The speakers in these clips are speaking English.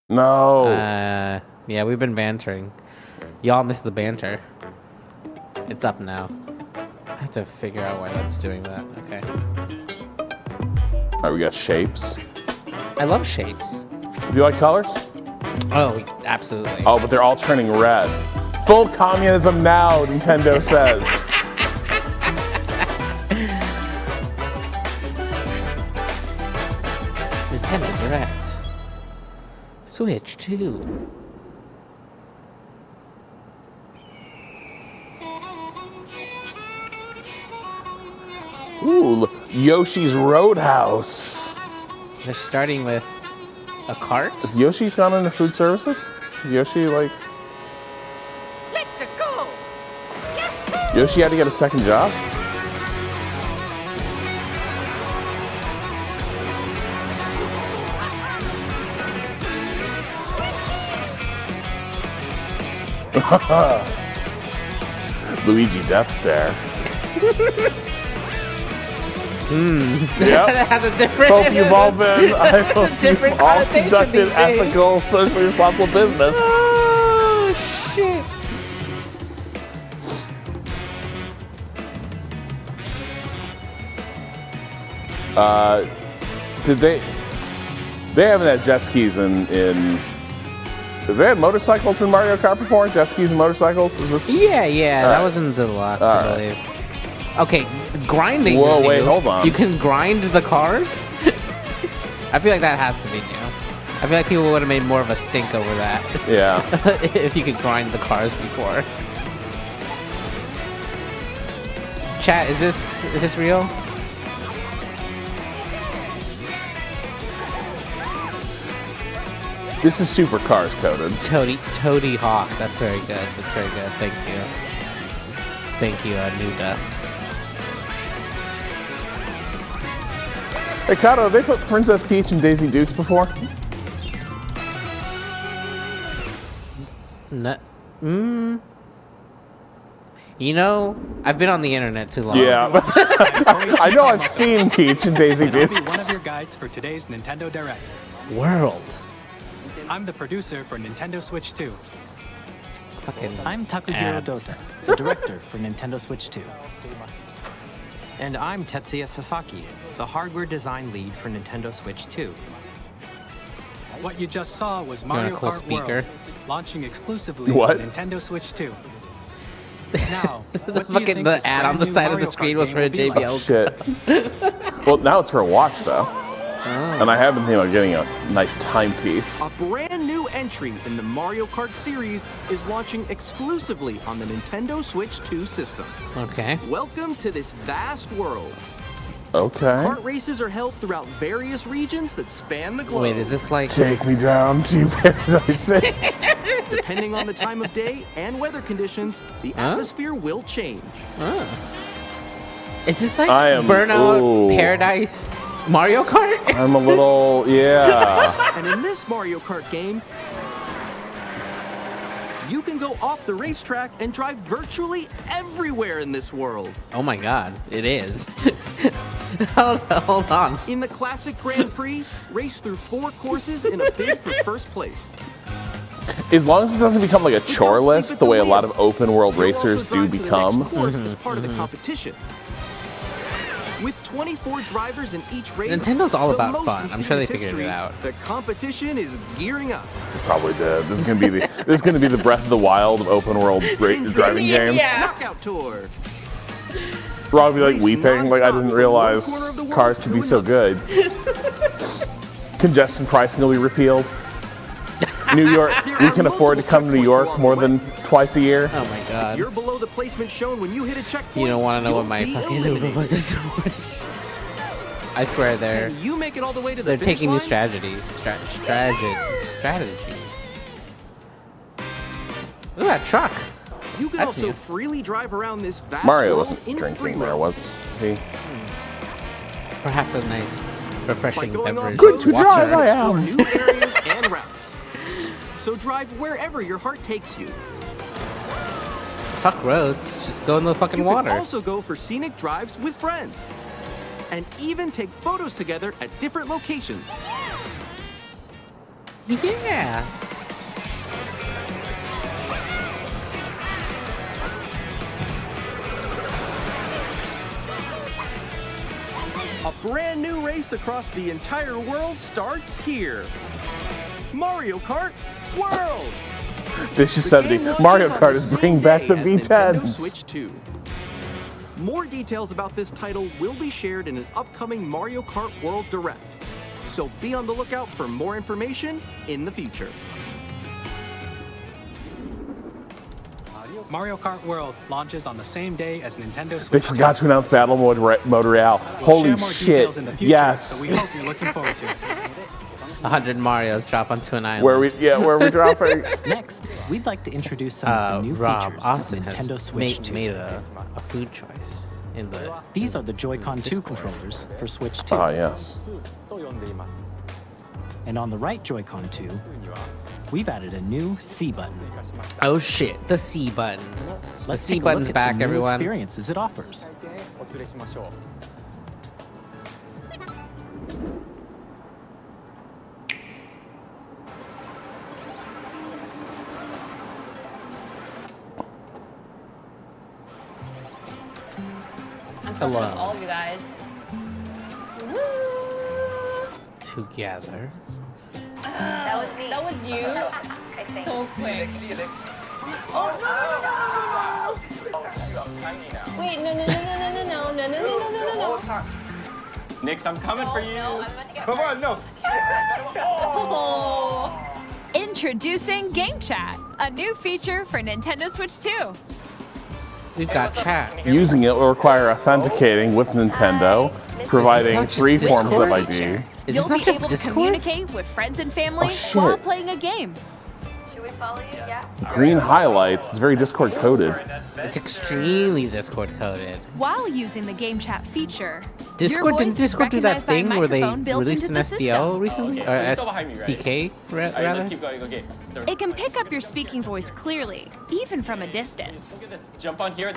No. Yeah, we've been bantering. Y'all missed the banter. It's up now. I have to figure out why that's doing that. Okay. All right, we got shapes. I love shapes. Do you like colors? Oh, absolutely. Oh, but they're all turning red. Full communism now, Nintendo says. Nintendo Direct. Switch 2. Ooh, Yoshi's Roadhouse. They're starting with a cart? Has Yoshi gone into food services? Is Yoshi like... Let's go. Yoshi had to get a second job? Luigi Death Stare. Yep. That has a different... Hope you've all been... I hope different you've all connotation conducted these days. ethical, socially responsible business. Oh, shit. Did they haven't had jet skis in did they have motorcycles in Mario Kart before? Jet skis and motorcycles? Is this? Yeah, that right. was in Deluxe, All I believe. Okay, grinding Whoa, is new. wait, hold on. You can grind the cars? I feel like that has to be new. I feel like people would have made more of a stink over that. Yeah. If you could grind the cars before. Chat, is this real? This is Supercars coded. Toady Hawk. That's very good. That's very good. Thank you. Thank you, New Dust. Hey, Cado, have they put Princess Peach and Daisy Dukes before? No. You know, I've been on the internet too long. Yeah. I know I've seen Peach and Daisy And I'll be Dukes. one of your guides for today's Nintendo Direct. World. I'm the producer for Nintendo Switch 2. Fucking I'm Takuhiro ads. Dota, the director for Nintendo Switch 2. And I'm Tetsuya Sasaki, the hardware design lead for Nintendo Switch 2. What you just saw was got a Mario cool Kart speaker? World, launching exclusively What? on Nintendo Switch 2. Now, what do you Fucking think the this ad on brand the new side of Mario the screen Kart was game for a will be like? JBL. Shit. Well, now it's for a watch, though. And I have been thinking about getting a nice timepiece. A brand new entry in the Mario Kart series is launching exclusively on the Nintendo Switch 2 system. Okay. Welcome to this vast world. Okay. Kart races are held throughout various regions that span the globe. Wait, is this like... Take me down to Paradise City. Depending on the time of day and weather conditions, the atmosphere will change. Is this like I am- Burnout ooh. Paradise Mario Kart? I'm a little, yeah. And in this Mario Kart game, you can go off the racetrack and drive virtually everywhere in this world. Oh my god, it is. Hold on. In the classic Grand Prix, race through 4 courses in a bid for first place. As long as it doesn't become like a chore Don't sleep list, at the the way a wheel. lot of open world You'll also racers do drive to the next become. course as part of the competition. With 24 drivers in each race, Nintendo's all the about most fun. in I'm sure they series figured it history, out. The competition is gearing up. Probably did. This is gonna be the Breath of the Wild of open world driving games. Knockout Tour. Rob would be like Race weeping, like I nonstop didn't from realize one corner of the world cars could to be so good. Congestion pricing will be repealed. New York, we can afford to come to New York more than twice a year. Oh my god. You're below the placement shown when you hit a checkpoint. You don't want to know what you'll my be fucking eliminated. Uber was this morning. I swear they're And you make it all the way to the finish taking new line, strategies. Look at that truck. You can That's also new. freely drive around this vast Mario world wasn't in free drinking there, roam. was he? Perhaps a nice, By refreshing going beverage. off-road, Good to Water. drive, I explore am. new areas and routes. so drive wherever your heart takes you. Fuck roads. Just go in the fucking You water. can also go for scenic drives with friends. And even take photos together at different locations. Yeah. A brand new race across the entire world starts here. Mario Kart World! Dish is The 70. game Mario launches on Kart the is same bringing back day the as Nintendo V10s. Switch 2. More details about this title will be shared in an upcoming Mario Kart World Direct. So be on the lookout for more information in the future. Mario Kart World launches on the same day as Nintendo They Switch 2. forgot to announce Battle Mode Royale. We'll Holy share more shit. details in the future, Yes. so we hope you're looking forward to it. 100 Marios drop onto an island. Where we dropping. Next, we'd like to introduce some of the new Rob features Austin of has Nintendo Switch 2. made a food choice in the. These are the Joy-Con 2 Discord. controllers for Switch 2. Ah, yes. And on the right Joy-Con 2, we've added a new C button. Oh shit, the C button. The Let's C take a button's look at back, some new everyone. experiences it offers. I'm so proud of Hello. all of you guys. Together. That was me. That was you. So quick. Oh no! Wait, no! Nix, I'm coming for you. No, I'm about to get Come on, no. Oh. Introducing Game Chat, a new feature for Nintendo Switch 2. We've got chat. Using it will require authenticating with Nintendo, providing not just 3 forms of Discord? ID. Is You'll this not be just able to Discord? communicate with friends and family Oh, shit. while playing a game. Should we follow you? Yeah. Green highlights. It's very Discord coded. It's extremely Discord coded. While using the Game Chat feature, Discord your voice didn't is Discord do that recognized by a thing where they microphone built released an into the SDL system. recently, Okay, or you're still behind me, right? SDK All right, rather? let's keep going. Okay. It can pick up your speaking voice clearly, even from a distance. Look at this. Jump on here.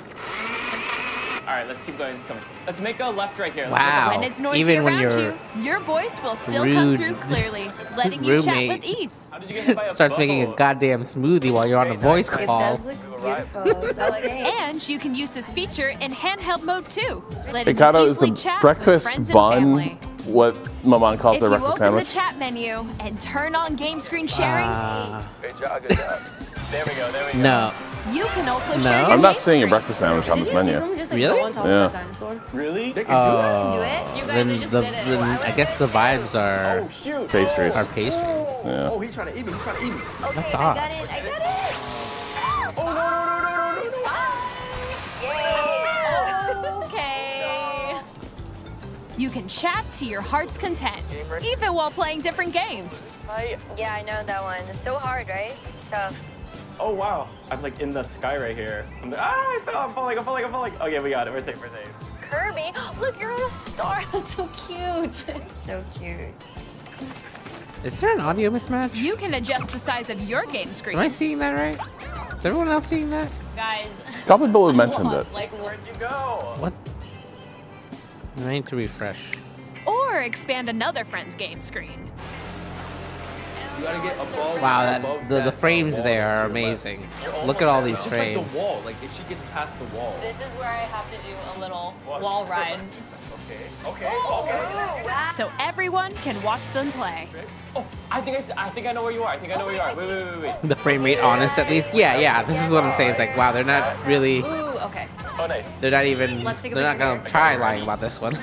All right, let's keep going. Let's make a left right here. Let's Wow. When it's noisy Even when around you're you, your voice will still come rude through clearly, letting you chat roommate. with ease. How did you get hit by a Starts making a boat? goddamn smoothie while you're on a voice It call. does look beautiful. It's okay. And you can use this feature in handheld mode too, Hey, letting Cado, you is easily the chat with breakfast friends and bun family. what Maman calls If the you breakfast open the sandwich? chat menu and turn on game screen sharing, Good job. There we go. There we go. No. you can also No. share your I'm not game seeing a screen. breakfast sandwich on this menu. Just Really? go on top Yeah. of that dinosaur? Really? Do it? You Then guys the, just did it. then I guess the vibes are Oh shoot. Pastries. pastries. Yeah. Oh, he's trying to eat me. He's trying to eat me. Okay, That's I odd. got it. I got it. Oh no no no no no no no. Yay. Okay. You can chat to your heart's content, even while playing different games. Yeah, I know that one. It's so hard, right? It's tough. Oh wow. I'm like in the sky right here. I'm like, I fell. I'm falling. Okay, we got it. We're safe. We're safe. Kirby, look, you're on a star. That's so cute. So cute. Is there an audio mismatch? You can adjust the size of your game Am I screen. seeing that right? Is everyone else seeing that? Guys, A couple people have mentioned it. lost, like, Where'd you go? What? I need to refresh. Or expand another friend's game screen. You gotta get above. Wow, above the frames wall there to are your left. amazing. You're Look at almost all there. these It's like frames. the wall. Like if she gets past the wall. this is where I have to do a little What? wall ride. Okay. So everyone can watch them play. Oh, I think I know where you are. I think I know where you are. Wait. The frame rate honest at least. Yeah. This is what I'm saying. It's like, wow, they're not really. Ooh, okay. Oh, nice. They're not even. Let's take a They're not picture gonna here. try lying about this one.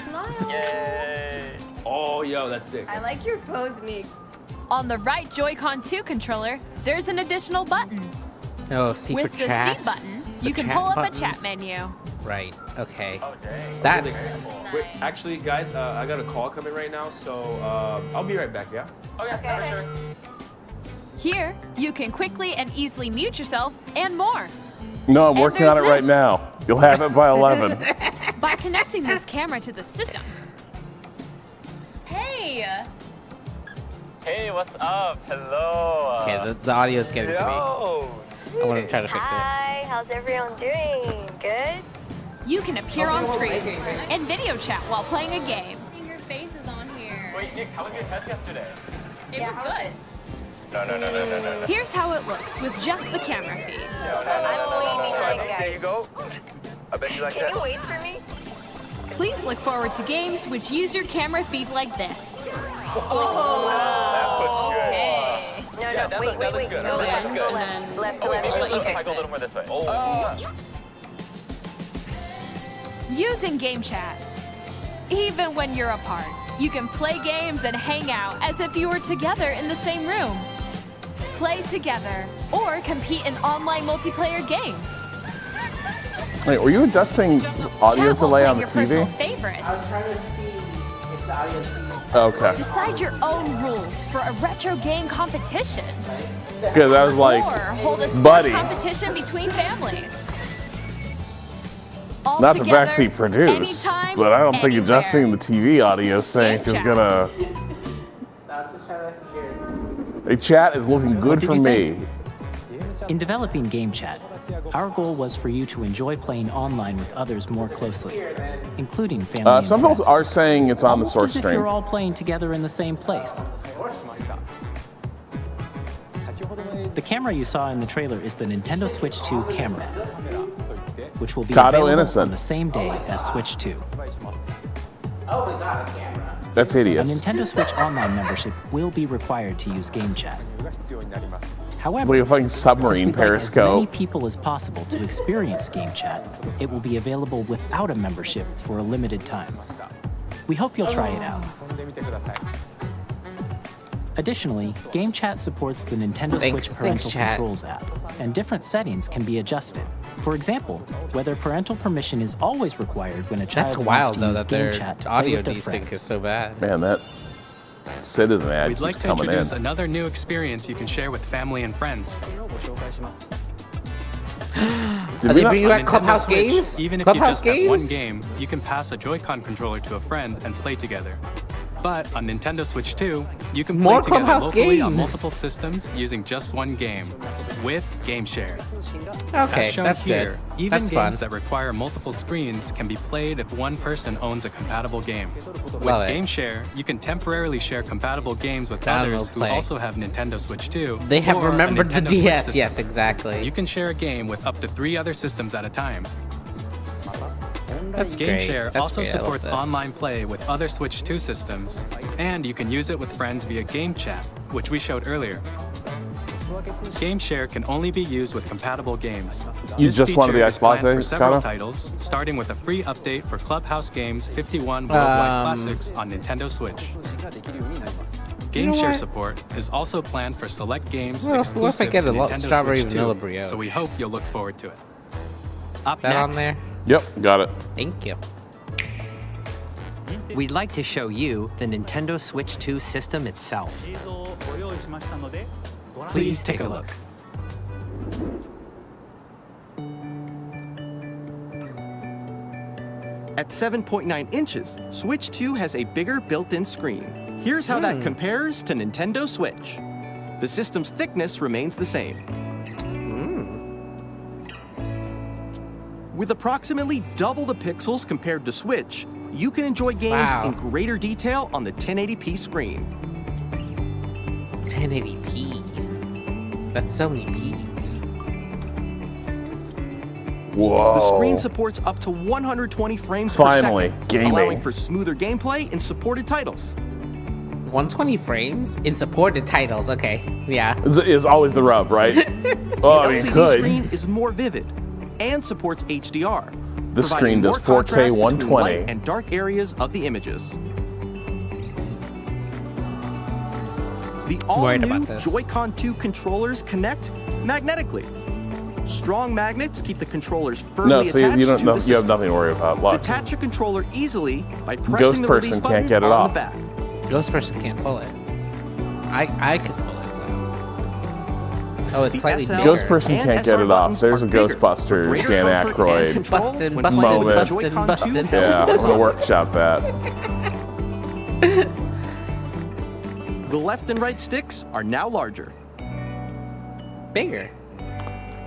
Yay. Oh, yo, that's sick. I like your pose, Meeks. On the right Joy-Con 2 controller, there's an additional button. Oh, C With for the chat. C button, The you can chat pull up button. a chat menu. Right. Okay. Oh, dang. That's. Wait, actually, guys, I got a call coming right now, so I'll be right back. Yeah. Oh yeah, Okay. for sure. Here, you can quickly and easily mute yourself and more. No, I'm And working on it there's right this. now. You'll have it by 11. By connecting this camera to the system, Hey! Hey, what's up? Hello. Okay, the audio's getting to me. I want to try to fix it. Hi, how's everyone doing? Good? You can appear on screen and video chat while playing a game. Your face is on here. Wait, Nick, how was your test yesterday? It was good. No. Here's how it looks with just the camera feed. I'm way behind, guys. There you go. I bet you like Can you wait for me? Please look forward to games which use your camera feed like this. Oh, okay. No, wait. good. Go That's left, good. go left. Left. If I go a little more this way. Using game chat. Even when you're apart, you can play games and hang out as if you were together in the same room. Play together or compete in online multiplayer games. Wait, were you adjusting audio Chat while delay on playing the your personal TV? favorites. trying to see if the audio's Okay. Decide your own rules for a retro game competition. Because I was like, Or hold a sports buddy. competition between families. All not to together, backseat produce, anytime, but I don't think anywhere. adjusting the TV audio sync is chat. gonna. I'm just trying to figure. Hey, chat is looking good did for you me. think? In developing Game Chat, our goal was for you to enjoy playing online with others more closely, including family and Some folks friends. are saying it's on the Almost source as if stream. you're all playing together in the same place. The camera you saw in the trailer is the Nintendo Switch 2 camera, which will be Cado available innocent. on the same day as Switch 2. Oh, we got a camera. That's A hideous. Nintendo Switch Online membership will be required to use Game Chat. However, Like a fucking since submarine we'd like as many periscope. people as possible to experience Game Chat, it will be available without a membership for a limited time. We hope you'll try it out. Additionally, Game Chat supports the Nintendo Thanks, Switch Parental chat. Controls app, and different settings can be adjusted. For example, whether parental permission is always required when a child That's wants wild to though use that Game their Chat to play audio with their desync friends. is so bad. Man, that citizen ad We'd keeps like to coming in. introduce another new experience you can share with family and friends. Did Are we they not- bringing On back Nintendo Clubhouse Switch, games? Even if Clubhouse you just have one games? game, you can pass a Joy-Con controller to a friend and play together. But on Nintendo Switch 2, you can play More together Clubhouse locally on games. multiple systems using just one game with Game Share. Okay, As shown that's here, good. even That's fun. games that require multiple screens can be played if one person owns a compatible game. With Love it. Game Share, you can temporarily share compatible games with Download, others who play. also have Nintendo Switch 2. They have or a remembered the Nintendo Switch DS. system. Yes, exactly. You can share a game with up to 3 other systems at a time. That's Game great. Share That's also great. I love supports this. online play with other Switch 2 systems, and you can use it with friends via Game Chat, which we showed earlier. Game Share can only be used with compatible games. You This just wanted the feature ice is planned latte, for several Cado? titles, starting with a free update for Clubhouse Games 51 Worldwide Classics on Nintendo Switch. Game know Share what? support is also planned for select games What if exclusive I get to a Nintendo strawberry Switch 2, vanilla brioche? so we hope you'll look forward to it. Up Is that on next, there? Yep, got it. Thank you. we'd like to show you the Nintendo Switch 2 system itself. Please take a look. At 7.9 inches, Switch 2 has a bigger built-in screen. Here's how that compares to Nintendo Switch. The system's thickness remains the same. With approximately double the pixels compared to Switch, you can enjoy games Wow. in greater detail on the 1080p screen. 1080p. That's so many P's. Whoa. The screen supports up to 120 frames Finally, per second, gaming. allowing for smoother gameplay in supported titles. 120 frames in supported titles. Okay, yeah. Is always the rub, right? Oh, I The mean, LCD could. screen is more vivid and supports HDR. This providing screen does more 4K contrast between 120. light and dark areas of the images. The Worried all-new about this. Joy-Con 2 controllers connect magnetically. Strong magnets keep the controllers firmly No, attached see, you don't to know. the You system. have nothing to worry about. Look, Detach your controller easily by pressing Ghost the person release can't button get it on off. the back. Ghost person can't pull it. I could pull it though. Oh, it's The slightly SL bigger. Ghost person and can't get SR it off. buttons There's a are bigger. Ghostbusters, Greater Dan comfort and Aykroyd. control Busted, when busted, playing with the busted, Joy-Con 2 busted. held Yeah, I'm gonna workshop that. The left and right sticks are now larger. Bigger.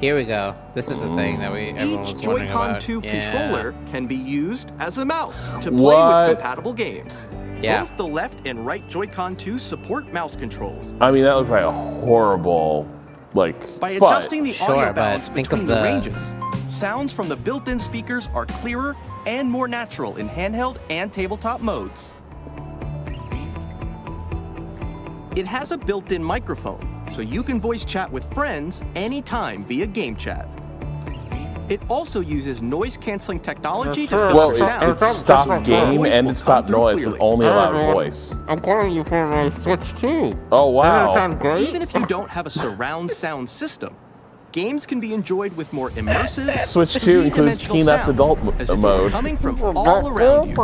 Here we go. This is the thing that everyone Each was wondering Joy-Con about. 2 Yeah. controller can be used as a mouse to play What? with compatible games. Yeah. Both the left and right Joy-Con 2 support mouse controls. I mean, that looks like a horrible, like, By but- adjusting the Sure, audio but balance think between of the the- ranges, sounds from the built-in speakers are clearer and more natural in handheld and tabletop modes. It has a built-in microphone, so you can voice chat with friends anytime via game chat. It also uses noise-canceling technology to Well, filter it sound. stopped game Voice and will it stopped come through noise, clearly. but only allowed voice. I'm calling you for my Switch 2. Oh, wow. Does that sound great? Even if you don't have a surround sound system, games can be enjoyed with more immersive, Switch 2 includes three-dimensional Peanuts sound, adult as if it were mode. coming from all around you.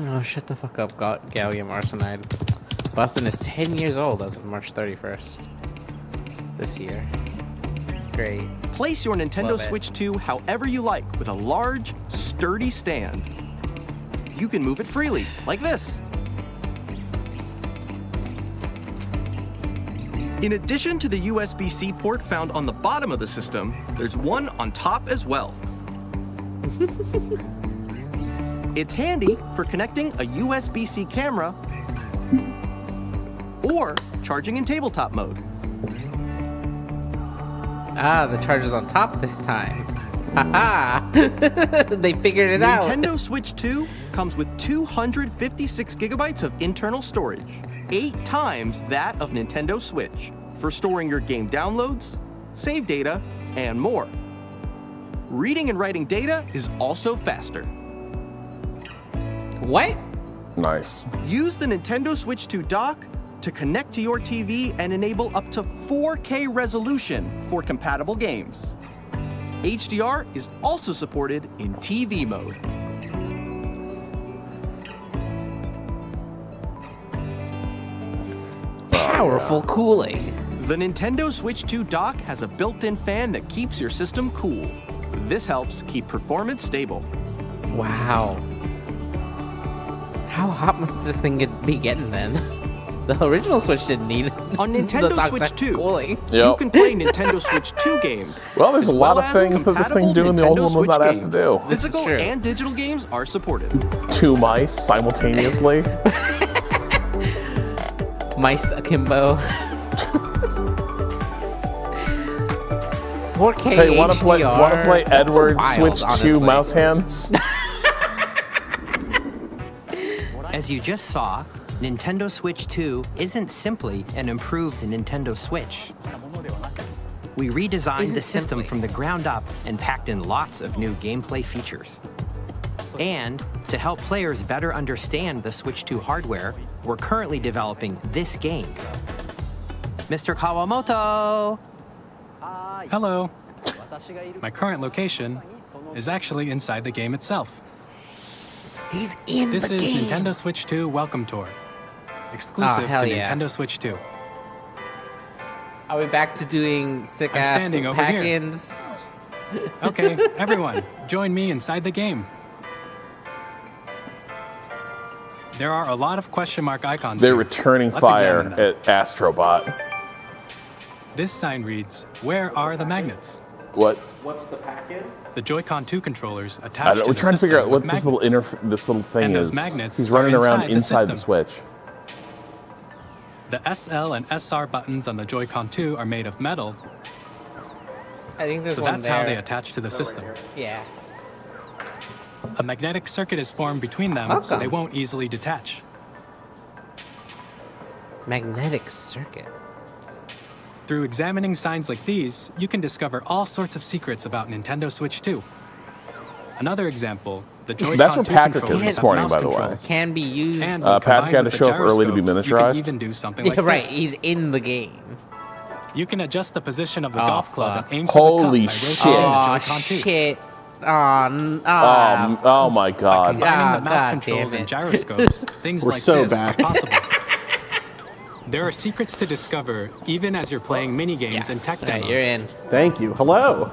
Oh, shut the fuck up, gallium arsenide. Boston is 10 years old as of March 31st. This year. Great. Place your Nintendo Love it. Switch 2 however you like with a large, sturdy stand. You can move it freely, like this. In addition to the USB-C port found on the bottom of the system, there's one on top as well. It's handy for connecting a USB-C camera or charging in tabletop mode. Ah, the charger's on top this time. Haha! They figured it out. Nintendo Switch 2 comes with 256 gigabytes of internal storage, 8 times that of Nintendo Switch, for storing your game downloads, save data, and more. Reading and writing data is also faster. What? Nice. Use the Nintendo Switch 2 dock to connect to your TV and enable up to 4K resolution for compatible games. HDR is also supported in TV mode. Powerful cooling. The Nintendo Switch 2 dock has a built-in fan that keeps your system cool. This helps keep performance stable. Wow. How hot must this thing be getting then? The original Switch didn't need it. On The Nintendo dock Switch that 2, cooling. you Yep. can play Nintendo Switch 2 games. Well, there's a as lot well of as things that this thing compatible do and the old Nintendo one was Switch not asked to games. do. This is Physical true. and digital games are supported. 2 mice simultaneously. Mice akimbo. 4K Hey, wanna play HDR. That's Edward wild, Switch 2 honestly. mouse hands? As you just saw, Nintendo Switch 2 isn't simply an improved Nintendo Switch. We redesigned Isn't the system simply. from the ground up and packed in lots of new gameplay features. And to help players better understand the Switch 2 hardware, we're currently developing this game. Mr. Kawamoto! Hello. My current location is actually inside the game itself. He's in This the is game. Nintendo Switch 2 Welcome Tour, exclusive hell to yeah. Nintendo Switch 2. Are we back to doing sick I'm ass standing over here. pack-ins? Okay, everyone, join me inside the game. There are a lot of question mark icons They're here. returning Let's fire examine them. at Astrobot. This sign reads, "Where are the magnets?" What? What's the pack-in? The Joy-Con 2 controllers I attached don't, to we're the trying to figure system out what with this little thing And those is. magnets He's running are around inside the inside the system. Switch. The SL and SR buttons on the Joy-Con 2 are made of metal, I think there's so one that's there. how they attach to the system. Yeah. A magnetic circuit is formed between them, so Okay. they won't easily detach. Magnetic circuit. Through examining signs like these, you can discover all sorts of secrets about Nintendo Switch 2. Another example, the Joy-Con That's what 2 Patrick controllers is this have morning, mouse by the way. controls. Can be used. And Patrick combined had to with the show up early to be gyroscopes, you miniaturized. can even do something Yeah, like right. this. He's in the game. You can adjust the position of the Oh, golf club fuck. and aim for Holy the cup by shit. rotating the Oh Joy-Con 2. shit. Oh my god. Combining the Ah, mouse God controls damn and it. gyroscopes, things We're like so this back. are possible. There are secrets to discover even as you're playing mini-games and tech Right, demos. you're in. Thank you. Hello.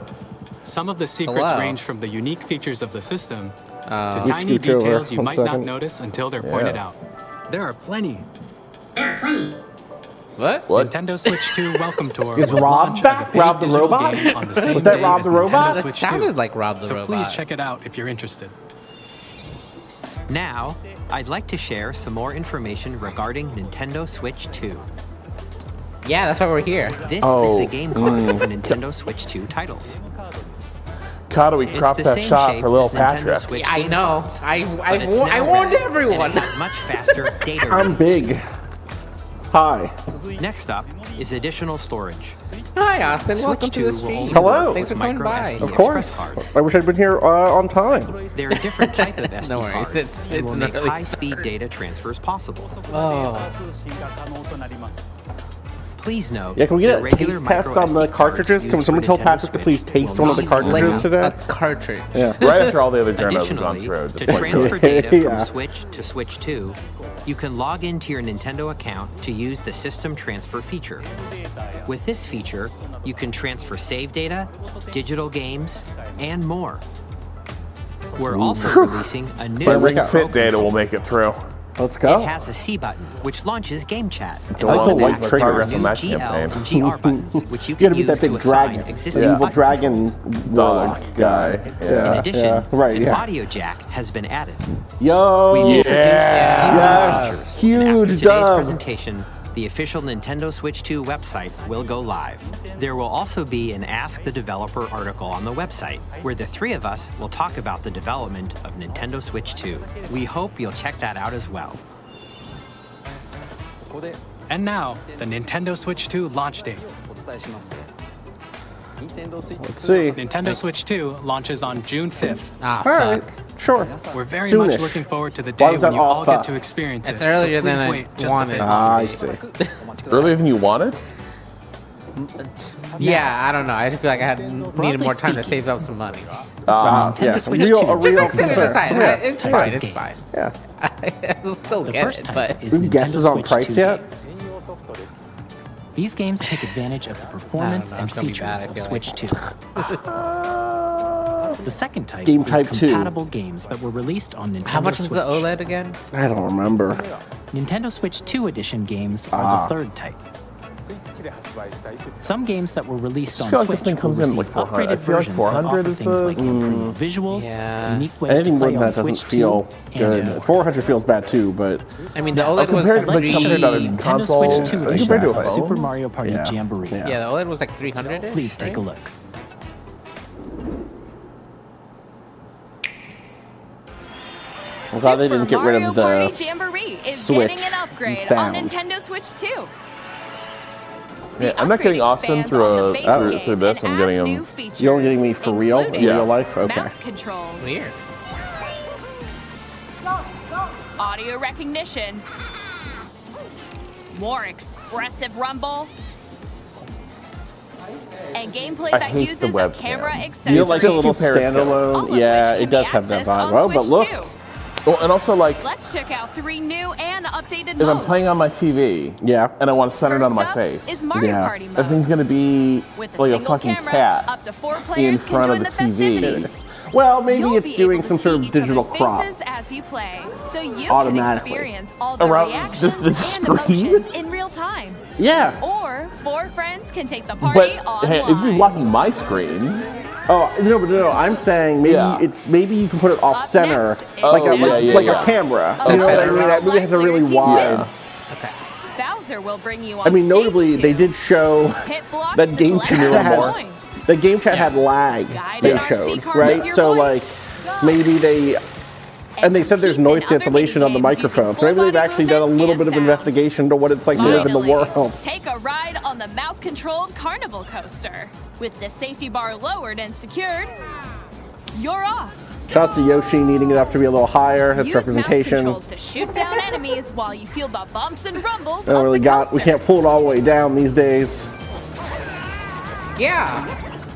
Some of the secrets Hello. range from the unique features of the system to We tiny scooch over details you one might not second. notice until they're pointed out. There are plenty. What? Nintendo Switch 2 Welcome Tour Is will Rob launch back? as a big Rob the digital Robot? game on the same Was that day Rob as the Robot? Nintendo That Switch 2. sounded like Rob the So Robot. please check it out if you're interested. Now, I'd like to share some more information regarding Nintendo Switch 2. Yeah, that's why we're here. This is the game card of Nintendo Switch 2 titles. Cado, we It's cropped the that same shot shape for little as Nintendo Patrick. Switch Yeah, I 2, know. but I it's now warned red, everyone. And it has much faster data I'm rates. big. Hi. Next up is additional storage. Hi, Austin. Switch Welcome to 2 the will stream. only Hello. work Thanks for with coming micro by. SD Of course. Express cards. I wish I'd been here on time. They're a different type of SD No worries, card it's and will an make early high-speed start. data transfers possible. Oh. Please note, Yeah, can we the get a regular taste test micro on the SD cartridges? cards Can used someone for tell Nintendo Patrick to please Switch taste will one of the not work. cartridges today? A cartridge. Yeah. Right after all the other journos have gone Additionally, through. to Just like transfer data from Yeah. Switch to Switch 2, you can log into your Nintendo account to use the System Transfer feature. With this feature, you can transfer save data, digital games, and more. We're also releasing a new my Ring Pro Fit data controller. will make it through. Let's go. It has a C button, which launches Game Chat. Don't I like the want white to triggers. progress on that GL campaign. and GR buttons, which you You gotta can beat use that to big assign dragon. existing The evil button dragon controls. warlock Dog guy. guy. In Yeah. addition, Right, an yeah. audio jack has been added. Yo. We've introduced a few Yes. new features. Huge and after today's dub. presentation, the official Nintendo Switch 2 website will go live. There will also be an Ask the Developer article on the website, where the three of us will talk about the development of Nintendo Switch 2. We hope you'll check that out as well. And now, the Nintendo Switch 2 launch date. Let's see. Nintendo Switch 2 launches on June 5th. Ah, All right. fuck. Sure. We're very Soonish. much looking forward to the Why day was that when you all all get fuck? to experience It's it. earlier so than please I wait just a wanted. bit. I see. Earlier than you wanted? Yeah, I don't know. I just feel like I needed more time to save up some money. Yeah. Switch Real, 2. a real Just like set it concern. aside. Yeah. It's fine. It's fine. Yeah. I'll still The get first it, type but is Any Nintendo guesses on Switch price 2 yet? games. These games take advantage of the performance know, and it's gonna be features bad, I of feel Switch 2. The second type Game is type 2. compatible games that were released on Nintendo how much was Switch. the OLED again? I don't remember. Nintendo Switch 2 edition games are the third type. Some games that were released on feel like Switch this thing comes will in receive like 400. I upgraded feel like versions 400 that offer is things the- like improved visuals, Yeah. unique ways to Anything more play than on that doesn't Switch feel 2, and good. 400 feels bad too, but I mean, the OLED was compared to, like, compared to other three. Nintendo consoles, Switch 2 compared edition to a of phone? Super Mario Party Yeah. Jamboree. Yeah. Yeah, the OLED was like 300. Please take a look. I'm glad they didn't get rid Mario of the Party Jamboree is Switch getting an upgrade sound. on Nintendo Switch 2. Yeah, The I'm not getting upgrade Austin expands through on the a base through game this. and I'm getting adds him. new features, you're getting me for real in including real life. Okay. mouse controls, Weird. audio recognition, more expressive rumble, and gameplay I that hate the uses a webcam. camera You accessory. You like a little Two pairs standalone? All of Yeah, which it can does be have that accessed vibe. on Well, but Switch look. 2. Oh, and also like Let's check out 3 new and updated if modes. I'm playing on my TV, Yeah. and I want to center it First on my up face, is Mario Yeah. Party mode. that thing's gonna be With a like a single fucking camera, cat up to 4 in players can front of join the the TV. festivities. Well, maybe You'll it's be doing able to some sort see of each digital other's crop. faces as you play, so you Automatically. can experience all the Around reactions just the and screen? emotions in real time. Yeah. Or 4 friends can take the party But hey, it's online. be blocking my screen. Oh no! I'm saying maybe Yeah. maybe you can put it off Up center, next is like a yeah, like yeah. a camera. Oh, You know what I better. mean? That movie has a really Livelier wide. TVs. Okay. Bowser will bring you on I mean, notably, stage they too. did show Hit blocks that to Game collect Chat those had points. the Game Chat had lag. Guide They an RC showed car with right, your so voice. like maybe they. And they said there's compete in noise other cancellation on the mini games microphone, so using maybe they've full actually done a body little movement bit of and investigation to what it's like to live in the Finally, world. take a ride on the mouse-controlled carnival coaster. With the safety bar lowered and secured, you're off. Shouts to Yoshi needing it up to be a little higher. That's Use representation. mouse controls to shoot down enemies while you feel the bumps and rumbles I don't of really the got. coaster. We can't pull it all the way down these days. Yeah.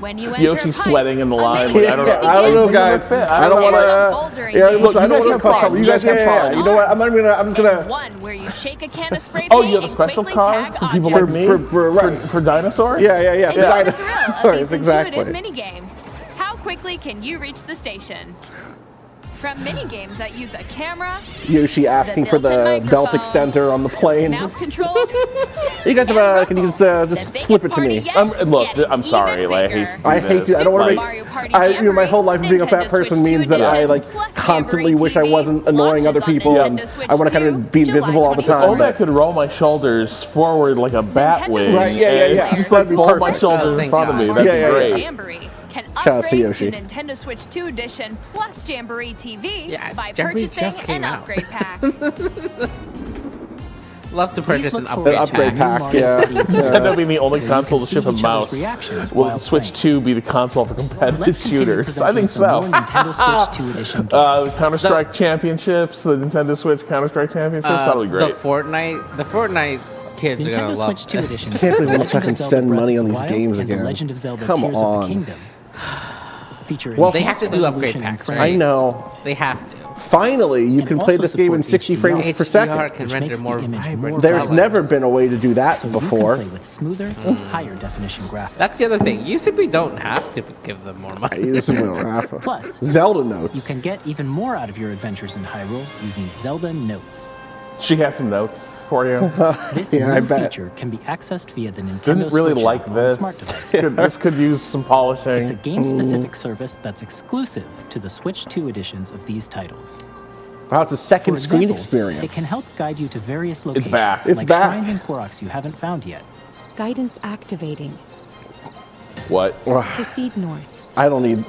When you enter Yoshi's a pipe, sweating in the a line. mini I don't game know. I don't know, begins. guys. I don't want There's a to. bouldering Yeah, game. listen, I don't Look, you want to guys cause have trouble. You fun. guys, You guys have yeah. fun. You know what? I'm not even gonna. I'm just And gonna. one where you shake a can of spray paint Oh, you have a and special quickly car tag for people like objects. me? For dinosaurs? Yeah. Enjoy the thrill of Dinosaurs, these exactly. intuitive mini games. How quickly can you reach the station? From mini games that use a camera, Yoshi asking for the belt extender on the plane. mouse controls, You guys can you just slip it to me? Look, I'm sorry. Like, I hate to. I don't want to make. My whole life being a fat person means that I constantly wish I wasn't annoying other people, and I want to kind of be invisible all the time. Olmec could roll my shoulders forward like a bat wing. Right? Yeah. Just like fold my shoulders in front of me. That'd be great. Jamboree can Shout out to upgrade Yoshi. to Nintendo Switch 2 Edition plus Jamboree TV by Jamboree purchasing just came an out. upgrade pack. Love to purchase an An upgrade pack, yeah. Nintendo being the only console to ship a mouse. Will the Switch 2 be the console for competitive shooters? I think so. Counter-Strike Championships, the Nintendo Switch Counter-Strike Championships, that'll be great. The Fortnite kids are gonna love this. I can't believe we'll fucking spend money on these games again. Come on. Well, they have to do upgrade packs, right? I know. They have to. Finally, you can play this game in 60 frames per second. Can render more vibrant There's colors. never been a way to do that before. With smoother, higher definition graphics. That's the other thing. You simply don't have to give them more money. You simply don't have to. Plus, Zelda notes. You can get even more out of your adventures in Hyrule using Zelda Notes. She has some notes for you. This Yeah, I new bet. feature can be accessed via the Nintendo Didn't really Switch like app on this. smart devices. This could use some polishing. It's a game-specific service that's exclusive to the Switch 2 editions of these titles. Wow, it's a second For screen example, experience. It can help guide you to various locations, back. It's like back. shrines and Koroks you haven't found yet. Guidance activating. What? Proceed north. I don't need.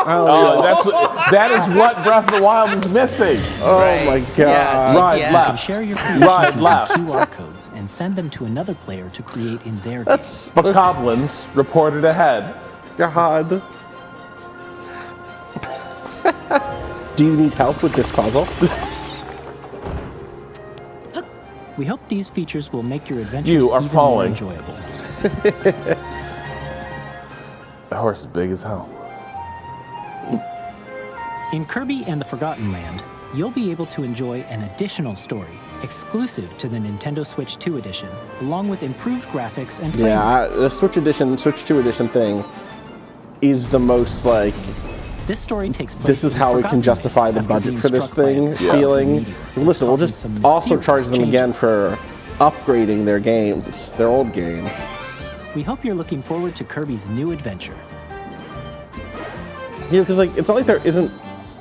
Oh, that is what Breath of the Wild is missing. Oh my god. Right, You can left. share your creations Right, using left. QR codes and send them to another player to create in their game. That's Bokoblins reported ahead. God. Do you need help with this puzzle? We hope these features will make your adventures You are even falling. more enjoyable. The horse is big as hell. In Kirby and the Forgotten Land, you'll be able to enjoy an additional story exclusive to the Nintendo Switch 2 edition, along with improved graphics and frame rates. The Switch 2 edition thing is the most like. This story takes place. This is in how we Forgotten can justify Land the after budget being for this struck by a thing. powerful Feeling. meteor, Listen, we'll causing just some also charge mysterious them again changes. for upgrading their games, their old games. We hope you're looking forward to Kirby's new adventure. You know, because like it's not like there isn't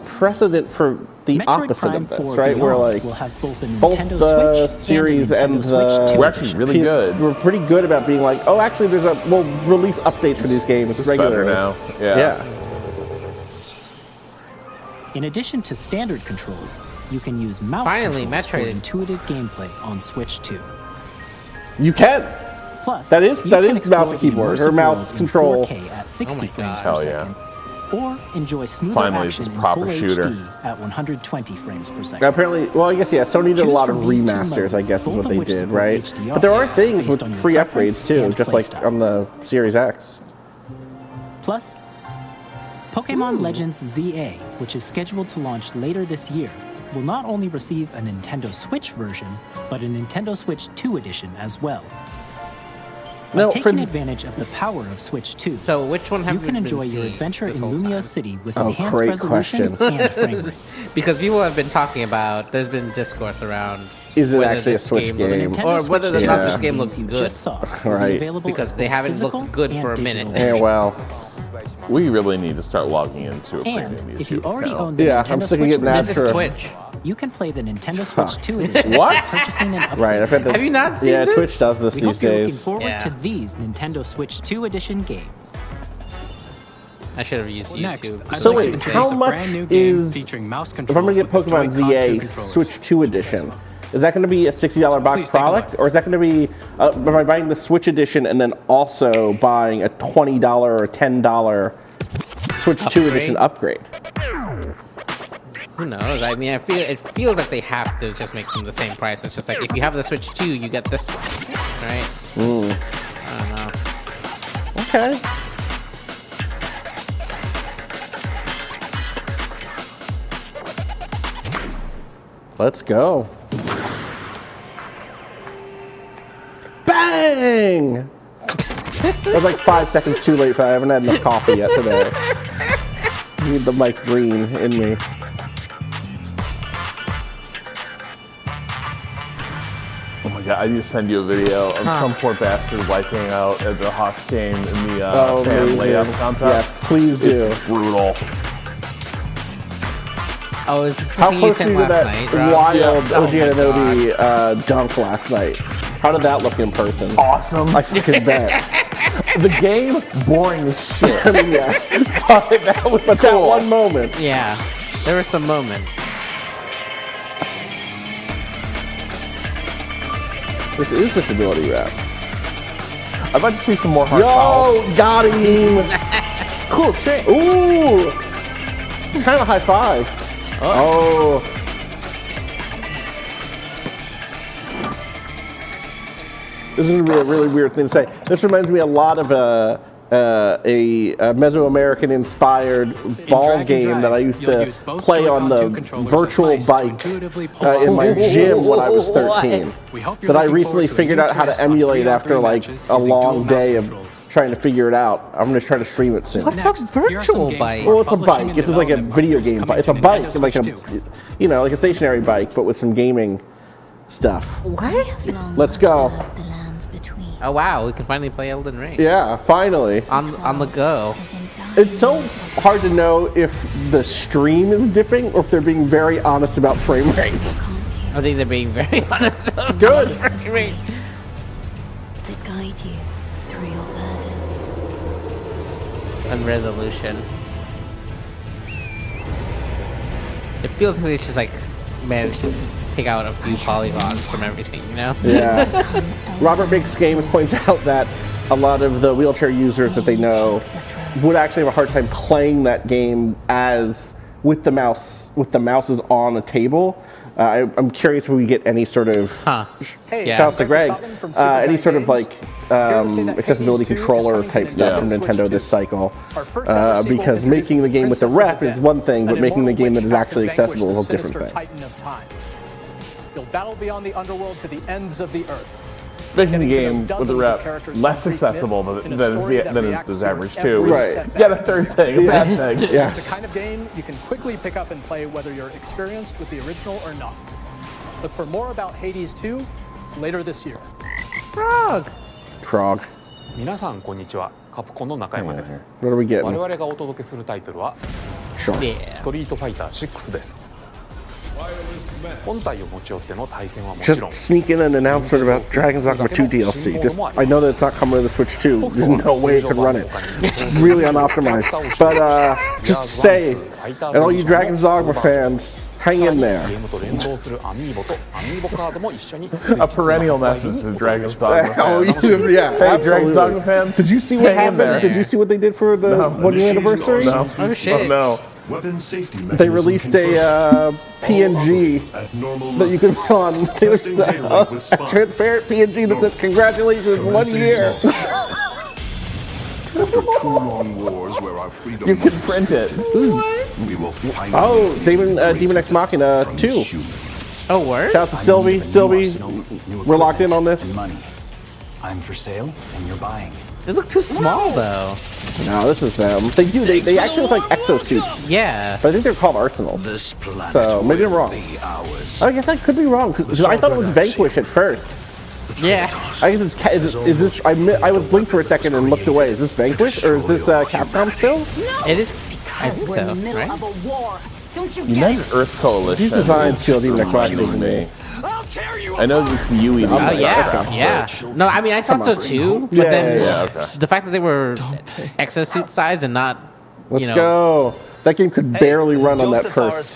precedent for the Metroid opposite Prime of this, 4 right? Where Beyond like will have both the both Nintendo the Switch series and and the Nintendo Switch 2 We're actually really good. We're pretty good about being like, oh, actually, we'll release updates for these games It's regularly. better now. Yeah. In addition to standard controls, you can use mouse Finally, controls for Metroid. intuitive gameplay on Switch 2. You can. Plus, That is you that can is mouse and explore the keyboard or immersive mouse world in control. 4K at 60 Oh my frames God. per Hell second, or enjoy smoother Finally, this action is in proper full shooter. HD at 120 frames per second. Apparently, well, I guess yeah. Sony did a Choose lot of from these two remasters. I modes, guess is both what of they which did, support right? HDR But there are things based with on your free preference upgrades too, and just like playstyle. on the Series X. Plus, Pokemon Legends ZA, which is scheduled to launch later this year, will not only receive a Nintendo Switch version, but a Nintendo Switch 2 edition as well. By No, taking for- advantage of the power of Switch 2, So which one have you can we been enjoy your seeing adventure this in whole Lumio time? City with Oh, enhanced great resolution question. and frame rates. Because people have been talking about, there's been discourse around Is it whether actually a this Switch looks- game? Nintendo or whether Switch or not Yeah. this game games looks you good. just saw will be Right. available Because as they both haven't looked physical good and for a digital minute. Yeah, versions. well, We really need to start logging into a And premium if you YouTube already channel. own the Yeah, Nintendo I'm sick of Switch getting This ads is for Twitch. you can play the Nintendo Switch 2 edition What? by purchasing an upgrade. right. I've had the, Have you not seen yeah, this? Twitch does this We these hope you're looking days. forward Yeah. to these Nintendo Switch 2 edition games. I should have used Next, YouTube. I'd So like to wait, introduce how a much brand new game is featuring mouse if I'm gonna controls get with the Pokemon Joy-Con 2 ZA controllers. Switch 2 edition? Is that going to be a $60 box Please take a product, look. or is that going to be am I buying the Switch edition and then also buying a $20 or $10 Switch 2 edition upgrade? Who knows? I mean, it feels like they have to just make them the same price. It's just like if you have the Switch 2, you get this one, right? I don't know. Okay. Let's go. Bang! That was like 5 seconds too late. I haven't had enough coffee yet today. I need the Mike Green in me. God, I need to send you a video of some poor bastard wiping out at the Hawks game in the fan layup contest. Yes, please do. It's brutal. Oh, is this How something you close sent were you to last that night, Rob? wild Yeah. OG Anunoby dunk last night? How did that look in person? Awesome. I fucking bet. The game, boring as shit. I mean, yeah. But that was But cool. that one moment. Yeah, there were some moments. This is disability rap. I'd like to see some more hard fouls. Yo, got him. Cool trick. Ooh. Kind of high five. Oh. This is a really weird thing to say. This reminds me a lot of a Mesoamerican inspired ball game that I used to play on the virtual bike in my gym when I was 13. That I recently figured out how to emulate after like a long day of trying to figure it out. I'm going to try to stream it soon. What's a virtual bike? Well, it's a bike. It's just like a video game bike. It's a bike, like a, you know, like a stationary bike, but with some gaming stuff. What? Let's go. Oh wow, we can finally play Elden Ring. Yeah, finally. On the go. It's so hard to know if the stream is dipping or if they're being very honest about frame rates. I think they're being very honest. Good. Frame rate. That guide you through your burden. And resolution. It feels like it's just like managed to take out a few polygons from everything, you know? Yeah. Robert Makes Games points out that a lot of the wheelchair users that they know would actually have a hard time playing that game as with the mouses on a table. I'm curious if we get any sort of shouts to Greg, any sort of like accessibility controller type stuff from Nintendo this cycle, because making the game with a rep is one thing, but making the game that is actually accessible is a different thing. You'll battle beyond the underworld to the ends of the earth. Making the game with a rep less accessible than is average too. Right. Yeah, the third thing, a bad thing. Yes. It's the kind of game you can quickly pick up and play whether you're experienced with the original or not. Look for more about Hades 2 later this year. Frog. Frog. 皆さんこんにちは。カプコンの中山です。 What are we getting? 我々がお届けするタイトルは Sure. ストリートファイター6です。本体を持ち寄っての対戦はもちろん Just sneak in an announcement about Dragon's Dogma 2 DLC. Just, I know that it's not coming to the Switch 2. There's no way it could run it. Really unoptimized. But just say, and all you Dragon's Dogma fans, hang in there. A perennial message to Dragon's Dogma fans. Oh, yeah. Hey, Dragon's Dogma fans. Did you see what happened? Did you see what they did for the 1 year anniversary? No. Oh shit. No. They released a PNG that you can on. They released a transparent PNG that says, "Congratulations, 1 year." After 2 long wars where our freedom You can print it. we will find Oh, Demon X Machina 2. Oh, word? Shouts to Sylvie. Sylvie, we're locked in on this. money. I'm for sale and you're buying. They look too small though. No, this is them. They do. They actually look like exosuits. Yeah. But I think they're called arsenals. So maybe I'm wrong. I guess I could be wrong because I thought it was Vanquish at first. Yeah. I guess it's is this? I was blinked for a second and looked away. Is this Vanquish or is this Capcom still? It is. I think so. Right? United Earth Coalition. These designs feel Demon X Machina to me. I know it's the UE. Oh yeah, yeah. No, I mean I thought so too, but then the fact that they were exosuit size and not, Let's go. That game could barely run on that first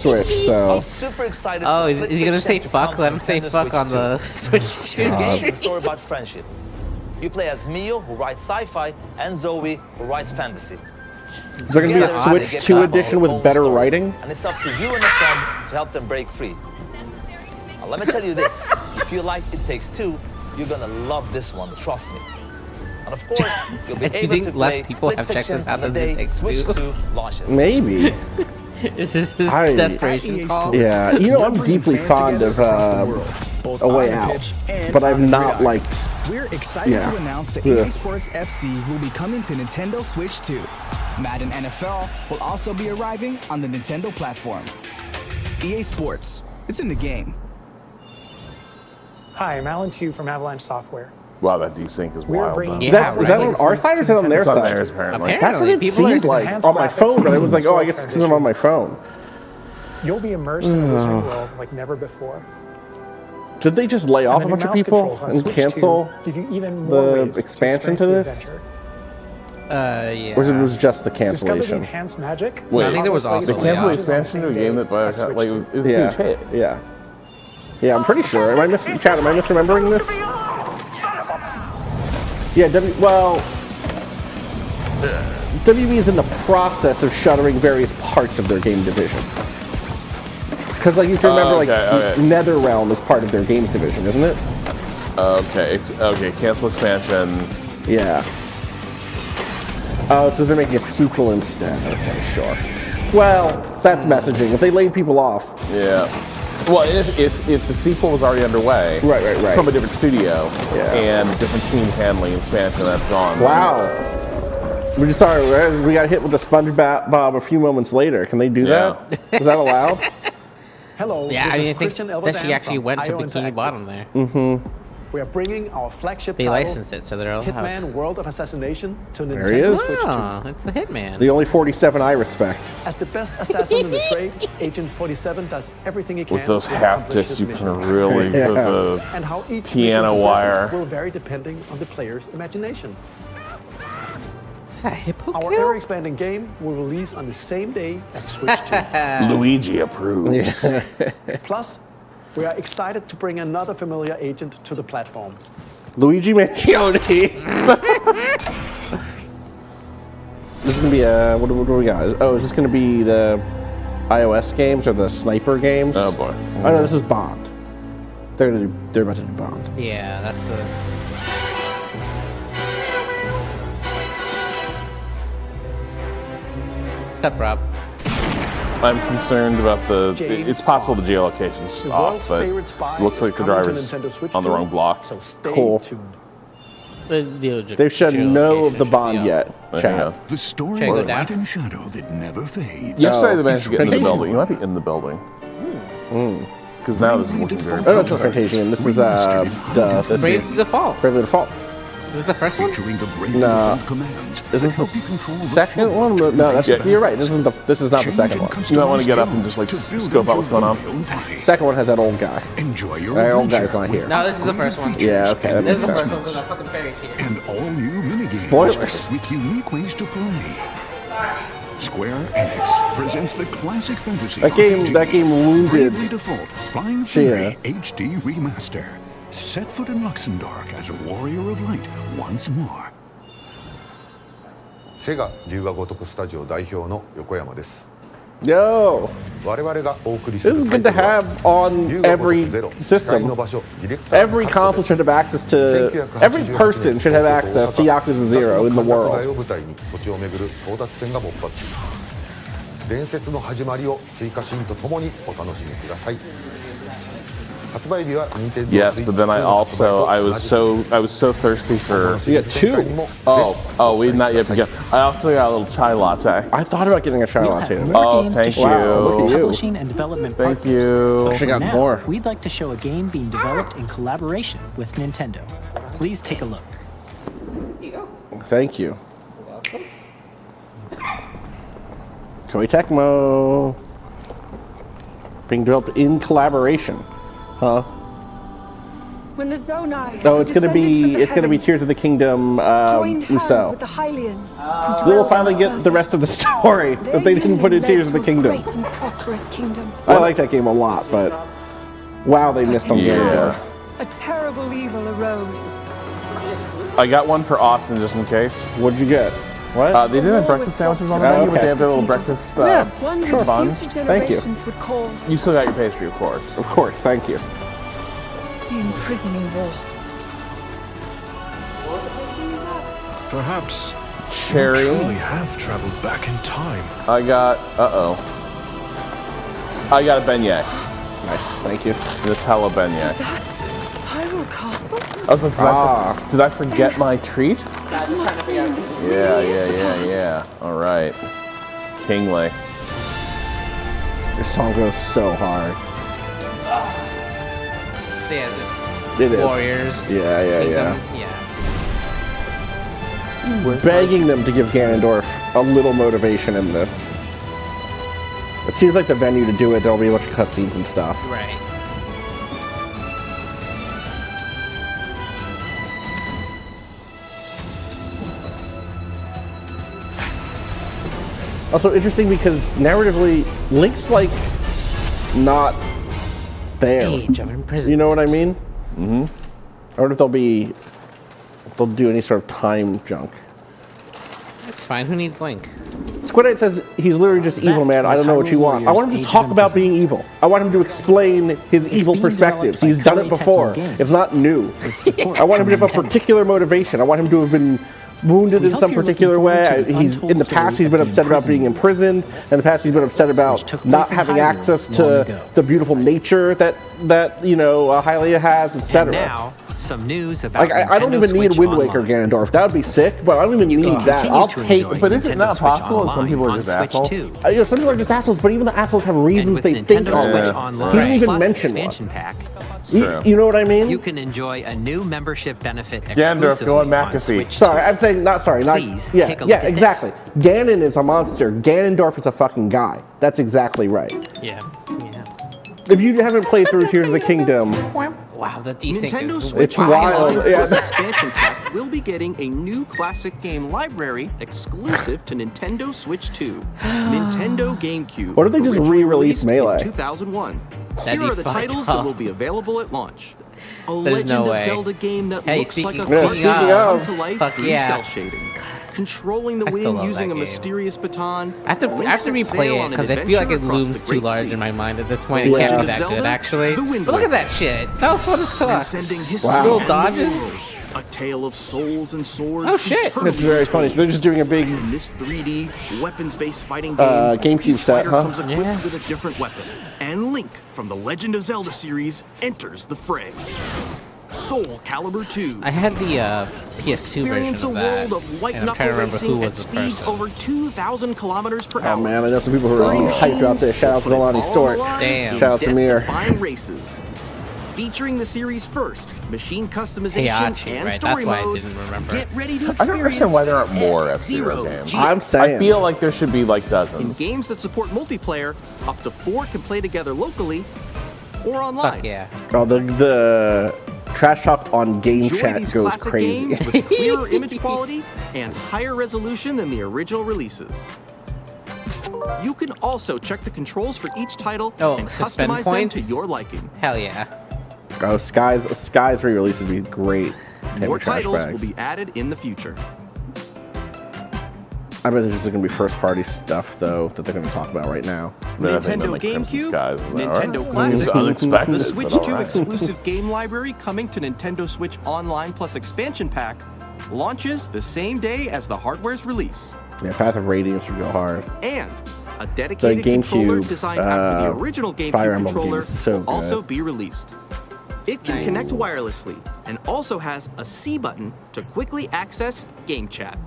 Switch. So. Super excited. Oh, is he gonna say fuck? Let him say fuck on the Switch 2. It's a story about friendship. You play as Mio, who writes sci-fi, and Zoe, who writes fantasy. Is there gonna be a Switch 2 edition with better writing? And it's up to you and a friend to help them break free. Now, let me tell you this. If you like It Takes Two, you're gonna love this one, trust me. And of course, you'll be You able think to less play people Split have checked Fiction this out on the than It day Takes Switch Two? 2 launches. Maybe. Is this his desperation call? Yeah, you know I'm deeply fond of A Way Out, but I've not liked. We're excited to announce that EA Sports FC will be coming to Nintendo Switch 2. Madden NFL will also be arriving on the Nintendo platform. EA Sports, it's in the game. Hi, I'm Alan Tu from Avalanche Software. Wow, that desync is We're wild. bringing Though. Is that on our side or is that on their It's on side? theirs, apparently. That's what it seemed like on my phone, but I was like, oh, I guess it's because I'm on my phone. You'll be immersed in a Wizarding World like never before. Did they just lay off And a the bunch new of mouse people controls on and Switch cancel 2 give you even more the ways expansion to to experience this? the adventure. Or was it just the Discover the cancellation? enhanced magic. Wait, I think there was also the cancel layoffs. expansion to a game that Bioshock, like, it was a huge hit. Yeah. Yeah, I'm pretty sure. Am I misremembering this? Yeah, WB is in the process of shuttering various parts of their game division. Because, like, you can remember, NetherRealm is part of their games division, isn't it? Okay, cancel expansion. Yeah. Oh, so they're making a sequel instead. Okay, sure. Well, that's messaging. If they laid people off. Yeah. Well, if the sequel was already underway, right, from a different studio, and different teams handling expansion, that's gone. Wow. We're just sorry. We got hit with the SpongeBob a few moments later. Can they do that? Is that allowed? Hello. Yeah, this I is think Christian that she Elbadan actually from went to IO Bikini Interactive. Bottom there. Mm-hmm. We are bringing our flagship They title, licensed it, so they're allowed. Hitman World of Assassination, to There he Nintendo is. Switch 2. Oh, it's the Hitman. The only 47 I respect. As the best assassin in the trade, Agent 47 does everything he can With those to accomplish his haptics, you mission. can really put the And how each piano mission progresses wire. will vary depending on the player's imagination. Is that a hippo Our ever-expanding game will release on the same day as Switch 2. Luigi approves. Plus, we are excited to bring another familiar agent to the platform. Luigi Mangione. This is gonna be a what do we got? Oh, is this gonna be the iOS games or the sniper games? Oh boy. Oh no, this is Bond. They're about to do Bond. Yeah, that's the. What's up, Rob? I'm concerned about it's possible the geolocation is just off, but it looks like the driver's on the wrong block. So stay Cool. tuned. They've shed no of the Bond yet, chat. The story Should I go of down? light and shadow that never fades. Yesterday they managed to get into the Fantasia. building. You might be in the building. Because now this is looking very Oh no, it's not Fantasia. This is this Bravely is Default. Bravely Default. Is this the first one? Featuring the brave No. commands. Is this the second one? No, that's you're right. This is not the second one. You might want to get up and just like scope out what's going on. Second one has that old guy. Enjoy your That old adventure guy's not here. No, this is the first one. Yeah, okay, that This is makes the sense. first one because our fucking fairy's here. And all new minigames Spoilers. with unique ways to play. Square Enix presents the classic fantasy That game Bravely wounded. Default Flying Fury HD Remaster. Set foot in Luxembourg as a warrior of light once more. セガ龍が如くスタジオ代表の横山です。 Yo, 我々がお送りす this る is タイ good ト to ルは have on 龍が如く every ゼロ光の system. 場所ディレクター Every console should have access to. Every person should have access to Yakuza 0 in the を world. 舞台に土地を巡る争奪戦が勃発。伝説の始まりを追加シーンとともにお楽しみください。発売日は Nintendo Yes, but then I was so thirsty for. You got two. Oh, we've not yet begun. I also got a little chai latte. I thought about getting a chai We'll latte. have more Oh, games thank to share you. from Look at you. publishing and development Thank partners. you. But I for got now, more. we'd like to show a game being developed in collaboration with Nintendo. Please take a look. Thank you. Koei Tecmo. Being developed in collaboration. Huh? When the Zonai No, it's gonna be Tears of the Kingdom joined hands Uso. with the Hylians, Then we'll finally get the rest of the story that they didn't put in Tears of the Kingdom. Great and prosperous kingdom. I like that game a lot, but wow, they missed on Yeah. A terrible evil arose. I got one for Austin just in case. What'd you get? What? They did have breakfast sandwiches on the menu, but they have their little breakfast One sure. which fun. future Thank you. generations would call You still got your pastry, of course. Of course, thank you. the imprisoning war. Perhaps Cherry. you truly have traveled back in time. I got. I got a beignet. Nice, thank you. Nutella beignet. That's Hyrule Castle? I was like, did I forget my treat? That must be in this Yeah. All right. Kingly. This song goes so hard. So yeah, this It is. warriors. Yeah. Yeah. Begging them to give Ganondorf a little motivation in this. It seems like the venue to do it. There'll be a bunch of cutscenes and stuff. Right. Also interesting because narratively, Link's like not there. Age of imprisonment. You know what I mean? Mm-hmm. I wonder if they'll do any sort of time junk. It's fine. Who needs Link? Squid Knight says he's literally just evil, man. I don't know what you want. I want him to talk about being evil. I want him to explain his evil perspectives. He's done it before. It's not new. I want him to have a particular motivation. I want him to have been wounded in some particular way. In the past he's been upset about being imprisoned. In the past he's been upset about not having access to the beautiful nature that Hylia has, etc. Now, some news about I don't even need Wind Waker Ganondorf. That would be sick, but I don't even need that. I'll take. But is it not possible? Some people are just assholes. Some people are just assholes, but even the assholes have reasons they think are. He didn't even mention one. Pack, you know what I mean? You can enjoy a new membership benefit Ganondorf, exclusively go on on McAfee. Switch 2. Sorry, I'm saying not sorry. Please, not, yeah, take a yeah, look at exactly. Ganon is a monster. Ganondorf is a fucking guy. That's exactly right. Yeah. If you haven't played through Tears of the Kingdom, wow, the desync Nintendo is Switch wild. Online Yeah. expansion pack will be getting a new classic game library exclusive to Nintendo Switch 2, Nintendo GameCube. What if they just originally re-released released in Melee? 2001. That'd Here be are the fucked titles up. that will be available at launch. A There's Legend no of way. Zelda game that Hey, looks like a speaking classic of, come-to-life fuck 3D yeah. cell shading. Controlling the I still wind love using that a game. mysterious baton. I have to Link sets replay sail it on an because I feel like it adventure across looms the too Great large Sea. in my mind at this point. It Yeah. can't be that Zelda, good, actually. the Wind But look at Waker. that shit. That was fun as fuck. Transcending history Little and dodges. the world. A tale of souls and swords. Oh, shit. eternally it's very funny. So they're just doing a big in this 3D weapons-based fighting game, GameCube each set, fighter huh? comes equipped with a different weapon, and Link from the Legend of Zelda series enters the fray. Soul Calibur 2. I had the PS2 version Experience a of that. world of white and I'm knuckle trying to remember who racing at was the speeds person. over 2,000 kilometers per Oh hour. man, I know some people who are really hyped about this. Shout out to Nolani Stort. Damn. Shout out to Mir. Defying races. Featuring the series' first machine customization Heihachi, and right? story That's why I modes, didn't remember. Get ready to I don't experience understand why there aren't more F-Zero F-Zero games. I'm saying. I feel like there should be like In dozens. games that support multiplayer, up to 4 can play together locally or online. Fuck yeah. Oh, the trash talk on game Enjoy chat these goes classic crazy. games with clearer image quality and higher resolution than the original releases. You can also check the controls for each title and suspend customize points? them to your liking. Hell yeah. Oh, Sky's re-release would be great. More Trash titles bags. will be added in the future. I bet there's just going to be first-party stuff though that they're going to talk about right now. Then I think Nintendo that, like, Crimson GameCube, Skies was that, Nintendo right? Classics, It was unexpected, the but Switch all 2 right. exclusive game library coming to Nintendo Switch Online plus expansion pack launches the same day as the hardware's release. Yeah, Path of Radiance would go hard. And a dedicated The controller GameCube, designed after the original Fire GameCube Emblem game controller is so will also good. be released. It can connect wirelessly and also has a C button to quickly access Game Chat.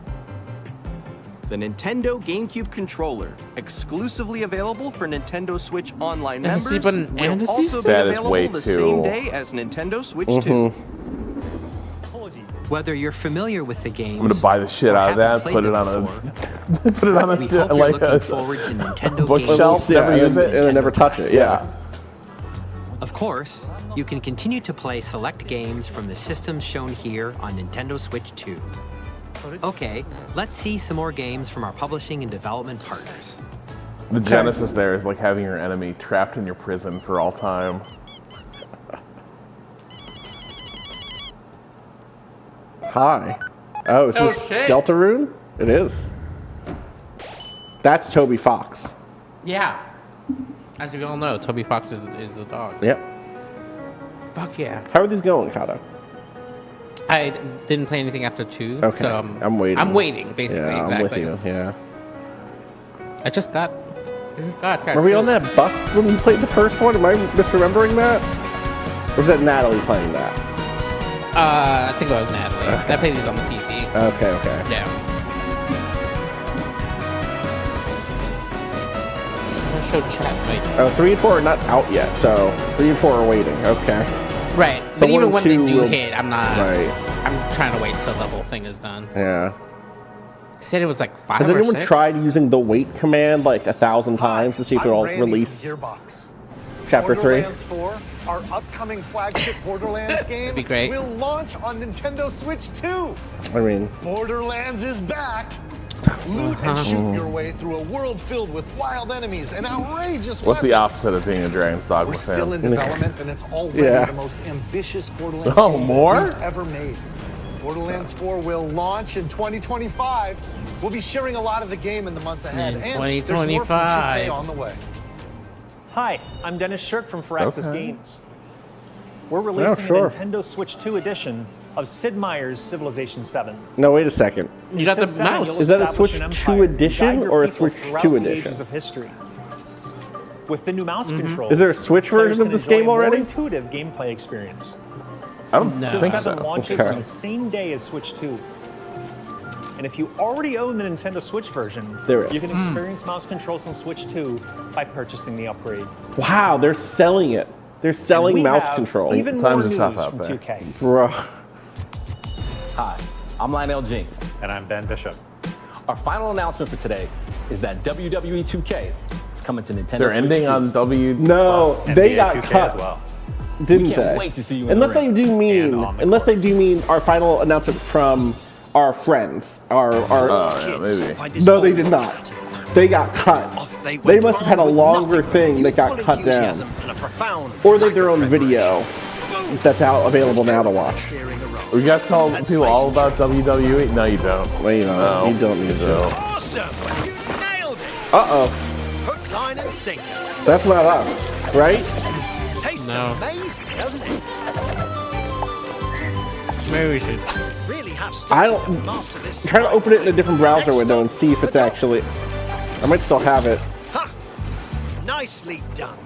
The Nintendo GameCube controller, exclusively available for Nintendo Switch Online There's a C members, button and will a C also be That is available way the too- same day as Nintendo Switch 2. Whether you're familiar with the games, I'm gonna buy the shit or out of haven't that, played put it them on before, a put it on we a hope you're like looking a forward to Nintendo bookshelf, Game never use it. and then never touch it. Yeah. Of course, you can continue to play select games from the systems shown here on Nintendo Switch 2. Okay, let's see some more games from our publishing and development partners. The genesis there is like having your enemy trapped in your prison for all time. Hi. Oh, is this shit. Deltarune? It is. That's Toby Fox. Yeah. As we all know, Toby Fox is the dog. Yep. Fuck yeah. How are these going, Cado? I didn't play anything after 2. Okay. So I'm waiting. I'm waiting, basically. Yeah, exactly. I'm with you. Yeah. I just got. Were we on that bus when we played the first one? Am I misremembering that? Or was that Natalie playing that? I think it was Natalie. Okay. I played these on the PC. Okay, okay. Yeah. I'll show chat. Wait. Oh, 3 and 4 are not out yet, so 3 and 4 are waiting. Okay. Right, So but even one when and they two do will- hit, I'm not. Right. I'm trying to wait till the whole thing is done. Yeah. You said it was like 5 Has or anyone 6? tried using the wait command like 1,000 times to see if it'll release Gearbox. Chapter 3? Borderlands 4, our upcoming flagship Borderlands game, be great. will launch on Nintendo Switch 2. I mean, Borderlands is back. Loot and shoot your way through a world filled with wild enemies and outrageous What's the weapons. opposite of being a Dragon's Dogma We're still in fan? development, and it's already Yeah. the most ambitious Borderlands Oh, game more? we've ever made. Borderlands 4 will launch in 2025. We'll be sharing a lot of the game in the months ahead. In and there's more from 2025. 2K on the way. Hi, I'm Dennis Shirk from Firaxis Okay. Games. We're releasing sure. a Nintendo Switch 2 edition of Sid Meier's Civilization 7. no, wait a second. You got the Sid 7, mouse. you'll Is that a establish Switch an 2 empire, edition guide your or a people Switch throughout 2 the edition? ages of history. With the new mouse controls, Is there a Switch players version of can this enjoy game a more already? intuitive gameplay experience. I don't Civ think 7 so. launches Okay. on the same day as Switch 2. And if you already own the Nintendo Switch version, There is. you can experience mouse controls on Switch 2 by purchasing the upgrade. Wow, they're selling it. They're selling We mouse have controls. Even more Times are news tough out from there. 2K. Bruh. Hi, I'm Lionel James. And I'm Ben Bishop. Our final announcement for today is that WWE 2K is coming to Nintendo They're Switch ending 2. on W. No, they NBA got 2K cut. as well. Didn't We can't they? wait to see you in Unless the they ring. do mean, And on the unless they do mean our final announcement from our friends, our. Oh, yeah, maybe. No, they did not. They got cut. They must have had a longer thing that got cut down, or they have their own video that's out available now to watch. We got to tell people all about WWE? No, you don't. Well, you know, No, you don't need to. Awesome! You nailed it! Uh-oh, Hook, line, and sinker. that's not us, right? Tastes No. amazing, doesn't it? Maybe we should. Really have I started to don't. master this. Try to open it in a different browser window and see if it's actually. I might still have it. Ha! Nicely done.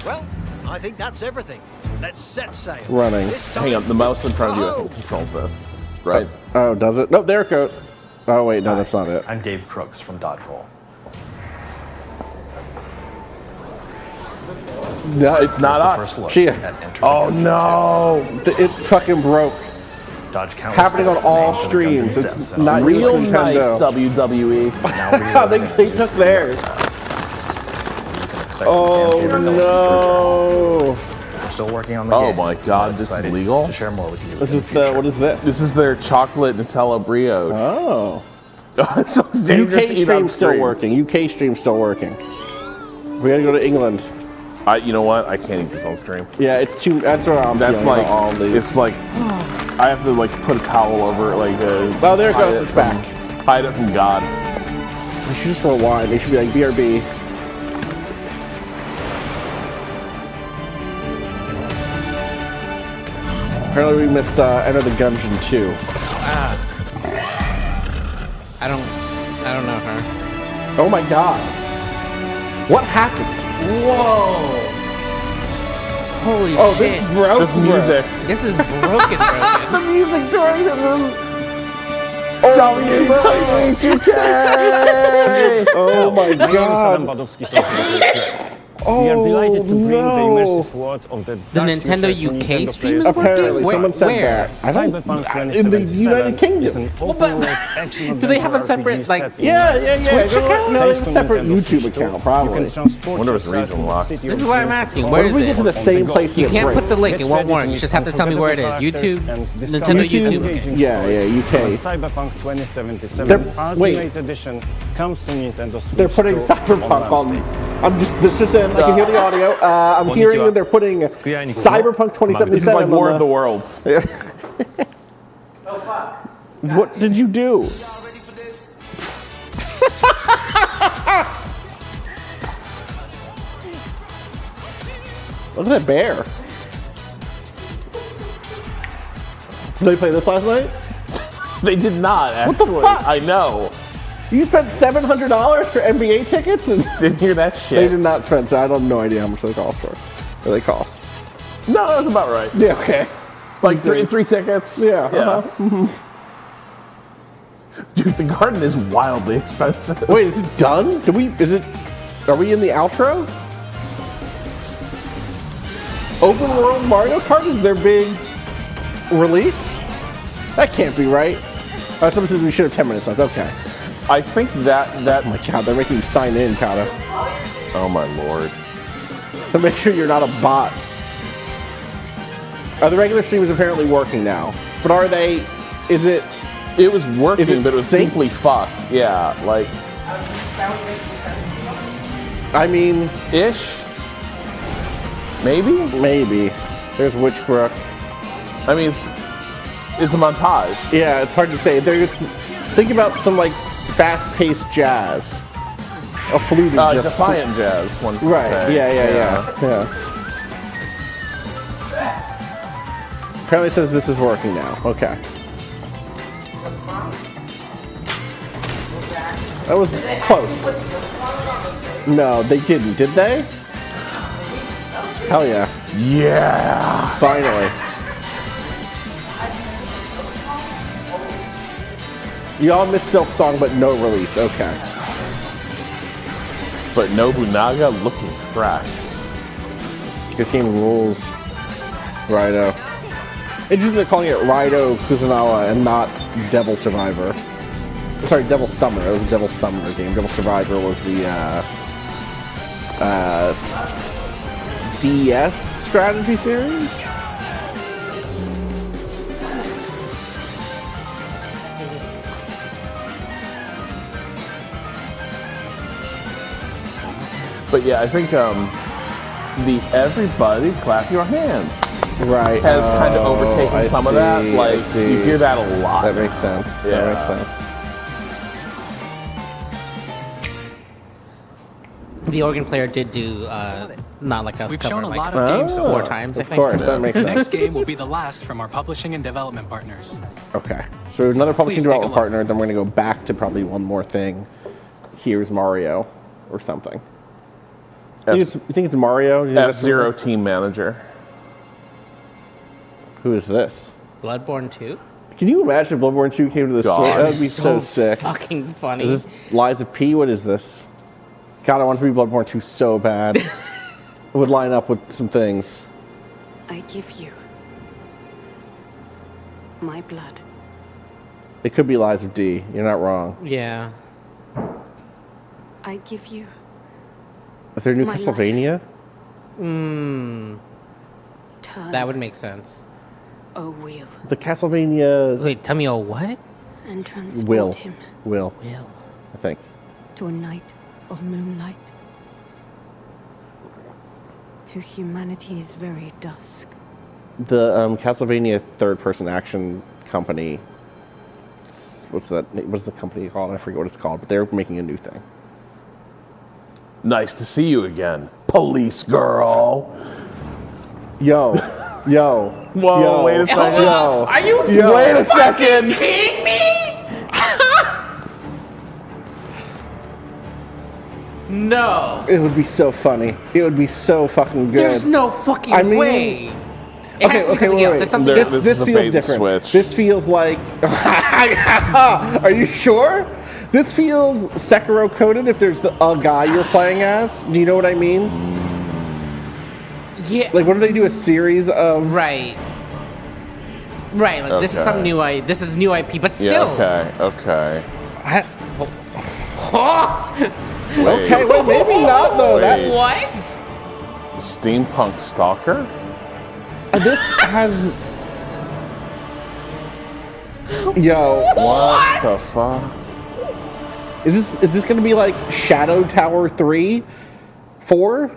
Well, I think that's everything. Let's set sail. Running. This time, Hang on, the mouse in front of you I Oh. think controls this, right? Oh, does it? Nope, there it goes. Oh wait, no, that's not it. I'm Dave Crooks from Dodge Roll. No, It's not us. First look Gee. at Enter the Oh Gungeon no! It fucking broke. 2. Dodge countless Happening on bullets all named for the streams. Gungeon It's steps and not all unique to Real nice Nintendo. WWE. now they took theirs. Oh no! We're still working on the Oh game. my God, We're this is excited legal? To share more with you. This in is the future. what is this? This is their chocolate Nutella brioche. Oh. So it's dangerous to UK eat on stream's still screen. working. UK stream's still working. We gotta go to England. You know what? I can't eat this on stream. Yeah, it's too. That's what I'm That's feeling like, about all these. it's like, I have to like put a towel over it, like. Oh, there it hide goes. It's from- back. Hide it from God. They should just rewind. They should be like BRB. Apparently we missed Enter the Gungeon 2. I don't know her. Oh my god. What happened? Whoa! Holy Oh, shit! this broke. This music. This is broken. The music during this is. WWE2K! Oh my god. Oh, we are delighted to bring the no. immersive world of the dark Nintendo future to UK Nintendo stream players. is working? Apparently, Where- someone said where? that. I don't. Cyberpunk In the 2077 United Kingdom. is an open-world action Do they have a adventure separate, RPG like, set in Yeah, yeah, yeah. Twitch Go- account? No, they have Based a on separate Nintendo YouTube Switch account, You probably. can transport Wonder if it's yourself to regional the lock. city This of is what I'm dreams asking. on Where When is we it? get to the same place You it can't breaks. put the link. It Get won't ready work. to You meet just have to tell me where it is. unforgettable YouTube, characters and Nintendo discover YouTube. engaging Yeah, stories. yeah, UK. When Cyberpunk 2077 They're- wait. Ultimate Edition comes to Nintendo Switch. They're putting 2 Cyberpunk on. Wednesday. I'm just. This just in. I can hear the audio. I'm hearing that they're putting Cyberpunk 2077. This is like War on of the Worlds. What did you do? Look at that bear. Did they play this last night? They did not, actually. What the fuck? I know. You spent $700 for NBA tickets, and Didn't hear that shit. they did not spend. So I have no idea how much they cost for. Or they cost. No, that was about right. Yeah. Okay. Like three tickets. Yeah. Yeah. Uh-huh. Dude, the garden is wildly expensive. Wait, is it done? Did we? Is it? Are we in the outro? Open world Mario Kart is their big release? That can't be right. Someone says we should have 10 minutes left. Okay. I think that Oh my god, they're making you sign in, Cado. Oh my lord. So make sure you're not a bot. The regular stream is apparently working now. But are they... Is it... It was working, Is it but it was synced? simply fucked. Yeah, like... I mean... Ish? Maybe? Maybe. There's Witchbrook. I mean, it's a montage. Yeah, it's hard to say. Think about some, like, fast-paced jazz. A flute is just... Defiant jazz, one could Right, say. yeah. Apparently it says this is working now. Okay. That was close. No, they didn't, did they? Hell yeah. Yeah. Finally. Y'all missed Silk Song, but no release. Okay. But Nobunaga looking fresh. This game rules. Rido. Interesting they're calling it Rido Kuzunawa and not Devil Survivor. Sorry, Devil Summer. It was a Devil Summer game. Devil Survivor was the DS strategy series. But yeah, I think the everybody clap your hands right has kind of overtaken some of that. Like you hear that a lot. That makes sense. Yeah. That makes sense. The organ player did do Not Like Us We've cover shown a like lot of games so 4 far. times, I Of think. course, that makes The sense. next game will be the last from our publishing and development partners. Okay. So another publishing Please take a development partner, then we're going to go back to probably one more thing. Here's Mario or something. You think it's Mario? You think that's F-Zero team manager. Who is this? Bloodborne 2? Can you imagine if Bloodborne 2 came to the God. Switch? That would be So so sick. fucking funny. Is this Lies of P? What is this? God, I want to be Bloodborne 2 so bad. It would line up with some things. I give you my blood. It could be Lies of D. You're not wrong. Yeah. I give you Is there a new My Castlevania? turn. That would make sense. O wheel The Castlevania Wait, tell me a what? and transport Will. him Will. Will. I think. to a night of moonlight, to humanity's very dusk. The Castlevania third-person action company. What's that? What's the company called? I forget what it's called, but they're making a new thing. Nice to see you again, police girl. Yo. Whoa, yo, wait a second. Yo. Are you Wait a second. kidding me? No. It would be so funny. It would be so fucking good. There's no fucking I mean- way. It has to be something else. It's something else. This This is a feels bait and different. switch. This feels like. Are you sure? This feels Sekiro coded. If there's a guy you're playing as, do you know what I mean? Yeah. Like, what do they do? A series of Right. Right. Like this is Okay. some new This is new IP, but still. Yeah, okay. Okay, wait, maybe not though. That What? Steampunk Stalker? this has. Yo, What the fuck? is this gonna be like Shadow Tower 3, 4?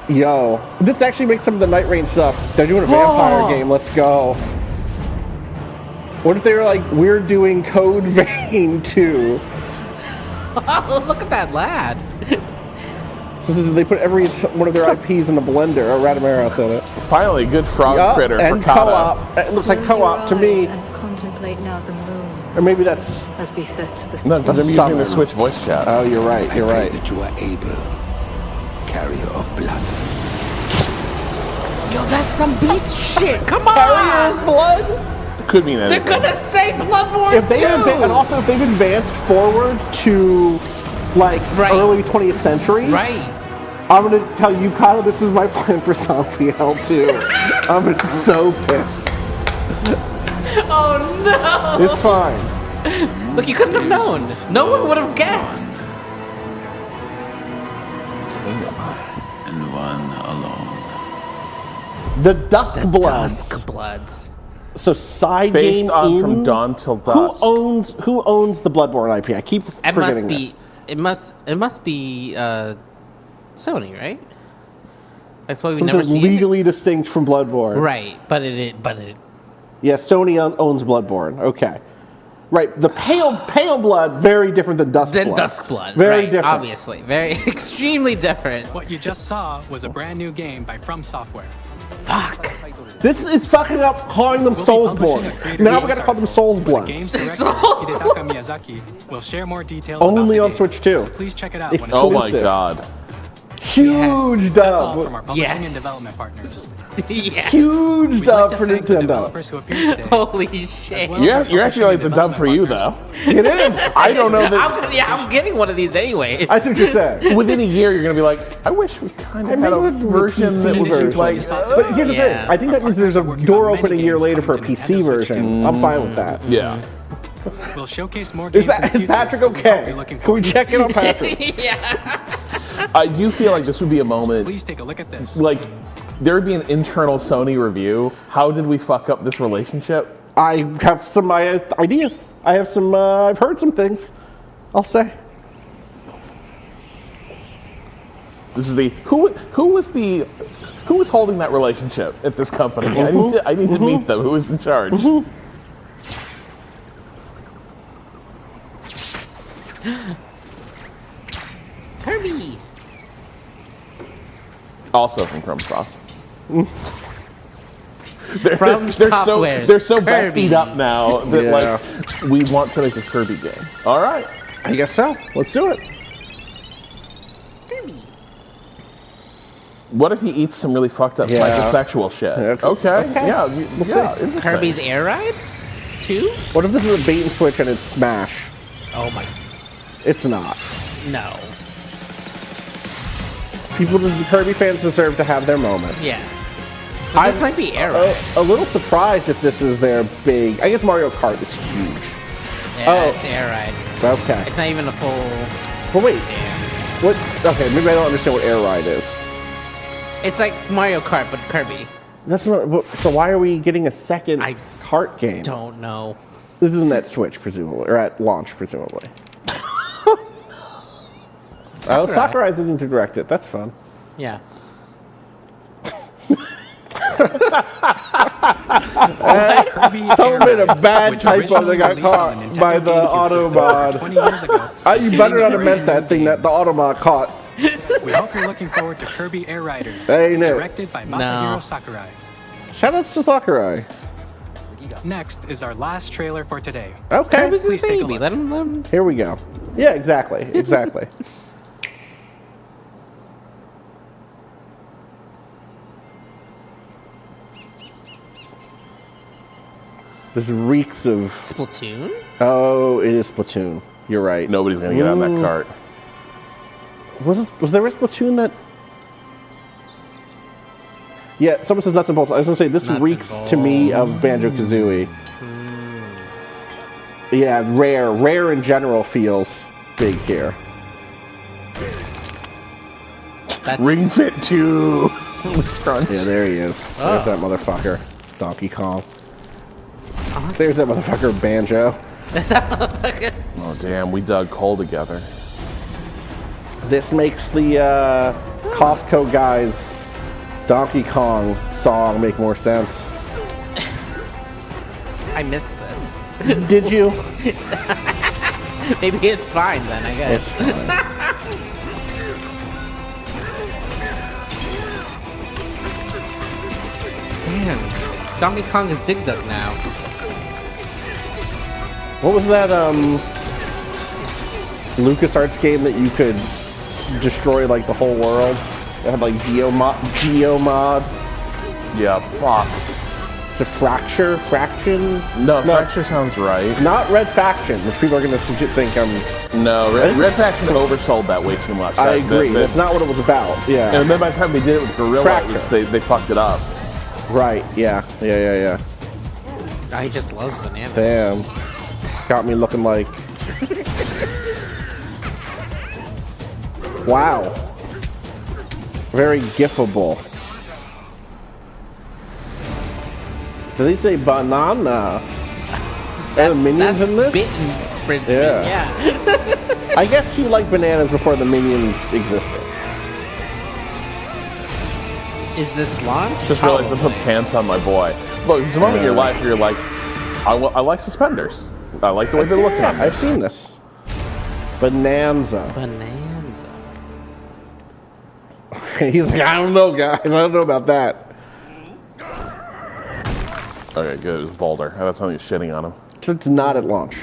Yo, this actually makes some of the Night Rain stuff. They're doing a vampire game. Let's go. What if they were like, we're doing Code Vein 2? Look at that lad. So they put every one of their IPs in a blender. Or Radamero said it. Finally, good frog Yeah, critter for and Cado. co-op. It looks like co-op to me. And contemplate now the moon Or maybe that's. as befits the No, because I'm using Summer. the Switch voice chat. Oh, you're right. You're right. That you are able, carrier of blood. Yo, that's some beast shit. Come Carrier on. of blood. Could mean They're anything. gonna say Bloodborne If they 2. and also if they've advanced forward to like Right. early 20th century, Right. I'm gonna tell you, Cado, this is my plan for Zombie L2. I'm gonna be so pissed. Oh no! It's fine. Look, you couldn't have known. No one would have guessed. And one alone. The Dusk Bloods. Dusk Bloods. So side Based game on in, From Dawn Till Dusk. Who owns the Bloodborne IP? I keep forgetting this. It must be Sony, right? That's why we Since never it's see legally distinct from Bloodborne. Right, but it. Yeah, Sony owns Bloodborne. Okay. Right, the pale blood, very different than Dusk Blood. Dusk Blood. Very right, different. Obviously. Very extremely different. What you just saw was a brand new game by From Software. Fuck. This is fucking up calling them Soulsborne. Now we gotta call them Soulsbloods. Games director Hidetaka Miyazaki will share more details Only about on the Switch 2. So please check it out when it's Oh my exclusive. god. Huge That's all dub. from our publishing and development partners. Yes. Huge We'd dub like to for thank the Nintendo. developers who appeared today. Holy shit. You're actually like the dub for you, though. It is. I don't know that. I'm getting one of these anyway. I see what you're saying. Within a year, you're going to be like, I wish we kind of had a version that was version. like. But here's the thing. I think that means there's a door open a year later for a PC version. I'm fine with that. Yeah. We'll showcase more Is games in the future, Patrick so we hope okay? you're looking Can we forward to check it. in on Patrick? I do feel like this would be a moment. Please take a look at this. Like, there would be an internal Sony review. How did we fuck up this relationship? I have some ideas. I have some. I've heard some things. I'll say. This is the who was holding that relationship at this company? I need to meet them. Who was in charge? Kirby. Also from FromSoft. From Software's They're so Kirby. bestied up now that like we want to make a Kirby game. All right, I guess so. Let's do it. What if he eats some really fucked up psychosexual shit? Okay. Yeah. We'll see. Interesting. Kirby's Air Ride 2? What if this is a bait and switch and it's Smash? Oh my. It's not. No. Kirby fans deserve to have their moment. Yeah. But this might be Air Ride. A little surprised if this is their big. I guess Mario Kart is huge. Yeah, it's Air Ride. Okay. It's not even a full. But wait. Damn. What? Okay, maybe I don't understand what Air Ride is. It's like Mario Kart, but Kirby. That's not. So why are we getting a second Kart game? Don't know. This isn't at Switch, presumably, or at launch, presumably. Oh, Sakurai's going to direct it. That's fun. Yeah. Someone made a bad typo that got caught by the Automod. 20 years ago. You better not have meant that thing that the Automod caught. We hope you're looking forward to Kirby Air Riders, Ain't it? directed by Masahiro Sakurai. Shoutouts to Sakurai. Next is our last trailer for today. Okay. Kirby's his Please take a baby. look. Let him. Here we go. Yeah, exactly. Exactly. This reeks of Splatoon? Oh, it is Splatoon. You're right. Nobody's gonna get on that cart. Was there a Splatoon that? Yeah, someone says nuts and bolts. I was gonna say this reeks to me of Banjo-Kazooie. Yeah, Rare in general feels big here. Ring Fit 2. Yeah, there he is. There's that motherfucker, Donkey Kong. There's that motherfucker, Banjo. Oh damn, we dug coal together. This makes the Costco guys' Donkey Kong song make more sense. I missed this. Did you? Maybe it's fine then, I guess. It's fine. Damn. Donkey Kong is Dig Dug now. What was that LucasArts game that you could destroy like the whole world? It had like Geomod. Yeah, fuck. Is it Fraction? No, Fracture sounds right. Not Red Faction, which people are going to think I'm... No, Red Faction oversold that way too much. I agree. That's not what it was about. Yeah. And then by the time they did it with Gorilla, they fucked it up. Right, yeah. He just loves bananas. Damn. Got me looking like... Wow. Very gifable. Did they say banana? And the minions in this? Yeah. I guess you like bananas before the minions existed. Is this launch? Just realized to put pants on my boy. Look, there's a moment in your life where you're like, I like suspenders. I like the way they're looking at me. I've seen this. Bonanza. He's like, I don't know, guys. I don't know about that. Okay, good. It was Boulder. I thought something was shitting on him. It's not at launch.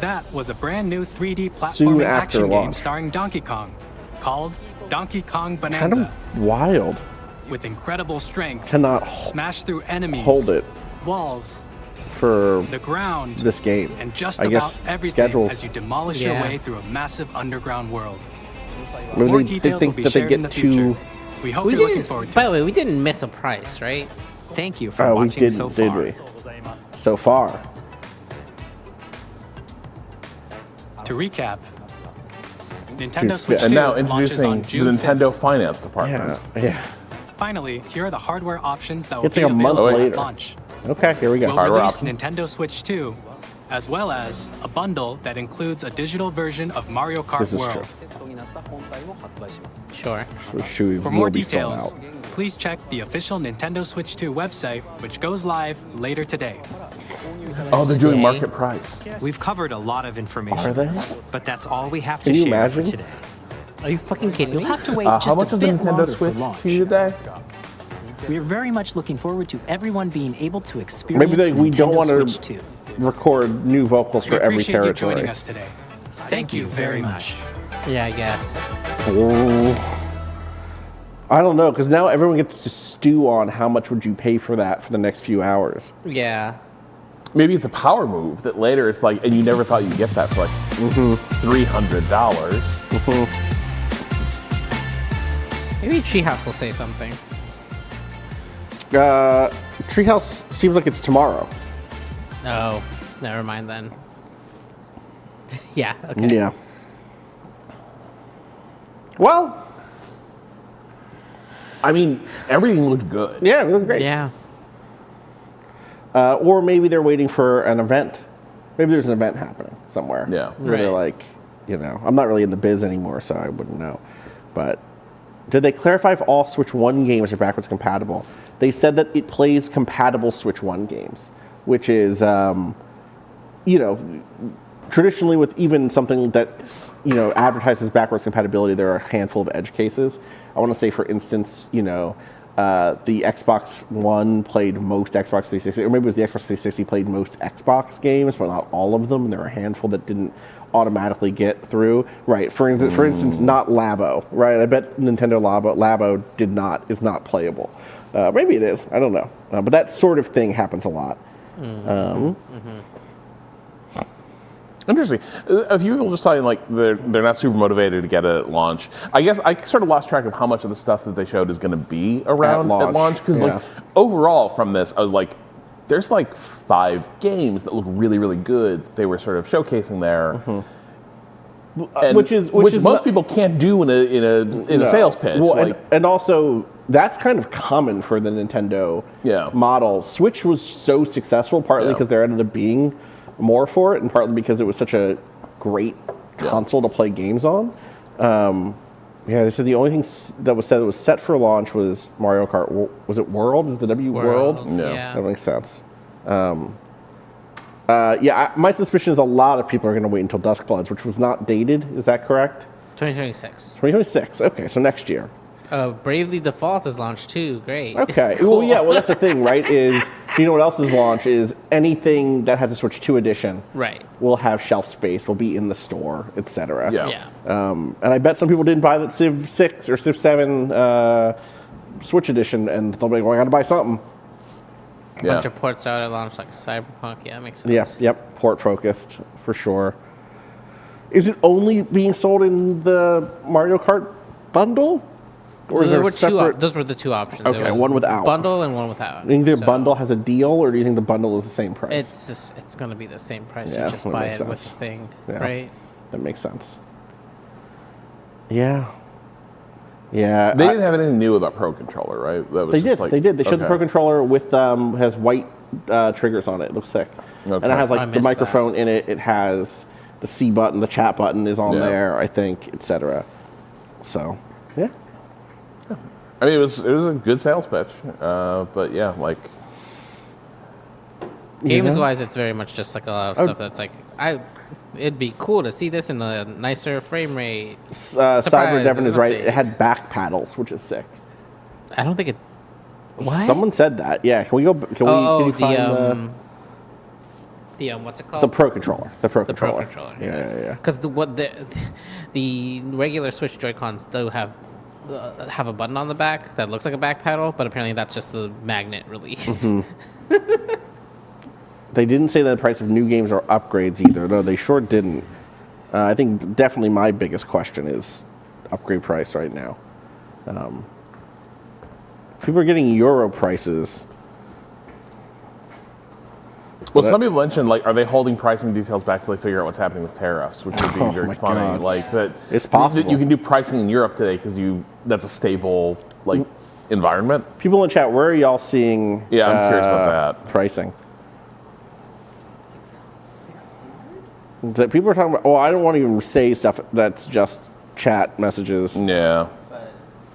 That was a brand new 3D Soon platforming after action game launch. starring Donkey Kong, called Donkey Kong Kind Bonanza. of wild. With incredible strength, Cannot smash through enemies, hold it walls, for the ground, this game. and just I about guess everything schedules. as you demolish your way through a massive underground world. Maybe More they details think will be that they shared in get the future. too. We hope We you're looking didn't. forward to By the way, we didn't miss a price, right? Thank you for Oh, we watching didn't, so did far. we? So far. To recap, Nintendo Dude, Switch And 2 now launches on introducing June the 5th. Nintendo Finance Department. Yeah. Finally, here are the hardware options that will It's be like a month available later. at launch. Okay, here we go. We'll Hardware release option. Nintendo Switch 2, as well as a bundle that includes a digital version of Mario Kart This is World. true. Sure. Switch For will more be sold details, out. please check the official Nintendo Switch 2 website, which goes live later today. Oh, they're doing market price. We've covered a lot of information. Are they? But that's all we have Can to you share for imagine? today. Are you fucking kidding You'll me? have to wait How just much a is the bit Nintendo longer for Switch launch. to you today? We're very much looking forward to everyone being able to experience Maybe we don't Nintendo want Switch to 2. record new vocals We for every appreciate you territory. joining us today. Thank you very much. Yeah, I guess. Oh. I don't know, because now everyone gets to stew on how much would you pay for that for the next few hours. Yeah. Maybe it's a power move that later it's like, and you never thought you'd get that for like $300. Maybe Treehouse will say something. Treehouse seems like it's tomorrow. Oh, never mind then. Yeah, okay. Yeah. Well, I mean, everything looked good. yeah, it looked great. Yeah. Or maybe they're waiting for an event. Maybe there's an event happening somewhere. Yeah. Where they're Right. like, I'm not really in the biz anymore, so I wouldn't know. But did they clarify if all Switch 1 games are backwards compatible? They said that it plays compatible Switch 1 games, which is, traditionally with even something that, advertises backwards compatibility, there are a handful of edge cases. I want to say, for instance, the Xbox One played most Xbox 360, or maybe it was the Xbox 360 played most Xbox games, but not all of them. And there are a handful that didn't automatically get through. Right. For instance, not Labo. Right. I bet Nintendo Labo is not playable. Maybe it is. I don't know. But that sort of thing happens a lot. Interesting. A few people just talking like they're not super motivated to get it at launch. I guess I sort of lost track of how much of the stuff that they showed is going to be around at launch because like overall from this, I was like, there's like 5 games that look really really good. They were sort of showcasing there, and, which most people can't do in a sales pitch. Well, and also that's kind of common for the Nintendo model. Switch was so successful partly because there ended up being more for it, and partly because it was such a great console to play games on. They said the only thing that was said that was set for launch was Mario Kart. Was it World? Is the W World? Yeah. That makes sense. My suspicion is a lot of people are going to wait until Duskbloods, which was not dated. Is that correct? 2026. 2026. Okay, so next year. Bravely Default is launched too. Great. Okay. Cool. Well, yeah. Well, that's the thing, right? Is you know what else is launch is anything that has a Switch 2 edition. Right. Will have shelf space. Will be in the store, etc. Yeah. And I bet some people didn't buy that Civ 6 or Civ 7 Switch edition, and they'll be like, "Well, I got to buy something." Bunch of ports out at launch like Cyberpunk. Yeah, that makes sense. Yep. Port focused for sure. Is it only being sold in the Mario Kart bundle? Or is there separate... Those were the two options. Okay, one without. Bundle and one without. Do you think the bundle has a deal, or do you think the bundle is the same price? It's going to be the same price. Yeah, You just buy it sense. with the thing, Yeah, right? That makes sense. Yeah. Yeah. They didn't have anything new about Pro Controller, right? That was They just did. like- They did. They showed the okay. Pro Controller with has white triggers on it. It looks sick. Okay. And it has I like the missed microphone in it. It has the C button, the chat button is on Yeah. there, I think, etc. So, yeah. I mean, it was a good sales pitch, but yeah, like Games-wise, it's very much just like a lot of stuff that's like it'd be cool to see this in a nicer frame rate. Cyber Devon is right. It had back paddles, which is sick. I don't think it. What? Someone said that. Yeah. Can we go? Can you find the what's it called? the Pro Controller. The Pro The Pro Controller. Controller. Yeah. Because the regular Switch Joy-Cons do have a button on the back that looks like a back paddle, but apparently that's just the magnet release. Mm-hmm. They didn't say the price of new games or upgrades either. No, they sure didn't. I think definitely my biggest question is upgrade price right now. People are getting Euro prices. Well, some people mentioned, like, are they holding pricing details back till they figure out what's happening with tariffs, which would be very my funny. God. Like that, It's possible. You can do pricing in Europe today because that's a stable environment. People in chat, where are y'all seeing? Yeah, I'm curious about that pricing. That people are talking about. Oh, I don't want to even say stuff that's just chat messages. Yeah.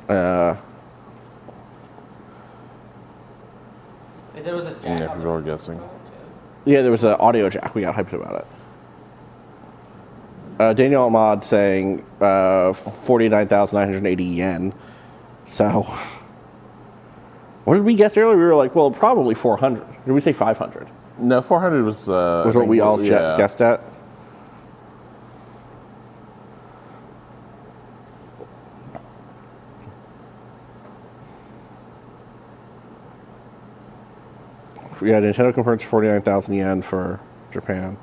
There was a Yeah, people are guessing. Yeah, there was an audio jack. We got hyped about it. Daniel Ahmad saying 49,980 yen. So, what did we guess earlier? We were like, well, probably 400. Did we say 500? No, 400 was what we all guessed at. Yeah, Nintendo confirms 49,000 yen for Japan.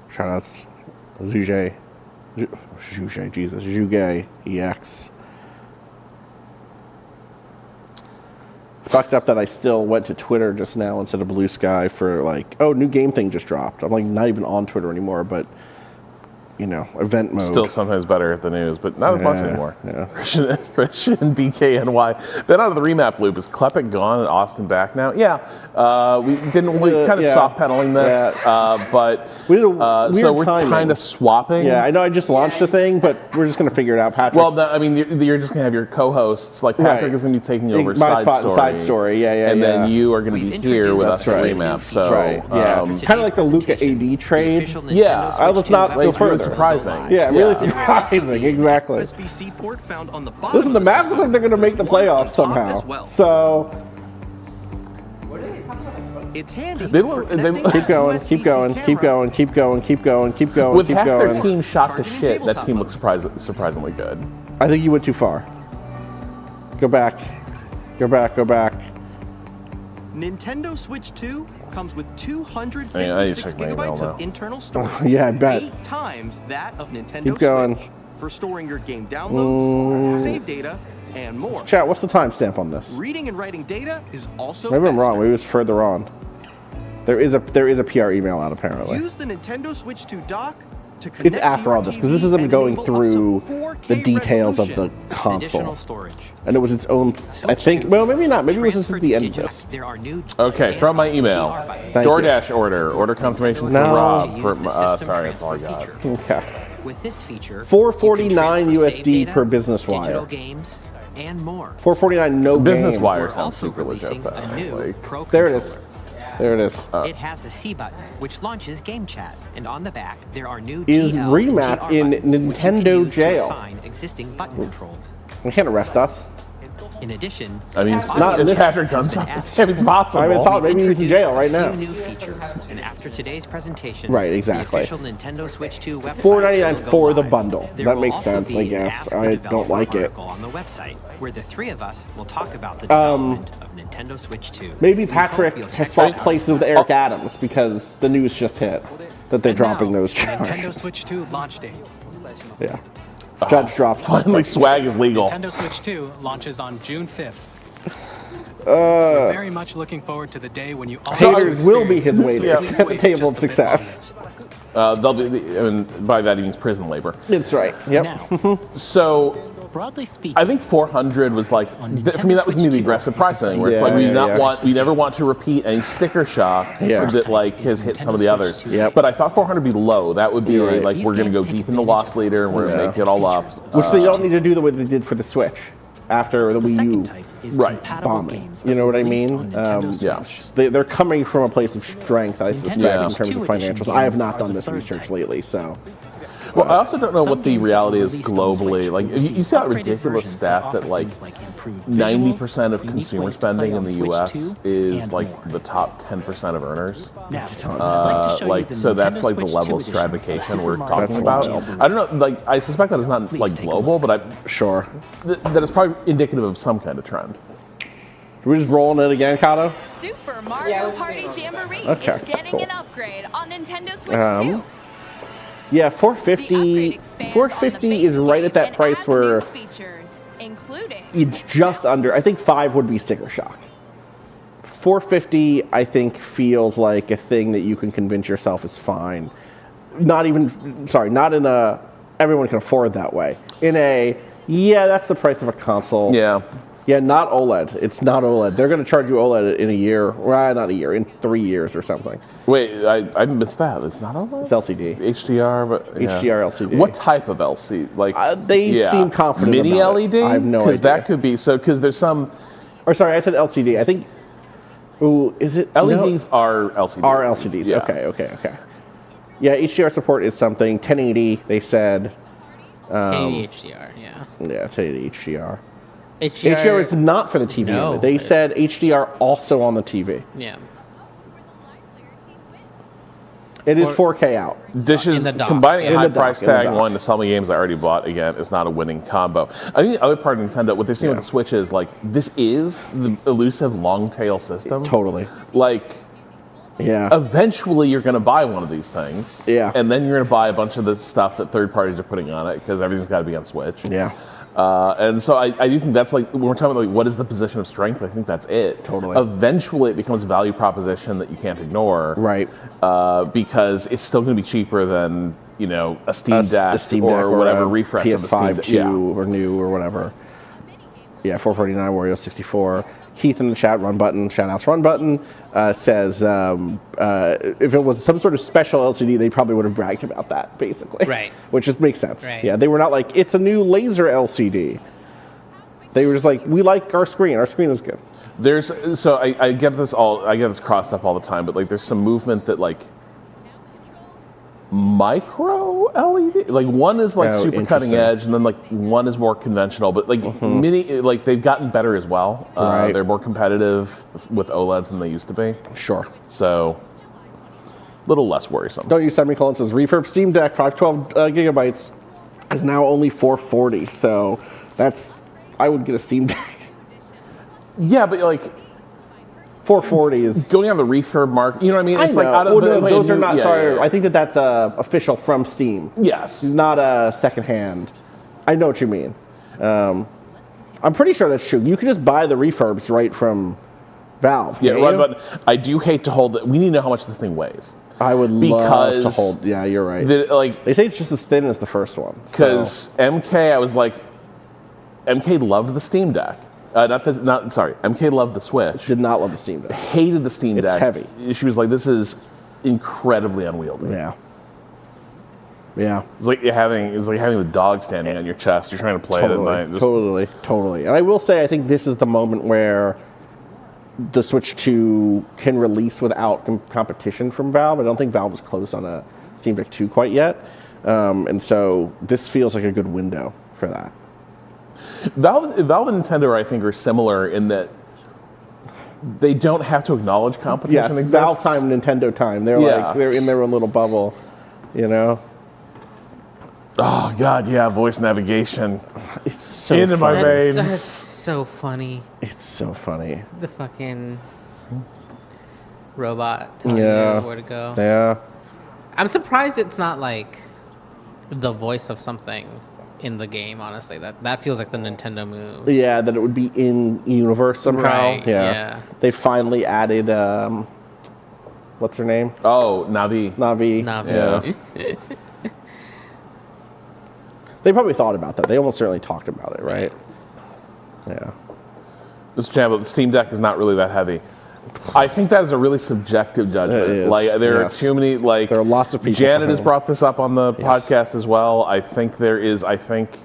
Shoutouts, Juge, EX. Fucked up that I still went to Twitter just now instead of Blue Sky for like, oh, new game thing just dropped. I'm like not even on Twitter anymore, but event mode. Still sometimes better at the news, but not as much anymore. Yeah. Christian and BKNY. Been out of the remap loop. Is Klepek gone and Austin back now? Yeah. We kind of soft pedaling this, but we did a so we're timing. kind of swapping. Yeah, I know I just launched a thing, but we're just going to figure it out, Patrick. Well, I mean, you're just going to have your co-hosts. Like Patrick is going to be taking over my spot in Side Story. Yeah. And then you are going to be here with us for remap. So, kind of like the Luca AD trade. Yeah. Let's not go further. Surprising. Yeah, really surprising. Exactly. USB-C port found on the bottom. Listen, the Mavs look like they're going to make the playoffs somehow. So. It's handy. Keep going. With half their team shot to shit, that team looks surprisingly good. I think you went too far. Go back. Nintendo Switch 2 comes with 256 gigabytes of internal storage. Yeah, I bet. 8 times that of Nintendo Keep going. Switch for storing your game downloads, save data, and more. Chat, what's the timestamp on this? Reading and writing data is also Maybe I'm faster. wrong. Maybe it's further on. There is a PR email out apparently. Use the Nintendo Switch 2 dock to It's connect after all this because this is them going through the details of the console, and it was its own. I think. Well, maybe not. Maybe it was just at the end of this. Okay, from my email, DoorDash order confirmation for Rob. Sorry, that's all I got. Okay. With this feature, $4.49 USD per business wire. digital games, and more. $4.49 no Business game. wire sounds super legit though. There it is. There it is. It has a C button, which launches Game Chat, and on the back there are new Is GL Remap and GR in buttons, which you can Nintendo use to jail? assign existing button controls. You can't arrest us. In addition, I mean, not in this. Patrick done something. It's possible. I mean, maybe he's in jail right now. new features, and after after today's presentation, Right, exactly. the official Nintendo Switch 2 website $4.99 will go for the live. bundle. There That will makes also sense, be I an guess. Ask the I don't Developer like it. article on the website, where the three of us will talk about the development of Nintendo Switch 2. Maybe We Patrick hope you'll has check swapped it out. places with Eric Adams because the news just hit that they're dropping those Nintendo charges. Switch 2 launch date. Yeah. Judge dropped. Finally, swag is legal. Nintendo Switch 2 launches on June 5th. We're very much looking forward to the day when you all Haters will be his waiters Yeah. at the table of success. They'll be, by that he means prison labor. That's right. Yep. So, broadly speaking, I think 400 was like, for me, that was going to be the aggressive pricing, where it's like we never want to repeat any sticker shock that like has hit some of the others. Yep. But I thought 400 would be low. That would be Right. like we're going to go deep in the loss leader and we're going to make it all up. Which they don't need to do the way they did for the Switch after the Wii U bombing. You know what I mean? They're coming from a place of strength, I suspect, in terms of financials. I have not done this research lately, so. Well, I also don't know what the reality is globally. Like, you see that ridiculous stat that like 90% of consumer spending in the U.S. is like the top 10% of earners. So that's like the level of stratification we're talking about. I don't know. Like, I suspect that it's not like global, but I'm sure that it's probably indicative of some kind of trend. We're just rolling it again, Cado? Super Mario Party Jamboree Okay, is getting cool. an upgrade on Nintendo Switch 2. Yeah, 450 is right at that price where it's just under. I think 5 would be sticker shock. 450, I think, feels like a thing that you can convince yourself is fine. Not in a everyone can afford that way. In a that's the price of a console. Yeah, not OLED. It's not OLED. They're going to charge you OLED in a year. Well, not a year, in 3 years or something. Wait, I missed that. It's not OLED? It's LCD. HDR, but HDR LCD. What type of LCD? Like they seem confident Mini about LED? it. I have no idea. Because that could be, because there's some... Or sorry, I said LCD. I think... Ooh, is it... LEDs are LCDs. Are LCDs. Yeah. Okay. Yeah, HDR support is something. 1080, they said. 1080 HDR, yeah. Yeah, 1080 HDR. HDR is not for the TV. No. They said HDR also on the TV. Yeah. It is 4K out. Dishes, combining a high price tag and wanting to sell me games I already bought, again, is not a winning combo. I think the other part of Nintendo, what they've seen with the Switch is, like, this is the elusive long tail system. Totally. Like, eventually you're going to buy one of these things. Yeah. And then you're going to buy a bunch of the stuff that third parties are putting on it, because everything's got to be on Switch. Yeah. And so I do think that's like, when we're talking about like, what is the position of strength, I think that's it. Totally. Eventually it becomes a value proposition that you can't ignore. Right. Because it's still going to be cheaper than, a Steam Deck or whatever refresh PS5 of the Steam Deck. 2 or new or whatever. Yeah, 449 Wario 64. Keith in the chat, run button, shout outs, run button, says if it was some sort of special LCD, they probably would have bragged about that, basically. Right. Which just makes sense. Right. Yeah, they were not like, it's a new laser LCD. They were just like, we like our screen is good. I get this crossed up all the time, but like there's some movement that like micro LED, like one is like super cutting edge, and then like one is more conventional, but like mini, like they've gotten better as well. Right. They're more competitive with OLEDs than they used to be. Sure. So a little less worrisome. Don't use semicolon says refurb Steam Deck 512 gigabytes is now only 440. So I would get a Steam Deck. Yeah, but like 440 is going on the refurb mark. You know what I mean? It's like those are not. Sorry, I think that's official from Steam. Yes, not a secondhand. I know what you mean. I'm pretty sure that's true. You can just buy the refurbs right from Valve. Yeah, right. But I do hate to hold it. We need to know how much this thing weighs. I would love to hold. Yeah, you're right. They say it's just as thin as the first one. Because MK, I was like, MK loved the Steam Deck. MK loved the Switch. Did not love the Steam Deck. Hated the Steam Deck. It's heavy. She was like, this is incredibly unwieldy. Yeah. Yeah. It was like having the dog standing on your chest. You're trying to play it at night. Totally. And I will say, I think this is the moment where the Switch 2 can release without competition from Valve. I don't think Valve is close on a Steam Deck 2 quite yet. And so this feels like a good window for that. Valve and Nintendo, I think, are similar in that they don't have to acknowledge competition Yes, exists. Valve time, Nintendo time. They're like they're in their own little bubble, you know. Oh God, yeah, voice navigation. It's so into my veins. That's so funny. It's so funny. The fucking robot telling you where to go. Yeah. I'm surprised it's not like the voice of something in the game, honestly. That feels like the Nintendo move. Yeah, that it would be in universe somehow. Right, Yeah. yeah. They finally added what's her name? Oh, Navi. Navi. Yeah. They probably thought about that. They almost certainly talked about it, right? Yeah. Mr. Champ, the Steam Deck is not really that heavy. I think that is a really subjective judgment. It is, Like there are too many. Like there are lots of people. Janet has brought this up on the podcast as well. I think there is. I think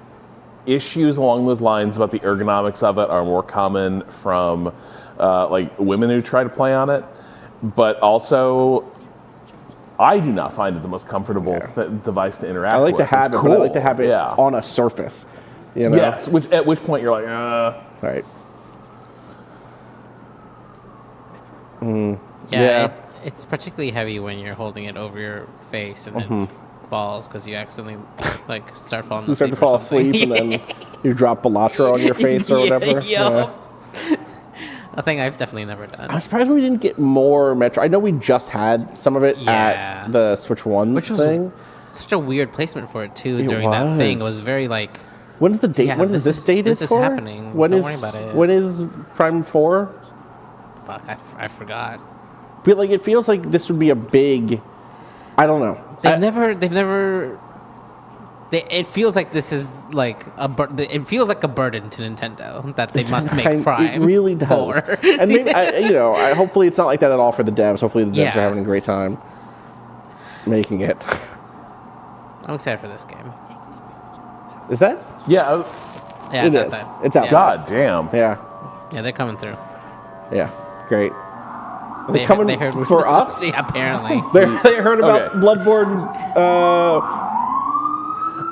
issues along those lines about the ergonomics of it are more common from like women who try to play on it, but also I do not find it the most comfortable device to interact with. I like to have it's it, cool. but I like to have it on a surface. You know? Yes. At which point you're like, right. Yeah, it's particularly heavy when you're holding it over your face and it falls because you accidentally like start falling You asleep. start to fall asleep and then you drop Bellatra on your face or whatever. A thing I've definitely never done. I'm surprised we didn't get more Metro. I know we just had some of it at the Switch 1 Which was thing. Such a weird placement for it too It during that thing. It was. was very like. When's the date? Yeah, when is this dated This is for? happening. When Don't is- worry about it. When is Prime 4? Fuck, I forgot. But like, it feels like this would be a big. I don't know. They've never. It feels like this is like it feels like a burden to Nintendo that they must make Prime. It really does. For. And maybe hopefully it's not like that at all for the devs. Hopefully the devs are having a great time making it. I'm excited for this game. Is that? Yeah. Yeah, it's outside. It's outside. God damn. Yeah. Yeah, they're coming through. Yeah. Great. They coming heard for us? Yeah, apparently. They heard about Bloodborne.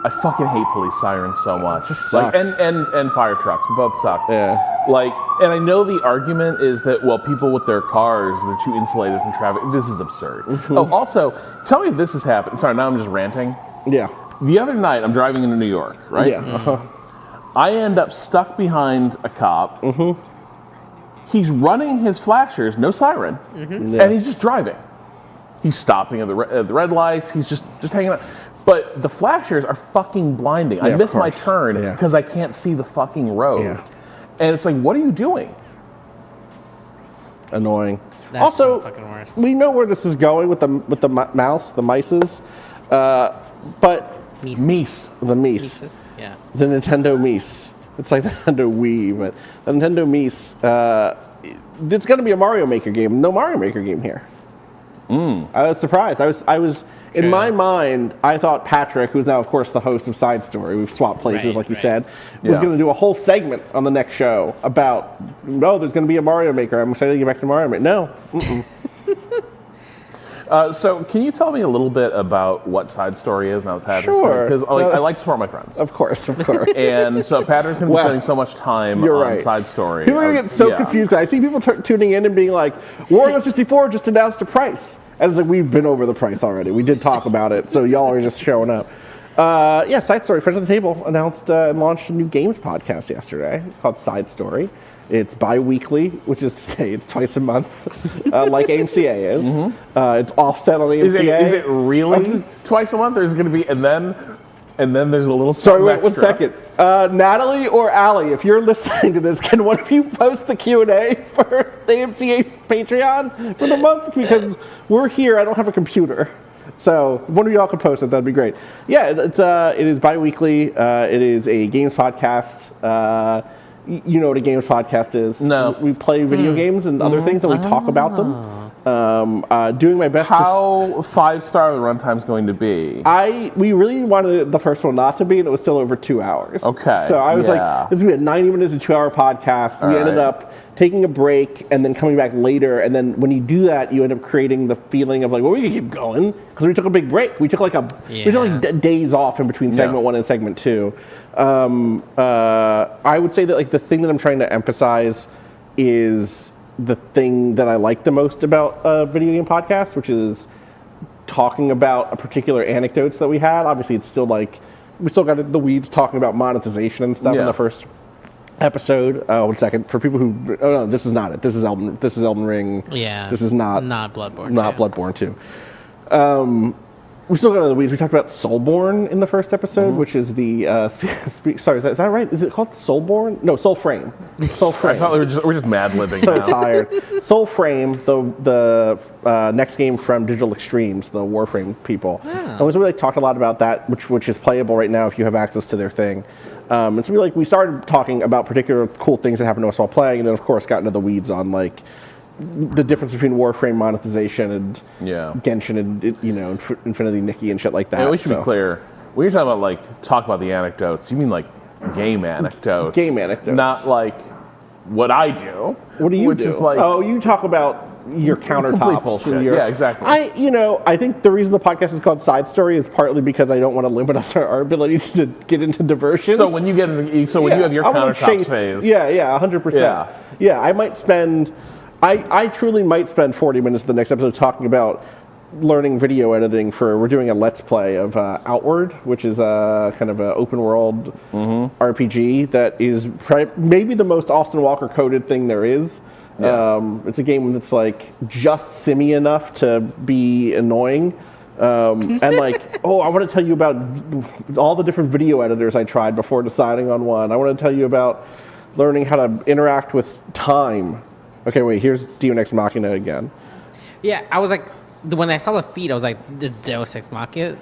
I fucking hate police sirens so much. sucks. Like, and fire trucks both suck. Yeah. Like, and I know the argument is that people with their cars, they're too insulated from traffic. This is absurd. Oh, also, tell me if this has happened. Sorry, now I'm just ranting. Yeah. The other night, I'm driving into New York, right? Yeah. I end up stuck behind a cop. He's running his flashers, no siren, and he's just driving. He's stopping at the red lights. He's just hanging out. But the flashers are fucking blinding. I miss my turn because I can't see the fucking road. Yeah. And it's like, what are you doing? Annoying. That's also, the fucking worst. we know where this is going with the mouse, the mices, but Mises. the Mies, Mises? Yeah. the Nintendo Mies. It's like the Nintendo Wii, but the Nintendo Mies. It's going to be a Mario Maker game. No Mario Maker game here. I was surprised. I was in my mind. I thought Patrick, who's now of course the host of Side Story, we've swapped places, like you said, was going to do a whole segment on the next show about, there's going to be a Mario Maker. I'm excited to get back to Mario Maker. No. So can you tell me a little bit about what Side Story is now that Patrick's Sure. Because I like to support my friends. Of course. And so Patrick's going to be spending so much time You're on right. Side Story. People are going to get so confused because I see people tuning in and being like, Wario 64 just announced a price. And it's like, we've been over the price already. We did talk about it, so y'all are just showing up. Side Story, Friends at the Table, announced and launched a new games podcast yesterday called Side Story. It's bi-weekly, which is to say it's twice a month, like AMCA is. It's offset on AMCA. Is it really twice a month? There's going to be, and then there's a little. Sorry, wait 1 second. Natalie or Allie, if you're listening to this, can one of you post the Q&A for the AMCA's Patreon for the month? Because we're here. I don't have a computer. So if one of y'all could post it, that'd be great. Yeah, it is bi-weekly. It is a games podcast. You know what a games podcast is? No. We play video games and other things, and we talk about them. Doing my best. How 5-star the runtime's going to be? We really wanted the first one not to be, and it was still over 2 hours. Okay. So I was like, this is going to be a 90-minute to 2-hour podcast. We ended up taking a break and then coming back later. And then when you do that, you end up creating the feeling of like, well, we can keep going because we took a big break. We took days off in between segment 1 and segment 2. I would say that like the thing that I'm trying to emphasize is the thing that I like the most about a video game podcast, which is talking about a particular anecdotes that we had. Obviously, it's still like we still got the weeds talking about monetization and stuff in the first episode. 1 second. For people who no, this is not it. This is Elden Ring. Yeah. This is not Bloodborne. Not 2. Bloodborne 2. We still got the weeds. We talked about Soulborn in the first episode, which is the sorry, is that right? Is it called Soulborn? No, Soulframe. Soulframe. I thought we're just mad living. So now. tired. Soulframe, the next game from Digital Extremes, the Warframe people. And we really talked a lot about that, which is playable right now if you have access to their thing. And so we started talking about particular cool things that happened to us while playing, and then of course got into the weeds on like the difference between Warframe monetization and Genshin and Infinity Nikki and shit like that. Yeah, we should be clear. When you're talking about talk about the anecdotes, you mean like game anecdotes. Game anecdotes. Not like what I do. What do you which do? Is like you talk about your countertops and your... Yeah, exactly. I think the reason the podcast is called Side Story is partly because I don't want to limit our ability to get into diversions. So when you get into, when you have your countertop phase. Yeah, 100%. Yeah, I might spend... I truly might spend 40 minutes of the next episode talking about learning video editing we're doing a Let's Play of Outward, which is a kind of an open world RPG that is maybe the most Austin Walker coded thing there is. Yeah. It's a game that's like just simmy enough to be annoying. And like, I want to tell you about all the different video editors I tried before deciding on one. I want to tell you about learning how to interact with time. Okay, wait, here's Deus Ex Machina again. Yeah, I was like, when I saw the feed, I was like, this Deus Ex Machina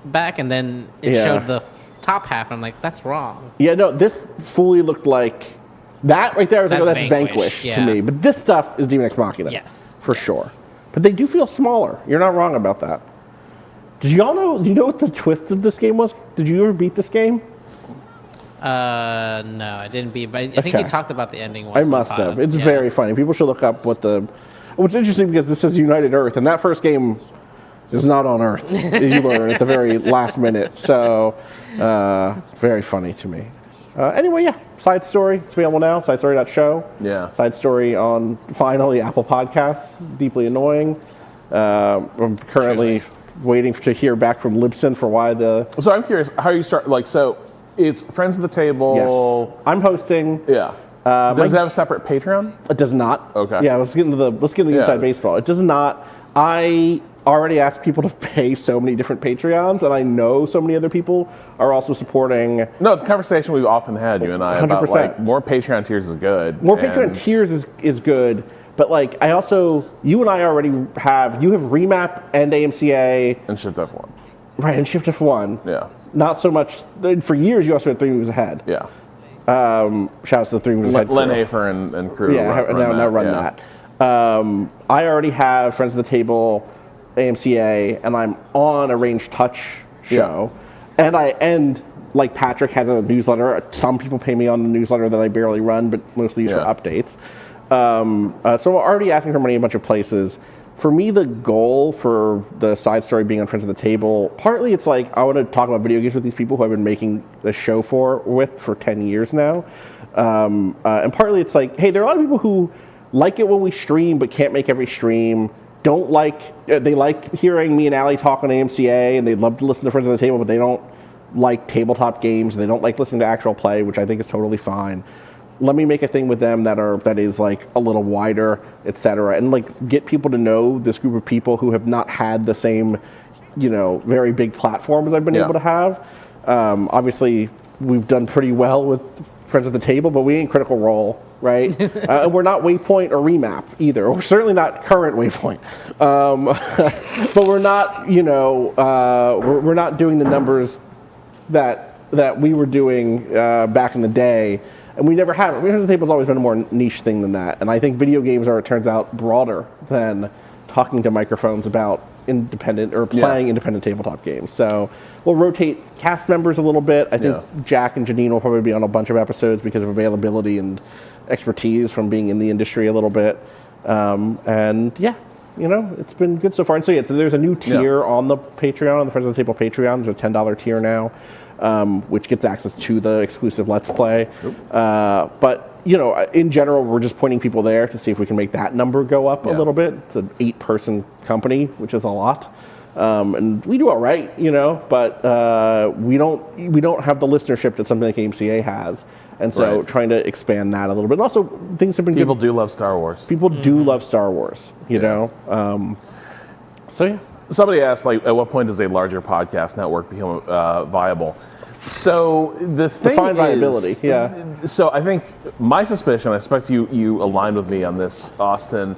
back, and then it showed the top half, and I'm like, that's wrong. Yeah, no, this fully looked like, that right there, I was like, that's Vanquish to me. But this stuff is Deus Ex Machina. Yes. For sure. But they do feel smaller. You're not wrong about that. Do you know what the twist of this game was? Did you ever beat this game? No, I didn't beat, but I think you talked about the ending once. I must have. It's very funny. People should look up what's interesting because this is United Earth, and that first game is not on Earth. You learn at the very last minute. So, very funny to me. Anyway, Side Story. It's available now. SideStory.show. Yeah. Side Story on finally Apple Podcasts. Deeply annoying. I'm currently waiting to hear back from Libsyn for why the... So I'm curious, how you start, it's Friends of the Table. Yes. I'm hosting. Yeah. Does it have a separate Patreon? It does not. Okay. Yeah, let's get into the inside baseball. It does not. I already asked people to pay so many different Patreons, and I know so many other people are also supporting. No, it's a conversation we've often had, you and I, 100%. about like more Patreon tiers is good. More Patreon tiers is good, but like I also, you and I already have Remap and AMCA. And Shift F1. Right, and Shift F1. Yeah. Not so much. For years, you also had 3 Moves Ahead. Yeah. Shout out to the 3 Moves Ahead. Len Hafer and crew. Yeah, now run that. I already have Friends of the Table, AMCA, and I'm on a Range Touch show. Yeah. And like Patrick has a newsletter. Some people pay me on the newsletter that I barely run, but mostly use for updates. So I'm already asking for money in a bunch of places. For me, the goal for the Side Story being on Friends of the Table, partly it's like I want to talk about video games with these people who I've been making the show for 10 years now. And partly it's like, hey, there are a lot of people who like it when we stream but can't make every stream. They like hearing me and Allie talk on AMCA, and they'd love to listen to Friends of the Table, but they don't like tabletop games. They don't like listening to actual play, which I think is totally fine. Let me make a thing with them that is like a little wider, etc., and like get people to know this group of people who have not had the same, very big platform as I've been able to have. Obviously, we've done pretty well with Friends of the Table, but we ain't Critical Role, right? And we're not Waypoint or Remap either. We're certainly not current Waypoint, but we're not, we're not doing the numbers that we were doing back in the day. And we never have. Friends of the Table has always been a more niche thing than that. And I think video games are, it turns out, broader than talking to microphones about independent or playing independent tabletop games. So we'll rotate cast members a little bit. I think Jack and Janine will probably be on a bunch of episodes because of availability and expertise from being in the industry a little bit. It's been good so far. And so there's a new tier on the Patreon, on the Friends of the Table Patreon. There's a $10 tier now. Which gets access to the exclusive Let's Play. But in general, we're just pointing people there to see if we can make that number go up a little bit. It's an 8-person company, which is a lot. And we do all right, but we don't have the listenership that something like AMCA has. And so trying to expand that a little bit. Also, things have been People do love Star Wars. People do love Star Wars, you know? So, yeah. Somebody asked, like, at what point does a larger podcast network become viable? So the thing Define is, viability, yeah. So I think my suspicion, I suspect you aligned with me on this, Austin.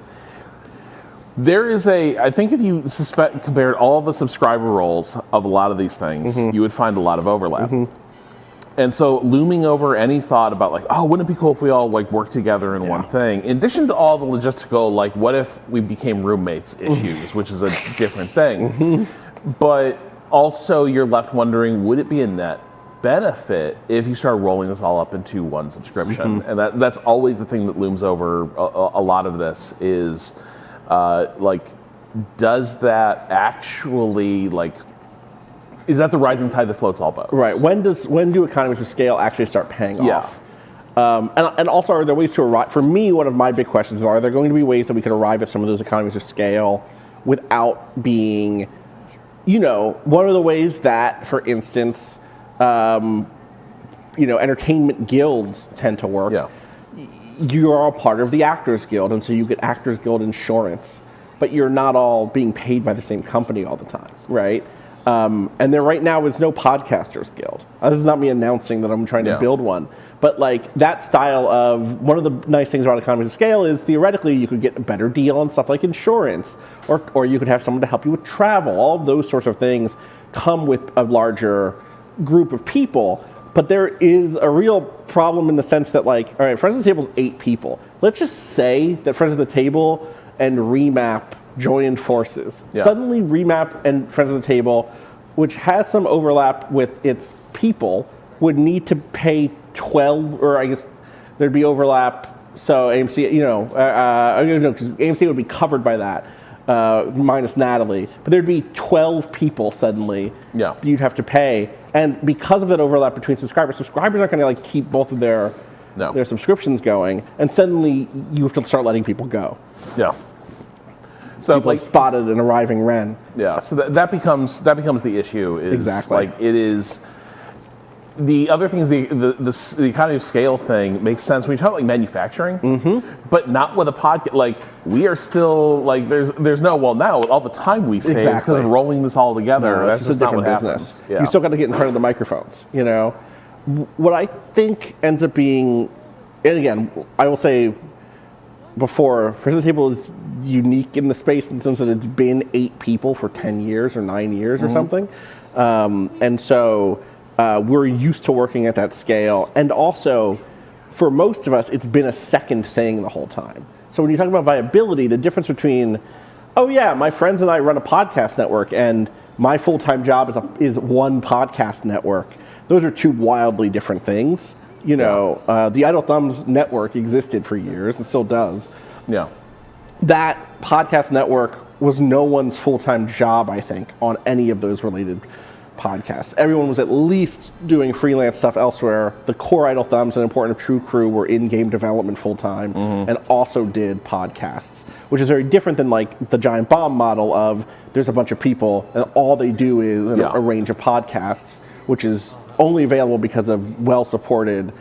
There is I think if you compared all the subscriber roles of a lot of these things, you would find a lot of overlap. And so looming over any thought about like, oh, wouldn't it be cool if we all like work together in one thing? In addition to all the logistical, like what if we became roommates issues, which is a different thing. But also you're left wondering, would it be a net benefit if you start rolling this all up into one subscription? And that's always the thing that looms over a lot of this is like, does that actually like, is that the rising tide that floats all boats? Right. When do economies of scale actually start paying off? And also, are there ways to arrive? For me, one of my big questions is: are there going to be ways that we could arrive at some of those economies of scale without being, one of the ways that, for instance, entertainment guilds tend to work. You are a part of the Actors Guild, and so you get Actors Guild insurance, but you're not all being paid by the same company all the time, right? And there right now is no Podcasters Guild. This is not me announcing that I'm trying to build one, but like that style of, one of the nice things about economies of scale is theoretically you could get a better deal on stuff like insurance, or you could have someone to help you with travel. All of those sorts of things come with a larger group of people. But there is a real problem in the sense that, like, all right, Friends of the Table is 8 people. Let's just say that Friends of the Table and Remap join forces. Suddenly, Remap and Friends of the Table, which has some overlap with its people, would need to pay 12, or I guess there'd be overlap. So AMC, because AMC would be covered by that. Minus Natalie, but there'd be 12 people suddenly you'd have to pay, and because of that overlap between subscribers aren't going to like keep both of their subscriptions going, and suddenly you have to start letting people go. So people like spotted an arriving Ren. So that becomes the issue. Is like it is. The other thing is the economy of scale thing makes sense when you talk about like manufacturing, but not with a podcast. Like we are still like there's no now with all the time we save because of rolling this all together. That's just a different business. You still got to get in front of the microphones. What I think ends up being, and again, I will say before, Friends of the Table is unique in the space in the sense that it's been 8 people for 10 years or 9 years or something, and so. We're used to working at that scale, and also, for most of us, it's been a second thing the whole time. So when you talk about viability, the difference between, my friends and I run a podcast network, and my full-time job is one podcast network. Those are 2 wildly different things. The Idle Thumbs network existed for years, and still does. That podcast network was no one's full-time job, I think, on any of those related podcasts. Everyone was at least doing freelance stuff elsewhere. The core Idle Thumbs and Important True crew were in game development full time and also did podcasts, which is very different than like the Giant Bomb model of there's a bunch of people and all they do is a range of podcasts, which is only available because of well-supported,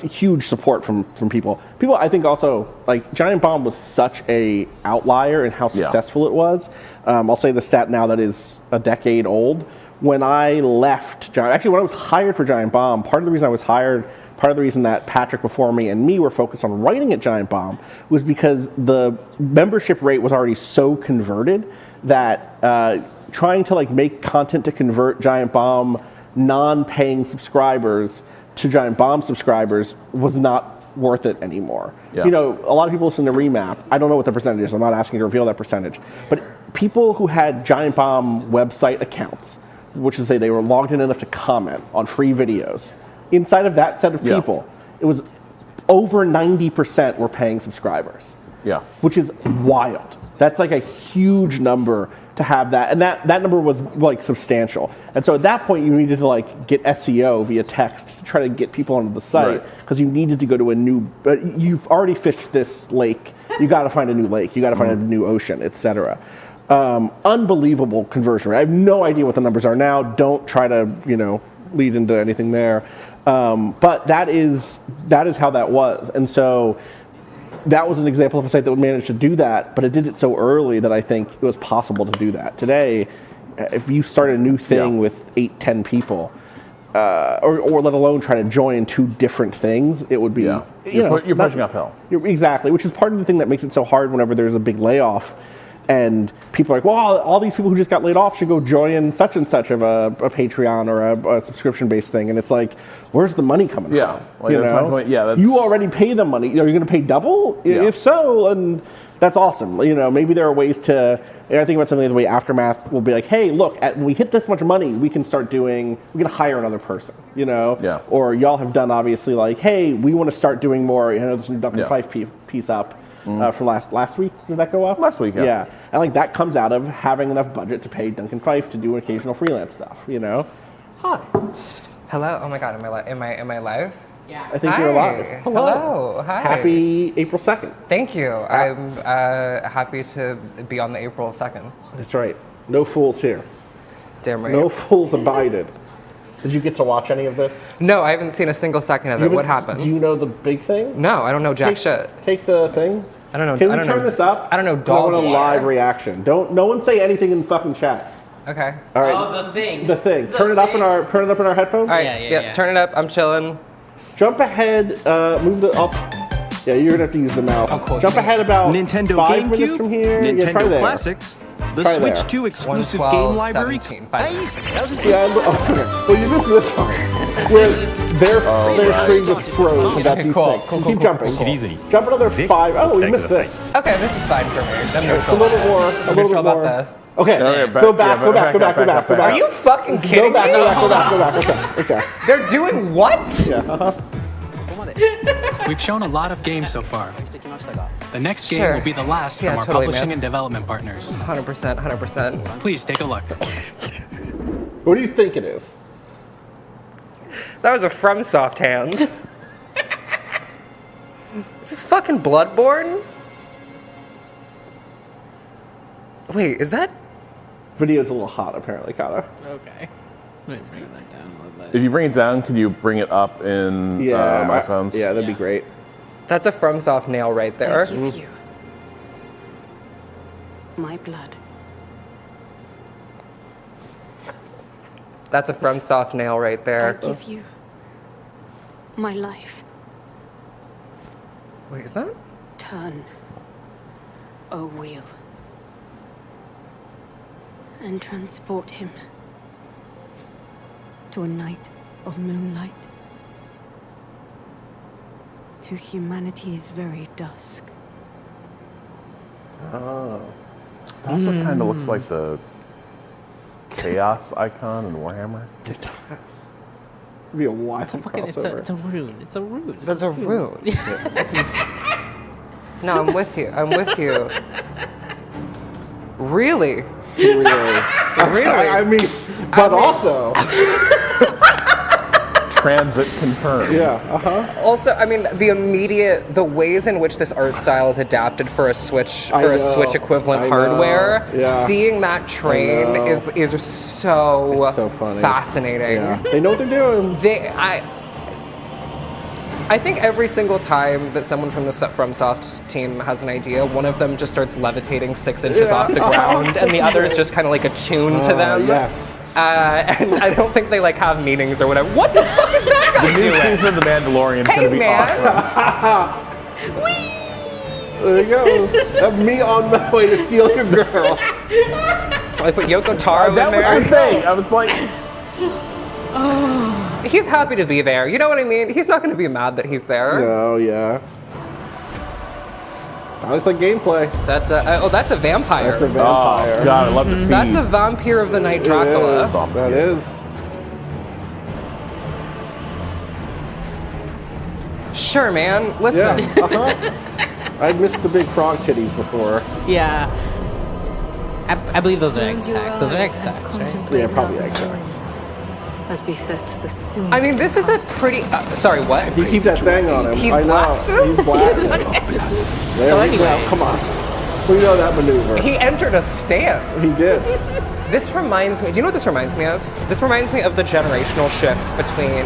huge support from people. People, I think also, like Giant Bomb was such a outlier in how successful it was. I'll say the stat now that is a decade old. When I left, when I was hired for Giant Bomb, part of the reason I was hired, part of the reason that Patrick before me and me were focused on writing at Giant Bomb was because the membership rate was already so converted that trying to like make content to convert Giant Bomb non-paying subscribers to Giant Bomb subscribers was not worth it anymore. A lot of people listen to Remap. I don't know what the percentage is. I'm not asking you to reveal that percentage. But people who had Giant Bomb website accounts, which is to say they were logged in enough to comment on free videos. Inside of that set of people, it was over 90% were paying subscribers. Which is wild. That's like a huge number to have that, and that number was like substantial. And so at that point, you needed to like get SEO via text to try to get people onto the site because you needed to go to a new. But you've already fished this lake. You got to find a new lake. You got to find a new ocean, etc. Unbelievable conversion rate. I have no idea what the numbers are now. Don't try to lead into anything there. But that is how that was, and so. That was an example of a site that would manage to do that, but it did it so early that I think it was possible to do that. Today, if you start a new thing with 8-10 people, or let alone try to join 2 different things, it would be you're pushing uphill. Exactly, which is part of the thing that makes it so hard whenever there's a big layoff. And people are like, well, all these people who just got laid off should go join such and such of a Patreon or a subscription-based thing. And it's like, where's the money coming from? Like You already pay them money. Are you going to pay double? Yeah. If so, and that's awesome. Maybe there are ways to. I think about something the way Aftermath will be like, hey, look, when we hit this much money, we can hire another person. Or y'all have done obviously like, hey, we want to start doing more. This new Duncan Fife piece up. For last week, did that go up? Last week, yeah. And like that comes out of having enough budget to pay Duncan Fife to do occasional freelance stuff. Hi. Hello. Oh my God. Am I live? Yeah. I think you're live. Hello. Hi. Happy April 2nd. Thank you. I'm happy to be on the April 2nd. That's right. No fools here. Damn right. No fools abided. Did you get to watch any of this? No, I haven't seen a single second of it. What happened? Do you know the big thing? No, I don't know jack shit. Take the thing. I don't know. Can we turn this up? I don't know. I want a live reaction. No one say anything in the fucking chat. Okay. All right. Oh, the thing. The thing. Turn it up in our headphones. All right. Yeah. Turn it up. I'm chilling. Jump ahead. Move the up. Yeah, you're gonna have to use the mouse. Of course. Jump ahead about Nintendo 5 minutes GameCube, from here. Nintendo try there. Classics, the Try Switch there. 2 exclusive 112, game library. 17, Well, you missed this part where their screen just froze about these six. So keep jumping. Jump another 5. Oh, we missed this. Okay, this is fine for me. I'm A neutral. little more. A little bit about more. this. Okay. Go back. Are you fucking kidding me? Go back. Okay. They're doing what? Yeah. We've shown a lot of games so far. The next game Sure. will be the last from Yeah, our totally, publishing man. and development partners. 100%. Please take a look. What do you think it is? That was a FromSoft hand. Is it fucking Bloodborne? Wait, is that? Video's a little hot, apparently, Cado. Okay. Let me bring that down a little bit. If you bring it down, could you bring it up in my phones? Yeah, that'd be great. That's a FromSoft nail right there. I give you my blood. That's a FromSoft nail right there. I give you my life. Wait, is that? Turn a wheel and transport him to a night of moonlight, to humanity's very dusk. Oh. It also kind of looks like the chaos icon in Warhammer. It does. It'd be a wild It's a fucking. It's a rune. It's a rune. That's a rune. No, I'm with you. Really? Really? I mean, but also. Transit confirmed. Yeah. Also, I mean, the ways in which this art style is adapted for a Switch Switch equivalent hardware. Yeah. Seeing that train is so It's so funny. fascinating. Yeah. They know what they're doing. I think every single time that someone from the FromSoft team has an idea, one of them just starts levitating 6 inches off the ground, and the other is just kind of like attuned to them. Yes. And I don't think they like have meetings or whatever. What the fuck is that guy The new doing? season of The Mandalorian is Hey, going to be man. awesome. There you go. That's me on my way to steal your girl. I put Yoko Taro in That there. was the thing. I was like, He's happy to be there. You know what I mean? He's not going to be mad that he's there. No, yeah. That looks like gameplay. That's a vampire. That's a vampire. Oh, God, I love the feed. That's a vampire of the night Dracula. That is. Sure, man. Listen. Yeah. I'd missed the big frog titties before. Yeah. I believe those are egg sacs. Those are egg sacs, right? Yeah, probably egg sacs. As befits the I mean, this is a pretty. Sorry, what? You keep that thing on him. He's I know. blasted him? He's blasted. There So we go. anyways. Come on. We know that maneuver. He entered a stance. He did. This reminds me. Do you know what this reminds me of? This reminds me of the generational shift between.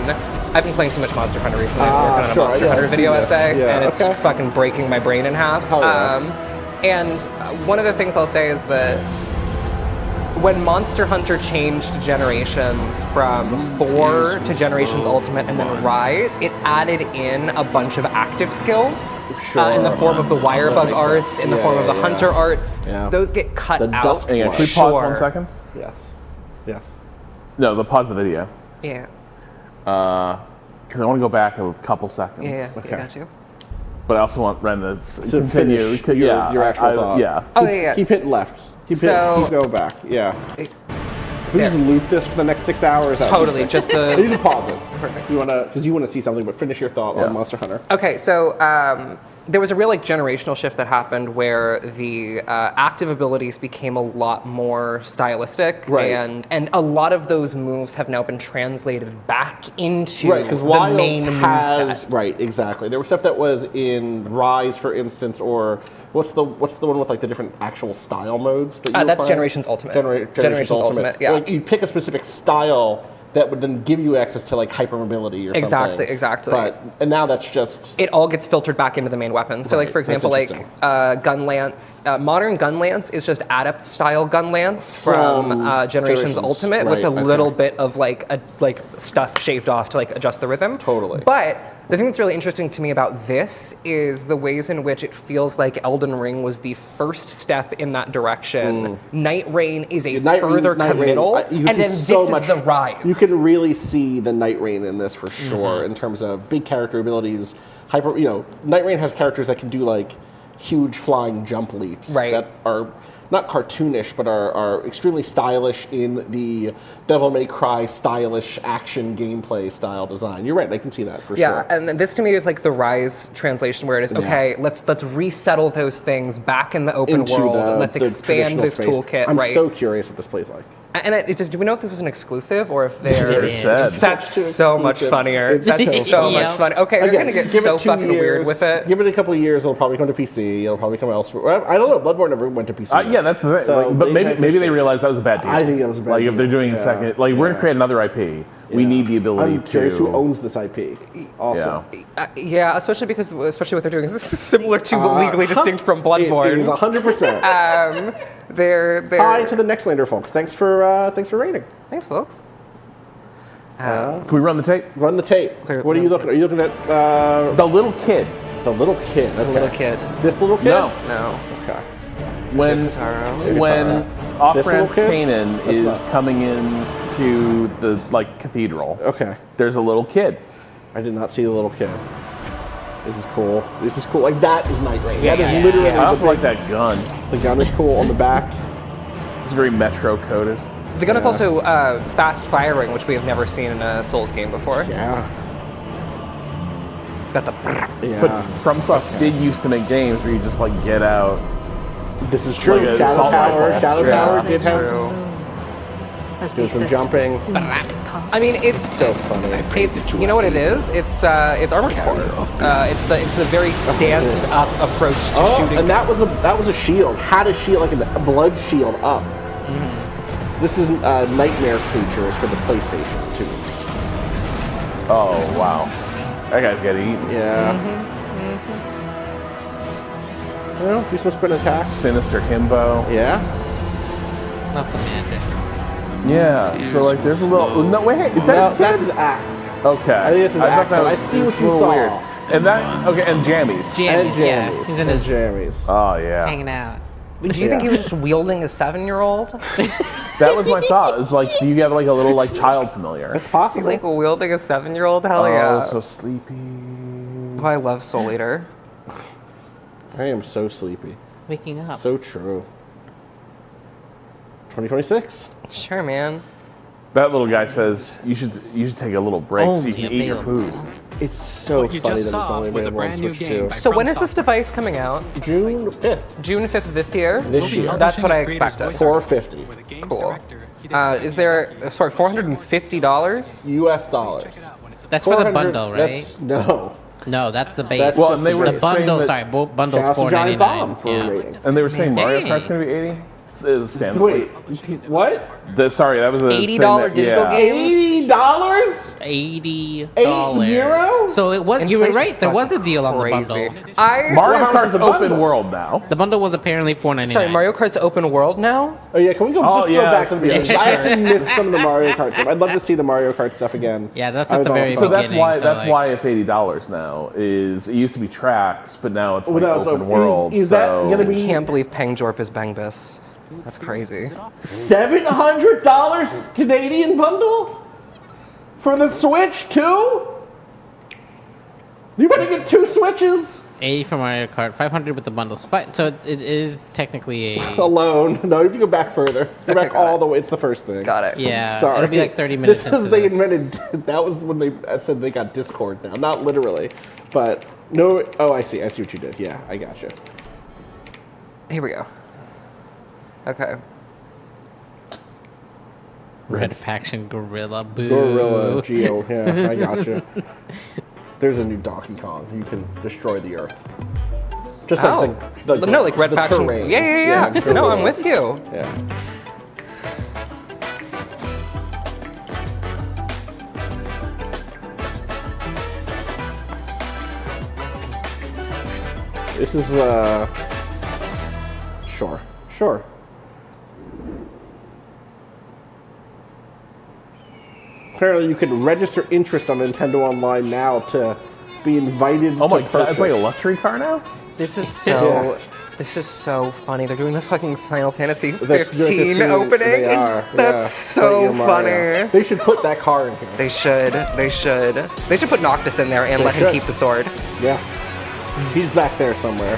I've been playing too much Monster Hunter recently. I'm working on a sure, Monster yeah, Hunter I've seen video this. essay, Yeah, and it's okay. fucking breaking my brain in half. Hell yeah. And one of the things I'll say is that when Monster Hunter changed generations from 4 to Generations Ultimate and then Rise, it added in a bunch of active skills in the form of the Wirebug arts, in the form of the Hunter arts. Yeah. Those get cut The out. Dusk Hang on, Blood. can we pause 1 second? Yes. Yes. No, pause the video. Yeah. Because I want to go back a couple seconds. Yeah, I got you. But I also want Ren to To continue. finish your actual thought. Yeah. Oh, yeah. Keep hitting left. Keep going back. Yeah. We just loop this for the next 6 hours. that'd be Totally, sick. just the- You can pause it. Perfect. You wanna, because you want to see something, but finish your thought on Monster Hunter. Okay, so there was a real generational shift that happened where the active abilities became a lot more stylistic, Right. and a lot of those moves have now been translated back into Right, because the Wilds main has moveset. right, exactly. There was stuff that was in Rise, for instance, or what's the one with like the different actual style modes that you were That's playing? Generations Ultimate. Generations Ultimate. Yeah. Like you pick a specific style that would then give you access to like hypermobility or something. Exactly. And now that's just It all gets filtered back into the main weapon. So, like Right, for that's example, like interesting. Gun Lance, modern Gun Lance is just Adept style Gun Lance from Generations Ultimate with right, a little okay. bit of like stuff shaved off to like adjust the rhythm. Totally. But the thing that's really interesting to me about this is the ways in which it feels like Elden Ring was the first step in that direction. Night Rain is a further committal, and then this is the rise. You can really see the Night Rain in this for sure, in terms of big character abilities. Night Rain has characters that can do like huge flying jump leaps that are not cartoonish, but are extremely stylish in the Devil May Cry stylish action gameplay style design. You're right, I can see that for sure. Yeah, and then this to me is like the Rise translation where it is, okay, let's resettle those things back in the open Into world. the- Let's the expand traditional this space. toolkit, I'm right? so curious what this plays like. And it's just, do we know if this is an exclusive or if they're... It is. That's so much funnier. That's so much funny. Okay, they're going to get give so it 2 fucking weird years, with it. Give it a couple of years, it'll probably come to PC. It'll probably come elsewhere. I don't know. Bloodborne never went to PC. Yeah, that's the thing. So Like, but maybe they realized that was a bad deal. I think that was a bad Like deal. if they're doing a second, like we're gonna create another IP. We need the ability I'm curious to. who owns this IP. Also, Yeah, especially what they're doing is similar to but legally distinct from Bloodborne. It is 100%. They're Hi to the next lander, folks. Thanks for rating. Thanks, folks. Can we run the tape? Run the tape. What are you looking at? Are you looking at the little kid? The little kid. The little kid. This little kid? No. Okay. When This off-ramp little kid? Kanan That's is not- coming in to the cathedral. Okay. There's a little kid. I did not see the little kid. This is cool. This is cool. Like that is Night Rain. Yeah, that is yeah, literally. I also like that gun. The gun is cool on the back. It's very Metro coded. The gun is also fast firing, which we have never seen in a Souls game before. Yeah. It's got the... Yeah. But FromSoft did used to make games where you just get out. This is true. Like a Shadow assault Tower. rifle. Shadow Yeah. Tower did have. As Doing some befits jumping. the path. I mean, it's so funny. It's you know what it is? It's Armored Core. It's the very stanced up approach to shooting. And that was a shield. Had a shield, like a blood shield up. This is Nightmare Creatures for the PlayStation 2. Oh wow, that guy's got eaten. Yeah. Well, do some sprint attacks. Sinister Himbo. Yeah. Not some magic. Yeah. So there's a little. No wait, is that No, a kid? that's his axe. Okay. I think it's his thought axe. that was- I see what it's a you little saw. Weird. And that and jammies. Jammies, yeah. He's in his jammies. Oh yeah. hanging out. Do you think he was just wielding a 7-year-old? That was my thought. It's like, do you have a little child familiar? That's possible. Like wielding a 7-year-old? Hell Oh, yeah. so sleepy. Oh, I love Soul Eater. I am so sleepy. Waking up. So true. 2026. Sure, man. That little guy says you should take a little break so you Only can eat your available. food. It's so What you funny just that it's saw only was a available on brand new Switch game 2. by So when is FromSoft. this device coming out? June 5th. June 5th this year? This year. That's what I expected. $450. Cool. Is there, sorry, $450? US dollars. That's for the 400 bundle, right? that's- No. No, that's the base. That's Well, and they were the bundle, saying sorry, bundle's Cast a giant bomb $499. for a Yeah. rating. And they were saying Mario Hey. Kart's gonna be 80. Standard. Wait, what? Sorry, that was a $80 thing digital yeah. games? $80? $80. So it was. You were right. There was a deal on the Crazy. bundle. Mario Kart's the open bundle? world now. The bundle was apparently $499. Sorry, Mario Kart's open world now? Oh yeah, can we go just go back to the beginning? yeah. I actually missed some of the Mario Kart stuff. I'd love to see the Mario Kart stuff again. Yeah, that's I at was the all very for it. So that's beginning. why so that's like, why it's $80 now. Is it used to be tracks, but now it's like now it's open open. world. Is that so- gonna I be can't believe Pangjorp is Bangbus. That's crazy. $700 Canadian bundle for the Switch too? You better get 2 Switches 80 for Mario Kart, 500 with the bundles. So it is technically a. alone. No, if you go back further, go back all the way. It's the first thing. Got it. Yeah, Sorry. it'll be like 30 minutes This is into they this. invented. That was when they said they got Discord now. Not literally, but no. Oh, I see. I see what you did. Yeah, I got you. Here we go. Okay. Red Faction Gorilla Boo. Gorilla Geo. Yeah, I got you. There's a new Donkey Kong. You can destroy the Earth. Just like the no, like Red the Faction. terrain. Yeah. No, Gorilla. I'm with you. Yeah. This is sure. Apparently, you can register interest on Nintendo Online now to be invited Oh my to god, it's like a purchase. luxury car now? This is so. This is so funny. They're doing the fucking Final Fantasy That's 15 opening. They and are. That's so funny. They should put that car in here. They should. They should. They should put Noctis in there and They let him should. keep the sword. Yeah. He's back there somewhere.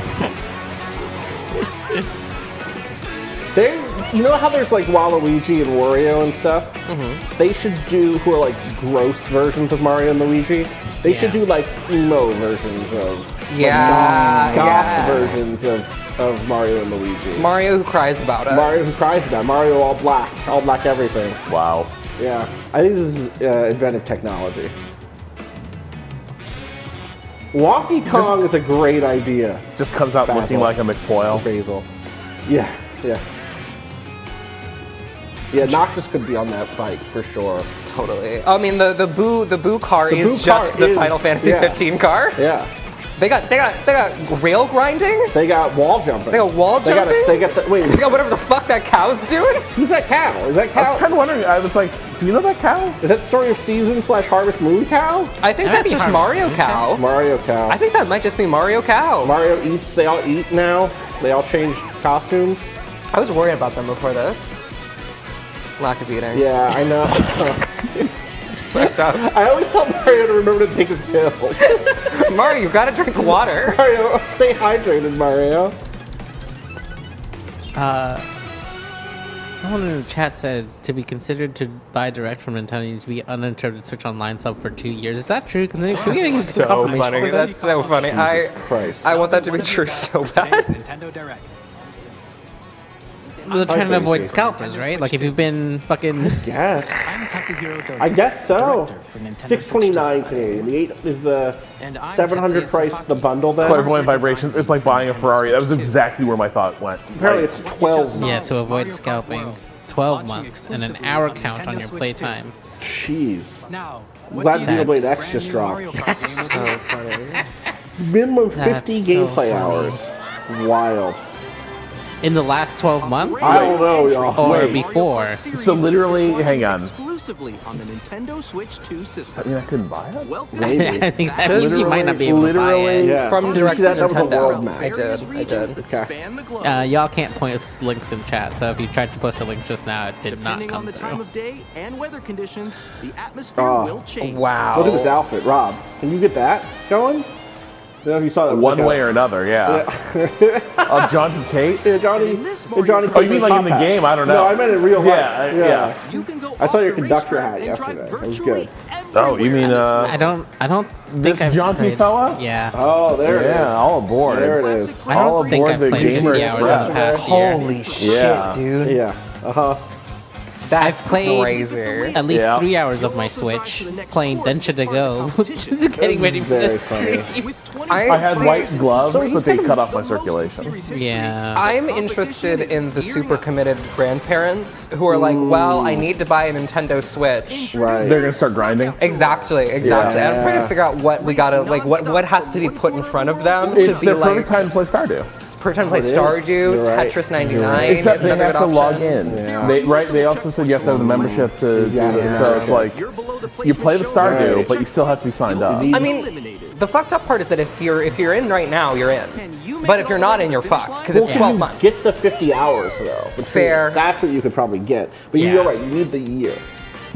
You know how there's like Waluigi and Wario and stuff? Mm-hmm. They should do, who are like gross versions of Mario and Luigi, they should do like emo versions of, goth versions of Mario and Luigi. Mario who cries about it. Mario who cries about it. Mario all black everything. Wow. Yeah, I think this is inventive technology. Wonky Kong is a great idea. Just comes out looking like a McFoyle. Basil. Yeah. Yeah, Noctis could be on that bike for sure. Totally. I mean, the Boo car The is Boo just car the is- Final Fantasy yeah. 15 car. Yeah. They got rail grinding. They got wall jumping. They got wall jumping. They got the wait. They got whatever the fuck that cow's doing. Who's that cow? Is that I cow? was kind of wondering. I was like, do you know that cow? Is that Story of Season / Harvest Moon cow? I think That might that's be just Harvest Mario Moon Cow. Mario cow. I think that might just be Mario Cow. Mario eats. They all eat now. They all changed costumes. I was worried about them before this. Lack of eating. Yeah, I know. I always tell Mario to remember to take his pills. Mario, you gotta drink water. Mario, stay hydrated, Mario. Someone in the chat said to be considered to buy direct from Nintendo, you need to be uninterrupted Switch Online sub for 2 years. Is that true? Can we get So confirmation funny. for That's this? so funny. Jesus Christ. I want that to be true so bad. Nintendo Direct. They're trying to I avoid think scalpers, right? Like if you've been fucking. I guess so. $629 Canadian. The 8 is the $700 price. The bundle then. Clairvoyant vibrations. It's like buying a Ferrari. That was exactly where my thought went. Apparently, it's 12. Yeah, to avoid scalping. 12 months and an hour count on your playtime. Jeez. Now, Glad Xenoblade That's- X just dropped. So funny. Minimum 50 That's so gameplay funny. hours. Wild. In the last 12 months? I don't know, y'all. Or Wait. before? So literally, hang on. Exclusively on the Nintendo Switch 2 I system. mean, I couldn't buy it. Welcome. Maybe. I think that means you might not be able to buy Literally, it. yeah. From Did you direct see that? to That was a Nintendo. world map. I did. Regions that Okay. span the globe. Y'all can't post links in chat, so if you tried to post a link just now, it did not Depending on come the time through. of day and weather conditions, the atmosphere Oh. will change. Wow. Look at this outfit, Rob. Can you get that going? I don't know if you saw that. It was One like way or another, yeah. John's and Kate? Yeah, Johnny. In this Yeah, Johnny. Oh, you mean like in the game? I don't know. No, I meant in real life. Yeah, yeah. You can go I saw off your the conductor racetrack hat and drive yesterday. It was virtually good. Oh, you mean I don't think this I've jaunty played. fella? Yeah. Oh, there it is. Yeah, all aboard. There it is. I don't all think aboard I've the played 50 Gamer hours in the Express. past year. Holy shit, Yeah. dude. Yeah. That's I've played crazy. at least 3 hours of my Switch playing Densha to Go, just getting ready for Very this funny. stream. I had white gloves, but they cut off my circulation. Yeah. I'm interested in the super committed grandparents who are like, well, I need to buy a Nintendo Switch. Right. They're gonna start grinding. Exactly. Yeah. I'm trying to figure out what we gotta, like, what has to be put in front of them It's to be the like. perfect time to play Stardew. Per time to play It is. Stardew, You're right. Tetris You're 99 right. Except is they another have good to option. log in. Yeah. They also said you have to have the membership to do this. So it's like you play the Stardew, but you still have to be signed up. I mean, the fucked up part is that if you're in right now, you're in. But if you're not in, you're fucked because it's 12 months. Gets the 50 hours though. But Fair. That's what you could probably get. But Yeah. you're right. You need the year.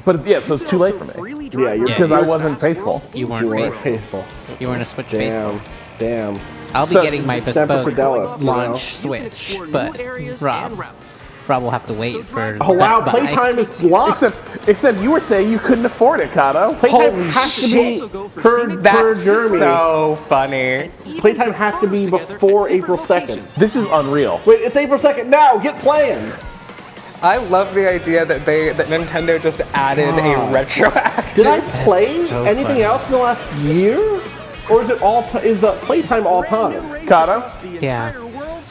But yeah, so it's too late for me. Yeah, Because I wasn't faithful. You weren't faithful. You weren't a Switch faithful. Damn. I'll be So- getting my Semper bespoke Fidelis, you know? launch Switch, but Rob will have to wait for Oh wow, Best Buy. playtime is locked. Except you were saying you couldn't afford it, Cado. Playtime Holy has to shit. be per That's Jeremy. so funny. Playtime has to be before April 2nd. This is unreal. Wait, it's April 2nd now. Get playing. I love the idea that Nintendo just added a retroactive. Did I play so anything funny. else in the last year, or is it all? Is the playtime all time? Cado, Yeah.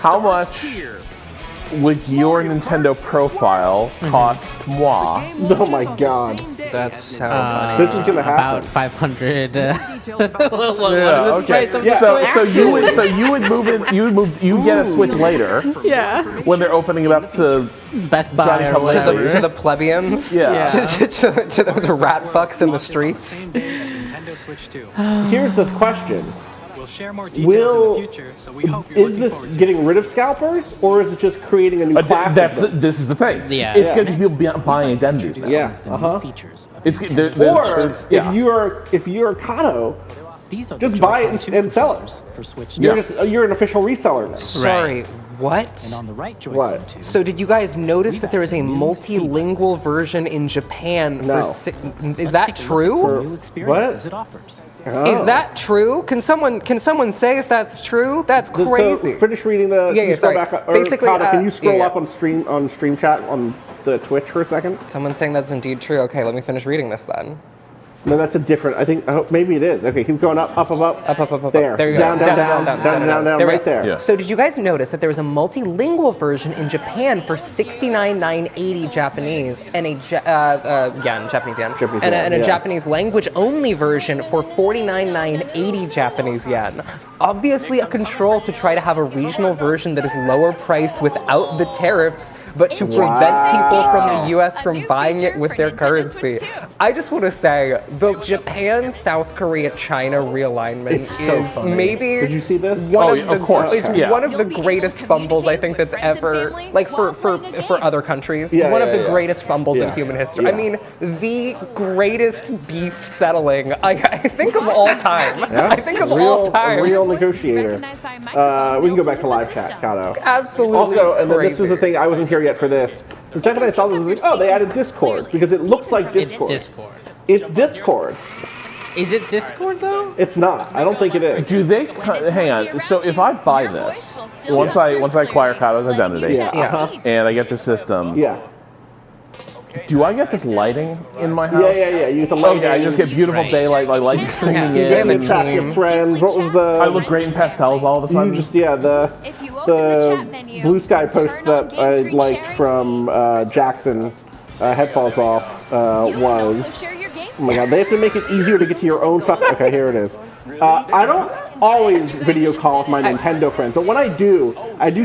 how much would your Nintendo profile cost moi? Oh my god, That's so funny. this is gonna happen. About 500. What is Yeah, the price of the So Switch? you would move in. You would get a Switch later Yeah. when they're opening it up to Best Buy Johnny or Come whatever. Lately. To the plebeians, Yeah. to those rat fucks in the streets. Nintendo Switch 2. Here's the question: We'll share more details in the future, so we hope you're Is looking this forward to getting rid of scalpers, or is it just creating a new class? This is the thing. Yeah. It's going to be people buying identities now. Yeah. The new features of It's Or yeah. if you're Cado, These are just the buy it Joy-Con 2 and sell it. controllers for Switch You're 2. you're an official reseller now. Sorry, what? And on the right Joy-Con What? 2, So did you guys notice We've that there is a added new multilingual version in Japan No. for is let's that take a look at true? some new experiences it offers. Is that true? Can someone say if that's true? That's crazy. So finish reading the. Yeah, can you yeah, scroll sorry. back up, or Basically, Cado, can you scroll yeah. up on stream chat on the Twitch for a second? Someone's saying that's indeed true. Okay, let me finish reading this then. No, that's a different. I think maybe it is. Okay, keep going up. There. There you down, go. down, There we right go. there. Yeah. So did you guys notice that there was a multilingual version in Japan for $69,980 Japanese and a Japanese yen, and a yeah. Japanese language only version for $49,980 Japanese yen? Obviously a control to try to have a regional version that is lower priced without the tariffs, but to prevent people from the US from buying it with their currency. I just want to say the Japan, South Korea, China realignment It's so is funny. maybe Did you see this? one Oh, of course. is Yeah. one of the greatest fumbles I think that's ever, like for other countries, Yeah, one yeah, of the yeah. greatest fumbles in Yeah. human history. Yeah. I mean, the greatest beef settling I think of all time. Yeah. I think of all time. A real negotiator. We can go back to live chat, Cado. Absolutely. Also, and then this crazy. was the thing, I wasn't here yet for this. The second I saw this, I was like, oh, they added Discord, because it looks like Discord. It's Discord. It's Discord. Is it Discord though? It's not. I don't think it is. Do they? Hang on. So if I buy this, once I acquire Cado's identity, Yeah. and I get the system, Yeah. do I get this lighting in my house? Yeah. You get the lighting. Okay, I just get beautiful daylight, like light streaming You get in. to chat with friends. What was the? I look great in pastels all of a sudden. You just the blue sky post that I liked from Jackson, Head Falls Off, was. Oh my god, they have to make it easier to get to your own fuck. Okay, here it is. I don't always video call with my Nintendo friends, but when I do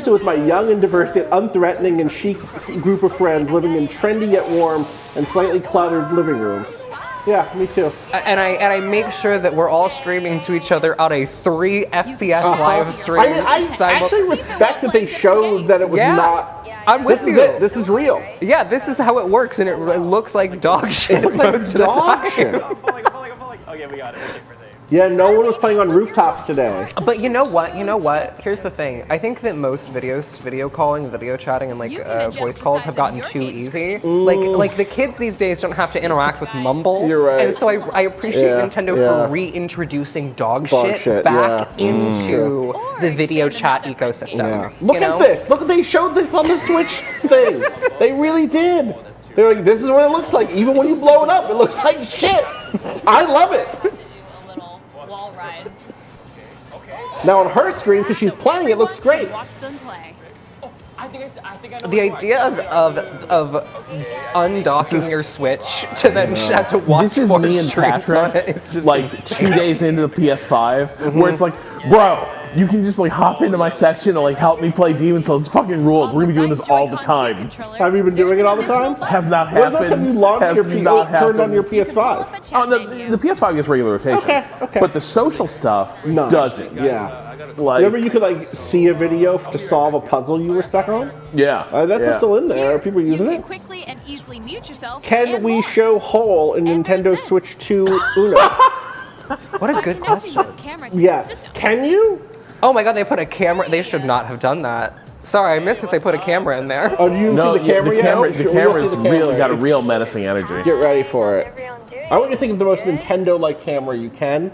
so with my young and diverse yet unthreatening and chic group of friends living in trendy yet warm and slightly cluttered living rooms. Yeah, me too. And I make sure that we're all streaming to each other on a 3 FPS live stream. I mean, I actually respect that they showed that it was not. I'm with this you. Is it. This is real. Yeah, this is how it works, and it looks like dog shit. It looks like most of the dog time. shit. Okay, we got it. We'll see for Yeah, no one was playing on rooftops today. But you know what? Here's the thing. I think that most video calling, video chatting, and voice calls have gotten too easy. Like the kids these days don't have to interact with Mumble. You're right. And so I appreciate Nintendo for reintroducing dog shit back into the video chat ecosystem. Yeah. Look at this. Look, they showed this on the Switch thing. They really did. They're like, this is what it looks like. Even when you blow it up, it looks like shit. I love it. Wall ride. Now on her screen, because she's playing, it looks great. Watch them play. The idea of undocking your Switch to then have to watch This is four me and streams on Patrick, it is just like insane. 2 days into the PS5, where it's like, bro, you can just like hop into my session and like help me play Demon's Souls. It's fucking rules. We're gonna be doing this all the time. Have you been doing it all the time? Has not What is happened. that? You launched your turned on your PS5. Oh, the PS5 gets regular rotation. Okay. But the social stuff doesn't. Yeah. Like, Remember, you could like see a video to solve a puzzle you were stuck on. Yeah. That's still in there. Are people using it? Quickly and easily mute yourself. Can we show Hole in Nintendo Switch 2 Uno? What a good question. Yes. Can you? Oh my god, they put a camera. They should not have done that. Sorry, I missed that they put a camera in there. Oh, you didn't see the camera yet? The camera's really got a real menacing energy. Get ready for it. I want you to think of the most Nintendo-like camera you can.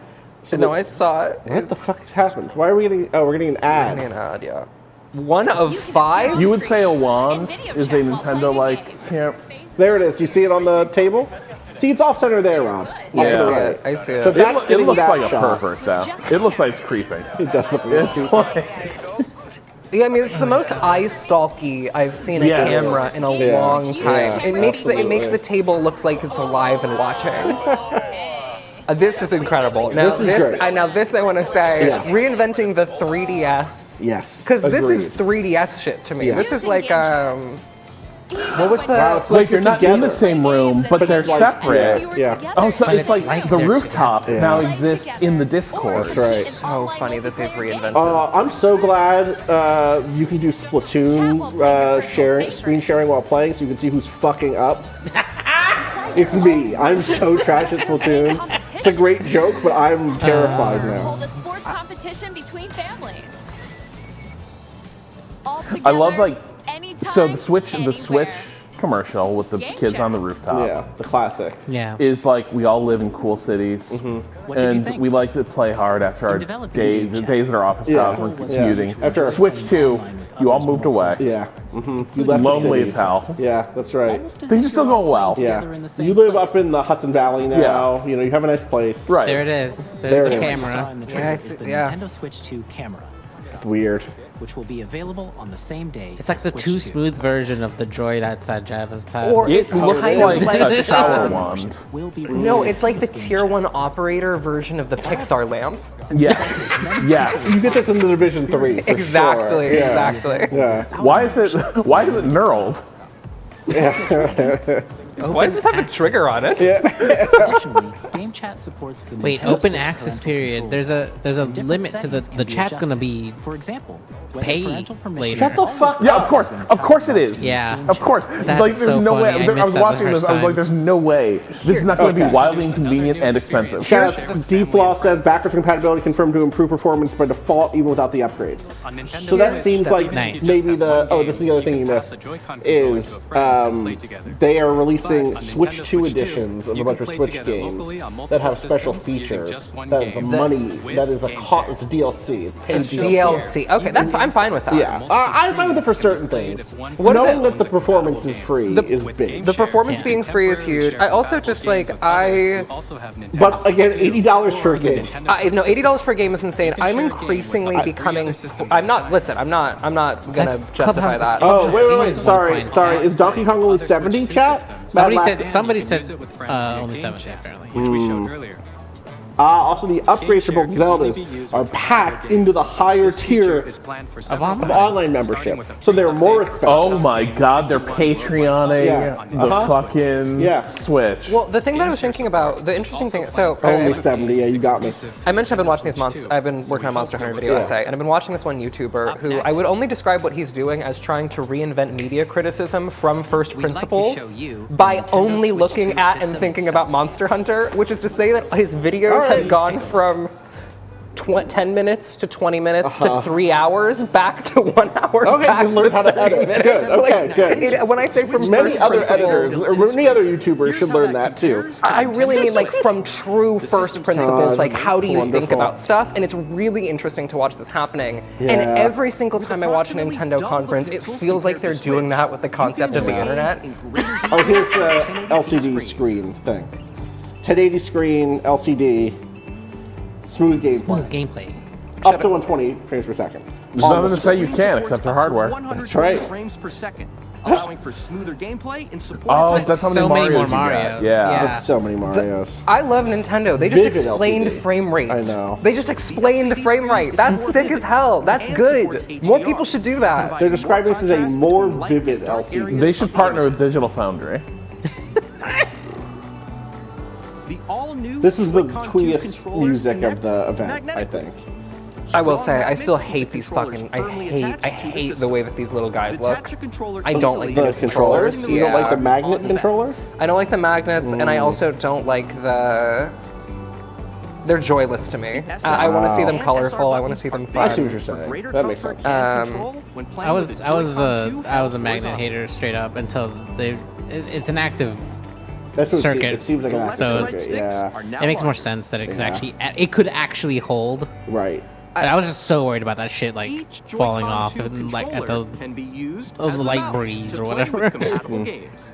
No, I saw it. What the fuck happened? Why are we getting? Oh, we're getting an ad. We're getting an ad, yeah. 1 of 5. You would say a wand is a Nintendo-like camera. There it is. You see it on the table? See, it's off center there, Rob. Yeah. I see it. So that's It looks like a shot. pervert, though. It looks like it's creeping. It does look like It's like... Yeah, I mean, it's the most eye-stalky I've seen a camera in a long time. Yeah, It makes the table look like it's alive and watching. This is incredible. Now This is great. I want to say, Yes. reinventing the 3DS. Yes. Because this is Agreed. 3DS shit to me. Yes. This is like, what was the? Wow, it's Wait, like they're not in the same room, but they're it's like- separate. Yeah. Oh, so But it's like the they're rooftop together. now Yeah. exists in the Discord. That's right. So funny that they've reinvented. I'm so glad you can do Splatoon screen sharing while playing, so you can see who's fucking up. It's me. I'm so trash at Splatoon. It's a great joke, but I'm terrified now. Hold a sports competition between families. All together, I love anytime, so the Switch anywhere. commercial with the kids on the rooftop. Yeah, the classic. Yeah. Is like we all live in cool cities, What did you and think? we like to play hard after our developing days, game the chat. days at our office jobs when we're Yeah. commuting. After- Switch 2, you all moved away. Yeah. You left Lonely the as cities. hell. Yeah, that's right. Almost as Things if are still you're all going well. playing Yeah. together in the same You live place. up in the Hudson Valley now. You know, you have a nice place. Right. There it is. There There's the it is. What you saw camera. in the Yeah, trailer I is see- the yeah. Nintendo Switch 2 camera, Weird. which will be available on the same day. It's like as the Switch too 2. smooth version of the droid outside Java's pad. Or It it's looks kind like of like a shower wand. Will be No, released it's like the with this tier game 1 operator version of the Pixar lamp. Yes. Yes. You get this in the Division 3. For Exactly, sure. Yeah. exactly. Yeah. Why is it knurled? Why does this have a trigger on it? Additionally, Game Chat supports the Wait, Nintendo open Switch access parental period. controls. There's a Different limit to settings the can be chat's gonna adjusted. be For example, whether pay parental permission later. Shut the fuck Yeah, up. of course it is. Yeah. Of course. That's like, there's so no way. funny. I I was missed that watching the this. first I was like, time. there's no way. This is not going to be Okay. wildly inconvenient and expensive. Chaz, Deep Flaw says backwards compatibility confirmed to improve performance by default even without the upgrades. On Nintendo So that Switch, seems that's like nice. maybe the this is the other thing you missed is they are releasing Switch 2 editions of a bunch of Switch games that have special features. That is a money. That is it's a DLC. It's paid DLC. Okay, I'm fine with that. Yeah, I'm fine with it for certain things. What is Knowing it? that the performance is free is big. The performance being free is huge. I also just like But again, $80 for a game. no, $80 for a game is insane. I'm increasingly becoming. I'm not gonna That's justify Clubhouse- that. Oh Clubhouse wait, Gamers wanna sorry. find Is Donkey Kong only 70? Chat. Somebody said only 70 apparently. which we showed earlier. Also, the upgrades for both Zeldas are packed into the higher tier of online membership, so they're more expensive. Oh my God, they're Patreoning the fucking Switch. Well, the thing that I was thinking about, the interesting thing, so Only 70. Yeah, you got me. I mentioned I've been watching these months. I've been working on Monster Hunter video essay, and I've been watching this one YouTuber who I would only describe what he's doing as trying to reinvent media criticism from first principles by only looking at and thinking about Monster Hunter, which is to say that his videos have gone from 10 minutes to 20 minutes to 3 hours, back to 1 hour. Okay, back you learned how to 30 edit. minutes. Good. Okay, Like, good. when I say from Many first other principles, editors or many other YouTubers should learn that too. I really mean like from true first principles, like how do you think wonderful. about stuff? And it's really interesting to watch this happening. Yeah. And every single time I watch a Nintendo conference, it feels like they're doing that with the concept of the internet. Oh, here's the LCD screen thing. 1080 screen, LCD, smooth gameplay. Smooth gameplay. Up to 120 frames per second. There's nothing to say you can't except for hardware. That's right. frames per second, allowing for smoother gameplay and support. Oh, that's how many so many Marios more you got. Marios. Yeah. That's so many Marios. I love Nintendo. They just Vivid explained LCD. frame rate. I know. They just explained frame rate. That's sick as hell. That's good. More people should do that. They're describing this as a more vivid LCD. They should partner with Digital Foundry. This was the tweetiest music of the event, I think. I will say, I still hate these fucking. I hate the way that these little guys look. I don't like The controllers? You don't like the magnet controllers? I don't like the magnets, and I also don't like the. They're joyless to me. I want to see them colorful. I want to see them fun. I see what you're saying. That makes sense. I was a magnet hater straight up until it's an active That's what circuit. it seems like an active so circuit, yeah. it makes more sense that it could actually hold. Right. But I was just so worried about that shit like falling off and like at the light breeze or whatever.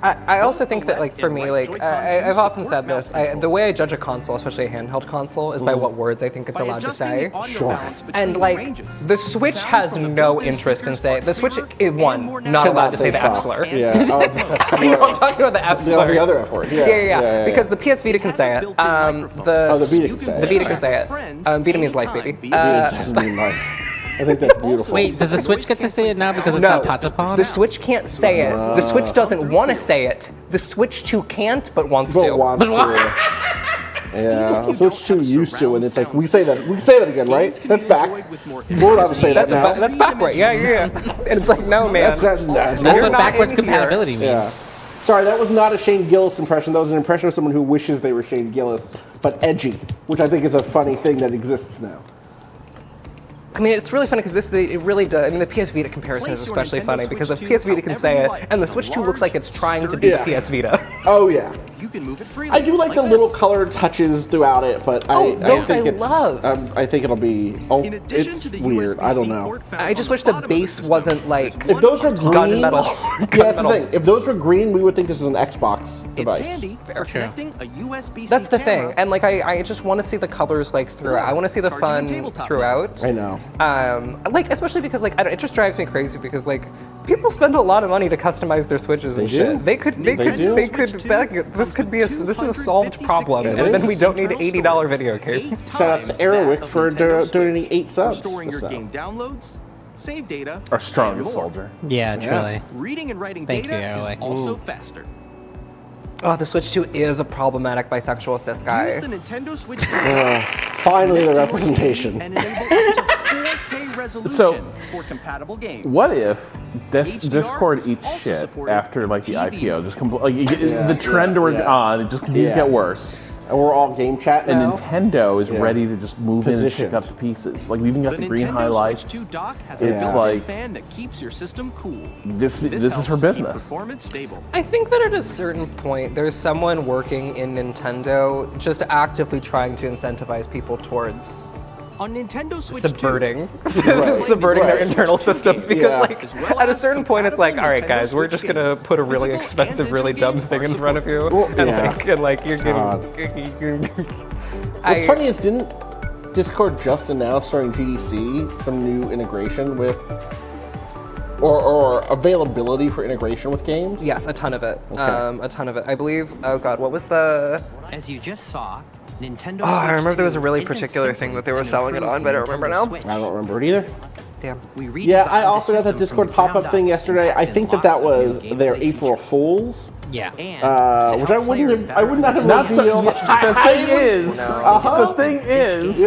I also think that like for me, like I've often said this, the way I judge a console, especially a handheld console, is by what words I think it's allowed to say. Sure. And like the Switch has no interest in saying the Switch is not allowed to say the F slur. Yeah. You know, I'm talking about the F slur. The other F word. Yeah. Because the PS Vita can say it. The Vita can say it. The Vita can say it. Vita means life, baby. Doesn't mean life. I think that's beautiful. Wait, does the Switch get to say it now because it's got Patapon? The Switch can't say it. The Switch doesn't want to say it. The Switch 2 can't, but wants to. Yeah, the Switch 2 used to, and it's like we say that again, right? That's back. We're allowed to say that now. That's backward. Yeah. And it's like, no, man. That's what backwards compatibility means. Yeah. Sorry, that was not a Shane Gillis impression. That was an impression of someone who wishes they were Shane Gillis, but edgy, which I think is a funny thing that exists now. I mean, it's really funny because it really does. I mean, the PS Vita comparison is especially funny because if PS Vita can say it, and the Switch 2 looks like it's trying to be PS Vita. Oh yeah. You can move it freely. I do like the little colored touches throughout it, but I think it'll be. Oh, it's weird. I don't know. I just wish the base wasn't like. If those were green, gunmetal. That's the thing. If those were green, we would think this was an Xbox device. It's handy for connecting a USB-C That's the camera. thing, and like I just want to see the colors like throughout. I want to see the fun throughout. I know. Like especially because like it just drives me crazy because like people spend a lot of money to customize their Switches and shit. This could be this is a solved problem, and then we don't need $80 video games. Shout out to Aerowick for donating 8 subs. Storing your game downloads, save data, Our strongest soldier. Yeah, truly. reading and writing Thank data you, is Airwick. also faster. Oh, the Switch 2 is a problematic bisexual cis guy. Use the Nintendo Switch Finally, the representation. and enable up to 4K resolution for compatible games. What if Discord eats shit after like the IPO? Just the trend we're on, it just continues to get worse. And we're all game chat now. And Nintendo is ready to just move in and pick up the pieces. Like we even got the green highlights. Switch 2 dock has It's a like fan that keeps your system cool. this is helps for keep business. performance stable. I think that at a certain point, there's someone working in Nintendo just actively trying to incentivize people towards On Nintendo Switch subverting 2, subverting their internal systems because Yeah. like at a certain point it's like, all right guys, we're just gonna put a really expensive, really dumb thing in front of you and like you're getting What's funny is didn't Discord just announce during GDC some new integration with or availability for integration with games? Yes, a ton of it. Okay. A ton of it. I believe, oh god, what was the As you just saw, Nintendo I Switch remember there was a 2 really isn't particular simply thing that they were an selling it on, improved but I don't remember Nintendo now. Switch. I don't remember it either. Damn. Yeah, I also got that Discord pop-up thing yesterday. I think that was their April Fools. Yeah. Which I wouldn't not have Not so, revealed. the thing is, The thing is,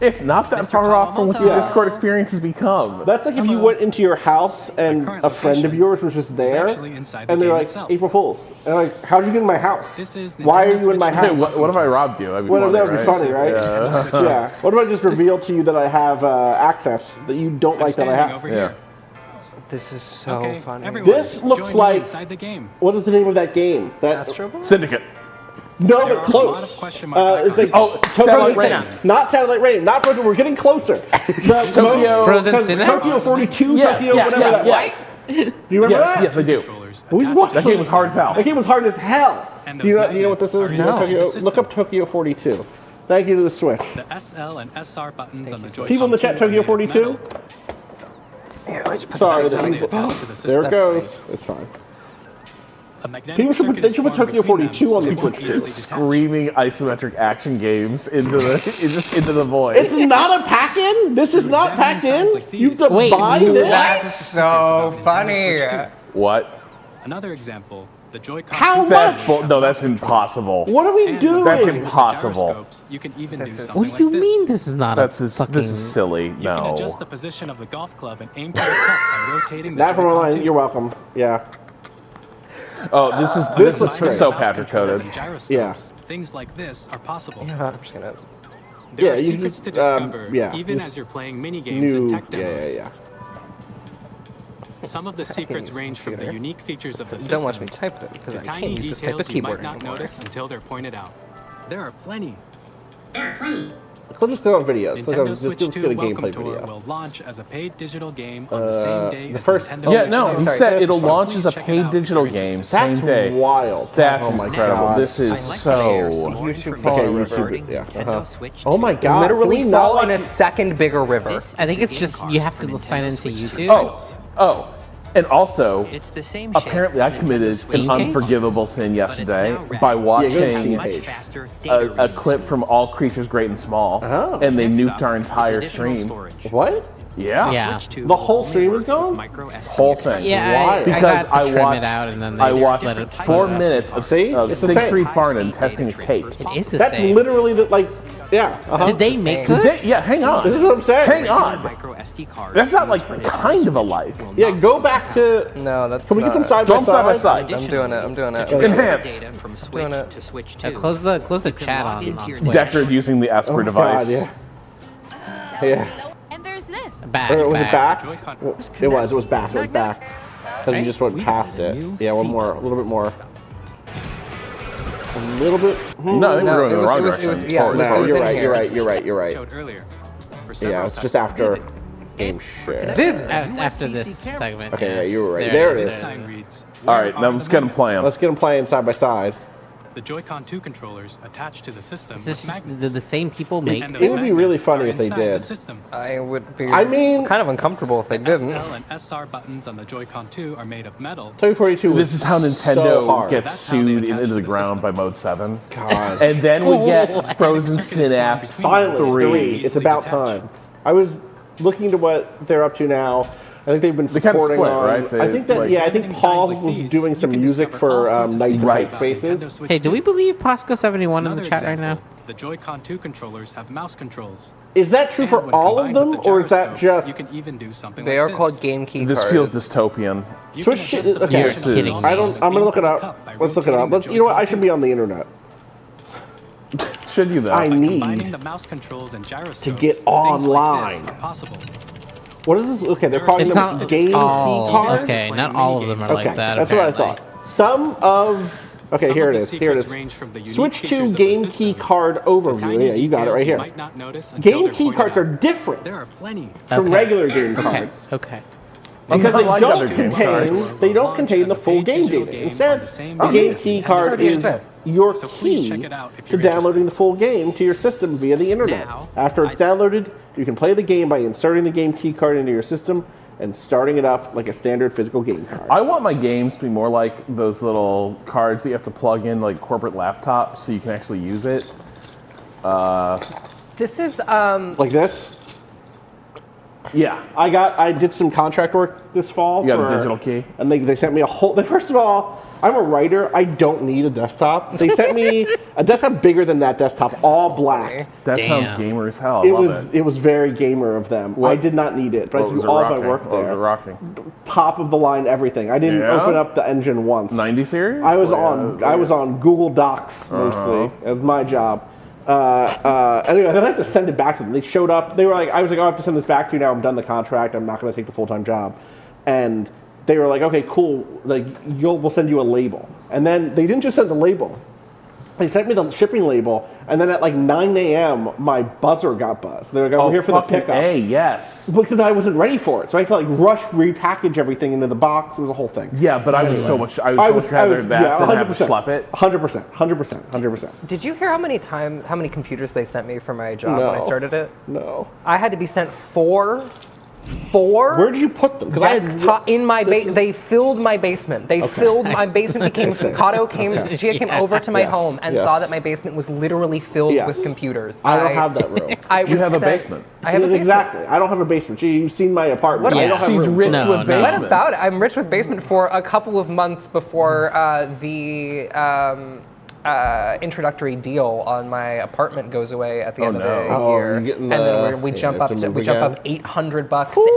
It's not that far off from what the Discord experience has become. That's like if you went into your house and a friend of yours was just there, and they're like, April Fools. And like, how'd you get in my house? Why are you in my house? What if I robbed you? That'd be funny, right? Yeah. What if I just reveal to you that I have access that you don't like that I have? Yeah. This is so funny. This looks like. What is the name of that game? Syndicate. No, but close. It's like Satellite Rain. Not Satellite Rain. Not Frozen. We're getting closer. Tokyo Frozen Synapse? Tokyo 42. Tokyo whatever that was. Do you remember that? Yes, I do. That game was hard as hell. That game was hard as hell. Do you know what this is? No. Look up Tokyo 42. Thank you to the Switch. The SL and SR buttons on the Joy-Con. People in the chat, Tokyo 42. Sorry, there it goes. It's fine. They should put Tokyo 42 on the Switch. Screaming isometric action games into the void. It's not a pack-in. This is not packed in. You have to buy this. That's so funny. What? Another example. The Joy-Con. How much? No, that's impossible. What are we doing? That's impossible. You can even do What something do you like mean this. this is not This fucking... is silly. You can No. adjust the position of the golf club and aim for the cup by rotating the That from Joy-Con online. too. You're welcome. Yeah. Oh, this looks so Patrick coded. Yeah. Things like this are possible. Yeah, I've seen it. There Yeah, are you secrets just, to discover, yeah, even just as you're playing mini games and tech demos. Yeah. Some of the secrets range from the unique features of the system Don't watch me type them because to I can't tiny use this type details of you might keyboard not anymore. notice until they're pointed out. There are plenty. Let's just click on videos. Nintendo Switch Let's 2 get a Welcome gameplay Tour video. will launch as a paid digital game on the same day The as first. Nintendo Yeah, Switch no, 2. he said it'll launch as a paid digital game, same That's day. wild. That's oh my incredible. God. This is YouTube Okay, river. YouTube. Yeah. Nintendo Switch Oh my 2. God. Literally can we not fall in like- a second bigger river. I think it's just you have to sign into YouTube. Oh. And also, It's the same apparently I committed an unforgivable sin yesterday by watching a clip from All Creatures Great and Small, and they nuked our entire stream. What? Yeah. The whole stream is gone? Whole thing. Yeah, Why? I Because got to I trim watched, it out and then they I watched let it 4 minutes of It's the same. Siegfried Farnan testing his cake. It is the That's same. literally the, like, yeah. Did they make this? Yeah, hang on. This is what I'm saying. Hang on. Micro SD card. That's not like kind of alike. Yeah, go back to. No, that's Can we get them not- side Throw by them side by side? side. I'm doing it. I'm doing it. Enhance. Data from Doing Switch it. to Switch 2. Close the chat on Twitch. Deckard using the Esper Oh my device. God, yeah. And there's this. Back. Or was it back? It was back. It was back. Because you Right? just went past it. Yeah, one more. A little bit more. A little bit. No, I think we're going in the wrong direction. was- It's yeah, forward. it was- No, it was you're in right. here. You're right. Showed earlier. For Yeah, several it's just after game share. After this segment. Okay, yeah, you were right. There it is. sign reads. All right, now let's get them playing. Let's get them playing side by side. The Joy-Con 2 controllers attached to the system Is this with just magnets. the same people make And It those would be magnets really funny are if they inside the did. system. I would be. I mean, kind of uncomfortable if they didn't. SL and SR buttons on the Joy-Con 2 are made of metal. Tokyo 42 This is how so Nintendo hard. gets That's how they sued attach into to the the ground system. by Mode 7. God. And then we get Frozen Synapse Finally, 3. It's about time. I was looking to what they're up to now. I think they've been They kind of supporting split, on. right? They, I think that like- I think Paul was doing some music for Knights of Night Spaces. Hey, do we believe Pasco71 in the Another chat right now? example, the Joy-Con 2 controllers have mouse controls. Is that true for And when all of combined with them, the or is that gyroscopes, just? You can even do something They like are this. called game key This cards. feels dystopian. You Switch can shit. adjust the Okay, position of the kidding. golf I ball don't. and I'm gonna aim look for it the up. cup by Let's look it rotating up. the Let's. You know what? I Joy-Con should be on the internet Should you though? I By need combining the mouse controls and gyroscopes, to get things like this online. are possible. What is this? Okay, they're calling It's them not game key cards. okay, not all of them are like Okay, that. that's what I apparently. thought. Some of. Okay, Some here of it the is. Here it secrets is. range from the unique Switch to features of the game system key card overview. tiny Yeah, you got it details right you here. might not notice until Game they're key pointed cards out. are different There are plenty. from Okay. regular game Okay. cards. Okay. Because they Unlike don't other game cards. contain, they don't contain the full game data. Instead, the game key card is your key to downloading the full game to your system via the internet. After it's downloaded, you can play the game by inserting the game key card into your system and starting it up like a standard physical game card. I want my games to be more like those little cards that you have to plug in like corporate laptops so you can actually use it. This is Like this? Yeah. I did some contract work this fall. You got a digital key? And they sent me a whole. First of all, I'm a writer. I don't need a desktop. They sent me a desktop bigger than that desktop, all black. That sounds gamer as hell. It was very gamer of them. I did not need it, but I could do all my work there. What was it rocking? Top of the line, everything. I didn't open up the engine once. 90 series? I was on Google Docs mostly. It was my job. Anyway, then I had to send it back to them. They showed up. They were like, I was like, oh, I have to send this back to you now. I'm done the contract. I'm not going to take the full-time job. And they were like, okay, cool. Like, we'll send you a label. And then they didn't just send the label. They sent me the shipping label, and then at like 9 a.m., my buzzer got buzzed. They were like, we're here for the pickup. Yes. Because I wasn't ready for it. So I had to like rush repackage everything into the box. It was a whole thing. Yeah, but I was so much rather that than have to schlep it. 100%. Did you hear how many computers they sent me for my job when I started it? No. I had to be sent four. Where did you put them? Desktop in my they filled my basement. They filled my basement. Cado came over to my home and saw that my basement was literally filled with computers. I don't have that room. You have a basement. I have a basement. Exactly. I don't have a basement. You've seen my apartment. I don't have She's room. rich with basement. What about it? I'm rich with basement for a couple of months before the introductory deal on my apartment goes away at the end of the year, and then we jump up $800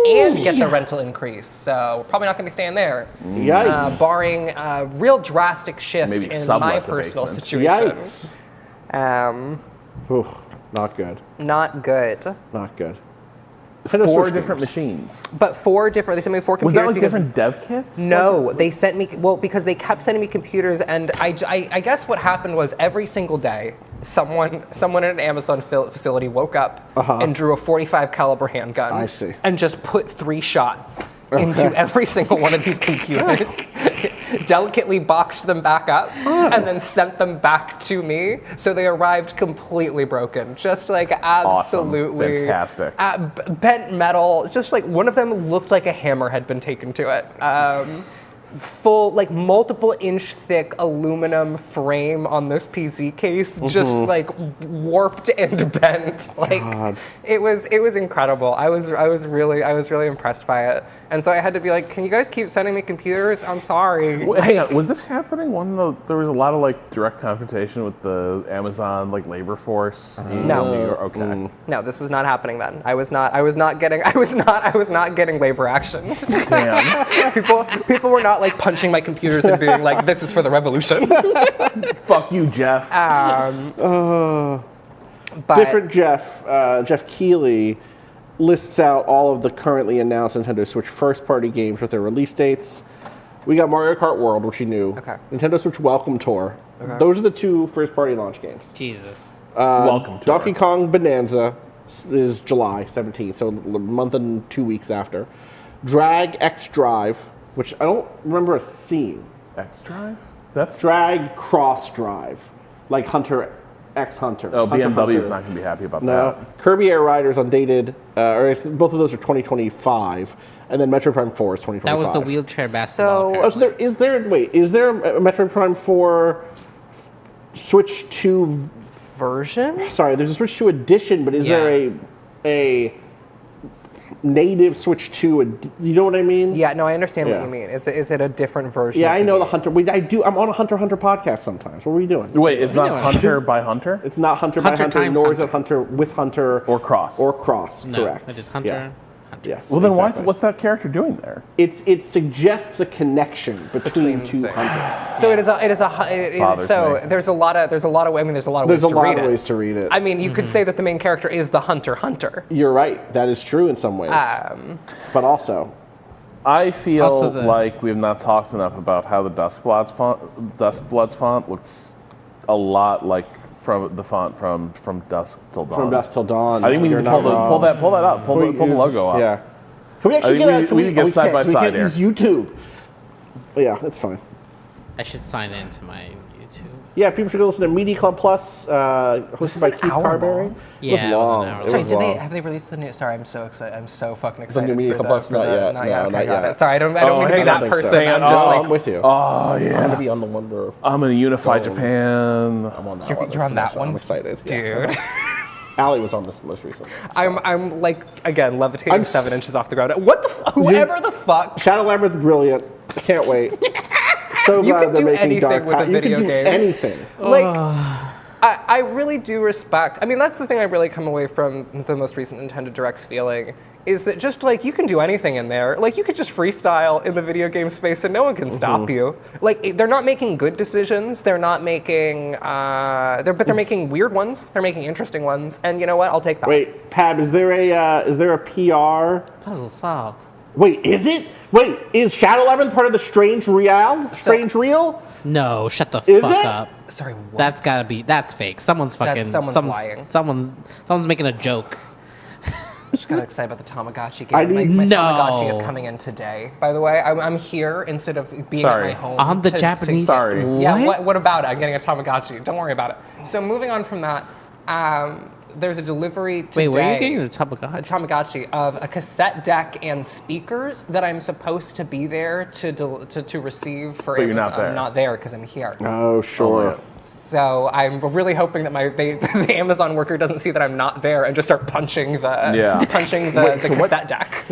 and get the rental increase. So we're probably not going to be staying there. Yikes! Barring a real drastic shift in my personal situation. Yikes! Not good. Not good. Not good. 4 different machines. But they sent me 4 computers. Was that like different dev kits? No, they sent me, because they kept sending me computers, and I guess what happened was every single day, someone in an Amazon facility woke up and drew a .45 caliber handgun. I see. And just put 3 shots into every single one of these computers. Delicately boxed them back up and then sent them back to me. So they arrived completely broken. Just like absolutely awesome. Fantastic. Bent metal. Just like one of them looked like a hammer had been taken to it. Full, like multiple inch thick aluminum frame on this PC case, just like warped and bent. Like it was incredible. I was really impressed by it. And so I had to be like, can you guys keep sending me computers? I'm sorry. Hang on, was this happening when there was a lot of like direct confrontation with the Amazon like labor force in New York? Okay. No, this was not happening then. I was not getting labor action. Damn. People were not like punching my computers and being like, this is for the revolution. Fuck you, Jeff. Different Jeff Keighley lists out all of the currently announced Nintendo Switch first-party games with their release dates. We got Mario Kart World, which you knew. Okay. Nintendo Switch Welcome Tour. Okay. Those are the 2 first-party launch games. Jesus. Welcome Tour. Donkey Kong Bonanza is July 17th, so a month and 2 weeks after. Drag X Drive, which I don't remember a scene. X Drive? That's Drag Cross Drive, like Hunter X Hunter. Oh, Hunter BMW is Hunter. not going to be happy about No. that. Kirby Air Riders undated, both of those are 2025, and then Metroid Prime 4 is 2025. That was the wheelchair basketball. Oh, so is there a Metroid Prime 4 Switch 2 version? Sorry, there's a Switch 2 edition, but is there a native Switch 2? You know what I mean? Yeah, no, I understand what you mean. Is it a different version? Yeah, I know the Hunter. I'm on a Hunter podcast sometimes. What are we doing? Wait, it's not Hunter by Hunter? It's not Hunter by Hunter, nor is it Hunter with Hunter. Or Cross. Or Cross, No, correct. it is Hunter. Yeah. Yes. Well, then exactly. what's that character doing there? It suggests a connection between 2 Hunters. So there's a lot of ways to read it. I mean, you could say that the main character is the Hunter. You're right. That is true in some ways. But also, I feel like we have not talked enough about how the Duskbloods font looks a lot like from the font from Dusk Till Dawn. From Dusk Till Dawn. I think we can pull that up. Pull the logo up. Yeah. Can we actually we get side by side here. We can't use YouTube. Yeah, it's fine. I should sign into my YouTube. Yeah, people should go listen to Media Club Plus, hosted by Keith Carberry. Yeah, it was an hour long. Have they released the new? Sorry, I'm so excited. I'm so fucking The excited. new Media Club Plus, not yet. Not yet. Not yet. Sorry, I don't mean to be that person. I'm with you. Oh yeah. I'm gonna be on the one where I'm gonna unify Japan. I'm on that one. You're on that one. I'm excited, dude. Allie was on this most recently. I'm like, again, levitating 7 inches off the ground. What the whoever the fuck. Shadow Labyrinth, brilliant. I can't wait. So You glad can they're do making anything Dark with a Path. You video can do game. anything. Like, I really do respect. I mean, that's the thing I really come away from the most recent Nintendo Directs feeling is that just like you can do anything in there. Like you could just freestyle in the video game space and no one can stop you. Like they're not making good decisions. They're not making. But they're making weird ones. They're making interesting ones. And you know what? I'll take that. Wait, Pab, is there a PR? Puzzle solved. Wait, is it? Wait, is Shadow Labyrinth part of the Strange Reel? No, shut the Is fuck it? up. Sorry, what? That's gotta be. That's fake. Someone's fucking. Someone's lying. Someone's making a joke. Just got excited about the Tamagotchi game. My Tamagotchi is coming in today. By the way, I'm here instead of being at my home. On the Japanese. Sorry. Yeah. What about it? I'm getting a Tamagotchi. Don't worry about it. So moving on from that, there's a delivery today. Wait, where are you getting the Tamagotchi? A Tamagotchi of a cassette deck and speakers that I'm supposed to be there to receive for But you're Amazon. not there. I'm not there because I'm here. Oh, sure. So I'm really hoping that the Amazon worker doesn't see that I'm not there and just start punching the cassette deck.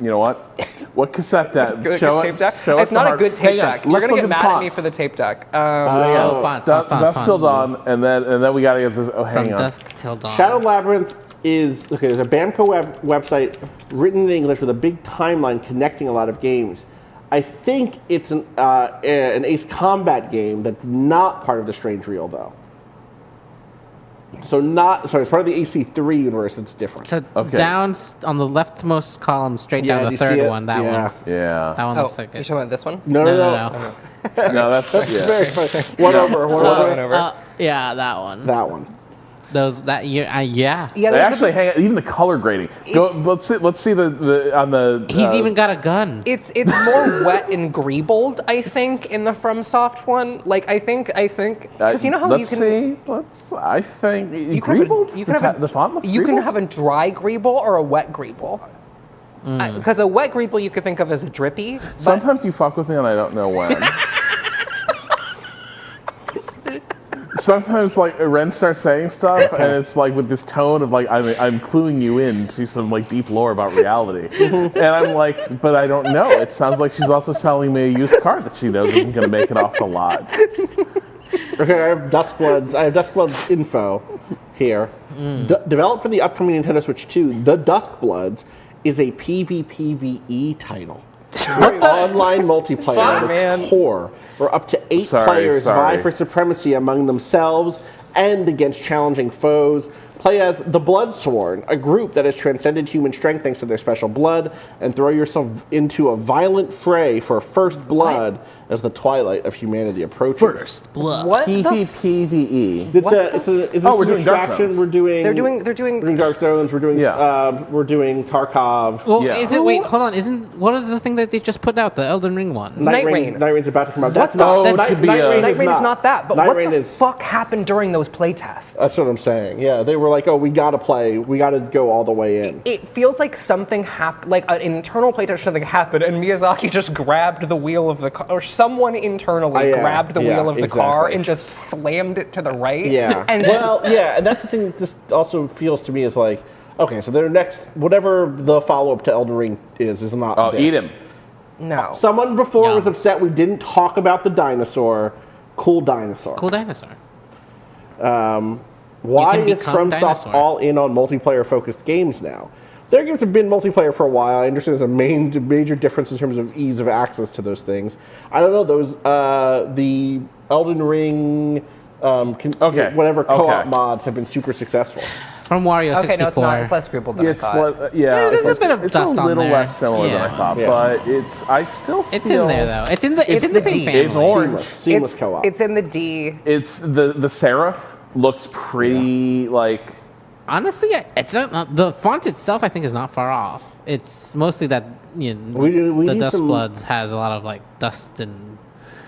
You know what? What cassette deck? Show tape deck? Show It's us not the a good tape deck. You're Let's gonna look get at mad at me fonts. for the tape deck. Fonts. Dusk Till Dawn, and then we gotta get this. Oh, hang From on. Dusk Till Dawn. Shadow Labyrinth is okay. There's a Bamco website written in English with a big timeline connecting a lot of games. I think it's an Ace Combat game that's not part of the Strange Reel, though. So it's part of the AC3 universe. It's different. So down on the leftmost column, straight down do the you see third it? one. That Yeah. one. Yeah. That one looks like You it. talking about this one? No. No, that's Very funny. One over. Yeah, that one. That one. Yeah. Yeah, They actually hang out, even the color grading. Let's see the on the. He's even got a gun. It's more wet and greebled, I think, in the FromSoft one. Like I think because you know how you can. I think You greebled. can have The font looks you can greebled? have a dry greeble or a wet greeble. Because a wet greeble you could think of as a drippy. Sometimes you fuck with me and I don't know when. Sometimes like Ren starts saying stuff and it's like with this tone of like I'm cluing you in to some like deep lore about reality, and I'm like, but I don't know. It sounds like she's also selling me a used car that she knows isn't going to make it off the lot. Okay, I have Duskbloods info here. Developed for the upcoming Nintendo Switch 2, The Duskbloods is a PvPvE title. With online multiplayer that's core, where up to 8 players vie for supremacy among themselves and against challenging foes. Play as the Bloodsworn, a group that has transcended human strength thanks to their special blood, and throw yourself into a violent fray for first blood as the twilight of humanity approaches. First blood. What PvPvE. It's we're doing Dark Zones. We're doing They're doing Dark Zones. We're doing Tarkov. Well, is it? Wait, hold on. What is the thing that they just put out? The Elden Ring one. Night Rain's about to come out. That's not. not. Night Rain is not that. But Night what Rain the is. fuck happened during those playtests? That's what I'm saying. Yeah, they were like, "Oh, we gotta play. We gotta go all the way in." It feels like something happened, like an internal playtest. Something happened, and Miyazaki just grabbed the wheel of the car, or someone internally grabbed the wheel of the car and just slammed it to the right. Yeah. And and that's the thing that this also feels to me is like, okay, so their next, whatever the follow-up to Elden Ring is not this. Eat him. No. Someone before was upset we didn't talk about the dinosaur. Cool dinosaur. Cool dinosaur. Why is become FromSoft dinosaur. all in on multiplayer-focused games now? Their games have been multiplayer for a while. I understand there's a major difference in terms of ease of access to those things. I don't know, those, the Elden Ring, whatever co-op mods have been super successful. From Wario 64. Okay, no, it's not. It's less greeble than I thought. There's a bit of dust on there. It's a little less similar than I thought, but I still feel... It's in there, though. It's in the same D. family. It's orange. Seamless co-op. It's in the D. It's the serif looks pretty Honestly, it's not, the font itself. I think is not far off. It's mostly that the Duskbloods has a lot of like dust and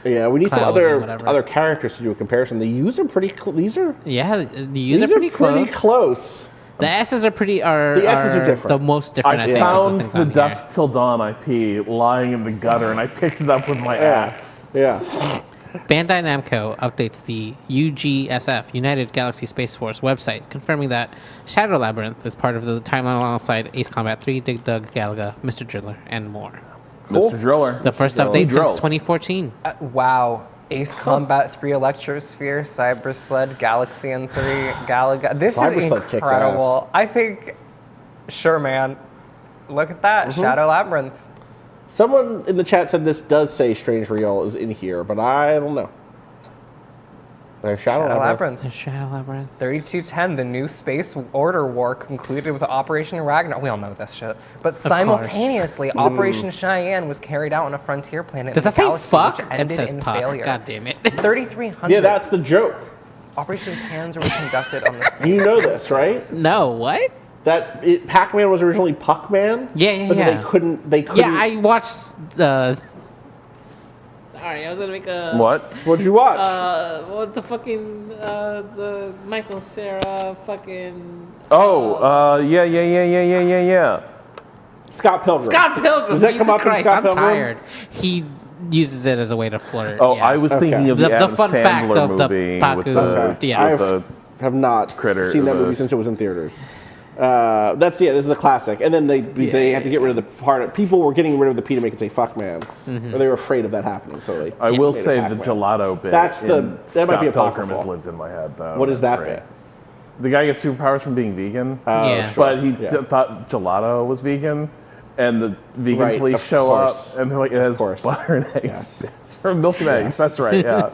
we need some cloud and other characters to do a comparison. The U's are pretty. These are the U's are pretty close. The S's are pretty. The S's are different. The most different. I think. found of the Dusk Till Dawn IP lying in the gutter, and I picked it up with my axe. Yeah. Bandai Namco updates the UGSF, United Galaxy Space Force website, confirming that Shadow Labyrinth is part of the timeline alongside Ace Combat 3, Dig Dug, Galaga, Mr. Driller, and more. Cool. Mr. Driller. The first update since 2014. Wow. Ace Combat 3 Electrosphere, Cyber Sled, Galaxian 3, Galaga. This Cyber is Sled kicks incredible. I think, sure, man. Look at that. Shadow Labyrinth. Someone in the chat said this does say Strange Real is in here, but I don't know. There's Shadow Labyrinth. There's Shadow Labyrinth. 3210, the new Space Order War concluded with Operation Ragnarok. We all know this shit. But simultaneously, Operation Cheyenne was carried out on a frontier planet. Does in that the say galaxy, fuck? which It ended says in puck. failure. God damn it. 3300. Yeah, that's the joke. Operation Panzer was conducted on the same. You know this, right? No, what? That Pac-Man was originally Puck-Man. Yeah. But they couldn't. Yeah, I watched the. Sorry, I was gonna make a. What? What'd you watch? What the fucking the Michael Cera fucking. Yeah. Scott Pilgrim. Scott Pilgrim. Does that Jesus come up Christ, in Scott I'm Pilgrim? tired. He uses it as a way to flirt. Oh, yeah. I was thinking of the Adam fun Sandler fact of the movie Paku. with the, Yeah. with the have not critter. seen that movie since it was in theaters. This is a classic. And then they had to get rid of the part. People were getting rid of the P to make it say "fuck man," or they were afraid of that happening. So they. I will made it say the Pac-Man. gelato bit. That's in that might be Scott Pilgrim apocryphal. lives in my head though. What is that That's bit? The guy gets superpowers from being vegan. Yeah. But he thought gelato was vegan, and the vegan police show up, and they're like, "It has butter and eggs." Or milk and eggs. That's right. Yeah.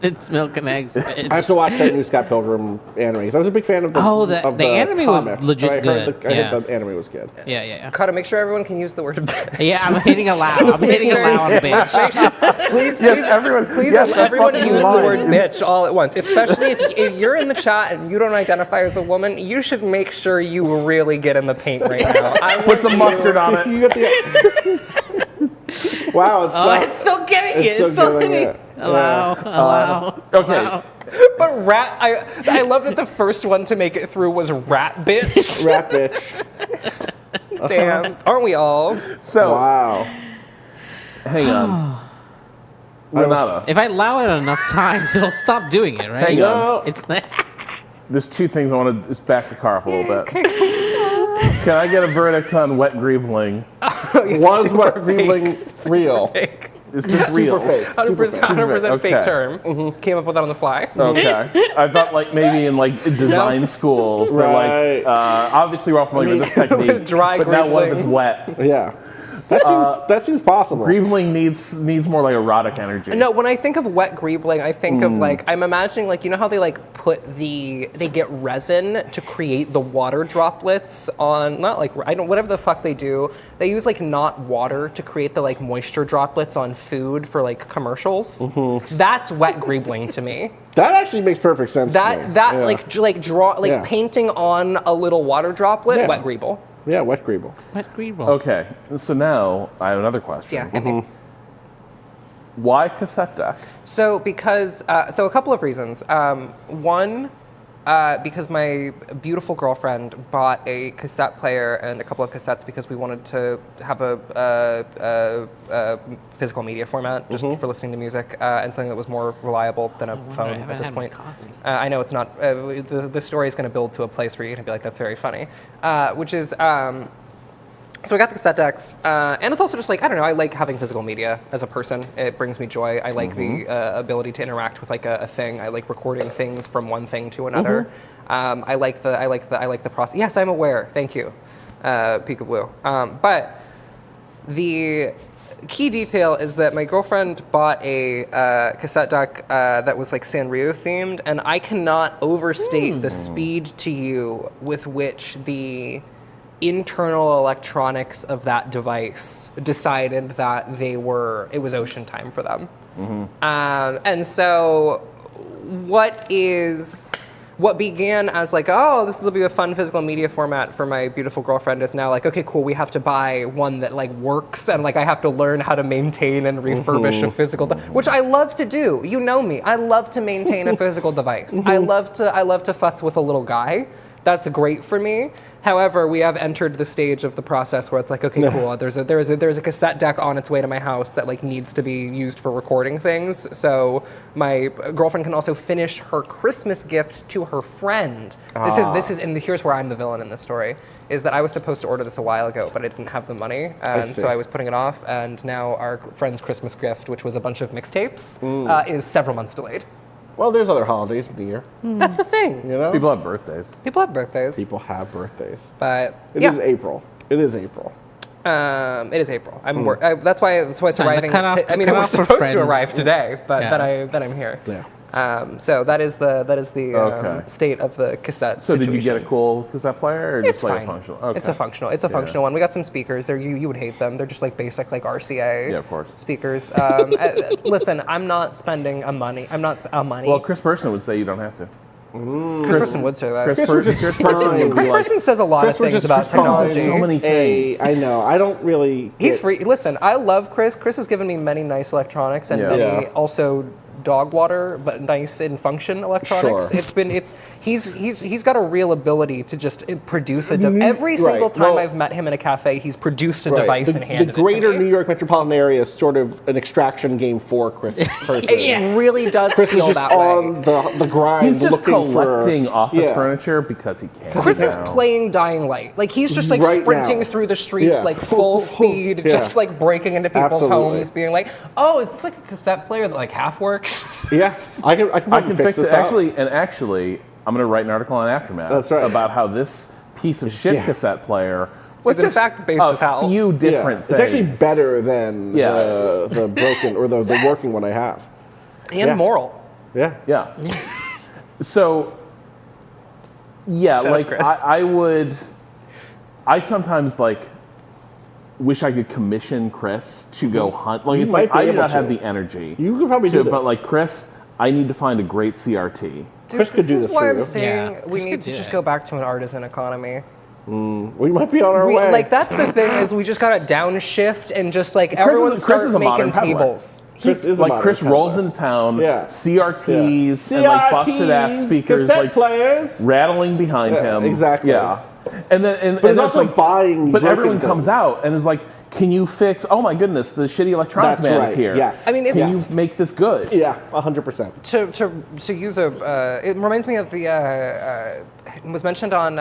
It's milk and eggs. Bitch. I have to watch that new Scott Pilgrim anime because I was a big fan of the. The anime was comic. legit I good. heard the anime was good. Yeah. Cado, make sure everyone can use the word bitch. Yeah, I'm hitting allow. I'm hitting allow on bitch. Please, everyone use fucking the line word is- bitch all at once. Especially if you're in the chat and you don't identify as a woman, you should make sure you really get in the paint right now. Put some mustard on it. You got the. Wow, It's still getting it. It's still hitting it. Allow. Okay. But rat, I love that the first one to make it through was rat bitch. Rat bitch. Damn, aren't we all? So wow. Hang on. Renata. If I allow it enough times, it'll stop doing it, right? Hang on. It's not. There's two things I want to just back the car up a little bit. Can I get a verdict on wet greebling? Was wet greebling real? Is this real? Super fake. 100% fake Okay. term. Came up with that on the fly. Okay. I thought maybe in design schools, they're Right. obviously we're all familiar with this technique, with dry but now what if greebling. it's wet? Yeah. That seems possible. Greebling needs more erotic energy. No, when I think of wet greebling, I think of I'm imagining you know how they they get resin to create the water droplets on whatever the fuck they do. They use not water to create the moisture droplets on food for commercials. That's wet greebling to me. That actually makes perfect sense. to me. Yeah. Painting on a little water droplet, Yeah. wet greeble. Yeah, wet greeble. Wet greeble. Okay, so now I have another question. Yeah. hit me. Why cassette deck? So because a couple of reasons. One, because my beautiful girlfriend bought a cassette player and a couple of cassettes because we wanted to have a physical media format just for listening to music and something that was more reliable than a phone at this point. I know it's not. The story is going to build to a place where you're going to be like, that's very funny, which is. So I got the cassette decks, and it's also just I don't know, I like having physical media as a person. It brings me joy. I like the ability to interact with a thing. I like recording things from one thing to another. I like the process. Yes, I'm aware. Thank you, Peekaboo. But the key detail is that my girlfriend bought a cassette deck that was Sanrio themed, and I cannot overstate the speed to you with which the internal electronics of that device decided that it was ocean time for them. And so what began as this will be a fun physical media format for my beautiful girlfriend is now okay, cool, we have to buy one that works, and I have to learn how to maintain and refurbish a physical which I love to do. You know me. I love to maintain a physical device. I love to futz with a little guy. That's great for me. However, we have entered the stage of the process where it's like, okay, cool. There's a cassette deck on its way to my house that like needs to be used for recording things. So my girlfriend can also finish her Christmas gift to her friend. This is, and here's where I'm the villain in this story. Is that I was supposed to order this a while ago, but I didn't have the money, and so I was putting it off. And now our friend's Christmas gift, which was a bunch of mixtapes, is several months delayed. Well, there's other holidays in the year. That's the thing. You know? People have birthdays. People have birthdays. People have birthdays. But It is April. It is April. It is April. That's why it's arriving. I mean, it was supposed to arrive today, but that I'm here. Yeah. So that is the state of the cassette. So situation. did you get a cool cassette player, or It's just like fine. a functional? Okay. It's a functional. It's a functional one. We got some speakers. You would hate them. They're just like basic like RCA. Yeah, of course. Speakers. Listen, I'm not spending money. I'm not money. Well, Chris Person would say you don't have to. Chris Person would say that. Chris Person says a lot of things about technology. So many things. I know. I don't really. He's free. Listen, I love Chris. Chris has given me many nice electronics and many also dog water, but nice in function electronics. Sure. He's got a real ability to just produce a device. Every single time I've met him in a cafe, he's produced a device and handed it to me. The greater New York metropolitan area is sort of an extraction game for Chris Person. It really does Chris feel is that just way. on the grind. He's just looking collecting for, office furniture because he can. Chris is playing Dying Light. Like he's just like Right sprinting now. through the streets like full speed, just like breaking into people's homes, being like, "Oh, is this like a cassette player that like half works?" Yes. I can fix this it. up. Actually, I'm going to write an article on Aftermath. That's right. About how this piece of shit cassette player was in fact based as hell. A few different things. It's actually better than the broken or the working one I have. And moral. Yeah. Yeah. So, yeah, Shout like Chris. I sometimes like wish I could commission Chris to go hunt. Like You it's might like be I do able not to. have the energy. You could probably do this. But like Chris, I need to find a great CRT. Dude, Chris could do this this is why for I'm you. saying we Chris need could to do just it. go back to an artisan economy. We might be on our way. Like that's the thing is we just gotta downshift and just like Chris everyone is a start modern making peddler. tables. Chris is a Like modern Chris rolls peddler. into town, Yeah. CRTs, and like busted ass speakers, cassette like players. rattling behind Yeah, him. exactly. Yeah. And then But and it's also like buying. But broken everyone comes things. out and is like, "Can you fix? Oh my goodness, the shitty electronics That's man right. is here. Yes. I mean, Can it's- you make this good?" Yeah, 100%. To use it reminds me of the it was mentioned on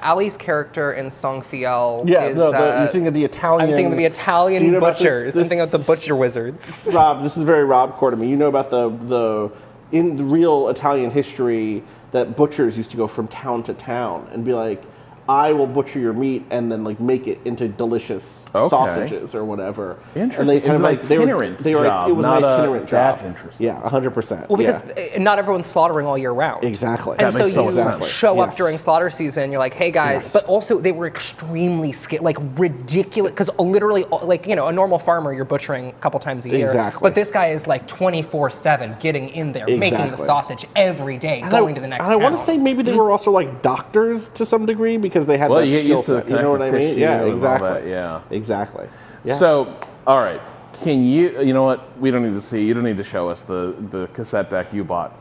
Ali's character in Song Fiel. Yeah, is, you think of the Italian. I'm thinking of the Italian Do you know about butchers. this- I'm thinking of the butcher wizards. Rob, this is very Rob core to me. You know about the in the real Italian history that butchers used to go from town to town and be like, I will butcher your meat and then like make it into delicious sausages or whatever. Interesting. And they It was kind of an like they were itinerant it was job, an not a- itinerant job. that's interesting. Yeah, 100%. Well, because yeah. not everyone's slaughtering all year round. Exactly. And That so makes so you much sense. show up Yes. during slaughter season, you're like, hey guys, Yes. but also they were extremely skilled, like ridiculous, because literally, like, you know, a normal farmer, you're butchering a couple times a year. Exactly. But this guy is like 24/7 getting in there, making the Exactly. sausage every day, going to the next And I want to town. say maybe they were also like doctors to some degree because they had Well, that you get skill used to the set. You know what I connective mean? tissue Yeah, and all exactly. that, yeah. Exactly. Yeah. So, all right, can you know what? We don't need to see. You don't need to show us the cassette deck you bought.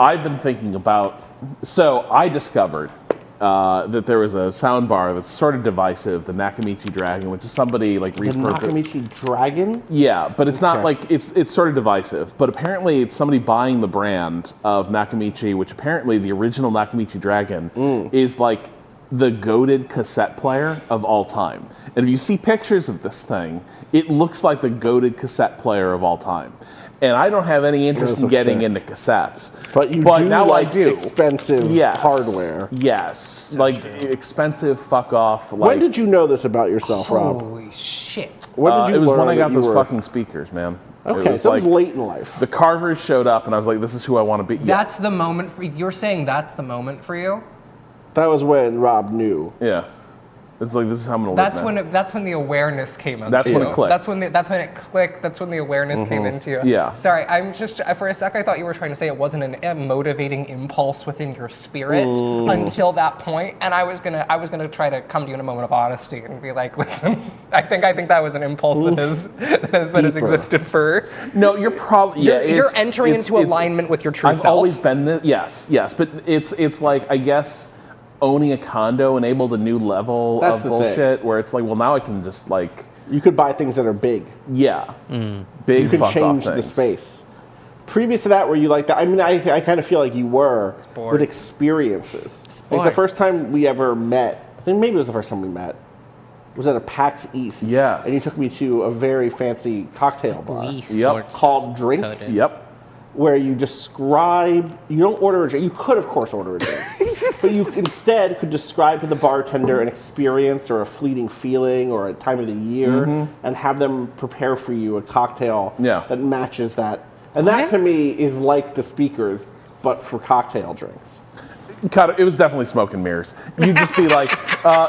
I've been thinking about. So I discovered that there was a sound bar that's sort of divisive, the Nakamichi Dragon, which is somebody like the Nakamichi Dragon? Yeah, but it's not Okay. like it's sort of divisive. But apparently, it's somebody buying the brand of Nakamichi, which apparently the original Nakamichi Dragon is like the goated cassette player of all time. And if you see pictures of this thing, it looks like the goated cassette player of all time. And I don't have any interest Those in are getting sick. into cassettes. But you do now like I do. expensive hardware. Yes, like expensive fuck off. Like, When did you know this about yourself, Rob? Holy shit. When did you it was learn when I that got you those were- fucking speakers, man. Okay, so it was late in life. The Carvers showed up, and I was like, "This is who I want to be." Yeah. That's the moment for you're saying that's the moment for you? That was when Rob knew. Yeah. It's like, this is how I'm going to live That's now. when that's when the awareness came into That's you. when it clicked. That's when it clicked. That's when the awareness came into you. Yeah. Sorry, I'm just for a sec I thought you were trying to say it wasn't a motivating impulse within your spirit until that point, and I was gonna try to come to you in a moment of honesty and be like, listen, I think that was an impulse that has existed for. No, you're probably You're entering into alignment with your true I've self. always been this. Yes, but it's like, I guess owning a condo enabled a new level That's of the bullshit where it's like, well, now I can just like... You could buy things that are big. Yeah. Big You can fuck change off the things. space. Previous to that, were you like that? I mean, I kind of feel like you were with experiences. Like the first time we ever met, I think maybe it was the first time we met, was at a PAX East. Yes. And you took me to a very fancy cocktail bar. Yep. Called Drink. Coded. Yep. Where you describe, you don't order a drink. You could, of course, order a drink. But you instead could describe to the bartender an experience or a fleeting feeling or a time of the year and have them prepare for you a cocktail that matches that. And that to me is like the speakers, but for cocktail drinks. It was definitely smoke and mirrors. You'd just be like,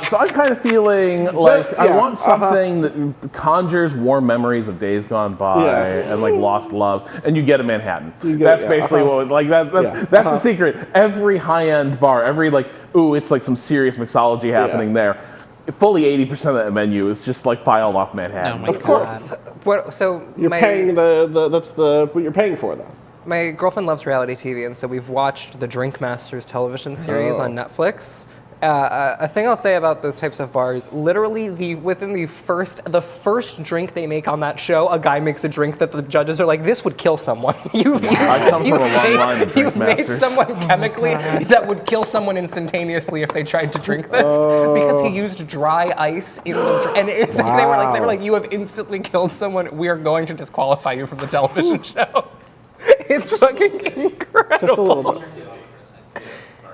so I'm kind of feeling like I want something that conjures warm memories of days gone by and like lost loves, and you get a Manhattan. That's basically what like that's the secret. Every high-end bar, every like it's like some serious mixology happening there. Fully 80% of that menu is just like filed off Manhattan. Of course. So you're paying that's what you're paying for though. My girlfriend loves reality TV, and so we've watched the Drink Masters television series on Netflix. A thing I'll say about those types of bars, literally within the first drink they make on that show, a guy makes a drink that the judges are like, this would kill someone. I come from a long line of Drink You've made Masters. someone chemically that would kill someone instantaneously if they tried to drink this because he used dry ice in the drink. And they were like, you have instantly killed someone. We are going to disqualify you from the television show. It's fucking incredible. Just a little bit.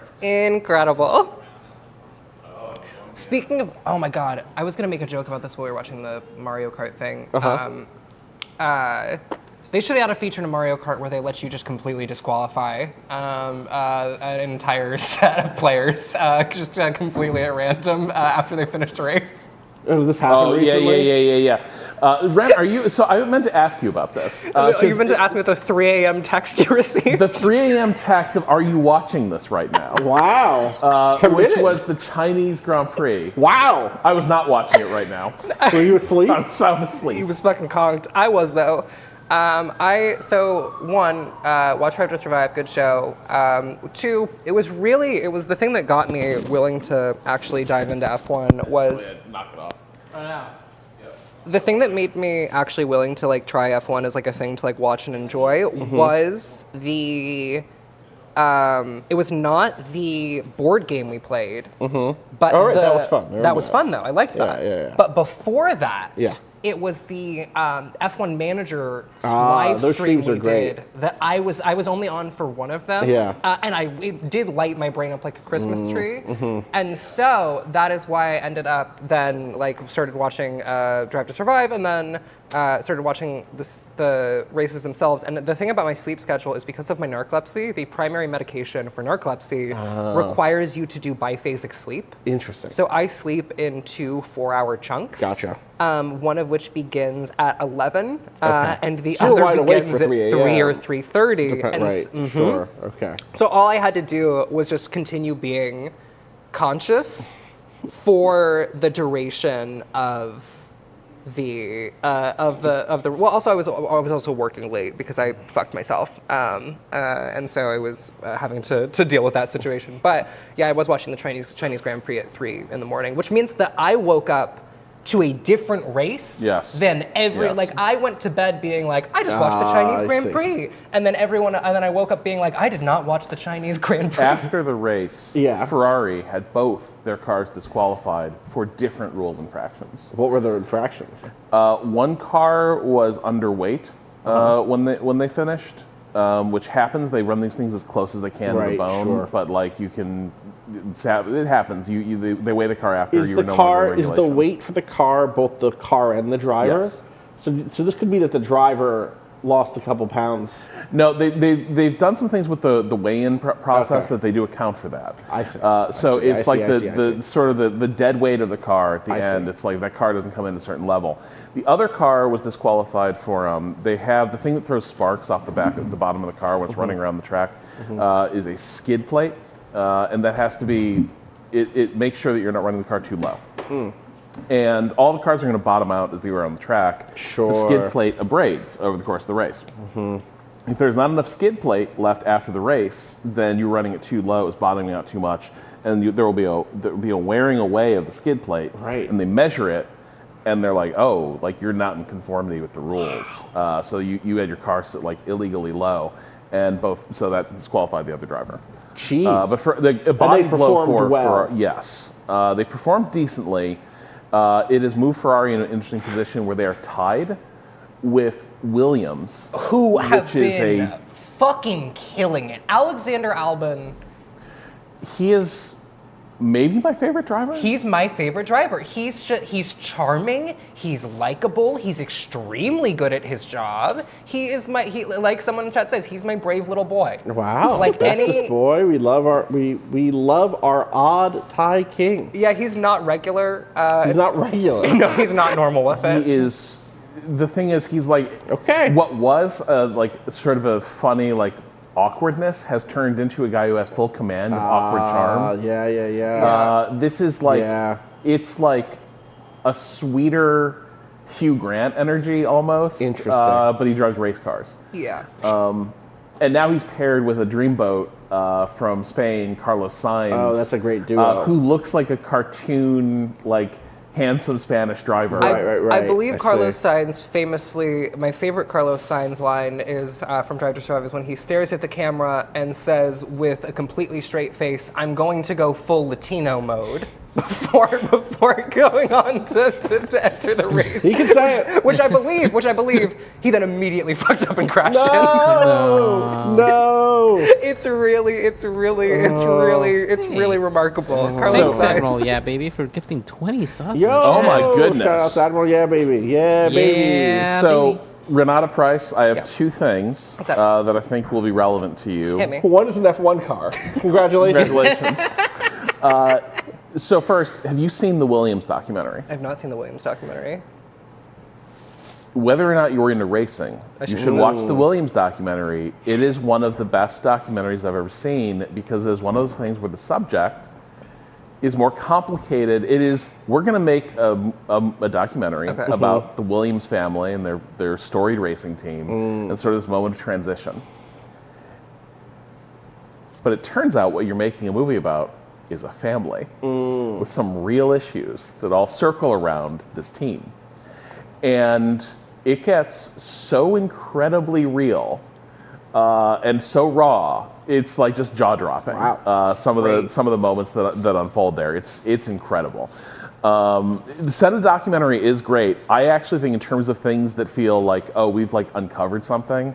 It's incredible. Speaking of, oh my god, I was gonna make a joke about this while we were watching the Mario Kart thing. They should add a feature in Mario Kart where they let you just completely disqualify an entire set of players, just completely at random after they finished a race. Oh, did this happen recently? Yeah. Ren, are you? So I meant to ask you about this. You meant to ask me about the 3 a.m. text you received. The 3 a.m. text of "Are you watching this right now?" Wow. Which was the Chinese Grand Prix. Wow. I was not watching it right now. Were you asleep? I was sound asleep. He was fucking conked. I was though. Watch Drive to Survive, good show. 2, it was the thing that got me willing to actually dive into F1 was. Knock it off. Oh no. The thing that made me actually willing to like try F1 as like a thing to like watch and enjoy was the. It was not the board game we played, but that was fun. That was fun though. I liked that. Yeah. But before that, it was the F1 Manager live those stream streams are we great. did. That I was only on for one of them. Yeah. And it did light my brain up like a Christmas tree. And so that is why I ended up then like started watching Drive to Survive, and then started watching the races themselves. And the thing about my sleep schedule is because of my narcolepsy, the primary medication for narcolepsy requires you to do biphasic sleep. Interesting. So I sleep in 2 4-hour chunks. Gotcha. One of which begins at 11, Okay. and the So you're other wide awake begins for at 3 3 or a.m. 3:30. Right. Sure. Okay. So all I had to do was just continue being conscious for the duration of the well, also I was also working late because I fucked myself, and so I was having to deal with that situation. But yeah, I was watching the Chinese Grand Prix at 3 in the morning, which means that I woke up to a different race than like I went to bed being like, I just watched the Chinese Grand Prix, and then I woke up being like, I did not watch the Chinese Grand Prix. After the race, Ferrari had both their cars disqualified for different rules and infractions. What were the infractions? One car was underweight when they finished, which happens. They run these things as close as they can to the bone, but like you can. It happens. They weigh the car after. Is the weight for the car both the car and the driver? Yes. So this could be that the driver lost a couple pounds. No, they've done some things with the weigh-in process that they do account for that. I see. It's like the sort of the dead weight of the car at the end. It's like that car doesn't come in at a certain level. The other car was disqualified for they have the thing that throws sparks off the bottom of the car when it's running around the track is a skid plate. And that has to be, it makes sure that you're not running the car too low. And all the cars are going to bottom out as they were on the track. Sure. The skid plate abrades over the course of the race. If there's not enough skid plate left after the race, then you're running it too low, it's bottoming out too much, and there will be a wearing away of the skid plate. Right. And they measure it, and they're like, oh, like you're not in conformity with the rules. So you had your car set like illegally low, and so that disqualified the other driver. Jeez. But for the body blow performed well. yes, they performed decently. It has moved Ferrari in an interesting position where they are tied with Williams, who have which been is fucking killing it. Alexander Albon. He is maybe my favorite driver. He's my favorite driver. He's charming. He's likable. He's extremely good at his job. Like someone in chat says, he's my brave little boy. Wow, like bestest boy. We love our odd Thai king. Yeah, he's not regular. He's not regular. No, he's not normal with it. He is. The thing is, he's like what was like sort of a funny like awkwardness has turned into a guy who has full command of awkward charm. Yeah. This is like it's like a sweeter Hugh Grant energy almost. Interesting. But he drives race cars. Yeah. And now he's paired with a dreamboat from Spain, Carlos Sainz. Oh, that's a great duo. Who looks like a cartoon like handsome Spanish driver. Right. I believe Carlos Sainz famously, my favorite Carlos Sainz line is from Drive to Survive, is when he stares at the camera and says with a completely straight face, "I'm going to go full Latino mode." Before going on to enter the race. He can say it. Which I believe he then immediately fucked up and crashed No. It's really remarkable. Thanks, Admiral Yeah Baby, for gifting 20 subs. Yo, oh my goodness. Shout out to Admiral Yeah Baby. Yeah, baby. So, Renata Price, I have two things that I think will be relevant to you. Hit me. One is an F1 car. Congratulations. So first, have you seen the Williams documentary? I've not seen the Williams documentary. Whether or not you're into racing, you should watch the Williams documentary. It is one of the best documentaries I've ever seen because it is one of those things where the subject is more complicated. We're going to make a documentary about the Williams family and their storied racing team and sort of this moment of transition. But it turns out what you're making a movie about is a family with some real issues that all circle around this team. And it gets so incredibly real and so raw. It's like just jaw-dropping. Wow. Some of the moments that unfold there. It's incredible. The set of the documentary is great. I actually think in terms of things that feel like, oh, we've like uncovered something,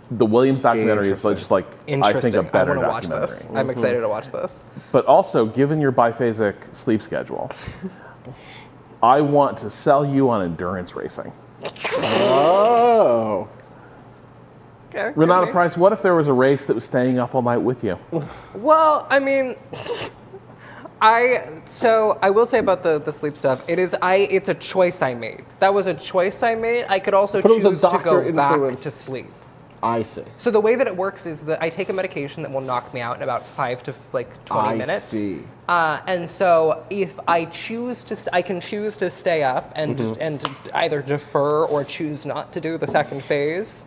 the Williams documentary is just like, I think, a better documentary. Watch this. I'm excited to watch this. But also, given your biphasic sleep schedule, I want to sell you on endurance racing. Oh. Okay, Renata Price, what if there was a race that was staying up all night with you? Well, I mean, I will say about the sleep stuff. It's a choice I made. That was a choice I made. I could also choose to go back to sleep. I see. So the way that it works is that I take a medication that will knock me out in about 5 to 20 minutes. I see. And so if I choose I can choose to stay up and either defer or choose not to do the second phase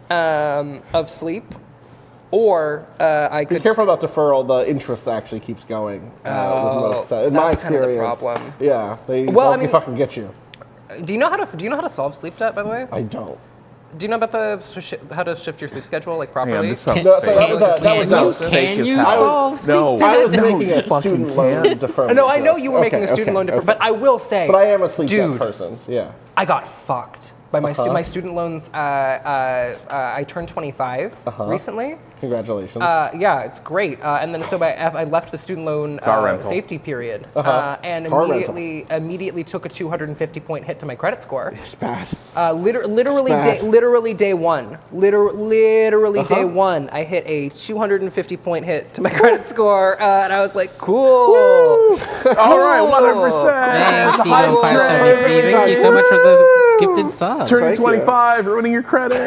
of sleep, or I could. Be careful about deferral. The interest actually keeps going. With most, in my experience, kind of the problem. Yeah, they fucking get you. Do you know how to solve sleep debt, by the way? I don't. Do you know about how to shift your sleep schedule like properly? Can you solve sleep debt? I was making a student loan deferment. No, I know you were making a student loan deferment, but I will say, but I am a sleep debt person. Yeah, I got fucked by my student loans. I turned 25 recently. Congratulations. Yeah, it's great. And then so I left the student loan safety period and immediately took a 250-point hit to my credit score. It's bad. Literally day one. Literally day one, I hit a 250-point hit to my credit score, and I was like, cool. All right, 100%. Thanks, Cado573. Thank you so much for the gifted sub. Turning 25, ruining your credit.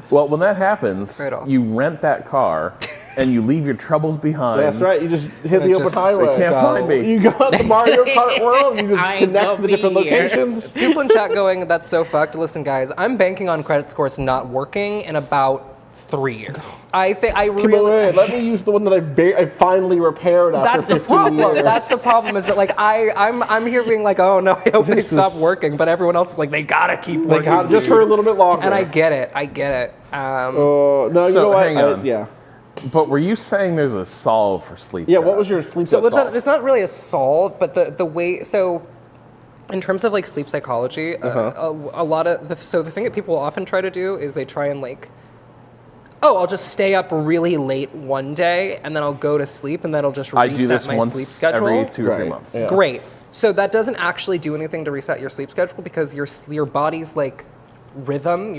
Well, when that happens, you rent that car and you leave your troubles behind. That's right. You just hit the open highway. They can't find me. You go out the Mario Kart world. You just connect the different locations. People in chat going, "That's so fucked." Listen, guys, I'm banking on credit scores not working in about 3 years. I think I really. Let me use the one that I finally repaired after 15 years. That's the problem. Is that like I'm here being like, oh no, I hope they stop working, but everyone else is like, they gotta keep working. They got just for a little bit longer. And I get it. No, you know what? Hang on. But were you saying there's a solve for sleep? Yeah. What was your sleep? So it's not really a solve, but the way so. In terms of like sleep psychology, a lot of the thing that people often try to do is they try and like, I'll just stay up really late one day and then I'll go to sleep and that'll just reset my sleep schedule. Every 2 or 3 months. Yeah. Great. So that doesn't actually do anything to reset your sleep schedule because your body's like rhythm,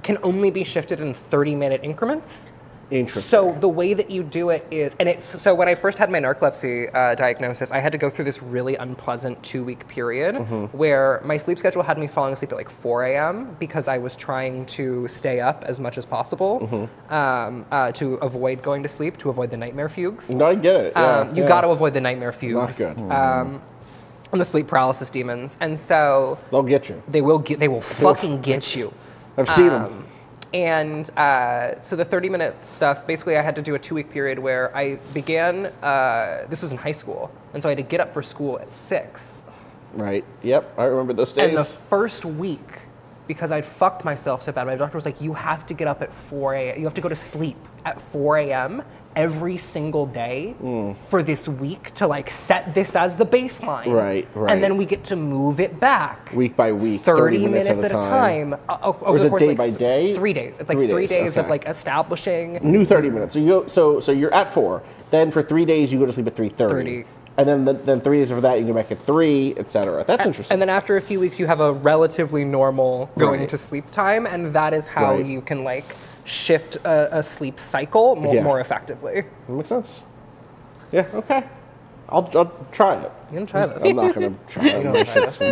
can only be shifted in 30-minute increments. Interesting. So the way that you do it is, and it's so when I first had my narcolepsy diagnosis, I had to go through this really unpleasant 2-week period where my sleep schedule had me falling asleep at like 4 a.m. because I was trying to stay up as much as possible to avoid going to sleep, to avoid the nightmare fugues. No, I get it. You got to avoid the nightmare fugues. Not good. And the sleep paralysis demons, and so they'll get you. They will fucking get you. I've seen them. And so the 30-minute stuff, basically I had to do a 2-week period where I began, this was in high school, and so I had to get up for school at 6. Right, yep, I remember those days. And the first week, because I'd fucked myself so bad, my doctor was like, you have to get up at 4 a.m., you have to go to sleep at 4 a.m. every single day for this week to like set this as the baseline. Right. And then we get to move it back. Week by week, 30 minutes at a time. Or is it day by day? 3 days. It's like 3 days of like establishing. New 30 minutes. So you go, so you're at 4. Then for 3 days you go to sleep at 3:30. And then 3 days after that you go back at 3, etc. That's interesting. And then after a few weeks you have a relatively normal going to sleep time, and that is how you can like shift a sleep cycle more effectively. That makes sense. Yeah, okay. I'll try it. You're gonna try this. I'm not gonna try it.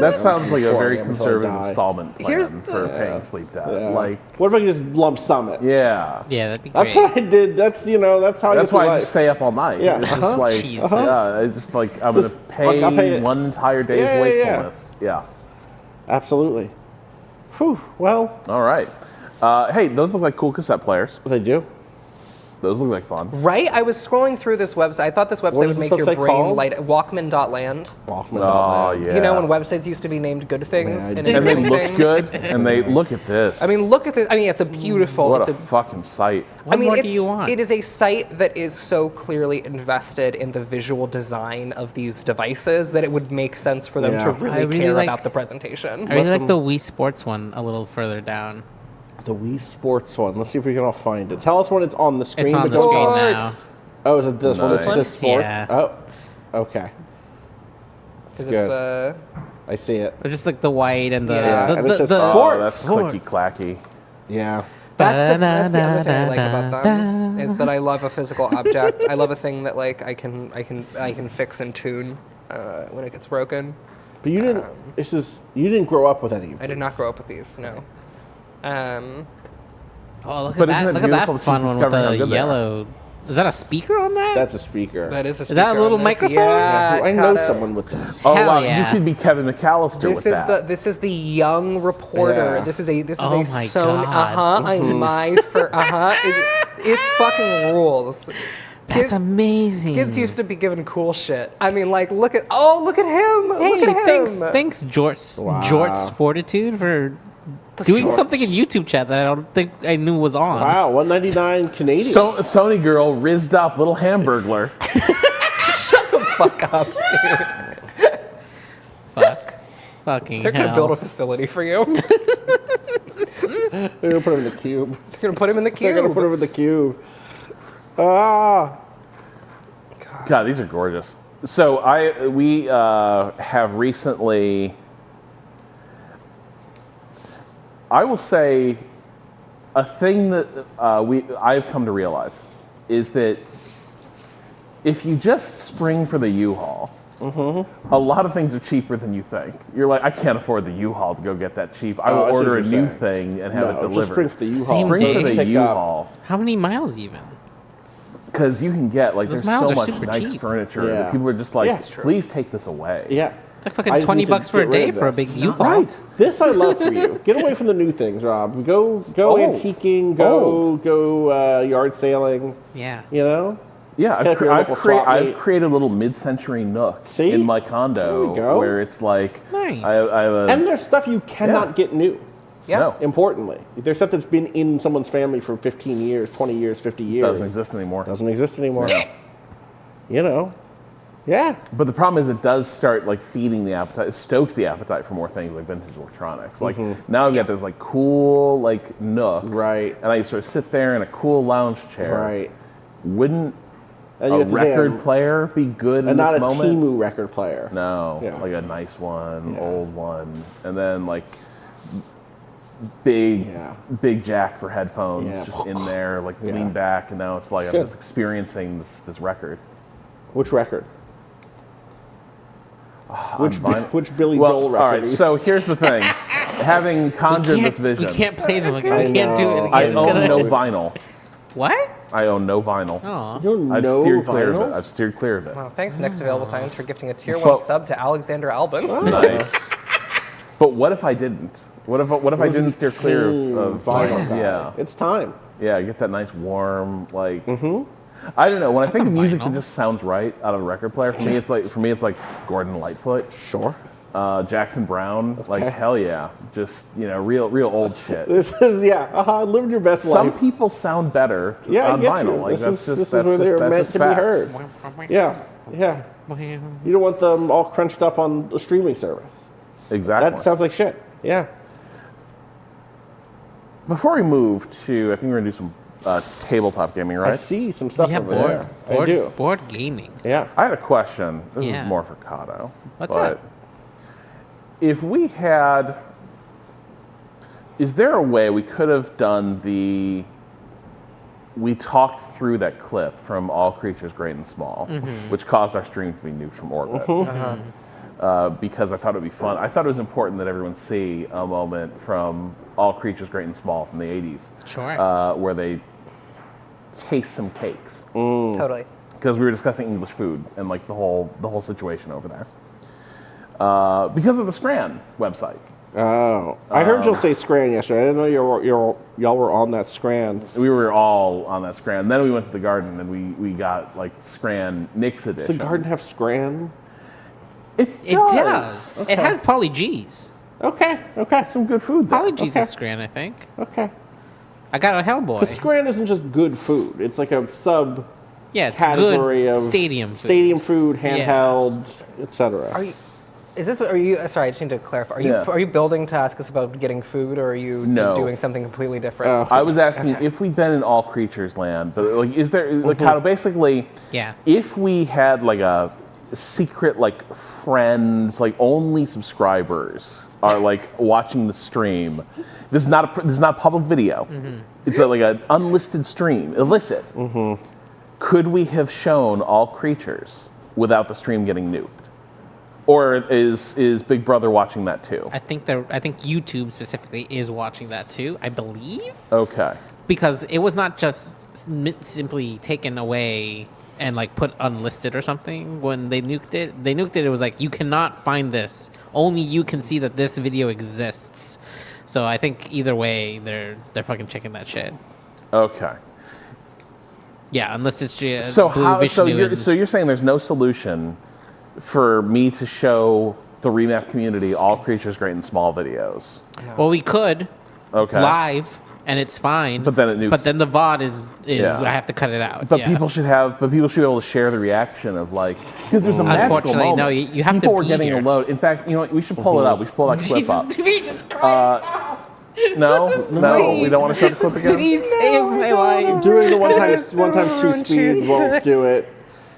That sounds like a very conservative installment plan for paying sleep debt. Yeah. Like, what if I could just lump sum it? Yeah, that'd be That's great. what I did. That's how I That's get why I life. just stay up all night. Yeah. It's just like, it's just like I'm gonna I'll pay pay it. one entire day's wakefulness. Yeah. Absolutely. Whew. Well. All right. Hey, those look like cool cassette players. They do. Those look like fun. Right? I was scrolling through this website. I thought this website would make your brain light. Walkman.land. Oh, yeah. You know when websites used to be named good things and they interesting look things? good, and they look at this. I mean, look at this. I mean, it's a beautiful. What it's a fucking site. What more do you want? It is a site that is so clearly invested in the visual design of these devices that it would make sense for them to really care about the presentation. I really like the Wii Sports one a little further down. The Wii Sports one. Let's see if we can all find it. Tell us when it's on the screen. It's on but the don't- screen now. Oh, is it this one? This Nice. says sports? Yeah. Oh, okay. It's Is good. the I see it. It's just like the white and the and it says the sports. Oh, that's clicky clacky. Yeah. That's the other thing I like about them is that I love a physical object. I love a thing that like I can fix and tune when it gets broken. But you didn't. You didn't grow up with any of I did not grow up with these. No. Oh, look But at isn't that! it Look at beautiful that that fun she's one with discovering how the good they are? yellow. Is that a speaker on that? That's a speaker. That is a Is speaker. that a little on this. microphone? Yeah, I know Cado. someone with this. Oh Hell wow, yeah. you could be Kevin McAllister with that. This is the young reporter. Yeah. This is a Oh Sony. my God. I'm my for It's fucking rules. That's amazing. Kids used to be given cool shit. I mean, like, look at him. Hey, look at him. thanks, Jort's Fortitude for doing something in YouTube chat that I don't think I knew was on. Wow, $1.99 Canadian. Sony girl, rizzed up, little hamburglar. Shut the fuck up, dude. Fucking They're gonna hell. build a facility for you. They're gonna put him in the cube. They're gonna put him in the cube. They're gonna put him in the cube. Ah. God, these are gorgeous. So we have recently, I will say, a thing that I've come to realize is that if you just spring for the U-Haul, a lot of things are cheaper than you think. You're like, I can't afford the U-Haul to go get that cheap. I will that's order what a you're new saying. thing and have it No, delivered. just spring for the U-Haul. Same Spring day. for the Pick up. U-Haul. How many miles even? Because you can get, like, Those there's miles so are much super nice cheap. furniture Yeah. that people are just like, Yeah, it's true. please take this away. Yeah. It's like fucking $20 for a day for a big U-Haul. Right. This I love for you. Get away from the new things, Rob. Go Old. antiquing. Old. Go yard sailing. Yeah. You know. Yeah, Get your local swap I've meet. created a little mid-century nook in my condo There we go. where it's like, Nice. I have a, And there's stuff you cannot get new. Yeah. No. Importantly, there's stuff that's been in someone's family for 15 years, 20 years, 50 years. doesn't exist anymore. Doesn't exist anymore. No. You know. Yeah. But the problem is it does start like feeding the appetite, it stokes the appetite for more things like vintage electronics. Like now I've got this like cool like nook. Right. And I sort of sit there in a cool lounge chair. Right. Wouldn't And you a get the record damn- player be good in And this not a moment? Temu record player. No. Yeah. Like a nice one, old one. And then like big jack for headphones Yeah. just in there, like Yeah. lean back, and now it's like Good. I'm just experiencing this record. Which record? Which which Billy Joel record? All right, so here's the thing. Having conjured this vision. We can't play them again. We can't do it again. I It's own gonna- no vinyl. What? I own no vinyl. Aw. You own I've no steered clear of vinyl? it. I've steered clear of it. Wow, thanks, Next Available Science, for gifting a tier Well- 1 sub to Alexander Albin. Nice. But what if I didn't? What if I didn't steer clear of vinyl? Yeah. It's time. Yeah, get that nice warm like. I don't know. When I think of music that just sounds right out of a record player, for me it's like Gordon Lightfoot. Sure. Jackson Brown, like hell yeah, just real old shit. This is living your best Some life. people sound better Yeah, I on get vinyl. you. Like this is where they're meant to be heard. Yeah, yeah. You don't want them all crunched up on a streaming service. Exactly. That sounds like shit. Yeah. Before we move to, I think we're gonna do some tabletop gaming, right? I see some stuff Yeah, over there. I do. Board gaming. Yeah. I had a question. This Yeah. is more for Cado. What's but up? If we had, is there a way we could have done we talked through that clip from All Creatures Great and Small, which caused our stream to be nuked from orbit. Because I thought it would be fun. I thought it was important that everyone see a moment from All Creatures Great and Small from the 80s. Sure. Where they taste some cakes. Totally. Because we were discussing English food and like the whole situation over there. Because of the Scran website. Oh, I heard you'll say Scran yesterday. I didn't know y'all were on that Scran. We were all on that Scran. Then we went to the Garden and we got like Scran Nick's Does edition. the Garden have Scran? It does. Okay. It has Poly G's. Okay. Some good food there. Poly G's Okay. is Scran, I think. Okay. I got a Hellboy. Because Scran isn't just good food. It's like a sub Yeah, it's category good of stadium food. stadium food, handheld, etc. Are you, sorry, I just need to clarify. Are you building to ask us about getting food, or are you doing something completely different? I was asking if we'd been in All Creatures Land, but like, is there like how basically? Yeah. If we had like a secret like friends, like only subscribers are like watching the stream. This is not a public video. It's like an unlisted stream, illicit. Could we have shown All Creatures without the stream getting nuked? Or is Big Brother watching that too? I think YouTube specifically is watching that too. I believe Okay. because it was not just simply taken away and like put unlisted or something when they nuked it. They nuked it. It was like you cannot find this. Only you can see that this video exists. So I think either way, they're fucking checking that shit. Okay. Yeah, unless it's just So Blue how? So Vishnu and- you're saying there's no solution for me to show the Remap community All Creatures Great and Small videos? Well, we could Okay. live, and it's fine. But then it nukes. But then the VOD is Yeah. I have to cut it out. But yeah. people should be able to share the reaction of like, because there's a magical Unfortunately, moment. no, you have to People were be getting here. a load. In fact, you know what? We should pull it up. We should pull that clip up. Jesus Christ! No, we don't want to show the clip again. Please save my life. Doing the one times two speed won't do it.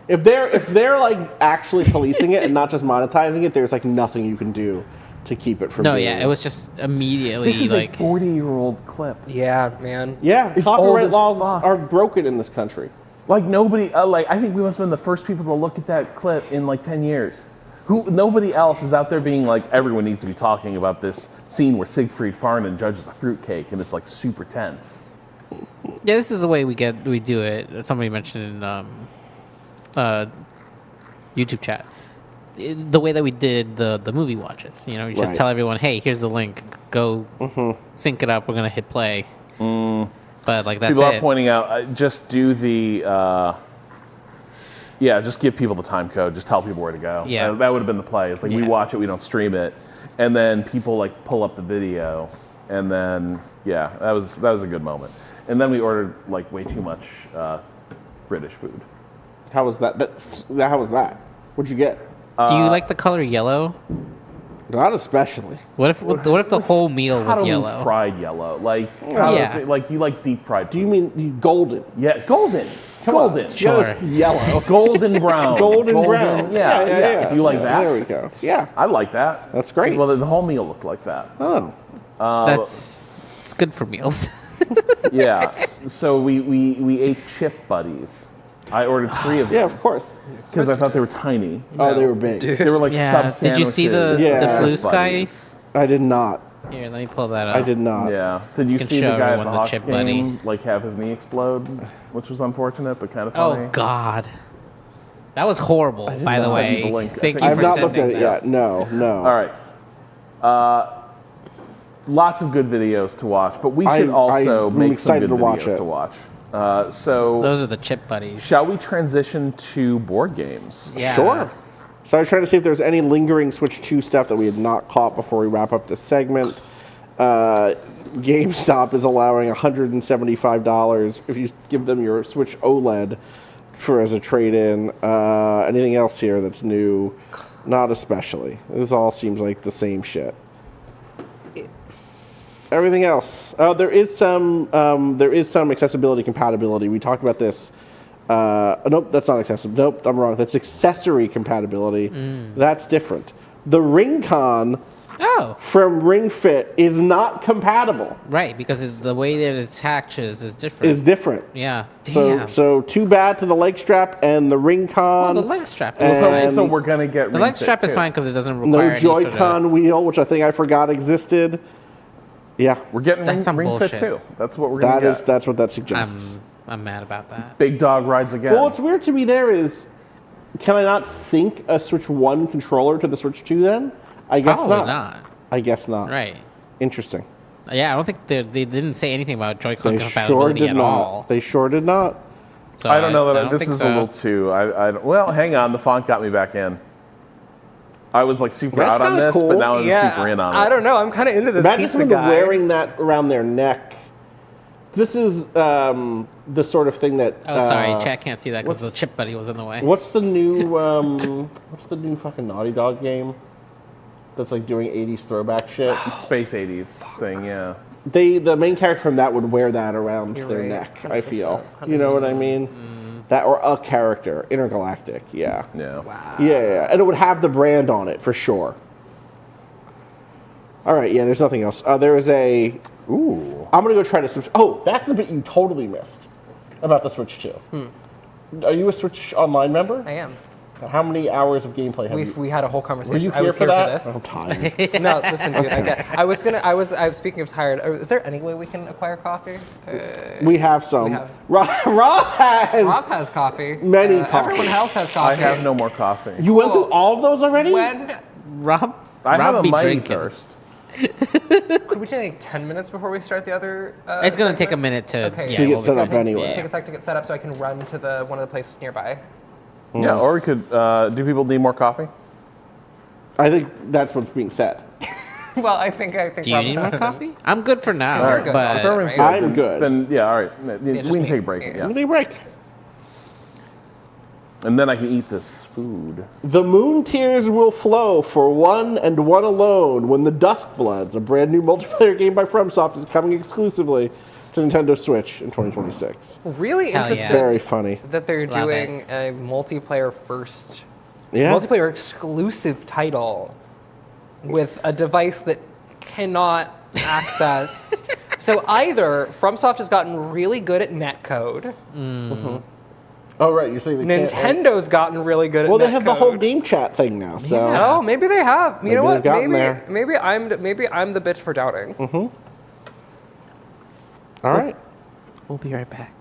If they're like actually policing it and not just monetizing it, there's like nothing you can do to keep it from. No, being, yeah, it was just immediately This is like a 40-year-old clip. Yeah, man. Yeah, It's copyright old as laws fuck. are broken in this country. Like nobody, I think we must have been the first people to look at that clip in like 10 years. Nobody else is out there being like, everyone needs to be talking about this scene where Siegfried Farnan judges a fruitcake and it's like super tense. Yeah, this is the way we do it. Somebody mentioned in YouTube chat. The way that we did the movie watches. You know, you just tell everyone, hey, here's the link. Go sync it up. We're going to hit play. But, like, that's people it. are pointing out, just do the... just give people the time code. Just tell people where to go. Yeah. That would have been the play. It's like we watch it, we don't stream it. And then people, like, pull up the video. And then, that was a good moment. And then we ordered, like, way too much British food. How was that? How was that? What'd you get? Do you like the color yellow? Not especially. What if the whole meal was yellow? Fried yellow. Like, like, do you like deep fried? Do you mean golden? Yeah, golden. Golden. Sure. Yellow. Golden brown. Golden brown. Yeah. Do you like that? There we go. Yeah. I like that. That's great. Well, the whole meal looked like that. Oh. It's good for meals. Yeah. So we ate chip buddies. I ordered 3 of them. Yeah, of course. Because I thought they were tiny. Oh, they were big. They were like sub sandwiches. Did you see the blue sky? I did not. Here, let me pull that up. I did not. Yeah. Did you can see show the guy at everyone the the Hawks chip game, like, have his knee explode, which was unfortunate, but kind of funny? Oh, God. That was horrible, by the way. Thank you I've for not sending looked at it that. yet. No. All right. Lots of good videos to watch, but we should also I'm make excited some good to watch videos it. to watch. So those are the chip buddies. Shall we transition to board games? Yeah. Sure. So I was trying to see if there's any lingering Switch 2 stuff that we had not caught before we wrap up this segment. GameStop is allowing $175 if you give them your Switch OLED as a trade-in. Anything else here that's new? Not especially. This all seems like the same shit. Everything else. There is some accessibility compatibility. We talked about this. Nope, that's not accessible. Nope, I'm wrong. That's accessory compatibility. That's different. The Ring-Con from Ring Fit is not compatible. Right, because the way that it attaches is different. Is different. Yeah. Damn. So too bad to the leg strap and the Ring-Con. Well, the leg strap is fine. So we're gonna get the Ring leg Fit strap is too. fine because it doesn't require No any sort Joy-Con of... wheel, which I think I forgot existed. Yeah, We're getting That's some Ring bullshit. Fit too. That's what we're gonna get. that's what that suggests. I'm mad about that. Big dog rides again. Well, what's weird to me there is, can I not sync a Switch 1 controller to the Switch 2 then? I guess Probably not. not. I guess not. Right. Interesting. Yeah, I don't think they didn't say anything about Joy-Con They sure compatibility did at not. all. They sure did not. So I don't know I that don't this think is so. a little too. Well, hang on. The font got me back in. I was like super That's out on kinda this, cool. but now I'm Yeah, super in on it. I don't know. I'm kind of into this Imagine pizza someone guy. wearing that around their neck. This is the sort of thing that. Oh, sorry, chat can't see that because the chip buddy was in the way. What's the new fucking Naughty Dog game? That's like doing 80s throwback shit. Space 80s thing, yeah. The main character from that would wear that around You're their right, neck. I feel. 100%. You know what I mean? That or a character, intergalactic. Yeah. Yeah. Wow. Yeah, and it would have the brand on it for sure. All right, yeah. There's nothing else. There is a. Ooh. I'm gonna go try to switch. Oh, that's the bit you totally missed about the Switch 2. Are you a Switch Online member? I am. How many hours of gameplay have you? We had a whole conversation. Were you I was here here for for that? this. I'm tired. No, listen, dude. I was speaking of tired. Is there any way we can acquire coffee? We have some. We have. Rob has coffee. Many coffee. Everyone else has coffee. I have no more coffee. You went through all of those already? When Rob I have a be mighty drinking. thirst. could we take like 10 minutes before we start the other? It's gonna segment? take a minute to Okay. To get set up It'll anyway. Take a sec to get set up so I can run to one of the places nearby. Yeah, or we could. Do people need more coffee? I think that's what's being said. Well, I think. Do you need more coffee? I'm good for now, All right, good. but If everyone's good, I'm then- good. Then yeah, all right. We just can me. take a break. Yeah. Yeah. Take a break. And then I can eat this food. The moon tears will flow for one and one alone when the Duskbloods, a brand new multiplayer game by FromSoft, is coming exclusively to Nintendo Switch in 2026. Really Hell interesting yeah. Very funny. that they're Love doing a multiplayer first, Yeah. multiplayer exclusive title with a device that cannot access. So either FromSoft has gotten really good at netcode. Oh, right. You're saying they can't. Nintendo's gotten really good at Well, netcode. they have the whole game chat thing now. So Oh, maybe they have. You know Maybe what? they've gotten there. Maybe I'm the bitch for doubting. All right. We'll be right back.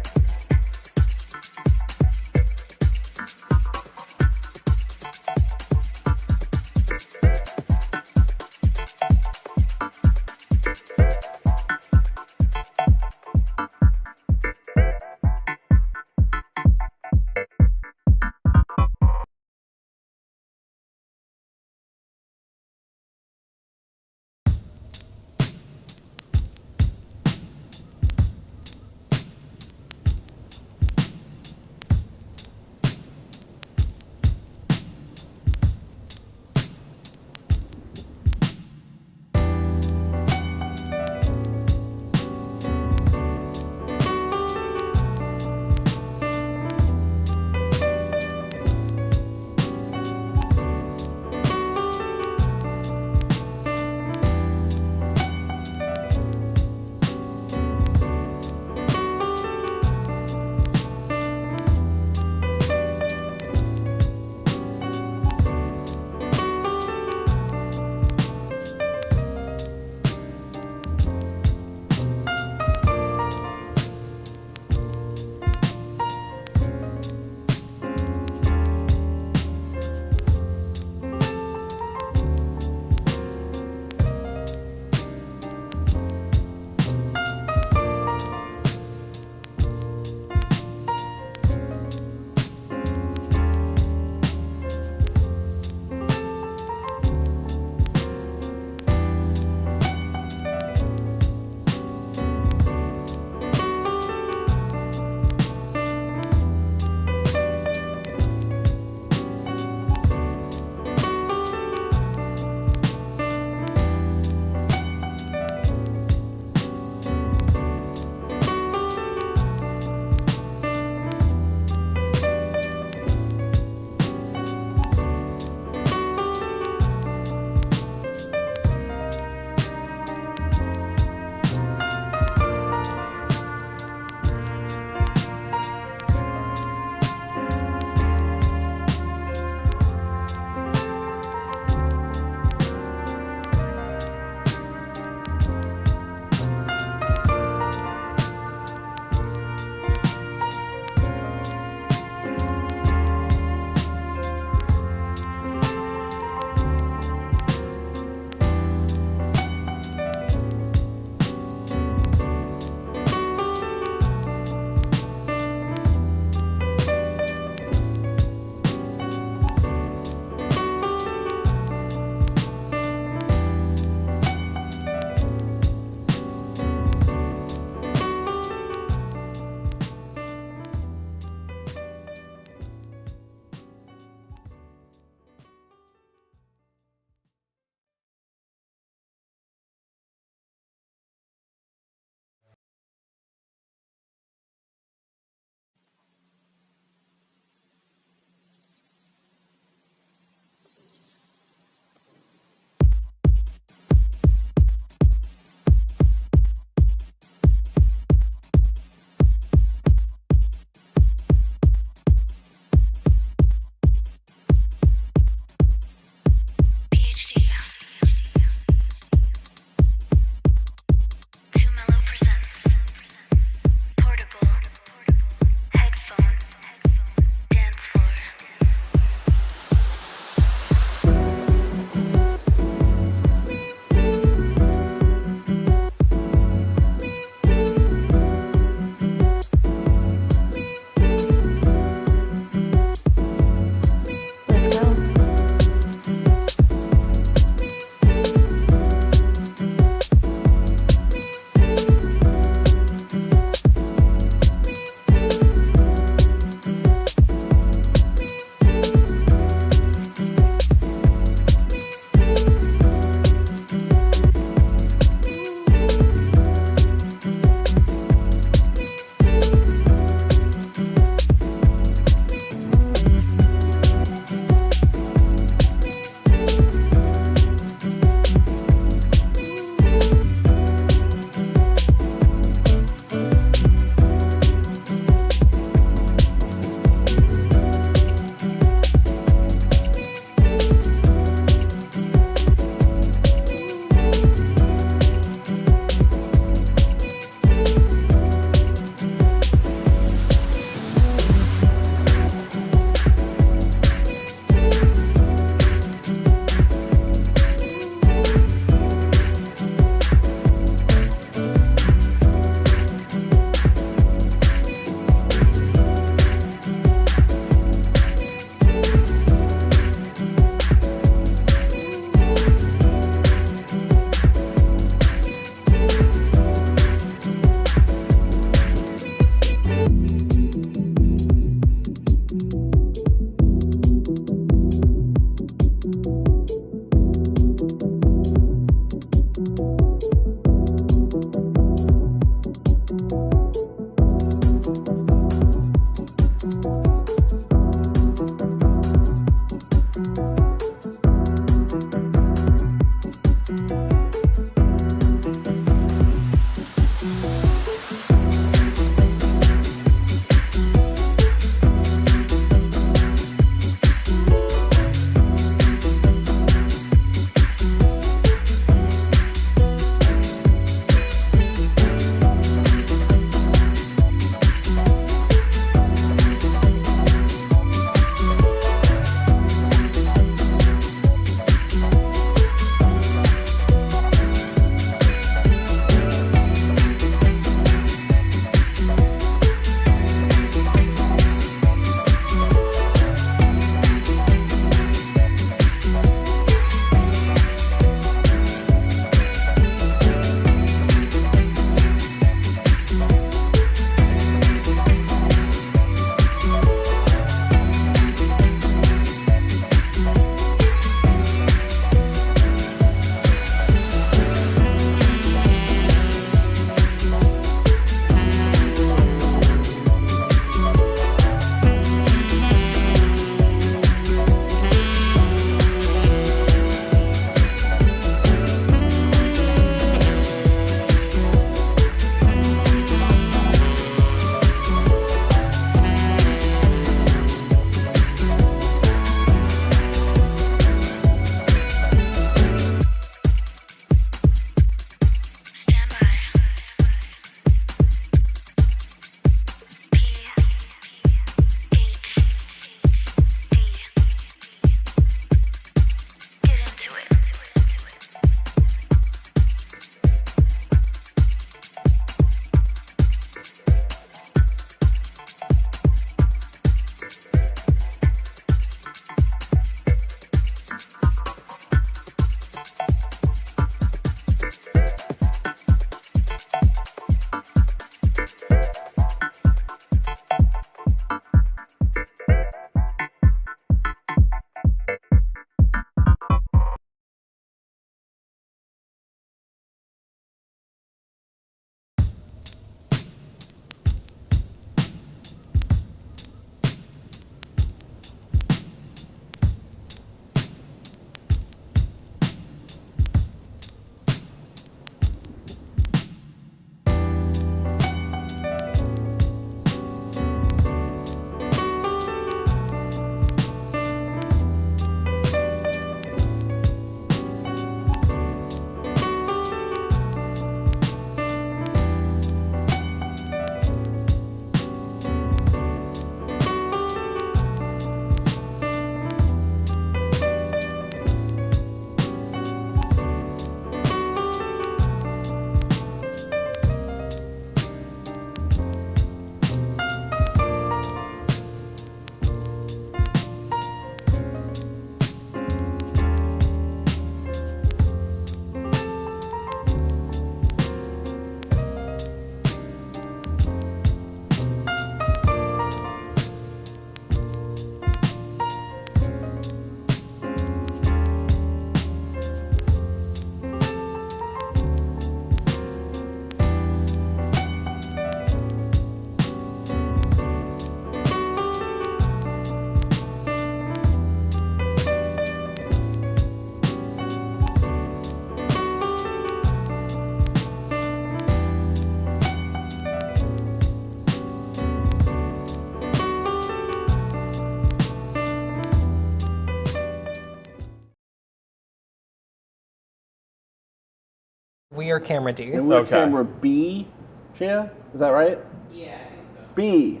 We are camera D. And we're camera B. Gia, is that right? Yeah, I think so. B.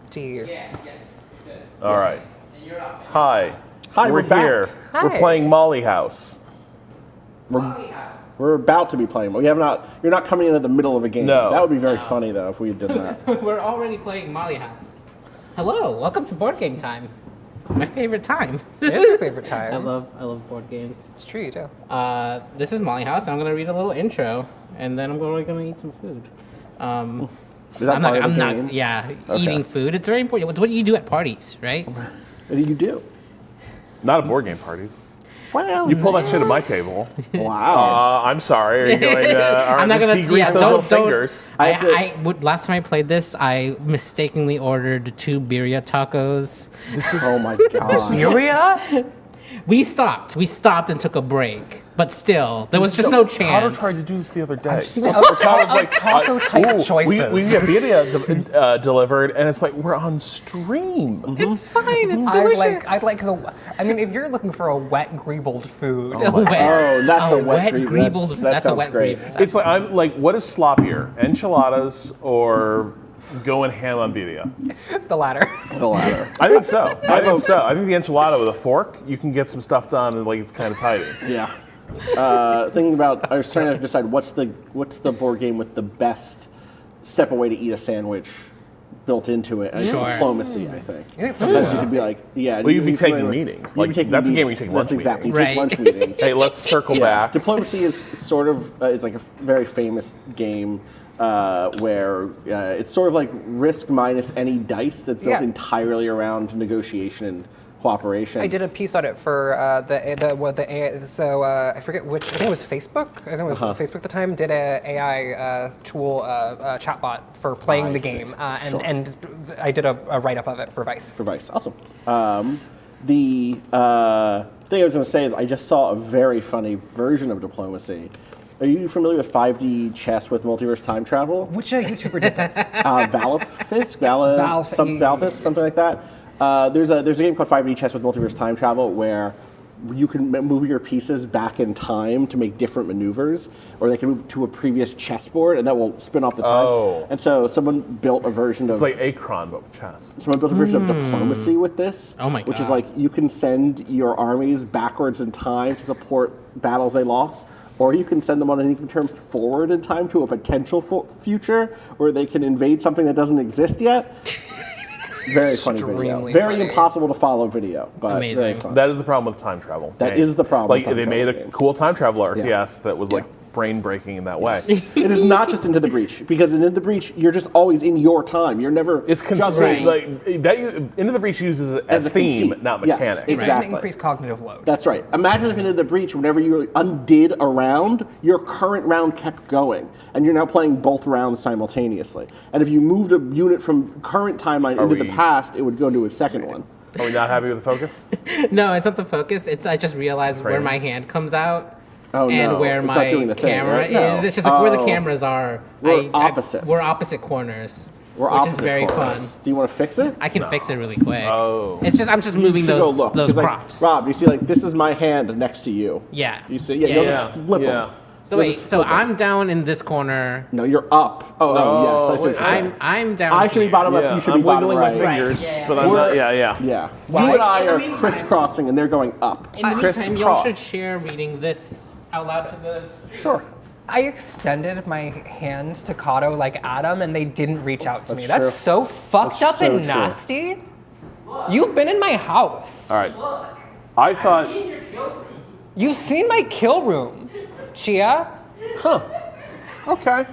D. Yeah, yes. Good. All right. And you're up. Hi. Hi, we're we're back. here. Hi. We're playing Molly House. We're about to be playing. You're not coming in at the middle of a game. No. That would be very funny though if we did that. We're already playing Molly House. Hello, welcome to board game time. My favorite time. It is your favorite time. I love board games. It's true, you do. This is Molly House. I'm gonna read a little intro, and then I'm gonna eat some food. Is that part of the game? Eating food. It's very important. It's what you do at parties, right? What do you do? Not at board game parties. Well, You pull that shit at my table. Wow. I'm sorry. Are you going I'm not gonna. degrease those little fingers? Last time I played this, I mistakenly ordered 2 birria tacos. Oh my god. Birria? We stopped and took a break, but still, there was just no Cado chance. tried to do this the other day. Taco type choices. We get birria delivered, and it's like we're on stream. It's fine. It's delicious. I like the. I mean, if you're looking for a wet greebled food, Oh, that's a wet greebled. That's a wet great. greebled. It's like I'm like, what is sloppier, enchiladas or going ham on birria? the latter. The latter. I think so. I think the enchilada with a fork, you can get some stuff done, and like it's kind of tidy. Yeah. Thinking about, I was trying to decide what's the board game with the best step away to eat a sandwich built into it. Sure. Diplomacy, I think. You think it's Because you could be like, yeah. Well, you'd be taking meetings. Like that's a game where you take lunch exactly. meetings. You take lunch meetings. Hey, let's circle back. Diplomacy is sort of it's like a very famous game where it's sort of like Risk minus any dice that's built entirely around negotiation and cooperation. I did a piece on it for the AI. So I forget which. I think it was Facebook. I think it was Facebook at the time. Did a AI tool chatbot for playing the game, and I did a write up of it for Vice. For Vice, awesome. The thing I was going to say is I just saw a very funny version of Diplomacy. Are you familiar with 5D chess with multiverse time travel? Which YouTuber did this? Valfisk, something like that. There's a game called 5D Chess with Multiverse Time Travel where you can move your pieces back in time to make different maneuvers, or they can move to a previous chessboard, and that will spin off the time. Oh. And so someone built a version of... It's like Akron, but with chess. Someone built a version of Diplomacy with this. Oh my god. Which is like, you can send your armies backwards in time to support battles they lost, or you can send them on an even term forward in time to a potential future where they can invade something that doesn't exist yet. Very funny video. Very impossible to follow video, but amazing. very fun. That is the problem with time travel. That is the problem. Like they made a cool time travel RTS that was like brain breaking in that way. It is not just Into the Breach, because in Into the Breach you're just always in your time. You're never. It's conceived like that. Into the Breach uses it as a theme, not mechanics. Yes, exactly. It increased cognitive load. That's right. Imagine if in Into the Breach, whenever you undid a round, your current round kept going, and you're now playing both rounds simultaneously. And if you moved a unit from current timeline into the past, it would go into a second one. Are we not happy with the focus? No, it's not the focus. It's I just realized where my hand comes out. And where my camera is. It's just like where the cameras are. We're opposite. We're opposite corners. We're which is very fun. Do you want to fix it? I can fix it really quick. Oh. It's just I'm just moving those crops. Like, Rob, you see, like this is my hand next to you. Yeah. You see, you'll just flip them. So wait, so I'm down in this corner. No, you're up. Oh, yes. I see what you're saying. I'm down. I should be bottom left. You should be bottom right. My fingers, but I'm not. Yeah. You and I are crisscrossing, and they're going up. In the meantime, y'all should share reading this out loud to the. Sure. I extended my hand to Cado like Adam, and they didn't reach out to me. That's That's so fucked up and nasty. You've been in my house. All right. I thought. You've seen my kill room, Chia. Huh. Okay.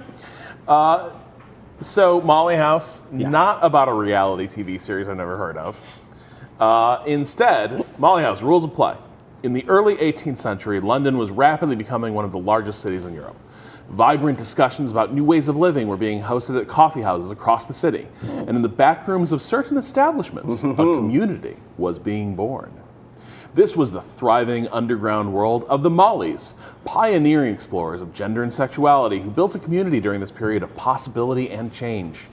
So Molly House, not about a reality TV series I've never heard of. Instead, Molly House, rules of play. In the early 18th century, London was rapidly becoming one of the largest cities in Europe. Vibrant discussions about new ways of living were being hosted at coffee houses across the city. And in the back rooms of certain establishments, a community was being born. This was the thriving underground world of the Mollies, pioneering explorers of gender and sexuality who built a community during this period of possibility and change.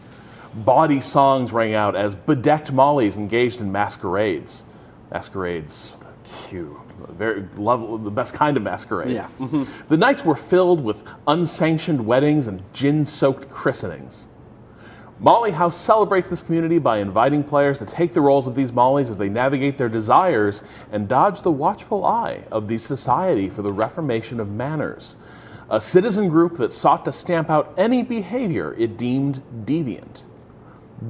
Bawdy songs rang out as bedecked Mollies engaged in masquerades. Masquerades, cute. Very lovely, the best kind of masquerade. Yeah. The nights were filled with unsanctioned weddings and gin-soaked christenings. Molly House celebrates this community by inviting players to take the roles of these Mollies as they navigate their desires and dodge the watchful eye of the Society for the Reformation of Manners, a citizen group that sought to stamp out any behavior it deemed deviant.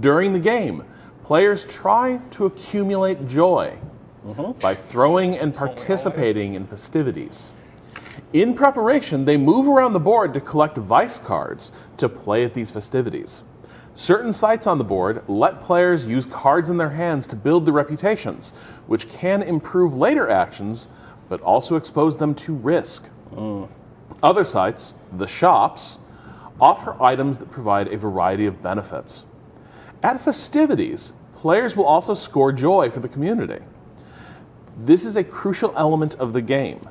During the game, players try to accumulate joy by throwing and participating in festivities. In preparation, they move around the board to collect vice cards to play at these festivities. Certain sites on the board let players use cards in their hands to build their reputations, which can improve later actions, but also expose them to risk. Other sites, the shops, offer items that provide a variety of benefits. At festivities, players will also score joy for the community. This is a crucial element of the game.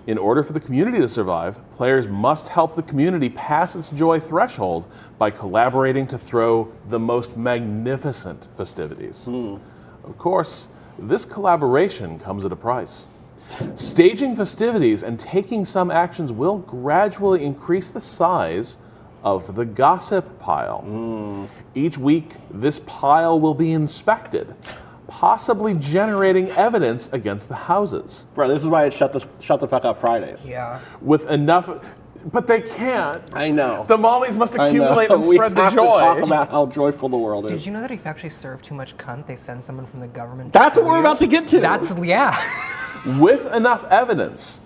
In order for the community to survive, players must help the community pass its joy threshold by collaborating to throw the most magnificent festivities. Of course, this collaboration comes at a price. Staging festivities and taking some actions will gradually increase the size of the gossip pile. Each week, this pile will be inspected, possibly generating evidence against the houses. Bro, this is why it's shut the fuck up Fridays. Yeah. With enough, but they can't. I know. The Mollies must accumulate and spread the joy. We have to talk about how joyful the world is. Did you know that if you actually serve too much cunt, they send someone from the government? That's what we're about to get to. Yeah. With enough evidence,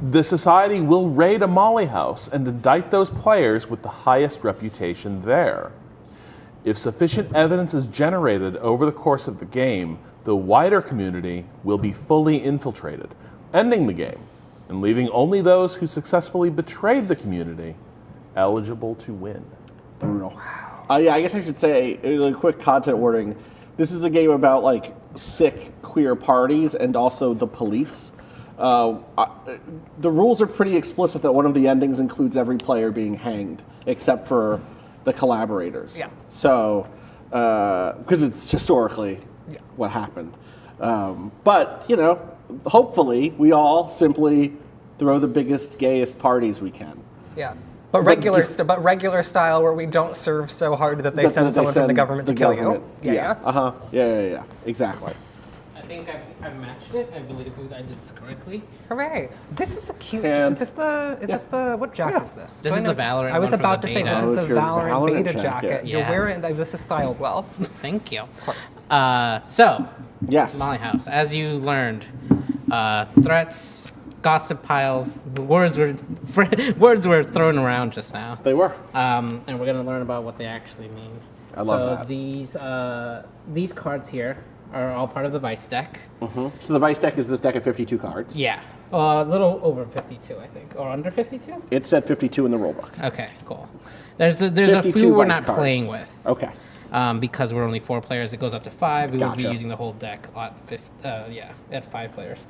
the society will raid a Molly house and indict those players with the highest reputation there. If sufficient evidence is generated over the course of the game, the wider community will be fully infiltrated, ending the game and leaving only those who successfully betrayed the community eligible to win. Brutal. Yeah, I guess I should say a quick content warning. This is a game about like sick queer parties and also the police. The rules are pretty explicit that one of the endings includes every player being hanged, except for the collaborators. Yeah. So, because it's historically what happened. But, you know, hopefully we all simply throw the biggest, gayest parties we can. Yeah. But regular style where we don't serve so hard that they send someone from the government to kill you. Yeah. Uh-huh. Yeah. Exactly. I think I've matched it. I believe I did this correctly. Hooray! This is a cute. And- Is this the what jacket is this? This is the Valorant I was one from about the to say beta. this is Oh, the it's your Valorant Valorant beta jacket. jacket. You're Yeah. wearing this is styled well. Thank you. Of course. So, Yes. Molly House, as you learned, threats, gossip piles, the words were thrown around just now. They were. And we're gonna learn about what they actually mean. I love that. These cards here are all part of the Vice deck. So the Vice deck is this deck of 52 cards. Yeah, a little over 52, I think, or under 52. It said 52 in the rulebook. Okay, cool. There's a 52 few we're Vice not cards. playing with. Okay. Because we're only 4 players. It goes up to 5. We would be Gotcha. using the whole deck at 5 players.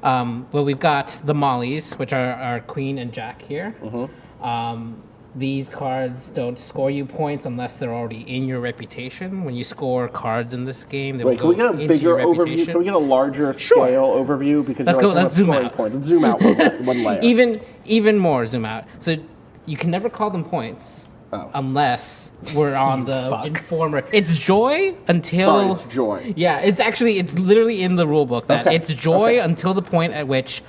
But we've got the Mollies, which are our Queen and Jack here. These cards don't score you points unless they're already in your reputation. When you score cards in this game, they Wait, can will we go get a into your bigger overview? reputation. Can we get a larger scale overview? Because Let's you're go. like, Let's zoom scoring out. Points. Let's zoom out one layer. Even more zoom out. So you can never call them points. Unless we're on the informer. It's joy until... Sorry, it's joy. Yeah, it's literally in the rule book that it's joy until the point at which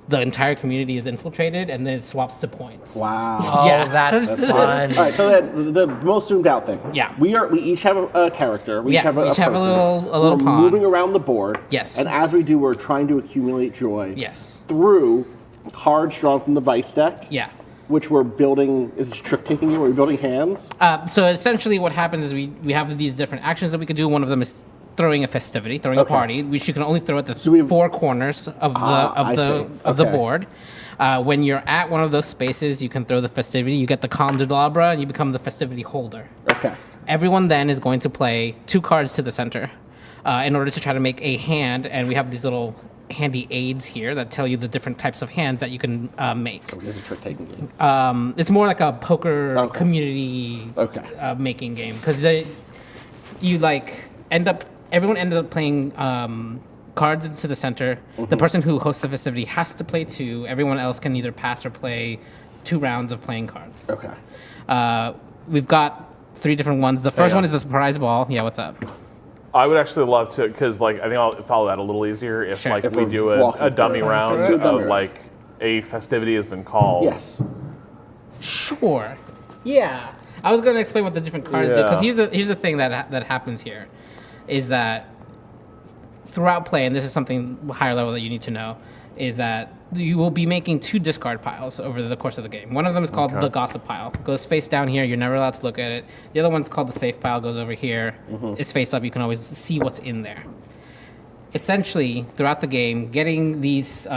the entire community is infiltrated and then it swaps to points. Wow. Oh, Yeah. that's fun. All right, so the most zoomed out thing. Yeah. We each have a character. We each have a person. little We're pawn. moving around the board. Yes. And as we do, we're trying to accumulate joy. Yes. Through cards drawn from the Vice deck. Yeah. Which we're building. Is it trick taking game? Are we building hands? So essentially what happens is we have these different actions that we could do. One of them is throwing a festivity, throwing a party, which you can only throw at the 4 corners of the board. When you're at one of those spaces, you can throw the festivity. You get the candelabra, and you become the festivity holder. Okay. Everyone then is going to play 2 cards to the center in order to try to make a hand, and we have these little handy aids here that tell you the different types of hands that you can make. So it is a trick taking game. It's more like a poker community making game because everyone ended up playing cards into the center. The person who hosts the festivity has to play 2. Everyone else can either pass or play 2 rounds of playing cards. Okay. We've got 3 different ones. The first one is the surprise ball. Yeah, what's up? I would actually love to, because like I think I'll follow that a little easier if Sure. like If we we're do walking a dummy through it. round Let's do a dummy of round. like a festivity has been called. Yes. Sure. Yeah. I was going to explain what the different cards do, because here's the thing that happens here, is that throughout play, and this is something higher level that you need to know, is that you will be making 2 discard piles over the course of the game. One of them is called the gossip pile. Goes face down here. You're never allowed to look at it. The other one's called the safe pile. Goes over here. It's face up. You can always see what's in there. Essentially, throughout the game, getting these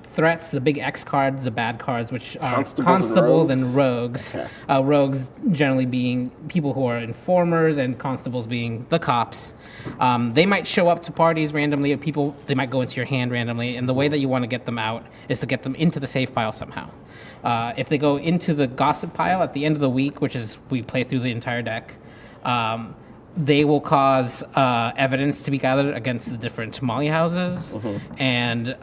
threats, the big X cards, the bad cards, which are constables and rogues. Rogues generally being people who are informers, and constables being the cops. They might show up to parties randomly, or they might go into your hand randomly, and the way that you want to get them out is to get them into the safe pile somehow. If they go into the gossip pile at the end of the week, which is we play through the entire deck, they will cause evidence to be gathered against the different tamale houses. And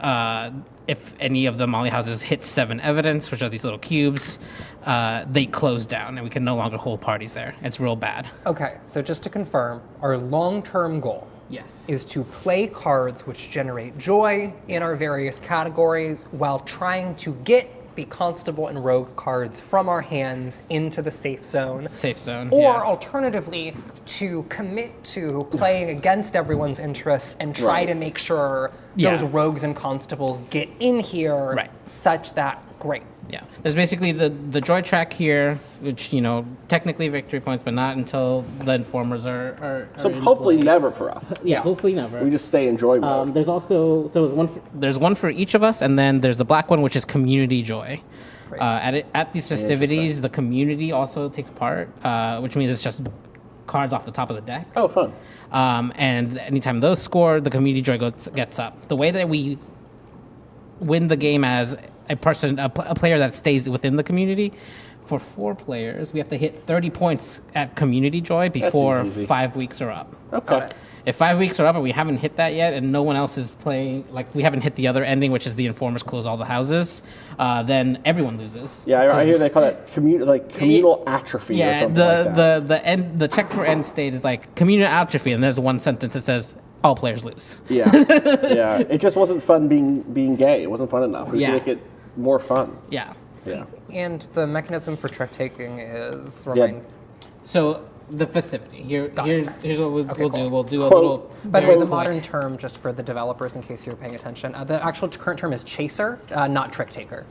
if any of the tamale houses hit 7 evidence, which are these little cubes, they close down and we can no longer hold parties there. It's real bad. Okay, so just to confirm, our long-term goal is to play cards which generate joy in our various categories while trying to get the constable and rogue cards from our hands into the safe zone. Or alternatively, to commit to playing against everyone's interests and try to make sure those rogues and constables get in here such that, great. Yeah, there's basically the joy track here, which, technically victory points, but not until the informers are So in hopefully play. never for us. Yeah, hopefully never. We just stay in joy mode. There's also there's one for each of us, and then there's the black one, which is community joy. At these festivities, the community also takes part, which means it's just cards off the top of the deck. Oh, fun. And anytime those score, the community joy gets up. The way that we win the game as a player that stays within the community, for 4 players, we have to hit 30 points at community joy before 5 weeks are up. Okay. If 5 weeks are up and we haven't hit that yet, and no one else is playing, like we haven't hit the other ending, which is the informers close all the houses, then everyone loses. Yeah, I hear they call that communal atrophy or something like that. The check for end state is like communal atrophy, and there's one sentence that says all players lose. Yeah, yeah. It just wasn't fun being gay. It wasn't fun enough. We make it more fun. Yeah. Yeah. And the mechanism for trick taking is So the festivity. Here's what we'll do. We'll do a Quote. little. By the way, the quick. modern term, just for the developers, in case you're paying attention, the actual current term is chaser, not trick taker.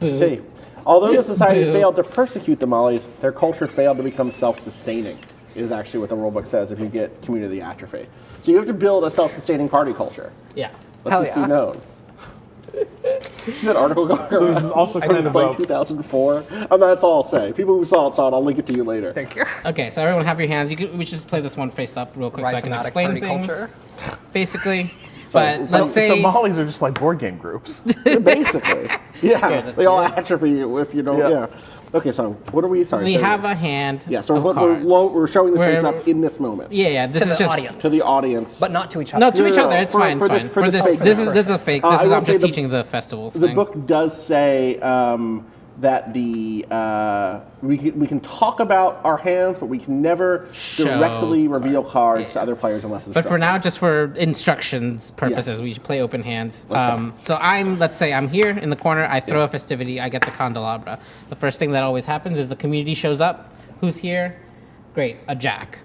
See, although the society failed to persecute the Mollies, their culture failed to become self-sustaining. Is actually what the rulebook says. If you get community atrophy, so you have to build a self-sustaining party culture. Yeah. Let this be known. See that article going So this is also I kind think of like 2004. That's all I'll say. People who saw it. I'll link it to you later. Thank you. Okay, so everyone have your hands. We should just play this one face up real quick so I can explain party things. culture. Basically, but let's say so Mollies are just like board game groups. Basically, yeah. Here, They all atrophy if you don't. Yeah. Okay, so what are we? Sorry. we have a hand. Yeah, so of we're cards. showing this face up in this moment. Yeah. This To is the just audience. To the audience. But not to each other. No, to each other. It's fine. It's fine. For this, fake this version. is a fake. I This is will I'm say just the- teaching the festivals The thing. book does say that we can talk about our hands, but we can never directly reveal cards to other players unless it's But for now, just for instructions purposes, we should play open hands. So let's say I'm here in the corner, I throw a festivity, I get the candelabra. The first thing that always happens is the community shows up. Who's here? Great, a jack.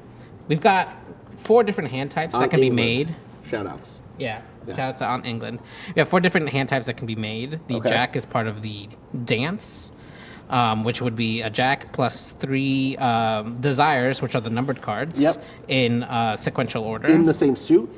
We've got 4 different hand types that can be made. Shout outs. Yeah. Shout out to Aunt England. We have 4 different hand types that can be made. The jack is part of the dance, which would be a jack plus 3 desires, which are the numbered cards, in sequential order. In the same suit?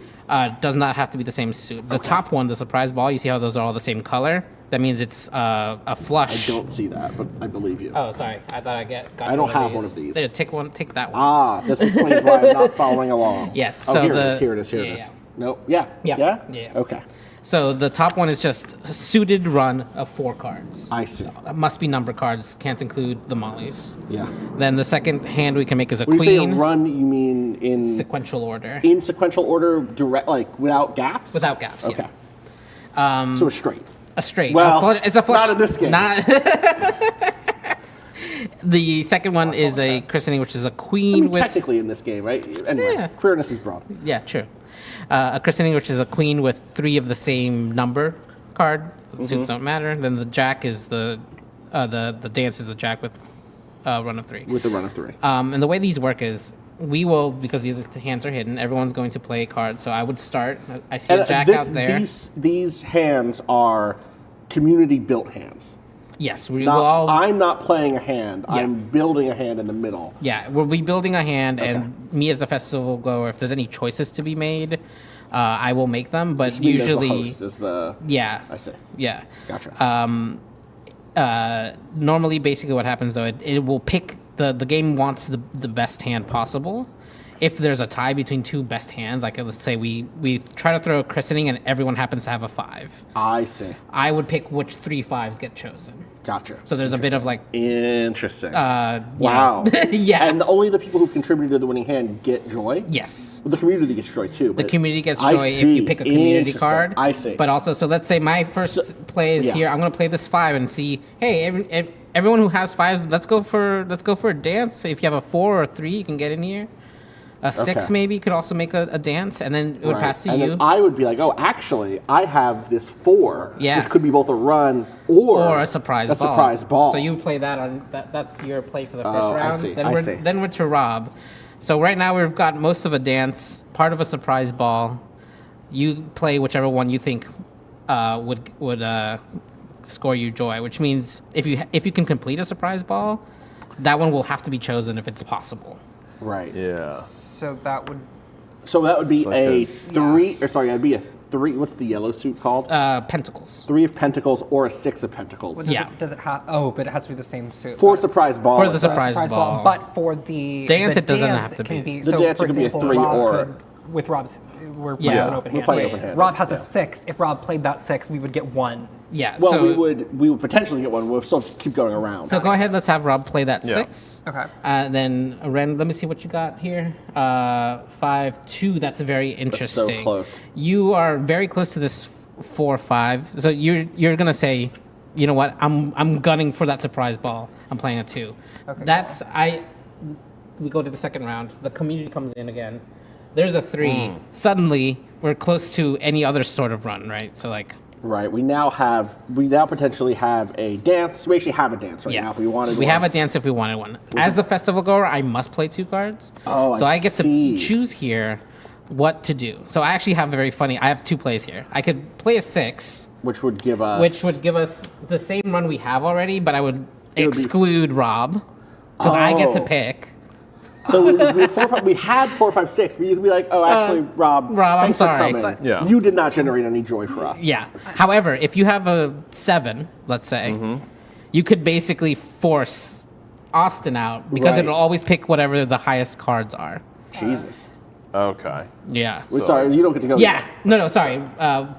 Does not have to be the same suit. The top one, the surprise ball, you see how those are all the same color? That means it's a flush. I don't see that, but I believe you. Oh, sorry. I thought I don't have one of these. There, take that one. Ah, this explains why I'm not following along. Yes. Oh, So here it is. Here it is. yeah. Nope. Yeah. Yeah. Yeah? Yeah. Okay. So the top one is just a suited run of 4 cards. I see. Must be number cards. Can't include the mollies. Yeah. Then the second hand we can make is a When queen. you say a run, you mean in sequential order. In sequential order, direct, like without gaps. Without gaps. Okay. Yeah. So a straight. A straight. Well, it's a flush. not in this game. The second one is a christening, which is a queen with. Technically in this game, right? Anyway, queerness is broad. Yeah, true. A christening, which is a queen with 3 of the same number card. The suits don't matter. Then the jack is the dance is the jack with run of 3. With the run of 3. And the way these work is we will, because these hands are hidden, everyone's going to play a card. So I would start. I see a jack out there. These hands are community built hands. Yes, we will all. I'm not playing a hand. Yeah. I'm building a hand in the middle. Yeah, we'll be building a hand, and me as the festival goer, if there's any choices to be made, I will make them. But usually, the host is the. Yeah, I see. Yeah, Gotcha. Normally, basically, what happens though, it will pick the game wants the best hand possible. If there's a tie between 2 best hands, like let's say we try to throw a christening and everyone happens to have a 5. I see. I would pick which 3 5s get chosen. Gotcha. So there's a bit of like interesting. Wow. Yeah. And only the people who've contributed to the winning hand get joy. Yes. The community gets joy too. The community gets joy if you pick a community card. I see. But also, so let's say my first play is here. I'm going to play this 5 and see. Hey, everyone who has 5s, let's go for a dance. If you have a 4 or a 3, you can get in here. A 6 maybe could also make a dance, and then it would pass to and you. Then I would be like, oh, actually, I have this 4, which could be both a run or a surprise ball. Surprise ball. So you play that on that's your play for the first I round. see, Then we're to Rob. So right now we've got most of a dance, part of a surprise ball. You play whichever one you think would score you joy, which means if you can complete a surprise ball, that one will have to be chosen if it's possible. Right. Yeah. So that would be a 3, or sorry, that'd be a 3. What's the yellow suit called? Pentacles. 3 of pentacles or a 6 of pentacles. Well, does it have? Oh, but it has to be the same suit. For surprise ball. For the surprise ball. But for the dance, it doesn't dance, have to can be. The so dance for it could be a example, 3 Rob or. Could, with Rob's, we're playing an open hand. Playing open hand. Rob has a 6. If Rob played that 6, we would get 1. Yeah. Well, so we would potentially get 1. We'll still keep going around. So go ahead. Let's have Rob play that 6. Okay. Then Ren, let me see what you got here. 5 2. That's very interesting. That's so close. You are very close to this 4 5. So you're gonna say, you know what? I'm gunning for that surprise ball. I'm playing a 2. Okay. We go to the second round. The community comes in again. There's a 3. Suddenly, we're close to any other sort of run, right? So like. Right. We now potentially have a dance. We actually have a dance right now if we wanted one. We have a dance if we wanted one. As the festival goer, I must play 2 cards. Oh, so I get see. to choose here what to do. So I actually have I have 2 plays here. I could play a 6. Which would give us the same run we have already, but I would exclude Rob. Because I get to pick. So we had 4, 5, 6, but you could be like, oh, actually, Rob, I'm thanks for sorry. coming. Yeah. You did not generate any joy for us. Yeah. However, if you have a 7, let's say, you could basically force Austin out because it'll always pick whatever the highest cards are. Jesus. Okay. Yeah. Sorry, you don't get to go. Yeah. No, sorry.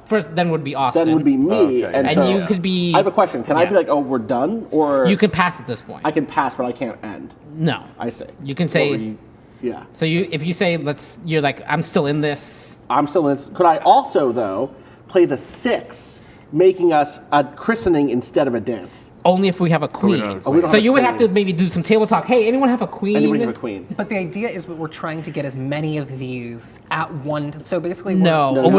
First, then would be Austin. Then would be me. Okay. And And so you could be. I have a question. Can I be like, oh, we're done? Or You can pass at this point. I can pass, but I can't end. No. I see. You can say. Yeah. So if you say you're like, I'm still in this. I'm still in this. Could I also, though, play the 6, making us a christening instead of a dance? Only if we have a queen. So you would have to maybe do some table talk. Hey, anyone have a queen? Anyone have a queen? But the idea is that we're trying to get as many of these at one. So basically, we're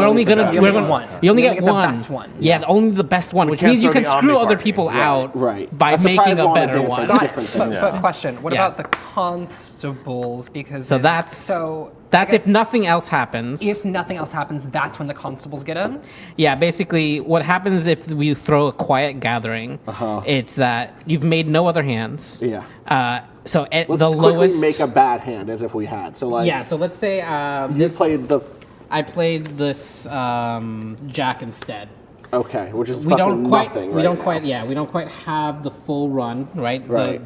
only gonna we only get one. You only get the one. best one. Yeah, only the best one, which can't means you throw can the screw omni other party. people out by A surprise making a ball and better dance one. are Got it. different But things. question: what Yeah. about the constables? Because So that's if nothing else happens. If nothing else happens, that's when the constables get in. Yeah, basically, what happens if we throw a quiet gathering? It's that you've made no other hands. Yeah. So at Let's the quickly lowest. make a bad hand as if we had. So like. Yeah. So let's say You played the. I played this Jack instead. Okay, which is We don't quite. nothing We right don't now. quite. Yeah, we don't quite have the full run, right? Right.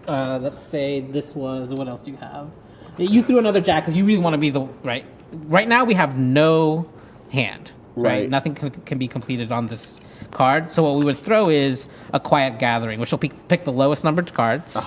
Let's say this was. What else do you have? You threw another Jack because you really want to be the right. Right now we have no hand. right? Nothing can be completed on this card. So what we would throw is a Quiet Gathering, which will pick the lowest numbered cards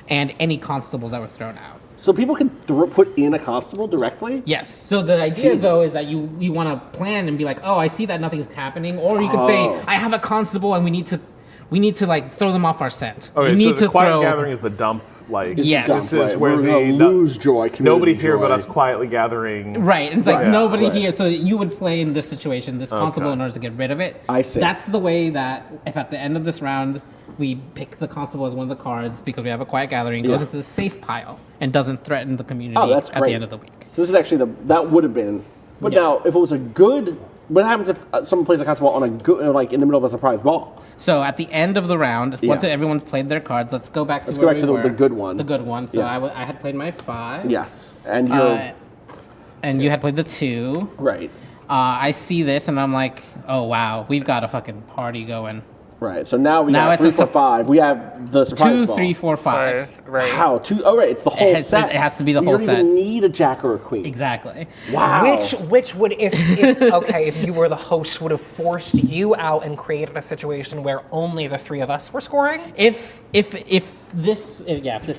and any constables that were thrown out. So people can put in a constable directly? Yes. So the idea, though, is that you want to plan and be like, oh, I see that nothing's happening. Or you could say, I have a constable and we need to like throw them off our scent. Okay, we need so the to Quiet throw... Gathering is the dump. Like, yes. This is where we're gonna lose joy. Nobody here joy. but us quietly gathering. Right. It's like nobody here. So you would play in this situation, this constable, in order to get rid of it. I see. That's the way that if at the end of this round we pick the constable as one of the cards because we have a Quiet Gathering, goes into the safe pile and doesn't threaten the community that's at great. the end of the week. So this is actually that would have been. But now, if it was a good, what happens if someone plays a constable on a good, like in the middle of a surprise ball? So at the end of the round, once everyone's played their cards, let's go back to the good one. The good one. So I had played my 5. Yes, and you and you had played the 2. Right. I see this and I'm like, oh wow, we've got a fucking party going. Right. So now we have 3, 4, 5. We have the surprise 2, ball. 3, 4, 5. Right. How? 2? Oh, right. It's the whole set. It has to be the whole set. You don't set. even need a jack or a queen. Exactly. Wow. Which would if you were the host would have forced you out and created a situation where only the 3 of us were scoring? If this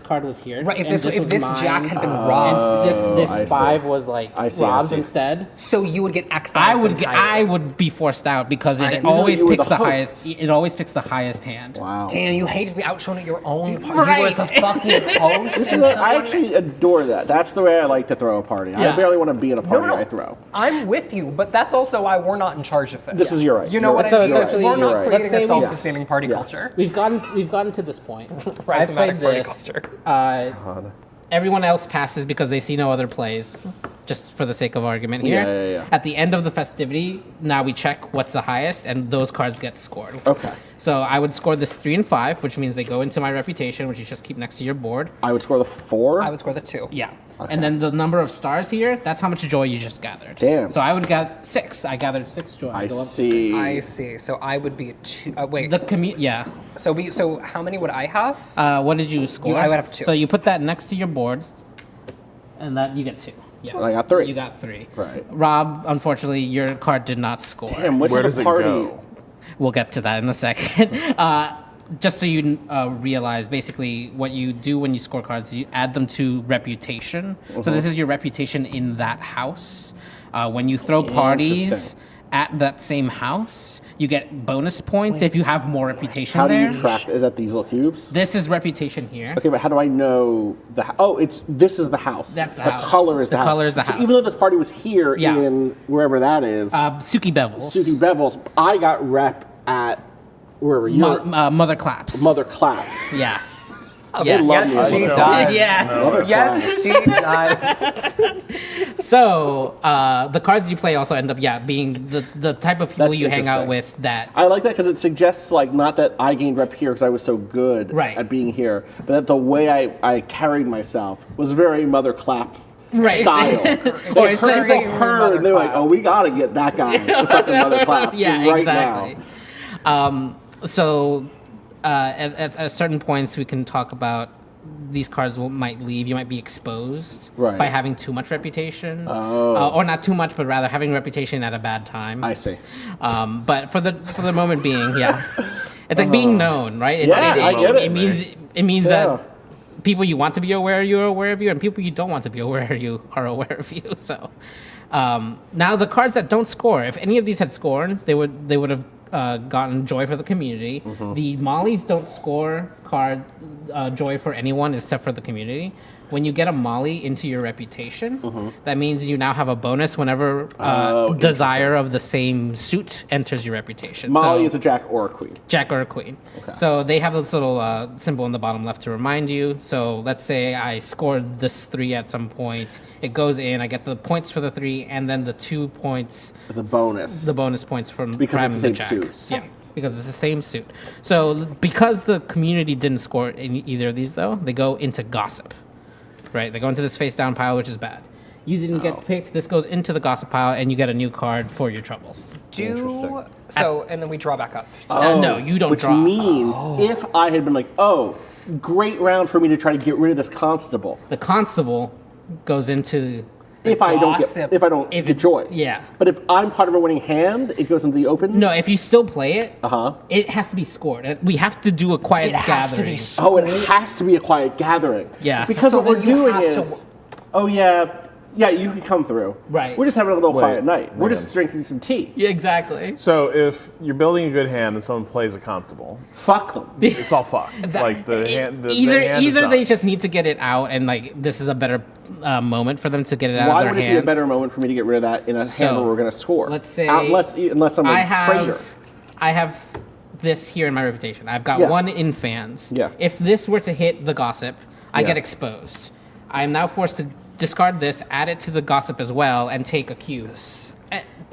card was here, right? If and this mine, jack had been robbed, and this 5 was like robbed instead, so you would get exiled. I would be forced out because it always picks the highest. It always picks the highest hand. Wow. Dan, you hate to be outshone at your own party. Right. You were the fucking host. I actually adore that. That's the way I like to throw a party. I barely want to be in a party I throw. I'm with you, but that's also why we're not in charge of this. This is your right. You know what I mean? Essentially, We're not creating a say self-sustaining party culture. We've gotten to this point. I've played this. Everyone else passes because they see no other plays, just for the sake of argument here. Yeah. At the end of the festivity, now we check what's the highest, and those cards get scored. Okay. So I would score this 3 and 5, which means they go into my reputation, which you just keep next to your board. I would score the 4. I would score the 2. Yeah. Okay. And then the number of stars here, that's how much joy you just gathered. Damn. So I would get 6. I gathered 6 joy. I go up see. I see. So I would be 2. Wait. Yeah. So how many would I have? What did you score? I would have 2. So you put that next to your board, and that you get 2. Yeah. And I got 3. You got 3. Right. Rob, unfortunately, your card did not score. Damn. Where does it go? We'll get to that in a second. Just so you realize, basically, what you do when you score cards is you add them to reputation. So this is your reputation in that house. When you throw parties at that same house, you get bonus points if you have more reputation there. How do you track? Is that these little cubes? This is reputation here. Okay, but how do I know this is the house. That's the house. Color is The the house. color is the So house. even though this party was here in wherever that is, Suki Bevels. Suki Bevels, I got rep at wherever you Mother Claps. Mother Claps. Yeah. They love me. She Mother does. Claps. Yes, she does. So the cards you play also end up being the type of people That's you hang out interesting. with that. I like that because it suggests not that I gained rep here because I was so good at being here, but that the way I carried myself was very Mother Clap Right. style. It's like her, and they're like, oh, we gotta get that guy to fucking Mother Clap right exactly. now. At certain points, we can talk about these cards might leave. You might be exposed by having too much reputation, or not too much, but rather having reputation at a bad time. I see. But for the moment being, it's like being known, right? I get it. It means that people you want to be aware of you are aware of you, and people you don't want to be aware of you are aware of you. So now the cards that don't score, if any of these had scored, they would have gotten joy for the community. The mollies don't score joy for anyone except for the community. When you get a molly into your reputation, that means you now have a bonus whenever desire of the same suit enters your reputation. Molly is a jack or a queen. Jack or a queen. Okay. So they have this little symbol in the bottom left to remind you. So let's say I scored this 3 at some point. It goes in. I get the points for the 3, and then the 2 points. The bonus. The bonus points from because it's the same jack. suit. Yeah. Because it's the same suit. So because the community didn't score in either of these, though, they go into gossip. Right, they go into this face down pile, which is bad. You didn't get picked. This goes into the gossip pile, and you get a new card for your troubles. And then we draw back up. No, you don't draw. Which means if I had been like, great round for me to try to get rid of this constable. The constable goes into if I don't get joy. Yeah. But if I'm part of a winning hand, it goes into the open. No, if you still play it, it has to be scored. We have to do a quiet gathering. It has to be a quiet gathering. Yeah. Because So what we're then you doing have to is, you can come through. Right. We're just having a little Wait, quiet night. We're man. just drinking some tea. Yeah, exactly. So if you're building a good hand and someone plays a constable, fuck them. It's all fucked. Like the hand. The Either hand is done. they just need to get it out, and like this is a better moment for them to get it out Why of their would hands. it be a better moment for me to get rid of that in a hand where we're going to score? Let's say unless I'm a traitor. I have this here in my reputation. I've got Yeah. one in fans. Yeah. If this were to hit the gossip, I get exposed. I am now forced to discard this, add it to the gossip as well, and take a cube.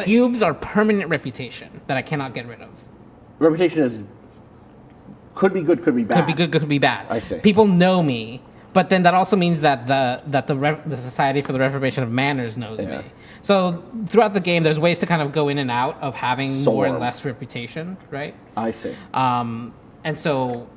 Cubes are permanent reputation that I cannot get rid of. Reputation is could be good, could be bad. Could be good, could be bad. I see. People know me, but then that also means that the Society for the Reformation of Manners knows me. So throughout the game, there's ways to kind of go in and out of having more and less reputation, right? I see. And so,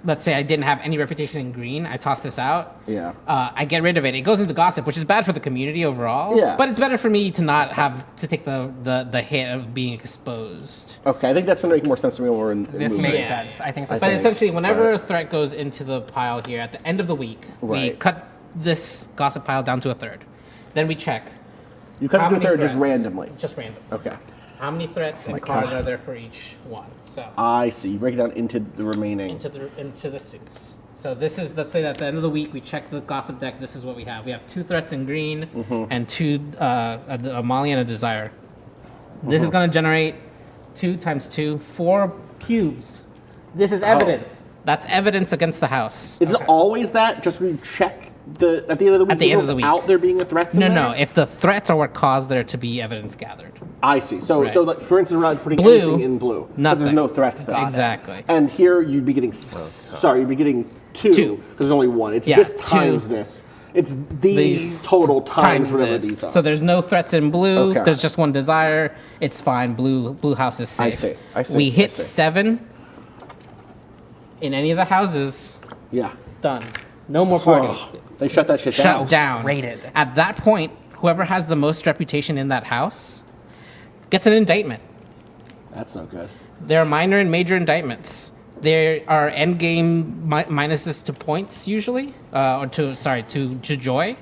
let's say I didn't have any reputation in green. I toss this out. Yeah. I get rid of it. It goes into gossip, which is bad for the community overall. Yeah. But it's better for me to not have to take the hit of being exposed. Okay, I think that's going to make more sense to me when we're in. This makes sense. I think that's. But essentially, whenever a threat goes into the pile here at the end of the week, we Right. cut this gossip pile down to a third. Then we check. You cut it how to a many third just threats- randomly. Just random. Okay. How many threats and my cards God. are there for each one? So I see. You break it down into the remaining. into the suits. So this is, let's say at the end of the week, we check the gossip deck. This is what we have. We have 2 threats in green and 2, a Molly and a Desire. This is going to generate 2 times 2, 4 cubes. This is evidence. That's evidence against the house. Is it always that? Just we check at the end of the week? At the end of the week. Without there being a threat? No. If the threats are what caused there to be evidence gathered. I see. So, Right. so like, for instance, we're not putting Blue, anything in blue. 'Cause nothing. There's no threats there. Exactly. And here you'd be getting, you'd be getting 2. Because there's only 1. It's Yeah, this 2. times this. It's these total times whatever this. these are. So there's no threats in blue. Okay. There's just 1 Desire. It's fine. Blue house is safe. I see. We I hit see. 7 in any of the houses. Yeah. Done. No more parties. They shut that shit down. Shut down. Rated. At that point, whoever has the most reputation in that house gets an indictment. That's not good. There are minor and major indictments. There are end game minuses to points usually, to joy.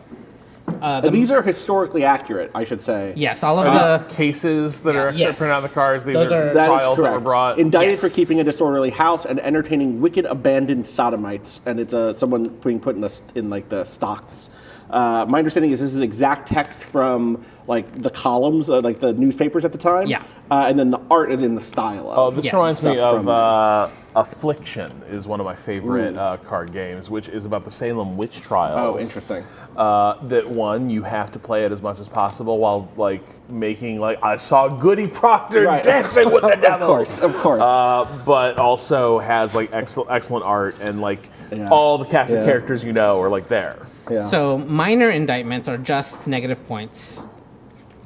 And these are historically accurate, I should say. Yes, all of Are the these cases that are Yes. printed on the cards. These Those are are- That is trials that were correct. brought. Indicted Yes. for keeping a disorderly house and entertaining wicked abandoned sodomites, and it's someone being put in like the stocks. My understanding is this is exact text from like the columns, like the newspapers at the time. Yeah. And then the art is in the style of. Oh, this reminds me stuff from- of Affliction is one of my favorite card games, which is about the Salem witch trials. Oh, interesting. That one, you have to play it as much as possible while like making like I saw Goody Proctor Right. dancing with the devil. Of course. But also has like excellent art and like all the cast of characters you know are like there. Yeah. So minor indictments are just negative points.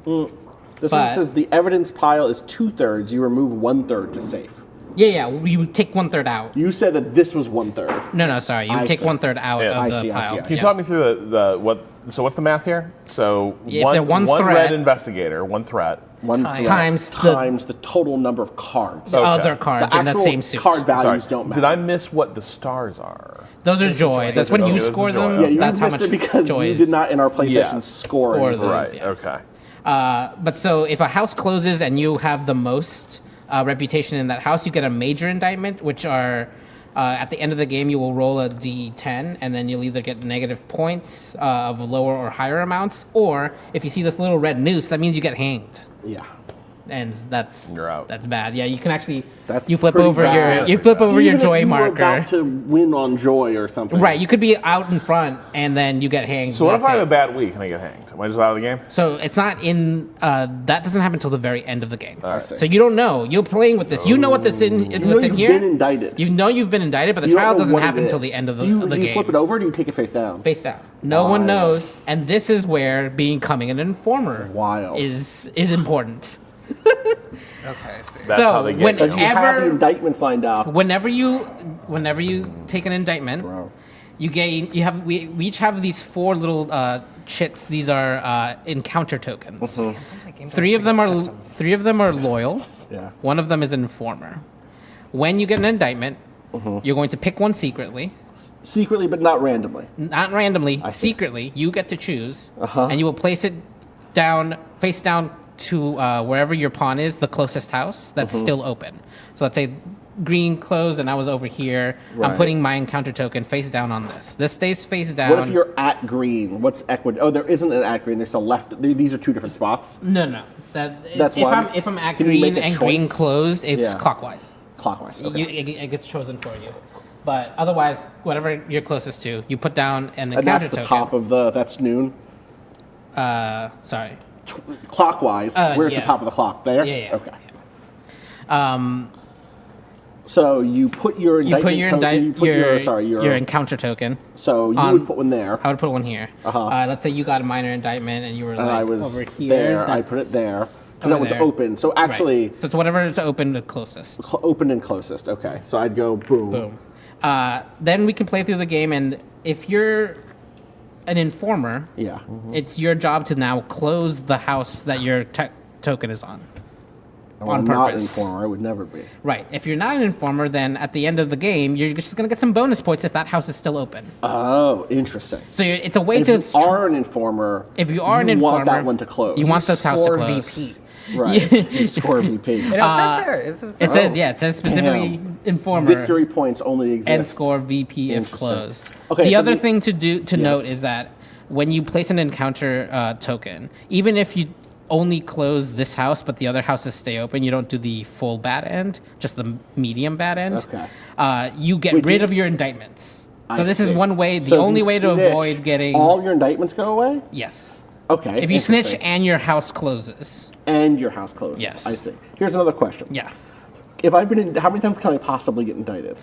This one says the evidence pile is 2/3. You remove 1/3 to safe. Yeah, you take 1/3 out. You said that this was 1/3. No, sorry. You I take see. 1/3 out Yeah. of I the see, I see, pile. I Can you talk me through the what? So what's the math here? So Yeah, if they're one one threat- red investigator, 1 threat. Times the total number of cards. The other cards The in that actual same suit. card values Sorry, don't matter. did I miss what the stars are? Those are joy. That's when you score them. Yeah, you That's how missed much it because joy you is. did not in our PlayStation Yes. score Score anything. those, Right. yeah. Okay. But so if a house closes and you have the most reputation in that house, you get a major indictment, which are at the end of the game you will roll a d10, and then you'll either get negative points of lower or higher amounts, or if you see this little red noose, that means you get hanged. Yeah. And that's You're out. that's bad. Yeah, you can actually That's you flip pretty over bad. your Even if joy you were marker. about to win on joy or something. Right, you could be out in front and then you get hanged. So what if That's I have it. a bad week and I get hanged? Am I just out of the game? So it's not in. That doesn't happen until the very end of the game. Alright. So you don't know. You're playing with this. You know what this in. You know What's in you've here. been indicted. You know you've been indicted, but the You don't trial know doesn't what it happen until is. the end of the, do you, of the do you game. flip it over or do you take it face down? Face down. No one knows, and this is where becoming an informer is important. Okay, I see. That's so how they get Because you have the indictments lined up. whenever you take an indictment, you gain. We each have these 4 little chits. These are encounter tokens. Mm-hmm. Three of them are loyal. Yeah. One of them is informer. When you get an indictment, Mm-hmm. you're going to pick one secretly. Secretly, but not randomly. Not randomly, I see. secretly. You get to choose, Uh-huh. and you will place it down, face down to wherever your pawn is, the closest house that's Mhm. still open. So let's say green closed, and I was over here. Right. I'm putting my encounter token face down on this. This stays face down. What if you're at green? What's equity? Oh, there isn't an at green. There's a left. These are two different spots. No. That's if why. if I'm at Can you green make a and green choice? closed, it's Yeah. clockwise. Clockwise. Okay. It gets chosen for you. But otherwise, whatever you're closest to, you put down an And encounter that's the token. top of that's noon. Sorry. Clockwise. Where's yeah. the top of the clock? There. Yeah. Okay. So you put your You put indictment your encounter token. So you on- would put one there. I would put one here. Uh-huh. Let's say you got a minor indictment and you were And like I was over here. there. I that's put it there because over that one's there. open. So actually, Right. So it's whatever is open the closest. Open and closest. Okay. So I'd go boom. Boom. Then we can play through the game, and if you're an informer, Yeah. it's your job to now close the house that your token is on. Well, On I'm not an purpose. informer. I would never be. Right. If you're not an informer, then at the end of the game, you're just going to get some bonus points if that house is still open. Oh, interesting. So it's a way And to. if you are an informer, If you are an you want informer, that one to close. you want this house to score close. VP. Right. You score VP. You know, it says there. It says, yeah, it says specifically informer. Victory points only exist. And score VP if Interesting. closed. Okay, the so other the- thing to Yes. note is that when you place an encounter token, even if you only close this house but the other houses stay open, you don't do the full bad end, just the medium bad end. Okay. You get Wait, rid of your indictments. So I this is see. one way, the So if only you way to snitch, avoid getting. all your indictments go away. Yes. Okay. If you snitch interesting. and your house closes. And your house closes. Yes. I see. Here's another question. Yeah. If I've been in, how many times can I possibly get indicted?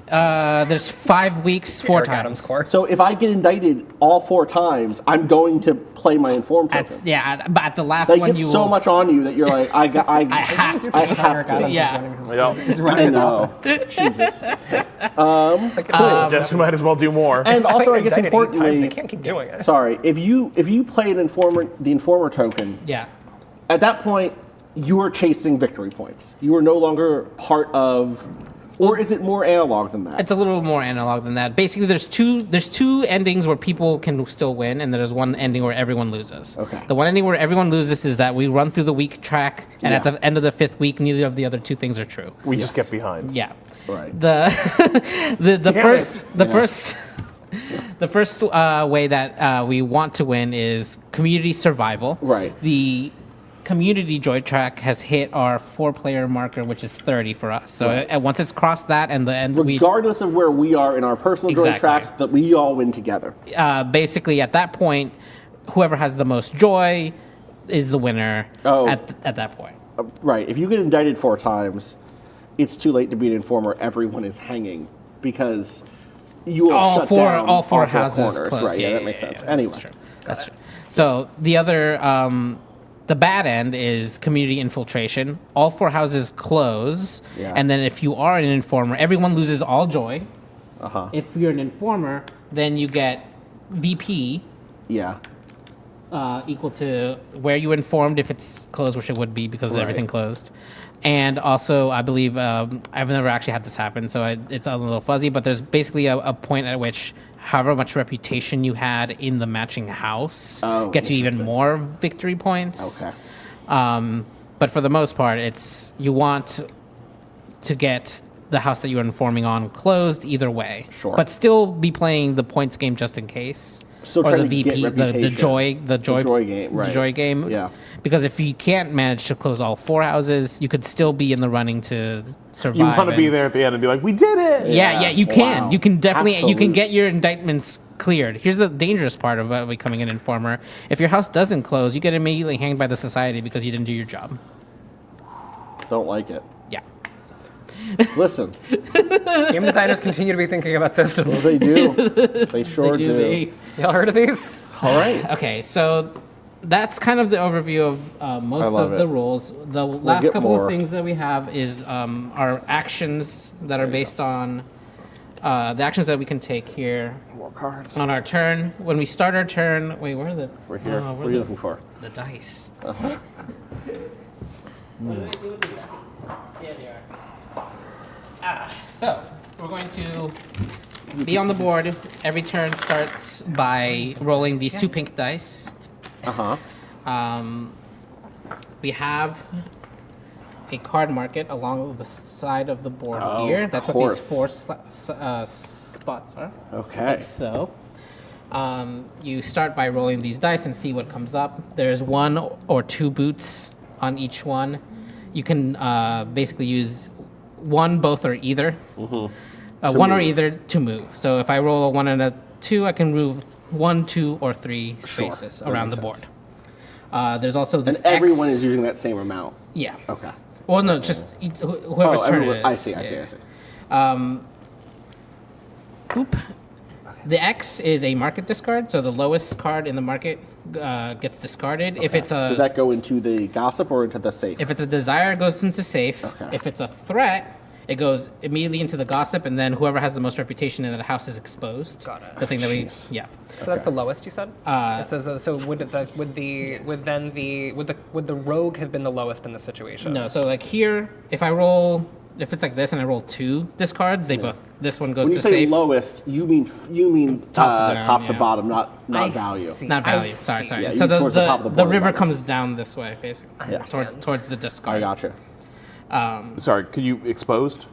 There's 5 weeks, 4 Eric times. Adams court. So if I get indicted all 4 times, I'm going to play my informed token. Yeah, but at the last They one get you so will. much on you that you're like, I have to. I have to. Yeah. I know. Jesus. Guess we might as well do more. And also, I guess Indicted 8 times, importantly, they can't keep doing it. Sorry, if you play the informer token, Yeah. at that point you are chasing victory points. You are no longer part of, or is it more analog than that? It's a little more analog than that. Basically, there's two endings where people can still win, and there's one ending where everyone loses. Okay. The one ending where everyone loses is that we run through the week track, and at Yeah. the end of the 5th week, neither of the other 2 things are true. We just get behind. Yeah. Right. The Damn first it. the Yeah. first the first way that we want to win is community survival. Right. The community joy track has hit our 4-player marker, which is 30 for us. So Right. once it's crossed that, and the end, we Regardless of where we are in our personal joy Exactly. tracks, that we all win together. basically at that point, whoever has the most joy is the winner. Oh. At that point. Right. If you get indicted 4 times, it's too late to be an informer. Everyone is hanging because you will all shut four down all four houses corners. closed. Right. Yeah, that makes sense. Anyway, that's true. That's true. So the other the bad end is community infiltration. All 4 houses close, Yeah. and then if you are an informer, everyone loses all joy. Uh-huh. If you're an informer, then you get VP Yeah. equal to where you informed if it's closed, which it would be because Right. everything closed. And also, I believe I've never actually had this happen, so it's a little fuzzy. But there's basically a point at which, however much reputation you had in the matching house, gets you even more victory points. Okay. But for the most part, it's you want to get the house that you're informing on closed either way. Sure. But still be playing the points game just in case. Still or trying the to get VP, the reputation. joy The joy game, right. The joy game. Yeah. Because if you can't manage to close all 4 houses, you could still be in the running to survive. You want to be and- there at the end and be like, we did it. Yeah, you can. Wow. You can definitely. You Absolutely. can get your indictments cleared. Here's the dangerous part about becoming an informer: if your house doesn't close, you get immediately hanged by the society because you didn't do your job. Don't like it. Yeah. Listen. Game designers continue to be thinking about systems. Well, they do. They sure They do. Be. Y'all heard of these? All right. Okay, so that's kind of the overview of most love of the it. rules. The last get couple more. of things that we have is our actions that are based on The actions that we can take here. More cards. On our turn. When we start our turn, wait, where are the? We're here. Oh, what are you looking for? The dice. Uh-huh. What do I do with the dice? There they are. So we're going to be on the board. Every turn starts by rolling these 2 pink dice. We have a card market along the side of the board here. That's what these 4 spots are. Okay. Like so. You start by rolling these dice and see what comes up. There's 1 or 2 boots on each one. You can basically use 1, both, or either. 1 or either to move. So if I roll a 1 and a 2, I can move 1, 2, or 3 spaces around the board. There's also this And everyone is using that same amount? Yeah. Okay. Well, no, just whoever's turn it is. I see. Boop. The X is a market discard, so the lowest card in the market gets discarded. If it's a Does that go into the gossip or into the safe? If it's a desire, it goes into safe. If it's a threat, it goes immediately into the gossip, and then whoever has the most reputation in that house is exposed. Got it. The thing that we, yeah. So that's the lowest you said. So would the rogue have been the lowest in this situation? No. So like here, if I roll, if it's like this and I roll 2 discards, they both. This one goes when to you say safe. lowest, you mean top to down, top to yeah. bottom, not value. Not value. Sorry. Yeah, so towards the top of the the board, river bottom. comes down this way, basically, Yeah. towards the discard. I gotcha. Sorry, could you exposed?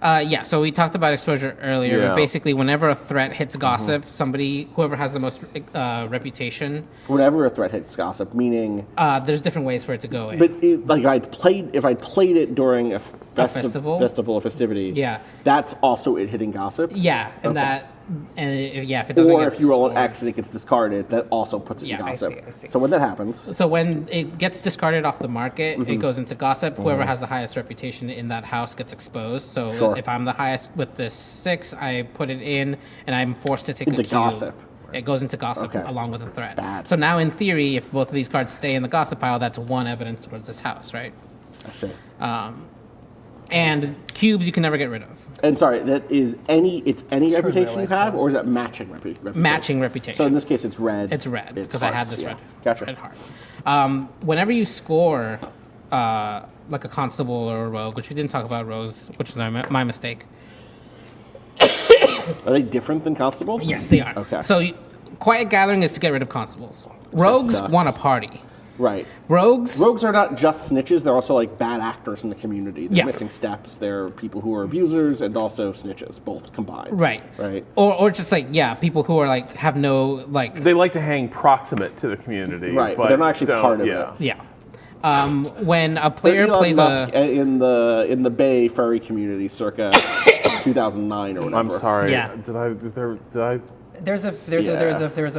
Yeah, so we talked about exposure earlier. Yeah. But basically, whenever a threat hits gossip, whoever has the most reputation. Whenever a threat hits gossip, meaning. There's different ways for it to go in. But if I played it during a festival or festivity, Yeah. that's also it hitting gossip. Yeah, and Okay. if it doesn't Or get if you roll an scored. X and it gets discarded, that also puts it in gossip. I see. So when that happens, So when it gets discarded off the market, it goes into gossip. Whoever has the highest reputation in that house gets exposed. So Sure. if I'm the highest with this 6, I put it in, and I'm forced to take Into a cube. gossip. It goes into gossip Okay. along with a threat. Bad. So now, in theory, if both of these cards stay in the gossip pile, that's 1 evidence towards this house, right? I see. And cubes you can never get rid of. And sorry, that is any reputation really you have, or is that matching reputation? Matching reputation. So in this case, it's red. It's red because I had hearts, this yeah. red. Gotcha. Red heart. Whenever you score like a constable or a rogue, which we didn't talk about rogues, which is my mistake. Are they different than constables? Yes, they are. Okay. So quiet gathering is to get rid of constables. Rogues sucks. want a party. Right. Rogues are not just snitches, they're also like bad actors in the community. They're Yeah. missing steps, they're people who are abusers and also snitches, both combined. Right. Right. Or just like people who are like have no like They like to hang proximate to the community. Right, but they're not actually don't- part of yeah. it. Yeah. When a player Elon plays Musk in the Bay furry community circa 2009 or whatever. I'm sorry. Yeah. Did I? There's a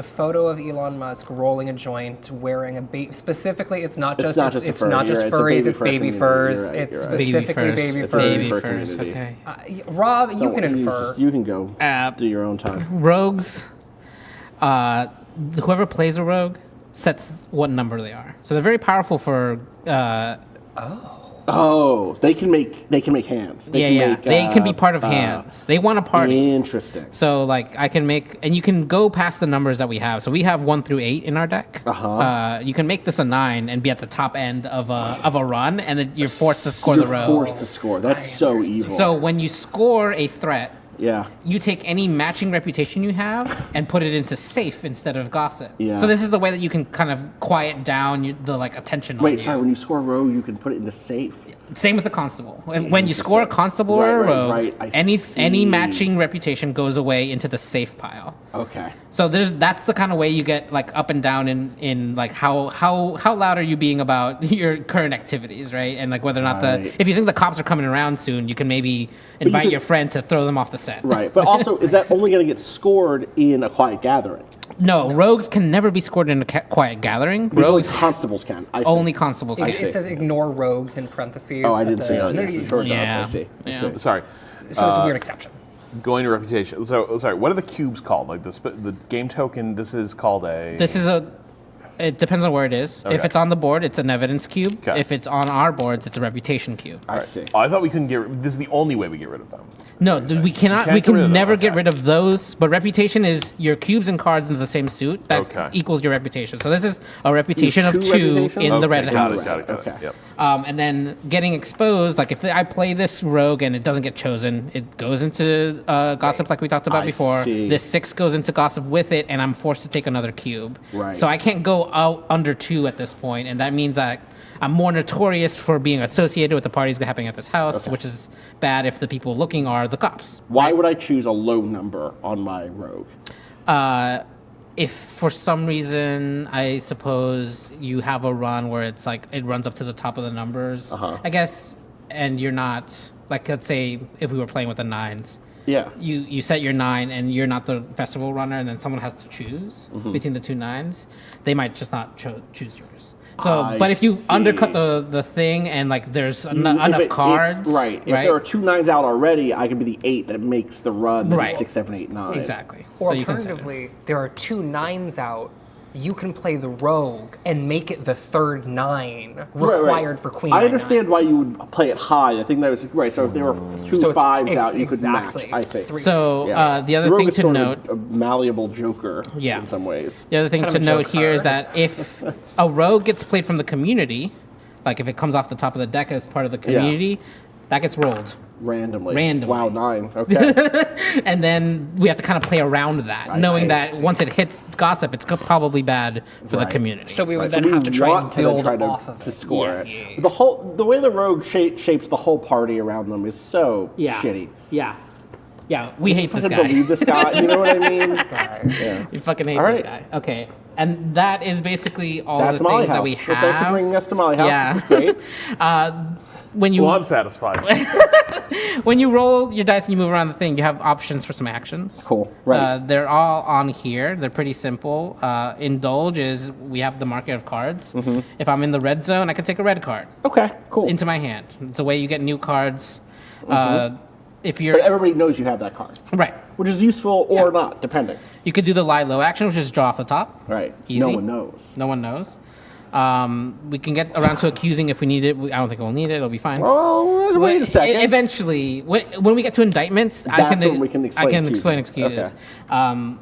photo of Elon Musk rolling a joint, wearing a specifically. It's not just the it's fur. not just You're right. furries. It's a It's baby baby fur furs. community. You're right. It's You're right. specifically Baby baby It's a baby furs. fur community. Okay. Rob, you can infer. You can go do your own time. Rogues, whoever plays a rogue sets what number they are. So they're very powerful for. Oh, they can make hands. They can be part of hands. They want a party. Interesting. So like I can make, and you can go past the numbers that we have. So we have 1 through 8 in our deck. You can make this a 9 and be at the top end of a run, and then you're forced to score the rogue. Forced to score. That's so evil. So when you score a threat, yeah, you take any matching reputation you have and put it into safe instead of gossip. Yeah. So this is the way that you can kind of quiet down the attention. on Wait, you. sorry. When you score a rogue, you can put it into safe. Same with the constable. When you score a constable or a rogue, any matching reputation goes away into the safe pile. Okay. So that's the kind of way you get like up and down in like how loud are you being about your current activities, right? And like whether or not if you think the cops are coming around soon, you can maybe invite your friend to throw them off the set. Right, but also is that only going to get scored in a quiet gathering? No, rogues can never be scored in a quiet gathering. Rogues, only constables can. I see. Only constables can. It says ignore rogues in parentheses. Oh, I didn't see that. No, Yes, it sure does. I see. I see. Sorry. So it's a weird exception. Going to reputation. So sorry. What are the cubes called? Like the game token. This is called a. This is a. It depends on where it is. Okay. If it's on the board, it's an evidence cube. Okay. If it's on our boards, it's a reputation cube. I see. Oh, I thought we couldn't get. This is the only way we get rid of them. No, we cannot. can't We get rid of can them, never okay. get rid of those. But reputation is your cubes and cards in the same suit. That Okay. equals your reputation. So this is a reputation of Two 2 reputations? in the red got house. Got it. Okay. Yep. And then getting exposed, like if I play this rogue and it doesn't get chosen, it goes into gossip like we talked about I before. see. This 6 goes into gossip with it, and I'm forced to take another cube. Right. So I can't go out under 2 at this point, and that means that I'm more notorious for being associated with the parties happening at this house, which is bad if the people looking are the cops. Why would I choose a low number on my rogue? If for some reason, I suppose you have a run where it's like it runs up to the top of the numbers, I guess, and you're not, like, let's say if we were playing with the 9s, Yeah. you set your 9 and you're not the festival runner, and then someone has to choose between the 2 9s, they might just not choose yours. So, I but if you see. undercut the thing and like there's enough If cards, if there are 2 9s out already, I can be the 8 that makes the run. Then Right. 6, 7, 8, 9. Exactly. Or So you can set it. alternatively, there are 2 9s out. You can play the rogue and make it the third 9 required for queen. I understand why you would play it high. I think that was right. So if there were 2 So it's 5s out, you could match. exactly I see. So the other Rogue thing is to sort of note, a malleable joker. Yeah. In some ways. the other thing Kind to of a note joke here is card. that if a rogue gets played from the community, like if it comes off the top of the deck as part of the community, that gets rolled. Randomly. Randomly. Wow, 9. Okay. And then we have to kind of play around that, knowing that once it hits gossip, it's probably bad for the community. So we would Right, then so we have to try and want to then build try to, off of it. to score Yes. it. The way the rogue shapes the whole party around them is so shitty. Yeah. We hate this Fucking guy. believe this guy. You know what I mean? Yeah. You fucking hate All this right. guy. Okay. And that is basically all That's the Molly things that House. we Well, thanks for have. bringing us to Molly House. Yeah. This is great. When you Well, I'm satisfied. when you roll your dice and you move around the thing, you have options for some actions. Cool. Right. They're all on here. They're pretty simple. Indulge is we have the market of cards. If I'm in the red zone, I can take a red card Okay. Cool. into my hand. It's a way you get new cards. If you're But everybody knows you have that card, right, which is useful or not, depending. you could do the lie low action, which is draw off the top. Right. Easy. No one knows. No one knows. We can get around to accusing if we need it. I don't think we'll need it. It'll be fine. Oh, wait a second. Eventually, when we get to indictments, That's when we can explain I can accusing. explain excuses. Okay.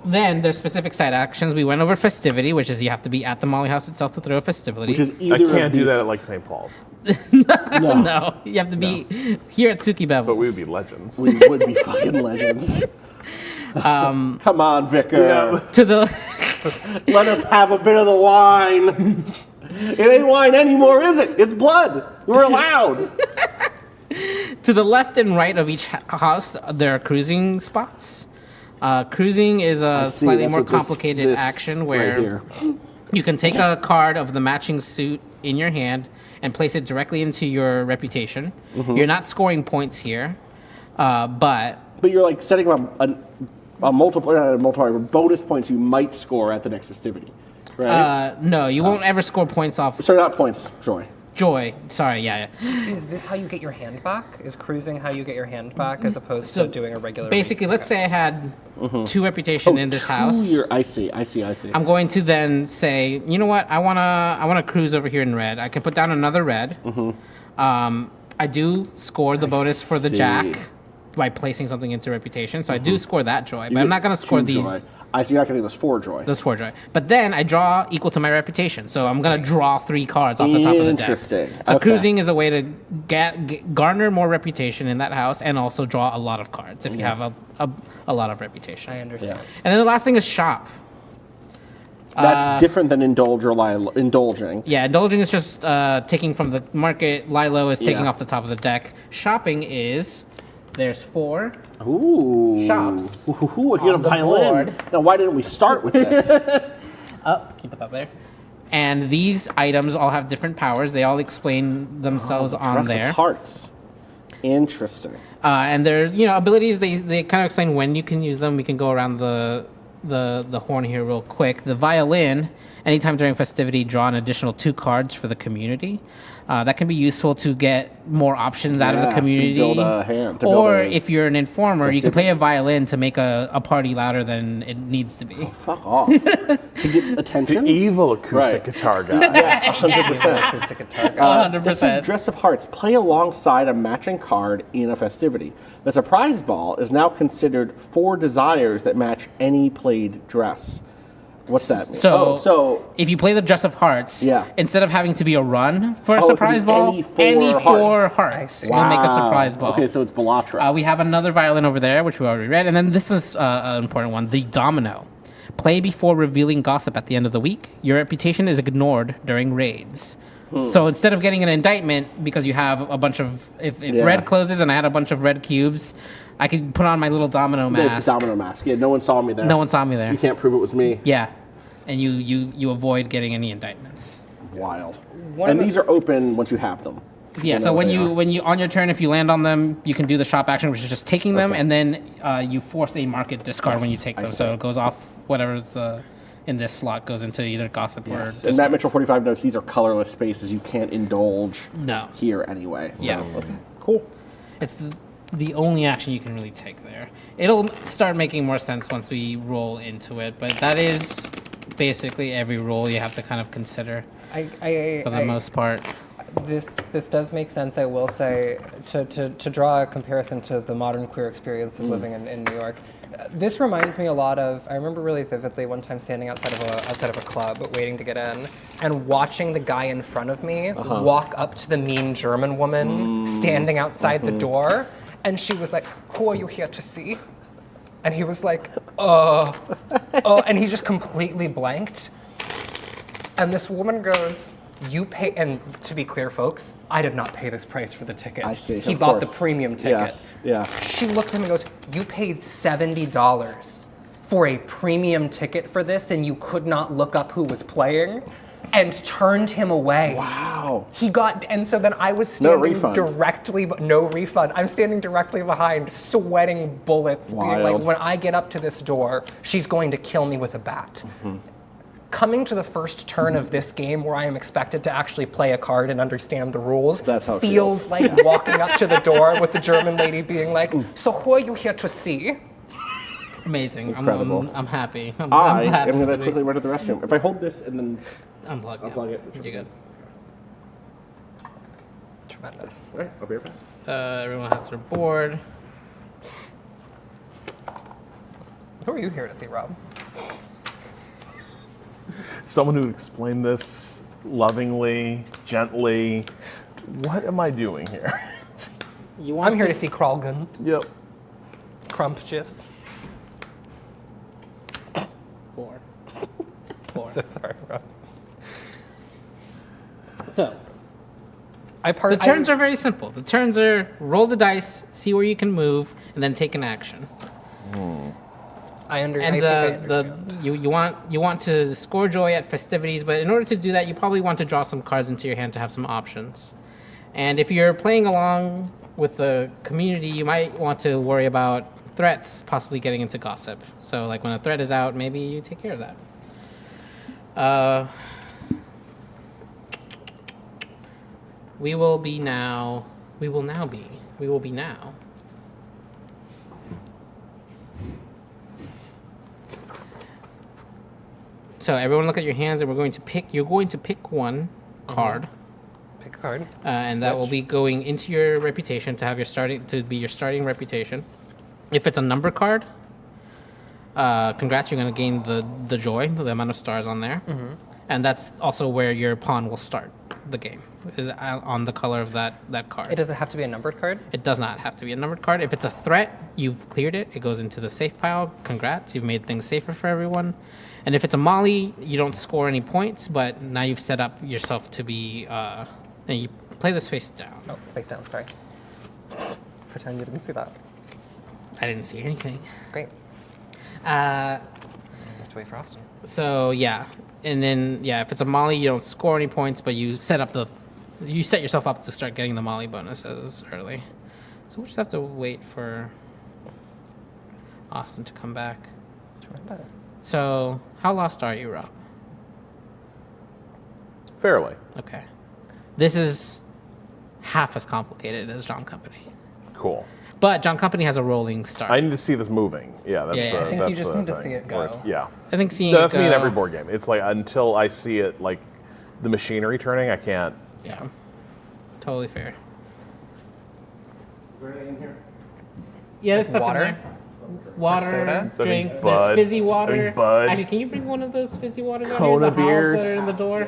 Then there's specific side actions. We went over festivity, which is you have to be at the Molly House itself to throw a festivity. Which is I either can't of do these. that at like St. Paul's, no, you have to be here at Suki Bevels. but we would be legends. We would be fucking legends. Come on, Vicar. to the Let us have a bit of the wine. It ain't wine anymore, is it? It's blood. We're allowed. to the left and right of each house, there are cruising spots. Cruising is I a see, slightly that's more what this- complicated this action right where here. you can take a card of the matching suit in your hand and place it directly into your reputation. You're not scoring points here, but you're like setting up a multiplier, but bonus points you might score at the next festivity, right? no, you won't ever score points off Sorry, not points, joy. Sorry, yeah. Is this how you get your hand back? Is cruising how you get your hand back as opposed So to doing a regular? Basically, let's say I had 2 reputation in this house. I see. I'm going to then say, you know what? I wanna cruise over here in red. I can put down another red. I do score the bonus for the see. jack by placing something into reputation, so I do score that joy. You But I'm get not gonna score 2 these. joy. I see. You're not getting those 4 joy. Those 4 joy. But then I draw equal to my reputation, so I'm gonna draw 3 cards off the top of the deck. Interesting. So Okay. cruising is a way to garner more reputation in that house and also draw a lot of cards if you have a lot of reputation. I understand. And then the last thing is shop. That's different than indulge or indulging. Yeah, indulging is just taking from the market. Lilo is taking Yeah. off the top of the deck. Shopping is there's 4 Ooh. shops. Ooh, I get a on the violin. board. Now, why didn't we start with this? Keep it up there. And these items all have different powers. They all explain themselves on Dress there. of hearts. Interesting. And their abilities. They kind of explain when you can use them. We can go around the horn here real quick. The violin anytime during festivity, draw an additional 2 cards for the community. That can be useful to get more options out of the community. To build a hand. Or if you're an informer, you can play a violin to make a party louder than it needs to be. Oh, fuck off. To get attention? The evil acoustic guitar guy. Yeah, 100%. Acoustic guitar guy. 100%. This is Dress of Hearts. Play alongside a matching card in a festivity. The surprise ball is now considered 4 desires that match any played dress. What's that mean? So if you play the Dress of Hearts, instead of having to be a run for a surprise ball, any 4 hearts will make a surprise ball. Okay, so it's Belatra. We have another violin over there, which we already read. And then this is an important one, the domino. Play before revealing gossip at the end of the week. Your reputation is ignored during raids. So instead of getting an indictment because you have a bunch of... If red closes and I had a bunch of red cubes, I could put on my little domino mask. It's a domino mask. Yeah, no one saw me there. No one saw me there. You can't prove it was me. Yeah. And you avoid getting any indictments. Wild. And these are open once you have them. Yeah, so when you on your turn, if you land on them, you can do the shop action, which is just taking them, and then you force a market discard when you take them. So it goes off whatever's in this slot goes into either gossip or discard. And Matt Mitchell 45 notes these are colorless spaces. You can't indulge here anyway. So, yeah. Okay. Cool. It's the only action you can really take there. It'll start making more sense once we roll into it, but that is basically every role you have to kind of consider for the most part. This does make sense, I will say, to draw a comparison to the modern queer experience of living in New York. This reminds me a lot of, I remember really vividly one time standing outside of a club waiting to get in and watching the guy in front of me walk up to the mean German woman standing outside the door, and she was like, "Who are you here to see?" And he was like, and he just completely blanked. And this woman goes, "You pay," and to be clear, folks, I did not pay this price for the ticket. I see. He bought the premium ticket. Yes. Yeah. She looks at him and goes, "You paid $70 for a premium ticket for this, and you could not look up who was playing?" And turned him away. Wow. He got, and so then I was standing directly, no refund. I'm standing directly behind, sweating bullets, being like, when I get up to this door, she's going to kill me with a bat. Coming to the first turn of this game where I am expected to actually play a card and understand the rules feels like walking up to the door with the German lady being like, "So who are you here to see?" Amazing. Incredible. I'm happy. I'm I glad am this going to is quickly run to the restroom. If I hold this and then unplug it. You're good. Tremendous. All right, I'll be right back. Everyone has their board. Who are you here to see, Rob? Someone who explained this lovingly, gently. What am I doing here? I'm here to see Kralgun. Yep. Crumptious. 4. I'm so sorry, Rob. So, the turns are very simple. The turns are roll the dice, see where you can move, and then take an action. I And understand. you want to score joy at festivities, but in order to do that, you probably want to draw some cards into your hand to have some options. And if you're playing along with the community, you might want to worry about threats possibly getting into gossip. So, like when a threat is out, maybe you take care of that. We will be now. So everyone look at your hands, and you're going to pick one card. Pick a card. And that will be going into your reputation to be your starting reputation. If it's a number card, congrats, you're going to gain the joy, the amount of stars on there. And that's also where your pawn will start the game, is on the color of that card. It doesn't have to be a numbered card? It does not have to be a numbered card. If it's a threat, you've cleared it. It goes into the safe pile. Congrats, you've made things safer for everyone. And if it's a molly, you don't score any points, but now you've set up yourself to be... and you play this face down. Oh, face down, sorry. Pretend you didn't see that. I didn't see anything. Great. Have to wait for Austin. So, yeah. And then, if it's a molly, you don't score any points, but you set yourself up to start getting the molly bonuses early. So we'll just have to wait for Austin to come back. Tremendous. So, how lost are you, Rob? Fairly. Okay. This is half as complicated as John Company. Cool. But John Company has a rolling start. I need to see this moving. Yeah, that's Yeah, the. I think that's you just the need to thing. see it Where go. it's- Yeah. I think seeing that's it me in go- every board game. It's like until I see it, like the machinery turning, I can't. Yeah. Totally fair. Yeah, there's stuff water? in there. Water, soda? drink. Bud. There's fizzy I water. mean, Bud. Actually, can you bring one of those fizzy waters out Kona here? The Halls beers. that are in the door.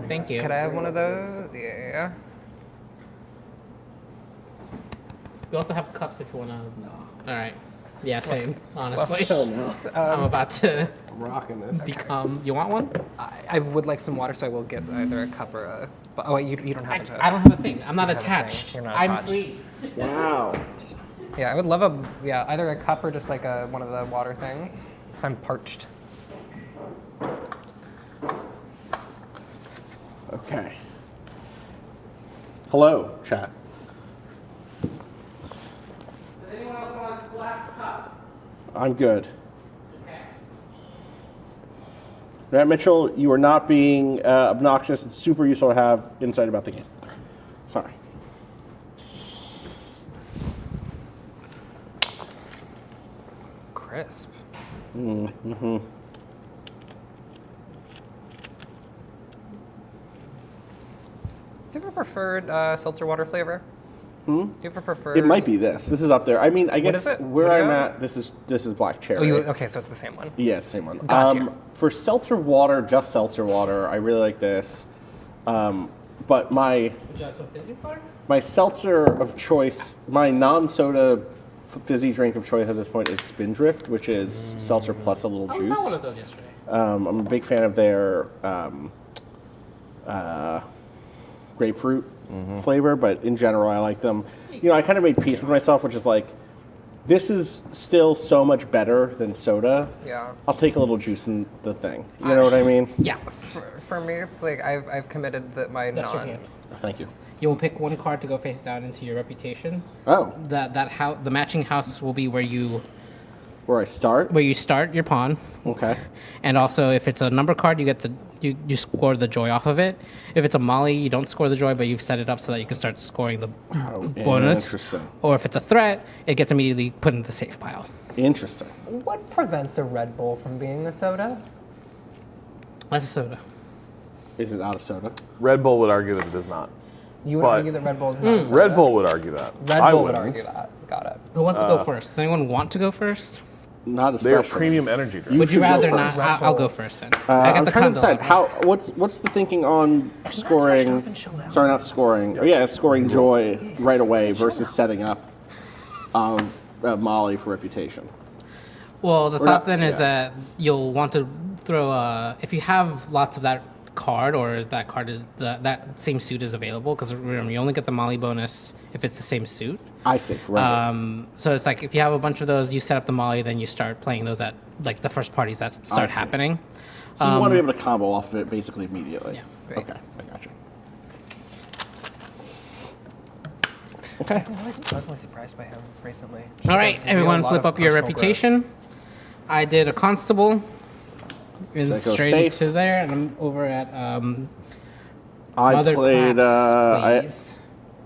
Thank you. Could I have one of those? Yeah. We also have cups if you want to. All right. Yeah, same. Honestly, Hell no. I'm about to rocking this. become. You want one? I would like some water, so I will get either a cup or a. But, oh wait, you don't have I don't have a thing. I'm not You don't have a attached. thing. You're not I'm attached. free. Wow. Yeah, I would love either a cup or just like one of the water things. Cause I'm parched. Okay. Hello, chat. Does anyone else want a glass cup? I'm good. Matt Mitchell, you are not being obnoxious. It's super useful to have insight about the game. Sorry. Crisp. Mm-hmm. Do you ever preferred seltzer water flavor? Hmm? Do you ever prefer? It might be this. This is up there. I mean, I What guess is it? where What do you I'm have? at, this is black cherry. Oh, okay, so it's the same one. Yeah, it's the same one. Got you. For seltzer water, just seltzer water, I really like this. But my Would you like some fizzy water? my seltzer of choice, my non-soda fizzy drink of choice at this point is Spindrift, which is seltzer plus a little I juice. got one of those yesterday. I'm a big fan of their grapefruit flavor, but in general, I like them. You know, I kind of made peace with myself, which is like, this is still so much better than soda. Yeah. I'll take a little juice in the thing. You know what I mean? Yeah. For me, it's like I've committed that my That's your non. hand. Thank you. You will pick one card to go face down into your reputation. Oh. That house, the matching house will be where you start your pawn. Okay. And also, if it's a number card, you get you score the joy off of it. If it's a molly, you don't score the joy, but you've set it up so that you can start scoring the bonus. Interesting. Or if it's a threat, it gets immediately put into the safe pile. Interesting. What prevents a Red Bull from being a soda? That's a soda. Is it out of soda? Red Bull would argue that it is not. You would But- argue that Red Bull is not a soda? Red Bull would argue that. Red I Bull would wouldn't. argue that. Got it. Who wants to go first? Does anyone want to go first? Not They are especially. premium energy drinks. Would you should go rather first. not? I'll go first then. I got I'm the trying to condo. decide what's the thinking on scoring? Sorry, not scoring. Oh yeah, scoring joy right away versus setting up Molly for reputation. Well, the Or thought not- then is yeah. that you'll want to throw if you have lots of that card, or that card is that same suit is available, because remember you only get the Molly bonus if it's the same suit. I see. Right. So it's like if you have a bunch of those, you set up the Molly, then you start playing those at like the first parties that start see. happening. So you want to be able to combo off of it basically immediately. Yeah. Okay, I got you. Okay. I'm always pleasantly surprised by him recently. All right, everyone, flip up your reputation. I did a constable. And That goes straight safe. into there, and I'm over at I Mother played. Claps, please.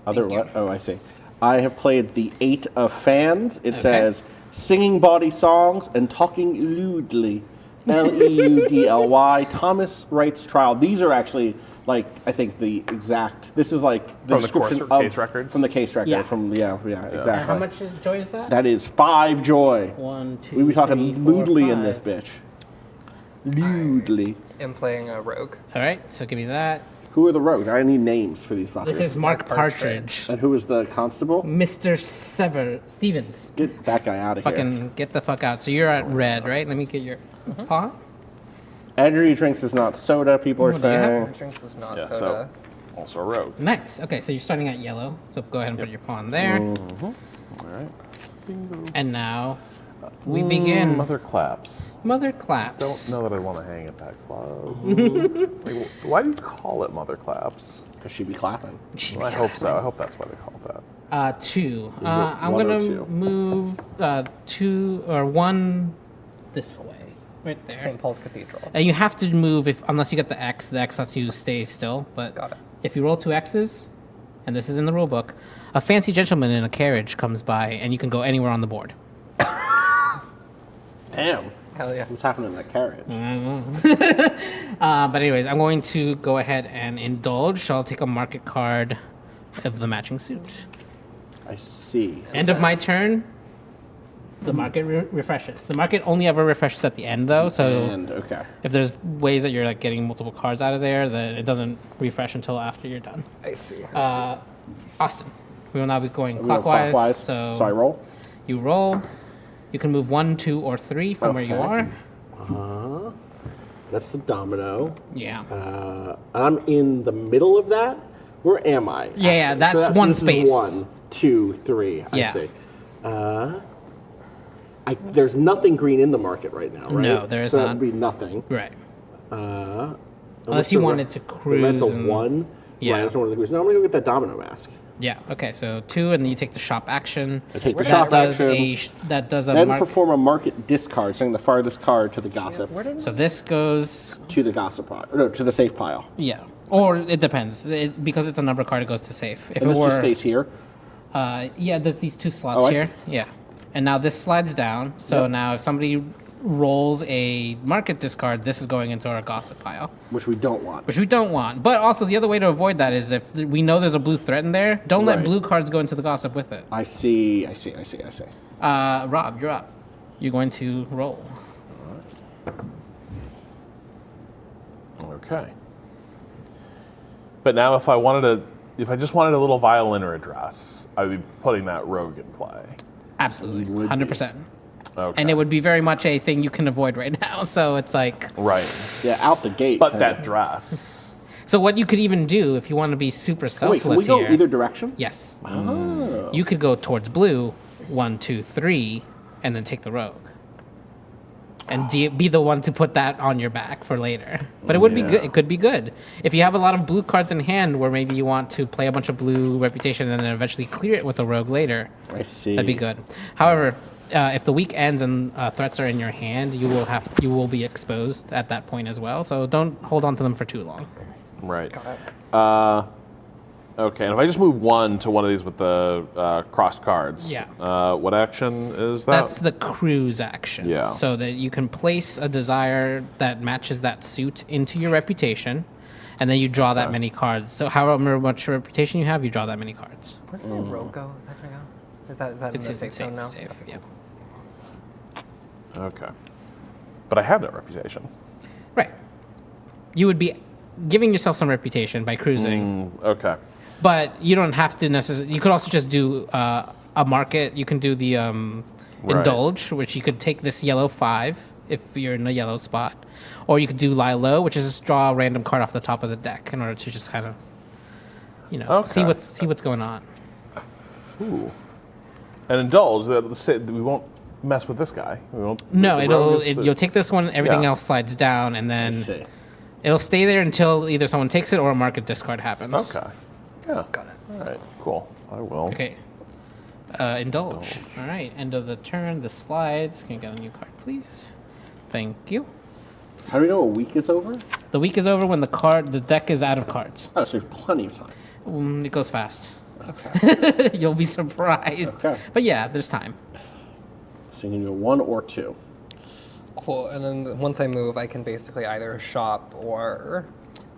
Other what? Oh, I see. I have played the 8 of Fans. It Okay. says singing bawdy songs and talking lewdly. Leudly. Thomas Wright's Trial. These are actually like I think the exact. This is like the From the course description or of case records? from the case record. Yeah. From exactly. How much joy is that? That is 5 joy. 1, 2, We be talking 3, 4, lewdly in this 5. bitch. Lewdly. I'm playing a rogue. All right, so give me that. Who are the rogues? I need names for these fuckers. This is Mark Partridge. And who is the constable? Mr. Stevens. Get that guy out of here. Fucking get the fuck out. So you're at red, right? Let me get your paw. Energy drinks is not soda, people are What do you have? saying. Drinks is not Yeah, soda. so also a rogue. Nice. Okay, so you're starting at yellow. So go ahead and put your pawn there. Mm-hmm. All right. Bingo. And now we begin. Mother Claps. Mother Claps. Don't know that I want to hang at that club. Like, why do you call it Mother Claps? Because she'd be clapping. Well, I hope so. I hope that's why they call it that. 2. Is it I'm one gonna or two? move 2 or 1 this way. right there. St. Paul's Cathedral. And you have to move unless you get the X. The X lets you stay still. But if you roll 2 X's, and this is in the rule book, a fancy gentleman in a carriage comes by, and you can go anywhere on the board. Damn. Hell yeah. What's happening in that carriage? But anyways, I'm going to go ahead and indulge. So I'll take a market card of the matching suit. I see. End of my turn. The market refreshes. The market only ever refreshes at the end, though. So okay. If there's ways that you're like getting multiple cards out of there, then it doesn't refresh until after you're done. I see. Austin, we will now be going clockwise. So I roll. You roll. You can move 1, 2, or 3 from where you are. That's the domino. Yeah. I'm in the middle of that. Where am I? Yeah, that's so one this space. Is 1, 2, 3. Yeah. I see. There's nothing green in the market right now, right? No, there is so not. That would be nothing. Right. Unless you wanted to cruise. The 1. Yeah. Right, that's one of the cruise. No, I'm going to go get that domino mask. Yeah. Okay. So 2, and then you take the shop action. I take the shop action. That does a then perform a market discard, sending the farthest card to the gossip. So this goes to the gossip pile. No, to the safe pile. Yeah. Or it depends. Because it's a number card, it goes to safe. If and it this were, just stays here. Yeah. There's these 2 slots I here. see. Yeah. And now this slides down. So now if somebody rolls a market discard, this is going into our gossip pile. Which we don't want. But also the other way to avoid that is if we know there's a blue threat in there, don't let blue cards go into the gossip with it. I see. Rob, you're up. You're going to roll. Okay. But now if I just wanted a little violin or a dress, I would be putting that rogue in play. Absolutely. 100%. Okay. And it would be very much a thing you can avoid right now. So it's like... Right. Yeah, out the gate. But that dress. So what you could even do, if you want to be super selfless Wait, can we go here... either direction? Yes. Oh. You could go towards blue, 1, 2, 3, and then take the rogue. And be the one to put that on your back for later. But it would be good. It could be good. If you have a lot of blue cards in hand where maybe you want to play a bunch of blue reputation and then eventually clear it with a rogue later. I see. That'd be good. However... if the week ends and threats are in your hand, you will be exposed at that point as well. So don't hold on to them for too long. Right. Okay, and if I just move 1 to one of these with the crossed cards, what action is that? That's the cruise action. Yeah. So that you can place a desire that matches that suit into your reputation, and then you draw that many cards. So however much reputation you have, you draw that many cards. Where did my rogue go? Is that right now? Is that in the safe zone now? Safe, yeah. Okay. But I have that reputation. Right. You would be giving yourself some reputation by cruising. Okay. But you don't have to necessarily... You could also just do a market. You can do the indulge, which you could take this yellow 5 if you're in a yellow spot. Or you could do lie low, which is just draw a random card off the top of the deck in order to just kind of, see what's going on. Ooh. And indulge, we won't mess with this guy. We won't. No, you'll take this one, everything else slides down, and then it'll stay there until either someone takes it or a market discard happens. Okay. Yeah. Got it. All right, cool. I will. Okay. Indulge. All right, end of the turn, the slides. Can you get a new card, please? Thank you. How do we know a week is over? The week is over when the deck is out of cards. Oh, so there's plenty of time. It goes fast. Okay. You'll be surprised. Okay. But yeah, there's time. So you can do 1 or 2. Cool. And then once I move, I can basically either shop or...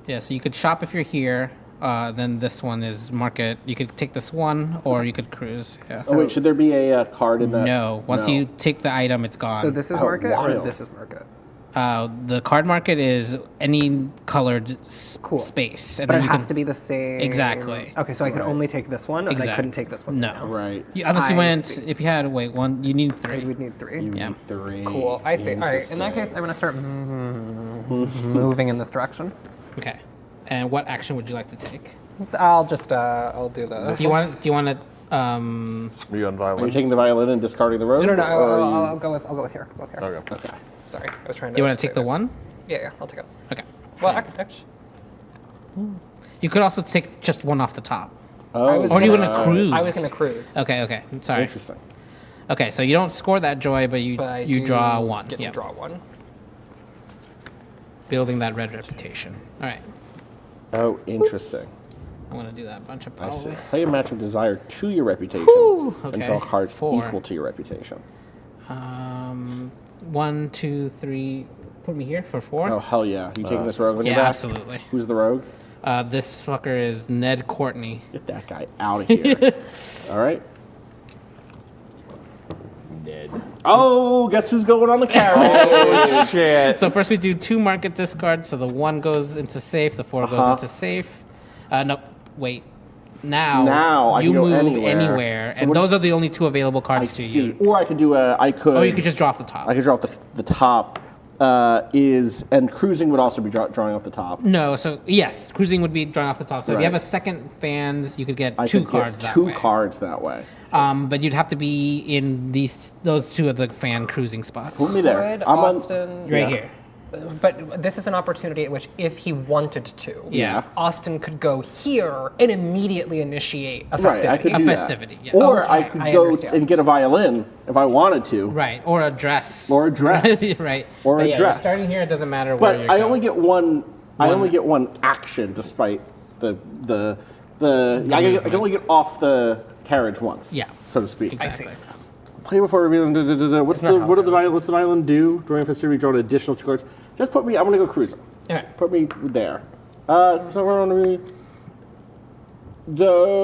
Yeah, so you could shop if you're here. Then this one is market. You could take this one, or you could cruise. Yeah. Oh wait, should there be a card in that? No. Once you take the item, it's gone. So this is market, or this is market? The card market is any colored space. And But then it you has can, to be the same. Exactly. Okay, so I could only take this one, and I couldn't take this one. No. Right. Unless you I went, see. if you had, one, you need 3. You would need 3. You Yeah. need 3. Cool. I see. All right. In that case, I'm gonna start moving in this direction. Okay. And what action would you like to take? I'll just I'll do the. Do you want to? Are you on violin? Are you taking the violin and discarding the rogue? No. or I'll go with here. Go with here. Okay. Sorry, I was trying to. Do you want to take the 1? Yeah, I'll take it. Okay. Well, I can actually. You could also take just 1 off the top. Oh. Or you want to cruise? I was gonna cruise. Okay. Sorry. Interesting. Okay, so you don't score that joy, but you But I you do draw 1. Get to draw 1. building that red reputation. All right. Oh, interesting. I'm gonna do that bunch of I probably. see. Play a match of desire to your reputation Whew, and okay. draw cards 4. equal to your reputation. 1, 2, 3. Put me here for 4. Oh, hell yeah. You taking this rogue on your Yeah, back? absolutely. Who's the rogue? This fucker is Ned Courtney. Get that guy out of here. All right. Ned. Oh, guess who's going on the carry? Oh, shit. So first we do 2 market discards. So the 1 goes into safe, the 4 goes into safe. No, wait. Now I you can go move anywhere, So and what those is- are the only 2 available cards to you. Or I could do I could. Or you could just draw off the top. I could draw off the top. And cruising would also be drawing off the top. No, so yes, cruising would be drawing off the top. So if you have a second fans, you could get I 2 could cards get that 2 way. cards that way. But you'd have to be in those 2 of the fan cruising spots. Put me there. Would I'm on- Austin, Right here. But this is an opportunity at which, if he wanted to, Yeah. Austin could go here and immediately initiate a Right, festivity. I could do A that. festivity, yes. Or I Okay, could I go understand. and get a violin if I wanted to. Right, or a dress. Or a dress. Right. Or But a yeah, dress. You're starting here, it doesn't matter where But you're I going. only get one. I only get one action, despite the. I can only get off the carriage once. Yeah. So to speak. Exactly. Play before revealing. What's not how it goes. what's the violin do during festivity? Draw an additional 2 cards. Just put me. I'm gonna go cruising. All right. Put me there. So we're on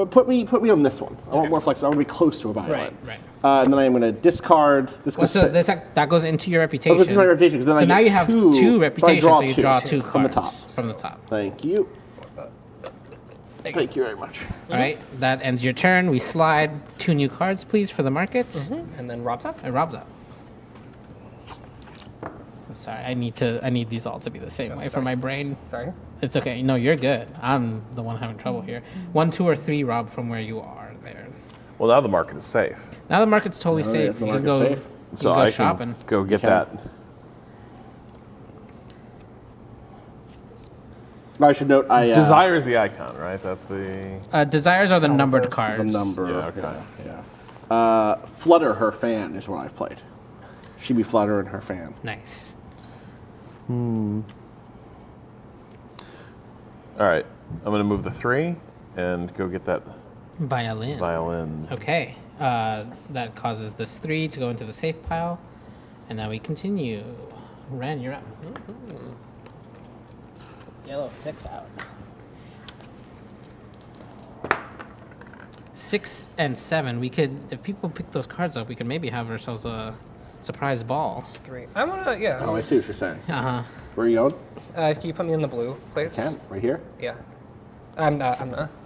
put me on this one. I want more flexibility. I want to be close to a violin. Right. And then I'm gonna discard. This Well, goes. so that goes into your reputation. Oh, this is my reputation. 'Cause then so I now get you have 2, 2 so I reputations, draw so you 2 draw 2 from the top. cards from the top. Thank you. Thank you very much. All right, that ends your turn. We slide 2 new cards, please, for the market. And then Rob's up. And Rob's up. I'm sorry, I need these all to be the same way for my brain. Sorry. It's okay. No, you're good. I'm the one having trouble here. 1, 2, or 3, Rob, from where you are there. Well, now the market is safe. Now the market's totally Oh, yeah, safe. the You can market's go, safe. you So can go I shopping. can go get can. that. I should note. Desire is the icon, right? That's the. Desires are the numbered cards. The number. Yeah, okay. Yeah. Flutter her fan is what I've played. She be Flutter and her fan. Nice. All right, I'm gonna move the 3 and go get that Violin. violin. Okay. That causes this 3 to go into the safe pile. And now we continue. Ren, you're up. Yellow 6 out. 6 and 7. We could, if people pick those cards up, we could maybe have ourselves a surprise ball. 3. I wanna, yeah. Oh, I see what you're saying. Uh-huh. Where are you going? Can you put me in the blue, please? Can right here. Yeah. I'm not.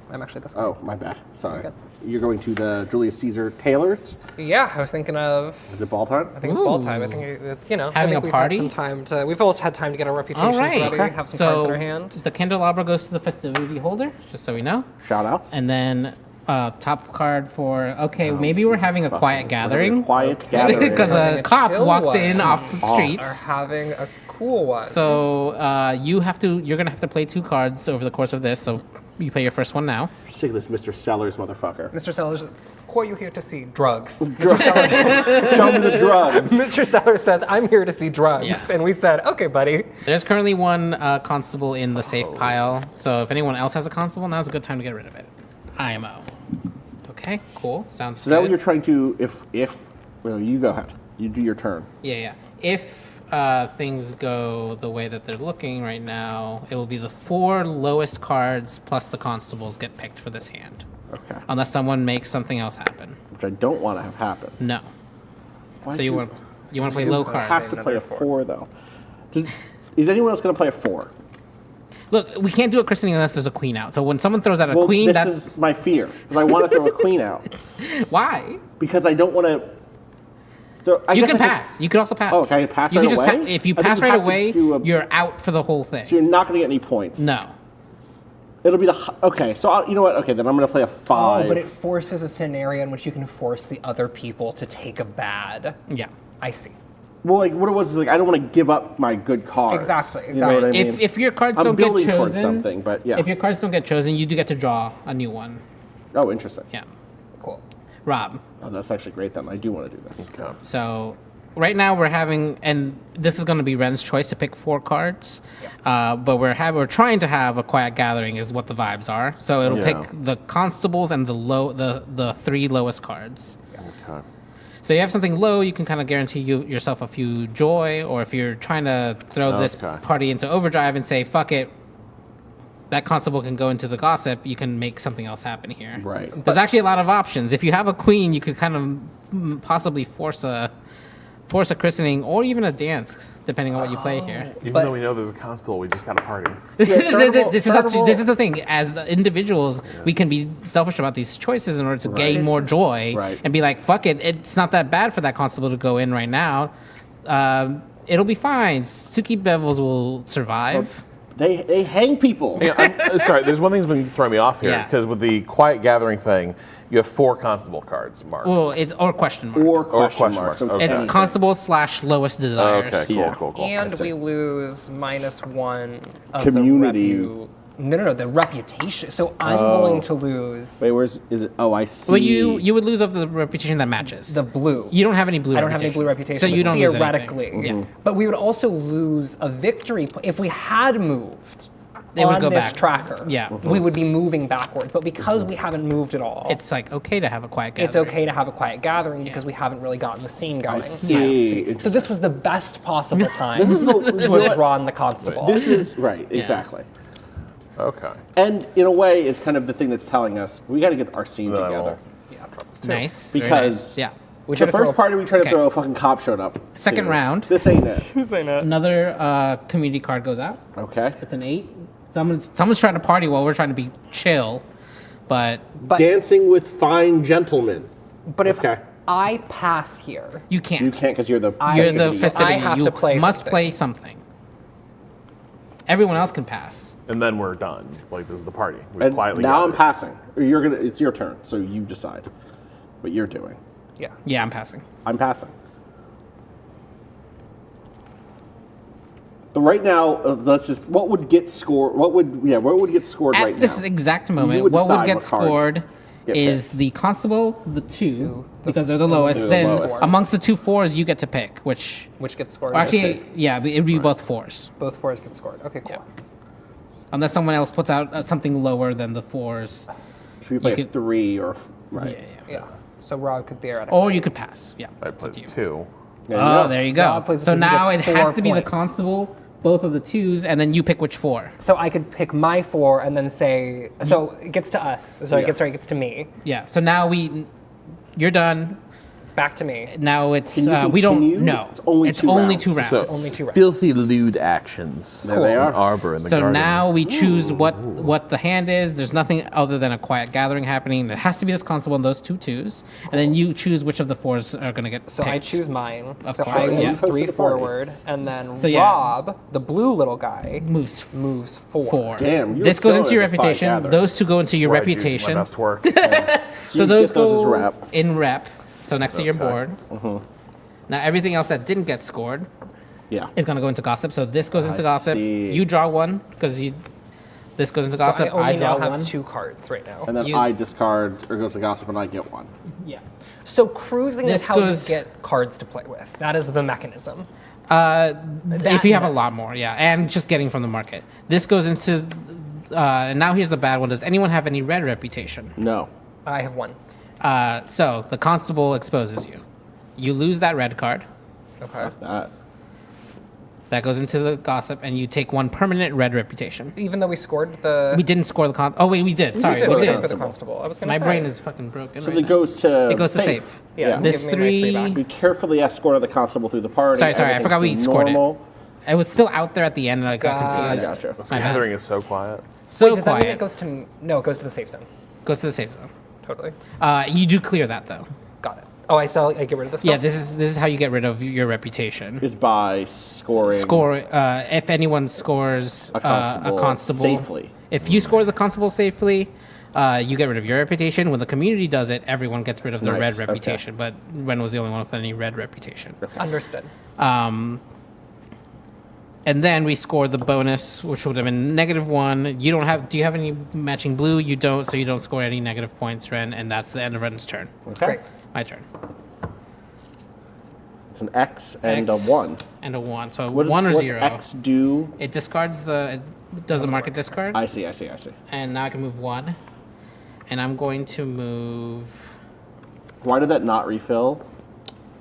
I'm actually this. Oh, my bad. Sorry. You're going to the Julius Caesar Taylor's. Yeah, I was thinking of. Is it ball time? I think it's ball time. I think it's, you know, Having I a think we've party? Had some time to. We've all had time to get our reputations All right. ready. Have some cards in our hand. The candelabra goes to the festivity holder, just so we know. Shout outs. And then top card for, okay, maybe we're having a quiet gathering. Quiet gathering. Because Having a cop chill walked one. in off the Are streets. having a cool one. So you're gonna have to play 2 cards over the course of this. So you play your first one now. Sick of this Mr. Sellers motherfucker. Mr. Sellers, who are you here to see? Drugs. Show me the drugs. Mr. Sellers says, I'm here to see drugs. Yeah. And we said, okay, buddy. There's currently 1 constable in the safe pile. So if anyone else has a constable, now's a good time to get rid of it. IMO. Okay, cool. Sounds So good. now you're trying to, well, you go ahead. You do your turn. Yeah. If things go the way that they're looking right now, it will be the 4 lowest cards plus the constables get picked for this hand. Okay. Unless someone makes something else happen. Which I don't want to have happen. No. Why'd So you want to play low cards. Has to play a 4 though. Is anyone else going to play a 4? Look, we can't do a christening unless there's a queen out. So when someone throws out a Well, queen, this that's is my fear because I want to throw a queen out. why. Because I don't want to. You can pass. You could also pass. Oh, can I pass You right can just away? if you I think pass you right have to away, do you're out for the whole thing. So you're not going to get any points. No. It'll be okay. So you know what? Okay, then I'm going to play a 5. Oh, but it forces a scenario in which you can force the other people to take a bad. Yeah. I see. Well, like what it was is like I don't want to give up my good cards. Exactly. You know what I mean? If your cards I'm don't get building towards chosen, something, but yeah. If your cards don't get chosen, you do get to draw a new one. Oh, interesting. Yeah. Cool. Rob. Oh, that's actually great then. I do want to do this. Okay. So right now we're having, and this is going to be Ren's choice to pick 4 cards, but we're trying to have a quiet gathering is what the vibes are. So it'll pick the constables and the 3 lowest cards. Okay. So you have something low, you can kind of guarantee yourself a few joy, or if you're trying to throw this party into overdrive and say, fuck it, that constable can go into the gossip, you can make something else happen here. Right. There's actually a lot of options. If you have a queen, you could kind of possibly force a christening or even a dance, depending on what you play here. Even though we know there's a constable, we just got to party. This is the thing. As individuals, we can be selfish about these choices in order to gain more joy and be like, fuck it, it's not that bad for that constable to go in right now. It'll be fine. Suki Bevels will survive. They hang people. Yeah, sorry, there's one thing that's been throwing me off here, because with the Quiet Gathering thing, you have 4 constable cards marked. Well, it's or question mark. Or question marks. Okay. It's constable / lowest desires. Okay, cool. And we lose -1 of community. the reputation. So I'm going to lose. Wait, is it? Oh, I see. Well, you would lose of the reputation that matches. The blue. You don't have any blue. I don't have any blue reputation. So you don't lose anything. theoretically. Yeah. But we would also lose a victory if we had moved. They would on go this back. tracker. Yeah. We would be moving backwards. But because we haven't moved at all, It's like okay to have a quiet gathering. it's okay to have a quiet gathering because we haven't really gotten the scene going. see. So this was the best possible time This is to have drawn the constable. This is right. Exactly. Okay. And in a way, it's kind of the thing that's telling us we got to get our scene Then I together. Nice. Very Because nice. Yeah. the first party we tried to throw, a fucking cop showed up. Second round. This ain't it. Another community card goes out. Okay. It's an 8. Someone's trying to party while we're trying to be chill, but Dancing with fine gentlemen. But if I pass here, you can't. You can't because you're the festivity. I have you to play must something. play something. Everyone else can pass. And then we're done. Like, this is the party. We And quietly now I'm gather. passing. It's your turn, so you decide what you're doing. Yeah, I'm passing. I'm passing. But right now, let's just. What would get scored? What would get scored At right this now? exact You moment, would what would decide get what cards scored get is picked. the constable, the 2, because they're the lowest. They're the Then lowest. amongst the 2 4s, you get to pick which gets scored. Well, actually, yeah, it would be both 4s. Both 4s get scored. Okay, cool. Unless someone else puts out something lower than the 4s. Should we play 3 or right? Yeah. So Rob could theoretically. Or you could pass. Yeah. I played 2. There you go. Rob plays So the two, he now it gets has 4 to be the points. constable, both of the 2s, and then you pick which 4. So I could pick my 4 and then say. So it gets to us. So it gets to me. Yeah. So now you're done. Back to me. Now it's Can you we don't continue? know. It's only two rounds. 2 rounds. So, Only 2 rounds. filthy lewd actions. There they are. Arbor in the So garden. now we choose what the hand is. There's nothing other than a quiet gathering happening. It has to be this constable and those 2 2s, and then you choose which of the 4s are going to get. So I picked. choose mine. Of So course, I move yeah. 3 Close to the party. forward, and then So, yeah. Rob, the blue little guy, moves 4. Damn, you This were goes into your killing it, this reputation. quiet gathering. Those 2 go into your Where I do my reputation. best work. So those get those as go rep. in rep. So next to your board. Mm-hmm. Now everything else that didn't get scored Yeah. is going to go into gossip. So this goes into I gossip. see. You draw 1 because you. This goes into So gossip. I only draw now have 1. 2 cards right now. And then You- I discard or goes to gossip and I get 1. Yeah. So cruising This is how goes- you get cards to play with. That is the mechanism. If you have a mess. lot more, yeah, and just getting from the market. This goes into. And now here's the bad one. Does anyone have any red reputation? No. I have 1. So the constable exposes you. You lose that red card. Okay. That goes into the gossip, and you take 1 permanent red reputation. Even though we scored the. We didn't score the Oh wait, we did. Sorry, we did. For the constable. I was gonna My say. brain is fucking broken. So right it now. goes to It goes to safe. Yeah. This give me my 3 3. back. We carefully escorted the constable through the party. Sorry, I Everything forgot we seemed scored normal. it. It was still out there at the end, and I got confused. Gotcha. This My bad. gathering is so quiet. So Wait, does that quiet. mean it goes to. No, it goes to the safe zone. Goes to the safe zone. Totally. You do clear that though. Got it. Oh, I get rid of this. Yeah, this is how you get rid of your reputation. Is by scoring. If anyone scores A constable safely. If you score the constable safely, you get rid of your reputation. When the community does it, everyone gets rid of their Nice, red reputation. But Ren was the only one with any red reputation. Understood. And then we score the bonus, which would have been -1. You don't have. Do you have any matching blue? You don't, so you don't score any negative points, Ren. And that's the end of Ren's turn. Okay. Great. My turn. It's an X and a 1. And a 1. So What 1 or what's 0. X do? It discards it does a market discard. I see. And now I can move 1. And I'm going to move. Why did that not refill?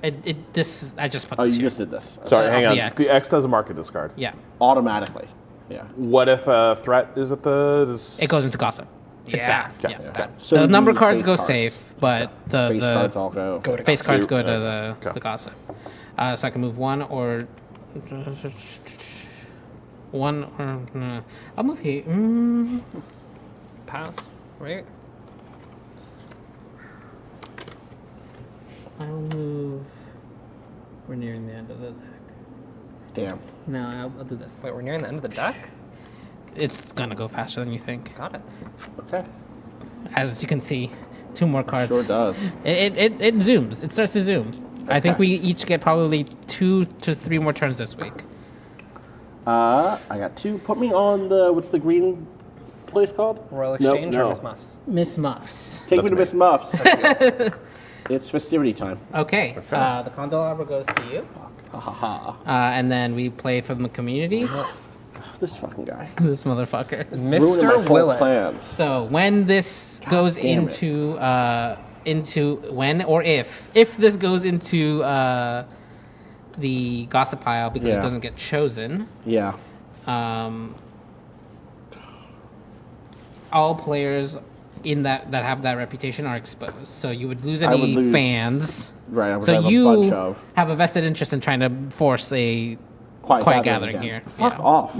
I just put Oh, this you here. just did this. Sorry, hang on. X. The X does a market discard. Yeah. Automatically. Yeah. What if a threat is at the... It goes into gossip. It's bad. Okay. Yeah, it's Okay. bad. So the you number do cards face go cards. safe, but the Face cards all go. face cards go to Okay. the gossip. So I can move 1 or 1 or I'll move here. Pass, right? I'll move. We're nearing the end of the deck. Damn. No, I'll do this. Wait, we're nearing the end of the deck? It's gonna go faster than you think. Got it. Okay. As you can see, 2 more cards. Sure does. It zooms. It starts to zoom. I think we each get probably 2 to 3 more turns this week. I got 2. Put me on the, what's the green place called? Royal Exchange no. or Miss Muffs? Miss Muffs. Take me to Miss Muffs. It's festivity time. Okay. The candelabra goes to you. And then we play for the community. This fucking guy. This motherfucker. Ruining my Mr. whole Willis. plan. So when this goes damn into when or if this goes into the gossip pile because it doesn't get chosen. Yeah. All players in that have that reputation are exposed. So you would lose any fans. Right. I would So have a you bunch of have a vested interest in trying to force a quiet gathering again. here. Fuck off.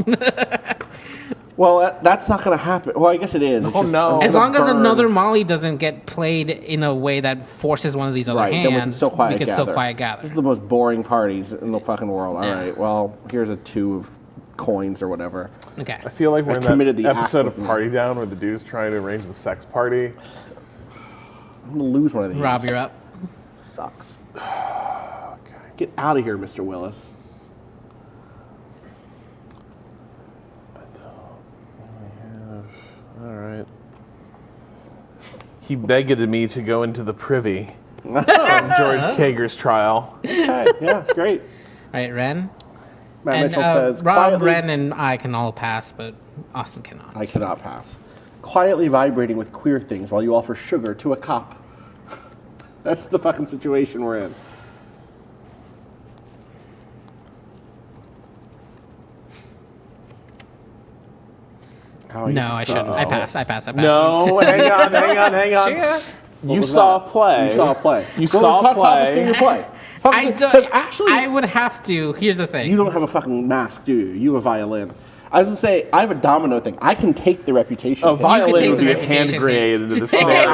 Well, that's not going to happen. Well, I guess it is. It's just, I'm As gonna long as burn. another Molly doesn't get played in a way that forces one of these other Right, then we can hands, still quiet we can gather. still quiet gather. This is the most boring parties in the fucking world. All Yeah. right. Well, here's a 2 of coins or whatever. Okay. I feel like we're in committed that the act episode with of me. Party Down where the dude's trying to arrange the sex party. I'm gonna lose one of these. Rob, you're up. Sucks. Get out of here, Mr. Willis. All right. He begged me to go into the privy of George Kager's trial. Okay, yeah, great. All right, Ren. Matt And Mitchell says, Rob, quietly- Ren, and I can all pass, but Austin cannot. I cannot pass. Quietly vibrating with queer things while you offer sugar to a cop. That's the fucking situation we're in. No, I shouldn't. I pass. No, hang on. What You was saw that? a play. You saw a play. You Go saw a talk about this play. thing you play. I Because actually, I would have to. Here's the thing. you don't have a fucking mask, do you? You have a violin. I was gonna say, I have a domino thing. I can take the reputation. A violin would be a hand grenade into the scenario.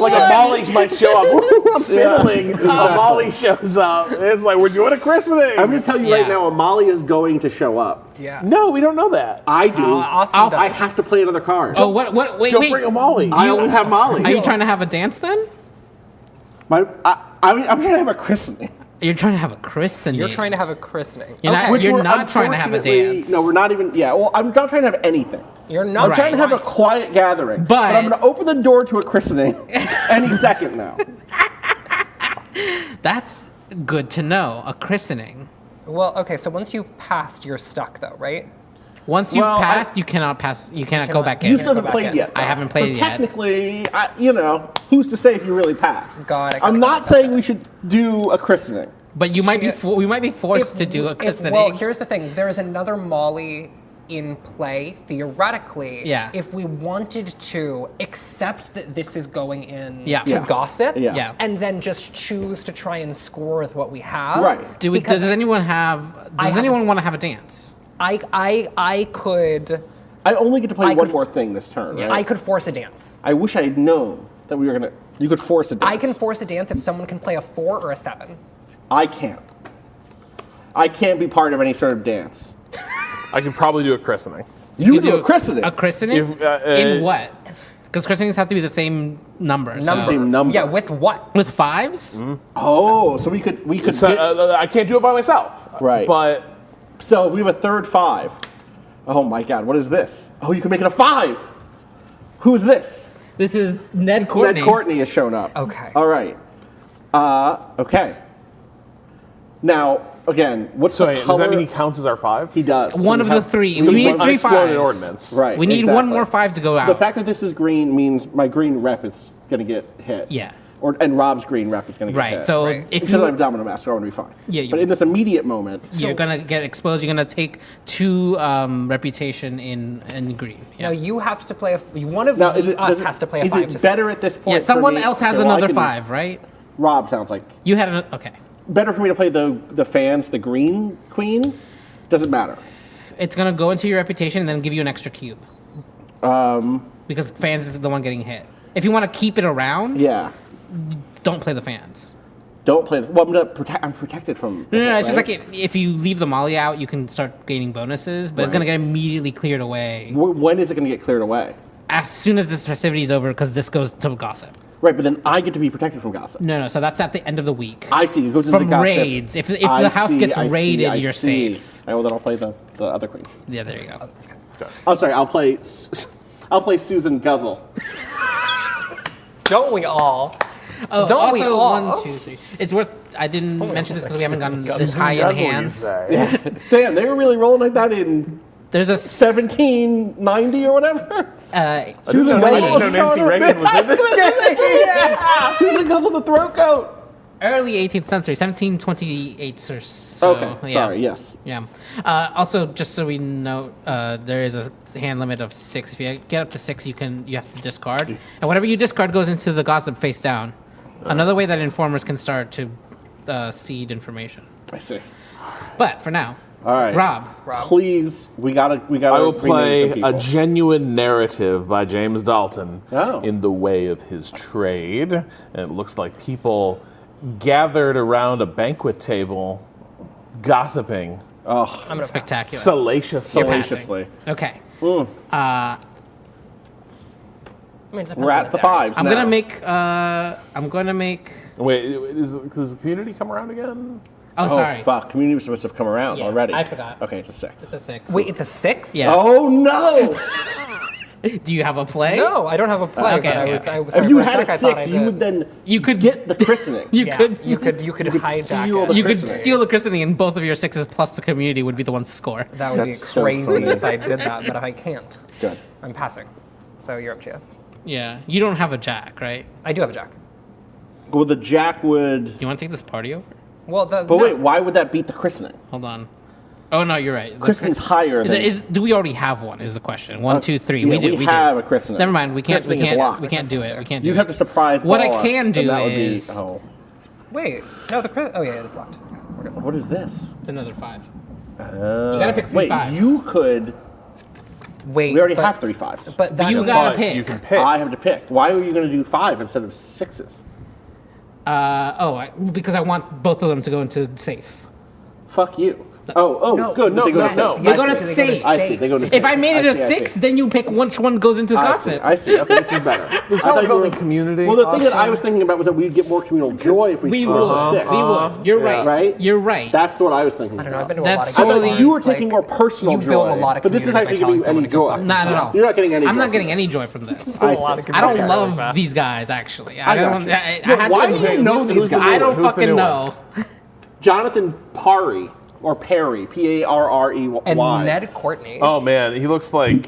Like a Molly might show up. I'm fiddling. A Molly shows up. It's like, we're doing a christening. I'm gonna tell you right now, Amali is going to show up. Yeah. No, we don't know that. I do. Austin does. I have to play another card. Oh, what? Wait, Don't wait. bring a Molly. I only have Molly. Are you trying to have a dance then? I'm trying to have a christening. You're trying to have a christening. You're trying to have a christening. You're not. Which You're we're not trying to have a unfortunately- dance. No, we're not even. Yeah, well, I'm not trying to have anything. You're not. I'm trying to have a quiet gathering. But- I'm going to open the door to a christening any second now. That's good to know. A christening. Well, okay, so once you passed, you're stuck though, right? Once you've Well, passed, you cannot pass. You cannot go back in. You still haven't Go back played in. yet. I haven't played it so yet. technically, who's to say if you really pass? Got it. I'm not saying we should do a christening. But you might be. We might be forced to do a christening. Well, here's the thing. There is another Molly in play, theoretically. Yeah. If we wanted to accept that this is going in Yeah. to Yeah. gossip, Yeah. and then just choose to try and score with what we have. Right. Does anyone have? Does anyone want to have a dance? I could. I only get to play I one could- more thing this turn, right? I could force a dance. I wish I had known that we were gonna. You could force a dance. I can force a dance if someone can play a 4 or a 7. I can't. I can't be part of any sort of dance. I could probably do a christening. You do a christening. A christening? If, In what? Because christenings have to be the same number. So. Same number. Yeah, with what? With 5s? Oh, so we could. So, get, I can't do it by myself. Right. But so if we have a third 5. Oh my God, what is this? Oh, you can make it a 5. Who is this? This is Ned Courtney. Ned Courtney has shown up. Okay. All right. Okay. Now, again, what's So the does color? that mean he counts as our 5? He does. One of the three. We need 3 unexploded 5s. ordnance. Right. We need one more 5 to go out. The fact that this is green means my green rep is going to get hit. Yeah. And Rob's green rep is going to get Right, hit. so if Instead you- of like Domino Master, I want to be fine. Yeah, But in this immediate moment, You're gonna get exposed. You're gonna take 2 reputation in green. Now you have to play. One of Now, is it- us does it- has to play a is 5 it to better 6. at this point? Yeah, for someone me- else has so I another can- 5, right? Rob sounds like You had an okay. better for me to play the fans, the green queen. Doesn't matter. It's gonna go into your reputation and then give you an extra cube. Because fans is the one getting hit. If you want to keep it around, Yeah. don't play the fans. Don't play. Well, I'm protected from. No, it's just right? like if you leave the molly out, you can start gaining bonuses, but it's Right. gonna get immediately cleared away When is it going to get cleared away? as soon as this festivity is over, because this goes to gossip. Right, but then I get to be protected from gossip. No, so that's at the end of the week. I see. It goes into From gossip. raids. If I the house see, gets I see, raided, I you're see. safe. Well, then I'll play the other queen. Yeah, there you go. I'm sorry. I'll play Susan Guzzle. Don't we all? Oh, Don't also we all? 1, 2, 3. It's worth. I didn't mention this because we haven't gotten Guzzle, this high in guzzle, you hands. say. Yeah. Damn, they were really rolling like that in There's a 1790 or whatever. Susan Guzzle. No, Nancy Reagan was in this. Yeah. Susan Guzzle, the throat coat. early 18th century, 1728 or so. Okay, yeah. sorry, yes. Yeah. Also, just so we know, there is a hand limit of 6. If you get up to 6, you have to discard, and whatever you discard goes into the gossip face down. Another way that informers can start to seed information. I see. But for now, All right, Rob. Please, we gotta. I will rename play some a people. genuine narrative by James Dalton Oh. in the way of his trade. And it looks like people gathered around a banquet table, gossiping. Oh, I'm spectacular. Salaciously. Okay. Mm. We're at the 5s I'm now. gonna make. Wait, does the community come around again? Oh, sorry. Fuck, community was supposed to have come around Yeah, already. I forgot. Okay, it's a 6. It's a 6. Wait, it's a 6? Yeah. Oh no! Do you have a play? No, I don't have a play. Okay, but okay, I was If sorry, you for a had a sec, I thought 6, I you did. would then You could get the christening. You Yeah, could. you could hijack steal it. the You could christening. steal the christening, and both of your 6s plus the community would be the ones to score. That would be That's so crazy funny. if I did that, but I can't. Good. I'm passing. So you're up, Chia. Yeah. You don't have a jack, right? I do have a jack. Well, the jack would. Do you want to take this party over? Well, But wait, why would that beat the christening? Hold on. Oh no, you're right. The Christening's higher than. do we already have one? Is the question. 1, 2, 3. Yeah, we do. we have a christening. Never mind. We can't. We Christening is can't. locked. We can't do it. We can't do You'd it. have to surprise What I ball us, can and do that would be- is. oh. Wait, no, oh yeah, it is locked. Okay, we're good. What is this? It's another 5. You gotta pick 3 Wait, 5s. you could. Wait, We already but- have 3 5s. But that you gotta But pick. you can pick. I have to pick. Why are you going to do 5 instead of 6s? Because I want both of them to go into safe. Fuck you. Oh, No, good. no, they go no, to no. 6. You're going to They go to safe. I see. They go to 6. If I made it a I see. 6, then you pick which one goes into the gossip. I see. Okay, this is better. It's I not thought you building were- community. Well, the thing that I was thinking about was that we'd get more communal joy if we We split would. the 6. We would. You're right. Right? You're right. That's what I was thinking I don't know. I've about. been to a That's lot of I totally- thought you were games, like, taking more personal you joy. build a lot of but this is community actually by giving you telling any someone to go joy. fuck Not at all. You're not getting any I'm joy not getting from any joy from this. I see. I don't love these guys, actually. I got don't. you. I had Why to do you know these guys? I don't Who's the fucking new one? know. Jonathan Parry, or Perry, Parrey. and Ned Courtney. Oh man, he looks like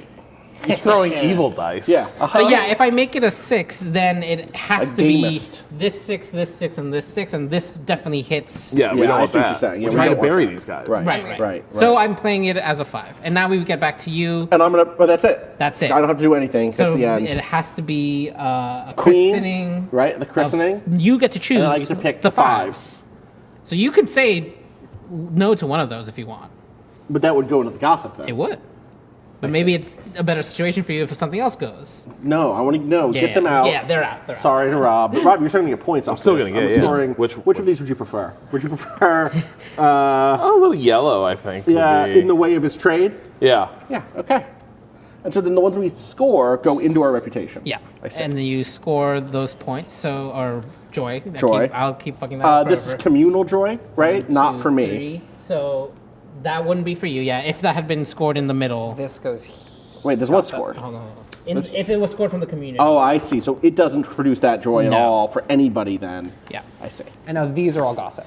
he's throwing evil dice. Yeah. Yeah, if I make it a 6, then it has A to be gamist. this 6, and this 6, and this definitely hits. Yeah, we Yeah, don't I want see what that. you're saying. Yeah, We're we trying to don't want bury that. these guys. Right. So I'm playing it as a 5, and now we get back to you. And I'm gonna. But that's it. That's it. I don't have to do anything. So That's the end. it has to be a Queen, christening. right? The christening. You get to choose. And I get to pick the the 5s. So you could say no to one of those if you want. But that would go into the gossip, though. It would. But maybe it's a better situation for you if something else goes. No, I want to Yeah, get them out. Yeah, they're out. They're out. Sorry to Rob, but Rob, you're starting to get points. I'm still gonna get, yeah. scoring. Which of these would you prefer? Would you prefer? A little yellow, I think. would Yeah, be- in the way of his trade. Yeah. Yeah. Okay. And so then the ones we score go into our reputation. Yeah. I see. And then you score those points. So, or joy. Joy. I'll keep fucking that up This is forever. communal joy, right? 1, Not 2, for me. 3. So that wouldn't be for you. Yeah. If that had been scored in the middle. This goes. Wait, this was scored. Hold on. If it was scored from the community. Oh, I see. So it doesn't produce that joy at No. all for anybody then. Yeah. I see. And now these are all gossip.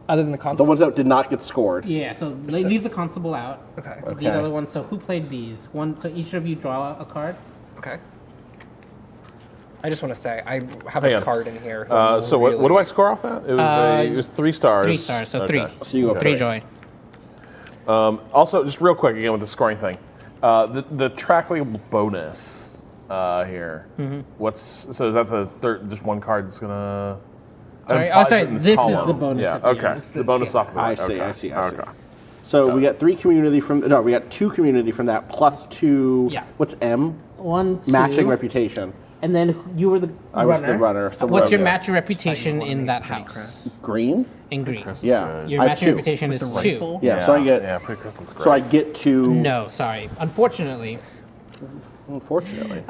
Other than the The console? ones that did not get scored. Yeah, so leave the constable out. Okay. These are the ones. So who played these? One. So each of you draw a card. Okay. I just want to say, I have Hang a on. card in here. So what do I score off that? It was 3 stars. 3 stars, so Okay. 3. So you go 3 for joy. Also, just real quick again with the scoring thing, the trackable bonus here. Is that the third? Just one card that's gonna. Sorry, this is the bonus. Yeah. at the Okay. end. The bonus off the right. I see. Okay. So we got 3 community from. No, we got 2 community from that plus 2. Yeah. What's M? 1, 2. Matching reputation. And then you were the I was the runner. So What's your yeah. matching reputation in that house? Green? In green. Yeah. Your I have matching 2. reputation is 2. Yeah. So I get. Yeah, pretty crystal's great. So I get to. No, sorry. Unfortunately, Unfortunately.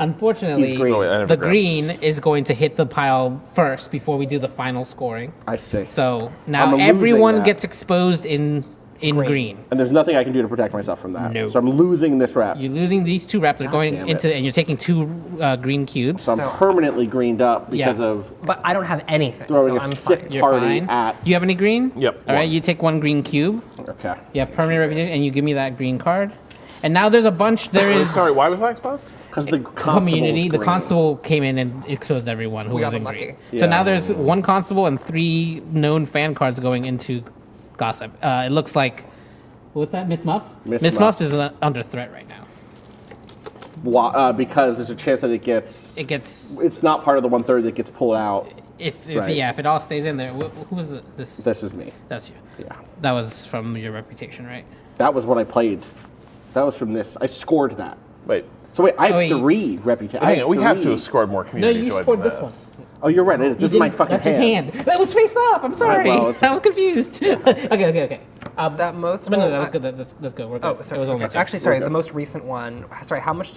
He's green. the green is going to hit the pile first before we do the final scoring. I see. So I'm now losing everyone that. gets exposed in green. And there's nothing I can do to protect myself from that. No. So I'm losing this rep. You're losing these 2 reps. They're going damn into, and you're taking 2 green cubes. So I'm permanently greened up because Yeah. of But I don't have anything, throwing so a I'm sick fine. You're party fine. at. You have any green? Yep. All right, one. you take 1 green cube. Okay. You have permanent reputation, and you give me that green card. And now there's a bunch. There is Sorry, why was I exposed? Because the community. The green. constable came in and exposed everyone who We was got in unlucky. green. Yeah. So now there's 1 constable and 3 known fan cards going into gossip. It looks like, what's that? Miss Muffs. Miss Miss Muffs. Muffs is under threat right now. Because there's a chance that it gets. It gets It's not part of the 1/3 that gets pulled out. if Right. if it all stays in there. Who was this? This is me. That's you. Yeah. That was from your reputation, right? That was what I played. That was from this. I scored that. Wait. So wait, I have Oh, wait. 3 reputation. Hang on, we have to have scored more No, community you joy scored than this one. Oh, you're right. This is my fucking That's your hand. That was face up. I'm sorry. well, it's- I was confused. okay. That most. But no, well, that was good. That's good. We're good. Oh, sorry. It was only okay. 2. Actually, sorry. The most recent one. Sorry, how much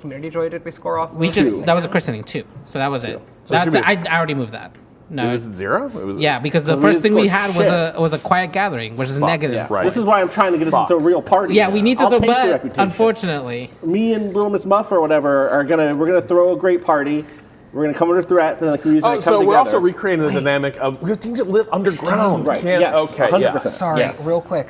community joy did we score off? We just that was a christening 2, so that was it. So it should be- I already moved that. No, It was 0. It was yeah, because the we first didn't thing we score had shit. was a quiet gathering, which is negative. Yeah. Right. This is why I'm trying to get us Fuck. into a real party. Yeah, we need to I'll throw, take the but reputation. unfortunately, Me and Little Miss Muff or whatever we're gonna throw a great party. We're gonna come under threat, and the community's gonna Oh, come so together. we're also recreating the dynamic of we have things that live underground. Right. Can't- Yes. Okay. 100%. Yes. Sorry, Yes. real quick.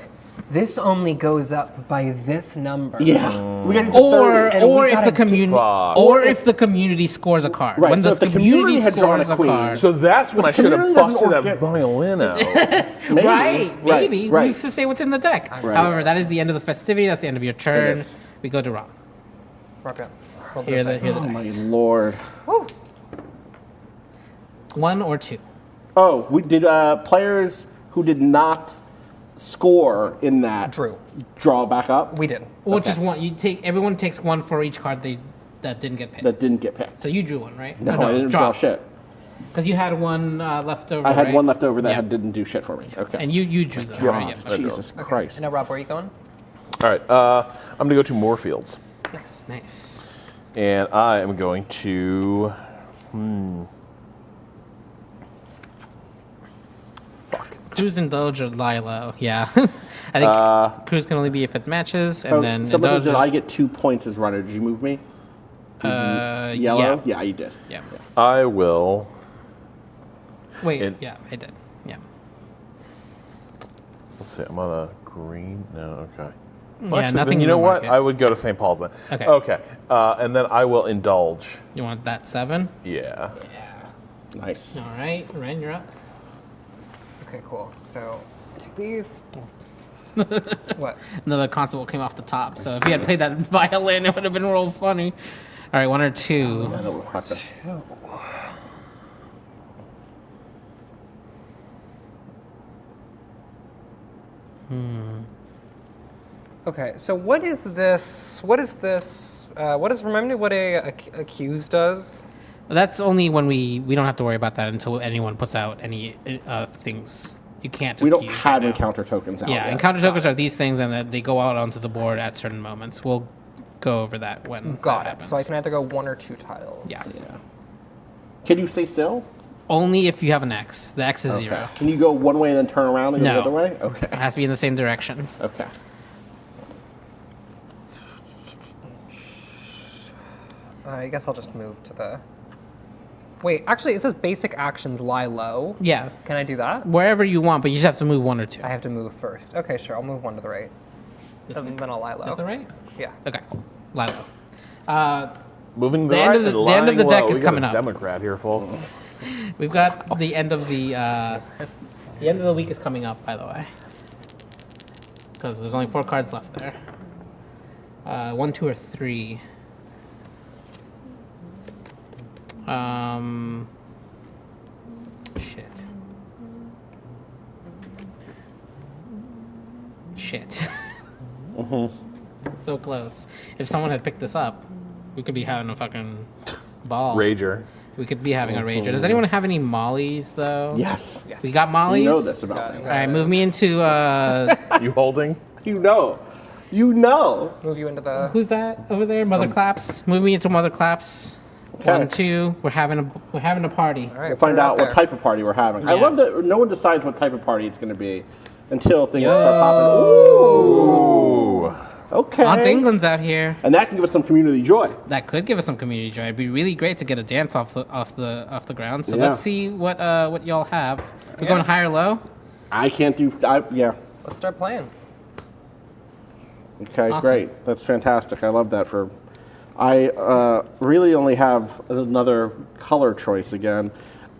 This only goes up by this number. Yeah. We got to or 30. or we if gotta the community Fuck. or if the community scores a card. Right, When so the if the community community had drawn scores a a queen, card, So that's when I should have community doesn't busted that organ- violin out. Maybe. right? Maybe Right. who's to say what's in the deck? Right. However, that is the end of the festivity. That's the end of your turn. is. We go to Rob. Rock out. Hold Here are this the side. Oh my dice. lord. 1 or 2. Oh, we did players who did not score in that Drew. draw back up. We did. Well, Okay. just one. You take. Everyone takes 1 for each card that didn't get picked. That didn't get picked. So you drew 1, right? No, I didn't draw shit. Because you had 1 left over. I had right? 1 left over that Yeah. didn't do shit for me. Okay. And you drew them, right? Yeah. I drew Jesus Christ. And now, Rob, where are you going? All right. I'm gonna go to Moorfields, Nice. and I am going to. Cruz indulge or lie low. Yeah. I think Cruz can only be if it matches, and then someone said, indulge. did I get 2 points as runner? Did you move me? Yellow? Yeah, you did. Yeah. I will. Wait. And- yeah, I did. Yeah. Let's see. I'm on a green. No. Okay. Yeah, Actually, nothing then you in know the what? market. I would go to St. Paul's then. Okay. Okay. And then I will indulge. You want that 7? Yeah. Nice. All right, Ren, you're up. Okay, cool. So, take these. What? Another constable came off the top. So if you had played that violin, it would have been real funny. All right, 1 or 2. Yeah, that would crack that. Okay, so what is this? What is this? What is? Remind me what a accused does. That's only when we don't have to worry about that until anyone puts out any things. You can't. We don't accuse have right now. encounter tokens out Yeah, yet. encounter tokens are these things, and that they go out onto the board at certain moments. We'll go over that when Got that it. So I can either go 1 or 2 tiles. Yeah. Can you stay still? Only if you have an X. The X is 0. Can you go one way and then turn around and go No. the other way? Okay. It has to be in the same direction. Okay. I guess I'll just move to the. Wait, actually, it says basic actions lie low. Yeah. Can I do that? Wherever you want, but you just have to move 1 or 2. I have to move first. Okay, sure. I'll move 1 to the right. Then I'll lie low. Is that the right? Yeah. Okay, cool. Lie low. Moving to the end of the end of the deck is coming up. Democrat here, folks. We've got the end of the end of the week is coming up, by the way, because there's only 4 cards left there. 1, 2, or 3. Shit. So close. If someone had picked this up, we could be having a fucking ball. Rager. We could be having a rager. Does anyone have any mollies, though? Yes. We got mollies? You know this about me. All right, move me into... You holding? You know. You know. Move you into the... Who's that over there? Mother Claps. Move me into Mother Claps. Okay. 1, 2. We're having a party. All right, We'll find out what type of party we're having. I Yeah. love that no one decides what type of party it's going to be until things start popping. Ooh. Okay. Aunt England's out here. And that can give us some community joy. That could give us some community joy. It'd be really great to get a dance off the ground. So Yeah. let's see what y'all have. We're going high or low? I can't do. Yeah. Let's start playing. Okay, Austin. great. That's fantastic. I love that. I really only have another color choice again.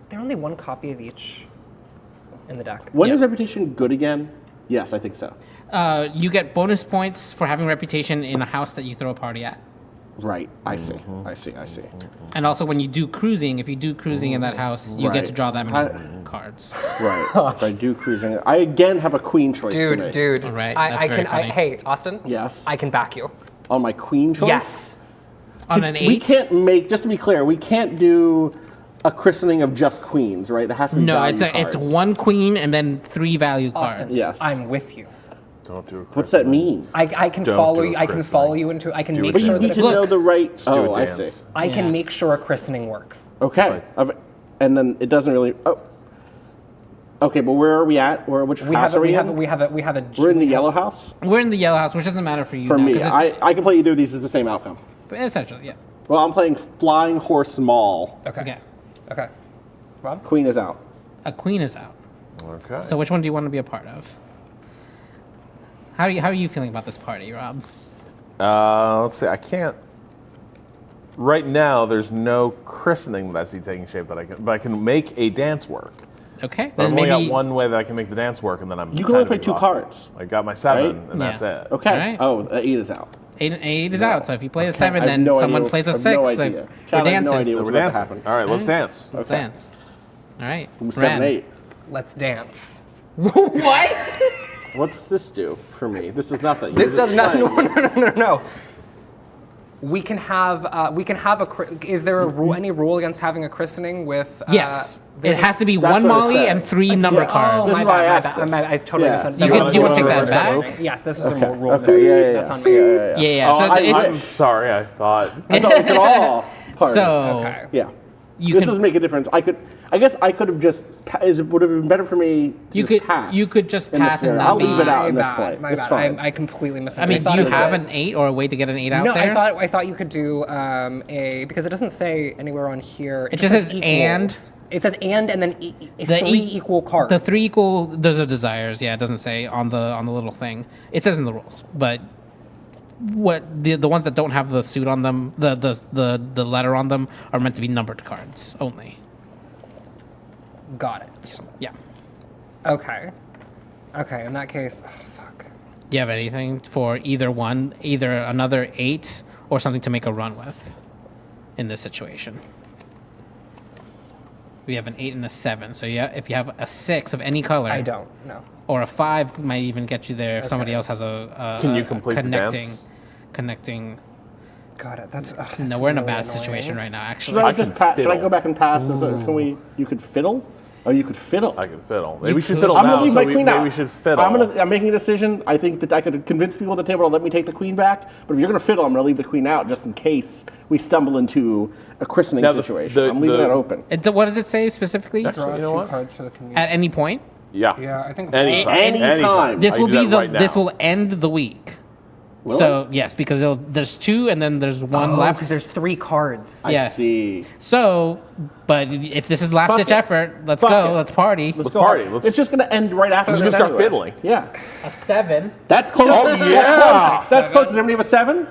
There are only 1 copy of each in the deck. When is Reputation good again? Yes, I think so. You get bonus points for having reputation in a house that you throw a party at. Right. I see. I see. And also when you do cruising, if you do cruising in that house, you get to Right. draw that many cards. Right. If I do cruising, I again have a queen choice today. Dude. All right, I that's very can. funny. Hey, Austin. Yes. I can back you. On my queen choice? Yes. On an 8? We can't make, just to be clear, we can't do a christening of just queens, right? It has to be No, value it's cards. 1 queen and then 3 value Austin, cards. Yes. I'm with you. Don't do it. What's that mean? I can Don't follow do a you. I can christening. follow you into. I can Do make it. But you sure need that to if, know the right. Just do a I dance. see. I Yeah. can make sure a christening works. Okay. And then it doesn't really. Oh. Okay, but where are we at? Which house are we in? We have a. We're in the yellow house? We're in the yellow house, which doesn't matter for you For now, me. 'cause it's- I can play either of these as the same outcome. but essentially, yeah. Well, I'm playing Flying Horse Mall. Okay. Okay. Rob? Queen is out. A queen is out. Okay. So which one do you want to be a part of? How are you feeling about this party, Rob? Let's see. I can't. Right now, there's no christening that I see taking shape that I can, but I can make a dance work. Okay. But I've Then only maybe got one way that I can make the dance work, and then I'm. You can only kind of play 2 exhausted. cards. I got my 7, Right? and that's Yeah. it. Okay. All right. Oh, 8 is out. 8 is out. So if you play a Okay. 7, I have then no someone idea. plays a I have 6. no like, idea. we're Chad, I have dancing. no idea We're what's about to dancing. happen. All right, let's dance. Let's Okay. dance. All right. Ooh, 7, Ren. 8. Let's dance. What? What's this do for me? This does nothing. This You're does just not. playing. No. We can have a. Is there a rule? Any rule against having a christening with? Yes. It has to be That's 1 what it Molly said. and 3 number Oh, cards. This my is why I bad. asked My this. bad. I totally Yeah. misunderstood. You wanna take that back? Yes, this is a Okay. rule. Okay. Yeah. That's on me. Yeah. Oh, So I'm sorry. I thought. I thought we could all party. So Okay. Yeah. you This can doesn't make a difference. I guess I could have just. Would have been better for me. To you just could pass you could just in this pass and scenario. not I'll be. leave it out in this My play. bad. My It's bad. fine. I completely I misunderstood. mean, do thought you it have was- an 8 or a way to get an 8 out No, there? I thought you could do because it doesn't say anywhere on here. It just says equals. and. It says and then The 3 equal cards. The 3 equal. Those are desires. Yeah, it doesn't say on the little thing. It says in the rules, but what the ones that don't have the suit on them, the letter on them, are meant to be numbered cards only. Got it. Yeah. Okay. Okay. In that case, oh, fuck. Do you have anything for either another 8 or something to make a run with in this situation? We have an 8 and a 7. So yeah, if you have a 6 of any color, I don't. No. or a 5 might even get you there if somebody else has a Can you complete the connecting dance? connecting. Got it. That's No, we're in a really bad annoying. situation right now. Should Actually, I I just can should I fiddle. go back and pass? Can we? You could fiddle. Oh, you could fiddle. I can fiddle. Maybe we should could. fiddle I'm gonna now. leave So my queen maybe out. we should fiddle. I'm making a decision. I think that I could convince people at the table to let me take the queen back. But if you're gonna fiddle, I'm gonna leave the queen out just in case we stumble into a christening Now, situation. I'm leaving that open. What does it say specifically? Actually, you know what? Cards for the community. At any point, Yeah. Yeah, I think Anytime. Anytime. this I will can do be that the right now. this will end the week. Will So yes, because there's 2 and then there's 1 left. Because there's 3 cards. Yeah. I see. So, but if this is last Fuck ditch it. effort, let's Fuck go. it. Let's party. Let's party. It's just gonna end right after. We're just this gonna start anyway. fiddling. Yeah. A 7. That's close. Oh, yeah. That's close. Does everybody have a 7?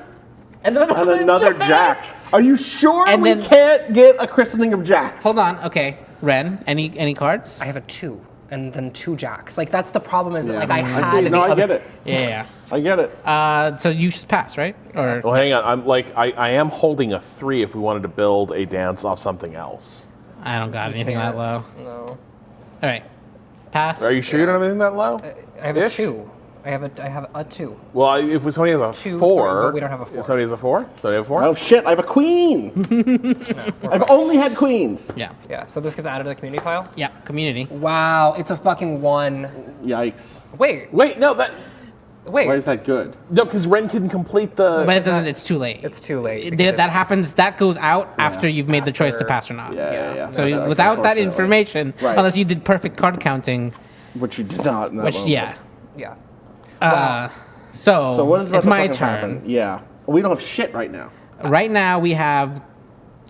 And another jack. Are you sure And we then- can't get a christening of jacks? Hold on. Okay, Ren. Any cards? I have a 2, and then 2 jacks. Like that's the problem. Is that like I I had see. the No, I other. get it. Yeah. I get it. So you just pass, right? Or Well, hang on. I am holding a 3 if we wanted to build a dance off something else. I don't got anything that low. No. All right. Pass. Are you sure you don't have anything that low? I have a Ish? 2. I have a 2. Well, if somebody has a 2, 4, 3, but we don't have a 4. If somebody has a 4, somebody have a 4. Oh shit! I have a queen. I've only had queens. Yeah. Yeah. So this gets added to the community pile. Yeah. Community. Wow, it's a fucking 1. Yikes. Wait. No, that. Wait. Why is that good? No, because Ren can complete the. But it doesn't. It's too late. It's too late. That because happens. That goes out after you've made the choice to pass or not. Yeah. So No, without that makes sense. information, Right. unless you did perfect card counting, Which you did not. In that which moment. yeah. Yeah. So what is about it's to my fucking turn. happen? Yeah. We don't have shit right now. Right now we have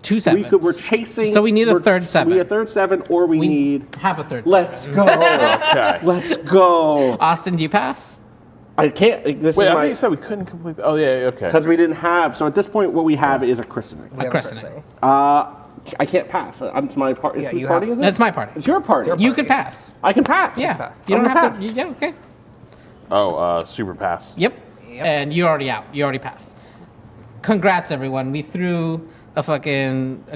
2 sevens. We're chasing. So we need a we're- third 7. We need a third 7, or we need. Have a third. Let's 7. go. Okay. Let's go. Austin, do you pass? I can't. This Wait, is I my. think you said we couldn't complete. Oh yeah, okay. Because we didn't have. So at this point, what we have is a christening. We have christening. I can't pass. It's my part. Yeah, Whose you party have- is it? That's my party. It's your party. You could pass. I can pass. Yeah. pass. You don't I'm have gonna to. Yeah. Okay. Oh, super pass. Yep. And you're already out. You already passed. Congrats, everyone. We threw a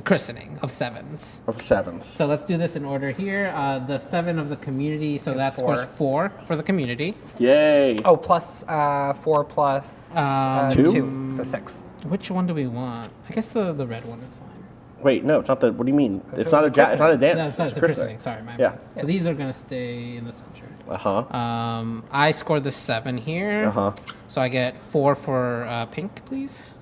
christening of 7s. Of 7s. So let's do this in order here. The 7 of the community, so that Four. scores 4 for the community. Yay. Oh, plus 4 plus 2? 2, so 6. Which one do we want? I guess the red one is fine. Wait, no, it's not the. What do you mean? It's So not a it's jazz. It's not a dance. No, it's not. It's a christening. Sorry, my Yeah. bad. So these are gonna stay in the center. Uh-huh. I scored the 7 here. Uh-huh. So I get 4 for pink, please.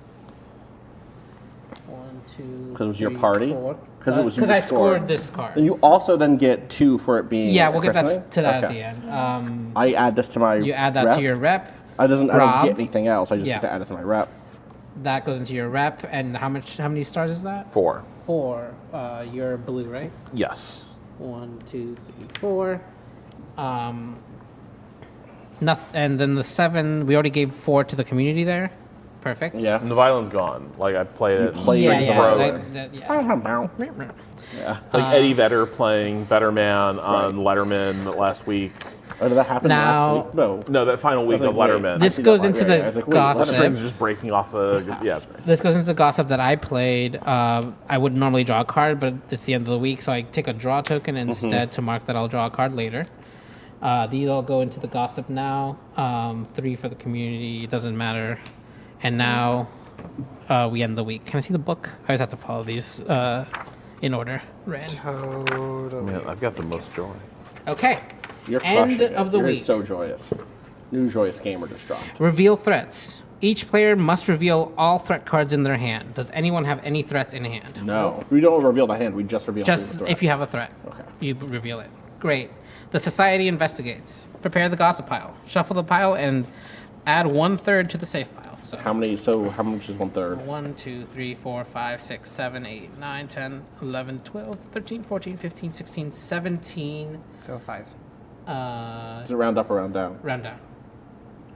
1, 2. Because it was your 3, party? 4. Because it was you Because I just scored. scored this card. And you also then get 2 for it being. Yeah, a we'll get christening? that to that Okay. at the end. I add this to my. You add that rep? to your rep. I don't Rob. get anything else. I just Yeah. get to add it to my rep. That goes into your rep. And how many stars is that? 4. 4. You're blue, right? Yes. 1, 2, 3, 4. And then the 7, we already gave 4 to the community there. Perfect. Yeah. And the violin's gone. Like I played it. played Yeah, it. yeah, broken. Yeah. Like Eddie Vedder playing Better Man on Letterman last week. Oh, did that happen Now- last week? No. No, that final week I was of like, wait. Letterman. This I see goes that into one. Yeah, the I was like, wait, gossip. The strings just breaking off the. Yeah. This goes into gossip that I played. I would normally draw a card, but it's the end of the week, so I take a draw token instead to mark that I'll draw a card later. These all go into the gossip now. 3 for the community. It doesn't matter. And now we end the week. Can I see the book? I always have to follow these in order. Ren. Man, I've got the most joy. Okay. You're End crushing it. of the You're week. so joyous. New joyous gamer just dropped. Reveal threats. Each player must reveal all threat cards in their hand. Does anyone have any threats in hand? No. We don't reveal the hand. We just reveal Just the if you have a threat, Okay. you reveal it. Great. The society investigates. Prepare the gossip pile. Shuffle the pile and add 1/3 to the safe pile. So How many? So how much is 1/3? 1, 2, 3, 4, 5, 6, 7, 8, 9, 10, 11, 12, 13, 14, 15, 16, 17. So 5. Does it round up or round down? Round down.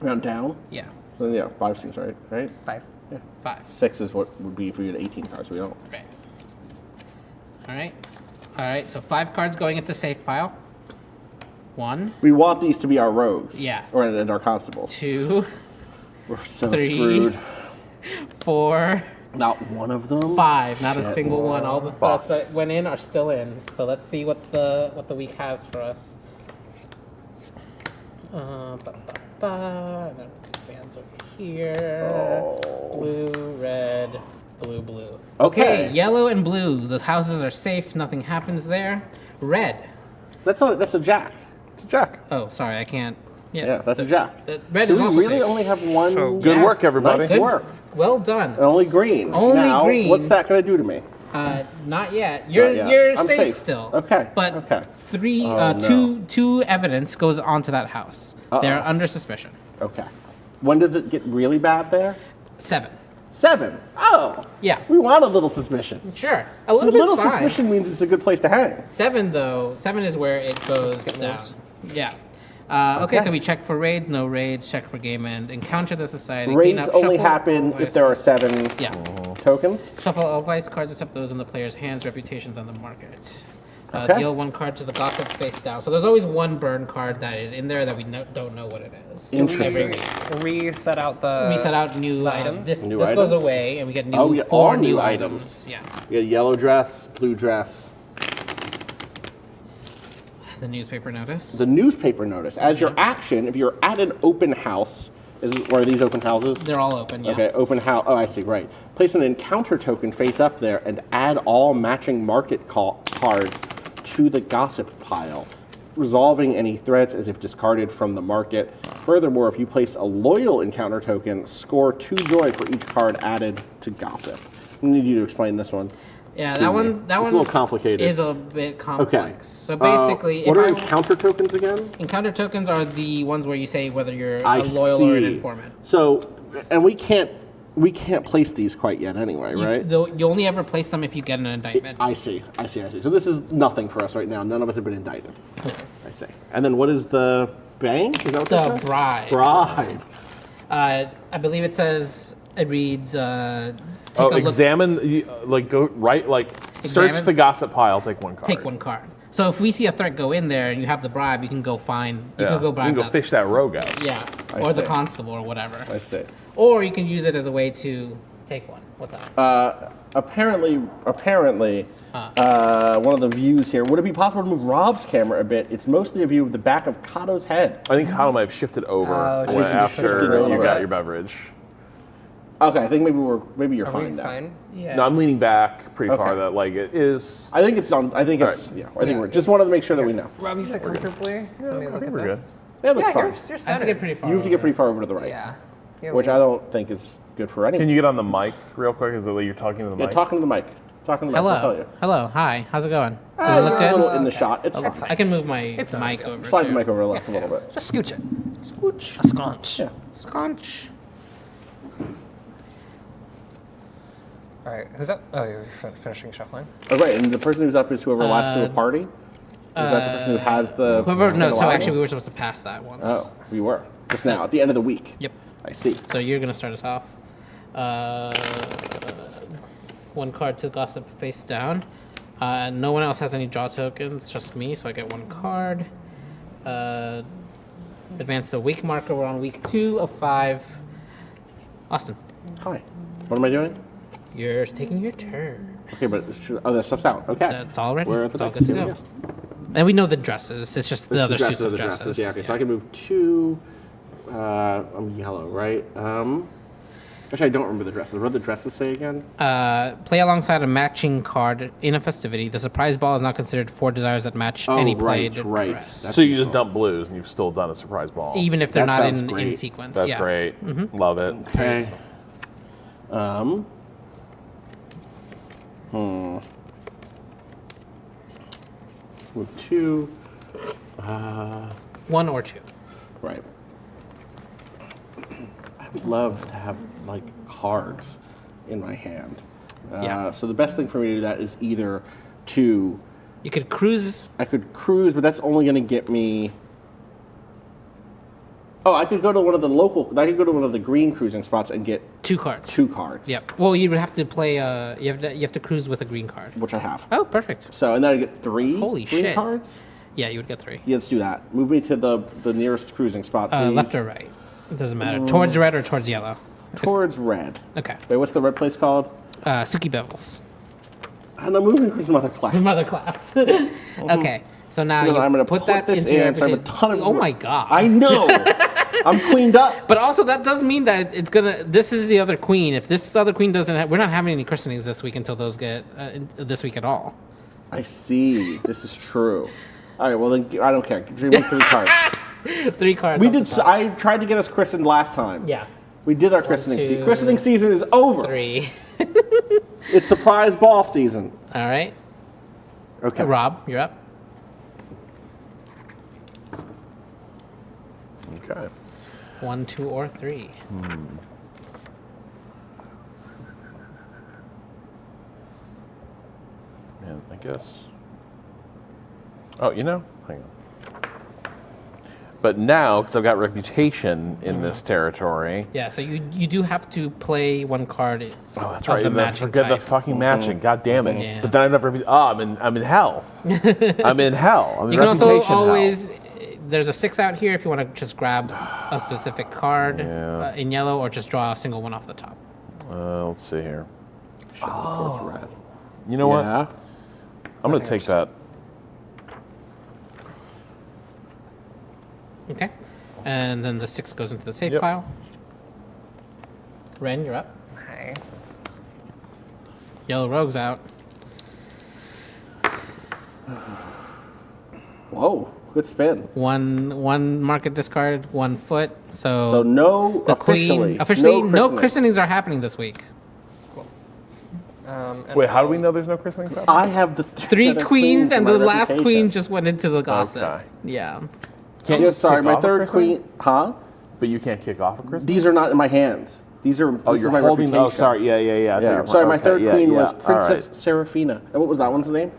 Round down? Yeah. So yeah, 5 seems right. Right? 5. Yeah. 5. 6 is what would be if we had 18 cards. We don't. Right. All right. All right. So 5 cards going into safe pile. 1, We want these to be our rogues. Yeah. Or and our constables. 2, We're so 3, screwed. 4, Not one of them. 5. Not a Shit. single one. All the threats that went in are still in. So let's see what the week has for us. And then fans over here. Blue, red, blue, blue. Okay. Yellow and blue. The houses are safe. Nothing happens there. Red. That's a jack. It's a jack. Oh, sorry, I can't. Yeah, that's a jack. Red Do is we also really safe. only have one? Good work, everybody. Nice Good work. Well done. And only green. Only now, green. What's that going to do to me? Not yet. You're Not yet. you're I'm safe, safe. still. Okay. But Okay. three, Oh, no. two evidence goes onto that house. They're under suspicion. Okay. When does it get really bad there? 7. 7. Oh. Yeah. We want a little suspicion. Sure. A little bit's little fine. suspicion means it's a good place to hang. 7 though. 7 is where it goes down. Yeah. Okay, so we check for raids, no raids, check for game end, encounter the society. Raids clean up, only shuffle, happen all if there are 7 Yeah. tokens. Shuffle all vice cards except those in the player's hands, reputations on the market. Okay. Deal 1 card to the gossip face down. So there's always 1 burn card that is in there that we don't know what it is. Interesting. Reset out the Reset out new items. This New goes items? away, and we get new Oh, we get 4 all new new items. Yeah. We get yellow dress, blue dress. The newspaper notice. The newspaper notice. As your action, if you're at an open house, are these open houses? They're all open, yeah. Okay, open house. Oh, I see, right. Place an encounter token face up there and add all matching market cards to the gossip pile, resolving any threats as if discarded from the market. Furthermore, if you placed a loyal encounter token, score 2 joy for each card added to gossip. I need you to explain this one. Yeah, to that me. one. That It's one a little complicated. Is a bit complex. Okay. So basically, what if are I encounter tokens again? encounter tokens are the ones where you say whether you're I a loyal or an see. informant. So, and we can't place these quite yet anyway, right? You only ever place them if you get an indictment. I see. So this is nothing for us right now. None of us have been indicted. I see. And then what is the bank? Is that what that The says? bribe. Bribe. I believe it says it reads. Take a look. Examine, go right, search Examine. the gossip pile, take 1 card. Take 1 card. So if we see a threat go in there and you have the bribe, you can go find. You can go bribe. You can go that- fish that rogue out. Yeah, I or the see. constable or whatever. I see. Or you can use it as a way to take 1. What's up? Apparently, one of the views here, would it be possible to move Rob's camera a bit? It's mostly a view of the back of Cado's head. I think Cado might have shifted over shifted after over. you got your beverage. Okay, I think maybe you're fine now. Fine. Yeah. No, I'm leaning back pretty far. Okay. That it is. I think it's on. I think it's. Right. Yeah. I think we're just wanted to make sure that we know. Rob, you sit comfortably. Let me I look think at we're this. Yeah, that's Yeah, fine. you're I have to centered. get pretty far. You have to get pretty far over to the right. Yeah. Which I don't think is good for anyone. Can you get on the mic real quick? Is it like you're talking to the Yeah, mic? talking to the mic. Talking to the mic. I'll tell Hello. you. Hello. Hi. How's it going? Does it look You're good? a little in the shot. It's fine. I can move my mic over. Slide too. the mic over left a little bit. Just scooch it. Scooch. A scrunch. Yeah. Scotch. All right. Who's up? Oh, you're finishing shuffling. Oh, right, and the person who's up is whoever last to a party? Is that the person who has the... Whoever. No. So allowed actually, one? we were supposed to pass that once. Oh, we were. Just now, at the end of the week. Yep. I see. So you're gonna start us off. 1 card to gossip face down. No one else has any draw tokens, just me, so I get 1 card. Advance the week marker. We're on week 2 of 5. Austin, Hi. What am I doing? you're taking your turn. Okay, but that stuff's out. Okay. It's all ready. We're at the It's all dice. good to Here we go. And we know the dresses. It's just the It's other suits of of the dresses. Yeah, okay, so I can move 2. I'm yellow, right? Actually, I don't remember the dresses. What did the dresses say again? Play alongside a matching card in a festivity. The surprise ball is not considered 4 desires that match any played dress. So you just dump blues and you've still done a surprise ball. Even if they're That not sounds in great. sequence. That's yeah. great. Love it. Okay. Move 2. 1 or 2. Right. I would love to have cards in my hand. Yeah. So the best thing for me to do that is either to. You could cruise. I could cruise, but that's only going to get me. Oh, I could go to one of the local. I could go to one of the green cruising spots and get 2 cards. 2 cards. Yep. Well, you would have to play. You have to cruise with a green card. Which I have. Oh, perfect. So and then I get 3 Holy green shit. cards. Yeah, you would get 3. Yeah, let's do that. Move me to the nearest cruising spot, please. Left or right? It doesn't matter. Towards red or towards yellow? Towards red. Okay. Wait, what's the red place called? Suki Bevels. And I'm moving to Mother Class. Mother Class. Okay. So now So then you I'm gonna put that this into your in, so I have a reputation. ton of Oh my god. I know. I'm queened up. But also that does mean that it's gonna. This is the other queen. If this other queen doesn't, we're not having any christenings this week until those get this week at all. I see. This is true. All right. Well, then I don't care. Give me 3 cards. 3 cards. We off the did. top. I tried to get us christened last time. Yeah. We did our christening 2, season. Christening season is over. 3. It's surprise ball season. All right. Okay. Rob, you're up. Okay. 1, 2, or 3. Man, I guess. Oh, hang on. But now, because I've got reputation in this territory. Yeah, so you do have to play one card. Oh, that's of right. The matching Forget type. the fucking matching. God damn it. Yeah. But then I never. I'm in hell. I'm in hell. I'm in You can also reputation hell. always. There's a 6 out here if you want to just grab a specific card in yellow, or just draw a single one off the top. Let's see here. Red. You know what? Yeah. I'm going to take that. Okay. And then the 6 goes into the safe pile. Ren, you're up. Okay. Yellow Rogue's out. Whoa, good spin. One market discard, 1 foot. So no the officially. Queen. Officially, no christenings. christenings are happening this week. Wait, how do we know there's no christening? I have the 3 set of queens, and for the my last reputation. queen just went into the gossip. Okay. Yeah. Can't Yeah, you sorry, kick my off a third christening? queen. Huh? But you can't kick off a christening? These are not in my hands. These are. Oh, this you're is my holding. reputation. Oh, sorry. Yeah. I thought you were- Sorry, my okay, third yeah, queen yeah. was All Princess Serafina. And what was that one's name?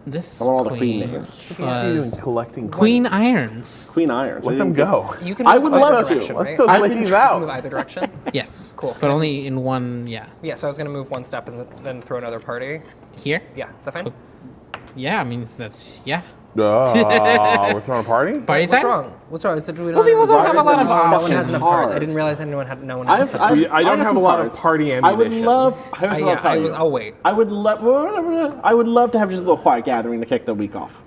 This I want all the queen queen names. was collecting Queen Irons. Queen Irons. Let them go. You can I move would either love direction, to. right? Let those I've ladies been- out. Move either direction. Yes. Cool. But only in one. Yeah. Yeah, so I was gonna move 1 step and then throw another party. Here. Yeah, is that fine? Yeah. I mean, that's We're throwing a party? Party What's time. wrong? What's wrong? Is it, do we Well, people don't have a lot of No one options. has enough cards. I didn't realize no one else had. I don't have a lot of party I would ammunition. love. Here's what I'll tell you. I'll wait. I would love to have just a little quiet gathering to kick the week off.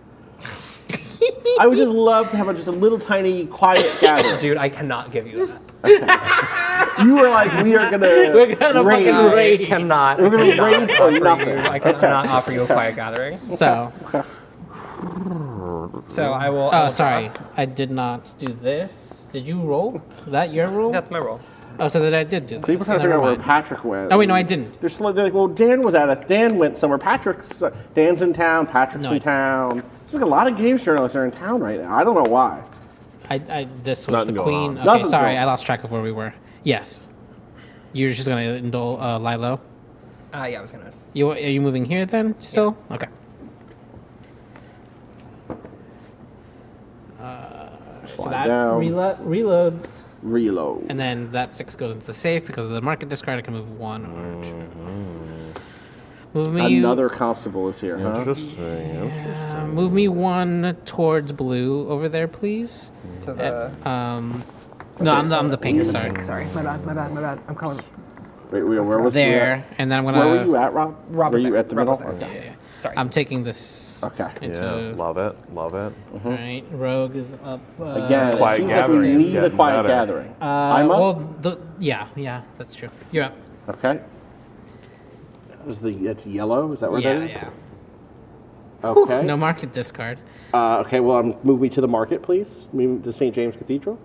I would just love to have just a little tiny quiet gathering. Dude, I cannot give you that. You were like, we are gonna fucking I rage. cannot. We're gonna I cannot rage or offer nothing. you- I cannot offer you a quiet gathering. So. So I will. Oh, sorry. I did not do this. Did you roll? Is that your roll? That's my roll. Oh, so then I did do this. People trying to figure out where Patrick went. Oh, wait, no, I didn't. They're like, well, Dan was at it. Dan went somewhere. Dan's in town. Patrick's in town. There's like a lot of games journalists are in town right now. I don't know why. This was Nothing the going queen. on. Okay, Nothing's sorry, going I lost track of where we were. Yes. You're just gonna lie low? Yeah, I was gonna. Are you moving here then? Still? Yeah. Okay. So that down. reloads. Reload. And then that 6 goes into the safe because of the market discard. I can move 1 or 2. Move me. Another constable is here. Huh? Interesting. Move me 1 towards blue over there, please. To the. No, I'm the pink. Sorry. Sorry, my bad. I'm coming. Wait, where was There, and then I'm gonna. Where were you at, Rob? Rob were was you there. at the Rob middle? was there. Okay. Yeah. Sorry. I'm taking this. Okay. Into, Love it. All right, Rogue is up. Again, it Quiet seems like we gathering is need a getting quiet better. gathering. I'm up. Well, yeah, that's true. You're up. Okay. It's yellow. Is that where Yeah, that is? yeah. Okay. No market discard. Okay. Well, move me to the market, please. Move to St. James Cathedral.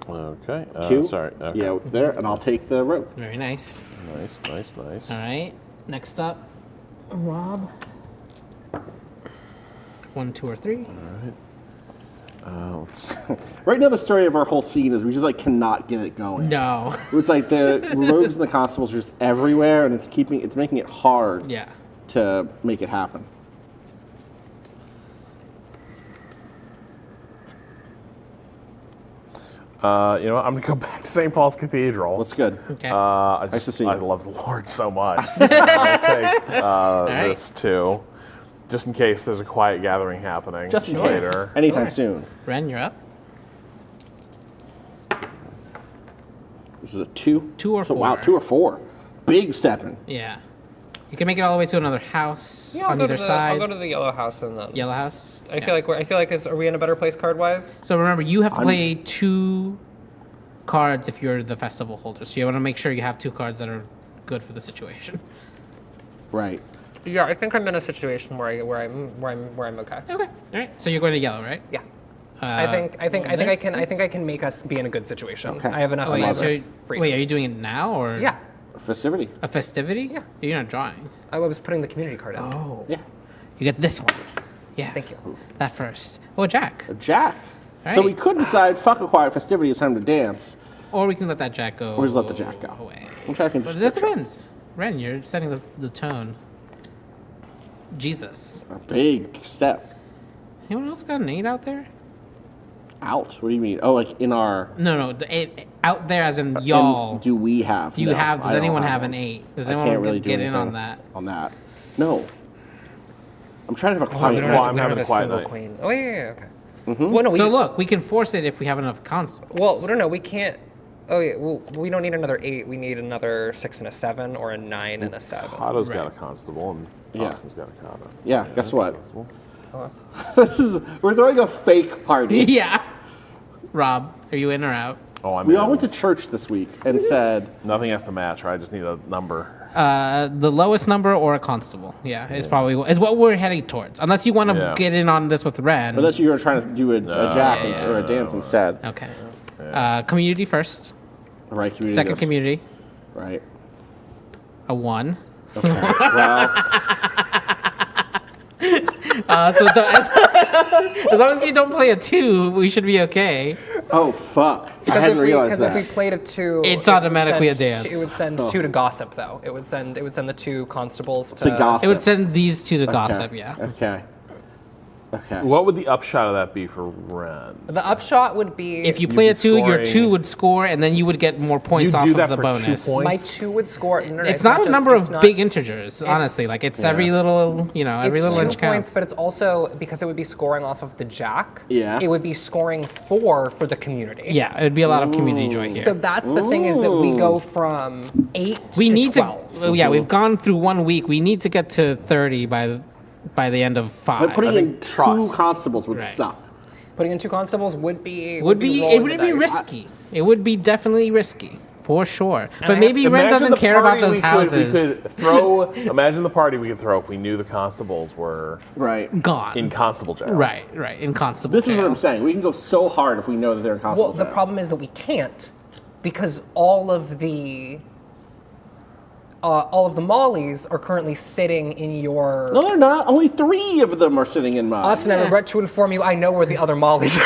Okay. Q. Sorry. Okay. Yeah, there, and I'll take the rope. Very nice. Nice. All right. Next up, Rob. 1, 2, or 3. All right. Right now, the story of our whole scene is we just cannot get it going. No. It's like the rogues and the constables are just everywhere, and it's making it hard. Yeah. To make it happen. You know what? I'm gonna go back to St. Paul's Cathedral. That's good. Okay. Nice to see you. I love the Lord so much. I'll take this too, just in case there's a quiet gathering happening Just in later. case. Anytime soon. Ren, you're up. This is a 2. 2 or 4. Wow, 2 or 4. Big stepping. Yeah. You can make it all the way to another house Yeah, on either side. I'll go to the yellow house and then. Yellow house. I feel like are we in a better place card wise? So remember, you have to play 2 cards if you're the festival holder. So you want to make sure you have 2 cards that are good for the situation. Right. Yeah, I think I'm in a situation where I'm okay. Okay. All right. So you're going to yellow, right? Yeah. I think I can make us be in a good situation. Okay. I have enough. Wait, freedom. are you doing it now or? Yeah. A festivity. A festivity? Yeah. You're not drawing. I was putting the community card in. Oh. Yeah. You get this one. Yeah. Thank you. That first. Oh, Jack. A jack. So we could decide, fuck a quiet festivity, it's time to dance. Or we can let that jack go. Or just let the jack go. Away. Okay, I can But just that depends. Ren, you're setting the tone. Jesus. A big step. Anyone else got an 8 out there? Out? What do you mean? Oh, like in our... No, out there as in y'all. And do we have? Do you No, have? Does I don't anyone have an 8? Does anyone get in on that? On that? No. I'm trying to have a Oh, quiet night. I'm having a quiet night. Queen. Oh yeah, okay. Mm-hmm. Well, no, So look, we can force it if we have enough constables. Well, I don't know. We can't. Oh yeah. Well, we don't need another 8. We need another 6 and a 7, or a 9 and a 7. Cado's got a constable, and Yeah. Austin's got a Cado. Yeah, guess what? We're throwing a fake party. Yeah. Rob, are you in or out? Oh, I'm We in. all went to church this week and said... Nothing has to match, right? I just need a number. The lowest number or a constable. Yeah, is probably is what we're heading towards. Unless you want to get in on this with Ren. Unless you were trying to do a jack or a dance instead. Okay. Community first. Right, community. Second goes- community. Right. A 1. Okay. Well, So as long as you don't play a 2, we should be okay. oh, fuck. I hadn't realized Because that. if we played a 2, It's it would automatically a send- dance. It would send 2 to gossip, though. It would send the 2 constables to, To gossip. It would send these 2 to Okay. gossip. Yeah. Okay. Okay. What would the upshot of that be for Ren? The upshot would be If you You'd play be a 2, your scoring- 2 would score, and then you would get more points You off do of that the for 2 bonus. points? my 2 would score. No, It's not a just- number it's of not- big integers, honestly. Like it's every little, every It's little 2 inch points, counts. but it's also because it would be scoring off of the jack. Yeah. It would be scoring 4 for the community. Yeah, it would be a lot of community joy here. So that's the thing, is that we go from 8 we to need 12. to. Yeah, we've gone through 1 week. We need to get to 30 by the end of 5. But putting in 2 constables would Right. suck. Putting in 2 constables would be it rolling would the be dice. risky. It would be definitely risky for sure. I But maybe Ren Imagine doesn't the care about party those houses. We could throw. Imagine the party we could throw if we knew the constables were Right. Gone. in constable jail. Right. In constable. This is what jail. I'm saying. We can go so hard if we know that they're in constable Well, the jail. problem is that we can't, because all of the mollies are currently sitting in your. No, they're not. Only 3 of them are sitting in mine. Austin, I regret to inform you, I know where the other mollies are.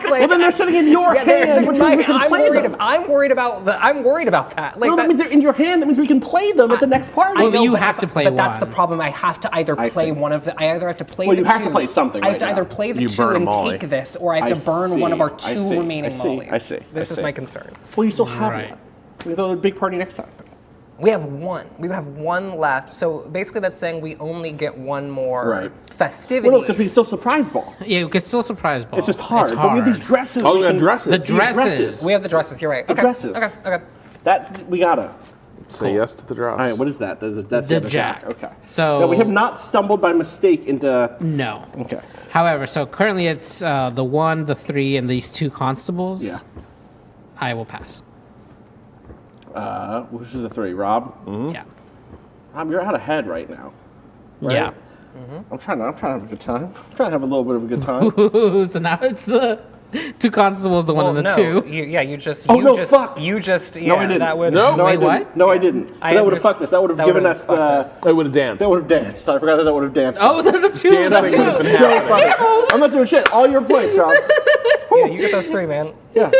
Well, then they're sitting in your hand, which means we can play them. I'm worried about that. Like No, that means they're in your hand. That means we can play them at the next party. Well, know, you but have if- to play But that's the one. problem. I have to either I play see. one of the. I either have to play. Well, the you have to 2. play something I have right to now. either play the You 2 burn a and molly. take this, or I have to burn one of our 2 remaining mollies. I see. This is my concern. Well, you still have Right. one. We throw a big party next time. We have 1. We would have 1 left. So basically, that's saying we only get 1 more Right. festivity. Well, no, because we still surprise ball. Yeah, we can still surprise ball. It's just hard. But we have these dresses. Oh, we we got can- dresses. The dresses. We have the dresses. You're right. The Okay. dresses. Okay. That we gotta. Say yes to the dress. All right, what is that? That's The other jack. Okay. So- No, we have not stumbled by mistake into. No. Okay. However, so currently it's the 1, the 3, and these 2 constables. Yeah. I will pass. Which is the 3? Rob. Yeah. Rob, you're out ahead right now. Right? Yeah. I'm trying to have a good time. I'm trying to have a little bit of a good time. Ooh, so now it's the 2 constables, the 1 and the no, 2. You just. Oh, you no, just, fuck. You just. Yeah, No, I didn't. That would. No, I Wait, didn't. what? No, I didn't. I That would have under- fucked us. That would have that given would've us fucked us. They would have danced. That would have danced. I forgot that would have danced. Oh, the 2. The Dancing 2. would have been So happening. funny. I'm not doing shit. All your points, Rob. Yeah, you get those 3, man. Yeah,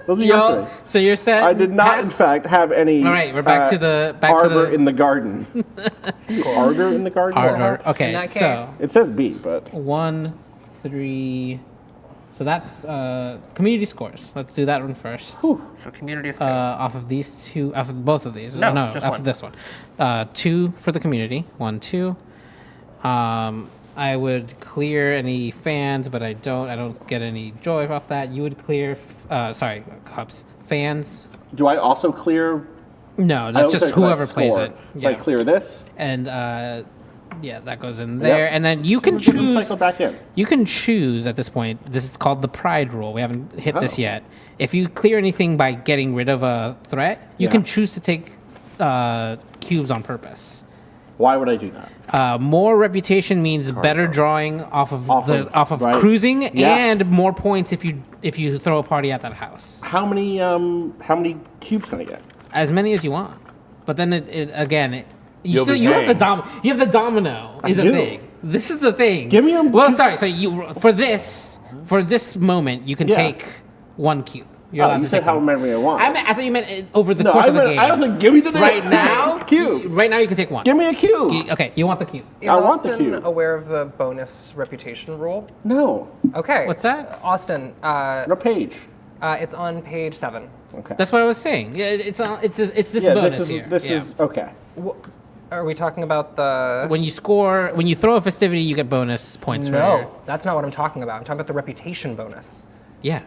those are Yo, your 3. so you're set. I did not, Pass? in fact, have any. All right, we're back to the arbor in the garden. Ardor in the garden. Ardor. In Okay, that so case- It says B, but 1, 3. So that's community scores. Let's do that one first. So community is 2. Off of these 2, off of both of these. No, no, just off one. of this one. 2 for the community. 1, 2. I would clear any fans, but I don't get any joy off that. You would clear, Cups. Fans. do I also clear? No, I that's don't just think whoever that's plays score. it. So I clear this. And yeah, that goes in there. Yep. And then you So can we can choose. cycle back in. You can choose at this point. This is called the pride rule. We haven't hit this Oh. yet. If you clear anything by getting rid of a threat, you Yeah. can choose to take cubes on purpose. Why would I do that? More reputation means better drawing off of right. cruising, Yes. and more points if you throw a party at that house. How many cubes can I get? As many as you want. But then you You'll be have the hanged. you have the domino I is a do. thing. This is the thing. Give me a. Well, sorry. So you for this moment, you can take 1 cube. You're allowed you to said take how one. many I want. I thought you meant over the course of the game. I was like, give me the right now. cube. Right now, you can take 1. Give me a cube. Okay, you want the cube. Is I want Austin the cube. aware of the bonus reputation rule? No. Okay. What's that? Austin. What page? It's on page 7. Okay. That's what I was saying. Yeah, it's this bonus here. This Yeah. is okay. Are we talking about the? When you throw a festivity, you get bonus points. No, that's not what I'm talking about. I'm talking about the reputation bonus. Yeah,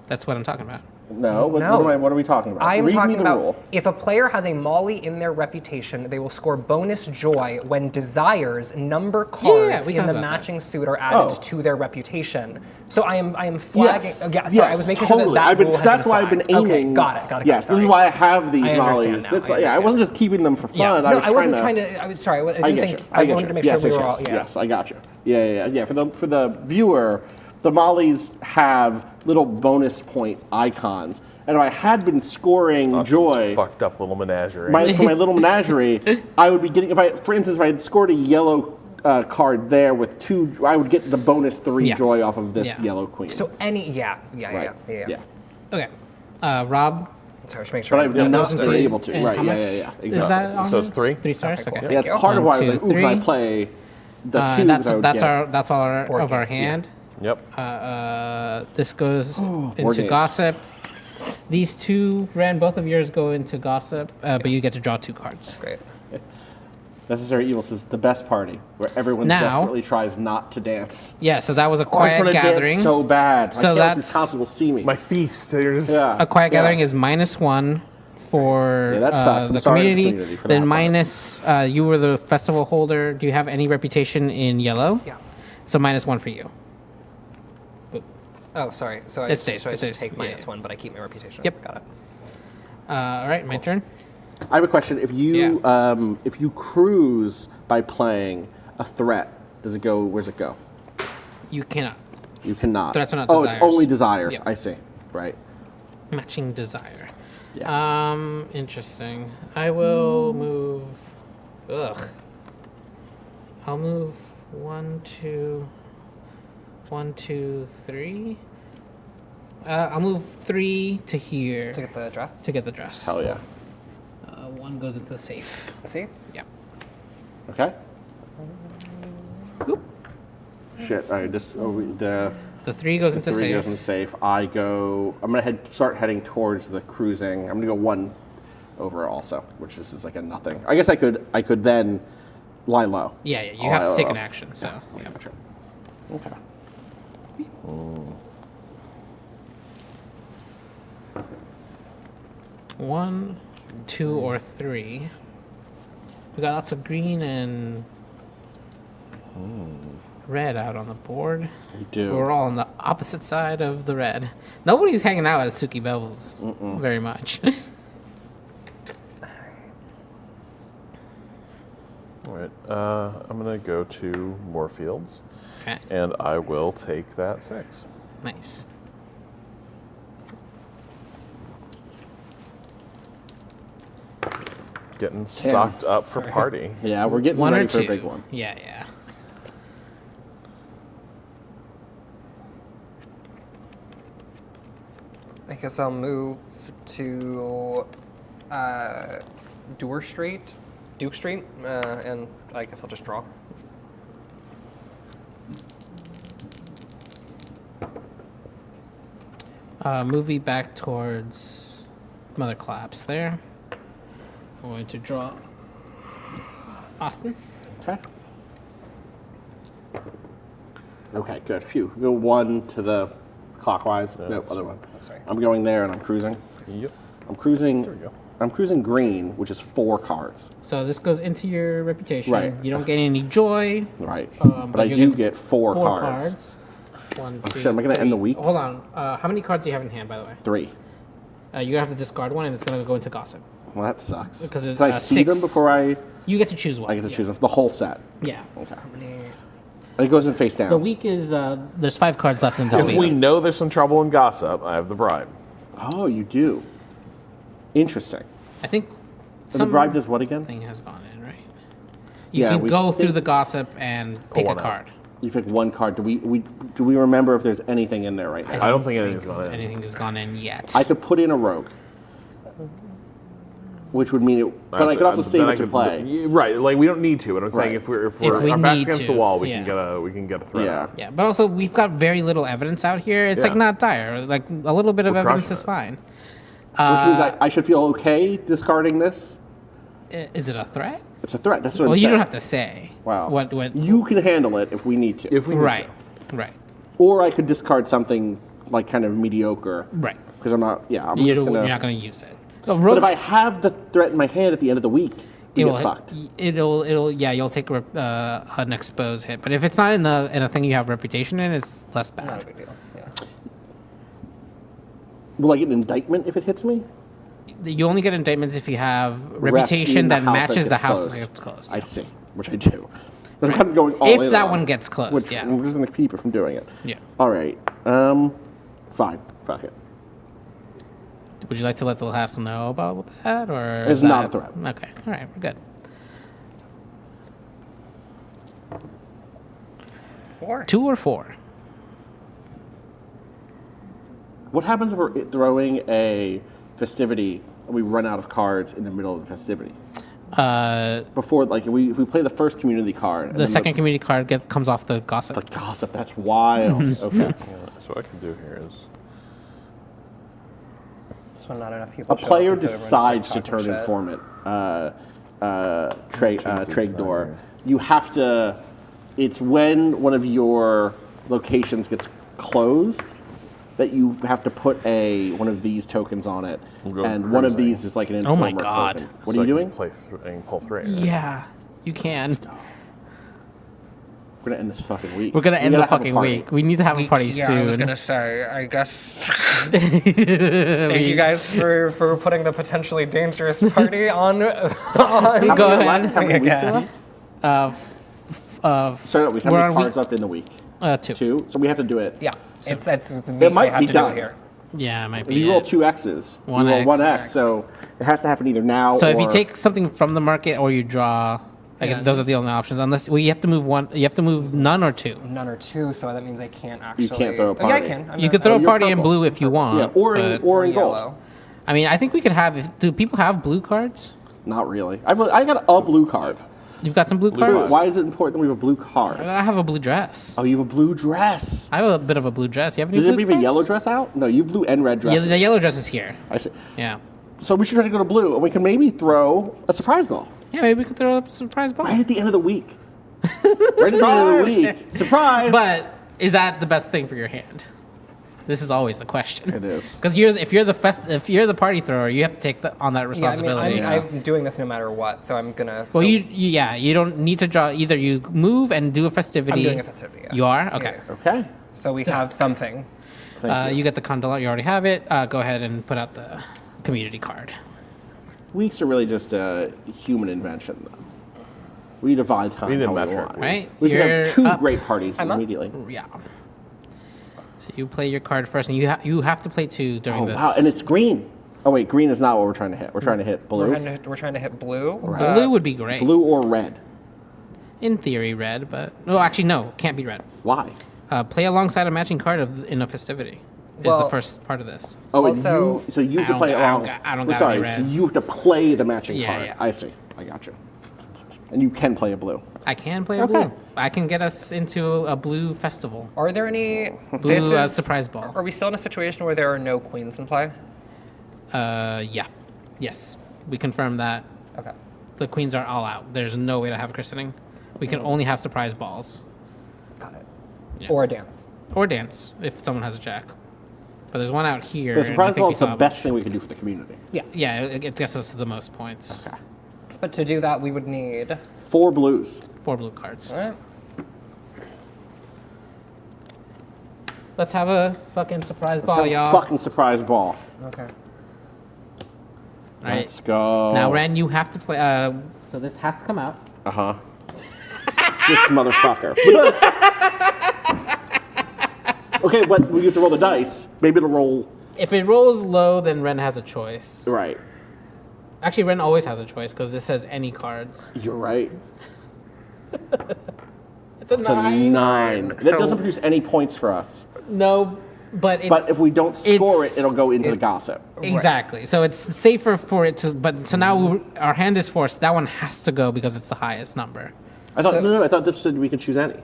that's what I'm talking about. No. What are we talking about? I am Read me talking the about rule. if a player has a Molly in their reputation, they will score bonus joy when desires number cards we in talked the about that. matching suit are added Oh. to their reputation. So I am flagging. Yes. Yeah, sorry, Yes, I was making totally. sure that rule had That's been why I've been flagged. aiming. Okay, got it. Yes, this is sorry. why I have these I understand mollies. now, That's, I I wasn't just keeping them for fun. Yeah, no, I wasn't trying to. to. Sorry, I I didn't get think. you. I wanted to make sure we were all. Yeah. Yes, I got you. Yeah. For the viewer, the mollies have little bonus point icons, and if I had been scoring joy, fucked up little menagerie. for my little menagerie, I would be getting. For instance, if I had scored a yellow card there with 2, I would get the bonus 3 joy off of this yellow queen. So any. Yeah. Okay, Rob. Sorry, just make sure. But I've not been able to. And Right? how much Exactly. Is that on So it's 3? 3 stars. Okay. Yeah, it's part of why I was like, ooh, can I play the 2 that I would get? That's all of our hand. Yep. This goes into games. gossip. These 2, Ren, both of yours go into gossip, but you get to draw 2 cards. Great. Necessary Evil says the best party where everyone Now- desperately tries not to dance. Yeah, so that was a I just quiet wanna dance gathering. so bad. So I can't let these that's constable see me. My feast. There's a quiet gathering is -1 for Yeah, that sucks. I'm the sorry to the community. community for Then that part. minus you were the festival holder. Do you have any reputation in yellow? Yeah. So -1 for you. Oh, sorry. So I It stays, So I it stays. just take Yeah, -1, but I keep my reputation. Yep. Got it. All right, my turn. I have a question. If you cruise by playing a threat, does it go? Where's it go? You cannot. You cannot. Threats are not Oh, desires. it's only desires. Yep. I see. Right. Matching desire. Yeah. Interesting. I will move. Ugh. I'll move 1, 2, 1, 2, 3. I'll move 3 to here. To get the dress? To get the dress. Hell yeah. 1 goes into the safe. See? Yeah. Okay. Oop. Shit. I just the 3 goes into 3 safe. goes into safe. I'm gonna start heading towards the cruising. I'm gonna go 1 over also, which is like a nothing. I guess I could then lie low. Yeah, you I'll have lie to take low. an action. So. Yeah. Gotcha. Okay. One, 2, or 3. We got lots of green and red out on the board. We do. We're all on the opposite side of the red. Nobody's hanging out at Suki Bevels very much. All right. I'm gonna go to Moorfields, Okay. and I will take that 6. Nice. Getting stocked up for party. Yeah, we're getting 1 or ready 2. for a big one. Yeah. I guess I'll move to Duke Street, and I guess I'll just draw. Movie back towards Mother Claps there. I'm going to draw Austin. Okay. Okay, good. Phew. Go 1 to the clockwise. No, other one. Sorry. I'm going there and I'm cruising. Yep. I'm cruising. There we go. I'm cruising green, which is 4 cards. So this goes into your reputation. Right. You don't get any joy. Right. But but I you do get 4 4 cards. 1, Oh 2, shit, am I gonna end the week? Hold on. How many cards do you have in hand, by the way? 3. You're gonna have to discard 1, and it's gonna go into gossip. Well, that sucks. Because Can I see them 6. before I? You get to choose 1. I get to choose them. The whole set. Yeah. Okay. And it goes in face down. The week is there's 5 cards left in this If week. we know there's some trouble in gossip, I have the bribe. Oh, you do. Interesting. I think And the bribe does what again? Thing has gone in, right? You can go through the gossip and pick a card. You pick one card. Do we remember if there's anything in there right now? I don't think anything's gone in. Anything has gone in yet. I could put in a rogue, which would mean it. But I could also save it to play. Right, like we don't need to. But I'm saying if we're we our backs need against to, the wall, we can get a threat. Yeah. out. Yeah, but also we've got very little evidence out here. It's like not dire. Like a little bit of We're evidence crushing is fine. Which means I should feel okay discarding this. Is it a threat? It's a threat. That's what. Well, I'm you saying. don't have to say. Wow. What? You can handle it if we need to. If we need Right. Right. Or I could discard something like kind of mediocre. Right. Because I'm not. Yeah. I'm You're just gonna. not going to use it. But if I have the threat in my hand at the end of the week, we get fucked. You'll take an expose hit. But if it's not in a thing you have reputation in, it's less bad. Not a big deal. Yeah. Will I get an indictment if it hits me? You only get indictments if you have reputation that matches the house that closed. gets closed. I see, which I do. But I'm kind of going all in If that on one it, gets closed, which yeah. I'm just going to keep it from doing it. Yeah. All right. Fine. Fuck it. Would you like to let the house know about that, or It's is not that- a threat. Okay, all right, we're good. 4. 2 or 4. What happens if we're throwing a festivity and we run out of cards in the middle of the festivity? Before, like, if we play the first community card. and The then second community card comes off the gossip. The gossip, that's wild. Okay. So what I can do here is This one, not enough people. A show up, player and so everyone decides to starts turn talking shit. informant, trade door. You have to. It's when one of your locations gets closed that you have to put one of these tokens on it, and one of these is like an informer Oh my God. token. What are you doing? Pull 3. Right? Yeah, you can. We're gonna end this fucking week. We're gonna end gotta the have a fucking party. week. We need to have a party Yeah, soon. I was gonna say. I guess. Thank you guys for putting the potentially dangerous party on. Go ahead. How many weeks left? So we have we're many on cards week- up in the week. 2. So we have to do it. Yeah, it's me. It might have be to do done. it here. Yeah, it might If be. you roll 2 X's, you roll 1 X. So it has to happen either now So or. if you take something from the market or you draw, like those are the only options. Unless you have to move one. You have to move none or 2. None or 2, so that means I can't actually. You can't throw a Oh, yeah, I party. can. You could throw a you're party in purple. blue if you want. Yeah, or in gold. yellow. I mean, I think we could have. Do people have blue cards? Not really. I got a blue card. You've got some blue cards. Why is it important that we have a blue card? I have a blue dress. Oh, you have a blue dress. I have a bit of a blue dress. You have any Does blue it have a cards? yellow dress out? No, you have blue and red Yeah, dresses. the yellow dress is here. I see. Yeah. So we should try to go to blue, and we can maybe throw a surprise ball. Yeah, maybe we could throw a surprise ball. Right at the end of the week. Right at the end of the week. Surprise! But is that the best thing for your hand? This is always the question. It is. Because if you're the party thrower, you have to take on that responsibility. Yeah, I mean, I'm doing this no matter what, so I'm gonna. Well, so you don't need to draw. Either you move and do a festivity. I'm doing a festivity. Yeah. You are? Okay. Yeah. Okay. So we have something. You get the condola. You already have it. Go ahead and put out the community card. Weeks are really just a human invention, though. We divide time We need a how we metric. want. Right? We can You're have 2 up. great parties I'm up. immediately. Yeah. So you play your card first, and you have to play 2 during Oh, this. wow. And it's green. Oh, wait. Green is not what we're trying to hit. We're trying to hit blue. We're trying to hit blue. Blue would be great. Blue or red. In theory, red, but no, actually no, can't be red. Why? Play alongside a matching card in a festivity. Is the Well, first part of this. Oh, Also- so you have to I play don't- I don't along. got- I don't Well, got sorry, any so reds. you have to play the matching Yeah, card. yeah. I see. I got you. And you can play a blue. I can play a Okay. blue. I can get us into a blue festival. Are there any Blue this is- surprise ball. Are we still in a situation where there are no queens in play? Yeah. Yes. We confirm that. Okay. The queens are all out. There's no way to have christening. We can only have surprise balls. Got it. Yeah. Or a dance. Or dance, if someone has a jack. But there's one out here. The and I surprise think ball we is the saw a best bunch. thing we can do for the community. Yeah, it gets us the most points. Okay. But to do that, we would need. 4 blues. 4 blue cards. All right. Let's have a fucking surprise Let's ball, have a y'all. fucking surprise ball. Okay. All right. Let's go. Now, Ren, you have to play. So this has to come out. Uh-huh. This motherfucker. Okay, but we have to roll the dice. Maybe it'll roll. If it rolls low, then Ren has a choice. Right. Actually, Ren always has a choice because this has any cards. You're right. It's a 9. That doesn't produce any points for us. No, but if we don't score it, it'll go into the gossip. Exactly. So it's safer for it to. But so now our hand is forced. That one has to go because it's the highest number. I thought I thought this said we could choose any.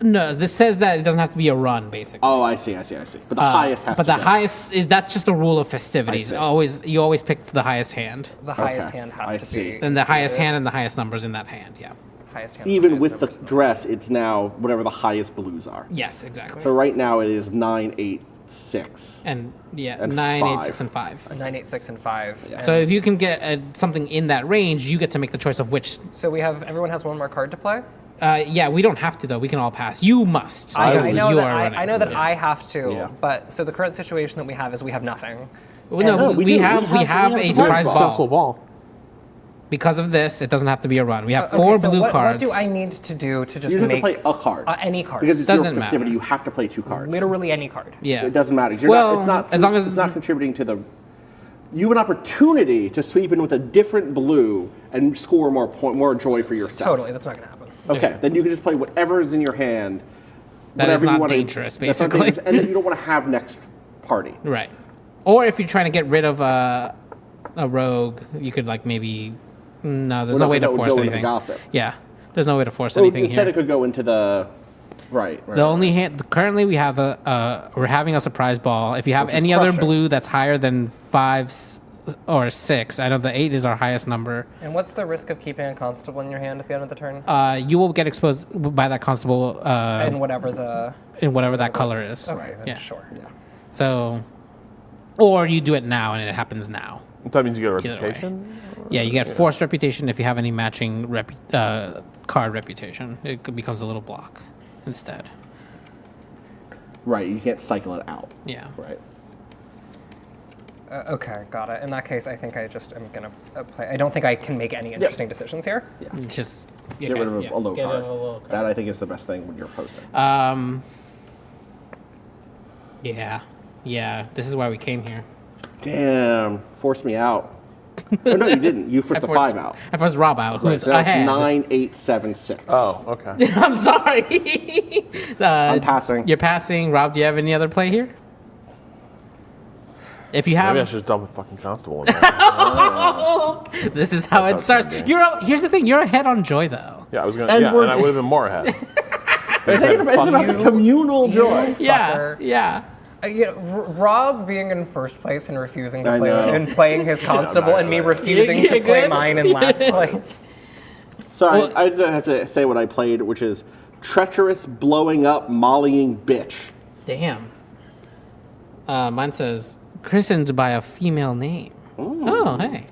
No, this says that it doesn't have to be a run, basically. Oh, I see. But the highest has to But the go. highest is that's just a rule of festivities. see. You always pick the highest hand. The highest hand has to be. And the highest hand and the highest numbers in that hand. Yeah. Highest hand. Even with the dress, it's now whatever the highest blues are. Yes, exactly. So right now it is 9, 8, 6. And 9, 8, 6, and 5. 9, 8, 6, and 5. So if you can get something in that range, you get to make the choice of which. So everyone has one more card to play? Yeah, we don't have to though. We can all pass. You must. I because know you that, are running. I know that I have to, Yeah. but so the current situation that we have is we have nothing. Well, no, we have a surprise Successful ball. Because of this, it doesn't have to be a run. We have 4 so blue what cards. do I need to do to just You have to make play a card. any card? Because it's Doesn't your festivity, matter. you have to play 2 cards. Literally any card. Yeah. It doesn't matter. Well, As long as it's not contributing to the. You have an opportunity to sweep in with a different blue and score more joy for yourself. Totally, that's not going to happen. Okay, then you can just play whatever is in your hand. That is whatever you not wanna- dangerous, that's not basically. dangerous, and that you don't want to have next party. Right. Or if you're trying to get rid of a rogue, you could maybe. No, there's Well, no way because to that would force go into anything. gossip. Yeah, there's no way to force Well, anything instead here. it could go into the. Right. The only hand currently we have we're having a surprise ball. If you have Which is any other crushing. blue that's higher than 5 or 6, I know the 8 is our highest number. And what's the risk of keeping a constable in your hand at the end of the turn? You will get exposed by that constable in whatever that color is. Okay, then Yeah. sure. Yeah. So, or you do it now and it happens now. That means you get a Either way. reputation? Yeah, you get forced reputation if you have any matching card reputation. It becomes a little block instead. Right, you can't cycle it out. Yeah. Right. Okay, got it. In that case, I think I just am going to play. I don't think I can make any interesting decisions here. Yeah. Just Get rid of a low get card. rid of a low card. That I think is the best thing when you're posting. Yeah. This is why we came here. Damn, forced me out. Oh, no, you didn't. You forced the 5 out. I forced Rob out, who's So that's ahead. 9, 8, 7, 6. Oh, okay. I'm sorry. I'm passing. You're passing. Rob, do you have any other play here? If you have, Maybe I should just dump a fucking constable in there. this is how it starts. Here's the thing. You're ahead on joy, though. Yeah, I was gonna. And I would have been more ahead. It's about the communal joy. Yeah. Rob being in first place and refusing to I play know. and playing his constable, and me refusing to play mine in last place. So I have to say what I played, which is treacherous, blowing up, mollying bitch. Damn. Mine says christened by a female name. Oh, hey.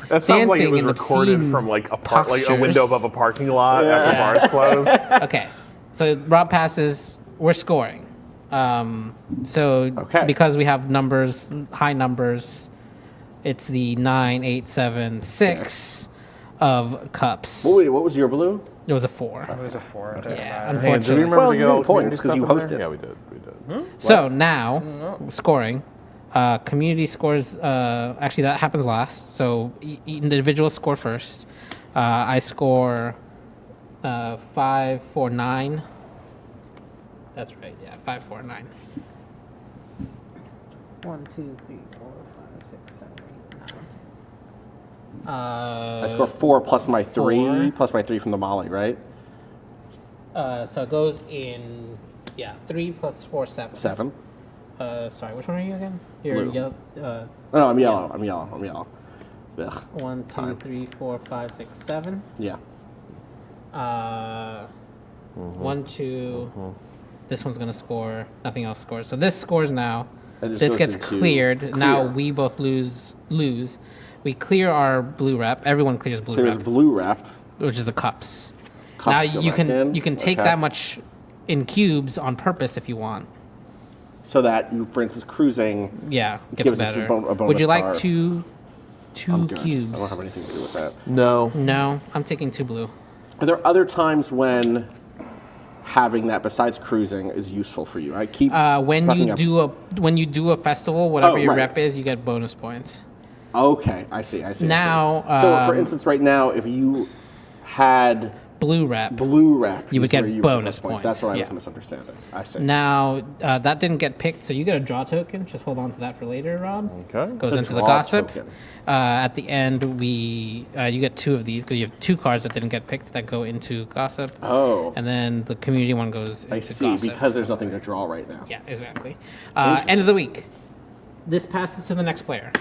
That sounds like it Dancing was in recorded obscene from like a postures. window above a parking lot after bars close. Okay, so Rob passes. We're scoring. Because we have numbers, high numbers, it's the 9, 8, 7, 6 of cups. Wait, what was your blue? It was a 4. It was a 4. Yeah, Hey, do we unfortunately. remember Well, to you get all did points community 'cause you stuff in there? hosted. Yeah, we did. So now, scoring. Community scores. Actually, that happens last. So individuals score first. I score 5, 4, 9. That's right. Yeah, 5, 4, 9. 1, 2, 3, 4, 5, 6, 7, 8, 9. I score 4 plus my 3, plus my 3 from the molly, right? So it goes in. Yeah, 3 plus 4, 7. 7. Sorry, which one are you again? You're Blue. yellow. No, I'm yellow. I'm yellow. Ugh. 1, 2, 3, 4, 5, 6, 7. Yeah. 1, 2. This one's gonna score. Nothing else scores. So this scores now. It just This goes gets into cleared. Now clear. we both lose. We clear our blue rep. Everyone clears blue Clears rep, blue wrap. which is the cups. Cups now go you back can in. take Okay. that much in cubes on purpose if you want. So that you, for instance, cruising. Yeah, gets gives us better. a bonus Would you like card. two I'm good. cubes? I don't have anything to do with that. No. No, I'm taking 2 blue. Are there other times when having that besides cruising is useful for you? I keep When fucking you up. do a festival, whatever Oh, your right. rep is, you get bonus points. Okay, I see. Now, so for instance, right now, if you had blue rep, you would get bonus points. That's where I yeah. was misunderstanding. I see. Now, that didn't get picked, so you get a draw token. Just hold on to that for later, Rob. Okay. Goes It's a into the draw gossip. token. At the end, you get 2 of these because you have 2 cards that didn't get picked that go into gossip. Oh. And then the community one goes into I see, gossip. because there's nothing to draw right now. Yeah, exactly. End of the week. This passes to the next player.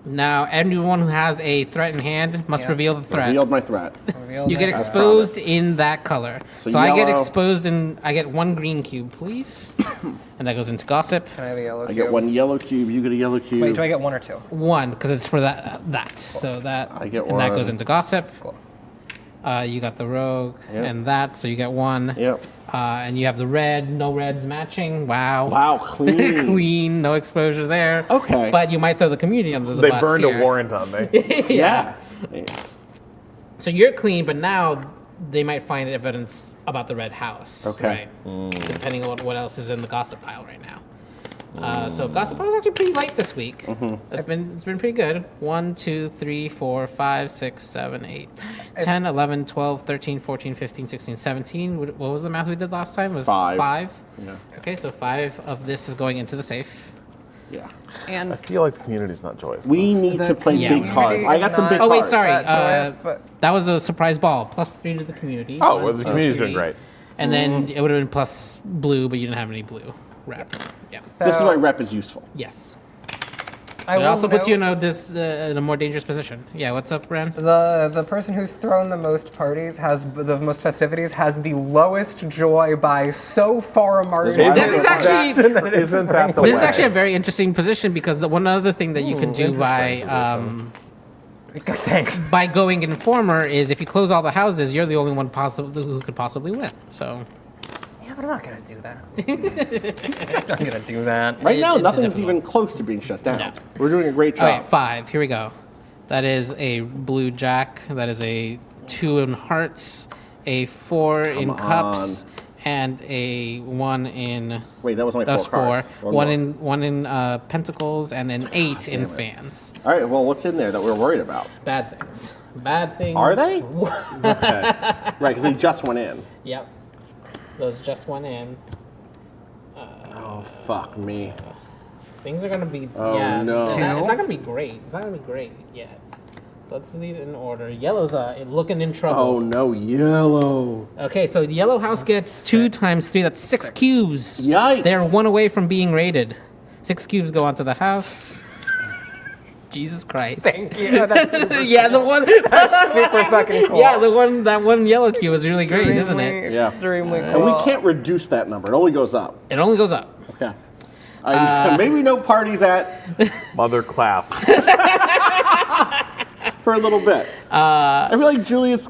Now, anyone who has a threat in hand must reveal the threat. Revealed my threat. You get exposed in that color. So I get yellow. exposed in. I get 1 green cube, please, and that goes into gossip. Can I have a yellow I cube? get 1 yellow cube. You get a yellow cube. Wait, do I get 1 or 2? 1, because it's for that. So that. I get and that 1. goes into gossip. Cool. You got the rogue Yep. and that, so you get 1. Yep. And you have the red. No reds matching. Wow. Wow, clean. Clean. No exposure there. Okay. But you might throw the community under the They bus burned here. a warrant on me. Yeah. So you're clean, but now they might find evidence about the red house. Okay. Right? Depending on what else is in the gossip pile right now. So gossip pile is actually pretty light this week. It's been pretty good. 1, 2, 3, 4, 5, 6, 7, 8, 10, 11, 12, 13, 14, 15, 16, 17. What was the math we did last time? It was 5. Yeah. Okay, so 5 of this is going into the safe. Yeah. And I feel like the community's not joyous. We need to play Yeah, big we cards. I got some big Oh cards. wait, sorry. that joyous, but- That was a surprise ball. +3 to the community. Oh, 1, well, the 2, community's doing 3. great. And then it would have been plus blue, but you didn't have any blue rep. Yeah. So This is why rep is useful. Yes. I It will also puts you note in a more dangerous position. Yeah. What's up, Ren? the person who's thrown the most parties the most festivities has the lowest joy by so far a margin. This is actually Isn't that the this is way? actually a very interesting position because the one other thing that you can do by Thanks. by going informer is if you close all the houses, you're the only one who could possibly win. So. Yeah, but I'm not gonna do that. I'm not gonna do that. Right now, It's nothing's difficult. even close to being shut down. No. We're doing a great job. All right, 5. Here we go. That is a blue jack. That is a 2 in hearts, a 4 in cups, and a 1 in. Wait, that was only 4 That's 4. cards. One in pentacles and an 8 in fans. All right, well, what's in there that we're worried about? Bad things. Bad things. Are they? Okay. Right, because they just went in. Yep. Those just went in. Oh, fuck me. Things are gonna be. Oh, yeah, no. It's not gonna be great. It's not gonna be great yet. So let's do these in order. Yellow's looking in trouble. Oh, no, yellow. Okay, so the yellow house gets 2 times 3. That's 6 cubes. Yikes. They're 1 away from being raided. 6 cubes go onto the house. Jesus Christ. Thank you. That's super Yeah, the one. That's super fucking cool. Yeah, that one yellow cube is really great, isn't it? Yeah. Extremely cool. And we can't reduce that number. It only goes up. It only goes up. Okay. Maybe no parties at Mother claps. for a little bit. I feel like Julius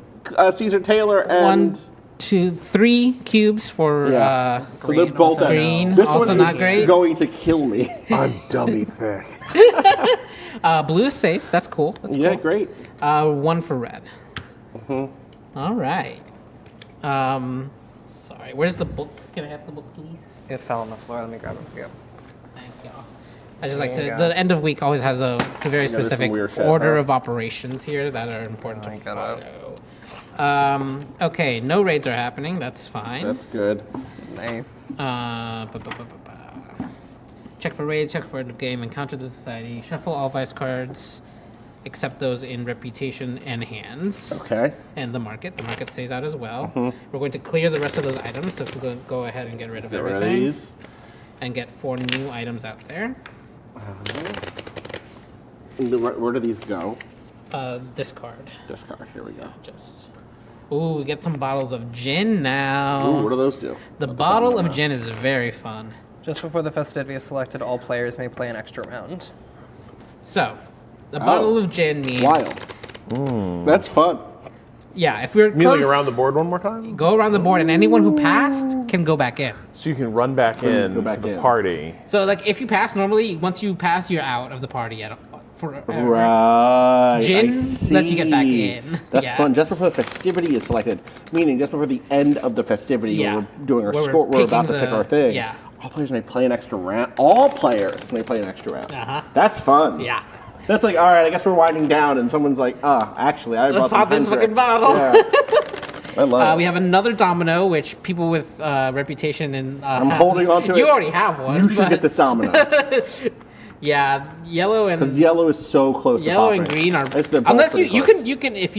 Caesar Taylor and 1, 2, 3 cubes for so they're both at green. This Also one not is great. going to kill me. I'm dummy thick. Blue is safe. That's cool. That's Yeah, cool. great. 1 for red. All right. Sorry. Where's the book? Can I have the book, please? It fell on the floor. Let me grab it for you. Thank you. I just like There to. you go. The end of week always has a very there's some specific weird shit, order huh? of operations here that are important to I got follow. Okay, no raids are happening. That's fine. That's good. Nice. Check for raids, check for end of game, encounter the society, shuffle all vice cards, except those in reputation and hands. Okay. And the market. The market stays out as well. We're going to clear the rest of those items, so we're going to go ahead and get rid of Get rid of everything. these. And get 4 new items out there. Where do these go? Discard. Discard. Here we go. Just. Ooh, we get some bottles of gin now. Ooh, what do those do? The bottle of gin is very fun. Just before the festivity is selected, all players may play an extra round. So, the bottle of gin means. Wild. That's fun. Yeah, if we're Kneeling close, around the board one more time? go around the board, and anyone who passed can go back in. So you can run back in Go back to the in. party. So, like, if you pass normally, once you pass, you're out of the party forever. Right. Gin I lets you get back see. in. That's Yeah. fun. Just before the festivity is selected, meaning just before the end of the festivity, Yeah. when we're doing our Where we're score, we're about to picking pick our thing. yeah. All players may play an extra round. All players may play an extra round. Uh-huh. That's fun. Yeah. That's like, all right, I guess we're winding down, and someone's like, actually, I brought Let's some pop this Hendrix. fucking bottle. Yeah. I love it. We have another domino, which people with reputation in I'm holding on to it. You already have one. You should get this domino. Yeah, yellow and Because yellow is so close yellow to and popping. green are It's the unless pretty you close. can if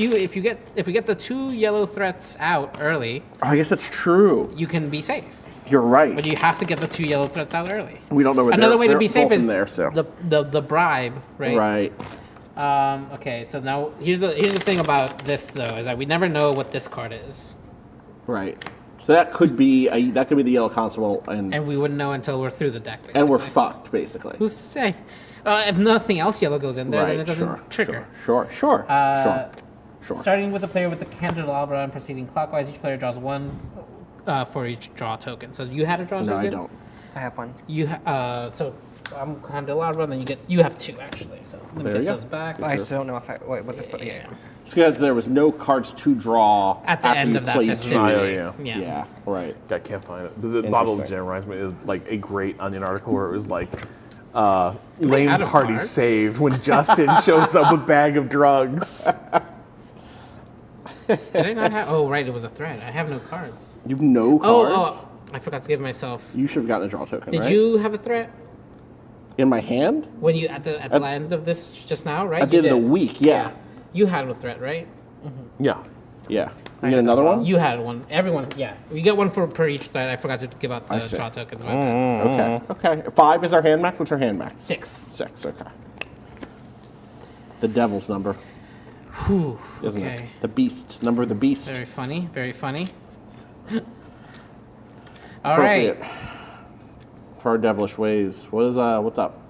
we get the 2 yellow threats out early. Oh, I guess that's true. You can be safe. You're right. But you have to get the 2 yellow threats out early. We don't know what Another way to be they're safe both is in there, so. the bribe, right? Right. Okay, so now here's the thing about this though is that we never know what this card is, Right. So that could be the yellow constable, and we wouldn't know until we're through the deck. Basically. we're fucked basically. Who's to say? If nothing else yellow goes in there, then it doesn't trigger. Sure. Starting with the player with the candelabra and proceeding clockwise, each player draws 1 for each draw token. So you had a draw token? No, I don't. I have one. So I'm candelabra, and then you have 2 actually. So let me There get you go. those back. I still don't know if I. Wait, what's this? Yeah. It's because there was no cards to draw At the after end you of that played festivity. two. Yeah. Yeah, right. I can't find it. The bottle of Interesting. gin reminds me of like a great Onion article where it was like, lame out of party cards? saved when Justin shows up with a bag of drugs. Did I not have? Oh, right, it was a threat. I have no cards. You've no cards? Oh, I forgot to give myself. You should have gotten a draw token, Did right? you have a threat In my hand? when you at the end of this just now? Right, I You did in a week, yeah. You had a threat, right? Yeah. Yeah. I You get had another as well. one? You had one. Everyone, yeah. We get one per each threat. I forgot to give out I the see. draw tokens. My bad. Okay. 5 is our hand max? What's our hand max? 6. 6, okay. The devil's number. Whew, Isn't okay. it? The beast. Number of the beast. Very funny. Very funny. All right. Appropriate for our devilish ways. What's up?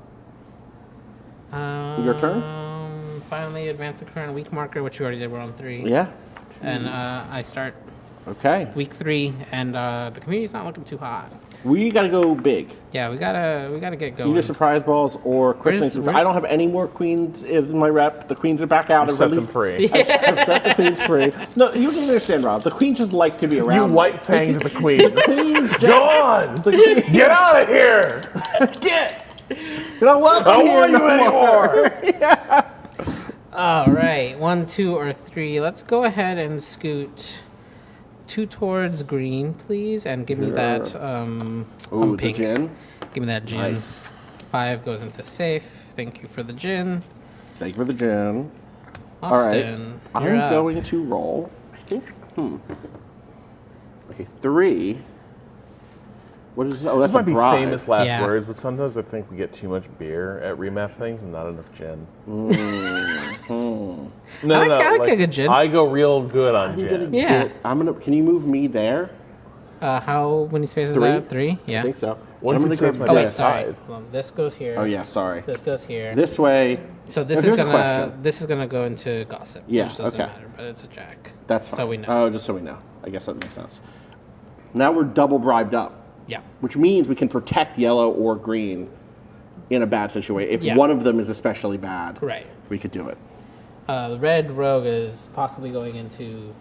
Your turn? Finally, advance the current week marker, which we already did. We're on 3. Yeah. And I start Okay. week 3, and the community's not looking too hot. We gotta go big. Yeah, we gotta get going. Either surprise balls or christening. where- I don't have any more queens in my rep. The queens are back out. You set them free. I've set the queens free. No, you don't understand, Rob. The queens just like to be You around. white-fanged the queen. The queens Go on! Get out of here! Get! You know what? I don't want you anymore! Yeah. All right, 1, 2, or 3. Let's go ahead and scoot 2 towards green, please, and give me that Ooh, the pink. gin. Give me that gin. Nice. 5 goes into safe. Thank you for the gin. Thank you for the gin. Austin, All right. you're I'm up. going to roll. I think. Okay, 3. What is? Oh, that's This might a be bribe. famous last Yeah. words, but sometimes I think we get too much beer at remap things and not enough gin. Mm-hmm. No, I like a good gin. I go real good on I'm gonna gin. Yeah. get- I'm gonna. Can you move me there? How many spaces 3? is that? 3? Yeah. I think so. One I'm could gonna say go it's my Oh wait, dad's sorry. side. Hold on. This goes here. Oh yeah, sorry. This goes here. This way. So this Now, is here's a question. this is gonna go into gossip. Yeah, Which doesn't okay. matter, but it's a jack. That's fine. So we know. Oh, just so we know. I guess that makes sense. Now we're double bribed up, Yeah. which means we can protect yellow or green in a bad situation. If Yeah. one of them is especially bad, Right. we could do it. The red rogue is possibly going into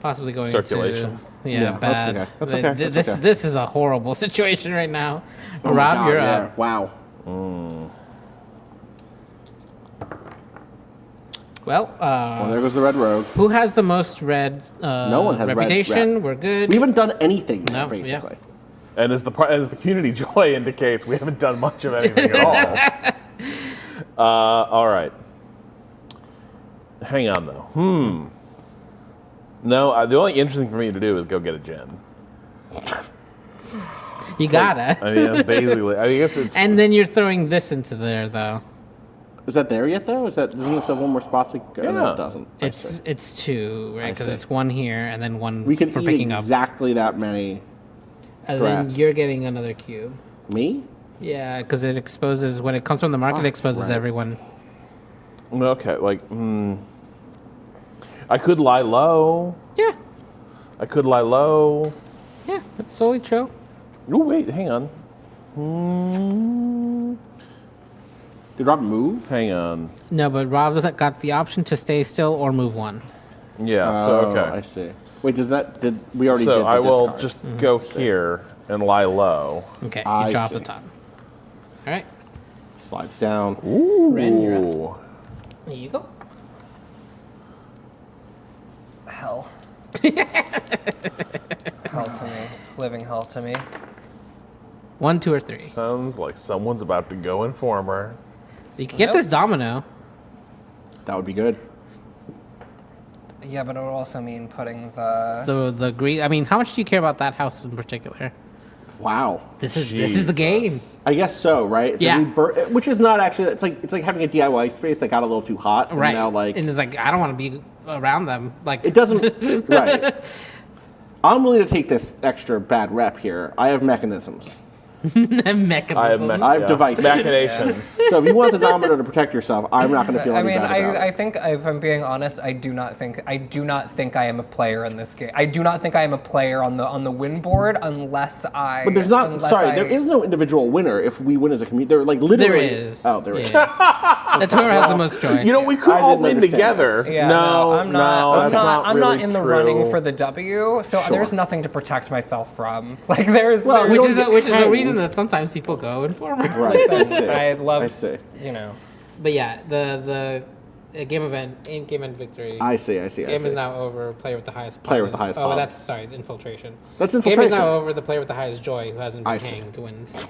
Circulation. Into, Yeah, that's bad. okay. That's okay. That's This okay. this is a horrible situation right now. Oh my Rob, God, you're yeah. up. Wow. Well, Well, there goes the red rogue. who has the most red No one has red reputation? rep. We're good. We haven't done anything yet, No, basically. And as the community joy indicates, we haven't done much of anything at all. All right. Hang on, though. No, the only interesting thing for me to do is go get a gin. You gotta. I mean, that's basically. I guess it's. And then you're throwing this into there, though. Is that there yet, though? Doesn't it have one more spot to go? No, Yeah. it doesn't. I see. It's 2, right? I Because see. it's 1 here and then 1 We can for eat picking up. exactly that many. And then threats. you're getting another cube. Me? Yeah, because it exposes when it comes from the market. It exposes right. everyone. Okay, I could lie low. Yeah. I could lie low. Yeah, that's totally true. Oh, wait, hang on. Did Rob move? Hang on. No, but Rob got the option to stay still or move 1. Yeah, so, okay. I see. Wait, did we already So did the I will discard? just go here and lie low. Okay, I you drop see. the top. All right, Slides down. Ooh. Ren, you're up. There you go. Hell. Hell to me. Living hell to me. 1, 2, or 3. Sounds like someone's about to go Informer. You can get this domino. That would be good. Yeah, but it would also mean putting the... The green. I mean, how much do you care about that house in particular? Wow. This is the game. I guess so, right? It's Yeah. which is not actually. It's like having a DIY space that got a little too hot. And Right. now, like, and it's like, I don't want to be around them. Like it doesn't. Right. I'm willing to take this extra bad rep here. I have mechanisms. Mechanisms. I have devices. Machinations. So if you want the domino to protect yourself, I'm not going to feel I any mean, bad about it. I think if I'm being honest, I do not think I am a player in this game. I do not think I am a player on the win board unless I. But there's not. Sorry, there is no individual winner if we win as a community. They're like literally. There is. Oh, there is. That's whoever has the most joy. You know, we could I all didn't win understand together. this. Yeah, No, I'm not. I'm not really in the true. running for the W. So Sure. there's nothing to protect myself from. Like there's. Well, there's which is a reason that sometimes people go Informer. Right. I see. I'd love. I see. You know. But yeah, the game event, game end victory. I see. Game is now over. Player with the highest. Player with the highest Oh, pop. that's sorry. Infiltration. That's Game infiltration. is now over. The player with the highest joy, who hasn't I been see. hanged, wins.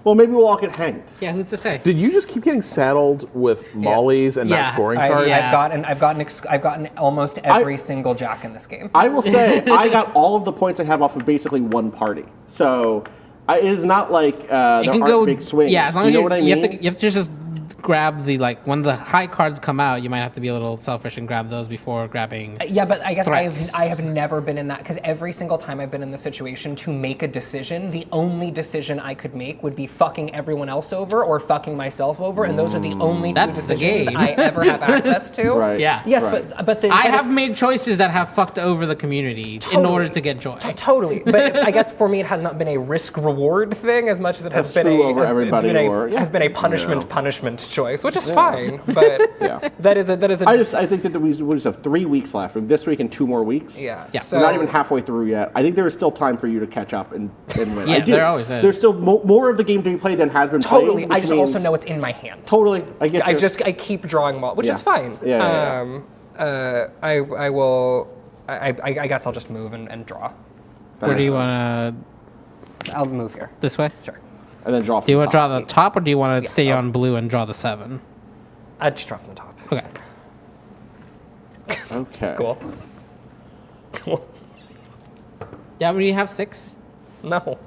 Well, maybe we'll all get hanged. Yeah, who's to say? Did you just keep getting saddled with mollies and Yeah. not scoring cards? I've gotten almost every single jack in this game. I will say I got all of the points I have off of basically one party. So it is not like there aren't big swings. Yeah, as long you as know what I mean. you have to just grab the when the high cards come out. You might have to be a little selfish and grab those before grabbing. Yeah, but I guess threats. I have never been in that because every single time I've been in the situation to make a decision, the only decision I could make would be fucking everyone else over or fucking myself over, and those are the only two That's the decisions game. I ever have access to. Right. Yeah. Yes, Right. but I have made choices that have fucked over the community in order to get joy. Totally, but I guess for me it has not been a risk-reward thing as much as it has been screw over everybody has been a punishment choice, which is fine. But that is a. I think that we just have 3 weeks left. This week and 2 more weeks. Yeah. So we're not even halfway through yet. I think there is still time for you to catch up and win. Yeah, I do. there always is. There's still more of the game to be played than has been played. Totally. I which just means- also know it's in my hand. Totally. I get you. I keep drawing which Yeah. is fine. Yeah. I will. I guess I'll just move and draw. Where do you want I'll move here. This way? Sure. And then draw. Do you want to draw the top, or do you want to stay on blue and draw the 7? I'd just draw from the top. Okay. Okay. Cool. Cool. Yeah, when you have 6. No.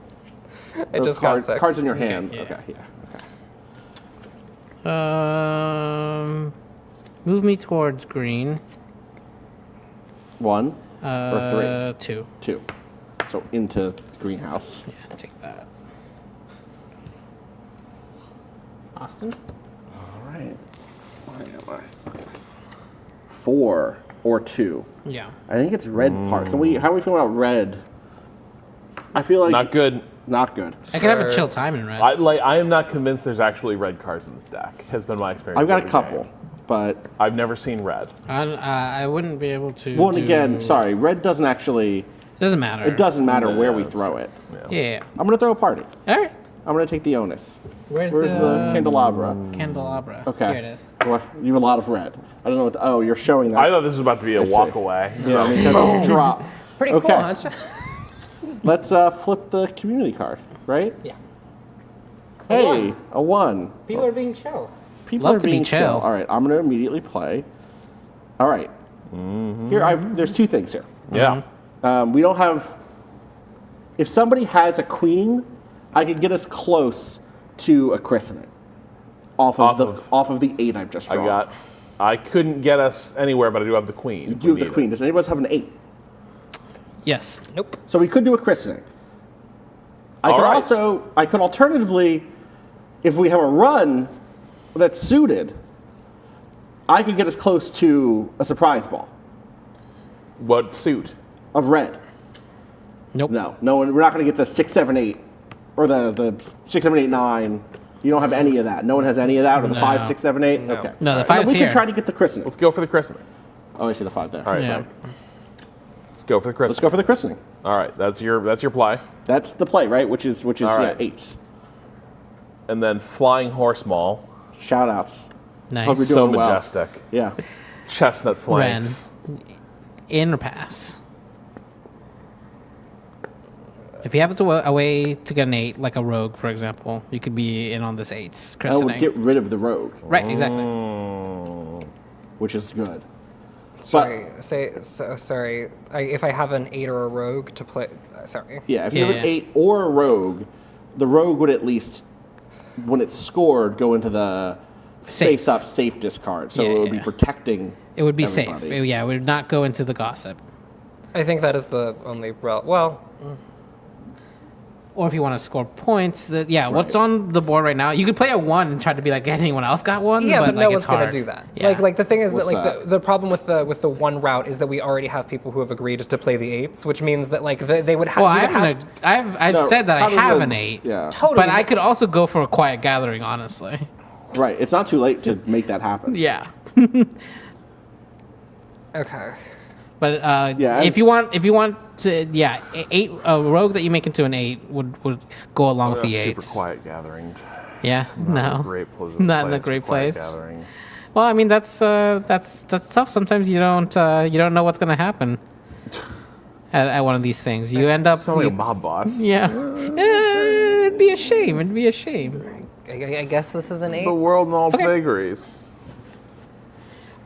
I Or just got 6. Cards in your hand. yeah. Okay. Yeah. Move me towards green. 1 or 3. 2. 2. So into greenhouse. Yeah, take that. Austin? All right. Where am I? Okay. 4 or 2. Yeah. I think it's red part. How are we feeling about red? I feel like Not good. Not good. I could have a chill time in red. I am not convinced there's actually red cards in this deck. Has been my experience. I've got a every couple, game. but I've never seen red. I wouldn't be able to. well, and again, sorry, red doesn't actually. It doesn't matter. It doesn't matter where we throw it. Yeah. I'm gonna throw a party. All right. I'm gonna take the onus. Where's the candelabra? Candelabra. Okay. Here it is. Well, you have a lot of red. I don't know what. Oh, you're showing that. I thought this was about to be a I see. walk away. Yeah, I mean, that's a drop. Pretty Okay. cool, huh? Let's flip the community card, right? Yeah. Hey, a 1. People are being chill. People Love are to be being chill. All right, I'm gonna immediately play. All right. Here, there's 2 things here. Yeah. We don't have. If somebody has a queen, I could get us close to a christening. Off of the 8 I've just drawn. I couldn't get us anywhere, but I do have the queen. You do have the queen. Does anybody else have an 8? Yes. Nope. So we could do a christening. I could alternatively, if we have a run that's suited, I could get us close to a surprise ball. What suit? Of red. Nope. No one. We're not going to get the 6, 7, 8, or the 6, 7, 8, 9. You don't have any of that. No one has any of that, or the 5, 6, 7, 8. No. Okay. No, the All 5's We here. can try to get the christening. Let's go for the christening. Oh, I see the 5 there. All right. Yeah. Right. Let's go for the christening. Let's go for the christening. All right. That's your play. That's the play, right? Which is All right. 8. And then flying horse maul. Shout outs. Nice. Hope you're So doing well. majestic. Yeah. Chestnut Ren. flanks. In or pass? If you have a way to get an 8, like a rogue, for example, you could be in on this 8's I christening. would get rid of the rogue. Right, exactly. Which is good. Sorry, sorry. If I have an 8 or a rogue to play, sorry. Yeah, if you have an 8 or a rogue, the rogue would at least, when it's scored, go into the face-up safe discard. So it would be protecting. It would be everybody. safe. Yeah, it would not go into the gossip. I think that is the only well. Or if you want to score points, what's on the board right now? You could play a 1 and try to be like anyone else got ones, Yeah, but like, no one's it's hard. gonna do that. Yeah. Like the thing is What's that the problem with the 1 route is that we already have people who have agreed to play the 8s, which means that like they would have. Well, I've said that I have an 8. Yeah. Totally. But I could also go for a quiet gathering, honestly. Right. It's not too late to make that happen. Yeah. Okay. But if you want to, 8 a rogue that you make into an 8 would go along with the 8s. Super quiet gathering. Yeah, Not no, a great place not in a great for quiet place. gatherings. Well, I mean that's tough. Sometimes you don't know what's gonna happen at one of these things. You end up Sound like a mob boss. Yeah, it'd be a shame. It'd be a shame. I guess this is an 8. The world and all its vagaries.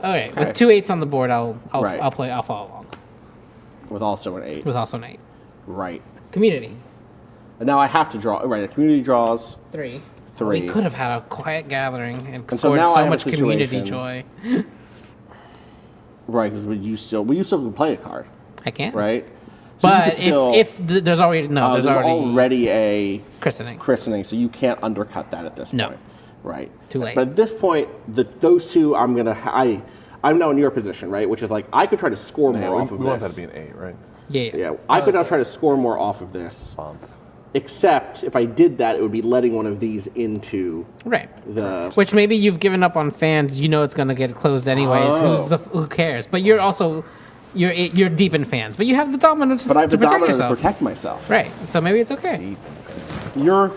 All right, with 2 8s on the board, I'll Right. I'll follow along. With also an 8. With also an 8. Right. Community. And now I have to draw. Right. The community draws 3. 3. We could have had a quiet gathering and so scored now I so have a much community situation- joy. Right, because you still can play a card. I can't. Right. So you But could still- there's already there's already a christening, so you can't undercut that at this No. point. Right. Too late. But at this point, those two, I'm now in your position, right? Which is like I could try to score more off of we this. want that to be an 8, right? Yeah. I could now try to score more off of this. Fonts. Except if I did that, it would be letting one of these into Right. the. Which maybe you've given up on fans. You know it's going to get closed anyways. Oh. Who cares? But you're also you're deep in fans. But you have the dominant But I have to the protect dominant to yourself. protect myself. Right. So maybe it's okay. You're.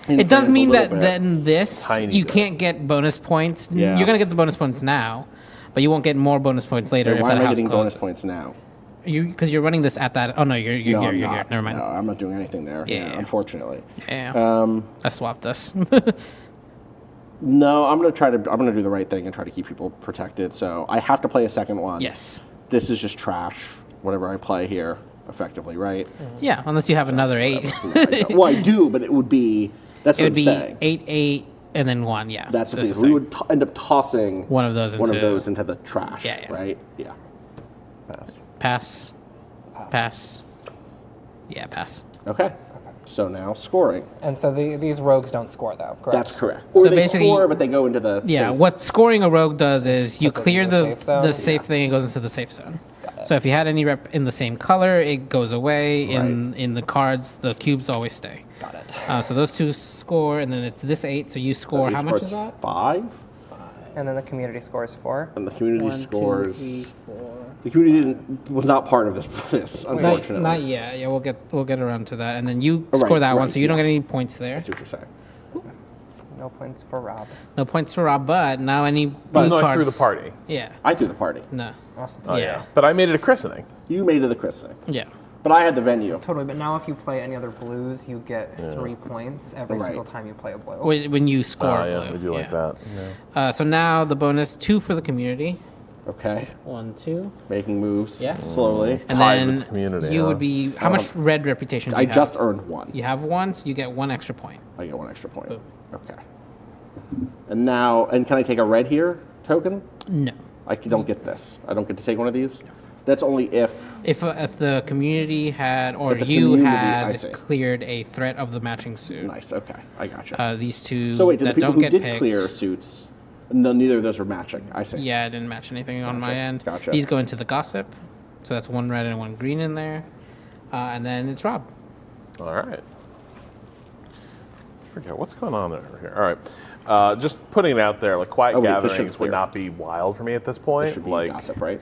It does mean that then then this Tiny you bit. can't get bonus points. Yeah. You're going to get the bonus points now, but you won't get more bonus points later if Why that am I house getting closes. bonus points now? Because you're running this at that. Oh no, you're No, here. I'm You're not. here. Never mind. No, I'm not doing anything there. Yeah. Unfortunately. Yeah. I swapped us. No, I'm gonna do the right thing and try to keep people protected. So I have to play a second one. Yes. This is just trash. Whatever I play here, effectively, right? Yeah, unless you have another 8. Well, I do, but it would be. That's It what would I'm be saying. 8 8 and then 1. Yeah. That's the That's thing. We would end up tossing One of those into the trash. Yeah, yeah. Right. Yeah. Pass. Pass. Yeah, pass. Okay. So now scoring. And so these rogues don't score though, correct? That's correct. Or So they basically- score, but they go into the. Yeah, safe. what scoring a rogue does is you Puts it clear in the the safe zone? the safe thing and goes into the safe zone. So if you had any rep in the same color, it goes away. In the cards, the cubes always stay. Got it. So those two score, and then it's this 8. So you score. Each How much card's is that? 5. And then the community scores 4. And the community 1, 2, scores. 3, 4. The community was not part of this, unfortunately. Not yet. Yeah, we'll get around to that, and then you Oh, score right, that one, right, so you don't get yes. any points there. I see what you're saying. No points for Rob. No points for Rob, but now any But blue no, I cards. threw the party. Yeah. I threw the party. No. Awesome. Oh, Yeah. But I made it a christening. You made it the christening. Yeah. But I had the venue. Totally, but now if you play any other blues, you get 3 points every Right. single time you play a blue. When you score Oh, yeah, blue. we do like that. So now the bonus 2 for the community. Okay. 1, 2. Making moves. Yeah. Slowly. And Tied then with the community, you huh? would be. How much red reputation do you I have? just earned 1. You have 1, so you get 1 extra point. I get 1 extra point. Boom. Okay. And now, can I take a red here token? No. I don't get this. I don't get to take one of these. That's only if. If the community had, or If the you community- I had see. cleared a threat of the matching suit. Nice. Okay, I gotcha. These two So wait, do the that people don't who get did picked. clear suits? No, neither of those were matching. I see. Yeah, I didn't match anything on my Gotcha, end. gotcha. These go into the gossip, so that's 1 red and 1 green in there, and then it's Rob. All right. I forget what's going on over here. All right. Just putting it out there, like quiet Oh, wait, this should gatherings would clear. not be wild for me at this point. This should be like gossip, right?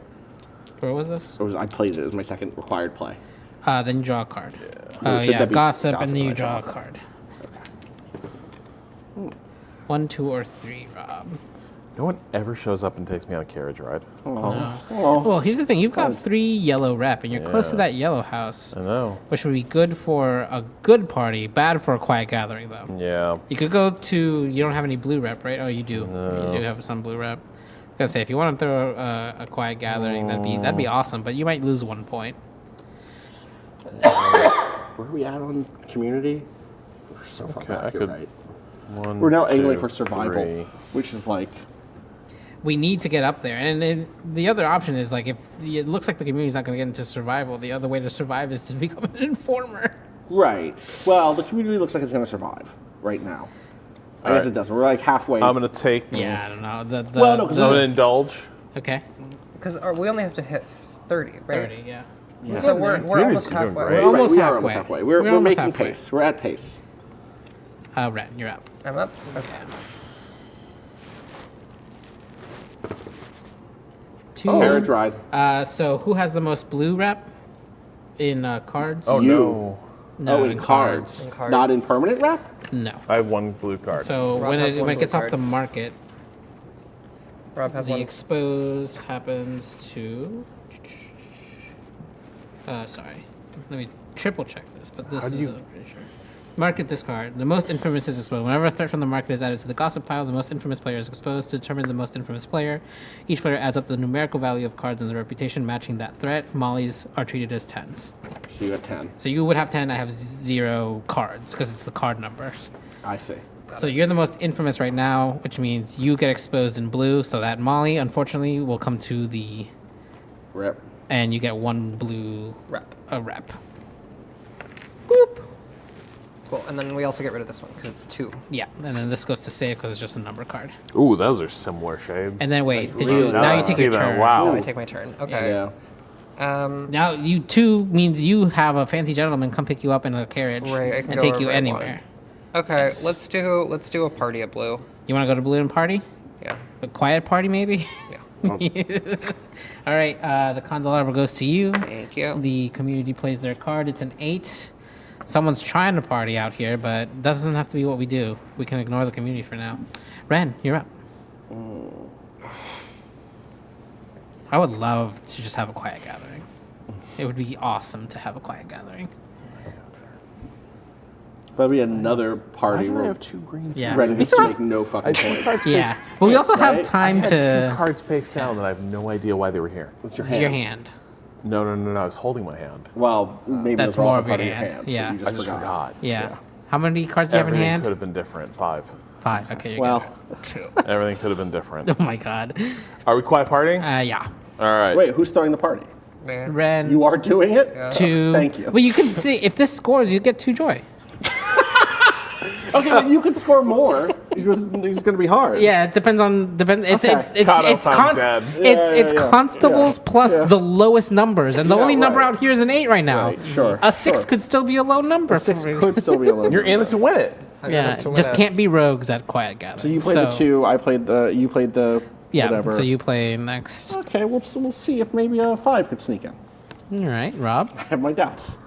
Where was this? I played it. It was my second required play. Then you draw a card. Well, should Yeah, that be gossip, gossip and then when you I draw draw a a card. 1, 2, or 3, Rob. No one ever shows up and takes me on a carriage ride. Well, here's the thing. You've got 3 yellow rep, and you're close to that yellow house. I know. Which would be good for a good party, bad for a quiet gathering, though. Yeah. You could go to... You don't have any blue rep, right? Oh, you do. No. You do have some blue rep. I was going to say, if you want to throw a quiet gathering, that'd be awesome, but you might lose 1 point. Where are we at on community? We're so far back, you're right. We're now angling for survival, 3. which is like... We need to get up there. And then the other option is, like, if it looks like the community's not going to get into survival, the other way to survive is to become an informer. Right. Well, the community looks like it's going to survive right now. I guess it doesn't. We're like halfway. I'm going to take... Yeah, I don't know. Well, no, 'cause I'm going to indulge. Okay. Because we only have to hit 30, right? 30, yeah. So we're almost halfway. We're almost we are halfway. almost halfway. We're almost making halfway. pace. We're at pace. Ren, you're up. I'm up? Okay. 2. Carriage ride. So who has the most blue rep in cards? Oh, You. No, in cards. Not in permanent wrap? No. I have 1 blue card. So Rob when has it one gets blue off the market, Rob has the one. expose happens to... sorry. Let me triple check this, but this is pretty sure. Market discard. The most infamous is exposed. Whenever a threat from the market is added to the gossip pile, the most infamous player is exposed. To determine the most infamous player, each player adds up the numerical value of cards and the reputation matching that threat. Mollies are treated as 10s. So you got 10. So you would have 10, I have 0 cards, because it's the card numbers. I see. So you're the most infamous right now, which means you get exposed in blue, so that Molly, unfortunately, will come to the... Rep. And you get 1 blue... Rep. A rep. Cool. And then we also get rid of this one because it's 2. Yeah, and then this goes to save because it's just a number card. Ooh, those are similar shades. And then wait, now you take your turn. Wow. Now I take my turn. Okay. Yeah. Now you 2 means you have a fancy gentleman come pick you up in a carriage Right, I can and go take you wherever I anywhere. want. Okay, let's do a party at blue. You want to go to blue and party? Yeah. A quiet party, maybe? Yeah. All right, the candelabra goes to you. Thank you. The community plays their card. It's an 8. Someone's trying to party out here, but that doesn't have to be what we do. We can ignore the community for now. Ren, you're up. I would love to just have a quiet gathering. It would be awesome to have a quiet gathering. That'd be another party Why do I where have 2 greens? Yeah. Ren We gets still to have- make no fucking point. Yeah, but we also have Right? time I had to... 2 cards face down that I have no idea why they were here. It's your It's hand. your hand. No, I was holding my hand. Well, maybe That's those are more also of your part hand. so Yeah. you I just forgot. Yeah. How many cards do you have in Everything hand? could have been different. 5. 5. Okay, you're Well, Everything could have been different. good. Oh my god. Are we quiet partying? Yeah. All right. wait, who's throwing the party? Ren. You are doing it? 2. Thank you. Well, you can see if this scores, you get 2 joy. Okay, well, you could score more. It's going to be hard. Yeah, it depends. It's Okay. it's constables plus the lowest numbers, and the only number out here is an 8 right now. Right, sure. A 6 could still be a low number. A 6 could still be a low You're in it to win it. Yeah, just can't be rogues at quiet gathering. So you played the 2, I played the, you played the whatever. So you play next. Okay, we'll see if maybe a 5 could sneak in. All right, Rob. I have my doubts.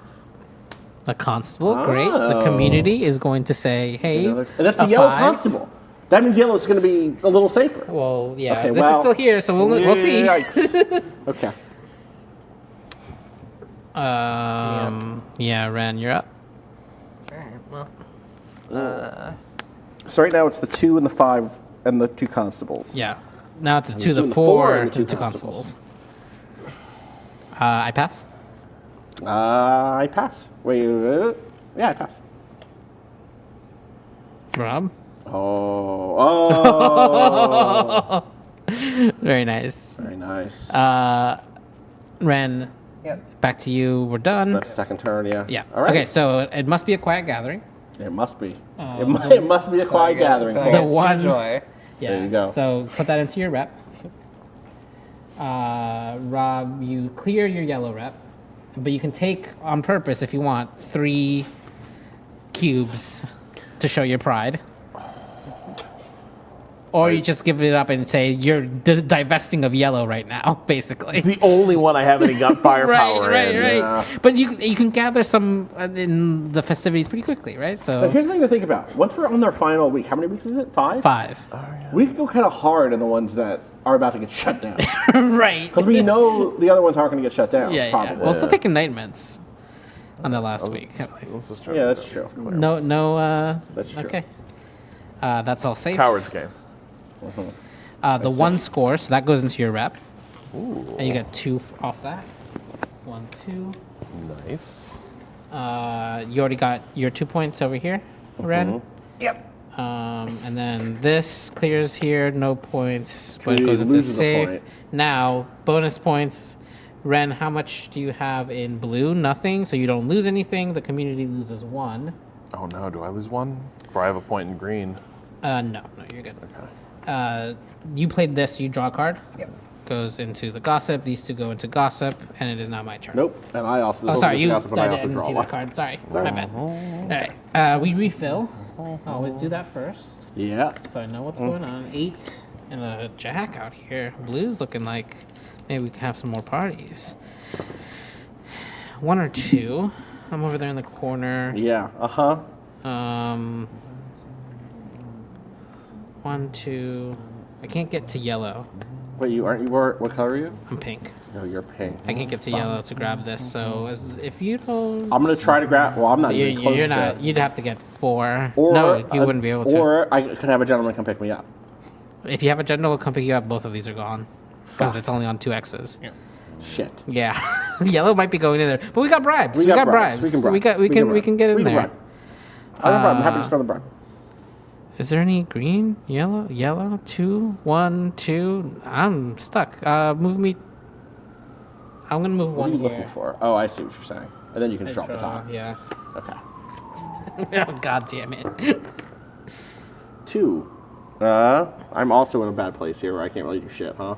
A constable, great. The community is going to say, "Hey," and that's the a yellow 5. constable. That means yellow is going to be a little safer. Well, yeah, Okay, this is still here, so we'll see. Yikes. Okay. Yeah, Ren, you're up. Alright, well. So right now it's the 2 and the 5 and the 2 constables. Yeah. Now it's And the 2, the 4, and the 2 constables. I pass. I pass. Wait, yeah, I pass. Rob. Oh. Very nice. Very nice. Ren. Yeah. Back to you. We're done. That's the second turn, yeah. Yeah. All right. Okay, so it must be a quiet gathering. It must be. It must be a quiet gathering. So The folks. one. Joy. Yeah. There you go. So put that into your rep. Rob, you clear your yellow rep, but you can take on purpose if you want 3 cubes to show your pride. Or you just give it up and say you're divesting of yellow right now, basically. It's the only one I have any gun firepower right. in. Yeah. But you can gather some in the festivities pretty quickly, right? So But here's the thing to think about. Once we're on their final week, how many weeks is it? 5? 5. We feel kind of hard on the ones that are about to get shut down. Right. Because we know the other ones aren't going to get shut down. Yeah. Probably. Well, still taking Nightmares on the last week. Yeah, that's true. No. That's true. Okay. That's all safe. Coward's game. The 1 score, so that goes into your rep. Ooh. And you get 2 off that. 1, 2. Nice. You already got your 2 points over here, Ren. Yep. And then this clears here, no points, but it He goes into loses a safe. point. Now, bonus points. Ren, how much do you have in blue? Nothing, so you don't lose anything. The community loses 1. Oh no, do I lose 1? For I have a point in green. No, you're good. Okay. You played this, you draw a card. Yep. Goes into the gossip. These 2 go into gossip, and it is now my turn. Nope. And I also. Oh, sorry, you. Gossip, but Sorry, I I also didn't draw see one. that card. Sorry, my bad. All right, we refill. Always do that first. Yeah. So I know what's going on. 8 and a jack out here. Blue's looking like maybe we can have some more parties. 1 or 2. I'm over there in the corner. Yeah. 1, 2. I can't get to yellow. Wait, you aren't. You were. What color are you? I'm pink. No, you're pink. I can't get to yellow to grab this. So if you don't, I'm gonna try to grab. Well, I'm not even close you're to not. it. You'd have to get 4. Or, no, you wouldn't be able to. Or I could have a gentleman come pick me up. If you have a general come pick you up, both of these are gone because it's only on 2 X's. Yeah. Shit. Yeah, yellow might be going in there, but we got bribes. We got bribes. We can get in there. I'm happy to spend the bribe. Is there any green, yellow? 2, 1, 2. I'm stuck. Move me. I'm gonna move What 1 are you here. looking for? Oh, I see what you're saying. And then you can drop the top. Yeah. Okay. Oh, God damn it. 2. I'm also in a bad place here where I can't really do shit, huh?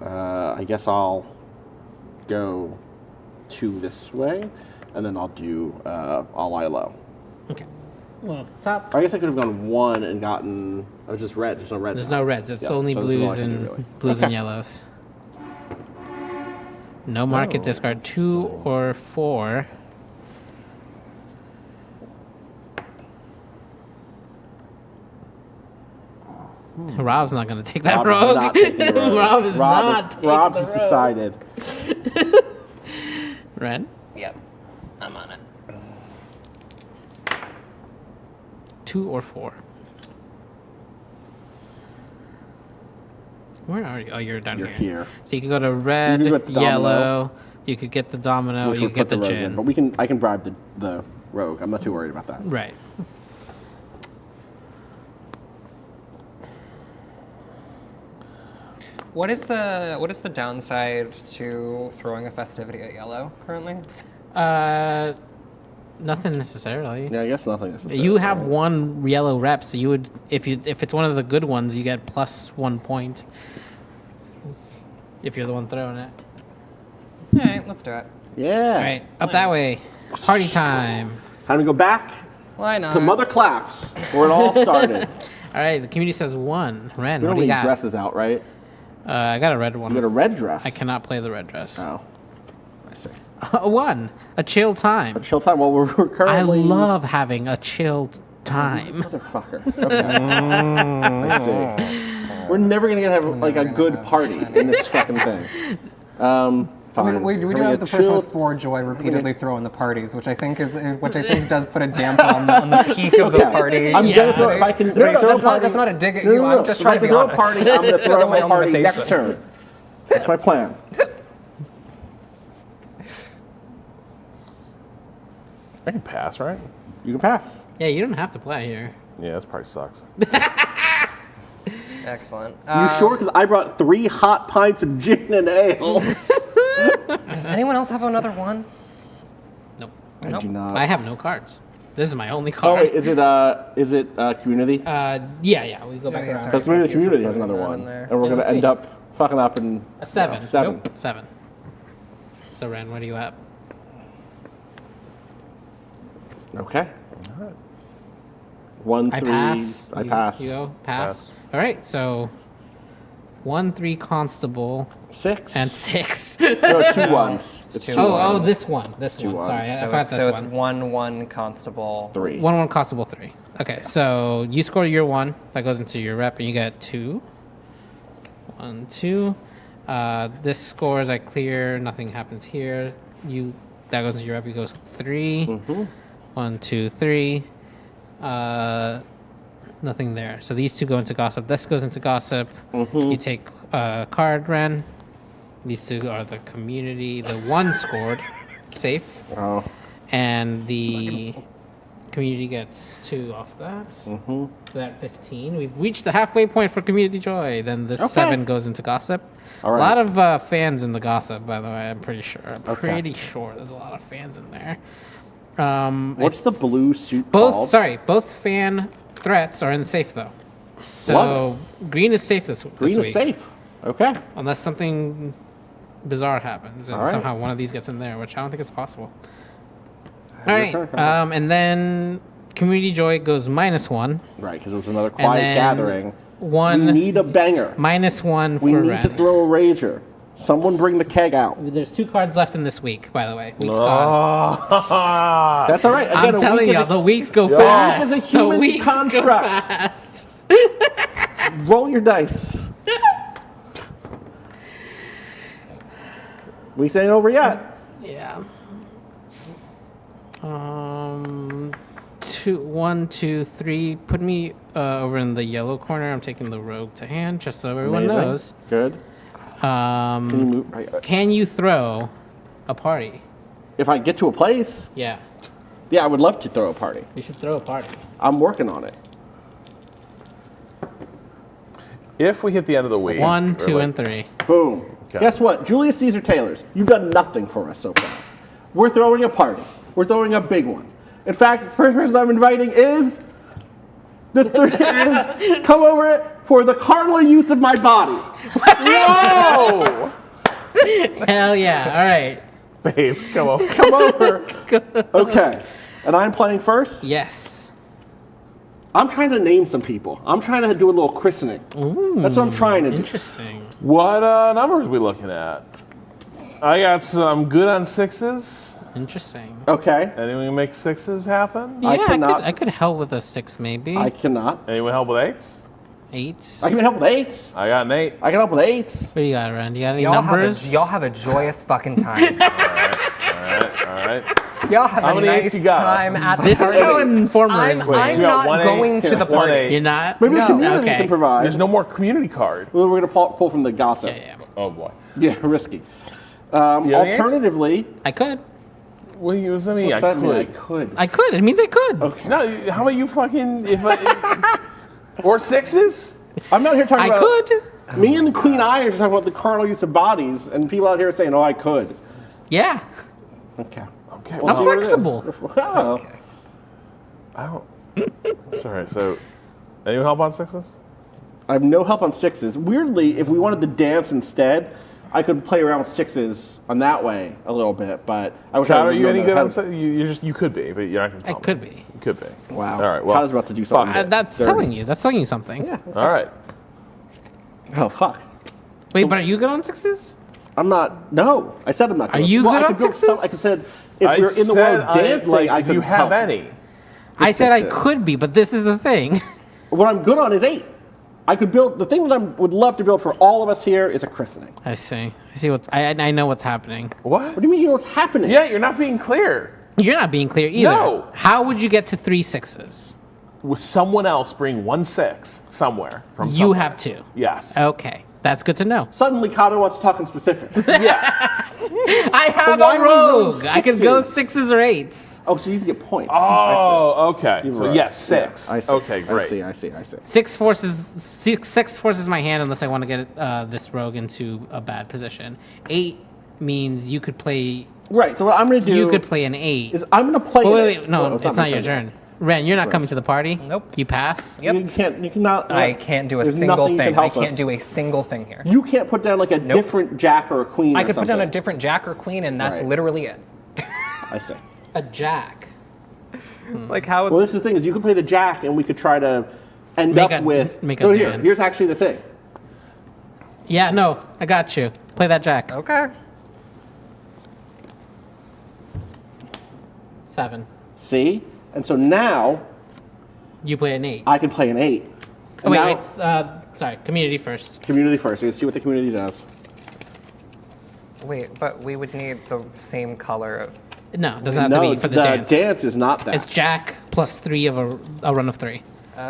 I guess I'll go 2 this way, and then I'll do, I'll lie low. Okay. 1 off the top. I guess I could have gone 1 and gotten, just red. There's no reds. There's no reds. It's only so this is all I blues can do, and really. blues and yellows. No market discard 2 or 4. Rob's not going to take that rogue. Not taking the rogue. Rob is not taking Rob the has rogue. decided. Ren? Yep. I'm on it. 2 or 4. Where are you? Oh, you're down You're here. So you can go to red, You can get the domino. yellow. You could get the domino. Which You would could get put the rogue in, gin. but I can bribe the rogue. I'm not too worried about that. Right. What is the downside to throwing a festivity at yellow currently? Nothing necessarily. Yeah, I guess nothing necessarily. You have 1 yellow rep, so you would if it's one of the good ones, you get plus 1 point. If you're the one throwing it. All right, let's do it. Yeah. All right, up that way. Party time. Time to go back Why not? to Mother Claps, where it all started. All right, the community says 1. Ren, We what don't do you leave got? dresses out, right? I got a red one. You got a red dress? I cannot play the red dress. Oh. I see. 1. A chill time. A chill time. Well, we're currently... I love having a chilled time. Motherfucker. Okay. I see. We're never going to have like a good party in this fucking thing. Fine. I mean, we do have the person with 4 joy repeatedly throwing the parties, which I think does put a damper on the peak of the party. I'm gonna throw, if I can throw a party. That's not a dig at you. I'm just trying to be throw honest. a party. I'm gonna throw My a own party limitation. next turn. That's my plan. I can pass, right? You can pass. Yeah, you don't have to play here. Yeah, this party sucks. Excellent. You sure? Because I brought 3 hot pints of gin and ale. Does anyone else have another one? Nope. I do not. I have no cards. This is my only Oh card. wait, is it community? Yeah. We go back around. Because maybe the community has another one, and we're gonna end up fucking up in A 7. 7. Nope. 7. So Ren, what are you at? Okay. 1, 3. I pass. I pass. You go pass. All right, so 1, 3 constable. 6 and 6. No, 2 ones. It's 2 ones. This one. This 2 one. ones. Sorry, I So forgot it's, this so one. it's 1-1 constable. 3. 1-1 constable 3. Okay, so you score your 1. That goes into your rep, and you get 2. 1, 2. This scores. I clear. Nothing happens here. That goes into your rep. You goes 3. 1, 2, 3. Nothing there. So these 2 go into gossip. This goes into gossip. You take card, Ren. These 2 are the community. The 1 scored, safe. Oh. And the community gets 2 off that. So that 15. We've reached the halfway point for community joy. Then this 7 goes into gossip. All right. A lot of fans in the gossip, by the way. I'm pretty sure. Pretty sure there's a lot of fans in there. What's the blue suit both called? Sorry, both fan threats are in safe though. So green is safe this week. Green is safe. Okay. Unless something bizarre happens and All right. somehow one of these gets in there, which I don't think is possible. All right, and then community joy goes -1. Right, because it was another And quiet then gathering. 1. We need a banger. -1 for We need Ren. to throw a rager. Someone bring the keg out. There's 2 cards left in this week, by the way. Week's gone. That's all right. Again, I'm telling you, the weeks go fast. Is a human the weeks construct. go fast. Roll your dice. Weeks ain't over yet. Yeah. 1, 2, 3. Put me over in the yellow corner. I'm taking the rogue to hand, just so everyone Amazing. knows. Good. Can you move? Can you throw a party? If I get to a place? Yeah. Yeah, I would love to throw a party. You should throw a party. I'm working on it. If we hit the end of the week. 1, 2, and 3. Boom. Okay. Guess what? Julius Caesar Taylors, you've done nothing for us so far. We're throwing a party. We're throwing a big one. In fact, the first person I'm inviting is come over for the carnal use of my body. Whoa! Hell yeah. All right. Babe, come on. Come over. Okay. And I'm playing first? Yes. I'm trying to name some people. I'm trying to do a little christening. Ooh, that's what I'm trying to do. Interesting. What numbers are we looking at? I got some good on 6s. Interesting. Okay. Anyone make 6s happen? Yeah, I could help with a 6 maybe. I cannot. Anyone help with 8s? 8s. I can help with 8s. I got an 8. I can help with 8s. What do you got, Ren? You got any numbers? Y'all have a joyous fucking time. All right. Y'all have How a many nice 8s you got? time at the This is party. how an informer is. I'm so you got not 1 8, going to the 1 party. 8. You're not? Maybe the community Okay. can provide. There's no more community card. Well, we're going to pull from the gossip. Yeah. Oh boy. Yeah, risky. You have any 8s? Alternatively, I could. What does that mean? what's I that mean? I could. could. I could. It means I could. Okay. No, how about you fucking or 6s? I'm not here talking I about. could. Me and the Queen Eye are talking about the carnal use of bodies, and people out here are saying, "Oh, I could." Yeah. Okay. Okay. We'll I'm see what it is. flexible. Oh. I don't. Sorry. So, anyone help on 6s? I have no help on 6s. Weirdly, if we wanted to dance instead, I could play around with 6s on that way a little bit. But I wish I Cado, are would you know any that good I on had- 6s? You could be, but you're not going to tell I me. could be. You could be. Wow. All right. Well, Cado's about to do something. fuck it. That's Dirty. telling you. That's telling you something. Yeah. All right. Oh fuck. Wait, but are you good on 6s? I'm not. No, I said I'm not. Are good. you Well, good I on could build 6s? some- I said if I we're in the said world dancing, I do could you have help. any? I said I 6s. could be, but this is the thing. What I'm good on is 8. I could build the thing that I would love to build for all of us here is a christening. I see. I see what's. I know what's happening. What? What do you mean you know what's happening? Yeah, you're not being clear. You're not being clear either. No. How would you get to 3 6s? With someone else bring 1 6 somewhere from You somewhere. have to. Yes. Okay, that's good to know. Suddenly, Cado wants to talk in specifics. Yeah. I have why a would we go rogue. I could go 6s? 6s or 8s. Oh, so you can get points. Oh, okay. You're So right. yes, 6. Yeah, I see. Okay, great. I see. 6 forces my hand unless I want to get this rogue into a bad position. 8 means you could play. Right. So what I'm going to do? You could play an 8. Is I'm going to play. Oh, wait. No, Well, it's not your my turn. Ren, you're not Right. coming to the party. Nope. You pass. Yep. You can't. You cannot. I can't do a there's single nothing you thing. can I help can't us. do a single thing here. You can't put down like a different jack or a queen. I or could put down a something. different jack or queen, and that's Right. literally it. I see. A jack. Like how? Well, this is the thing is you can play the jack, and we could try to end Make up a- with. make a no, dance. here's actually the thing. Yeah, no, I got you. Play that jack. Okay. 7. See, and so now You play an 8. I can play an 8. Oh, wait, now, wait. Sorry, community first. Community first. We can see what the community does. Wait, but we would need the same color of. No, it doesn't have to be for the dance. dance is not that. It's jack plus 3 of a run of 3.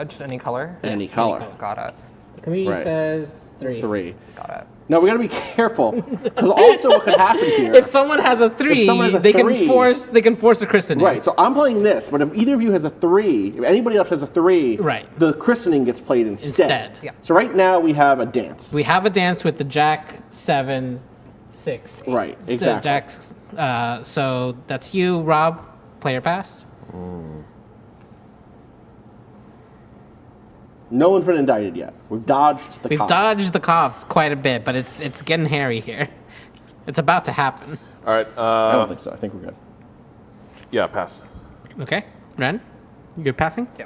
Just any color. Any color. Got it. The community Right. says 3. 3. Got it. Now we got to be careful because also what could happen here. If someone has a 3, they can force the christening. Right. So I'm playing this, but if either of you has a 3, if anybody else has a 3, right, the christening gets played instead. Yeah. So right now we have a dance. We have a dance with the jack 7, 6, 8. Right. So Exactly. jacks. So that's you, Rob. Player pass. No one's been indicted yet. We've dodged the We've cops. dodged the cops quite a bit, but it's getting hairy here. It's about to happen. All right. I don't think so. I think we're good. Yeah, pass. Okay, Ren, you're passing. Yeah.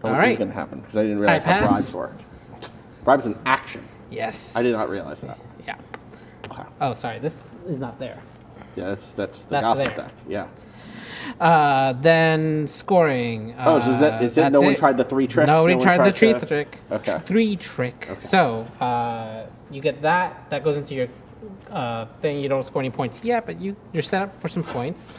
All All right. right. going to happen because I didn't realize how pass. bribes work. Bribes an action. Yes. I did not realize that. Yeah. Okay. Oh, sorry. This is not there. Yeah, that's the That's gossip there. deck. Yeah. Then scoring. Oh, so is it that's no one tried the 3 trick? Nobody No one tried the tried 3 trick. Okay. 3 trick. Okay. So you get that. That goes into your thing. You don't score any points yet, but you're set up for some points.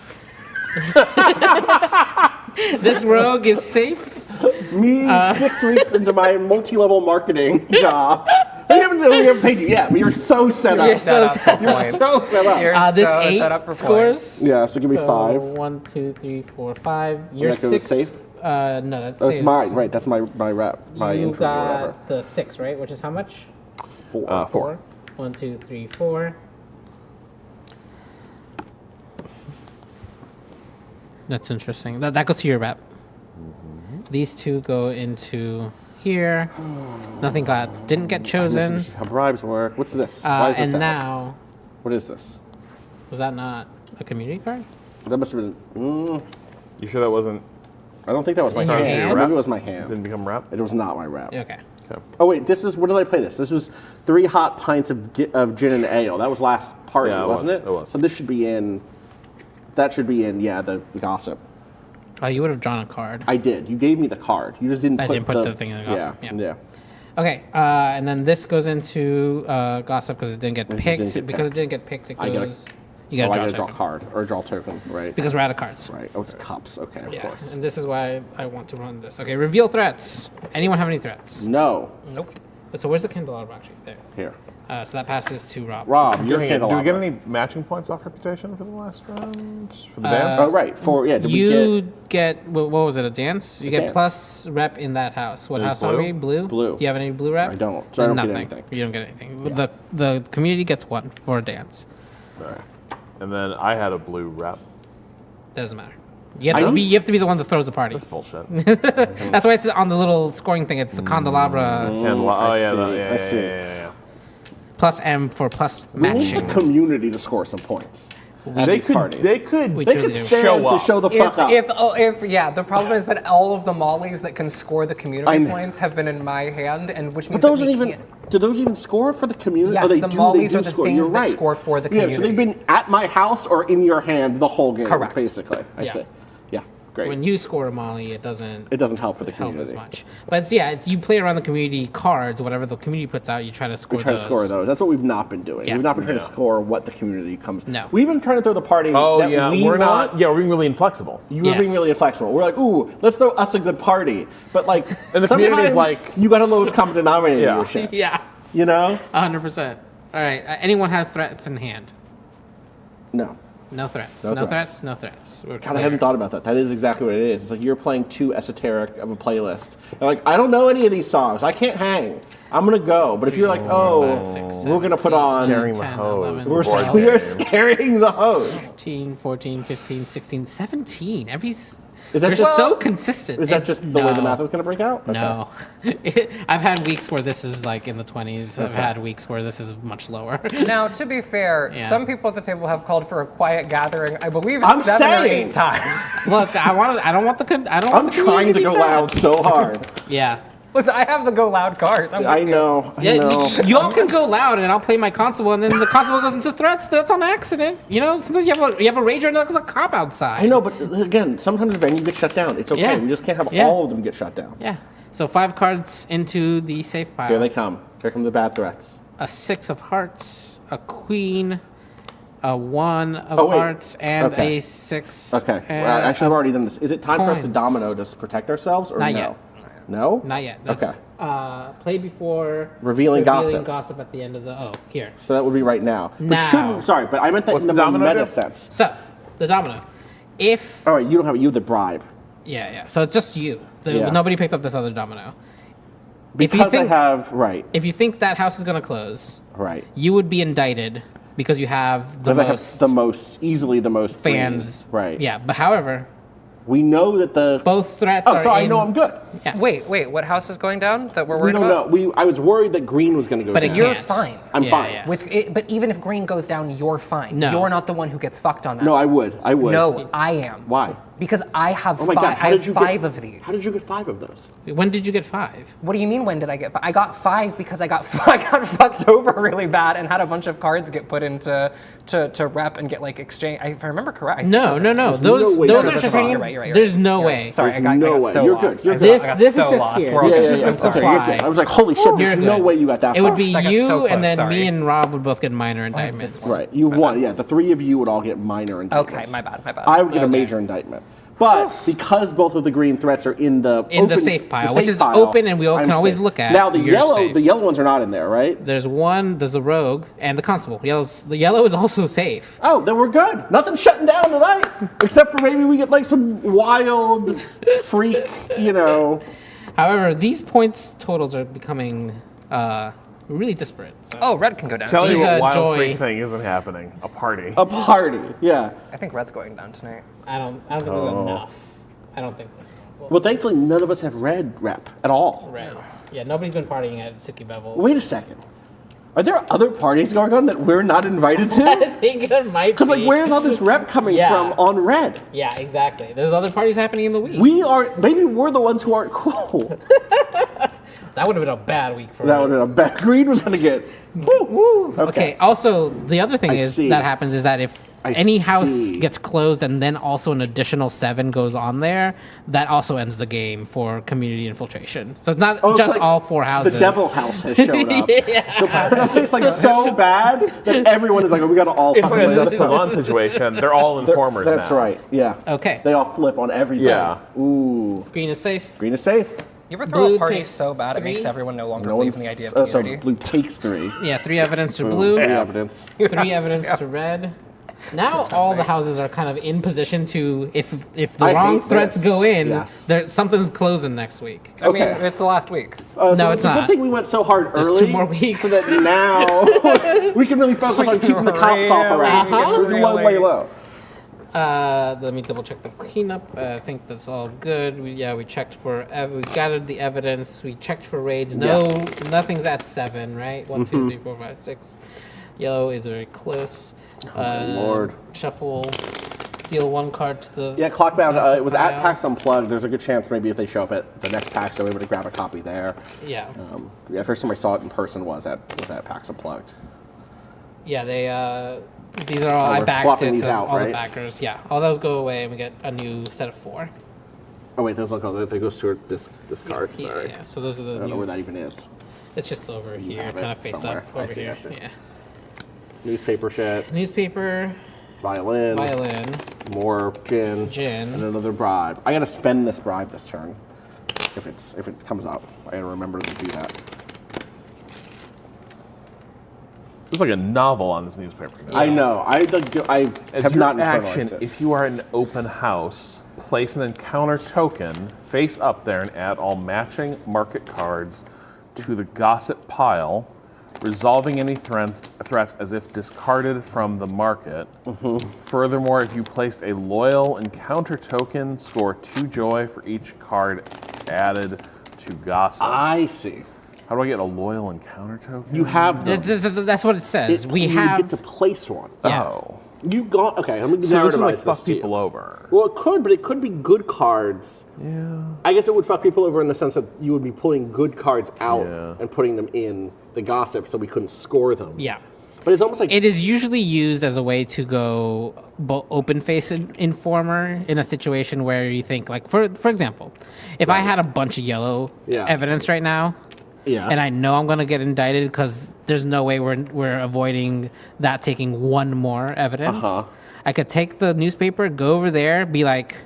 This rogue is safe. Me 6 weeks into my multi-level marketing job. We haven't paid you yet, but you're so set up. You're so set up. You're so set up. This so 8 set up for scores. Yeah, so give me 5. 1, 2, 3, 4, 5. You're that goes 6. safe? No, that's Oh, it's mine. Right, that's my rep. My You info or whatever. got the 6, right? Which is how much? 4. 4. 1, 2, 3, 4. That's interesting. That goes to your rep. These 2 go into here. Nothing didn't get chosen. This is how bribes work. What's this? Why is this And out? now, What is this? was that not a community card? That must have been. You sure that wasn't? I don't think that was my In your hand. hand? Maybe it was my hand. Didn't become rep. It was not my rep. Okay. Oh wait, this is. When did I play this? This was 3 hot pints of gin and ale. That was last party, Yeah, it wasn't was. it? It was. So this should be in. That should be in. Yeah, the gossip. Oh, you would have drawn a card. I did. You gave me the card. You just didn't. I didn't put the thing in the gossip. Yeah. Yeah. Yeah. Okay, and then this goes into gossip because it didn't get picked. didn't get Because it picked. didn't get picked, it I gotta- goes. You gotta draw a draw a token. card or draw a token, right? Because we're out of cards. Right. Oh, it's cups. Okay, of Yeah, course. and this is why I want to run this. Okay, reveal threats. Anyone have any threats? No. Nope. So where's the candelabra actually? There. Here. So that passes to Rob. Rob, Do your we candelabra. get any matching points off reputation for the last round? For the Uh, dance? Oh right. For yeah. Did we You get what was it? A dance? You A get dance. plus rep in that house. What Is house blue? are we? Blue. Blue. Do you have any blue rep? I don't, so I don't get Nothing. anything. You don't get anything. The community gets 1 for a dance. Alright. And then I had a blue rep. Doesn't matter. You have to be the one that throws the party. That's bullshit. That's why it's on the little scoring thing. It's the candelabra Oh I yeah, see, yeah, I see. yeah. plus M for plus We need matching. the community to score some points. at They these could. parties. They could. We They truly could do. stand Show to up. show the fuck up. If the problem is that all of the mollies that can score the I community know. points have been in my hand, and which means But those that aren't we even. can't. Do those even score for the community? Yes, oh, they the do. mollies They are do the score. things You're that right. score for the Yeah, so they've community. been at my house or in your hand the whole game. Correct. Basically, I Yeah. see. Yeah, great. When you score a molly, it doesn't It doesn't help for the help community. as much. But it's you play around the community cards, whatever the community puts out, you try to score We try those. to score those. That's what we've not been doing. Yeah. We've not been trying Yeah. to score what the community comes. No. We've been trying to throw the party. Oh that yeah, we we're not. want. Yeah, we're being really inflexible. You were being Yes. really inflexible. We're like, ooh, let's throw us a good party. But like, And the community is sometimes like- you got to lowest common denominator Yeah. in your shit. Yeah, You know? 100%. All right. Anyone have threats in hand? No. No threats. No No threats. threats. No threats. We're God, I clear. hadn't thought about that. That is exactly what it is. It's like you're playing too esoteric of a playlist. You're like, I don't know any of these songs. I can't hang. I'm gonna go. But if you're like, oh, five, six, we're gonna put on. Scaring the 10, hose. 11, the We're, board we are game. scaring the host. 13, 14, 15, 16, 17. Is that They're just- so consistent. Is that just the way the math is going to break out? Okay. No. I've had weeks where this is like in the 20s. I've had weeks where this is much lower. Now, to be fair, Yeah. some people at the table have called for a quiet gathering. I believe I'm 7 or saying. 8 times. Look, I don't want the I'm trying to go loud so hard. Yeah. Listen, I have the go loud cards. I know. Yeah, y'all can go loud, and I'll play my constable, and then the constable goes into threats. That's on accident. You know, sometimes you have a rager, and there's a cop outside. I know, but again, sometimes the venue gets shut down. It's okay. Yeah. We just can't have Yeah. all of them get shut down. Yeah. So 5 cards into the safe pile. Here they come. Here come the bad threats. A 6 of hearts, a queen, a 1 of Oh, wait. hearts, and Okay. a 6. Okay. and Well, actually, I've a already done this. Is it time for us to coins. domino to protect ourselves, or Not no? yet. No? Not yet. That's, Okay. Play before Revealing gossip. gossip at the end of the. Oh, here. So that would be right now. But Now. sorry, but I meant that What's in the the domino meta do? sense. So, the domino. If. All right, you don't have it. You have the bribe. Yeah. So it's just you. Yeah. Nobody picked up this other domino. Because I have, right, If you think that house is going to close, right. you would be indicted because you have the Because I have most easily the most fans. freeze. Right. Yeah, but however, we know that the both threats Oh, are so I in- know I'm good. Yeah. Wait, what house is going down that we're We worried don't about? know. I was worried that green was going to go But down. it You're can't. fine. I'm Yeah, fine. yeah. But even if green goes down, you're fine. No. You're not the one who gets fucked on that. No, I would. No, I am. Why? Because I have Oh my God! I have 5 of these. How did you get 5 of those? When did you get 5? What do you mean? When did I get? I got 5 because I got fucked over really bad and had a bunch of cards get put into to rep and get like exchange. If I remember correct. No. Those no way those you're are just just wrong. hanging. You're right. There's no You're way. right. Sorry, There's I no got way. so You're lost. good. You're I good. got This so is just lost. here. We're all This is confused. just the I'm sorry. Okay, you're supply. good. I was like, holy shit! You're There's no good. way you got that. It would far. be I got you, so and close, then sorry. me and Rob would both get minor indictments. Right. You won. Yeah, the 3 of you would all get minor indictments. Okay, my bad. I would get a Okay. major indictment. But because both of the green threats are in the safe pile, which is open and we all can always look at, Now the you're yellow, safe. the yellow ones are not in there, right? There's the rogue, and the constable. The yellow is also safe. Oh, then we're good. Nothing's shutting down tonight, except for maybe we get like some wild freak, However, these points totals are becoming really disparate. So. Oh, red can go down. Tell you He's what a wild joy. freak thing isn't happening. A party. A party, yeah. I think red's going down tonight. I don't think there's enough. I don't think there's enough. Well, thankfully, none of us have red rep at all. Right. Yeah, nobody's been partying at Suki Bevel's. Wait a second. Are there other parties going on that we're not invited I to? think there might be. Because like, where's all this rep coming from on red? Yeah, exactly. There's other parties happening in the week. Maybe we're the ones who aren't cool. That would have been a bad week for That me. would have been a bad. Green was going to get. Woo. Okay. Also, the other thing that happens is that if any house gets closed and then also an additional 7 goes on there, that also ends the game for community infiltration. So it's not just like all 4 houses. The devil house has showed up. Yeah. The place like so bad that everyone is like, oh, we got to all. It's like a fucking Dustin Vaughn situation. They're all informers now. That's right. Yeah. Okay. They all flip on every side. Ooh. Green is safe. Green is safe. You ever throw Blue a party takes so bad it 3? makes everyone no longer believe in the idea of So community? blue takes 3. Yeah, 3 evidence to blue. 3 evidence. 3 evidence to red. Now all the houses are kind of in position to, if the I wrong hate threats this. go in, Yes. something's closing next week. I mean, it's the last week. No, So it's a not. good thing we went so hard There's early. 2 more weeks. So that now we can really focus on keeping the cops off around. So we can lay low. Let me double check the cleanup. I think that's all good. We checked for, we gathered the evidence. We checked for raids. Nothing's at 7, right? 1, 2, 3, 4, 5, 6. Yellow is very close. Lord. Shuffle. Deal 1 card to the. Yeah, Clockbound. It was at pile. PAX Unplugged. There's a good chance maybe if they show up at the next PAX, they'll be able to grab a copy there. Yeah. First time I saw it in person was at PAX Unplugged. Yeah, these are all, I we're backed swapping it, these so out, all right? the backers. Yeah, all those go away and we get a new set of 4. Oh wait, those look. That goes to this card. Yeah, Sorry. yeah. So those are the I don't know new. where that even is. It's just over here, have it kind of face somewhere. up I over see, here. I see. Yeah. Newspaper shit. Newspaper. Violin. More gin. And another bribe. I gotta spend this bribe this turn. If it comes up, I gotta remember to do that. There's like a novel on this newspaper. I know. I As have your not internalized action, it. if you are in an open house, place an encounter token face up there and add all matching market cards to the gossip pile resolving any threats as if discarded from the market. Furthermore, if you placed a loyal encounter token, score 2 joy for each card added to Gossip. I see. How do I get a loyal encounter token? You have them. That's what it says. You get to place one. Yeah. Oh. You got okay. Let me So this would like narrativize fuck this to you. people over. Well, it could, but it could be good cards. Yeah. I guess it would fuck people over in the sense that you would be pulling good cards out and putting them in the Gossip, so we couldn't score them. Yeah. But it's almost like it is usually used as a way to go open face Informer in a situation where you think, like, for example, if I had a bunch of yellow evidence right now, and I know I'm gonna get indicted because there's no way we're avoiding that taking one more evidence. I could take the newspaper, go over there, be like,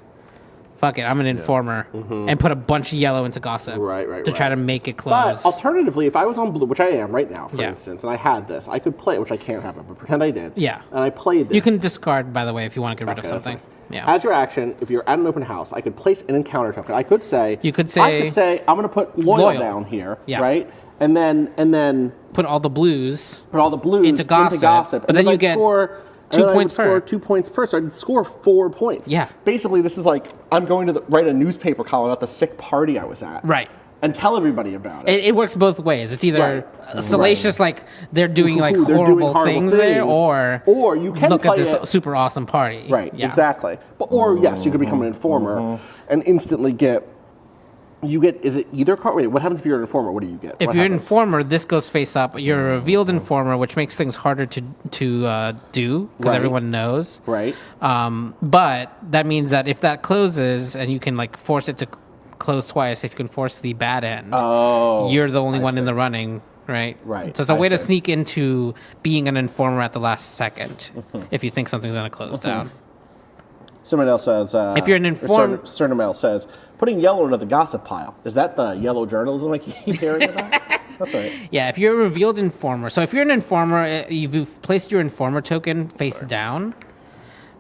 fuck it, I'm an informer, and put a bunch of yellow into Gossip to try to make it close. But alternatively, if I was on blue, which I am right now, for instance, and I had this, I could play it, which I can't have it, but pretend I did. Yeah. And I played this. You can discard, by the way, if you want to get rid of something. Nice. Yeah. As your action, if you're at an open house, I could place an encounter token. I could say, I could say I'm going to put loyal down here, right? And then put all the blues. into Gossip. But then you get 2 points per. 2 points per, so I'd score 4 points. Yeah. Basically, this is like I'm going to write a newspaper column about the sick party I was at. Right. And tell everybody about it. It works both ways. It's either salacious, like they're doing like horrible things there, or you can look at play this it. super awesome party. Right, Yeah. exactly. Or yes, you could become an informer and instantly get. You get, is it either card? Wait, what happens if you're an informer? What do you get? If you're an informer, this goes face up. You're a revealed informer, which makes things harder to do because everyone knows. Right. But that means that if that closes and you can like force it to close twice, if you can force the bad end, you're the only one in the running. Right. Right. So it's a way to sneak into being an informer at the last second if you think something's going to close down. Someone else says, if you're an informer, Cernamel says, putting yellow into the Gossip pile. Is that the yellow journalism I keep hearing about? That's right. Yeah, if you're a revealed informer. So if you're an informer, you've placed your informer token face down,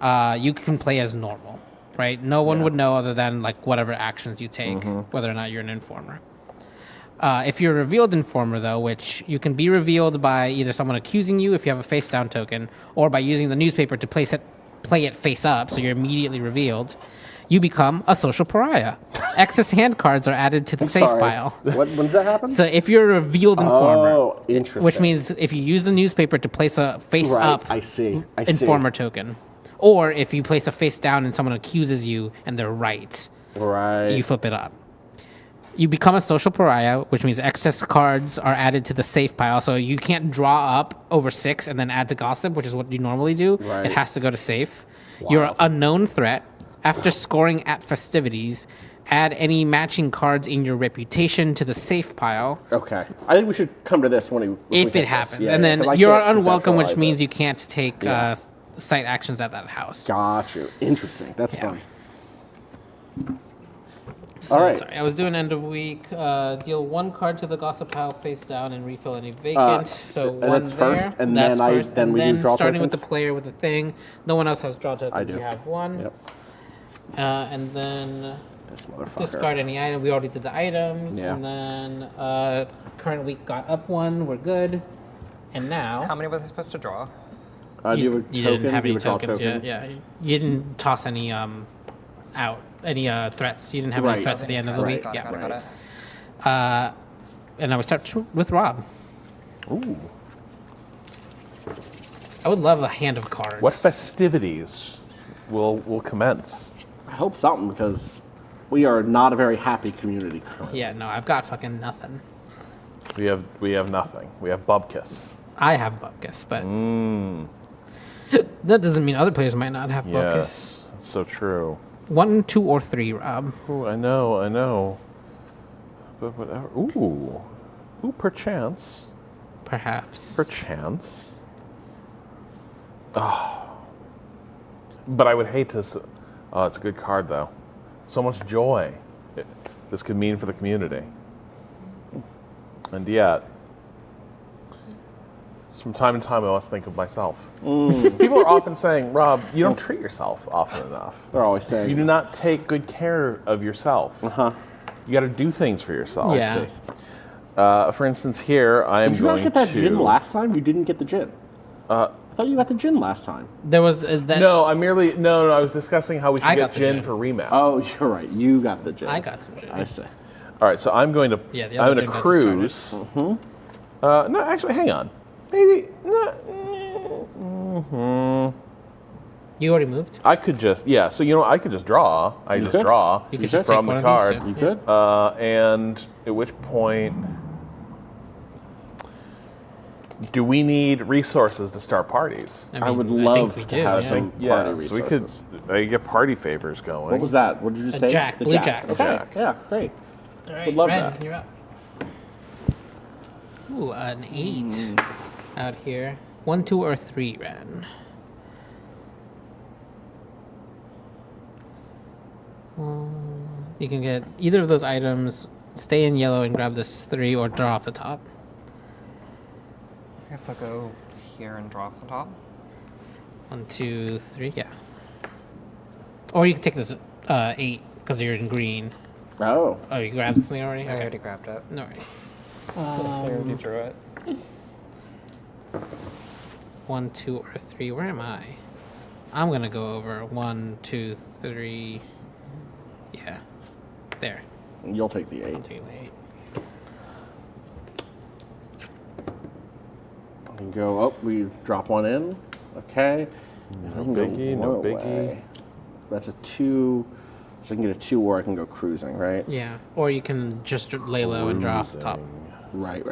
you can play as normal, right? No one would know other than like whatever actions you take, whether or not you're an informer. If you're a revealed informer, though, which you can be revealed by either someone accusing you if you have a face down token, or by using the newspaper to play it face up, so you're immediately revealed, you become a social pariah. Excess hand cards are added to the safe pile. When does that happen? So if you're a revealed informer, interesting. which means if you use the newspaper to place a face up informer token, or if you place a face down and someone accuses you and they're right, you flip it up. You become a social pariah, which means excess cards are added to the safe pile. So you can't draw up over 6 and then add to Gossip, which is what you normally do. It has to go to safe. You're an unknown threat. After scoring at festivities, add any matching cards in your reputation to the safe pile. Okay. I think we should come to this when if it happens. And then you're unwelcome, which means you can't take site actions at that house. Got you. Interesting. That's fun. So, all right. Sorry, I was doing end of week. Deal 1 card to the Gossip pile face down and refill any vacant. So and 1 that's there. First, and that's then first. then and we then do draw starting tokens? with the player with the thing. No one else has draw tokens. I do. You have 1. Yep. And then this motherfucker. Discard any item. We already did the items. Yeah. And then current week got up 1. We're good. And now. How many was I supposed to draw? You didn't have any tokens yet. Yeah. You didn't toss any out. Any threats. You didn't have any threats at the end of the week. Got it. And I would start with Rob. Ooh. I would love a hand of cards. What festivities will commence? I hope something, because we are not a very happy community currently. Yeah, no, I've got fucking nothing. We have nothing. We have Bubkiss. I have Bubkiss, but that doesn't mean other players might not have Bubkiss. Yes, that's so true. 1, 2, or 3, Rob. Ooh, I know. But whatever. Ooh, perchance. Perhaps. Perchance. Oh. But I would hate to. Oh, it's a good card though. So much joy this could mean for the community. And yet, from time to time, I always think of myself. People are often saying, Rob, you don't treat yourself often enough. They're always saying you do not take good care of yourself. You got to do things for yourself. Yeah. For instance, here I am Did you not going get that to. gin last time? You didn't get the gin. I thought you got the gin last time. There was that. No, I merely no. I was discussing how we should I get got the gin gin. for Remap. Oh, you're right. You got the gin. I got some gin. I see. All right, so I'm going to. Yeah, the I'm other going to gin got cruise. No, actually, hang on. Maybe. You already moved? I could just So I could just draw. I You just could. draw. You could just take from one the of these card. two. You could. And at which point, do we need resources to start parties? I would think love we to do, have yeah. some party Yeah, resources. so we could get party favors going. What was that? What did you A say? jack, The blue jack. Okay. Jack. Yeah, great. All right, Would love Ren, that. you're up. Ooh, an 8 out here. 1, 2, or 3, Ren. You can get either of those items, stay in yellow and grab this 3, or draw off the top. I guess I'll go here and draw off the top. 1, 2, 3, yeah. Or you can take this 8 because you're in green. Oh. Oh, you grabbed something already? I already grabbed it. No worries. I already drew it. 1, 2, or 3. Where am I? I'm gonna go over 1, 2, 3. Yeah, there. You'll take the 8. I'll take the 8. And go. Oh, we drop one in. Okay. No biggie. No biggie. That's a 2. So I can get a 2, or I can go cruising, right? Yeah, or you can just lay low and draw off the top. Right.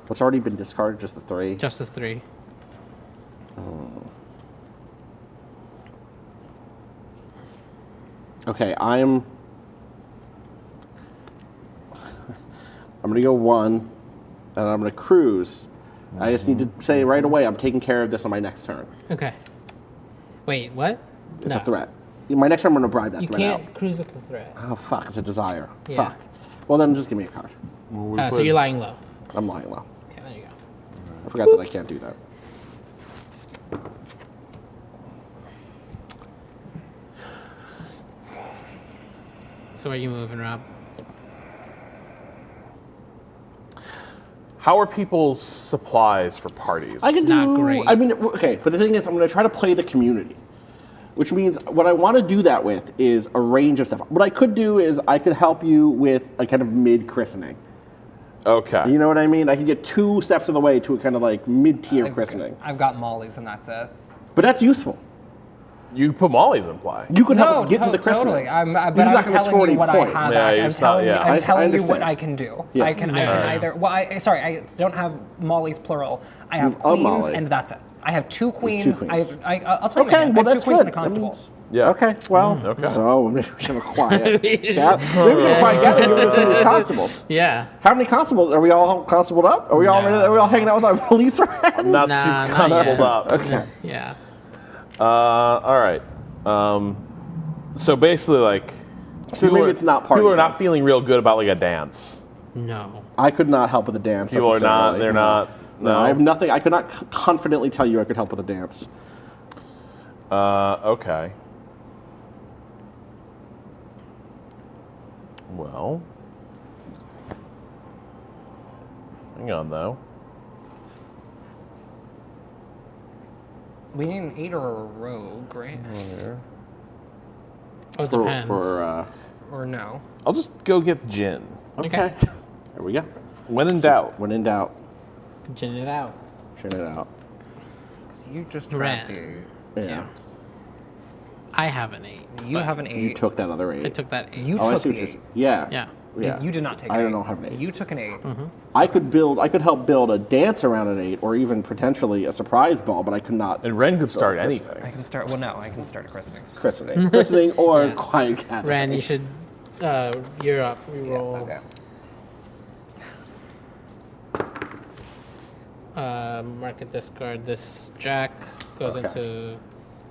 What's already been discarded? Just the 3. Just the 3. Okay, I'm gonna go 1, and I'm gonna cruise. I just need to say right away I'm taking care of this on my next turn. Okay. Wait, what? It's No. a threat. My next turn I'm gonna bribe that You threat can't out. cruise with the threat. Oh fuck! It's a desire. Yeah. Fuck. Well then, just give me a card. So you're lying low. I'm lying low. Okay, there you go. I forgot that I can't do that. So where are you moving, Rob? How are people's supplies for parties? I can do. Not great. I mean, okay, but the thing is, I'm going to try to play the community, which means what I want to do that with is a range of stuff. What I could do is I could help you with a kind of mid-christening. Okay. You know what I mean? I could get 2 steps of the way to a kind of like mid-tier christening. I've got mollies and that's it. But that's useful. You put mollies in play. You could help us get to the christening. Totally. But You're I'm just not gonna telling score you any what points. I have. Yeah, I'm you're just not- telling, yeah. I'm I telling you what understand. I can do. Yeah. I can either. Well, I don't have mollies plural. I have A queens molly. and that's it. I have 2 queens. queens. I'll tell you. Okay, again, well I have that's 2 queens good. and a constable. Yeah. Okay, well, Okay. so maybe we should have a quiet. Maybe we should have a quiet gathering. We're going to send these constables. Yeah. How many constables? Are we all constabled up? Are we all No. Are we all hanging out with our police friends? I'm not Nah, super not constabled yet. up. Okay. Yeah. All right. So basically, like, So maybe it's not party people are time. not feeling real good about like a dance. No. I could not help with a dance. People are not. necessarily. They're No. not. No, I have nothing. I could not confidently tell you I could help with a dance. Okay. Well, hang on though. We need an 8 or a rogue, right? Oh, it depends. Or no. I'll just go get gin. Okay. There we go. When in doubt. When in doubt, Gin it out. turn it out. You just Ren. grabbed the. Yeah. I have an 8. You have an 8. You took that other 8. I took that 8. You I took see the what you're 8. saying. Yeah. Yeah. Yeah. You did not take. I an don't 8. have an 8. You took an 8. I could help build a dance around an 8, or even potentially a surprise ball, but I could not. And Ren could start I anything. can start. Well, no, I can start a christening. Christening or Yeah. quiet gathering. Ren, you should. You're up. You roll. Okay. Market discard. This jack goes Okay. into.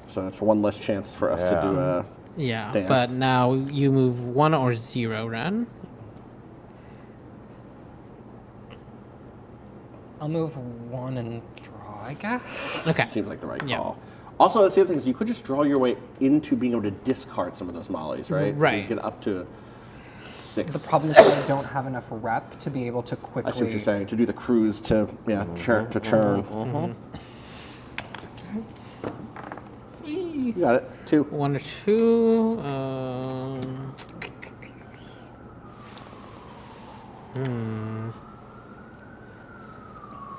So that's one less chance for us to do a Yeah, dance. but now you move 1 or 0, Ren. I'll move 1 and draw, I guess. Okay. Seems like the right Yeah. call. Also, that's the other thing is you could just draw your way into being able to discard some of those mollies, right? Right. You get up to 6. The problem is that I don't have enough rep to be able to quickly. I see what you're saying. To do the cruise to churn. You got it. 2. 1 or 2.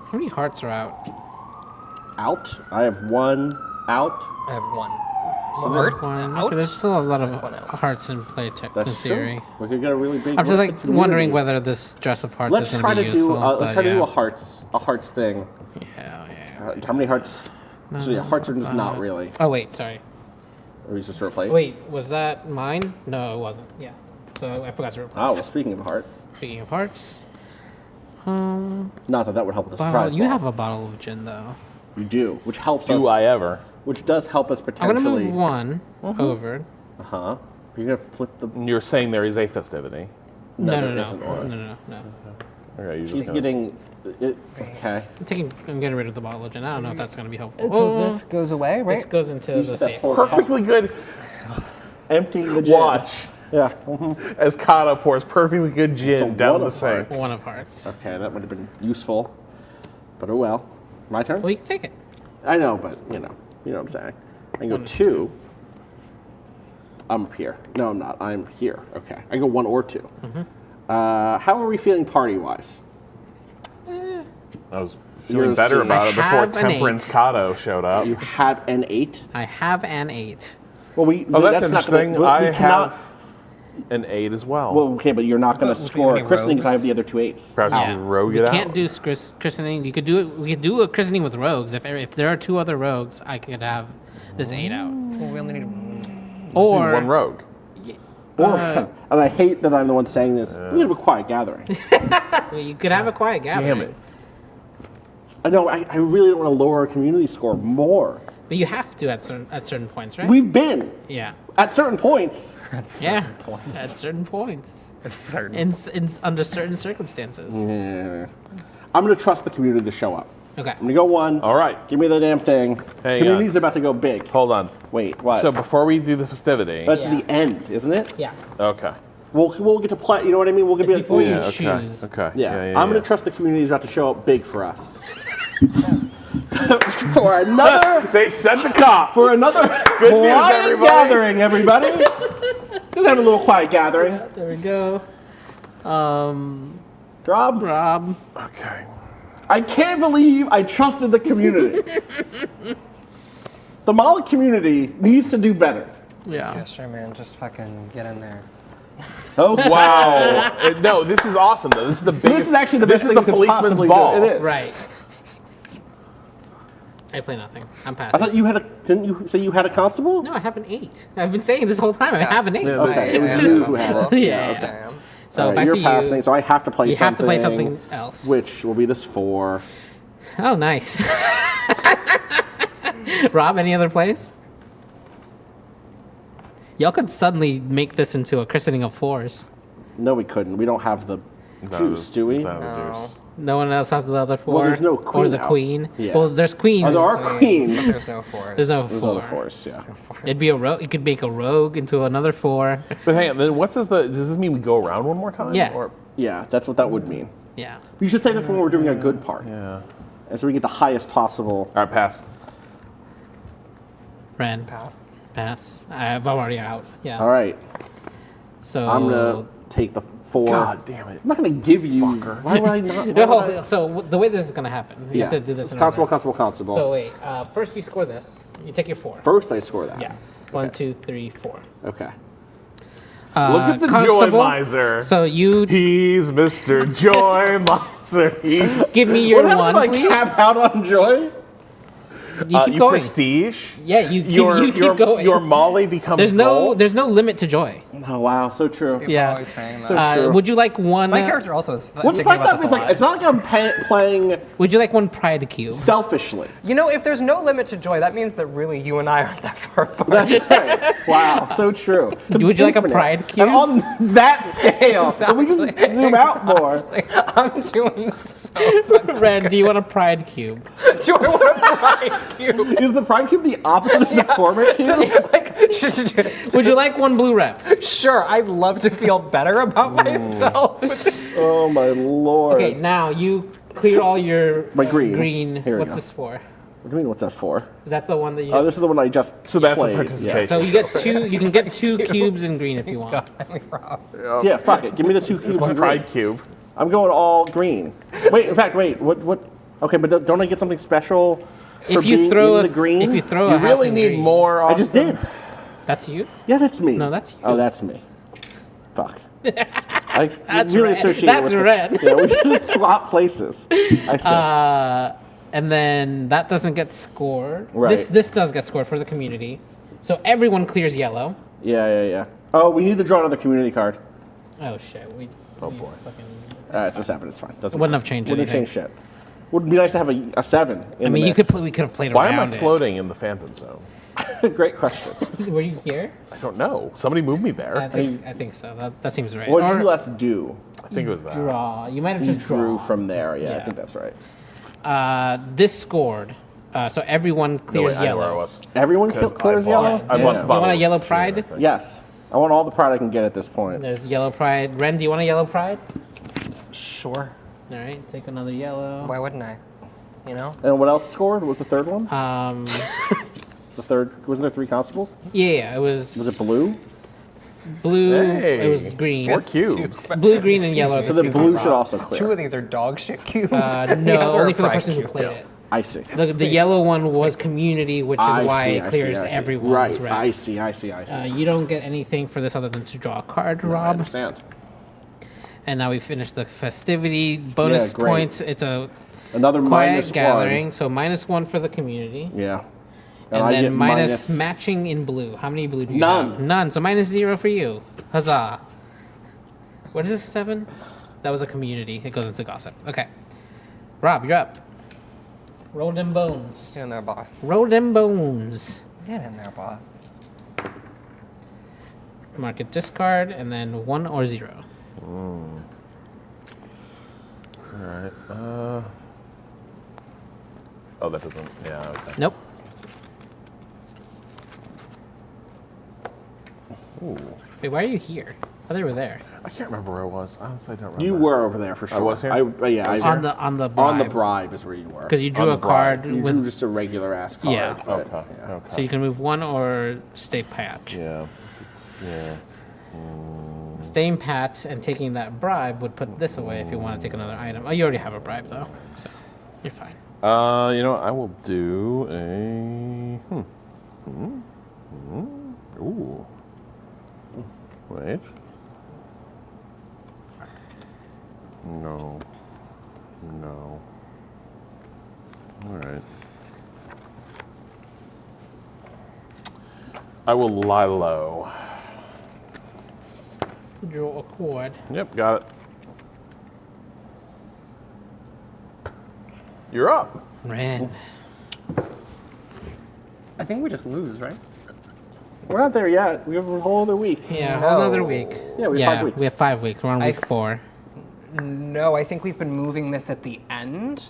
How many hearts are out? Out? I have 1 out. I have 1. So One. Okay, there's still a lot of hearts in play, in theory. We could get a really big. I'm just like wondering whether this dress of hearts is going to be useful. Let's try to do a hearts thing. Yeah. How many hearts? So yeah, hearts are just not really. Oh wait, sorry. Are we supposed to replace? Wait, was that mine? No, it wasn't. Yeah. So I forgot to replace. Oh, well, speaking of heart. Speaking of hearts. Not that would help with the surprise. You have a bottle of gin though. You do, which helps us. Do I ever? Which does help us potentially. I'm gonna move 1 over. You're gonna flip the. You're saying there is a festivity. No. Okay, you're just He's getting. Okay. I'm getting rid of the bottle of gin. I don't know if that's gonna be helpful. So this goes away, right? This goes into the safe. Perfectly good. Emptying the gin. Watch. Yeah. As Cado pours perfectly good gin down the sink. 1 of hearts. Okay, that would have been useful. But oh well. My turn? Well, you can take it. I know, but you know what I'm saying. I can go 2. I'm up here. No, I'm not. I'm here. Okay. I go 1 or 2. How are we feeling party-wise? I was feeling better about it before Temperance Cado showed up. You have an 8? I have an 8. Well, that's interesting. I have an 8 as well. Well, okay, but you're not going to score a christening because I have the other 2 8s. Perhaps you rogue it out. You can't do christening. You could do it. We could do a christening with rogues. If there are 2 other rogues, I could have this 8 out. Well, we only need or 1 rogue. Or, and I hate that I'm the one saying this. We have a quiet gathering. Well, you could have a quiet gathering. Damn it. I know. I really don't want to lower our community score more. But you have to at certain points, right? We've been. Yeah. At certain points. At certain points. Under certain circumstances. Yeah. I'm going to trust the community to show up. Okay. I'm going to go 1. All right. Give me the damn thing. Community's about to go big. Hold on. Wait, what? So before we do the festivity. That's the end, isn't it? Yeah. Okay. We'll get to play. You know what I mean? We'll get before you okay. choose. Okay. Yeah. I'm going to trust the community's about to show up big for us. For another. They sent the cop. For another Good news, quiet everybody. gathering, everybody. Let's have a little quiet gathering. Yeah, there we go. Rob. Okay. I can't believe I trusted the community. The Malik community needs to do better. Yeah. Yeah, sure, man. Just fucking get in there. Oh wow! No, this is awesome though. This is the biggest. This is actually the best This is thing the you could policeman's possibly ball. do. It is. Right. I play nothing. I'm passing. I thought you had a. Didn't you say you had a constable? No, I have an 8. I've been saying this whole time. I have an 8. Okay, it was you who had it. Yeah. Okay. So Right, back you're to you. passing, so I have to play You something. have to play something else. Which will be this 4. Oh, nice. Rob, any other plays? Y'all could suddenly make this into a christening of 4s. No, we couldn't. We don't have the juice, do we? No one else has the other 4? Well, there's no queen Or the now. queen? Yeah. Well, there's queens. Oh, there are queens. But there's no 4s. There's no There's 4. no 4s, yeah. It'd be a rogue. You could make a rogue into another 4. But hang on. Then does this mean we go around one more time? Yeah. Or? Yeah, that's what that would mean. Yeah. We should say that when we're doing a good part. Yeah. And so we get the highest possible. All right, pass. Ren. Pass. I'm already out. Yeah. All right. So I'm gonna take the 4. God damn it! I'm not gonna give you. Why would I not? No, so the way this is gonna happen, you have to do this. in Constable, order. constable. So wait, first you score this. You take your 4. First, I score that. Yeah. 1, 2, 3, 4. Okay. Look at the Constable, Joy Miser. So you. He's Mr. Joy Miser. He's Give me your What 1, happened please. if I cap out on Joy? You keep going. prestige. Yeah, you keep going. Your Molly becomes There's gold. no limit to joy. Oh wow, so true. Yeah. Always saying that. So true. Would you like one? My character also is What's thinking fucked about up this is a like lot. it's not like I'm playing Would you like one pride cube? selfishly. You know, if there's no limit to joy, that means that really you and I aren't that far apart. That's right. Wow, so true. Would you like a Infinite. pride cube? And on that scale, can we just zoom out more? I'm doing so fucking Ren, do you want a pride cube? Do I want a pride cube. Is the prime cube the opposite of the Cormac cube? Would you like one blue rep? Sure, I'd love to feel better about myself. Oh my lord. Okay, now you clear all your My green. Here we What's go. this for? What do you mean? What's that for? Is that the one that you? Oh, this is the one I just. So that's a played. participation. Yeah. So you get two. You can get 2 cubes in green if you want. Yeah, fuck it. Give me the 2 cubes. One in pride green. cube. I'm going all green. Wait, in fact, wait. What? Okay, but don't I get something special for If you being throw in a the green? if you throw You a house really in need green. more. I just did. That's you. Yeah, that's me. No, that's you. Oh, that's me. Fuck. I That's really red. associate That's with red. Yeah, we should swap places. I see. And then that doesn't get scored. Right. This does get scored for the community. So everyone clears yellow. Yeah. Oh, we need to draw another community card. Oh shit. Oh boy. Fucking, It's a 7. It's fine. Doesn't Wouldn't matter. have changed Wouldn't anything. have changed shit. Would be nice to have a 7. In I mean, the we could have played Why around am I floating in the phantom zone? it. Great question. Were you here? I don't know. Somebody moved me there. I think so. That seems right. What did Or you last do? I think it was that. draw? You might have You just drew drawn. from there. Yeah, I Yeah. think that's right. This scored. So everyone clears I know where I yellow. was. Everyone Because clears I yellow? bought- I bought the Do you bottle want a of yellow cheer, pride? I think. Yes. I want all the pride I can get at this point. There's yellow pride. Ren, do you want a yellow pride? Sure. All right, take another yellow. Why wouldn't I? You know? And what else scored? What was the third one? The third, wasn't there 3 constables? Yeah, it was. Was it blue? Blue. Hey, it was green. 4 cubes. Blue, green, and yellow. are So the the three blue consoles. should also clear. 2 of these are dog shit cubes. No, only for the person who played it. I see. The yellow one was community, which is why it clears everyone's Right, rep. I see. You don't get anything for this other than to draw a card, I Rob. understand. And now we finished the festivity bonus great. points. It's a Another quiet -1. gathering, so -1 for the community. Yeah. And I then get minus matching in blue. How many blue do you None. have? None. So -0 for you. Huzzah. What is this, 7? That was a community. It goes into gossip. Okay. Rob, you're up. Roll them bones. Get in there, boss. Roll them bones. Get in there, boss. Mark it discard, and then 1 or 0. All right. Oh, that doesn't. Yeah. Okay. Nope. Ooh. Wait, why are you here? I thought you were there. I can't remember where I was. Honestly, I don't remember. You were over there for sure. I was here? Yeah. On the on the bribe. bribe is where you were. Because you drew On a the bribe. card You with. drew just a regular ass card. Yeah. but, Okay. yeah. Okay. So you can move 1 or stay pat. Yeah. Yeah. Staying pat and taking that bribe would put this away if you want to take another item. Oh, you already have a bribe though, so you're fine. You know, I will do a. Ooh. Wait. No. All right. I will lie low. Draw a cord. Yep, got it. You're up. Ren. I think we just lose, right? We're not there yet. We have a whole other week. Yeah, a whole other week. Yeah, we have 5 weeks. We have 5 weeks. We're on week 4. No, I think we've been moving this at the end.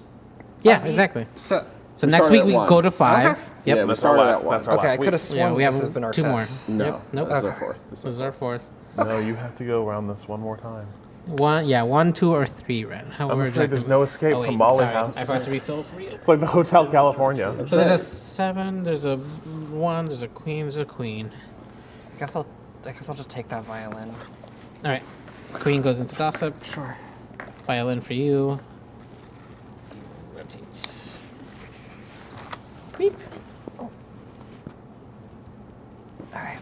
Yeah, of the- exactly. So So next week started we at 1. go to 5. Okay. Yep. Yeah, we That's started our at last. 1. That's our Okay, I last could have week. sworn Yeah, we this have has been our 2 more. fifth. No, Yep. Nope. This is our Okay. 4th. This is our 4th. No, you have to go around this one more time. 1, 2, or 3, Ren. I'm afraid there's no escape from Molly House. I forgot to refill for you. It's like the Hotel California. So there's a 7, there's a 1, there's a queen, there's a queen. I guess I'll just take that violin. All right. Queen goes into gossip. Sure. Violin for you. Rotate. Beep. All right.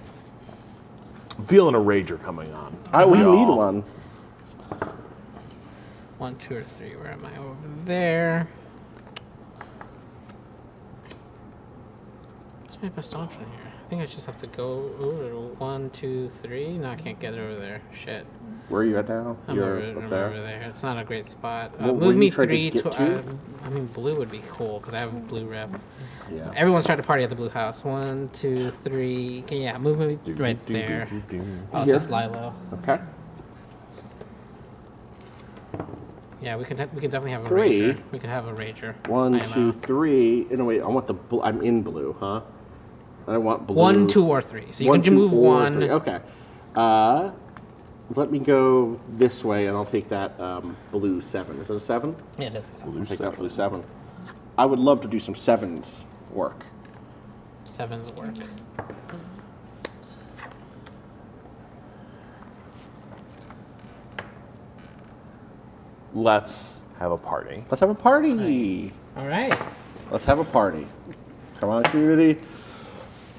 I'm feeling a rager coming on. We Y'all. need one. 1, 2, or 3. Where am I? Over there. What's my best option here? I think I just have to go over 1, 2, 3. No, I can't get it over there. Shit. Where are you at now? I'm You're over up there. there. It's not a great spot. Well, were move you me trying to 3 get to. to? I mean, blue would be cool because I have a blue rep. Yeah. Everyone's trying to party at the blue house. 1, 2, 3. Okay, yeah, move me right there. I'll Here? just lie low. Okay. Yeah, we can definitely have a 3. rager. We can have a rager. 1, 2, 3. No, wait. I want the. I'm in blue, huh? I want blue. 1, 2, or 3. So you can move 1. 3. Okay. Let me go this way, and I'll take that blue 7. Is it a 7? Yeah, it is a 7. I'll take that blue 7. I would love to do some 7s work. 7s work. Let's have a party. Let's have a party. All right. Let's have a party. Come on, community.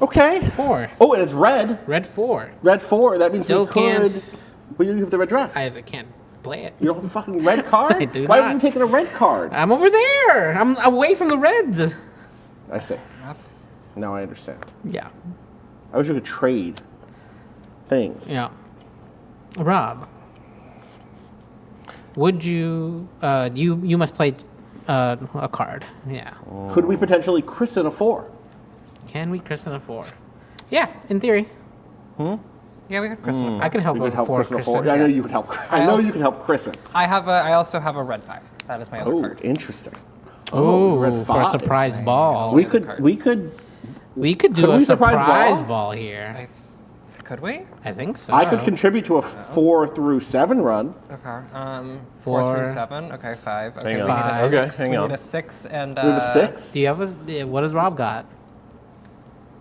Okay. 4. Oh, and it's red. Red 4. Red 4. That means Still we could. can't. But you have the red dress. I can't play it. You don't have a fucking red card? I do Why not. haven't you taken a red card? I'm over there. I'm away from the reds. I see. Now I understand. Yeah. I wish you could trade things. Yeah. Rob, would you? You must play a card. Yeah. Could we potentially christen a 4? Can we christen a 4? Yeah, in theory. Yeah, we could christen a 4. I can help We could a help 4 christen a 4. christen. Yeah, I know you could help. I know you can help christen. I also have a red 5. That is my other Oh, card. interesting. Oh, red for a 5. surprise ball. We could do a we surprise ball? ball here. Could we? I think so. I could contribute to a 4 through 7 run. Okay. 4 4. through 7. Okay, 5. Okay, Hang we on. need a 6. Okay, hang we on. need a 6 and. We have a 6. Do you have what does Rob got?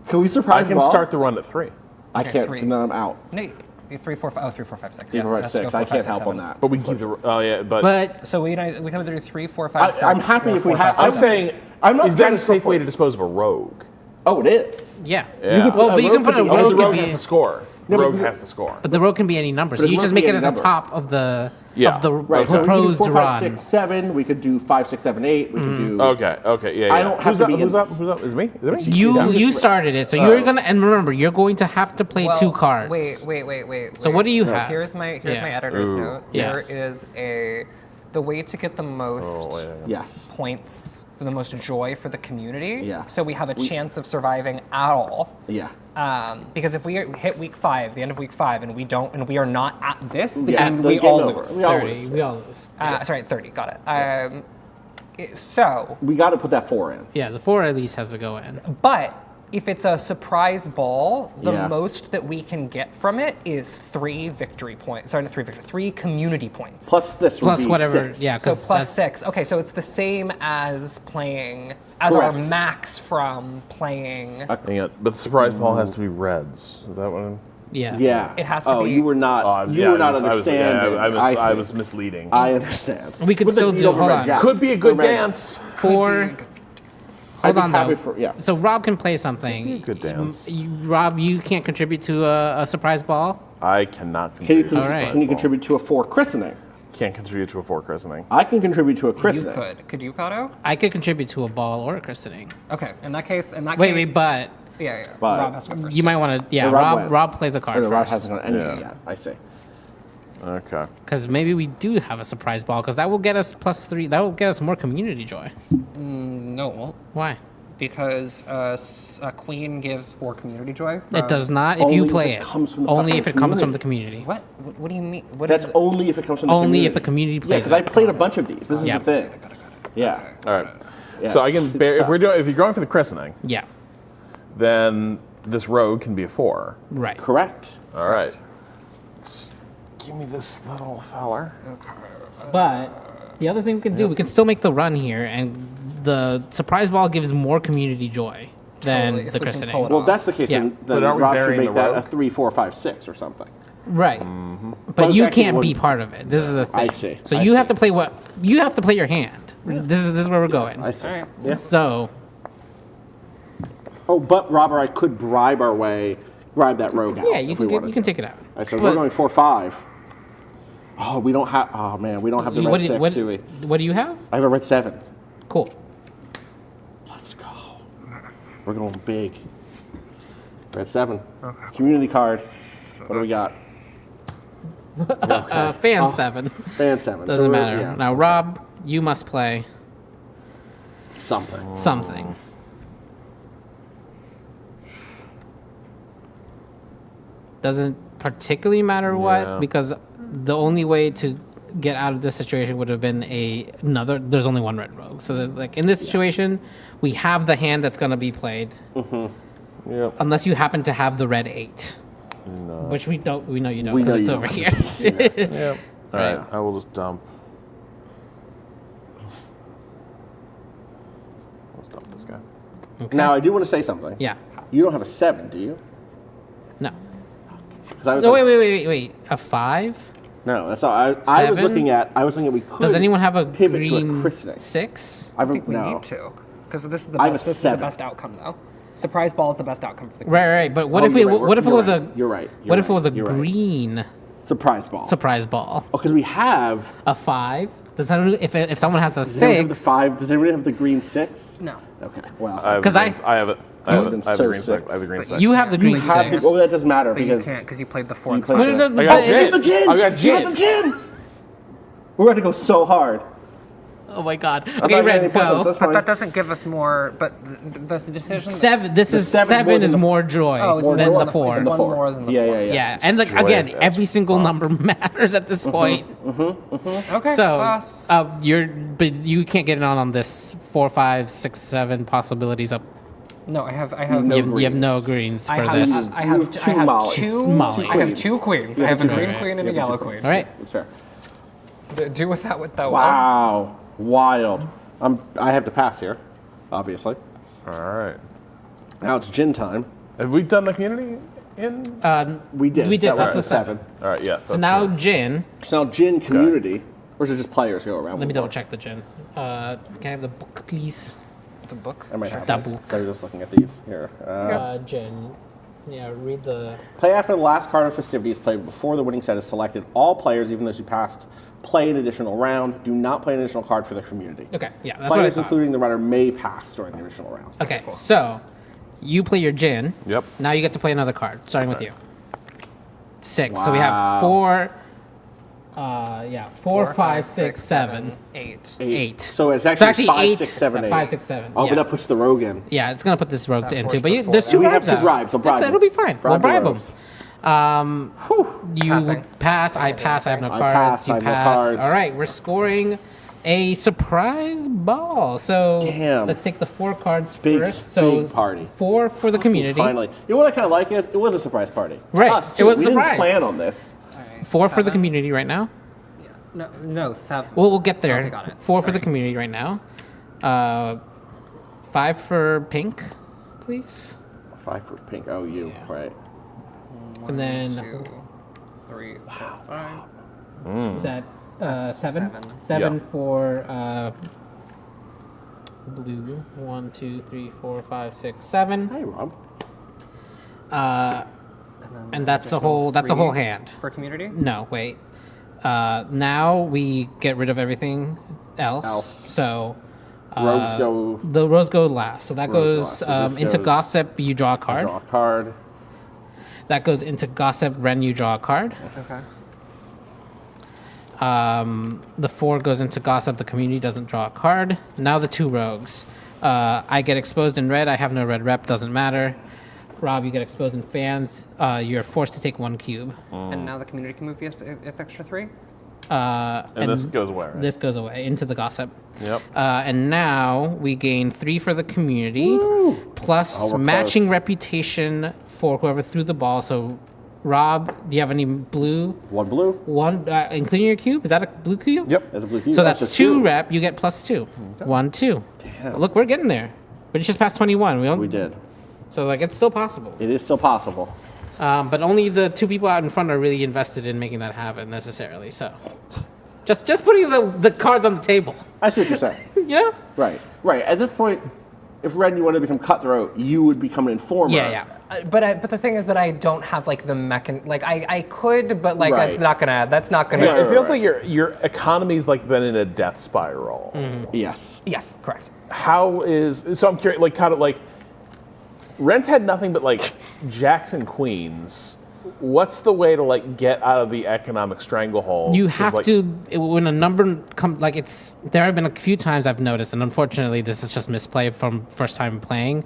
Can we surprise I can ball? start the run at 3. I Okay, can't. 3. Then I'm out. No, 3, 4, 5. Oh, 3, 4, 5, 6. 3, 4, 5, let's go 6. 4, I 5, can't 6, help 7. on that. But we can keep the. Oh yeah, But So we can either do 3, 4, 5, 6. I'm happy or if we 4, have. 5, I'm 7. saying. I'm not Is that trying a to safe way to propose. dispose of a rogue? Oh, it is. yeah. Yeah. Well, but you can put a Oh, rogue. the rogue can has be, to score. No, The but rogue you- has to score. but the rogue can be any number. So But it you must just be make it any at the number. top of the Yeah. of the Right. So we could do proposed 4, 5, run. 6, 7. We could do 5, 6, 7, 8. We could do. Okay. Okay. Yeah. I yeah. don't have Who's to up? be in Who's up? this. Who's up? Is it me? Is it me? You started it, so you're gonna and remember you're going to have to play 2 cards. Wait. So what do you have? Here's my Yeah. editor's Ooh. note. Yes. There is the way to get the most Yes. points for the most joy for the community. Yeah. So we have a chance of surviving at all. Yeah. Because if we hit week 5, the end of week 5, and we are not at this, Yeah, then the we game all over. lose. We all 30. lose. We all lose. Sorry, 30. Got it. So, We got to put that 4 in. Yeah, the 4 at least has to go in. but if it's a surprise ball, the Yeah. most that we can get from it is 3 victory points. Sorry, not 3 victory. 3 community points. Plus this would Plus be whatever. 6. Yeah, So 'cause plus that's- 6. Okay, so it's the same as playing as our Correct. max from playing. Hang on. But the surprise ball has to be reds. Is that what I'm? Yeah. Yeah. It has to Oh, be- you were not. You were not understanding. I see. was misleading. I understand. We could With the still needle do. for Hold red on. jack. Could be a good For red- dance. 4. I'd Hold be on happy though. for- yeah. So Rob can play something. Good dance. Rob, you can't contribute to a surprise ball. I cannot Can you, contribute. All right. can you contribute to a 4 christening? Can't contribute to a 4 christening. I can contribute to a You christening. could. Could you, Cado? I could contribute to a ball or a christening. Okay. In that case. Wait, but Yeah. But- Rob has to go first. you might want to. Yeah, Or Rob Rob. went. Plays a Or card the Rob first. hasn't gone anything Yeah. yet. I see. Okay. Because maybe we do have a surprise ball. Because that will get us +3. That will get us more community joy. No, it won't. Why? Because a queen gives 4 community joy. It does not if Only you if play it it. comes from the Only fucking if it comes from community. the community. What? What do you mean? What That's is it? only if it comes from the Only community. if the community Yeah, plays because it. I played a bunch of these. This is Yeah. the thing. Yeah. All right. Yeah, so I it's- can it bear, sucks. if you're going for the christening, Yeah. then this rogue can be a 4. Right. Correct. All right. Give me this little feller. But the other thing we can do, we can still make the run here, and the surprise ball gives more community joy than Totally, if the we can christening. pull it Well, off. if that's the case, Yeah. then But aren't we Rob should burying make the that a rogue? 3, 4, 5, 6 or something. Right. But But you actually can't be wouldn't- part of it. This is the thing. I see. So I you have see. to play what you have to play your hand. This is where we're going. I see. Alright. Yeah. So Oh, but Robert, I could bribe that rogue out. yeah, you if can we wanted you can to. take it out. All right, so But we're going 4, 5. Oh, we don't have. Oh man, we don't have the red 6, do we? What do you have? I have a red 7. Cool. Let's go. We're going big. Red 7. Community card. What do we got? Fan 7. Fan 7. Doesn't So, matter. yeah. Now, Rob, you must play Something. something. Doesn't particularly matter what, Yeah. because the only way to get out of this situation would have been another. There's only one red rogue, so there's, like in this situation, we have the hand that's going to be played. Yep. Unless you happen to have the red 8, which we don't. We know you don't because it's over here. Yep. All right, I will just dump. Let's dump this guy. Okay. Now I do want to say something. Yeah. You don't have a 7, do you? No. I was No, like- wait. A 5? No, that's all. I was 7? looking at. I was thinking we could. Does anyone have a pivot green to a christening? 6? I think we no. need to, because this is the I have best. a This is the 7. best outcome, though. Surprise ball is the best outcome for the. Right. But what Oh, if we? you're right. What if it You're was right. a? You're right. What if it was a You're right. green Surprise ball? surprise ball? Oh, because we have. A 5. Does that if someone has a Does anyone have the 6? 5? Does anybody have the green 6? No. Okay. Well, I have 'Cause the I- green- I have it. I have been it. I have so the green sick. 6. I have the green But 6. You have the green you have 6. the, well, that doesn't matter But you because can't because you played the 4. you played No, the, no, I got but- gin. the gin. I got You gin. have the gin. We're going to go so hard. Oh my God. I'm Okay, not getting Red, any puzzles, go. that's But fine. that doesn't give us more. But the decision. 7. This The is seven's 7 more is than the- more joy Oh, it's than more the than 4. It's one more than the 4. Yeah, and like Joyous again, as every single number matters at this point. Okay. So pass. but you can't get it on this 4, 5, 6, 7 possibilities up. No, I have. No You have no greens. greens I for have. this. I have two I have mollies. two. Mollies. I have 2 queens. I have a green queen and a yellow queen. All right. That's fair. Do with that what that. Wow. Wild. I have to pass here, obviously. All right. Now it's gin time. Have we done the community in? We did. We did. That was That's the the 7. All right. Yes. So now gin. So now gin community, or is it just players go around? Let me double check the gin. Can I have the book, please? The book. I might have The to. book. I'm just looking at these here. Gin. Yeah, read the. Play after the last card of festivities played before the winning set is selected. All players, even those who passed, play an additional round. Do not play an additional card for the community. Okay, yeah, that's what I Players, thought. including the runner, may pass during the original round. Okay, so you play your gin. Yep. Now you get to play another card, starting with you. 6. So we Wow. have 4. 4, 5, 6, 7, 8. 8. So it's actually 5, 8, 6, 7, 8. 5, 6, 7. Oh, yeah. but that puts the rogue in. Yeah, it's gonna put this rogue That into, forced but the you, four there's out. 2 We have bribes 2 out. bribes, so bribe It'll be fine. We'll Bribe bribe the them. You Passing. pass. I pass. I have no I cards. pass, You I have no pass. cards. All right, we're scoring a surprise ball. So Damn. let's take the 4 cards Big, first. So big party. 4 for the community. Finally. You know what I kind of like is it was a surprise party. Right. Us, It was a we surprise. didn't plan on this. 4 for the community right now. No, 7. Well, we'll get there. Okay, got it. 4 for the Sorry. community right now. 5 for pink, please. 5 for pink. Oh, you. Right. And then 2, 3, 4, 5. is that 7? 7. 7 Yeah. for blue. 1, 2, 3, 4, 5, 6, 7. Hey, Rob. And that's the whole. That's a whole hand. For community? No, wait. Now we get rid of everything else. So Rogues go. the rogues go last. So that Rogues goes go last. So this into goes- gossip. You draw a card. Draw a card. That goes into gossip. Ren, you draw a card. Okay. The 4 goes into gossip. The community doesn't draw a card. Now the 2 rogues. I get exposed in red. I have no red rep. Doesn't matter. Rob, you get exposed in fans. You're forced to take 1 cube. And now the community can move its extra 3? And this goes where? Right? This goes away into the gossip. Yep. And now we gain 3 for the community, plus Oh, we're matching close. reputation for whoever threw the ball. So, Rob, do you have any blue? 1 blue. 1, including your cube? Is that a blue cube? Yep. That's a blue cube. So that's a 2 rep. You get plus 2. 1, 2. Damn. Look, we're getting there. We just passed 21. We did. So like it's still possible. It is still possible. But only the 2 people out in front are really invested in making that happen necessarily. So just putting the cards on the table. I see what you're saying. You know? Right. Right. At this point, if Red, you wanted to become cutthroat, you would become an informer. Yeah. But the thing is that I don't have like the like I could, but like Right. that's not gonna. Yeah, it feels like your economy's like been in a death spiral. Yes. Yes, correct. How is so? I'm curious. Like, kind of like Ren's had nothing but like jacks and queens. What's the way to like get out of the economic stranglehold? You 'Cause, have like, to when a number comes like it's. There have been a few times I've noticed, and unfortunately this is just misplay from first time playing.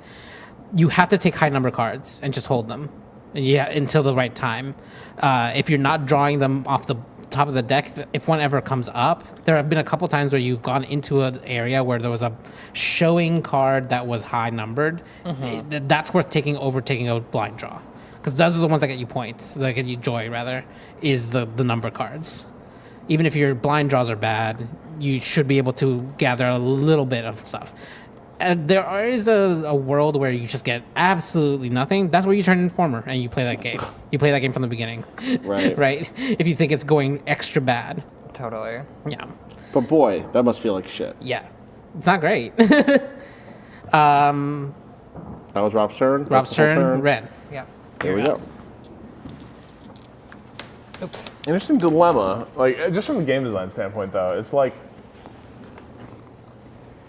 You have to take high number cards and just hold them, until the right time. If you're not drawing them off the top of the deck, if one ever comes up, there have been a couple times where you've gone into an area where there was a showing card that was high numbered. That's worth taking a blind draw, because those are the ones that get you points, that get you joy rather, is the number cards. Even if your blind draws are bad, you should be able to gather a little bit of stuff. And there is a world where you just get absolutely nothing. That's where you turn Informer and you play that game. You play that game from the beginning. Right. Right? If you think it's going extra bad. Totally. Yeah. But boy, that must feel like shit. Yeah. It's not great. That was Rob's turn. Rob's turn, Ren. Yeah. Here we go. Oops. Interesting dilemma. Like, just from the game design standpoint, though, it's like,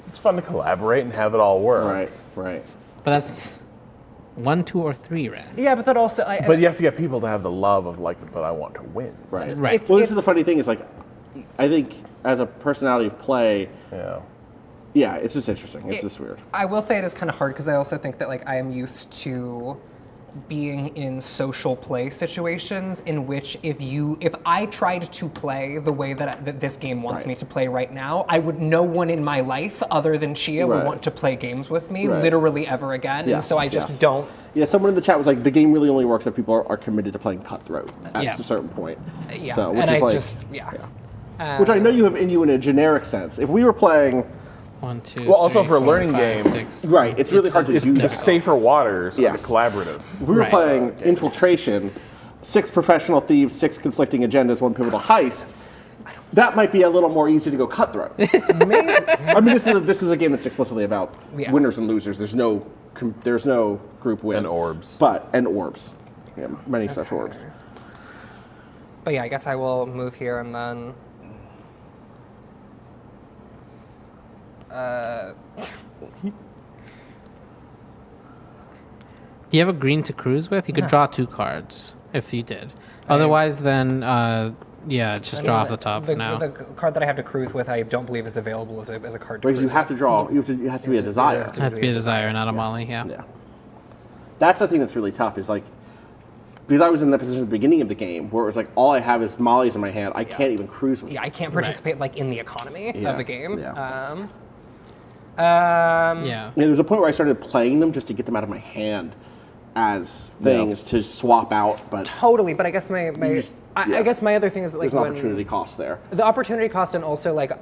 it's fun to collaborate and have it all work. Right. But that's 1, 2, or 3, Ren. Yeah, but that also... But you have to get people to have the love of, like, but I want to win. Right. Right. Well, this is the funny thing is, like, I think as a personality of play, yeah, it's just interesting. It's just weird. I will say it is kind of hard because I also think that like I am used to being in social play situations in which if I tried to play the way that this game wants me to play right now, no one in my life other than Chia would want to play games with me literally ever again. And so I just don't. Yeah, someone in the chat was like, the game really only works if people are committed to playing Cutthroat at a certain point. Yeah, So, which and is I like, just, which I know you have in you in a generic sense. If we were playing... 1, 2, well, also 3, for a 4, learning 5, game, 6. Right, it's really hard to do the that. safer waters of the collaborative. If we were playing Infiltration, 6 professional thieves, 6 conflicting agendas, 1 pivotal heist, that might be a little more easy to go Cutthroat. I mean, this is a game that's explicitly about winners and losers. There's no group win. And orbs. And orbs. Yeah, many such orbs. But yeah, I guess I will move here and then... Do you have a green to cruise with? You could draw 2 cards if you did. Otherwise, then, just draw off the top now. The card that I have to cruise with, I don't believe is available as a card to Because cruise you have to draw, it has to be a desire. It has to be a desire, not a Molly, yeah. That's the thing that's really tough, is like, because I was in the position at the beginning of the game where it was like, all I have is mollies in my hand, I can't even cruise with them. Yeah, I can't participate like in the economy of the game. Yeah. Yeah. There was a point where I started playing them just to get them out of my hand as things to swap out, but totally. But I guess I guess my other thing is that like there's an opportunity cost there. The opportunity cost, and also like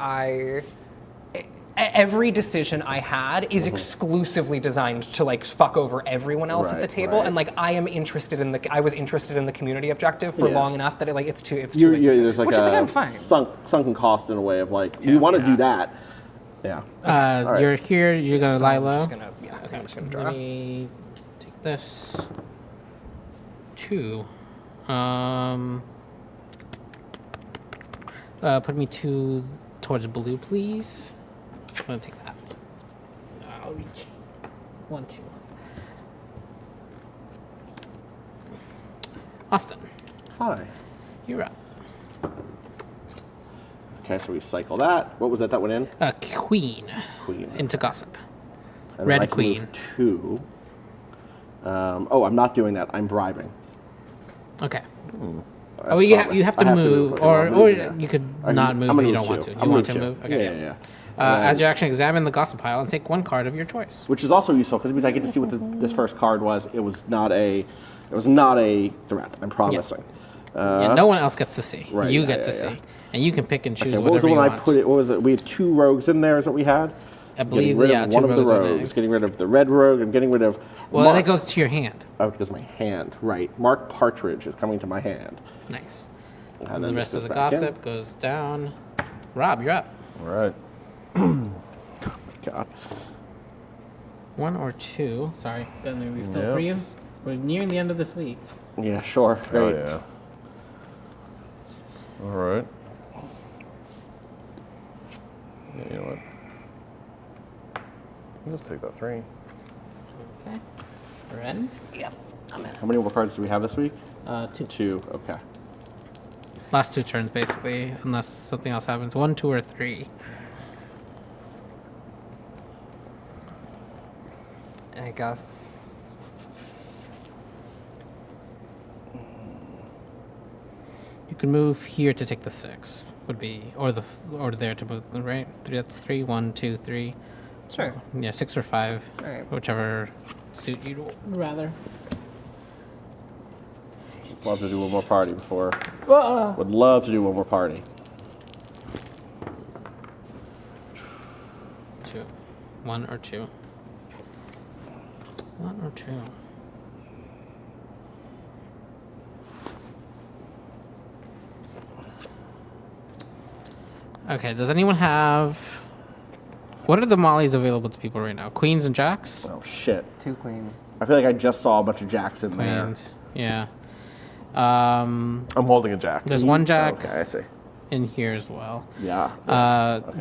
every decision I had is exclusively designed to like fuck over everyone else at the table, and like I was interested in the community objective for long enough that it's too late. There's like which is again fine. Sunken cost in a way of like you want to do that. Yeah. Right. You're here. You're gonna lie low. I'm just gonna draw. Let me take this. 2. Put me 2 towards blue, please. I'm gonna take that. I'll reach. 1, 2. Austin. Hi. You're up. Okay, so we cycle that. What was that went in? Queen. Queen. Into Gossip. And Red then I can Queen. move 2. I'm not doing that. I'm bribing. Okay. That's you progress. have to I move, Okay, or I'm moving, yeah. you could I'm not move gonna if you move don't want 2. to. I'm You want to two. move? Okay. Yeah. As you actually examine the Gossip pile and take 1 card of your choice. Which is also useful because it means I get to see what this first card was. It was not a threat. I'm promising. Yeah, no one else gets to see. Right, You get to see. And you can pick and choose what was whatever the you one want. I put it? What was it? We had 2 rogues in there. Is what we had. I believe, getting rid of 2 one of rogues the were there. rogues. Getting rid of the red rogue. I'm getting rid of. Well, Mark. that goes to your hand. Oh, it goes to my hand. Right. Mark Partridge is coming to my hand. Nice. And And then the rest this of the goes back in. Gossip goes down. Rob, you're up. All right. Oh my God. 1 or 2. Sorry, got a refill for you. We're nearing the end of this week. Yeah, sure. Great. Oh, yeah. All right. Yeah, you know what? I'll just take that 3. Okay. Ren? Yep. I'm in. How many more cards do we have this week? 2. 2. Okay. Last 2 turns, basically, unless something else happens. 1, 2, or 3. I guess. You can move here to take the 6. Would be or there to move them, right? 3. That's 3. 1, 2, 3. Sure. Yeah, 6 or 5, Alright. whichever suit you'd rather. Love to do one more party before. Would love to do one more party. 2. 1 or 2. 1 or 2. Okay, does anyone have... What are the mollies available to people right now? Queens and jacks? Oh, shit. 2 queens. I feel like I just saw a bunch of jacks in there. Queens, yeah. I'm holding a jack. There's 1 jack Okay, I see. in here as well. Yeah.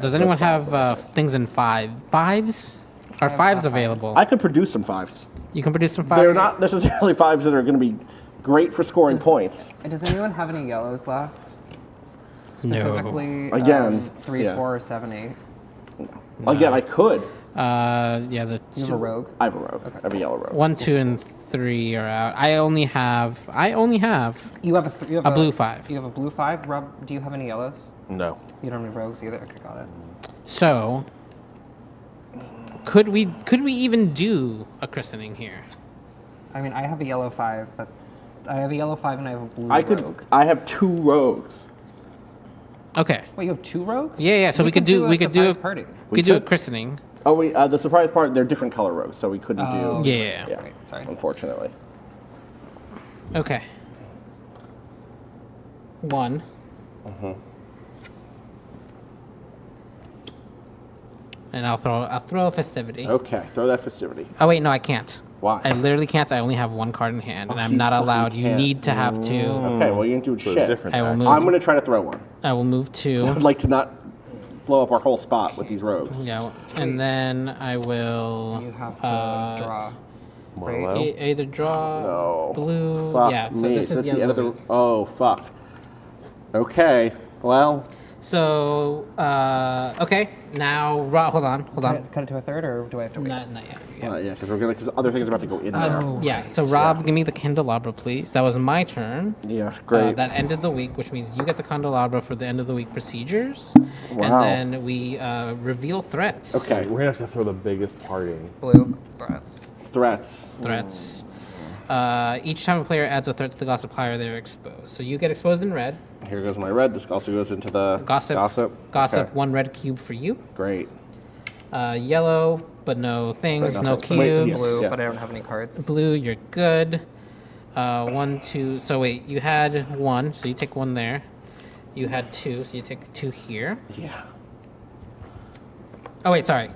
Does anyone have things in 5? 5s? Are 5s available? I could produce some 5s. You can produce some 5s? They're not necessarily 5s that are going to be great for scoring points. Does anyone have any yellows left? No. Specifically, Again, 3, yeah. 4, or 7, 8. Again, I could. Yeah, You have a rogue? I have a rogue. I have a yellow rogue. 1, 2, and 3 are out. I only have. You have a blue 5. You have a blue 5. Rob, do you have any yellows? No. You don't have any rogues either. Okay, got it. So, could we even do a christening here? I mean, I have a yellow 5, but I have a yellow 5 and I have a blue I could. rogue. I have 2 rogues. Okay. Wait, you have 2 rogues? Yeah. So we could do a party. We could do a christening. Oh wait, the surprise part, they're different color rogues, so we couldn't do. Yeah. Yeah. Right, sorry. Unfortunately. Okay. 1. And I'll throw a festivity. Okay, throw that festivity. Oh wait, no, I can't. Why? I literally can't. I only have 1 card in hand, and Oh, I'm you not fucking allowed. You can't. need to have 2. Okay, well you didn't do So shit. different I will action. move. I'm gonna try to throw one. I will move 2. I'd like to not blow up our whole spot with these rogues. Yeah, and then I will. You have to draw. Marlowe? Either draw No. blue. Fuck yeah, so me. this So is that's the end of the. week. Oh fuck. Okay. Well. So okay, now hold on. Cut it to a third, or do I have to wait? Not yet. Yeah, because other things are about to go in there. Yeah. So Rob, give me the candelabra, please. That was my turn. Yeah, great. That ended the week, which means you get the candelabra for the end of the week procedures, Wow. and then we reveal threats. Okay. We're gonna have to throw the biggest party. Blue. Threats. Threats. Each time a player adds a threat to the gossip pile, they're exposed. So you get exposed in red. Here goes my red. This also goes into the Gossip. Okay. 1 red cube for you. Great. Yellow, but no things, But no nothing. Wait, cubes. Blue, Yeah. but I don't have any cards. Blue, you're good. 1, 2. So wait, you had 1, so you take 1 there. You had 2, so you take 2 here. Yeah. Oh wait, sorry.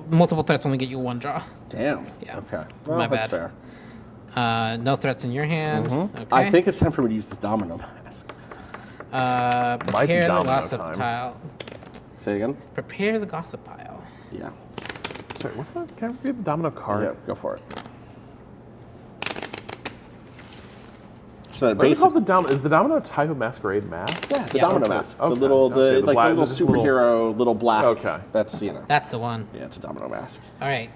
Multiple threats only get you 1 draw. Damn. Yeah. Okay. Well, My that's bad. fair. No threats in your hand. Okay. I think it's time for me to use this domino mask. Prepare the domino gossip time. pile. Say it again. Prepare the gossip pile. Yeah. Sorry, what's that? Can I read the domino card? Yeah. Go for it. So that What is it basic. called? The domino? Is the domino a type of masquerade mask? Yeah, the Yeah. domino Okay. mask. Okay. The little, Okay, the like black- the little this little- superhero, little black. Okay. That's That's the one. Yeah, it's a domino mask. All right.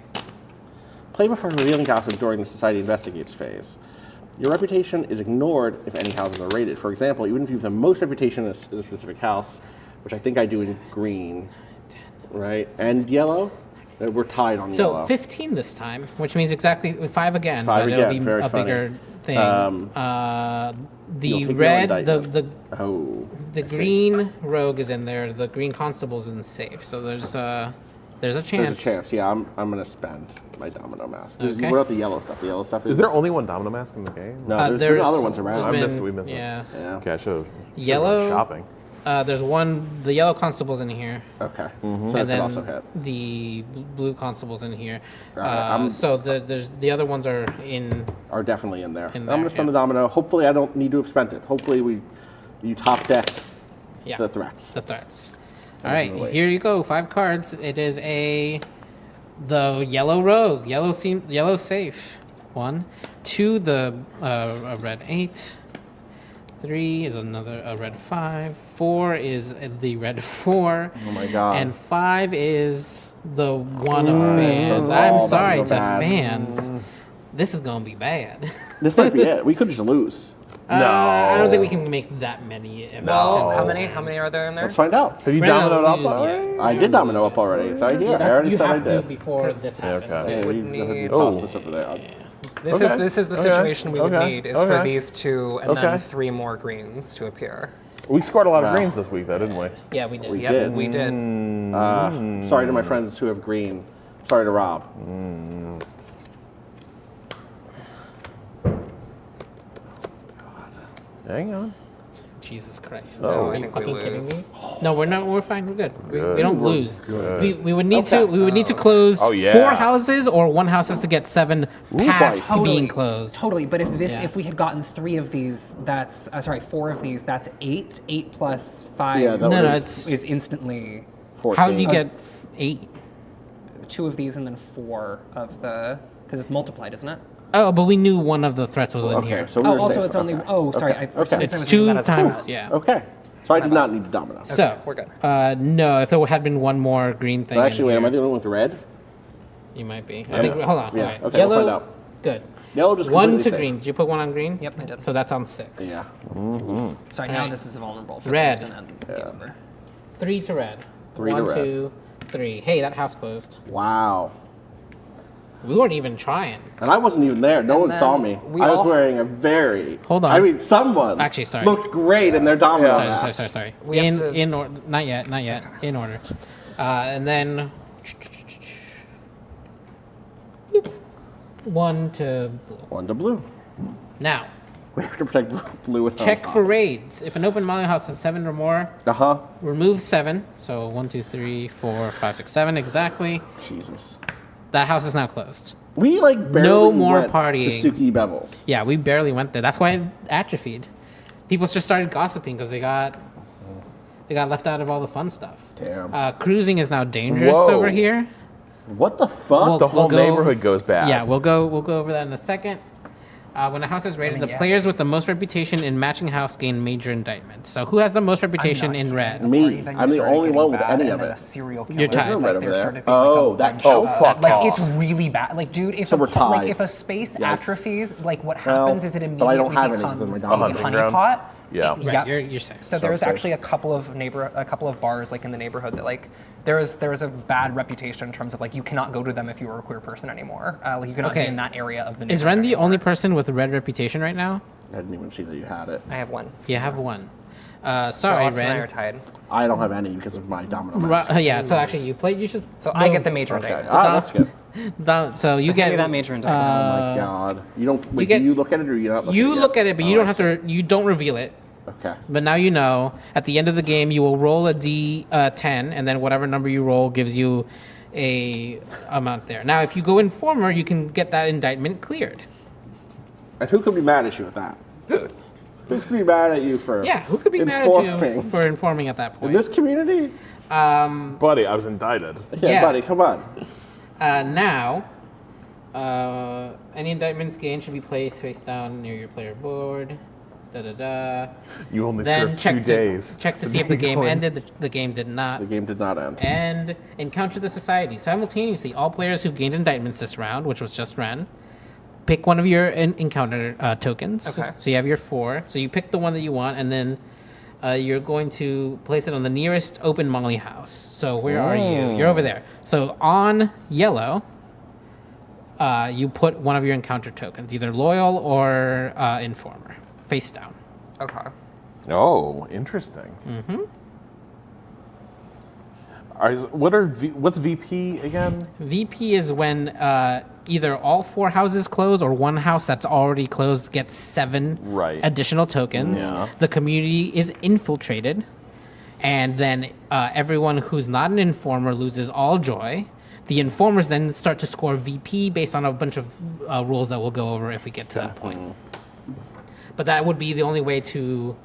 Play before revealing gossip during the society investigates phase. Your reputation is ignored if any houses are rated. For example, even if you have the most reputation in a specific house, which I think I do in green, right? And yellow, we're tied on So yellow. 15 this time, which means exactly 5 again, 5 but again, it'll be very a funny. bigger thing. The You'll take red, your the indictment. the I see. green rogue is in there. The green constable's in safe. So there's a chance. There's a chance. Yeah, I'm gonna spend my domino mask. Okay. What about the yellow stuff? The yellow stuff is. Is there only one domino mask in the game? No, there's other ones around. I been- missed it. We missed yeah. it. Yeah. Okay, I should Yellow. have shopping. There's one. The yellow constable's in here. Okay. So that And could then also hit. the blue constable's in here. Right, So there's the other ones are in. Are definitely in there. In I'm there, gonna spend the domino. Hopefully, I don't need to have spent it. Hopefully, you top deck Yeah. the threats. The threats. I'm All right, gonna wait. here you go. 5 cards. It is the yellow rogue. Yellow safe. 1, 2. The a red 8. 3 is a red 5. 4 is the red 4. Oh my god. And 5 is the one of So fans. it's I'm all about sorry to to go bad. fans. This is gonna be bad. This might be it. We could just lose. I don't think we can make that many events. No. How many are there in there? Let's find out. Have you Ren dominoed up lose, already? I did domino up already. It's right here. I already you said I have to did. before this happens. Okay. It would you need- toss this over there. This is the situation we would need is for Okay. these two and Okay. then 3 more greens to appear. We scored a lot of Wow. greens this week, though, didn't we? Yeah, we did. We Yep, did. we did. Sorry to my friends who have green. Sorry to Rob. Hang on. Jesus Christ. Oh. Are I you think we fucking kidding lose. me? No, we're not. We're fine. We're good. We Good. don't lose. Good. We would need to. We would need to close Oh, yeah. 4 houses or 1 house has to get 7 past Totally. being closed. Totally, but Yeah. if we had gotten 3 of these, that's 4 of these, that's 8. 8 plus 5 Yeah, that No, was it's is instantly 14. how do you get 8? 2 of these and then 4 of the because it's multiplied, isn't it? Oh, but we knew one of the threats was in Okay, here. so we were also safe. it's only. Okay. Oh, sorry. Okay. For some Okay. reason I It's was thinking 2 that as times. four. Yeah. Okay. So I did not need to domino. So we're good. No, if there had been one more green thing. But actually, in wait, am I here, the only one with red? You might be. Yeah. I think. Hold on. Yeah, All right. okay, Yellow. we'll find out. Good. Yellow just 1 completely to safe. green. Did you put 1 on green? Yep, I did. So that's on 6. Yeah. Sorry, now this is vulnerable. For Red. things to end game over. 3 to red. 3 to 1, red. 2, 3. Hey, that house closed. Wow. We weren't even trying. And I wasn't even there. No one saw me. we I was all- wearing a very. Hold on. I mean, someone. Actually, sorry. Looked great in their domino. Sorry. We have to- In order. Not yet. In order. And then 1 to blue. 1 to blue. Now, We have to protect blue with check for raids. If an open Molly house has 7 or more, remove 7. So 1, 2, 3, 4, 5, 6, 7 exactly. Jesus. That house is now closed. We like barely No more went partying. to Suki Bevels. Yeah, we barely went there. That's why it atrophied. People just started gossiping because they got left out of all the fun stuff. Damn. Cruising is now dangerous Whoa. over here. What the fuck? The whole neighborhood goes bad. Yeah, we'll go over that in a second. When a house is raided, the players with the most reputation in matching house gain major indictments. So who has the most reputation in red? Me. I'm the only one with any of it. Serial killer. You're tied. There's no red over there there. started being, like, Oh, a that. bunch Oh, of- fuck Like off. it's really bad. Like, dude, if So we're like tied. if a space Yikes. atrophies, like what Well, happens is it but I immediately don't have any becomes because a of my hunting ground. honeypot. Yeah. Right, Yep. you're safe. So there's safe. actually a couple of bars like in the neighborhood that like there is a bad reputation in terms of like you cannot go to them if you are a queer person anymore. Like you cannot Okay. be in that area of the neighborhood. Is Ren the anymore. only person with a red reputation right now? I didn't even see that you had it. I have 1. You have 1. So Sorry, Austin and I are Ren. tied. I don't have any because of my domino master. Yeah, so actually you played. You should. So I get the major Okay. indictment. Ah, that's good. So you So get give me that major indictment. Oh my god. You don't. Wait, get- do you look at it or you not? You look at it, but you Oh, don't I have to. You don't reveal it. Okay. But now you know. At the end of the game, you will roll a D10, and then whatever number you roll gives you a amount there. Now, if you go Informer, you can get that indictment cleared. And who could be mad at you at that? Who could be mad at you for? Yeah, who could be mad at you informing? for informing at that In point? this community? Buddy, I was indicted. Yeah, buddy, come on. Now, any indictments gained should be placed face down near your player board. You only Then served 2 days. check to see if the game ended. The game did not. The game did not end. And encounter the society. Simultaneously, all players who gained indictments this round, which was just Ren, pick one of your encounter tokens. Okay. So you have your 4. So you pick the one that you want, and then you're going to place it on the nearest open Molly house. So where are you? You're over there. So on yellow, you put one of your encounter tokens, either loyal or informer, face down. Okay. Oh, interesting. Mm-hmm. What's VP again? VP is when either all 4 houses close or one house that's already closed gets 7 additional tokens. Yeah. The community is infiltrated, and then everyone who's not an informer loses all joy. The informers then start to score VP based on a bunch of rules that we'll go over if we get to that point. But that would be the only way to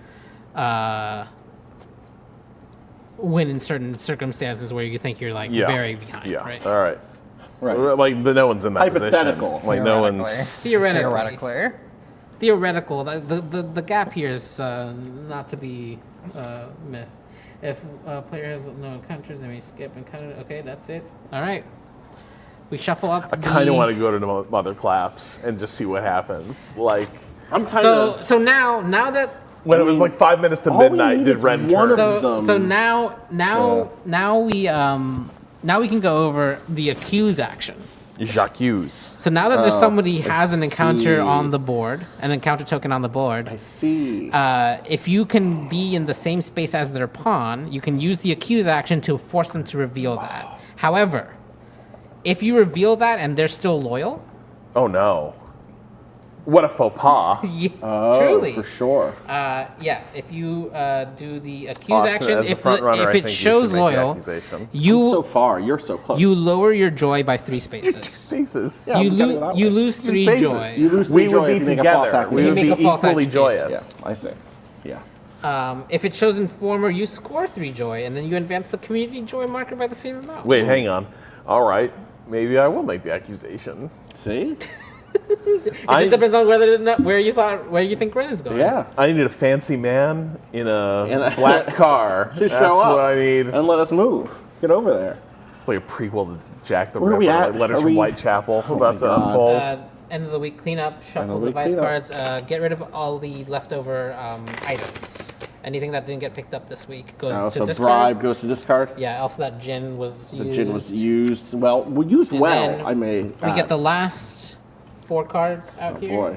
win in certain circumstances where you think you're like very behind. Yeah. Right? All right. Right. Like, but no one's in that Hypothetical. position. Like, no one's. Theoretically. The gap here is not to be missed. If a player has no encounters, they may skip encounter. Okay, that's it. All right. We shuffle up. I kind of want to go to Mother Claps and just see what happens. Like, So now that when it was like 5 minutes to midnight, did Ren turn? So now we can go over the accuse action. J'accuse. So now that there's somebody has an encounter on the board, an encounter token on the board. I see. If you can be in the same space as their pawn, you can use the accuse action to force them to reveal that. However, if you reveal that and they're still loyal. Oh no. What a faux pas. Truly. For sure. Yeah, if you do the accuse Austin, action, as a if front runner, I it think shows you should make the loyal, accusation. So far, you're so close. you lower your joy by 3 spaces. Spaces. Yeah, you we gotta go that way. you lose 3 spaces. joy. You lose 3 We joy would be if you make a false together. We accusation. would be make a false equally accusation. joyous. Yeah, I see. Yeah. If it shows Informer, you score 3 joy, and then you advance the community joy marker by the same amount. Wait, hang on. All right, maybe I will make the accusation. See? It just depends on where you think Ren is going. Yeah. I needed a fancy man in a black car. To That's show up what I need. and let us move. Get over there. It's like a prequel to Jack the Where are Ripper, we at? like Letters Are from we- Whitechapel, Oh about my to God. unfold. End of the week cleanup, shuffle End of the week device cleanup. cards, get rid of all the leftover items. Anything that didn't get picked up this week goes to So discard. bribe goes to discard. Yeah, also that gin was The used. gin was used well. Used And well. then I may. We get the last 4 cards out here. Boy.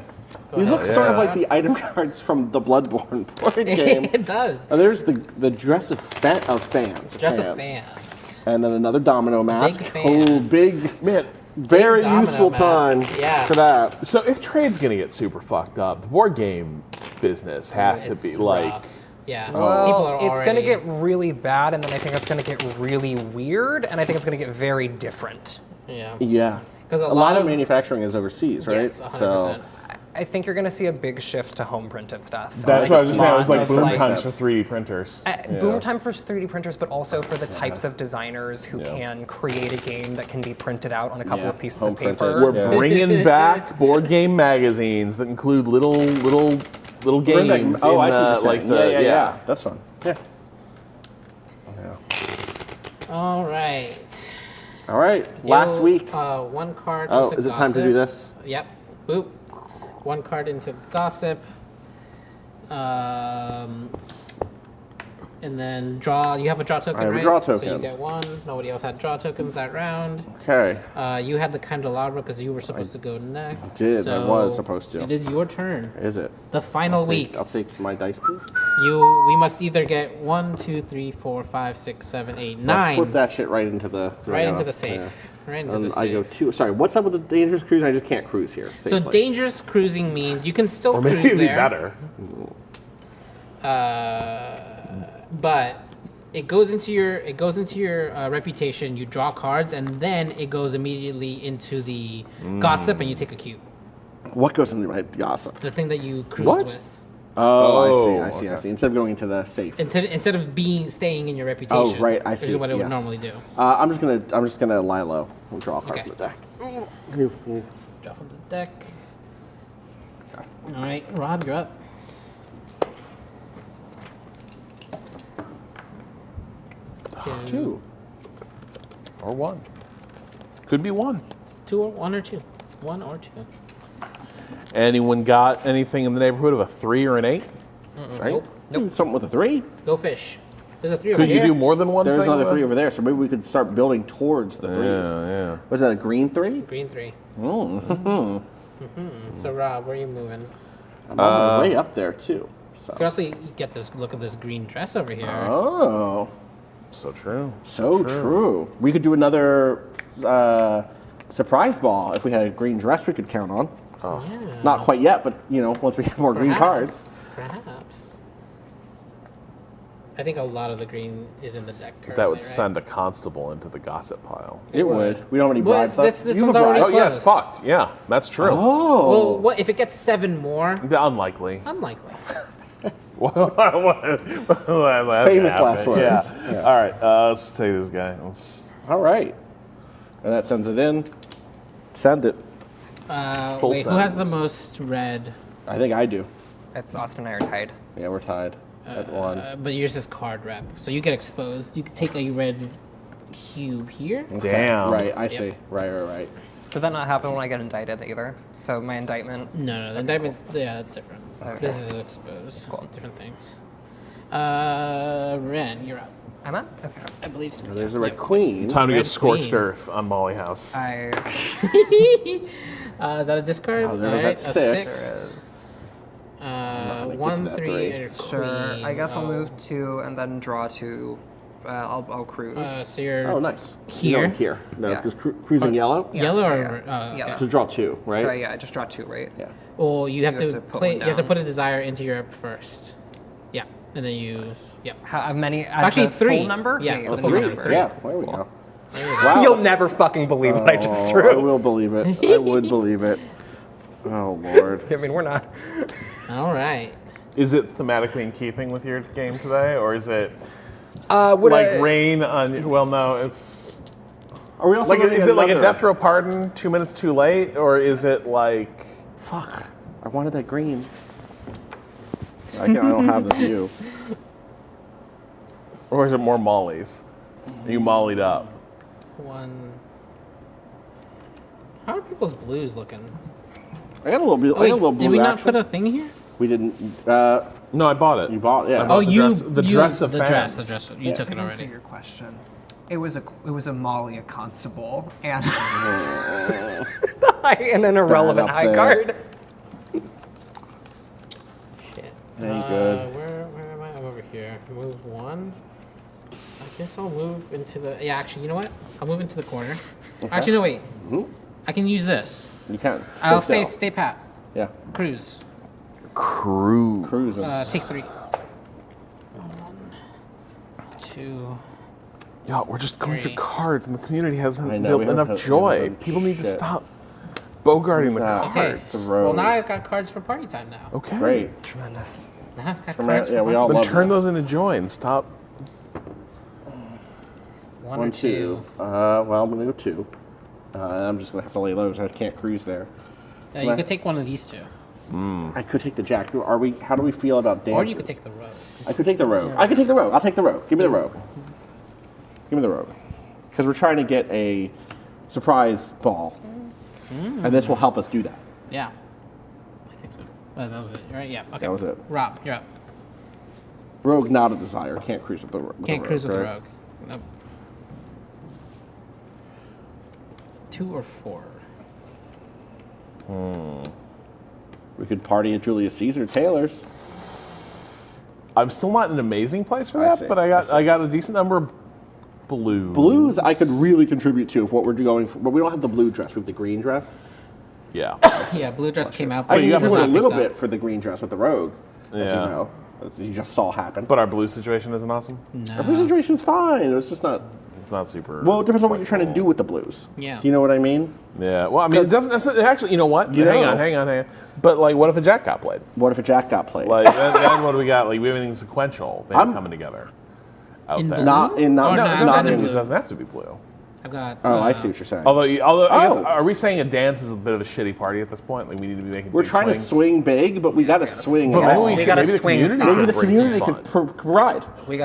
Go These ahead. look sort of like the item cards from the Bloodborne board game. It does. Oh, there's the dress of fans. Dress of fans. And then another domino mask. Big fan. Oh, big Man, very domino useful mask. time Yeah. for that. so if trade's gonna get super fucked up, the board game business has It's to be like. rough. Yeah. Well, People are it's going to already- get really bad, and then I think it's going to get really weird, and I think it's going to get very different. Yeah. Yeah. 'Cause a lot lot of of- manufacturing is overseas, right? Yes, 100%. I think you're going to see a big shift to home printed stuff. That's what I was just saying. It was like Lot boom of, times for 3D printers. Boom time for 3D printers, but also for the types of designers who can create a game that can be printed out on a couple of pieces home of paper. printed. We're bringing back board game magazines that include little games. Oh, in, I see what like you're saying. the Yeah. That's fun. Yeah. All right. All right. Last Deal, week. 1 card. Oh, into is it time to do Gossip. this? Yep. Boop. 1 card into Gossip. And then draw. You have a draw token, I have a right? draw So you token. get 1. Nobody else had draw tokens that round. Okay. You had the candelabra because you were supposed to go next. did. I So was supposed to. It is your turn. Is it? The final week. I'll take my dice, please. We must either get 1, 2, 3, 4, 5, 6, 7, 8, I'll 9. flip that shit right into the. Right into the safe. Right into the I go safe. 2. Sorry, what's up with the dangerous cruise? I just can't cruise here. So safely. dangerous cruising means you can still Or cruise maybe it'd be there. better. But it goes into your reputation. You draw cards, and then it goes immediately into the gossip, and you take a cue. What goes into my gossip? The thing that you cruised What? with. Oh, I see. Instead of going into the safe. Instead of staying in your reputation. Oh, right. I see. Which is what it would Yes. normally do. I'm just gonna lie low and draw a card Okay. from the deck. Draw from the deck. All right, Rob, you're up. Two. Or 1. Could be 1. 2 or 1 or 2. 1 or 2. Anyone got anything in the neighborhood of a 3 or an 8? Right? Nope. Something with a 3. Go fish. There's a 3 over Could here. you do more than one There's thing? another with 3 it? over there, so maybe we could start building towards the 3s. Yeah. What's that, a green 3? Green 3. Oh. So Rob, where are you moving? I'm on my way up there, too. So. You can also get this look at this green dress over here. Oh. So true. So true. We could do another surprise ball if we had a green dress we could count on. Oh. Yeah. Not quite yet, but once we have more green cards. Perhaps. I think a lot of the green is in the deck currently, That would right? send a constable into the gossip pile. It would. We don't have any Well, bribes left. this You have one's a bribe? already Oh, yeah, it's closed. fucked. Yeah, that's true. Oh. Well, what if it gets 7 more? Unlikely. Unlikely. Famous last words. Yeah. All right, let's take this guy. All right. And that sends it in. Send it. Full Wait, who has the send. most red? I think I do. It's Austin and I are tied. Yeah, we're tied at 1. But yours is card rep, so you get exposed. You can take a red cube here. Damn. Right, I see. Right. Did that not happen when I get indicted either? So my indictment. No, the indictment's that's different. Okay. This is exposed. Cool. Different things. Ren, you're up. I'm up. Okay. I believe so. There's a red queen. Time to go Red scorched queen. earth on Molly House. Is that a discard? Oh, there's Alright, that a six. 6. gonna get 1, to that 3, three. and a Sure. queen. I guess I'll move 2 and then draw 2. I'll cruise. So you're Oh, nice. here. You're going here. No, Yeah. because cruising yellow. Yellow or Yellow. To draw 2, right? So yeah, I just draw 2, right? Yeah. Well, you have to put play. one You have to down. put a desire into your first. Yeah, and then you. Yep. How many? As Actually, the 3 full number? Yeah, Yeah, the the full new number. number. Yeah, there we go. Wow. You'll never fucking believe what I just drew. I will believe it. I would believe it. Oh, Lord. I mean, we're not. All right. Is it thematically in keeping with your game today, or is it Would like I- rain on? Well, no, it's. Are we also like? looking Is at it like a another- death row pardon 2 minutes too late, or is it like? Fuck. I wanted that green. I don't have the view. Or is it more mollies? Are you mollied up? 1. How are people's blues looking? I got a little bit. Oh, wait, I got a little blue did we not action. put a thing here? We didn't. No, I bought it. You bought it, yeah. I bought the dress, the you- dress of the fans. dress, the dress. You Yeah. took it To answer already. your question, it was a Molly, a constable, and and an irrelevant up high there. card. Shit. Ain't good. Where am I? I'm over here. Move 1. I guess I'll move into the. Yeah, actually, you know what? I'll move into the corner. Okay. Actually, no, wait. Mhm. I can use this. You can. I'll Sit stay still. pat. Yeah. Cruise. Cruising. Take 3. 1, 2. Yo, we're just going through 3. cards, and the community hasn't I know, built we haven't enough put- joy. we haven't done People need to shit. stop bogarting the Exactly. Okay. cards. the road. Well, now I've got cards for party time now. Okay. Great. Tremendous. Now I've got Tremendous. cards for Yeah, we party all Then love turn this. those into joy and stop. 1 or 2. Well, I'm gonna go 2. I'm just gonna have to lay low, so I can't cruise there. You could take one of these 2. I could take the jack. Are we? How do we feel about dances? Or you could take the rogue. I could take the rogue. I could take the rogue. I'll take the rogue. Give me the rogue. Give me the rogue. Because we're trying to get a surprise ball, and this will help us do that. Yeah. I think so. That was it, right? Yeah. Okay. That was it. Rob, you're up. Rogue, not a desire. Can't cruise with the rogue. Can't cruise with the right? rogue. Nope. 2 or 4. We could party at Julius Caesar Taylor's. I'm still not in an amazing place for I that, see, but I got a decent number of blues. Blues, I could really contribute to if what we're going for, but we don't have the blue dress. We have the green dress. Yeah. Yeah, blue dress came out. I but can it was contribute a not little picked up. bit for the green dress with the rogue. As you Yeah. know, as you just saw happen. But our blue situation isn't awesome. Our blue situation's fine. It's just not. It's not super. Well, it depends on what you're trying to do with the blues. Yeah. Do you know what I mean? Yeah. Well, I mean, it doesn't necessarily. Actually, you know what? You hang know. on, hang on. But like, what if a jack got played? What if a jack got played? Like, then what do we got? Like, we have everything sequential maybe coming together. Out In there. blue? Not in not, Oh, No, no, it I'm doesn't, not have to in be- blue. it doesn't have to be blue. I've got. Oh, I see what you're saying. Although I guess, Oh. are we saying a dance is a bit of a shitty party at this point? Like, we need to be making. We're big trying swings? to swing big, but we got to swing. But it maybe all. we We gotta maybe the swing community fast. Maybe the could bring some community fun. could provide. We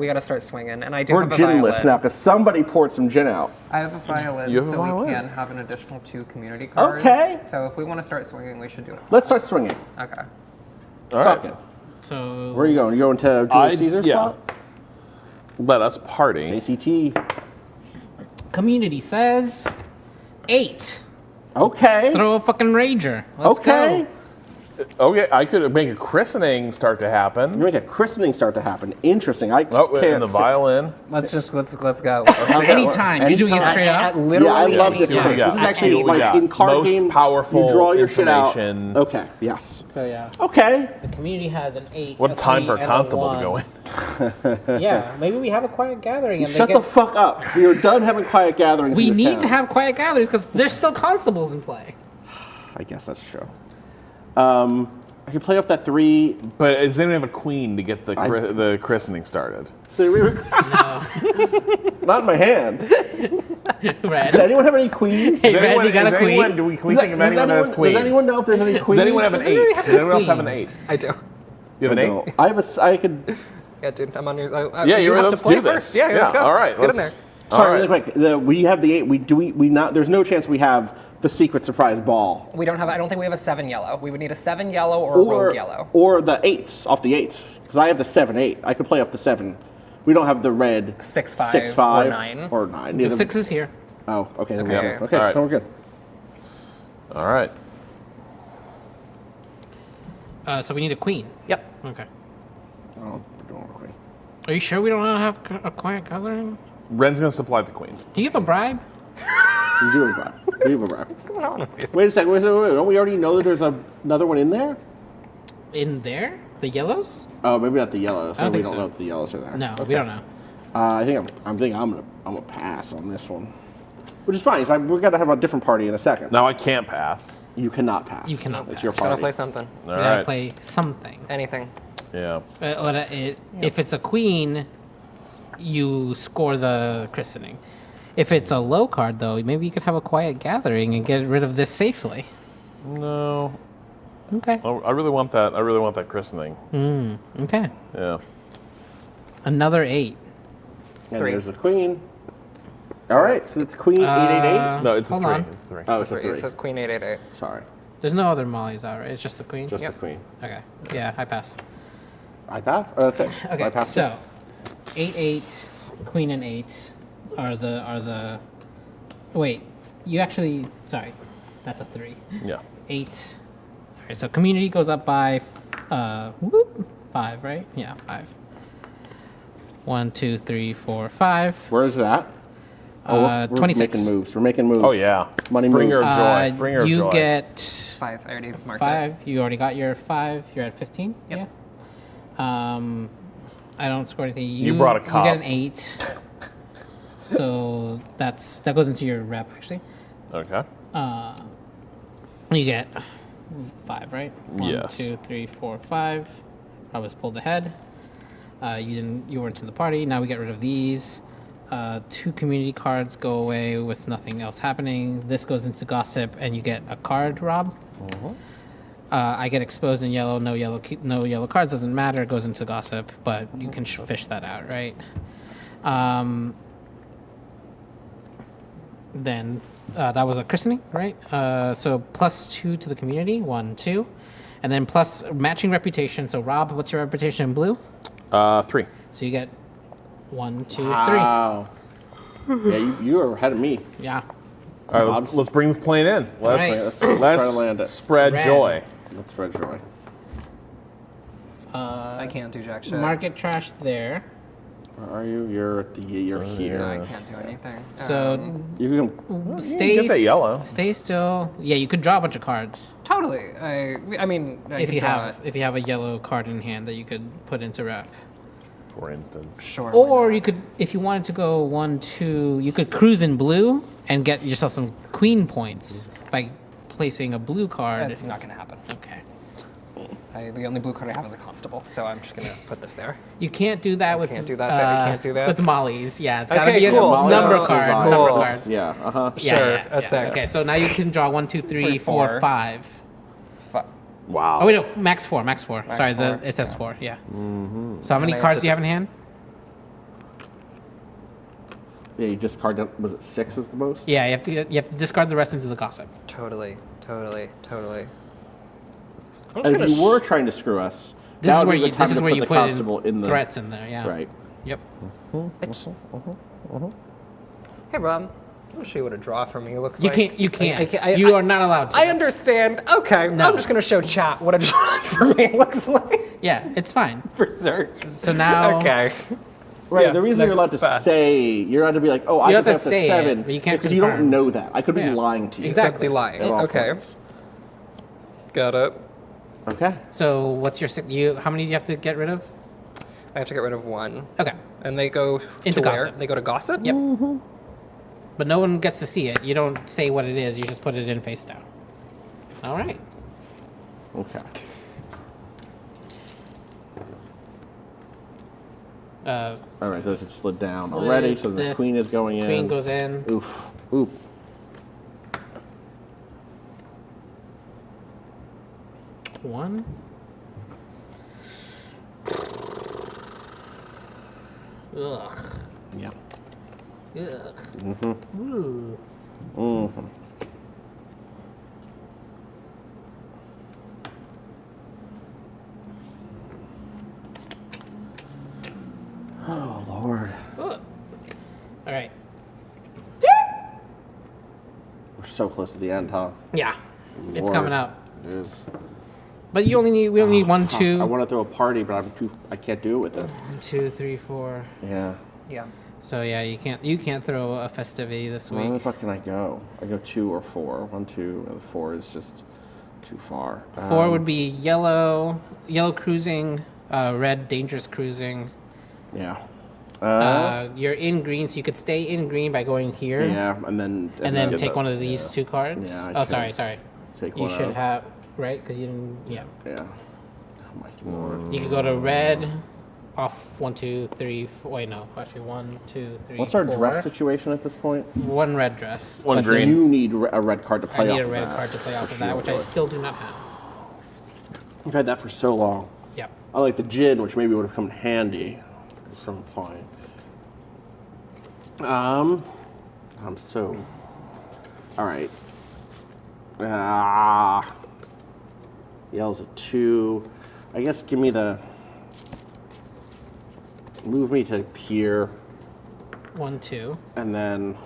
gotta start swinging, and I do We're have a ginless violin. now because somebody poured some gin out. I have a violin, You have a so we violin? can have an additional 2 community cards. Okay. So if we want to start swinging, we should do it. Let's start swinging. Okay. All Fuck right. it. So. Where are you going? You going to Julius Caesar yeah. spot? Let us party. ACT. Community says 8. Okay. Throw a fucking rager. Let's Okay. go. Okay, I could make a christening start to happen. You make a christening start to happen. Interesting. I Oh, can't. and the violin. Let's go. Anytime. You're doing it straight up? Yeah, I love See this. what we This got. is See actually what we like got. in card Most game. powerful You draw your shit out. information. Okay. Yes. So yeah. Okay. The community has an 8. What a time for a 3, and constable to 1. go in. Yeah, maybe we have a quiet gathering and Shut they the get. fuck up. We are done having quiet gatherings. We in this need town. to have quiet gatherings because there's still constables in play. I guess that's true. I can play off that 3. But does anyone have a queen to get the christening started? So we were not in my hand. Red. Does anyone have any queens? Hey, Red, you got a queen? Can we think of anyone that has queens? Does anyone know if there's any queens? Does anyone have an 8? Does anyone else have an 8? I do. You have an 8? No. I could. Yeah, dude, I'm on your. Yeah, you you're have let's to play do this. first. Yeah, let's go. All right, Get in there. Sorry, really quick. We have the 8. We not. There's no chance we have the secret surprise ball. We don't have. I don't think we have a 7 yellow. We would need a 7 yellow or a rogue yellow. Or the 8s, off the 8s. Because I have the 7-8. I could play off the 7. We don't have the red 6-5 6-5 or 9. Or 9. The 6 is here. Oh, okay. Then Okay. Okay, All right. so we're good. All right. So we need a queen. Yep. Okay. Oh, we don't want a queen. Are you sure we don't have a quiet gathering? Ren's gonna supply the queen. Do you have a bribe? We do have a bribe. We have a bribe. What's going on with you? Wait a second. Wait. Don't we already know that there's another one in there? In there? The yellows? Oh, maybe not the yellows. I don't we think don't so. know if the yellows are there. No, Okay. we don't know. I think I'm gonna pass on this one, which is fine. We're gonna have a different party in a second. No, I can't pass. You cannot pass. You cannot It's pass. your Gotta party. play something. All We gotta right. play something. Anything. Yeah. If it's a queen, you score the christening. If it's a low card, though, maybe you could have a quiet gathering and get rid of this safely. No. Okay. I really want that. I really want that christening. Okay. Yeah. Another 8. And 3. there's a queen. All right, so it's queen 888. No, it's a hold 3. on. It's 3. Oh, it's a 3. It says queen 888. Sorry, There's no other mollies out, right? It's just the queen? just the queen. Okay. Yeah, I pass. I pass. Oh, that's it. Okay, I pass so 8-8, queen and 8 are the. Wait, you actually. Sorry, that's a 3. Yeah. 8. All right, so community goes up by 5, right? Yeah, 5. 1, 2, 3, 4, 5. Where is that? We're 26. making moves. We're making moves. Oh yeah. Money Bring her moves. joy. Bring her you joy. get 5. I already marked 5. You already got your 5. You're at 15. Yep. Yeah. I don't score anything. You brought a cop. You get an 8. So that goes into your rep actually. Okay. You get 5, right? 1, Yes. 2, 3, 4, 5. I was pulled ahead. You weren't in the party. Now we get rid of these. 2 community cards go away with nothing else happening. This goes into gossip, and you get a card, Rob. I get exposed in yellow. No yellow cards. Doesn't matter. It goes into gossip, but you can fish that out, right? Then that was a christening, right? So +2 to the community. 1, 2, and then plus matching reputation. So Rob, what's your reputation in blue? 3. So you get 1, 2, 3. Wow. Yeah, you are ahead of me. Yeah. All right, let's bring this plane in. Let's Right. Let's try to land it. spread Red. joy. Let's spread joy. I can't do jack shit. Market trash there. Where are you? You're here. No, I can't do anything. So You can. stay. get that yellow. Stay still. Yeah, you could draw a bunch of cards Totally. I mean, I if could you draw have it. if you have a yellow card in hand that you could put into rep. For instance. Sure. Or you could, if you wanted to go 1, 2, you could cruise in blue and get yourself some queen points by placing a blue card. That's not going to happen. Okay. The only blue card I have is a constable, so I'm just going to put this there. You can't do that with. Can't do that. You can't do that. With mollies. Yeah, it's got to Okay, be a cool. number So- card. Cool. Number card. Yeah. Uh huh. Yeah, Sure, yeah, a yeah. 6. Okay, so now you can draw 1, 2, 3, 4, 4. 5. Wow. Oh wait, no, max 4. Sorry, 4, it says 4. Yeah. So how many I have cards to do you have in hand? Yeah, you discard. Was it 6 is the most? Yeah, you have to discard the rest into the gossip. Totally. And if you were trying to screw us, This that is would where be the you time to put the constable in in the threats in there. Yeah. Right. Yep. Hey, Rob. I'm going to show you what a draw for me looks You like. can't. You are not allowed to. I understand. Okay, No. I'm just going to show chat what a draw for me looks like. Yeah, it's fine. Berserk. So now. Okay. Right. Yeah, the reason you're next allowed to pass. say, you're allowed to be like, oh, I You could have have to to say it, 7, but you can't because you don't confirm. know that. I could Yeah. be lying to you. Exactly. lying. At all Okay. points. Got it. Okay. So what's your how many do you have to get rid of? I have to get rid of 1. Okay. And they go Into to where? gossip. They go to gossip? Yep. But no one gets to see it. You don't say what it is. You just put it in face down. All right. Okay. All right, those have slid down slid already, so the this. queen is going in. Queen goes in. Oof. Oof. One. Ugh. Yeah. Ugh. Mm-hmm. Ooh. Mm-hmm. All right. We're so close to the end, huh? Yeah. It's Lord, coming up. It is. But we only need 1, 2. I want to throw a party, but I can't do it with this. 1, 2, 3, 4. Yeah. Yeah. So yeah, you can't throw a festivity this Where the week. fuck can I go? I go 2 or 4. 1, 2, and 4 is just too far. 4 would be yellow cruising, red dangerous cruising. Yeah. You're in green, so you could stay in green by going here. Yeah, and then take one of these 2 cards. Yeah, sorry. Take You one should out. have right because you didn't. Yeah. Yeah. Oh my lord. You could go to red, off 1, 2, 3. Wait, no, actually 1, 2, 3. What's our 4. dress situation at this point? 1 red dress. One But green. this- You need a red card to I play need off a of red that. card to play off of that, you which I really. still do not have. We've had that for so long. Yep. I like the gin, which maybe would have come in handy at some point. I'm so. All right. Yellow's a 2. I guess give me the. Move me to here, 1, 2. and then.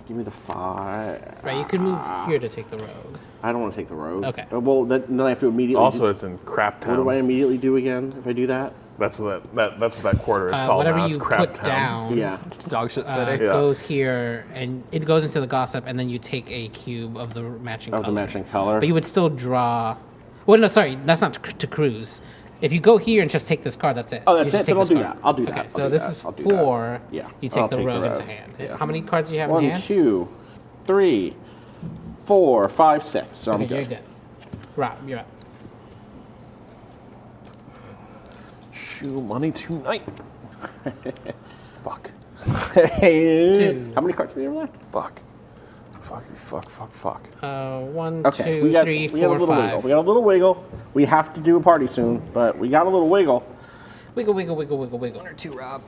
Give me the 5. Right, you could move here to take the rogue. I don't want to take the rogue. Okay. Well, then I have to immediately. Also, it's in Crap Town. What do I immediately do again if I do that? That's what that quarter is called. Whatever now. you It's Crap put Town. down, Yeah. Dog shit city. goes here, and it goes into the gossip, and then you take a cube of the matching Of color. the matching color. But you would still draw. Well, no, sorry, that's not to cruise. If you go here and just take this card, that's it. Oh, that's You just it? take Then I'll this do card. that. I'll do Okay, that. so I'll do this that. is I'll do 4. that. Yeah. You take I'll the take rogue the into rogue. hand. Yeah. How many cards do you have 1, in hand? 2, 3, 4, 5, 6. So I'm Okay, you're good. good. Rob, you're up. Shoe money tonight. Fuck. Two. How many cards do we have left? Fuck. 1, Okay, 2, 3, we got a 4, little 5. wiggle. We got a little wiggle. We have to do a party soon, but we got a little wiggle. Wiggle, wiggle, wiggle, wiggle, wiggle. 1 or 2, Rob.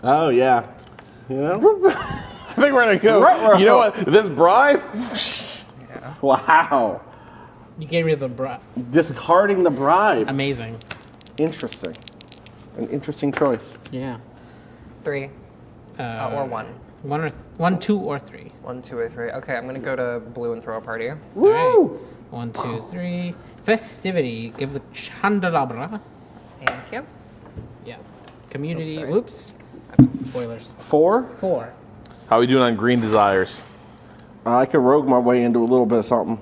Oh yeah. You know? I think we're gonna go. Right, You know what? This bribe. Wow. You gave me the bra. Discarding the bribe. Amazing. Interesting. An interesting choice. Yeah. 3. Or 1. 1, 2, or 3. 1, 2, or 3. Okay, I'm gonna go to blue and throw a party. Woo! 1, 2, 3. Festivity. Give the chandelabra. Thank you. Yeah. Community. sorry. Oops. Spoilers. 4? 4. How are we doing on Green Desires? I can rogue my way into a little bit of something.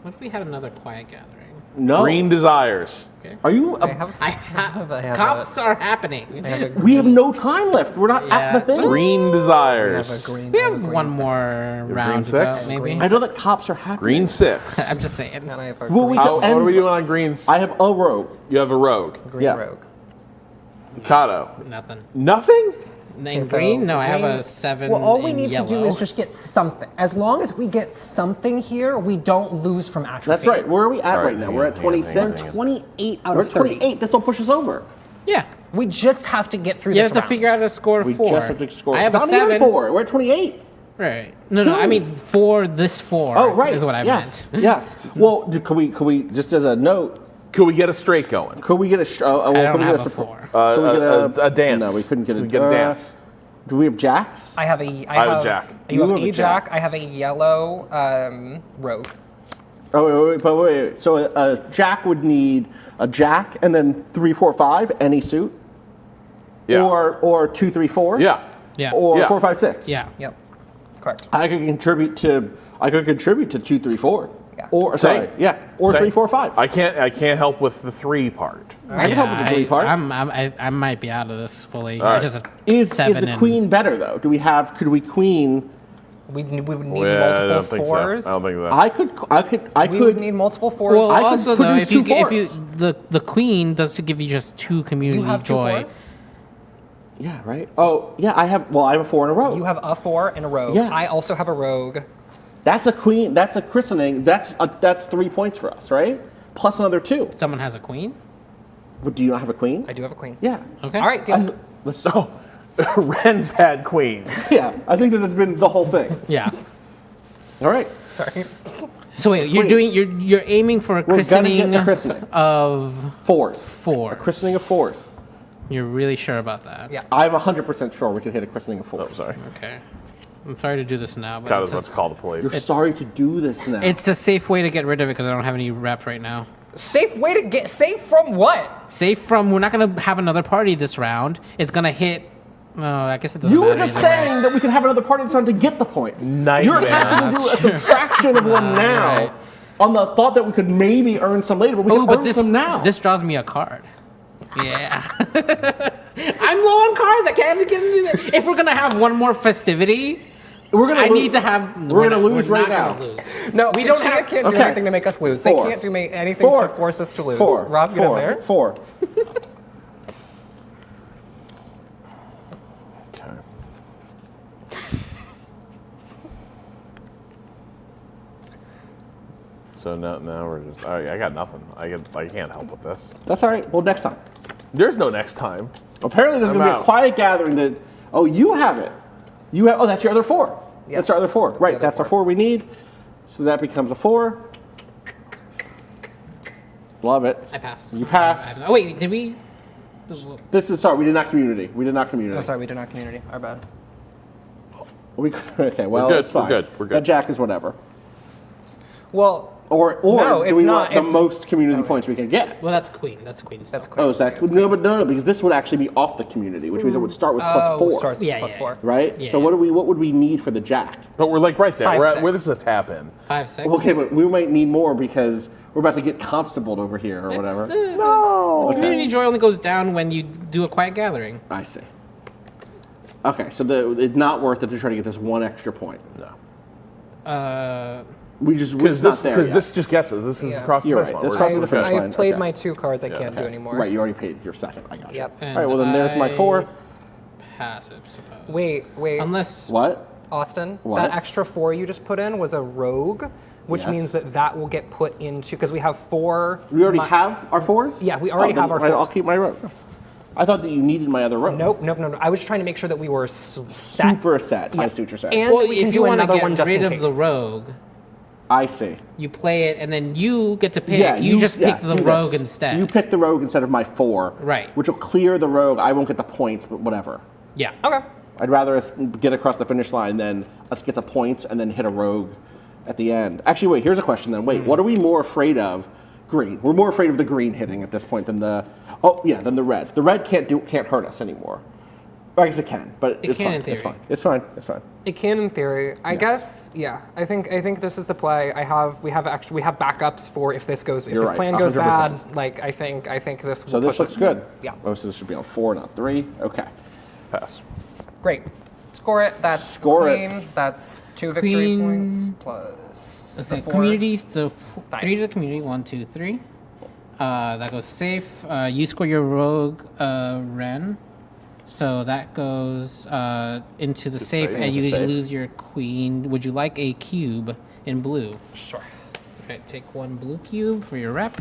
What if we had another quiet gathering? No. Green Desires. Okay. Are you? I have Cops are happening. We have no time left. We're not at the thing. Green Desires. We have one more round to go, 6? maybe. I know that cops are happening. Green 6. I'm just saying. And I have a Well, we green, got- What are we doing on greens? I have a rogue. You have a rogue. green yeah. rogue. Cado. Nothing. Nothing? In so green? No, I have green- a 7 Well, all we in need yellow. to do is just get something. As long as we get something here, we don't lose from atrophy. That's right. Where are we at All right right, now? hang We're on, at hang on, 26. 28 out We're of at 30. 28. This will push us over. Yeah. We just have to get through You this have to round. figure out a score of We 4. just have to score. I have Not a 7. even 4. We're at 28. Right. No, I mean 4, this 4 Oh, right. is what I yes. meant. Yes. Well, could we just as a note? Could we get a straight going? Could we get a? I don't could we have get a 4. Could we get a dance. No, we couldn't get Could a we get a dance. Do we have jacks? I have a. I have a jack. You have You have a a jack. jack. I have a yellow rogue. Oh, wait. So a jack would need a jack and then 3, 4, 5, any suit. Yeah. Or 2, 3, 4. Yeah. Yeah. Or Yeah. 4, 5, 6. Yeah. Yep. Correct. I could contribute to 2, 3, 4. Yeah. Or Same. sorry, yeah. Or Same. 3, 4, 5. I can't help with the 3 part. I can help with the 3 part. I might be out of this fully. All I right. just have Is 7 the and queen better though? Could we queen? We would need Yeah, I multiple don't think so. I 4s. don't think that. I We would could. need multiple 4s. Well, I could also though, produce if you 2 if you fours. the queen does give you just 2 community you have 2 joy. 4s. Yeah, right. Oh, yeah. I have a 4 in a row. You have a 4 and a rogue. Yeah. I also have a rogue. That's a queen. That's a christening. That's 3 points for us, right? Plus another 2. Someone has a queen. But do you not have a queen? I do have a queen. Yeah. Okay. All right, deal. So, Ren's had queens. Yeah. I think that's been the whole thing. Yeah. All right. Sorry. So wait, you're aiming for a We're gonna get christening a christening. of Fours. fours. A christening of fours. You're really sure about that? Yeah. I'm 100% sure we can hit a christening of fours. Oh, sorry. Okay. I'm sorry to do this now, but Cado's about to call the police. You're sorry to do this now. it's a safe way to get rid of it because I don't have any rep right now. Safe way to get safe from what? Safe from we're not gonna have another party this round. It's gonna hit. Oh, I guess it doesn't You matter. were just either way. saying that we could have another party this round to get the points. Nightmare. You're happy to do a That's true. subtraction of one now Right. on the thought that we could maybe earn some later, but we can earn some now. This draws me a card. Yeah. I'm low on cards. I can't get into that. If we're gonna have one more festivity, I need to have. We're gonna lose we're right not now. gonna lose. No, we can't do Okay. anything to make us lose. They Four. can't do anything Four. to force us to lose. Four. Rob, get in there. Four. Okay. So now we're just. All right, I got nothing. I can't help with this. That's all right. Well, next time. There's no next time. Apparently, there's I'm going to be a out. quiet gathering to. Oh, you have it. You have. Oh, that's your other four. Yes, That's our other four. that's the Right. other That's four. our four we need. So that becomes a 4. Love it. I pass. You pass. Oh wait, did we? This is sorry. We did not community. We did not community. Oh, sorry, we did not community. Our bad. Okay. Well, good, it's fine. we're good, we're good. That jack is whatever. Well, Or no, do it's we not. want the It's- most community points we can get? Well, that's queen. That's queen. That's queen. Oh, is that no, because this would actually be off the community, which means it would start with plus 4. Starts with Yeah, plus yeah, 4. Right? Yeah. So what would we need for the jack? But we're like right there. 5, We're 6. where this is a tap in. 5, 6. Okay, but we might need more because we're about to get constabled over here or whatever. No. Community joy only goes down when you do a quiet gathering. I see. Okay, so it's not worth it to try to get this one extra point. No. We just Because it's not there yet. this just gets us. This is Yeah. across the You're finish right. line. This We're crosses just- the finish line. I've played Okay. my 2 cards. I can't do Okay. anymore. Right, you already paid your second. I got you. Yep. All right, well then there's my 4. Passive, suppose. Wait. Unless What? Austin, What? that extra 4 you just put in was a rogue, which Yes. means that will get put into, because we have 4. We already have our 4s? Yeah, we already then, have our right, I'll 4s. keep my row. I thought that you needed my other row. Nope. I was trying to make sure that we were set. Super set. Yeah. I see what you're saying. And well, we can if do you want to another get one just rid in of the case. rogue, I see. you play it, and then you get to pick. Yeah, you just pick the do rogue this. instead. You pick the rogue instead of my 4. Right. Which will clear the rogue. I won't get the points, but whatever. Yeah. Okay. I'd rather us get across the finish line than us get the points and then hit a rogue at the end. Actually, wait, here's a question then. Wait, what are we more afraid of? Green. We're more afraid of the green hitting at this point than the than the red. The red can't hurt us anymore. I guess it can, but It it's can fine. in theory. It's fine. It's fine. It's fine. It can in theory. I guess. Yeah. I think this is the play. We have backups for if this goes. If You're this right, plan goes 100%. bad, like I think this. So will this push looks us. good. Yeah. Oh, so this should be on 4, not 3. Okay. Pass. Great. Score it. That's Score it. queen. That's 2 victory Queen. points plus. Okay, the 4. community. So 3 to the community. 1, 2, 3. That goes safe. You score your rogue, Ren. So that goes into the safe, safe. and you Safe. lose your queen. Would you like a cube in blue? Sure. Okay, take 1 blue cube for your rep.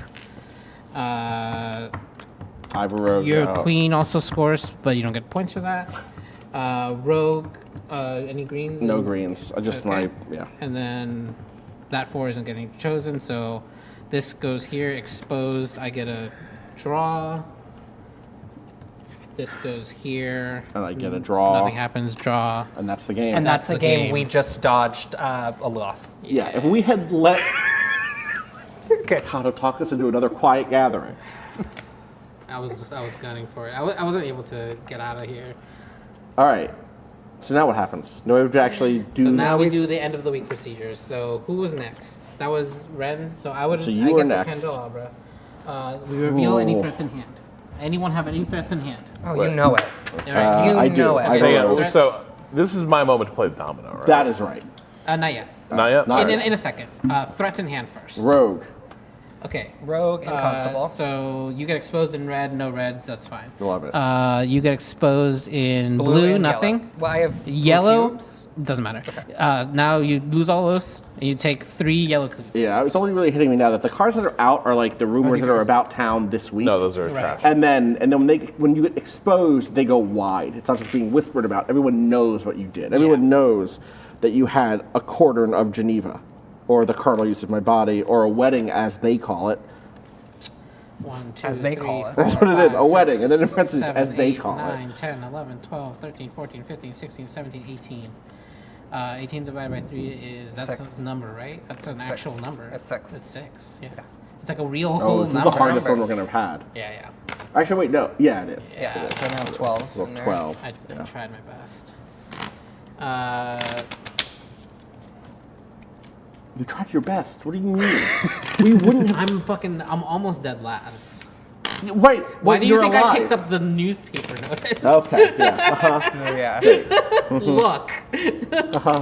I have a rogue. Your now. queen also scores, but you don't get points for that. Rogue, any greens? No greens. I just Okay. yeah. And then that 4 isn't getting chosen, so this goes here, exposed. I get a draw. This goes here. And I get a draw. Nothing happens, draw. And that's the game. And that's the game. game. We just dodged a loss. Yeah, if we had let Cado talk us into another quiet gathering. I was gunning for it. I wasn't able to get out of here. All right. So now what happens? No, we have to actually do. So now we do the end of the week procedures. So who was next? That was Ren. So I would. So you I were get next. the candelabra. We reveal any Ooh. threats in hand. Anyone have any threats in hand? Oh, you know it. All right. You I do. know it. I Okay, do. threats? So this is my moment to play the domino, right? That is right. Not yet. Not yet. Not In a second. Threats in hand first. Rogue. Okay. Rogue and constable. So you get exposed in red, no reds, that's fine. Love it. You get exposed in blue, and nothing. Yellow. Well, I have blue Yellow, cubes. doesn't matter. Now you lose all those, and you take 3 yellow cubes. Yeah, it's only really hitting me now that the cards that are out are like the rumors these that are yours? about town this week. No, those are trash. And then when you get exposed, they go wide. It's not just being whispered about. Everyone knows what you did. Everyone knows that you had a quartern of Geneva, or the carnal use of my body, or a wedding as they call it. 1, 2, As they 3, call it. 4, That's what it is, a 5, wedding, 6, and then in parentheses, 7, as they 8, call 9, it. 10, 11, 12, 13, 14, 15, 16, 17, 18. 18 divided by 3 is, that's 6. a number, right? That's an actual number. It's 6. It's 6, yeah. It's like a real Oh, whole this is number. the hardest one we're going to have had. Yeah. Actually, wait, no. Yeah, it is. Yeah. It is. So now 12. Well, in there. 12. I tried my best. You tried your best. What do you mean? We wouldn't have... I'm almost dead last. Right. Why do you you're think alive. I picked up the newspaper notice? Okay, yeah. Uh-huh. Yeah. Look. Uh-huh.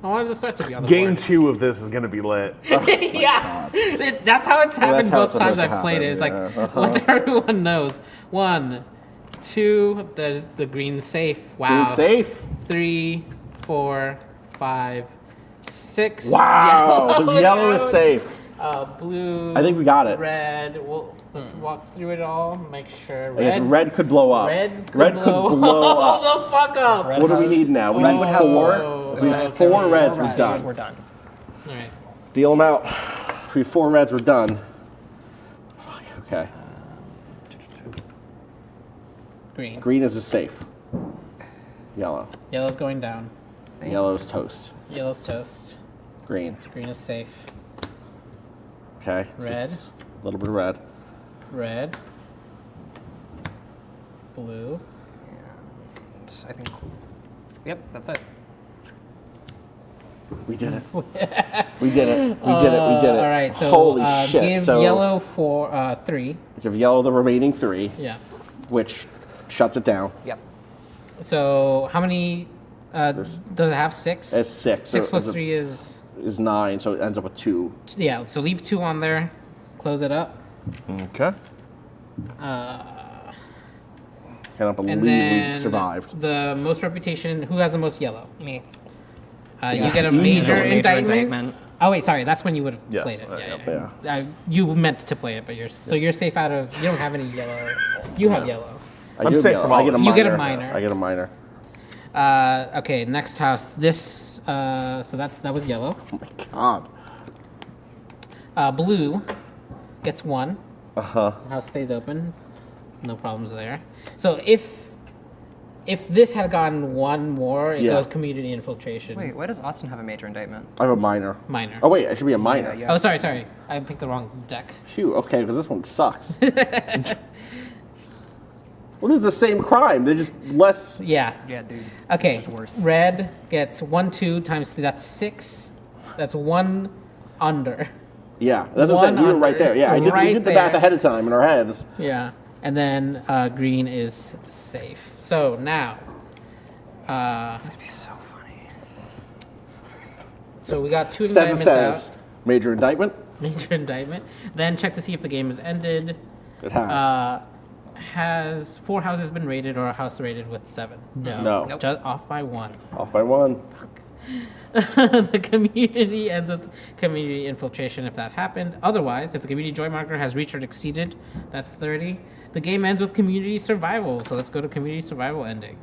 I wanted the threat to be on the Game board. 2 of this is going to be lit. Yeah. That's how it's happened how both it's times supposed to I've played it. It's happen, like, yeah. Uh-huh. once everyone knows. 1, 2, there's the green safe. Wow. Green safe? 3, 4, 5, 6. Wow, the yellow is safe. Blue. I think we got it. Red. Let's walk through it all. Make sure. I guess red could blow up. Red could blow blow up. the fuck up. What do we need now? We need 4. If we have 4 reds, we're done. We're done. All right. Deal them out. If we have 4 reds, we're done. Fuck, okay. Green. Green is a safe. Yellow. Yellow's going down. Yellow's toast. Yellow's toast. Green. Green is safe. Okay. Red. A little bit of red. Red. Blue. And I think. Yep, that's it. We did it. We did it. We did it. We did it. All right. So Holy shit. give So yellow 3. give yellow the remaining 3. Yeah. Which shuts it down. Yep. So how many does it have? 6? It's 6. 6 So plus 3 is 9, so it ends up with 2. yeah. So leave 2 on there. Close it up. Okay. Cannot believe And we then survived. the most reputation. Who has the most yellow? Me. You Yes. get a Easily. major Major indictment. indictment. Oh wait, sorry. That's when you would have Yes, played it. yeah. You meant to play it, but you're safe out of. You don't have any yellow. You have yellow. I'm safe from all I get a this. minor. You get a minor. I get a minor. Okay, next house. This. So that was yellow. Oh my god. Blue gets 1. Uh-huh. House stays open. No problems there. So if this had gotten 1 more, it Yeah. goes community infiltration. Wait, why does Austin have a major indictment? I have a minor. Minor. Oh wait, it should be a minor. Yeah. Oh, sorry. I picked the wrong deck. Phew, okay, because this one sucks. Well, this is the same crime. They're just less. Yeah. Yeah, dude. Okay. It's worse. Red gets 1, 2 times 3. That's 6. That's 1 under. Yeah, that's what I'm saying. We were right there. Yeah, we Right did the math there. ahead of time in our heads. Yeah. And then green is safe. So now. It's gonna be so funny. So we got 2 Says it indictments says. Major indictment. out. Major indictment. Then check to see if the game is ended. It has. Has 4 houses been raided or a house raided with 7? No. No. Nope. Just off by 1. Off by 1. The community ends with community infiltration if that happened. Otherwise, if the community joy marker has reached or exceeded, that's 30. The game ends with community survival. So let's go to community survival ending.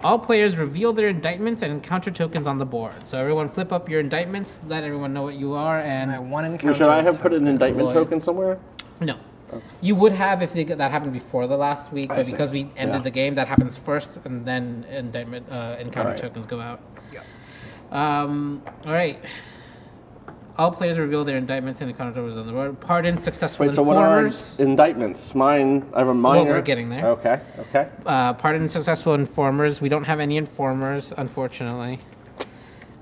All players reveal their indictments and encounter tokens on the board. So everyone flip up your indictments, let everyone know what you are, and I want encounter. Should I have put an indictment Lloyd. token somewhere? no. You would have if that happened before the last week, I but see. because we ended Yeah. the game, that happens first, and then indictment encounter Alright. tokens go out. All right. All players reveal their indictments and encounter tokens on the board. Pardon successful Wait, so what are informers. indictments? Mine, I have a minor. we're getting there. Okay, okay. Pardon successful informers. We don't have any informers, unfortunately.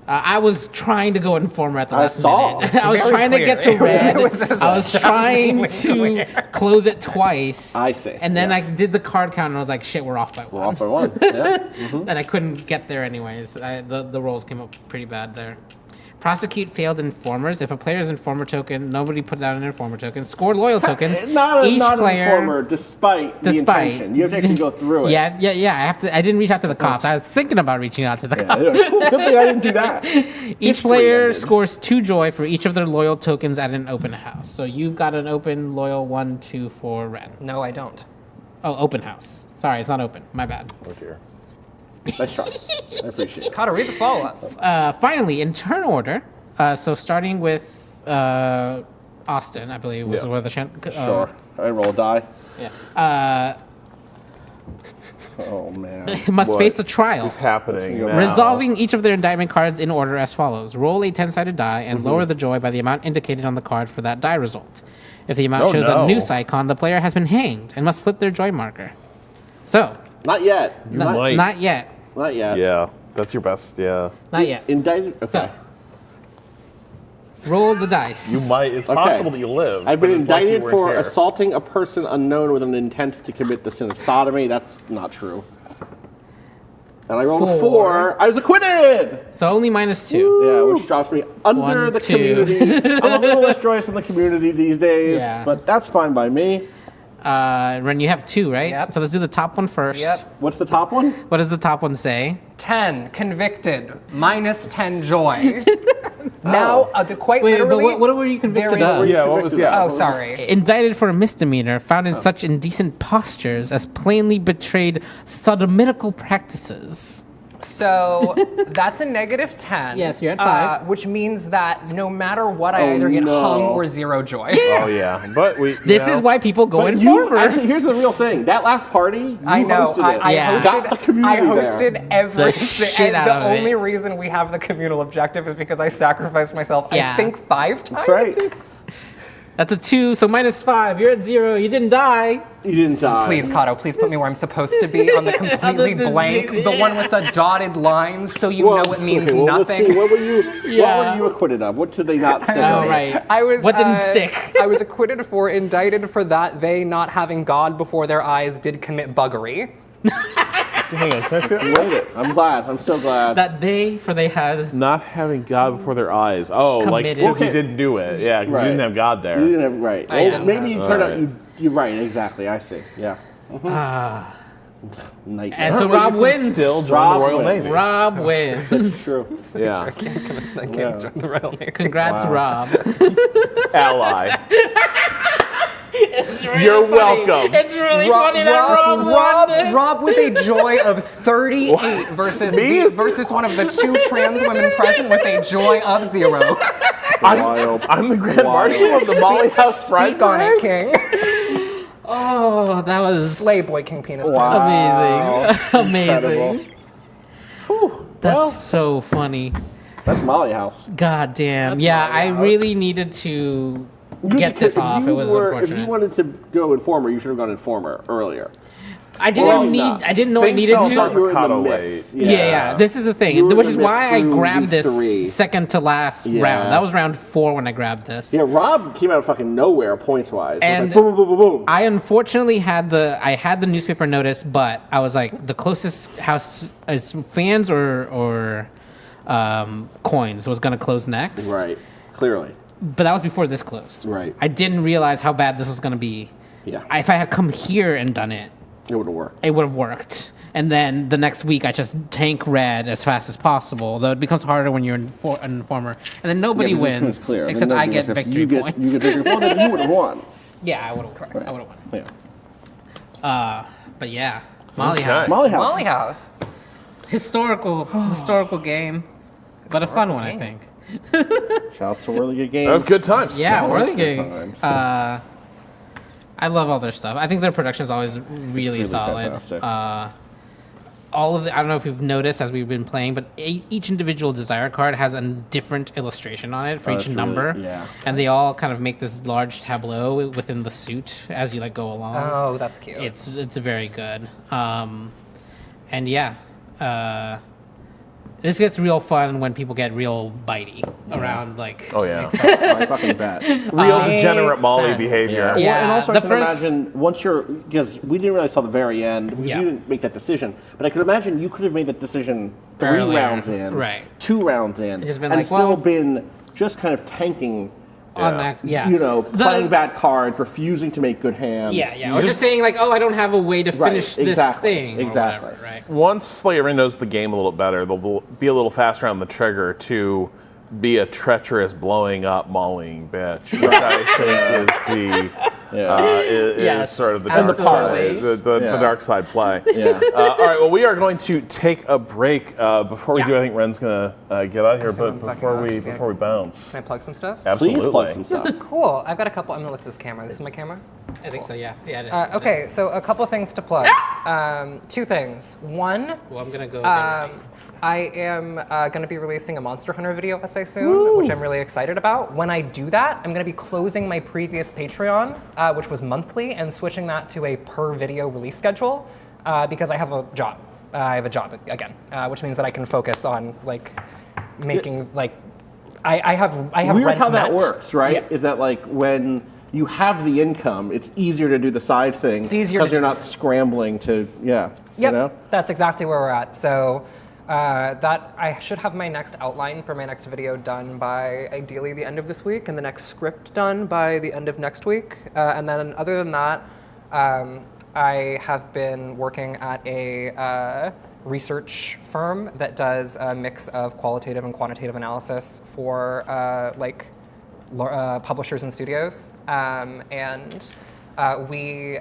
I was trying to go informer at the last saw. minute. I was Very trying to clear. get to red. It was I was trying astoundingly to close it twice. I see. And then Yeah. I did the card count and I was like, shit, we're off by 1. Well, off by 1. Yeah. And I couldn't get there anyways. The rolls came up pretty bad there. Prosecute failed informers. If a player's informer token, nobody put down an informer token. Score loyal tokens. Not Each an player, informer, despite the intention. You have to actually go through it. Yeah. I have to. I didn't reach out to the cops. I was thinking about reaching out to the cops. Good thing I didn't do that. Each player scores 2 joy for each of their loyal tokens at an open house. So you've got an open loyal 1, 2 for Ren. No, I don't. Oh, open house. Sorry, it's not open. My bad. Oh dear. Nice try. I appreciate it. Cado, read the follow-up. Finally, in turn order, so starting with Austin, I believe, was where the... Sure. I roll a die. Yeah. Oh, man. Must face a trial. What's happening now? Resolving each of their indictment cards in order as follows. Roll a 10-sided die and Mm-hmm. lower the joy by the amount indicated on the card for that die result. If the amount shows a noose icon, the player has been hanged and must flip their joy marker. So. Not yet. Not yet. Not yet. Yeah, that's your best, yeah. Not yet. Indicted? Okay. So, roll the dice. You might, it's possible that you live. I've been but it's like you indicted weren't for here. assaulting a person unknown with an intent to commit the sin of sodomy. That's not true. And I rolled a 4. I was acquitted! So only -2. Yeah, which drops me under 1, the 2. community. I'm a little less joyous in the community these days, Yeah. but that's fine by me. Ren, you have 2, right? Yep. So let's do the top one first. Yep. What's the top one? What does the top one say? 10 convicted, -10 joy. Now, quite Wait, literally. but what were you convicted there is- of? Yeah, what was, yeah. Oh, sorry. Indicted for a misdemeanor found in such indecent postures as plainly betrayed sodomitical practices. So that's a -10. Yes, you're at 5. Which means that no matter what, I either get hung or 0 joy. Oh, yeah. But we. This is why people go But Informer. actually, here's the real thing. That last party, you I know. hosted it. Yeah. Got the community I hosted there. every The shit out the of it. only reason we have the communal objective is because I sacrificed myself, Yeah. I think 5 times. That's right. That's a 2, so -5. You're at 0. You didn't die. You didn't die. Please, Cado, please put me where I'm supposed to be on the completely blank, the one with the dotted lines, so you know it means okay, well, nothing. Let's see. What were you? Yeah. What were you acquitted of? What did they not say? Oh, right. I was. What didn't stick? I was indicted for that they, not having God before their eyes, did commit buggery. Hang on, can I see that? Wait it. I'm glad. I'm so glad. That they had... Not having God before their eyes. Oh, like, Committed. because you didn't do it. Yeah, because Right. you didn't have God there. You didn't have right. I Well, didn't maybe you turned out Alright. you're right. Exactly. I see. Yeah. Nightmare. And so Well, Rob you can wins. Still join Rob the Royal wins. Navy. Rob wins. That's true. Yeah. I can't join the Royal Navy. Congrats, Wow. Rob. Ally. It's really You're funny. welcome. It's really funny that Rob won this. Rob with a joy of 38 versus one of the 2 trans women present with a joy of 0. I'm the Grand Marshal of the Molly House Fright Speak on it, King. Oh, that was Playboy King Penis. amazing. Amazing. Incredible. That's so funny. That's Molly House. God damn. Yeah, I really needed to get this off. It was If you unfortunate. wanted to go Informer, you should have gone Informer earlier. I didn't I didn't know I Things needed fell to. apart for You were in the Cado mix. late. Yeah, this is the thing, You were which in is the why I mix through grabbed week this 3. second to last Yeah. round. That was round 4 when I grabbed this. Yeah, Rob came out of fucking nowhere points wise. And It was like boom, boom, boom, boom, boom. I unfortunately had the newspaper notice, but I was like the closest house as fans or coins was going to close next. Right, clearly. But that was before this closed. Right. I didn't realize how bad this was going to be. Yeah. If I had come here and done it, It would have worked. it would have worked. And then the next week, I just tank red as fast as possible. Though it becomes harder when you're an Informer. And then nobody Yeah, 'cause this wins, one's clear. except Then I nobody get wins. If victory you get, points. You get victory points, then you would have won. Yeah, I would have won. I would have won. Yeah. But yeah, Molly Okay. House. Molly House. Molly House. Historical game. But a fun one, I think. Shouts to really good games. That was good times. Yeah, Yeah, really good good. times. I love all their stuff. I think their production is always really solid. fantastic. All of the, I don't know if you've noticed as we've been playing, but each individual Desire card has a different illustration on it for each that's really- number. yeah. And they all kind of make this large tableau within the suit as you like go along. Oh, that's cute. It's very good. And yeah, this gets real fun when people get real bitey around like. Oh, yeah. I fucking bet. Real degenerate Molly sense. behavior. Well, Yeah, and also the I can first- imagine once you're, because we didn't realize till the very end, because Yeah. you didn't make that decision, but I could imagine you could have made that decision 3 Earlier. rounds in, Right. 2 rounds in, Just been and like, still well- been just kind of tanking, On max, yeah. you know, The- playing bad cards, refusing to make good hands. Yeah. Or just saying like, oh, I don't have a way to Right, finish this exactly, thing. Or exactly. whatever, right. Once Slayer knows the game a little better, they'll be a little faster on the trigger to be a treacherous, blowing up, mauling bitch, which I think is the is sort of the dark side, the dark side play. Yeah. All right. Well, we are going to take a break before we do. I think Ren's gonna get out of here, but before we bounce, Can I plug some stuff? Absolutely. Please plug some stuff. Cool. I've got a couple. I'm gonna look at this camera. This is my camera. I think so. Yeah. Yeah. It is. Okay. So a couple things to plug. Two things. One. Well, I'm gonna go. I am going to be releasing a Monster Hunter video essay soon, which I'm really excited about. When I do that, I'm going to be closing my previous Patreon, which was monthly, and switching that to a per video release schedule because I have a job. I have a job again, which means that I can focus on like making like I have Weird rent how that met. works, right? Yeah. Is that like when you have the income, it's easier to do the side thing because you're not scrambling to Yep, you know? that's exactly where we're at. So. That I should have my next outline for my next video done by ideally the end of this week, and the next script done by the end of next week. And then other than that, I have been working at a research firm that does a mix of qualitative and quantitative analysis for publishers and studios, and we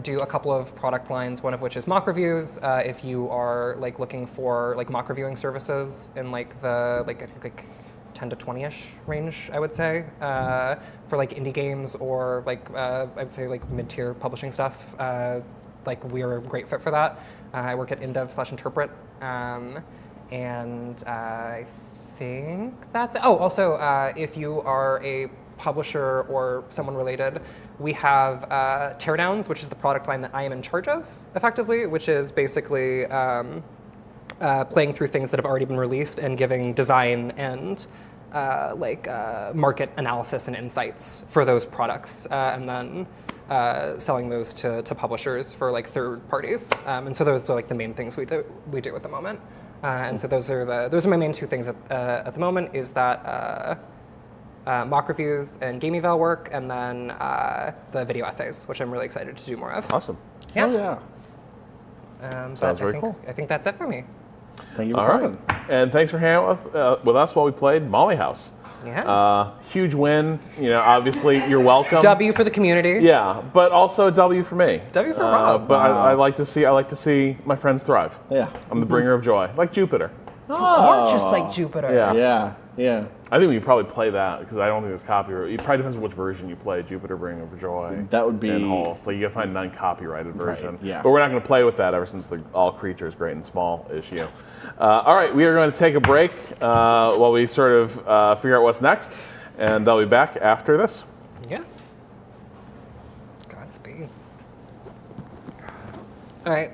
do a couple of product lines, one of which is mock reviews. If you are like looking for like mock reviewing services in like the I think like 10 to 20-ish range, I would say, for like indie games or like I would say like mid-tier publishing stuff. Like we're a great fit for that. I work at InDev/Interpret, and I think that's it. Oh, also if you are a publisher or someone related, we have Teardowns, which is the product line that I am in charge of, effectively, which is basically playing through things that have already been released and giving design and market analysis and insights for those products, and then selling those to publishers for like third parties. And so those are like the main things we do at the moment. And so those are my main two things at the moment. Is that mock reviews and game eval work, and then the video essays, which I'm really excited to do more of. Awesome. Yeah. Oh, yeah. Sounds very cool. I think that's it for me. Thank you for All right. coming. And thanks for hanging out with us while we played Molly House. Yeah. Huge win. You know, obviously, you're welcome. W for the community. Yeah, but also a W for me. W for Rob. But I like to see my friends thrive. Yeah. I'm the bringer of joy, like Jupiter. You are just like Jupiter. Yeah. I think we could probably play that because I don't think there's copyright. It probably depends on which version you play. Jupiter, Bringer of Joy. That would be. And Hulse. Like you gotta find an uncopyrighted version. Right, yeah. But we're not gonna play with that ever since the All Creatures Great and Small issue. All right, we are going to take a break while we sort of figure out what's next, and I'll be back after this. Yeah. Godspeed. All right.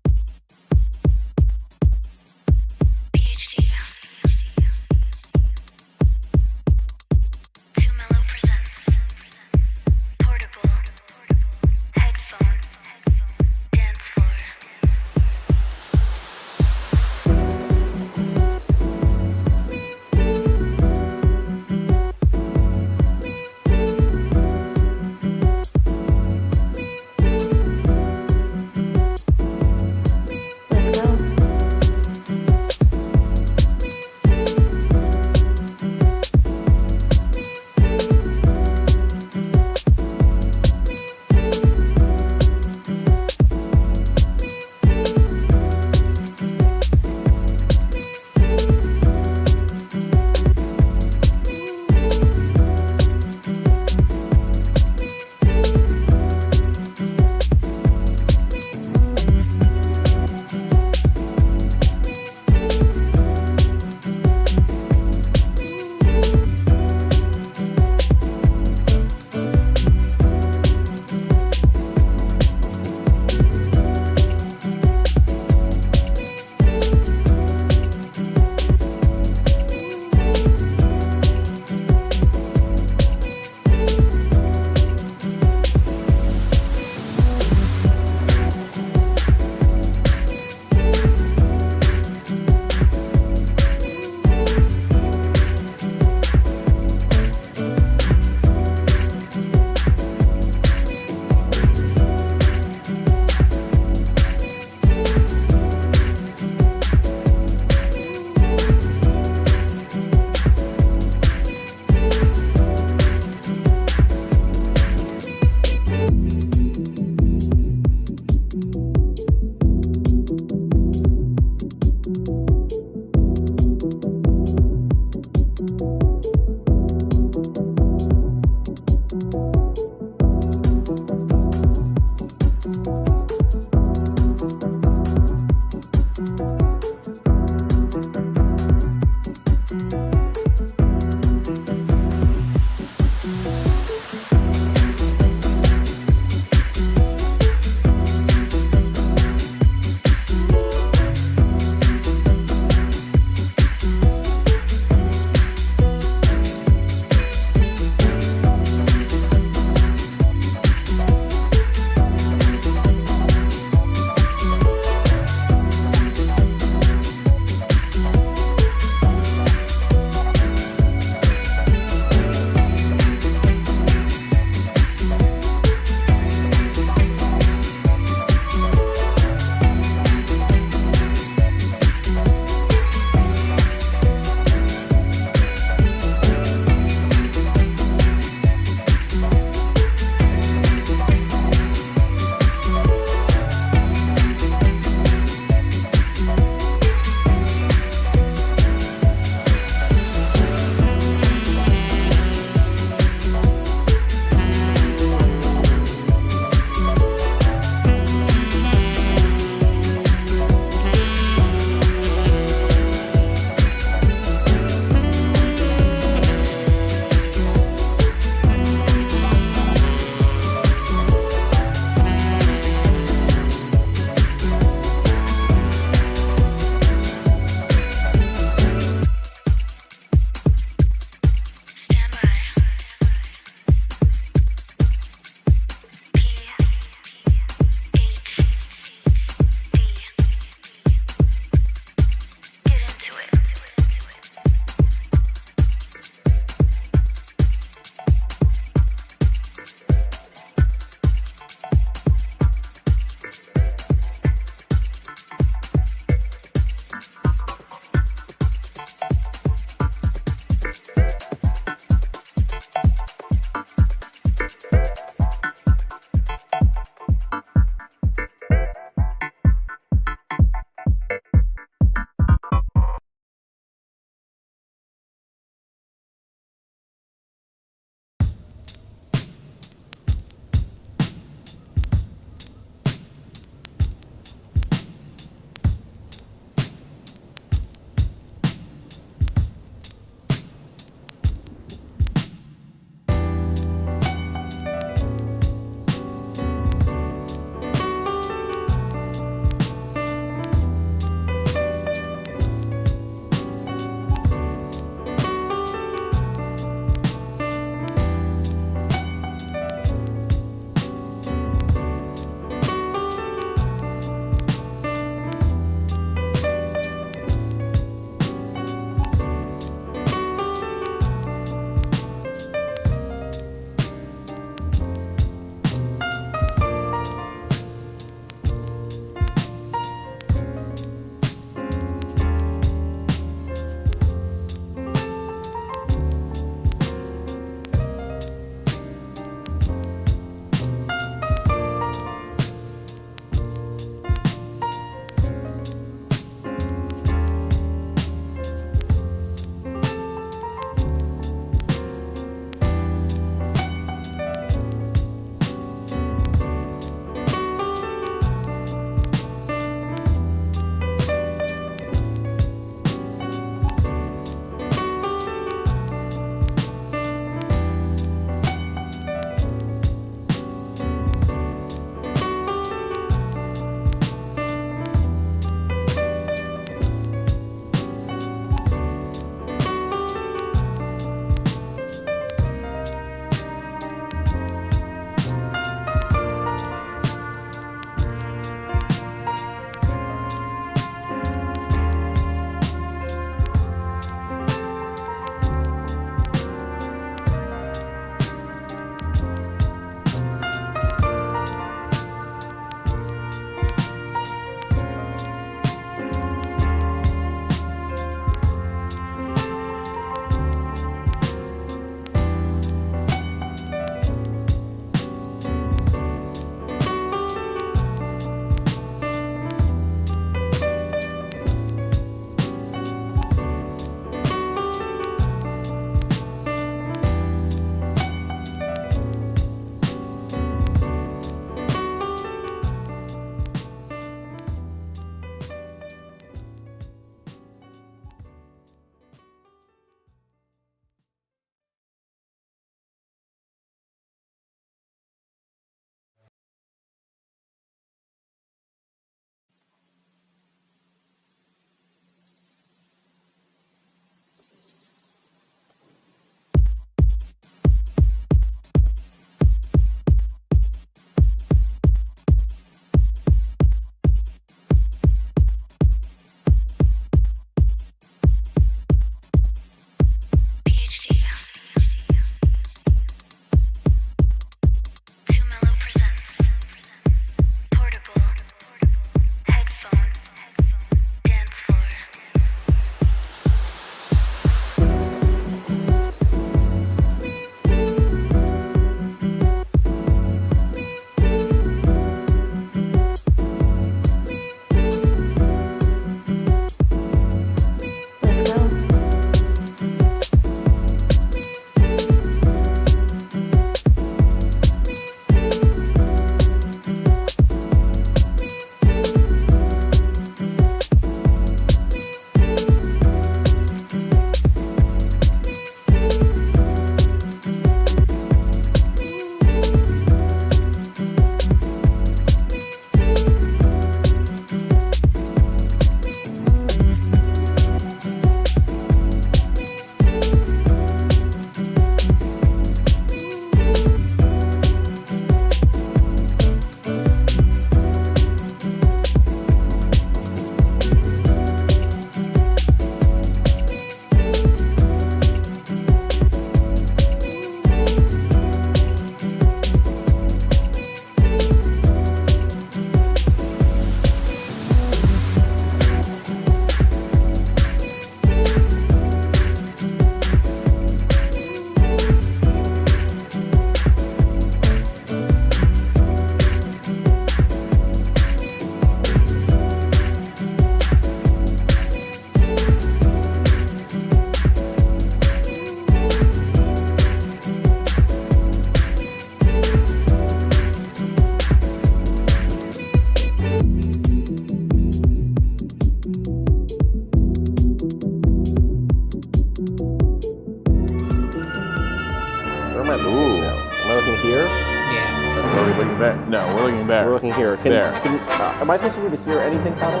Ooh. Am I looking here? Yeah. Are we looking there? No, we're looking there. We're looking here. There. Am I supposed to be able to hear anything, Cado?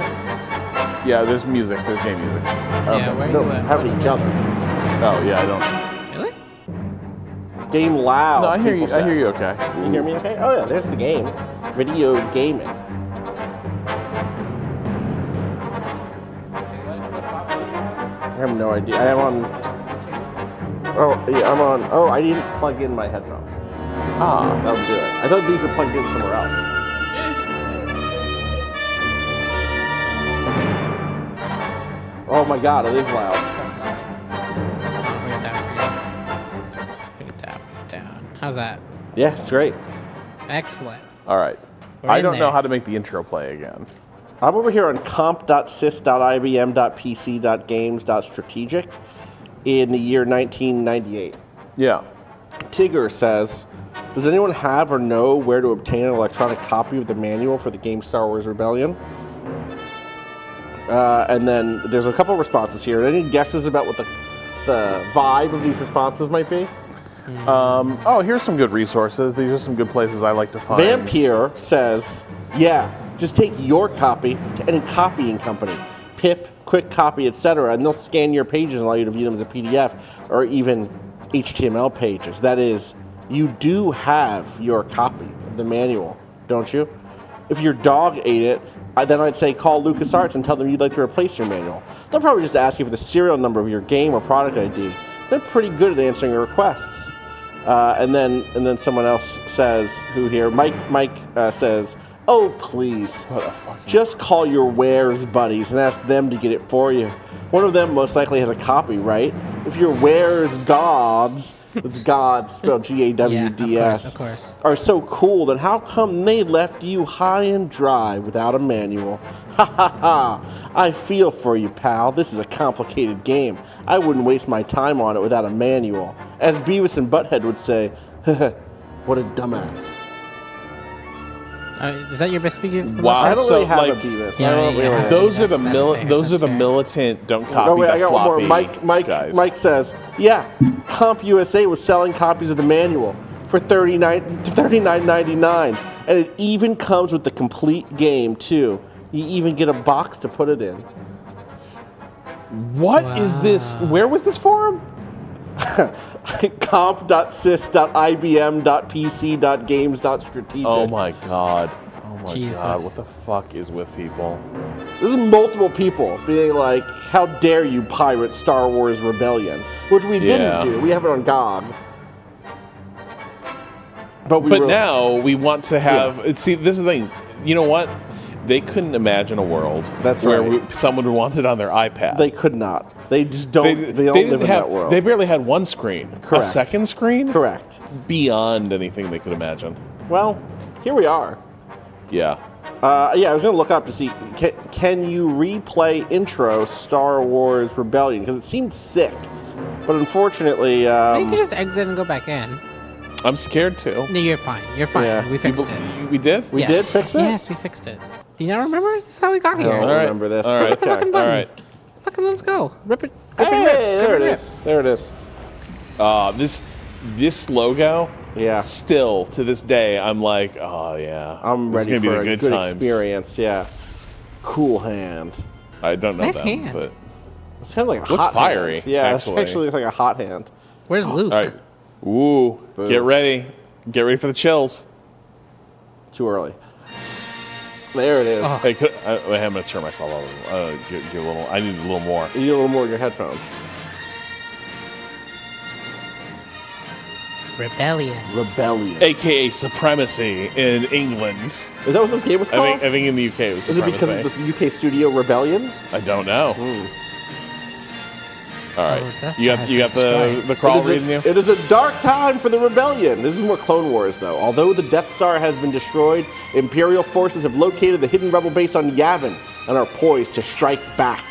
Yeah, there's music. There's game music. Yeah, where are No, you at? how about each other? Oh, yeah, I don't. Really? Game loud. No, I hear you. people I hear say. you okay. You hear me okay? Oh, yeah, there's the game. Video gaming. I have no idea. I am on. Oh, yeah, I'm on. Oh, I didn't plug in my headphones. Ah. That'll do it. I thought these were plugged in somewhere else. Oh my god, it is loud. I'll bring it down for you. Bring it down. How's that? Yeah, it's great. Excellent. All right. We're I in don't know there. how to make the intro play again. I'm over here on comp.sys.ibm.pc.games.strategic in the year 1998. Yeah. Tigger says, does anyone have or know where to obtain an electronic copy of the manual for the game Star Wars Rebellion? And then there's a couple responses here. Any guesses about what the vibe of these responses might be? Oh, here's some good resources. These are some good places I like to find. Vampire says, yeah, just take your copy to any copying company, PIP, Quick Copy, etc., and they'll scan your pages and allow you to view them as a PDF or even HTML pages. That is, you do have your copy of the manual, don't you? If your dog ate it, then I'd say call LucasArts and tell them you'd like to replace your manual. They'll probably just ask you for the serial number of your game or product ID. They're pretty good at answering your requests. And then someone else says, who here? Mike says, oh please, What a fucking... just call your wares buddies and ask them to get it for you. One of them most likely has a copy, right? If your wares gods, it's gods spelled G-A-W-D-S, Yeah, of course. are so cool, then how come they left you high and dry without a manual? Ha ha ha! I feel for you, pal. This is a complicated game. I wouldn't waste my time on it without a manual. As Beavis and Butthead would say, what a dumbass. Is that your best speaking? Wow. I don't so, really have like, a Beavis. Yeah, I don't really have those that's are the fair, those that's are the fair. militant. Don't copy Oh wait, the I got one more. floppy guys. Mike says, yeah, Comp USA was selling copies of the manual for $39.99, and it even comes with the complete game too. You even get a box to put it in. What is this? Where was this forum? comp.sys.ibm.pc.games.strategic. Oh my god. Oh my Jesus. god. What the fuck is with people? This is multiple people being like, how dare you pirate Star Wars Rebellion? Which we Yeah. didn't do. We have it on GOG. But now we want to have. See, this is the thing. You know what? They couldn't imagine a world where right. someone would want it on their iPad. They could not. They just don't. They don't didn't live in have, that world. They barely had one screen. Correct. A second screen? Correct. Beyond anything they could imagine. Well, here we are. Yeah. Yeah, I was going to look up to see, can you replay intro Star Wars Rebellion? Because it seemed sick. But unfortunately... you can just exit and go back in. I'm scared too. No, you're fine. You're fine. Yeah. We fixed it. We did? We did fix it? Yes, we fixed it. Do you not remember? This is how we got I here. don't remember this. All but right. Hit the okay. fucking button. All right. Fucking let's go. Rip it. Hey, Rip and rip. there Rip it and is. There it is. This logo. Yeah. Still to this day, I'm like, oh yeah. I'm this is ready gonna for be the a good good times. experience, yeah. Cool hand. I don't know Nice them, hand. but It's kind of like a looks hot fiery. hand. Yeah, actually. it actually looks like a hot hand. Where's Luke? All right. Ooh. Boom. Get ready. Get ready for the chills. Too early. There it is. Oh. Hey, I'm gonna turn myself over. Get a little. I need a little more. You need a little more in your headphones. Rebellion. AKA supremacy in England. Is that what this game was called? I think in the UK it was Is it supremacy. because of the UK studio Rebellion? I don't know. All right. that you got destroyed. the crawl reading you? It is a dark time for the rebellion. This is more Clone Wars, though. Although the Death Star has been destroyed, Imperial forces have located the hidden rebel base on Yavin and are poised to strike back.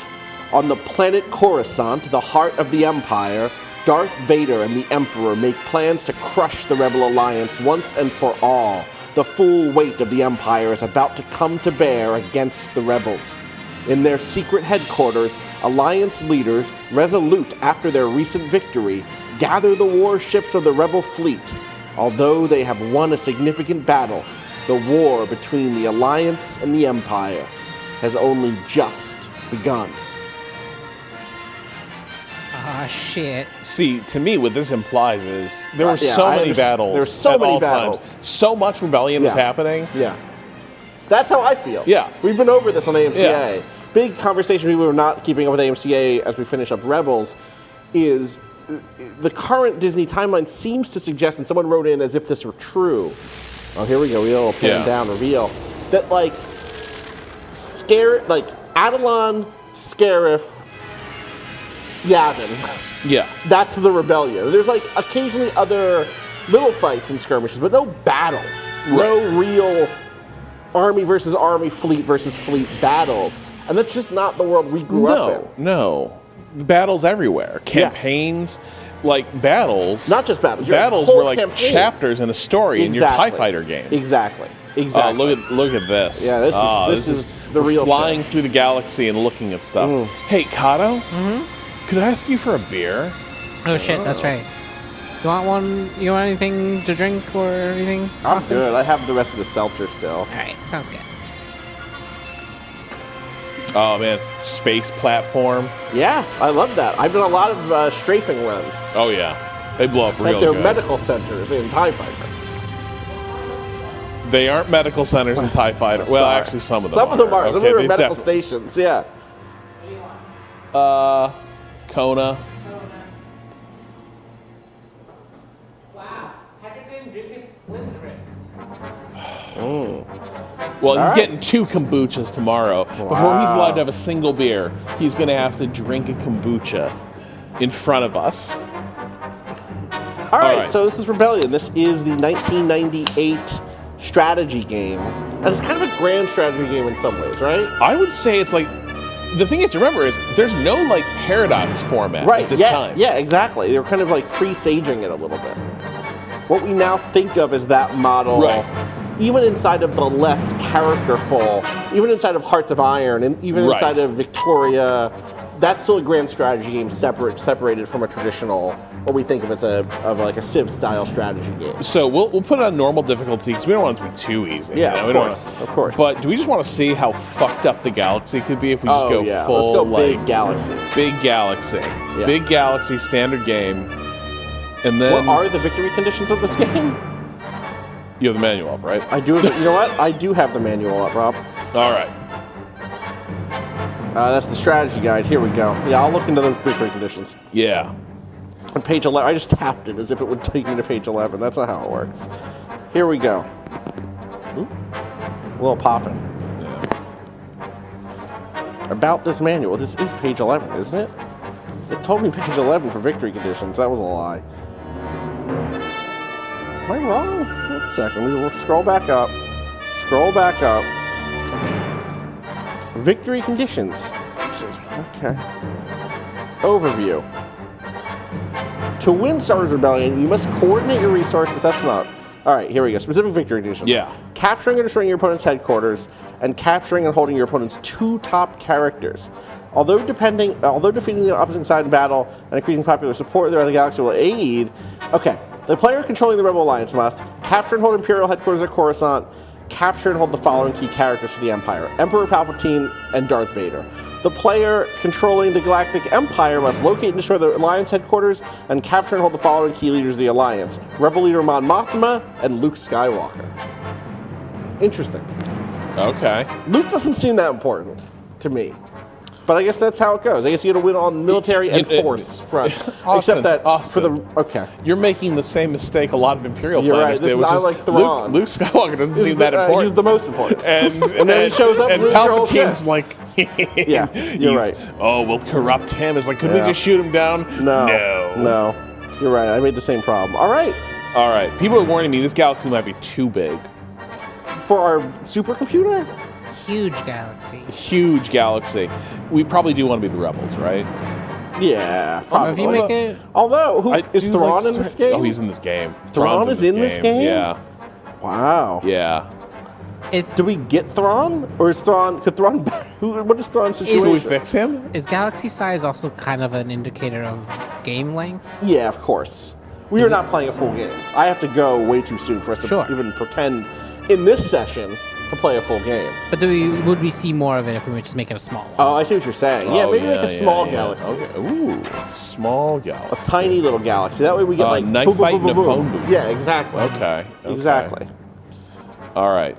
On the planet Coruscant, the heart of the Empire, Darth Vader and the Emperor make plans to crush the Rebel Alliance once and for all. The full weight of the Empire is about to come to bear against the rebels. In their secret headquarters, Alliance leaders, resolute after their recent victory, gather the warships of the rebel fleet. Although they have won a significant battle, the war between the Alliance and the Empire has only just begun. Ah, shit. See, to me, what this implies is there were Yeah, so many battles. There's so at many all battles. times. So much rebellion was happening. Yeah. That's how I feel. Yeah. We've been over this on AMCA. Yeah. Big conversation people who are not keeping up with AMCA as we finish up Rebels is the current Disney timeline seems to suggest, and someone wrote in as if this were true. Oh, here we go. We'll pan down, reveal. That, Adelon, Scarif, Yavin. Yeah. That's the rebellion. There's, occasionally other little fights and skirmishes, but no battles. Right. No real army versus army, fleet versus fleet battles. And that's just not the world we grew up in. No. Battles everywhere. Campaigns, battles. Not just battles. Battles whole were like campaigns. Chapters in a story in your TIE Fighter game. Exactly. Look at this. Yeah, this is the real flying show. through the galaxy and looking at stuff. Hey, Cado? Could I ask you for a beer? Oh shit, that's right. You want one? You want anything to drink or anything? I'm Austin? good. I have the rest of the seltzer still. All right, sounds good. Oh man, space platform. Yeah, I love that. I've done a lot of strafing runs. Oh yeah, they blow up real At their good. medical centers in TIE Fighter. They aren't medical centers in TIE Fighter. Well, Sorry. actually, some of them are. Some of them are. Some of them are they medical stations, yeah. Kona. Well, he's getting 2 kombuchas tomorrow. Before he's allowed to have a single beer, he's going to have to drink a kombucha in front of us. All right, so this is Rebellion. This is the 1998 strategy game. And it's kind of a grand strategy game in some ways, right? I would say it's the thing is to remember is there's no Paradox format at this time. Yeah, exactly. They were kind of presaging it a little bit. What we now think of as that model, even inside of the less characterful, even inside of Hearts of Iron, and even inside of Victoria, that's still a grand strategy game separated from a traditional, what we think of as a Civ-style strategy game. So we'll put it on normal difficulty because we don't want it to be too easy. Yeah, of course. But do we just want to see how fucked up the galaxy could be if we just go full? Let's go big galaxy. Big galaxy. Yeah. Big galaxy, standard game. And then what are the victory conditions of this game? You have the manual up, right? I do. You know what? I do have the manual up, Rob. All right. That's the strategy guide. Here we go. Yeah, I'll look into the victory conditions. Yeah. On page 11, I just tapped it as if it would take me to page 11. That's not how it works. Here we go. Ooh. A little popping. Yeah. About this manual. This is page 11, isn't it? It told me page 11 for victory conditions. That was a lie. Am I wrong? Wait a second. We'll scroll back up. Scroll back up. Victory conditions. Okay. Overview. To win Star Wars Rebellion, you must coordinate your resources. That's not. All right, here we go. Specific victory conditions. Yeah. Capturing or destroying your opponent's headquarters, and capturing and holding your opponent's 2 top characters. Although defeating the opposing side in battle and increasing popular support there, the galaxy will aid. Okay. The player controlling the Rebel Alliance must capture and hold Imperial headquarters at Coruscant, capture and hold the following key characters for the Empire: Emperor Palpatine and Darth Vader. The player controlling the Galactic Empire must locate and destroy the Alliance headquarters and capture and hold the following key leaders of the Alliance: Rebel leader Mon Mothma and Luke Skywalker. Interesting. Okay. Luke doesn't seem that important to me. But I guess that's how it goes. I guess you got to win on military and force front. Austin, Except that Austin, okay. You're making the same mistake a lot of Imperial You're planners right. do, which I is like Thrawn. Luke Skywalker doesn't seem that important. He's the most important. And then he shows up and and Palpatine's like, yeah, you're right. Oh, we'll corrupt him. It's like, could we just shoot him down? No. You're right. I made the same problem. All right. People are warning me this galaxy might be too big for our supercomputer. Huge galaxy. Huge galaxy. We probably do want to be the rebels, right? Yeah, probably. If you make it, although is Thrawn in this game? Oh, he's in this game. Thrawn is in this game. Yeah. Wow. Yeah. Do we get Thrawn, or is Thrawn? Could Thrawn? What is Thrawn's situation? Can we fix him? Is galaxy size also kind of an indicator of game length? Yeah, of course. We are not playing a full game. I have to go way too soon for us to even pretend in this session to play a full game. But would we see more of it if we were just making a small one? Oh, I see what you're saying. Yeah, maybe make a small galaxy. Okay. Ooh, small galaxy. A tiny little galaxy. That way we get like knife boom, boom, fight boom, in a boom, phone boom. booth. Yeah, exactly. Okay. Exactly. All right.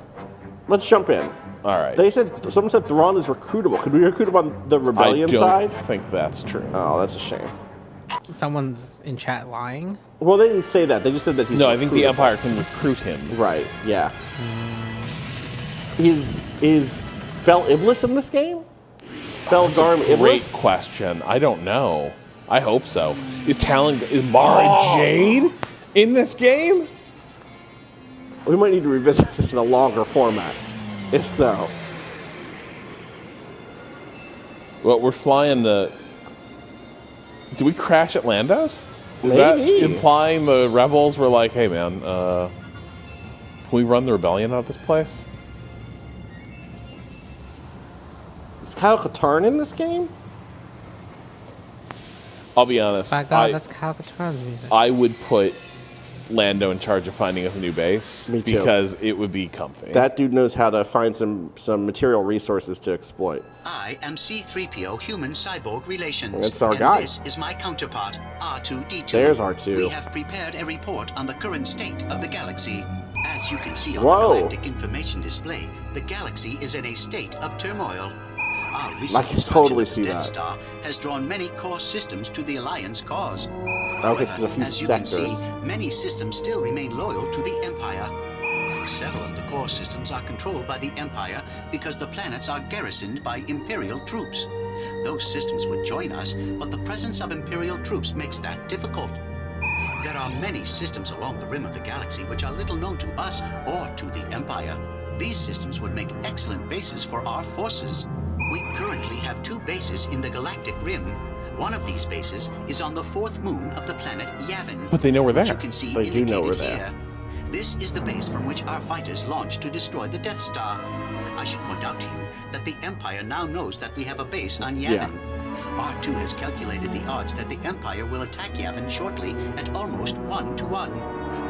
Let's jump in. All right. Someone said Thrawn is recruitable. Could we recruit him on the rebellion I don't side? think that's true. Oh, that's a shame. Someone's in chat lying? Well, they didn't say that. They just said that he's No, I think the recruitable. Empire can recruit him. Right, yeah. Is Bel Iblis in this game? Belgarm Great Iblis? question. I don't know. I hope so. Is Mara Jade in this game? We might need to revisit this in a longer format. If so. Well, we're flying the... Did we crash at Landos? Is Maybe. that implying the rebels were like, hey man, can we run the rebellion out of this place? Is Kyle Katarn in this game? I'll be honest. My God, that's Kyle Katarn's music. I would put Lando in charge of finding us a new base. Me too. Because it would be comfy. That dude knows how to find some material resources to exploit. I am C-3PO Human-Cyborg Relations. That's our and guy. This is my counterpart, R2-D2. There's R2. We have prepared a report on the current state of the galaxy. As you can see on Whoa. the galactic information display, the galaxy is in a state of turmoil. Our recent I can totally destruction see of the Death that. Star has drawn many core systems to the Alliance cause. Okay, so there's a few As you sectors. can see, many systems still remain loyal to the Empire. Several of the core systems are controlled by the Empire because the planets are garrisoned by Imperial troops. Those systems would join us, but the presence of Imperial troops makes that difficult. There are many systems along the rim of the galaxy which are little known to us or to the Empire. These systems would make excellent bases for our forces. We currently have 2 bases in the galactic rim. One of these bases is on the 4th moon of the planet Yavin. But they know we're there. Which you can see They do know we're indicated there. here. This is the base from which our fighters launched to destroy the Death Star. I should point out to you that the Empire now knows that we have a base on Yavin. Yeah. R2 has calculated the odds that the Empire will attack Yavin shortly at almost 1-to-1.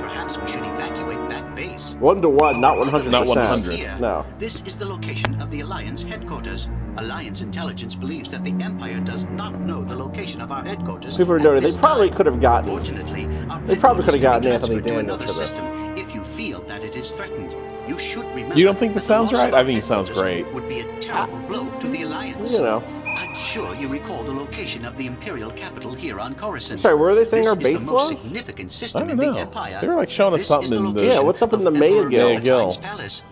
Perhaps we should evacuate that base. 1-to-1, not 100%. Not 100. Here, No. This is the location of the Alliance headquarters. Alliance intelligence believes that the Empire does not know the location of our headquarters. People are at noting this they probably time. could have gotten. Fortunately, our They probably could have gotten headquarters Anthony can be Daniels transferred for to this. another system if you feel that it is threatened. You should remember. You don't think this that the sounds loss right? of I our think it sounds headquarters great. Would be a terrible blow to the Alliance. You know. I'm sure you recall the location of the Imperial capital here on Coruscant. Sorry, where are they saying This our is base the most was? significant I system don't in know. the Empire. They were like showing us This something is in the... Yeah, what's up in the Maya Guild? Palatine's palace.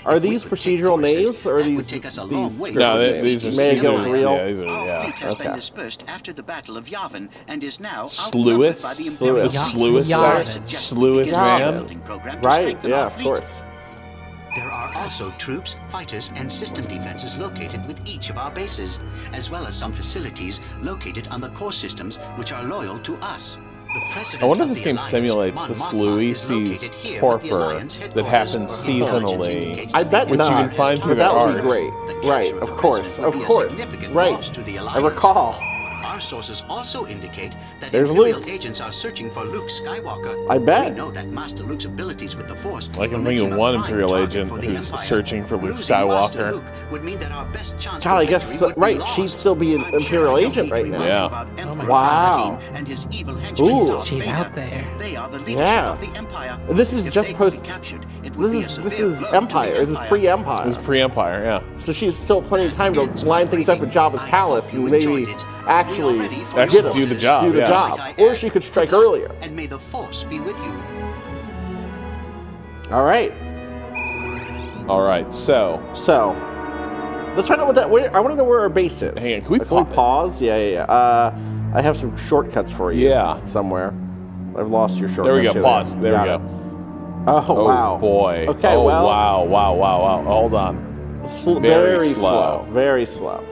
Are If we these could take procedural Coruscant, names, or are that would these take us a long these? way No, from these the are... Maya these Guild's are- real? Yeah, these are... Our Yeah. fleet has been Okay. dispersed after the Battle of Yavin and is now Sluice? outnumbered by the The Imperial Sluice, Yavin. Sluice man? Right, yeah, of course. There are also troops, fighters, and system defenses located with each of our bases, as well as some facilities located on the core systems which are loyal to us. The president I wonder if of this the game Alliance, simulates Mon the Mothma, Sluice's is located here with the torpor Alliance that headquarters. happens Intelligence seasonally, indicates I that bet the which you can not. find through That their would be art. great. Right, of course, would of be a course. significant Right. loss to the I Alliance. recall. Our sources also indicate that There's Imperial Luke. agents are searching for Luke Skywalker. I bet. We know that Master Luke's abilities with the Force. I can will make think him of a one prime Imperial target agent for the who's Empire. searching for Luke Losing Master Skywalker. Luke would mean that our best chance God, for I guess victory so, would be right. lost. She'd still be an I'm Imperial sure I don't agent need right to now. remind you Yeah. about Emperor Wow. Palpatine and his evil henchmen, Ooh. Darth She's Vader. out there. They are the leadership Yeah. of the Empire. This is If just they could post. be captured, it would be a This severe is blow to Empire. the This is Empire. pre-Empire. This is pre-Empire, yeah. So she's still plenty of time to line things up with Jabba's palace and maybe actually Actually get do the job, do the yeah. job. Or she could strike earlier. And may the Force be with you. All right. All right, so Let's find out what that. I want to know where our base is. Hang on, can we pause? Yeah. I have some shortcuts for you. Yeah. Somewhere. I've lost your shortcuts. there we go. Here Pause. There we Got go. it. Oh, wow. boy. Okay, oh, well. Wow. Hold on. Very slow. Very slow.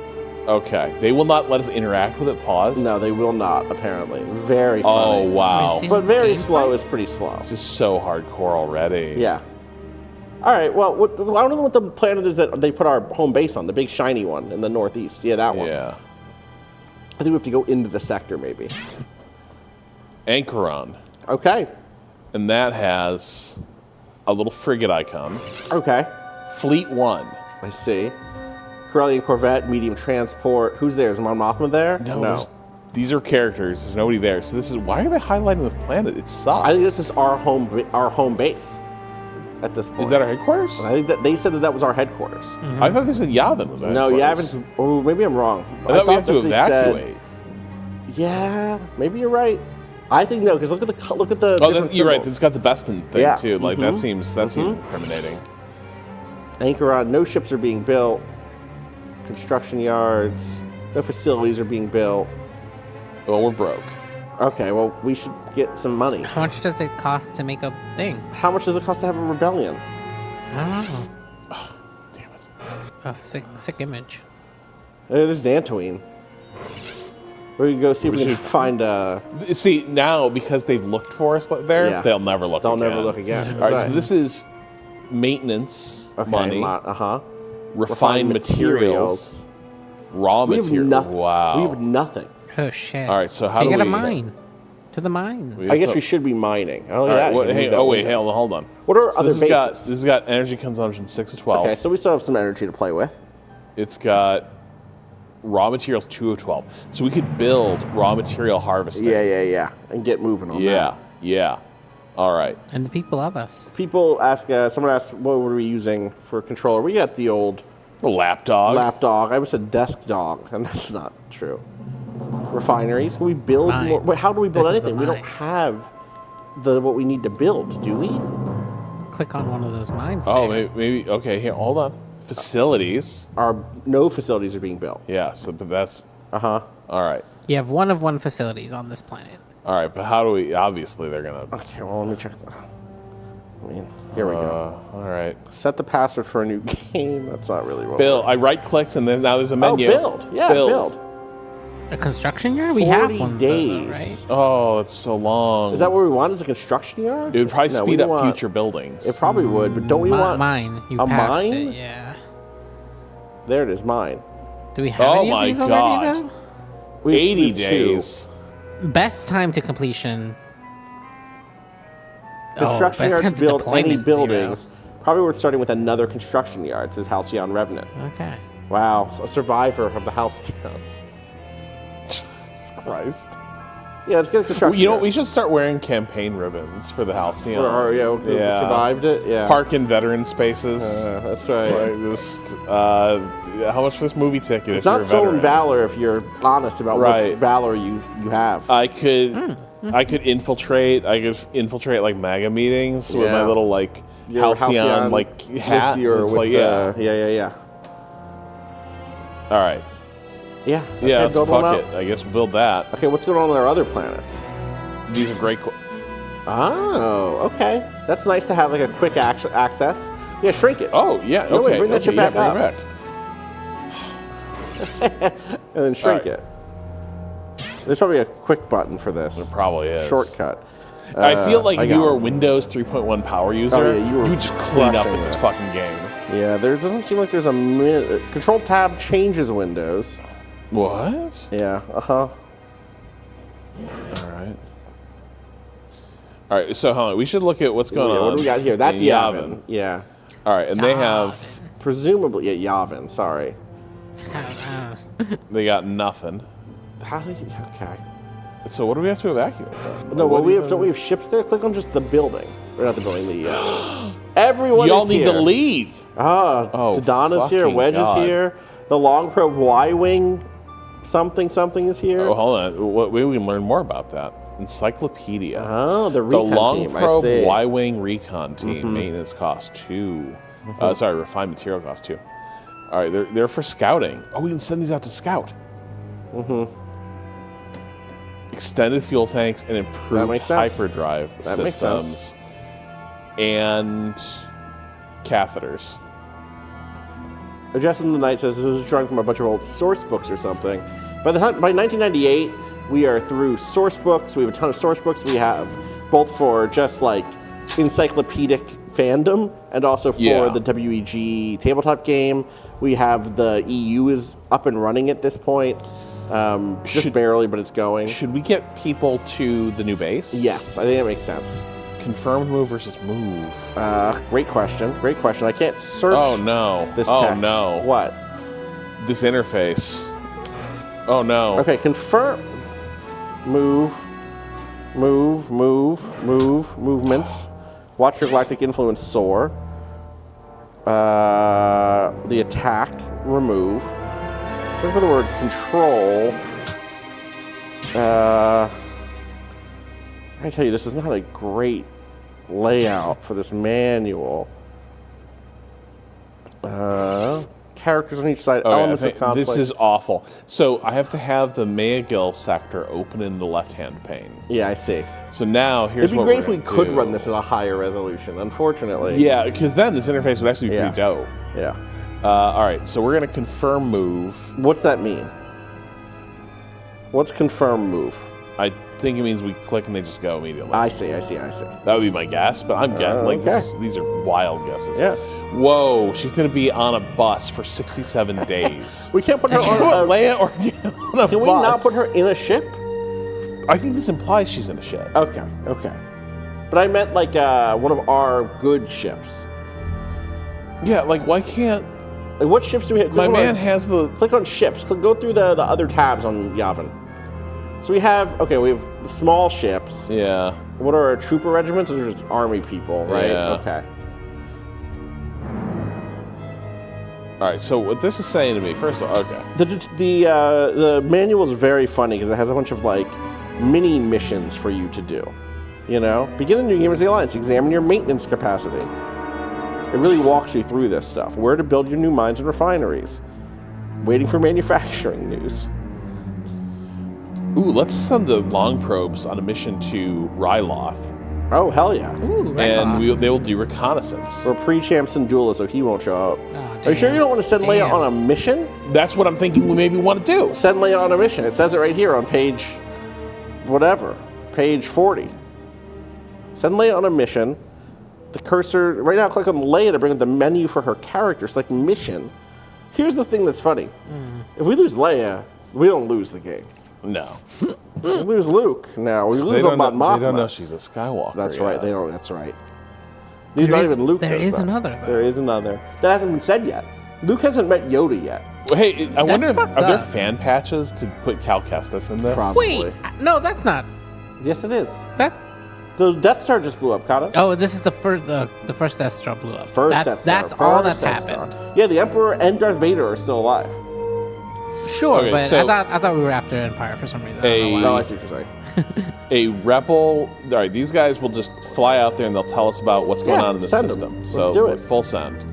Okay. They will not let us interact with it. Pause. No, they will not. Apparently. Very Oh funny. wow. But very slow is pretty slow. This is so hardcore already. Yeah. All right. Well, I don't know what the planet is that they put our home base on. The big shiny one in the northeast. Yeah, that one. Yeah. I think we have to go into the sector, maybe. Anchoron. Okay. And that has a little frigate icon. Okay. Fleet 1. I see. Corellian Corvette, medium transport. Who's there? Is Mon Mothma there? No. These are characters. There's nobody there. So this is why are they highlighting this planet? It sucks. I think this is our home base at this point. Is that our headquarters? I think that they said that was our headquarters. I thought they said Yavin was our No, headquarters. Yavin's. Oh, maybe I'm wrong. I thought we have to that they said- evacuate. Yeah, maybe you're right. I think no, because look at the Oh, different you're right. symbols. It's got the Bespin thing Yeah. too. Like that seems Mhm. incriminating. Anchoron, no ships are being built. Construction yards, no facilities are being built. Well, we're broke. Okay, well, we should get some money. How much does it cost to make a thing? How much does it cost to have a rebellion? I don't know. Oh, damn it. A sick image. There's Dantooine. We can go see if we can find See, now, because they've looked for us there, Yeah. they'll never look They'll again. never look again. All right, Right. so this is maintenance money, Uh-huh. refined materials, raw We have materials. nothing. Wow. We have nothing. Oh, shit. All right, so how you do gotta we... mine. To the mines. I guess we should be mining. Oh, All yeah. right, hold on. What are So other this bases? has got energy consumption 6 to 12. Okay, so we still have some energy to play with. It's got raw materials 2 of 12. So we could build raw material harvesting. Yeah. And get moving on that. Yeah. All right. And the people of us. People ask, someone asked, what were we using for controller? We got the old... lapdog. Lapdog. I would say desk dog, and that's not true. Refineries. Can we build more? Wait, how do we build This is the anything? We don't have what we need to build, do we? Click on one of those mines. Oh, maybe. Okay, here, hold on. Facilities. No facilities are being built. Yeah, so but that's... Uh-huh. All right. You have one of one facilities on this planet. All right, but how do we... Obviously, they're going to... Okay, well, let me check that. Here we go. All right. Set the password for a new game. That's not really what Build. I right-clicked, and then now there's a menu. build. Yeah, build. A construction yard? We have 40 one days. of those, right? Oh, it's so long. Is that what we want? Is a construction yard? It would probably No, speed we up want- future buildings. It probably would, but don't we want mine? You a passed mine? it, yeah. There it is, mine. Do we have any of these already, though? 80 days. Best time to completion. Construction best time yards to build any deployment, buildings. Probably worth starting with another construction yard, says Halcyon Revenant. Okay. Wow, so a survivor of the Halcyon. Jesus Christ. Yeah, let's get a construction You know, yard. we should start wearing campaign ribbons for the Halcyon. Survived it, yeah. Park in veteran spaces. That's right. Like just, how much for this movie ticket? It's if you're not a stolen veteran? valor if you're honest about Right. what valor you have. I could infiltrate. I could infiltrate like MAGA meetings with my Yeah. little like Your halcyon like hat. with your, It's with like yeah. All right. Yeah. Yeah. Okay, Let's build one fuck out. it. I guess we'll build that. Okay, what's going on with our other planets? These are great. Oh, okay. That's nice to have like a quick access. Yeah, shrink it. Oh, yeah. No, wait, Okay. bring that shit back bring up. it back. And then shrink All it. There's probably a quick button for this. There probably is. Shortcut. I feel like I if you got were a it. Windows 3.1 power user, Oh, yeah, you were would just clean up crushing with this this. fucking game. Yeah, there doesn't seem like there's a Control Tab changes Windows. What? Yeah. All right. So, hold on. We should look at what's going on. What do we got here? That's in Yavin. Yeah. All right, and they have presumably Yavin. Sorry. they got nothing. How did you? Okay. So what do we have to evacuate then? No, well, What don't we have ships there? Click on just the building. Or not the building, the... everyone Y'all is need here. to leave. Oh, Dodonna's here, fucking Wedge God. is here, the Long Probe Y-Wing something is here. Oh, hold on. We can learn more about that. Encyclopedia. Oh, the recon Long team, I Probe see. Y-Wing recon team. Mhm. Maintenance cost 2. Mhm. Sorry, refined material cost 2. All right, they're for scouting. Oh, we can send these out to scout. Mm-hmm. Extended fuel tanks and improved makes sense. hyperdrive That makes systems. sense. And catheters. Justin the Knight says this was drunk from a bunch of old source books or something. By 1998, we are through source books. We have a ton of source books. We have both for just like encyclopedic fandom and also for the WEG tabletop game. We have the EU is up and running at this point. Just barely, but it's going. Should we get people to the new base? Yes, I think that makes sense. Confirmed move versus move. Great question. Great question. I can't search. Oh no. This oh text. no. What? This interface. Oh no. Okay, confirm. Movements. Watch your galactic influence soar. The attack, remove. Look for the word control. I tell you, this is not a great layout for this manual. Characters on each side, elements of conflict. This is awful. So I have to have the Mayagil sector open in the left-hand pane. Yeah, I see. So now here's what It'd be great if we're we gonna could do. run this at a higher resolution. Unfortunately. Yeah, because then this interface would actually be pretty dope. Yeah. All right, so we're going to confirm move. What's that mean? What's confirm move? I think it means we click and they just go immediately. I see. That would be my guess, but I'm guessing. These are wild guesses. Yeah. Whoa, she's going to be on a bus for 67 days. We can't put her on Leia or on a Can we not put her in a ship? I think this implies she's in a ship. Okay. But I meant like one of our good ships. Yeah, like why can't... Like what ships do we have? My man has the... Click on ships. Go through the other tabs on Yavin. So we have small ships. Yeah. What are our trooper regiments? Those are just army people, right? Yeah. Okay. All right, so what this is saying to me, first of all, okay. The manual is very funny because it has a bunch of like mini missions for you to do. You know, begin a new game as the Alliance. Examine your maintenance capacity. It really walks you through this stuff. Where to build your new mines and refineries. Waiting for manufacturing news. Ooh, let's send the long probes on a mission to Ryloth. Oh, hell yeah. Ooh, and they will do reconnaissance. We're pre-champs and duelists, so he won't show up. Are you sure you don't want to send Leia on a mission? That's what I'm thinking we maybe want to do. Send Leia on a mission. It says it right here on page... whatever. Page 40. Send Leia on a mission. The cursor... Right now, click on Leia to bring up the menu for her character. Select mission. Here's the thing that's funny. If we lose Leia, we don't lose the game. No. We lose Luke now. We lose Mon Mothma. They don't know she's a Skywalker. That's yet. right. They don't. That's right. There is another, though. There is another. That hasn't been said yet. Luke hasn't met Yoda yet. Well, hey, I wonder if fucked are there up. fan patches to put Cal Kestis in this? Probably. Wait, no, that's not. Yes, it is. That. The Death Star just blew up, Cado. Oh, this is the first Death Star blew up. That's Star. all that's Death happened. Star. Yeah, the Emperor and Darth Vader are still alive. Sure, Okay, but so- I thought we were after Empire for some reason. I don't know why. No, I see what you're saying. A rebel. All right, these guys will just fly out there and they'll tell us about what's going Yeah, on in the send 'em. system. Let's So do it. full send.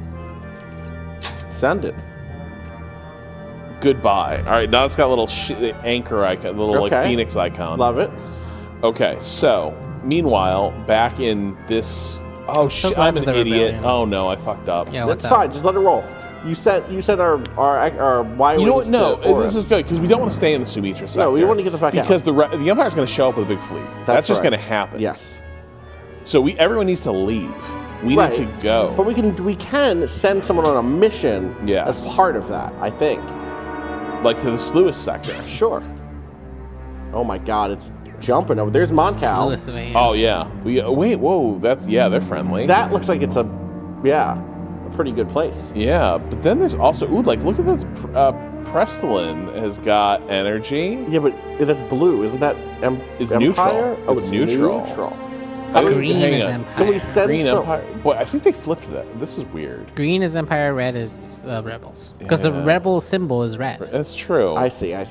Send it. Goodbye. All right, now it's got a little anchor icon, little like Okay. phoenix icon. Love it. Okay, so meanwhile, back in this. Oh so shit! glad I'm an that the idiot. rebellion- Oh no, I fucked up. Yeah, That's fine. Just let it roll. You said our why. You know what? No, this is good because we don't want to stay in the Sumitra sector. No, we want to get the fuck out. because the Empire's going to show up with a big fleet. That's just right. going to happen. Yes. So everyone needs to leave. We Right. need to go. But we can send someone on a mission Yes. as part of that. I think. Like to the Sluice sector. Sure. Oh my God! It's jumping over. There's Moncal. Oh yeah. Wait. Whoa. They're friendly. That looks like it's a pretty good place. Yeah, but then there's also look at this. Prestelin has got energy. Yeah, but that's blue, isn't that? It's Empire? neutral. Oh, it's neutral. Green is on. Empire. Can we send Green some- Empire? Boy, I think they flipped that. This is weird. Green is Empire, red is Rebels. Because the Yeah. Rebel symbol is red. That's true. I see. And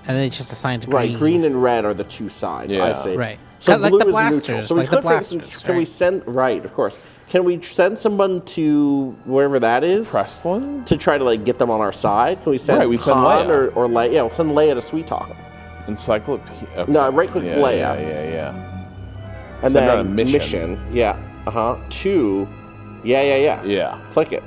then it's just assigned to green. Right, green and red are the two sides. Yeah. I see. Right. So Like blue the is blasters, neutral. So like we the could, for instance, blasters, can we right? send? Right, of course. Can we send someone to wherever that is? Prestelin? To try to get them on our side? Can we send? Right, we send Han Leia. or Leia. Yeah, we'll send Leia to Sweet Talk 'em. Encyclopedia. Okay. No, right-click Leia. Yeah. And Send then her on a mission. Yeah. To. Yeah. Yeah. Click it.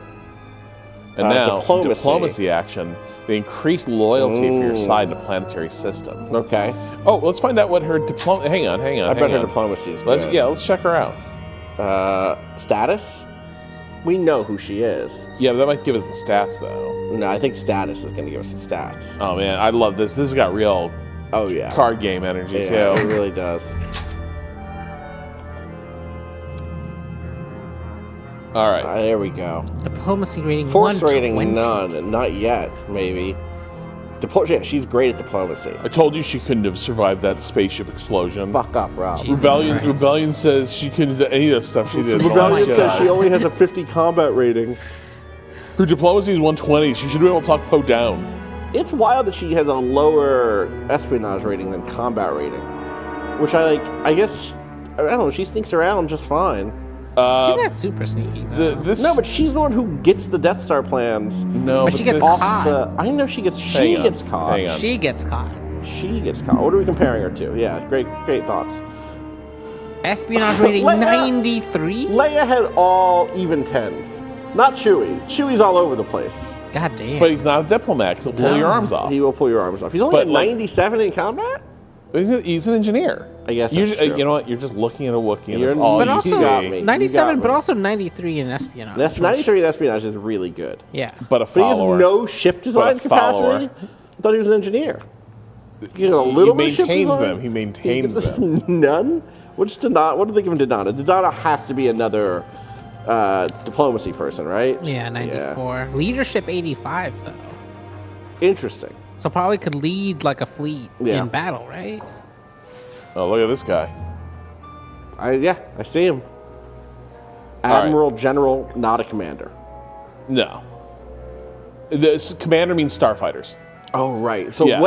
And now diplomacy action. They increase loyalty for your side in a planetary system. Okay. Oh, let's find out what her Hang on. I bet her diplomacy is good. Let's check her out. Status? We know who she is. Yeah, but that might give us the stats, though. No, I think status is going to give us the stats. Oh, man, I love this. This has got real card game energy, too. It really does. All right. There we go. Diplomacy rating Force 120. rating none. Not yet, maybe. Yeah, she's great at diplomacy. I told you she couldn't have survived that spaceship explosion. Fuck up, Rob. Rebellion says she couldn't do any of the stuff she did. Rebellion says she only has a 50 combat rating. Her diplomacy is 120. She should be able to talk Poe down. It's wild that she has a lower espionage rating than combat rating. Which I like, I guess, I don't know, she sneaks around just fine. She's not super sneaky, though. No, but she's the one who gets the Death Star plans. No, but she gets caught. I know she gets caught. She gets caught. She gets caught. What are we comparing her to? Yeah, great thoughts. Espionage rating 93? Leia had all even 10s. Not Chewie. Chewie's all over the place. God damn. But he's not a diplomat because he'll pull your arms off. He will pull your arms off. He's only at 97 in combat? He's an engineer. I guess that's true. You know what? You're just looking at a Wookiee and that's all but you also, see. 97, but also 93 in espionage. That's 93 in espionage is really good. Yeah. But a But follower. he has no ship design capacity? I thought he was an engineer. He got a little bit of ship maintains design? them. He maintains them. None? What did they give him to Donna? Donna has to be another diplomacy person, right? Yeah, 94. Leadership 85, though. Interesting. So probably could lead like a fleet in battle, right? Oh, look at this guy. I see him. Admiral, General, not a commander. No. The commander means starfighters. Oh, right. So Yeah,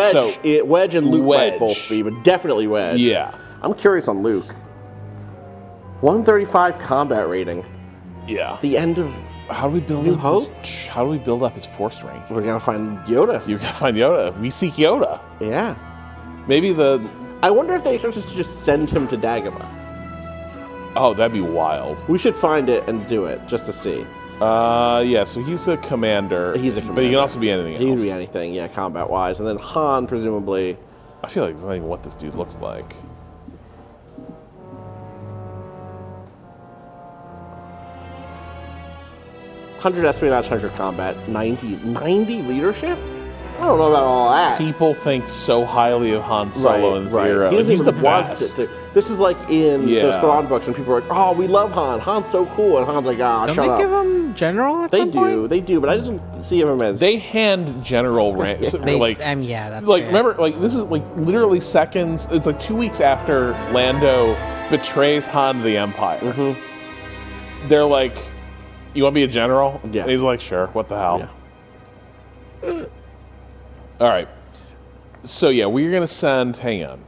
Wedge and Luke might Wedge. both be, but definitely Wedge. Yeah. I'm curious on Luke. 135 combat rating. Yeah. The end of How do we build New up Hope? How do we build up his force rank? We're gonna find Yoda. You gotta find Yoda. We seek Yoda. Yeah. Maybe I wonder if they expect us to just send him to Dagobah. Oh, that'd be wild. We should find it and do it just to see. Yeah. So he's a commander. He's a commander. But he can also be anything else. He can be anything, yeah, combat wise. And then Han, presumably. I feel like it's not even what this dude looks like. $100 espionage, 100 combat, 90 leadership? I don't know about all that. People think so highly of Han Solo in this era. He doesn't He's the even want best. it. This is like in those Thrawn books when people are like, "Oh, we love Han. Han's so cool," and Han's like, "Ah, Don't shut they up." give him general at some point? They do, but I just don't see him as. They hand general rank. Yeah, that's like fair. remember, like this is like literally seconds. It's like 2 weeks after Lando betrays Han to the Empire. Mm-hmm. They're like, "You want to be a general?" Yeah. And he's like, "Sure. What the hell?" Yeah. All right. So yeah, we're gonna send. Hang on.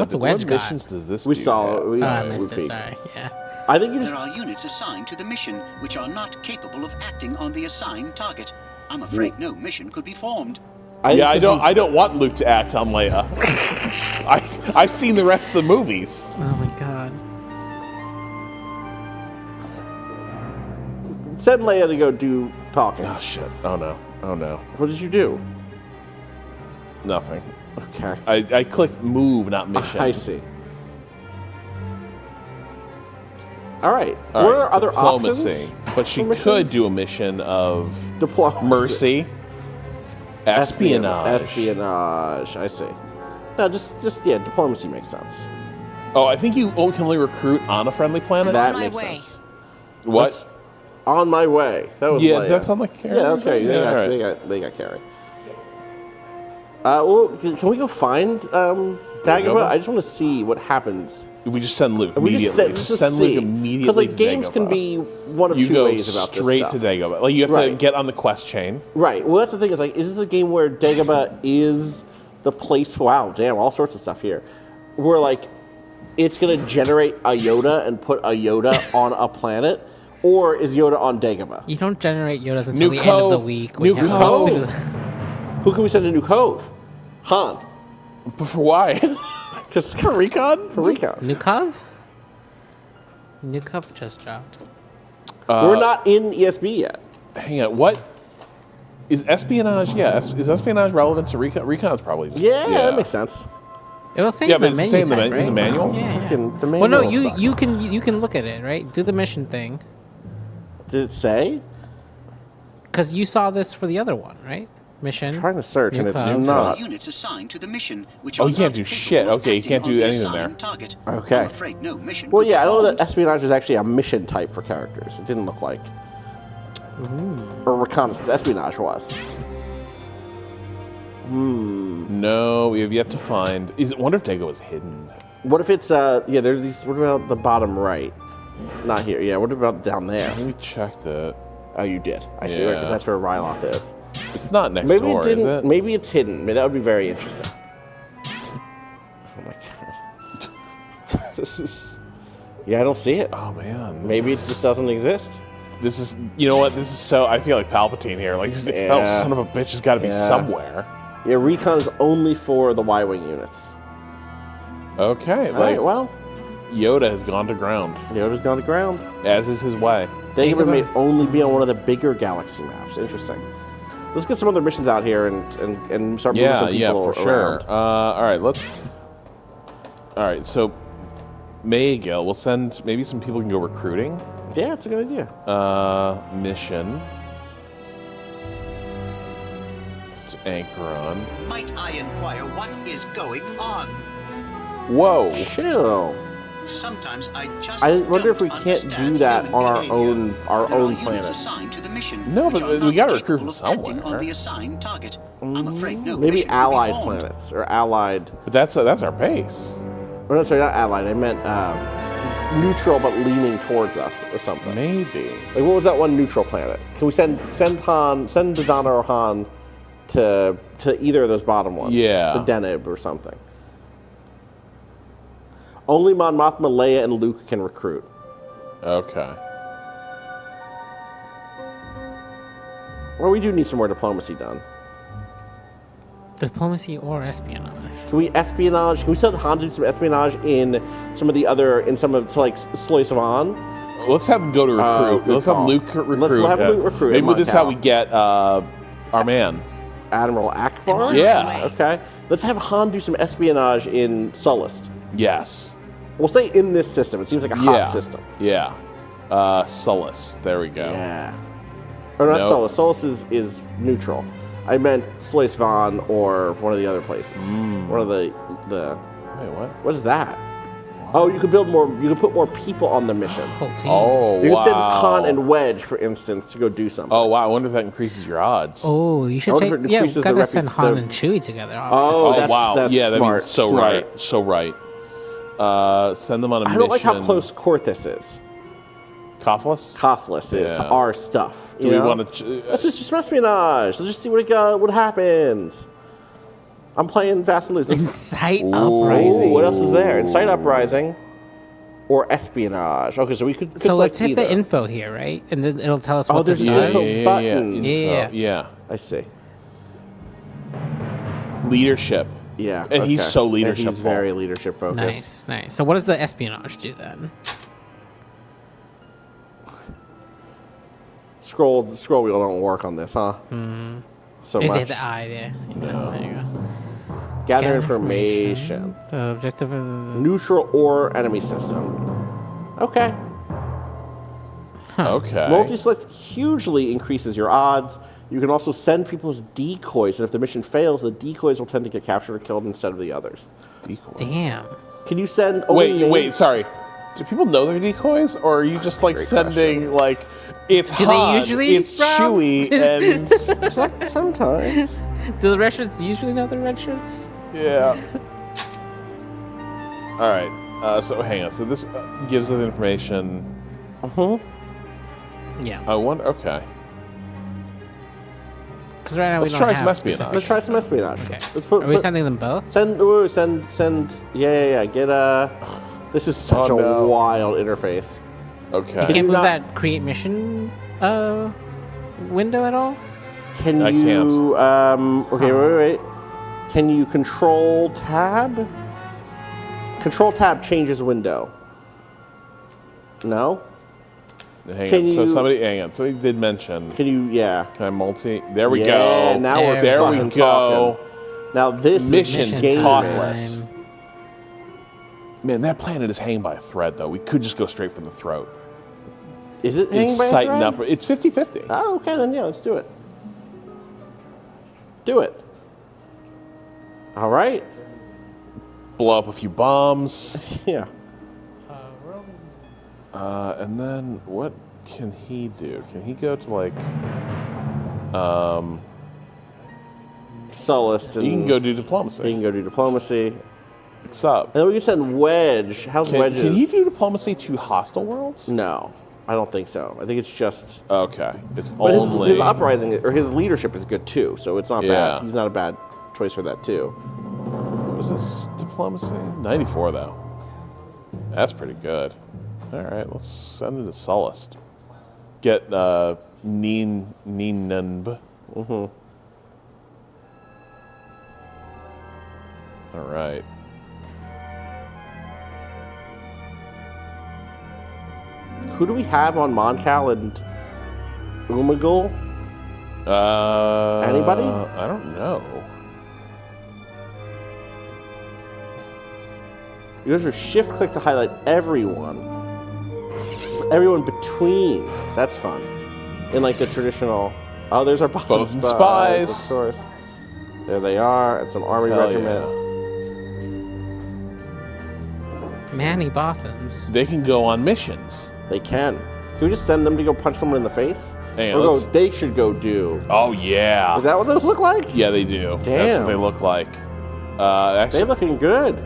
What's a wedge what got? missions does this? We dude saw. have? We, I missed it. peeked. Sorry. Yeah. I think you just. There are units assigned to the mission which are not capable of acting on the assigned target. I'm afraid no mission could be formed. I don't want Luke to act on Leia. I've seen the rest of the movies. Oh my god. Send Leia to go do talking. Oh shit. Oh no. Oh no. What did you do? Nothing. Okay. I clicked move, not mission. I see. All right. All what right, are other diplomacy. options? But she for could missions? do a mission of Diplomacy. mercy, espionage. Espionage. I see. No, just diplomacy makes sense. Oh, I think you can only recruit on a friendly planet. That makes sense. What? That's on my way. That was Yeah, Leia. that's on the Carrie. Yeah, that's Carrie. Yeah, all right. They got Carrie. Well, can we go find Dagobah? I just want to see what happens. We just send Luke We immediately. just Send Luke immediately. Because like to games can Dagobah. be one of you two go ways about straight this to stuff. Dagobah. Like you have to Right. get on the quest chain. Right. Well, that's the thing. Is like, is this a game where Dagobah is the place? Wow, damn, all sorts of stuff here. Where like, it's gonna generate a Yoda and put a Yoda on a planet, or is Yoda on Dagobah? You don't generate Yodas until New the end of the Cove. week. New when you have to Cove. go through Who can we send to New Cove? Han. But for why? Because for recon. For recon. New Cove? New Cove just dropped. We're not in ESB yet. Hang on. What is espionage? Yeah, is espionage relevant to recon? Recon's probably just, Yeah, that makes sense. It will say Yeah, in but the it's menu saying type, right? in the manual. Yeah. Fucking- the Well, no, manual you sucks. you can look at it, right? Do the mission thing. Did it say? Because you saw this for the other one, right? Mission. I'm trying to search, and it's cloud. not. Units assigned to the mission, which Oh, are you can't not do capable shit. of Okay, you acting can't on do the anything there. assigned target. Okay. I'm afraid no mission Well, could yeah, I know respond. that espionage is actually a mission type for characters. It didn't look like. Or reconnaissance. Espionage was. No, we have yet to find. I wonder if Dago is hidden. What if it's yeah? There's these. What about the bottom right? Not here. Yeah. What about down there? We checked it. Oh, you did. I see. Yeah. Because that's where Ryloth is. It's not next Maybe door, it didn't, is it? Maybe it's hidden. I mean, that would be very interesting. Oh my god. This is. Yeah, I don't see it. Oh man. Maybe it just doesn't exist. This is. You know what? This is so. I feel like Palpatine here. Like, oh, son of a bitch has got to be somewhere. Yeah, recon is only for the Y-wing units. Okay. All right. Well, Yoda has gone to ground. Yoda's gone to ground. As is his way. Dago may only be on one of the bigger galaxy maps. Interesting. Let's get some other missions out here and start moving some people for sure. around. All right, let's. All right, so Maygill, we'll send maybe some people can go recruiting. Yeah, it's a good idea. Mission. To Anchoron. Might I inquire what is going on? Whoa. Chill. Sometimes I just I wonder if we don't can't do understand that human on our behavior. own There are planets. units assigned to the mission, No, which but are we not got to recruit capable from of acting somewhere. on the assigned target. I'm afraid no Maybe mission will be allied formed. planets or allied. But that's our base. Oh, no, sorry, not allied. I meant neutral, but leaning towards us or something. Maybe. Like, what was that one neutral planet? Can we send Dodonna or Han to either of those bottom ones? Yeah. To Deneb or something. Only Mon Mothma, Leia, and Luke can recruit. Okay. Well, we do need some more diplomacy done. Diplomacy or espionage? Can we espionage? Can we send Han to do some espionage in some of like Sloy Savan? Let's have him go to recruit. Good Let's call. have Luke recruit. Let's have Luke recruit. Maybe in this is how Macau. we get our man. Admiral Akbar? Yeah. Okay. Let's have Han do some espionage in Sullust. Yes. We'll stay in this system. It seems like a hot system. Yeah. Sullust. There we go. Yeah. Or not Nope. Sullust. Sullust is neutral. I meant Slois Van or one of the other places. One of the. Wait, what? What is that? Oh, you could build more. You could put more people on the mission. Whole team. Oh, You could send wow. Han and Wedge, for instance, to go do something. Oh, wow. I wonder if that increases your odds. Oh, you should I take. wonder if it Yeah, we increases gotta the send Han and Chewie together. Oh, obviously. wow. Yeah, that'd smart, be so smart. right. So right. Send them on a mission. I don't like how close Corthus is. Coughless? Coughless is to Yeah. our stuff. Do we want to? Let's just espionage. Let's just see what happens. I'm playing fast and loose. Incite Uprising. What else is there? Incite Uprising or espionage. Okay, so we could. So let's hit either. the info here, right? And then it'll tell us Oh, what this there's does. info button. Yeah. I see. Leadership. Yeah, And he's okay. so And leadership. he's very leadership focused. Nice, nice. So what does the espionage do then? Scroll wheel don't work on this, huh? So It much. did the eye there. There you go. Gather information. Objective. Neutral or enemy system. Okay. Okay. Multi-select hugely increases your odds. You can also send people as decoys, and if the mission fails, the decoys will tend to get captured or killed instead of the others. Decoys. Damn. Can you send only Wait, sorry. Do people know they're decoys, or are you just like sending like it's Do they Han, usually, it's Rob? Chewie, and sometimes. Do the red shirts usually know the red shirts? yeah. All right. So hang on. So this gives us information. Yeah. I wonder. Okay. Because right now Let's we don't try have some espionage. specific- Let's try some espionage. Okay. Let's put, Are we sending them both? Send. Yeah. Get This is such Oh, a no. wild interface. Okay. You can't move that create mission window at all? Can I you? Okay. Wait. Can you control tab? Control tab changes window. No. Hang Can on. So you- hang on. Somebody did mention. Can you? Yeah. Can I multi? There we Yeah, go. now we're there we fucking go. talking. Now this Mission is gaming. talkless. Man, that planet is hanging by a thread, though. We could just go straight for the throat. Is it hanging It's by a sighting thread? up. It's 50-50. Oh, okay, then yeah, let's do it. Do it. All right. Blow up a few bombs. Yeah. And then what can he do? Can he go to like Solace. He can go do diplomacy. He can go do diplomacy. What's up? And then we can send Wedge. How's Wedge's? Can he do diplomacy to hostile worlds? No, I don't think so. I think it's just. Okay. It's But only his uprising or his leadership is good too, so it's not Yeah. bad. He's not a bad choice for that too. What was this diplomacy? 94 though. That's pretty good. All right, let's send it to Solace. Get Ninunb. Mm-hmm. All right. Who do we have on Moncal and Umagul? Anybody? I don't know. You guys are shift click to highlight everyone. Everyone between. That's fun. In like the traditional. Oh, there's our Bothan spies. Of course. There they are. And some army Hell regiment. Manny Bothans. They can go on missions. They can. Can we just send them to go punch someone in the face? Hang Or on, go, let's- they should go do. Oh yeah. Is that what those look like? Yeah, they do. That's Damn. what they look like. Actually, They're looking good.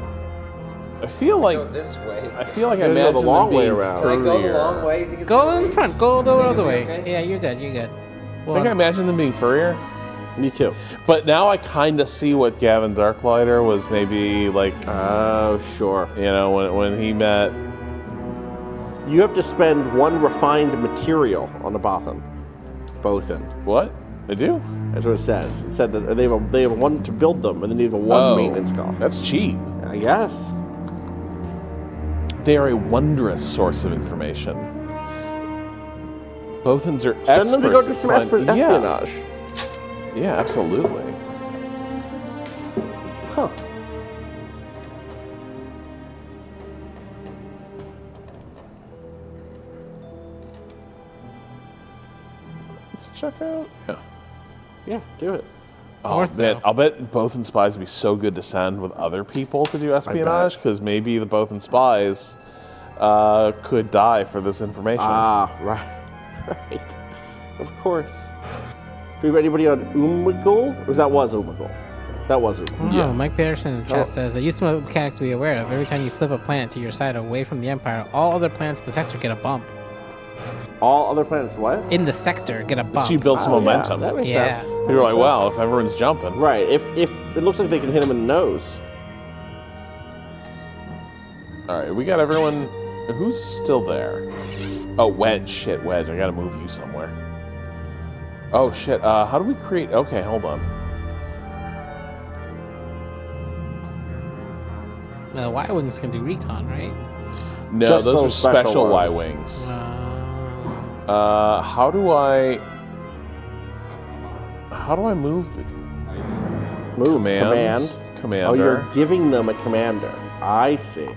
I feel like this way. I feel like I Gotta go imagine the them long way being around. Can I go the furrier. long way? to get Go to in front. Go the other way. okay? Yeah, you're good. You're good. I think I imagine them being furrier. Me too. But now I kind of see what Gavin Darklighter was maybe like. Oh, sure. You know, when he met. You have to spend one refined material on the Bothan. Bothan. What? They do? That's what it says. It said that they have one to build them, and then they have a one maintenance cost. That's cheap. I guess. They are a wondrous source of information. Bothans are Send experts them to go do at some finding- espionage. Yeah, absolutely. Huh. Let's check out. Yeah. Yeah, do it. Oh, man, I'll bet Bothan spies would be so good to send with other people to do espionage because maybe the Bothan spies could die for this information. Ah, right. Right. Of course. Do we have anybody on Umagul? Or that was Umagul? That was Umagul. Oh, Mike Peterson in chat says, a useful mechanic to be aware of. Every time you flip a planet to your side away from the Empire, all other planets in the sector get a bump. All other planets what? In the sector get a bump. So you build some momentum. Yeah, that makes Yeah. sense. People are like, wow, if everyone's jumping. Right. If it looks like they can hit him in the nose. All right, we got everyone. Who's still there? Oh, Wedge. Shit, Wedge. I gotta move you somewhere. Oh, shit. How do we create... Okay, hold on. Now, the Y-Wings can do recon, right? No, Just those are those special special ones. Y-Wings. How do I move the... Move. Command. Commander. Oh, you're giving them a commander. I see.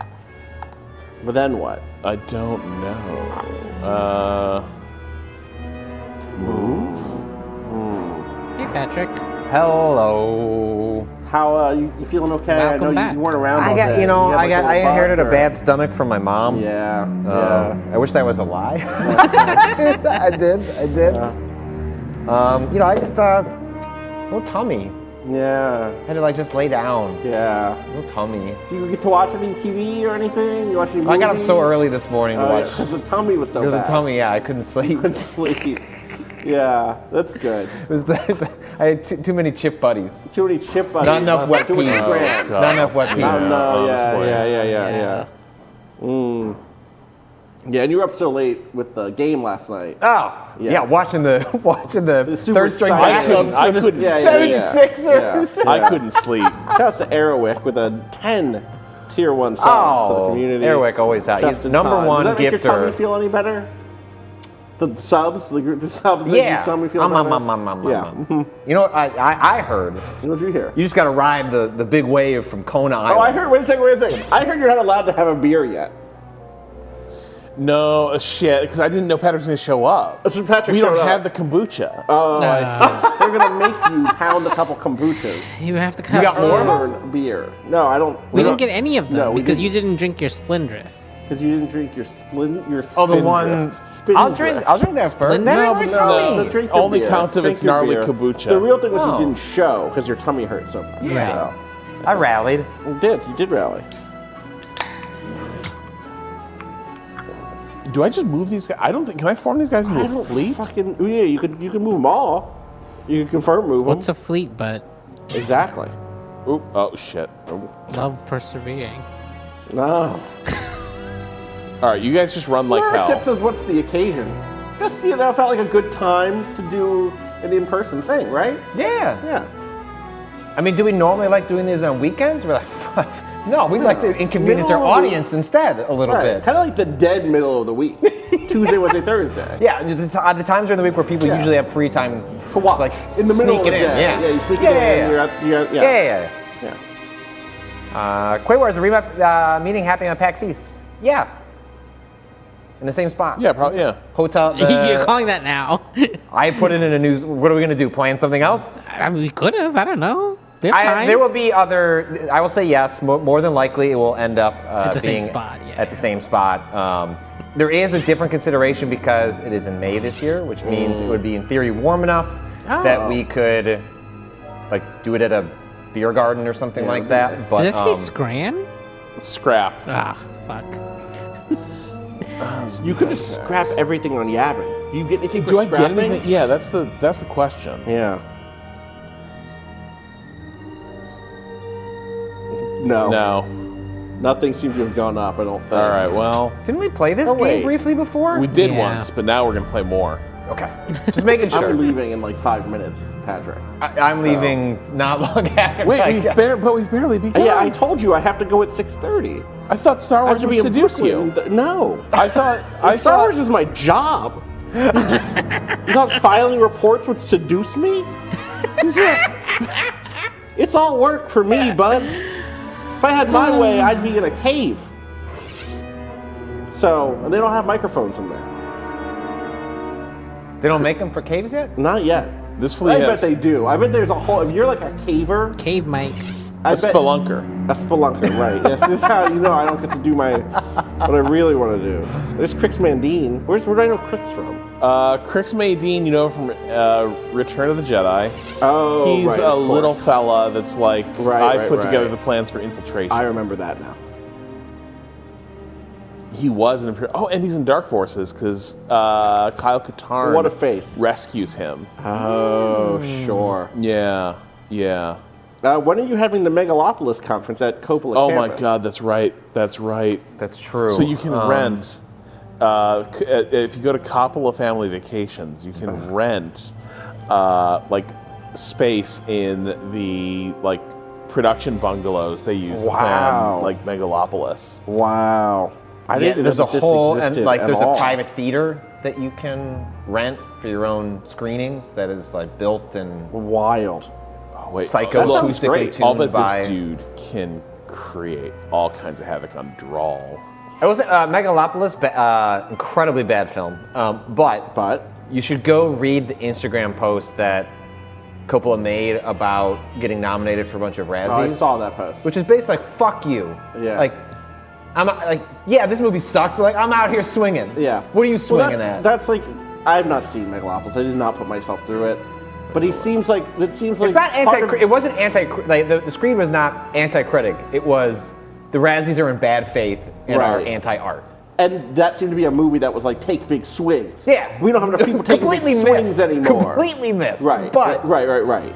But then what? I don't know. Move? Hey, Patrick. Hello. How you feeling okay? Welcome I know back. you weren't around. I all got, day. you know, had, I like, got, a I little inherited a bug, bad or- stomach from my mom. Yeah. I wish that was a lie. I did. You know, I just little tummy. Yeah. Had to like just lay down. Yeah. Little tummy. Do you get to watch any TV or anything? You watch any movies? I got up so early this morning to watch. Because the tummy was so The bad. tummy, yeah, I couldn't sleep. Couldn't sleep. Yeah, that's good. It was I had too many chip buddies. Too many chip buddies. Not enough wet Too much peas. scram. Not enough wet peas. No, honestly. yeah. Yeah, and you were up so late with the game last night. Oh, yeah, watching the super third string exciting. backups I for the couldn't- 76ers. Yeah. I couldn't sleep. Shout out to Aerowick with a 10 tier 1 subs to the community. Airwick always out. He's Just in number time. one Does that make your tummy gifter. feel any better? The subs, the subs make Yeah. your tummy feel better? Yeah. Mhm. You know what I heard? What did you hear? You just got to ride the big wave from Kona Island. Oh, I heard. Wait a second. I heard you're not allowed to have a beer yet. No, shit, because I didn't know Patrick was going to show up. So Patrick we don't showed have up. the kombucha. Oh, I see. They're gonna make you pound a couple kombuchas. You have to You cut got more more. beer? No, I don't. We didn't get any of them No, we because didn't. you didn't drink your Splendrift. Because you didn't drink your spin. Your Oh, the spin one. drift. Spin I'll drift. drink that first. No, That's no, me. Drink your only beer. counts if Drink it's your gnarly beer. kombucha. The real thing was Oh. you didn't show because your tummy hurt so much. Yeah. So, I rallied. you did. You did rally. Do I just move these guys? I don't think. Can I form these guys into a fleet? Fucking yeah, you could move them all. You can confirm move them. What's a fleet but Exactly. Oop, oh shit. Oh. love persevering? No. All right, you guys just run like Laura hell. Kip says, "What's the occasion?" Just felt like a good time to do an in-person thing, right? Yeah. Yeah. I mean, do we normally like doing these on weekends? We're like, no, we'd like to inconvenience our Middle of the week. audience instead a little bit. Kind of like the dead middle of the week. Tuesday, Wednesday, Thursday. Yeah, the times during the week where people Yeah. usually have free time To watch. like In the middle sneak of it the in. day. Yeah, you sneak yeah, it in. yeah, You're at, yeah. Quaywar, is the Remap meeting happening on PAX East? Yeah. In the same spot. Yeah, probably. Yeah. Hotel. You're calling that now. I put it in a news. What are we going to do? Plan something else? I mean, we could have. I don't know. We have time. There will be other. I will say yes. More than likely, it will end up At the same being spot, yeah. At the same spot. There is a different consideration because it is in May this year, which means it would be in theory warm enough that we could like do it at a beer garden or something like that. nice. But Did it say Scran? Scrap. Ah, fuck. You could just scrap everything on Yavin. You get anything for Do I get scrapping? anything? Yeah, that's the question. Yeah. No. No. Nothing seems to have gone up, I don't think. All right. Well, didn't we play this Oh, game wait. briefly before? we did Yeah. once, but now we're gonna play more. Okay, just making sure. I'm leaving in like 5 minutes, Patrick. I'm leaving not long after. Wait, I we've got- barely begun. Yeah, I told you I have to go at 6:30. I thought Star I have Wars to would be in seduce you. Brooklyn. No. I thought Star Wars is my job. You thought filing reports would seduce me? It's all work for me, bud. If I had my way, I'd be in a cave. So, and they don't have microphones in there. They don't make them for caves yet? Not yet. This fleet I bet has they do. I bet there's a whole. If you're like a caver, Cave mic. I a bet spelunker. a spelunker, right? Yes, this is how you know I don't get to do my what I really want to do. There's Crix Mandine. Where do I know Crix from? Crix Maydeen, you know from Return of the Jedi. Oh, He's right, a of course. little fella that's like, Right, I put right, together right. the plans for infiltration. I remember that now. He was an Imperial. Oh, and he's in Dark Forces because Kyle Katarn What a face. rescues him. Oh, sure. Yeah, yeah. When are you having the Megalopolis conference at Coppola Oh campus? my God, that's right. That's right. That's true. So you can rent. If you go to Coppola Family Vacations, you can rent like space in the like production bungalows they use to Wow. plan like Megalopolis. Wow. I didn't there's know a that this whole and existed like at there's all. a private theater that you can rent for your own screenings that is like built and Wild. Oh wait, psycho That sounds acoustically great. tuned I'll bet by. this dude can create all kinds of havoc on drawl. It was Megalopolis, incredibly bad film. But you should go read the Instagram post that Coppola made about getting nominated for a bunch of Razzies. Oh, I saw that post. Which is basically like, fuck you. Yeah. Like, I'm like, yeah, this movie sucked, but like, I'm out here swinging. Yeah. What are you swinging Well, at? that's like, I have not seen Megalopolis. I did not put myself through it. But he seems like, It's not it wasn't like the screen was not anti-critic. It was the Razzies are in bad faith and are Right. anti-art. And that seemed to be a movie that was like, take big swings. Yeah. We don't have enough people taking big Completely swings missed. anymore. Completely missed. Right. But Right.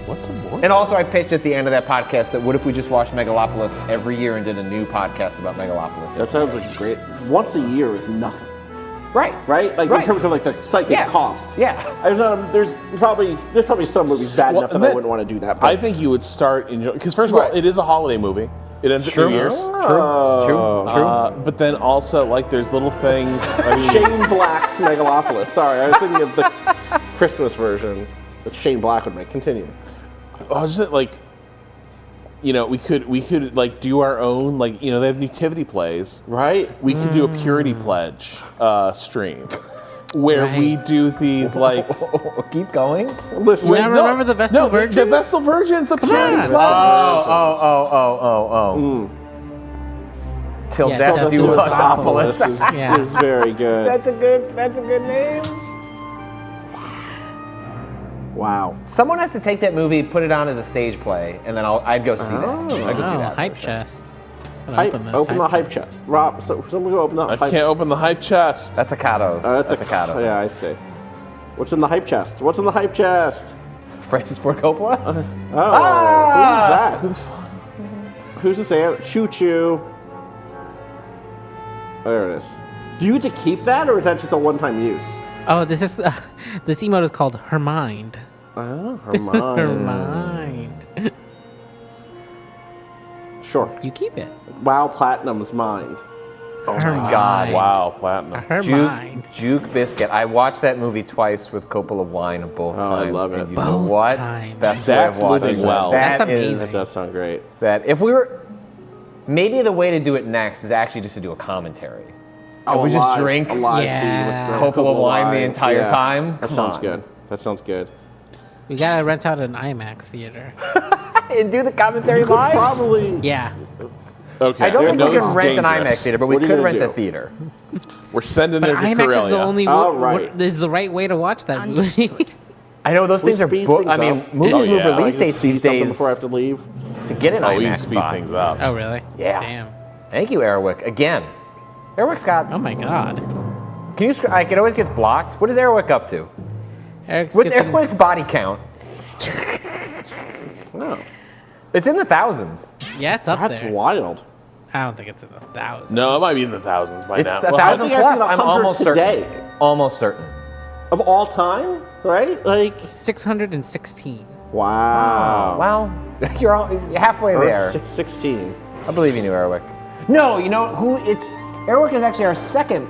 What's a board? And also, I pitched at the end of that podcast that what if we just watched Megalopolis every year and did a new podcast about Megalopolis? That sounds like great. Once a year is nothing. Right. Right? Like Right. in terms of like the psychic Yeah. cost. Yeah. There's probably some movies bad enough that I wouldn't want to do that. But I think you would start enjoying because first of all, it is a holiday movie. It ends at True. New Year's. True. But then also like there's little things. I mean, Shane Black's Megalopolis. Sorry, I was thinking of the Christmas version that Shane Black would make. Continue. I was just like you know, we could like do our own, like, you know, they have nativity plays, right? We could do a purity pledge stream where we do the like. Keep going. Listen, You never remember the Vestal Virgins? The Vestal Virgins, the purity on. pledge. Oh. Till Yeah, death Death do Do us Us Opolis. is very good. That's a good name. Wow. Someone has to take that movie, put it on as a stage play, and then I'd go see that. I'd go see that. Hype chest. Open the hype chest. Rob, so someone go open the I hype can't open the hype chest. That's a Cado. That's a Cado. Yeah, I see. What's in the hype chest? What's in the hype chest? Francis Ford Coppola? Who's that? Who the fuck? Who's this? Choo Choo. There it is. Do you get to keep that, or is that just a one-time use? Oh, this is this emote is called Her Mind. Oh, Her Mind. Her Mind. Sure. You keep it. WoW Platinum's mind. Oh Her my God! mind. Wow, Platinum. Her mind. Juke Biscuit. I watched that movie twice with Coppola Wine both times. I love it. And you know what? times. Best That's way of watching living that. well. That That's is- amazing. That does sound great. That if we were, maybe the way to do it next is actually just to do a commentary. And we just drink a live Yeah. feed with Coppola wine the wine. entire Yeah. time. That Come sounds on. good. That sounds good. We gotta rent out an IMAX theater. And do the commentary You could live. probably. Yeah. Okay. I don't think no, we this can is rent an dangerous. IMAX theater, but we What are you could gonna rent a do? theater. We're sending But it to IMAX is the Corellia. only All right. is the right way to watch that movie. I know those We things are speed booked. things I mean, up. movies Oh, move yeah. release I can dates see these something days before I have to leave. to get an Oh, we can IMAX speed spot. things up. Oh, really? Yeah. Damn. Thank you, Airwick. Again, Airwick's got. Oh my God. Can you? Like, it always gets blocked. What is Airwick up to? Eric's What's getting- Airwick's body count? No. It's in the thousands. Yeah, it's up That's there. wild. I don't think it's in the thousands. No, it might be in the thousands by It's now. a Well, thousand think I've plus. seen I'm 100 almost today. certain. Almost certain. Of all time, right? Like, 616. wow. Well, you're halfway there. 616. I believe you knew Airwick. No, you know who? It's Airwick is actually our second.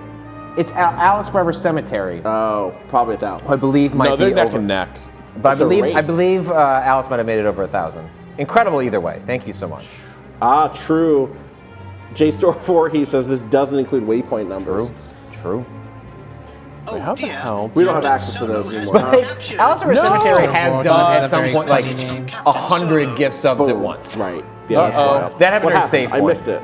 It's Alice Forever Cemetery. Oh, probably 1,000. I believe might no, they're be neck over. and neck. But It's a race. I believe Alice might have made it over 1,000. Incredible either way. Thank you so much. Ah, true. JStore4, he says this doesn't include waypoint numbers. True. Oh, How the dear. hell? We don't have access to those anymore. huh? Like, Alice Forever No. Cemetery has This is done a at some very point like funny name. 100 gift subs at Boom. once. Right. Yeah, that's wild. That happened What during happened? Save I Point. missed it.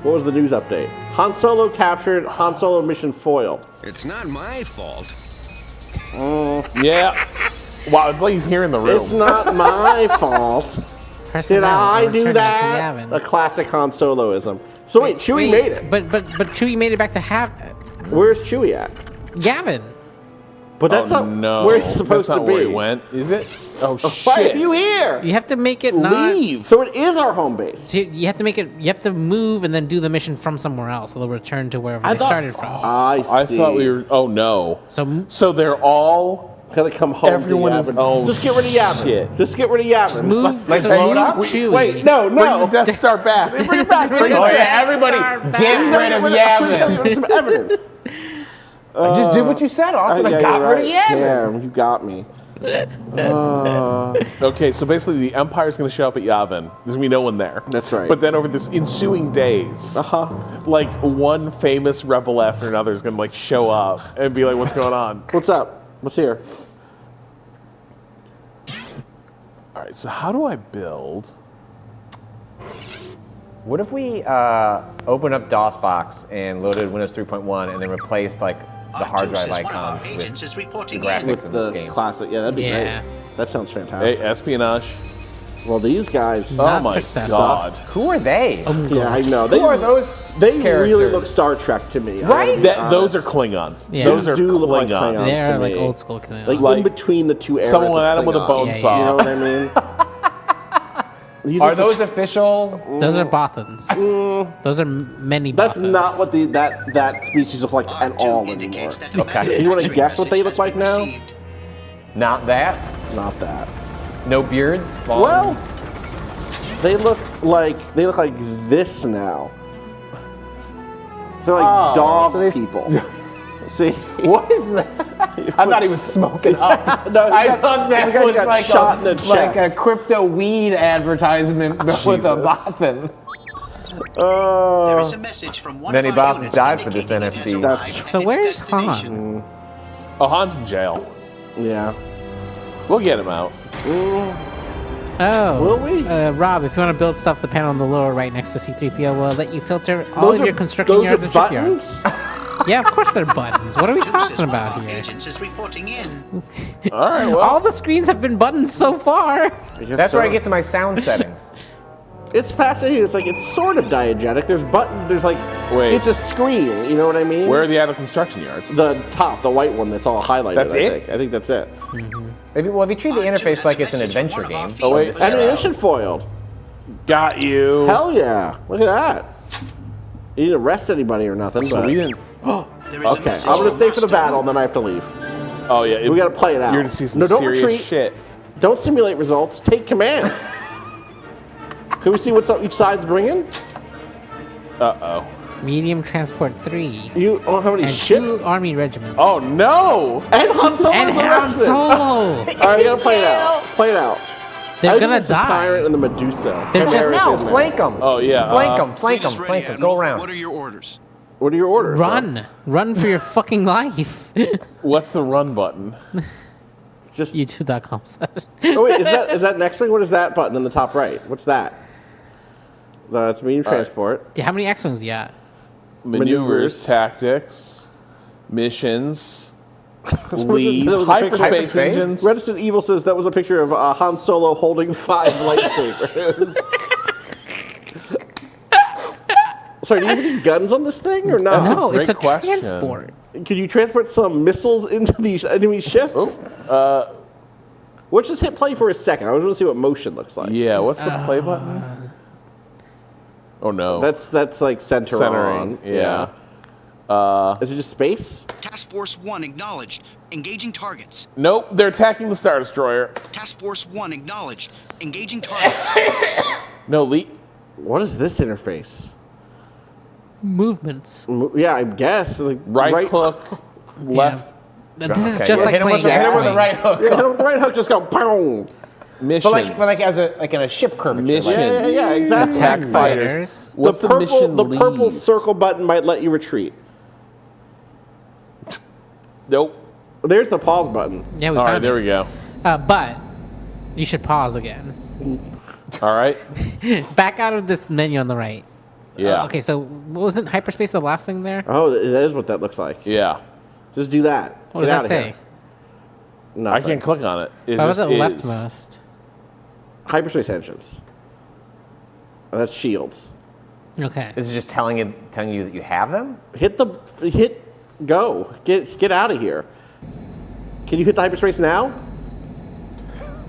What was the news update? Han Solo captured. Han Solo mission foiled. It's not my fault. Yeah. Wow, it's like he's here in the room. It's not my fault. Did Personnel I are do returning that? to Yavin. A classic Han Soloism. So wait, Chewie made it. But Chewie made it back to Where's Chewie at? Yavin. But that's oh, not no. where he's supposed That's to not be. where he went, is it? Oh, Why shit. are you here? You have to make it not. Leave. So it is our home base. You have to make it. You have to move and then do the mission from somewhere else. So they'll return to wherever they thought- started from. I thought we were. Oh, no. So they're all. Gotta come home. Everyone to is. Yavin. Oh, Just get rid of Yavin. shit. Just get rid of Yavin. just move. Like, so blow it move up? Chewie. Wait, no. Bring the Death Star back. Bring it back. Bring it Oh, back. yeah, everybody get rid of Yavin. There's some evidence. I just did what you said, Austin. Yeah, I got you're rid right. of Yavin. Damn, you got me. Okay, so basically the Empire's going to show up at Yavin. There's going to be no one there. That's right. But then over this ensuing days, like one famous rebel after another is going to like show up and be like, "What's going on? What's up? What's here? All right, so how do I build?" What if we open up DOSBox and loaded Windows 3.1 and then replaced like the hard drive icons with the graphics With in the this game? classic. Yeah, that'd be Yeah. great. That sounds Hey, fantastic. espionage. Well, these guys. Oh Not my successful. god. Who are they? Yeah, I know. Who are those They really characters? look Star Trek to me. Right? Those are Klingons. Yeah. Those are do look like Klingons. Klingons. They're to like me. old school Klingons. Like in between the two eras. Someone of at him with a Klingons. bone Yeah, saw. You know what I mean? These Are some- those official? Those are Bothans. Those are many That's Bothans. not what that species looks like at all anymore. Okay. You want to guess what they look like now? Not that. Not that. No beards. Long. Well, they look like this now. They're like Oh, dog so they- people. See? What is that? I thought he was smoking up. No, I thought that was like shot in the chest. like a crypto weed advertisement but with a Bothan. There is a message from one Many of our Bothans units died for this indicating NFT. it has arrived at So its where's destination. Han? Oh, Han's in jail. Yeah. We'll get him out. Oh. Will we? Rob, if you want to build stuff, the panel on the lower right next to C-3PO will let you filter all Those of your are- construction those yards are and shipyards. Yeah, of course they're buttons. What are we talking about here? Agents is reporting in. All right, well. All the screens have been buttons so far. That's where I get to my sound settings. It's fascinating. It's like it's sort of diegetic. There's button. There's like Wait. it's a screen. You know what I mean? Where are the out of construction yards? The top, the white one that's all highlighted. That's it? I think that's it. If you treat the interface like it's an adventure game. Oh, wait. Ammunition foiled. Got you. Hell yeah! Look at that. You didn't arrest anybody or nothing. So but we didn't. Okay, I'm gonna stay for the battle, and then I have to leave. Oh, yeah. We gotta play it out. You're going to see some No, don't serious retreat. shit. Don't simulate results. Take command. Can we see what's up each side's bringing? Uh-oh. Medium Transport 3. You don't have any and ship? 2 Army regiments. Oh, no! And Han Solo. And Han Solo! All right, we gotta play it out. Play it out. They're I think gonna it's the die. Tyrant and the Medusa. They're just- No, flank them. Oh, yeah. Flank them, flank them, flank them. Go around. What are your orders? What are your orders? Run. Run for your fucking life. What's the run button? Just YouTube.com. Oh wait, is that next wing? What is that button in the top right? What's that? That's medium transport. How many X-Wings you got? Maneuvers, tactics, missions, lead, That was a picture- hyperspace engines. Reticent Evil says that was a picture of Han Solo holding 5 lightsabers. Sorry, do you have any guns on this thing or not? That's a No, great it's a question. transport. Could you transport some missiles into these enemy ships? Let's just hit play for a second. I want to see what motion looks like. Yeah, what's the play button? Oh, no. That's like centering. On. Yeah. Is it just space? Task Force 1 acknowledged. Engaging targets. Nope, they're attacking the Star Destroyer. Task Force 1 acknowledged. Engaging targets. No, Lee. What is this interface? Movements. Yeah, I guess. Like Right hook, left. This is just like hit him with playing the X-Wing. right hook. Yeah, hit him with the right hook, just go boom. Missions. But like as a like in a ship curvature. Missions. Yeah, exactly. Attack Fighters. fighters. What's the, purple, mission the lead? purple circle button might let you retreat. Nope. There's the pause button. Yeah, we All found right, there it. we go. But you should pause again. All right. Back out of this menu on the right. Yeah. Okay, so wasn't hyperspace the last thing there? Oh, that is what that looks like. Yeah. Just do that. What does Get that outta say? here. I Nothing. can't click on it. It Why was it just is. leftmost? Hyperspace engines. Oh, that's shields. Okay. Is it just telling you that you have them? Hit go. Get out of here. Can you hit the hyperspace now?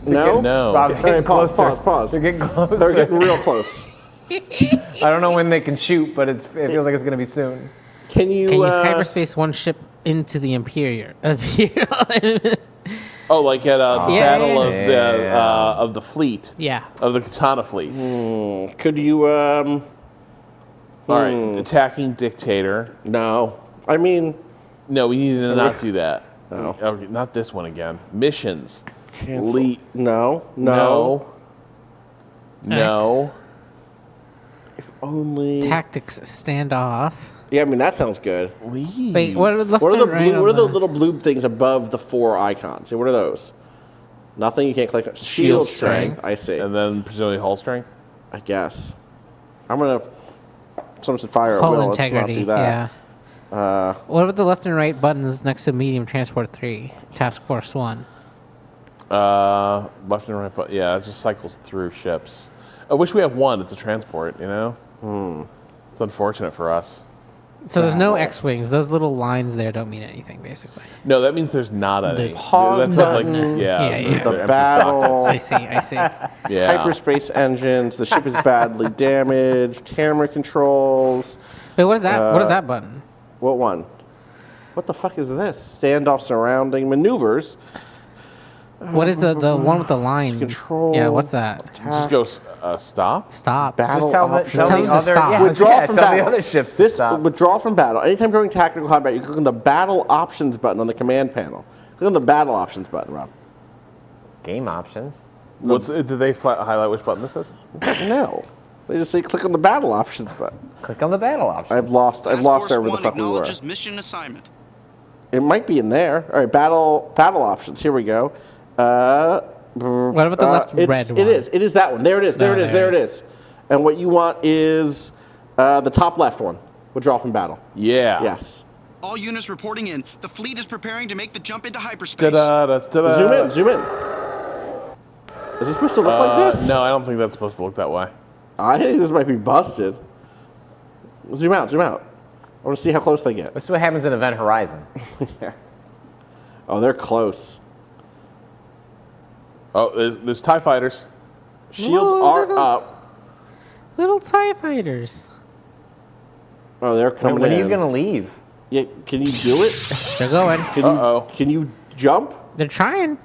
No? No. Rob, All right, pause. They're getting closer. They're getting real close. I don't know when they can shoot, but it feels like it's going to be soon. Can you hyperspace one ship into the Imperial? Oh, like at the battle of the fleet. Yeah. Of the Katana fleet. Could you All right, attacking dictator. No. I mean, no, we need to not do that. No. Okay, not this one again. Missions. Cancel. No. No. If only. Tactics standoff. Yeah, I mean that sounds good. Leave. Wait, what are the left What are the and right? what are the little blue things above the 4 icons? What are those? Nothing. You can't click on. Shield strength. I see. And then presumably hull strength. I guess. I'm gonna. Someone said fire at Hull will. integrity? Let's not do that. Yeah. What about the left and right buttons next to medium transport 3, task force 1? Left and right, but yeah, it just cycles through ships. I wish we have one. It's a transport, you know. It's unfortunate for us. So there's no X-wings. Those little lines there don't mean anything, basically. No, that means there's not any. There's That's like button. yeah, Yeah. they're The empty battle. sockets. I see. Yeah. Hyperspace engines. The ship is badly damaged. Camera controls. Wait, what is that? What is that button? What one? What the fuck is this? Standoff surrounding maneuvers. What is the one with the line? Control. Yeah, what's that? Just go stop. Stop. Battle Just tell the options. Tell them to other stop. yeah, Withdraw yeah, from tell battle. the other ships to This stop. withdraw from battle. Anytime during tactical combat, you click on the battle options button on the command panel. Click on the battle options button, Rob. Game options. Did they highlight which button this is? No. They just say click on the battle options button. Click on the battle option. I've lost where the fuck we were. Mission assignment. It might be in there. All right, battle options. Here we go. What about the left red one? It is. It is that one. There it is. There it is. And what you want is the top left one. Withdraw from battle. Yeah. Yes. All units reporting in. The fleet is preparing to make the jump into hyperspace. Da-da-da-da-da. Zoom in. Is it supposed to look like this? No, I don't think that's supposed to look that way. I think this might be busted. Zoom out. I want to see how close they get. This is what happens in Event Horizon. Yeah. Oh, they're close. Oh, there's TIE fighters. Shields are up. Little TIE fighters. Oh, they're coming When in. are you going to leave? Yeah, can you do it? They're going. Can you jump? They're trying.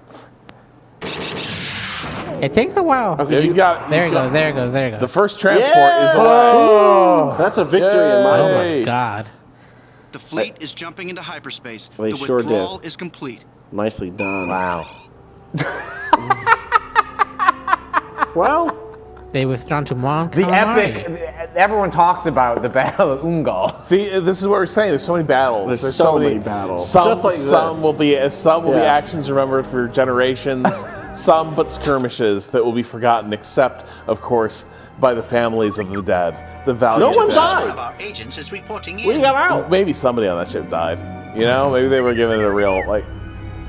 It takes a while. Okay, you got. There it goes. The first transport is away. Oh, that's a victory in my Oh mind. my god. The fleet is jumping into hyperspace. They the sure withdrawal did. is complete. Nicely done. Wow. Well, they withdrawn to Mon. The epic. Everyone talks about the Battle of Ungal. See, this is what we're saying. There's so many battles. There's so many battles. Some Just like some this. will be Yes. actions remembered for generations. Some but skirmishes that will be forgotten, except of course by the families of the dead, the valiant. No one dead. died. One of our agents is reporting in. We got out. Maybe somebody on that ship died. You know, maybe they were giving it a real like.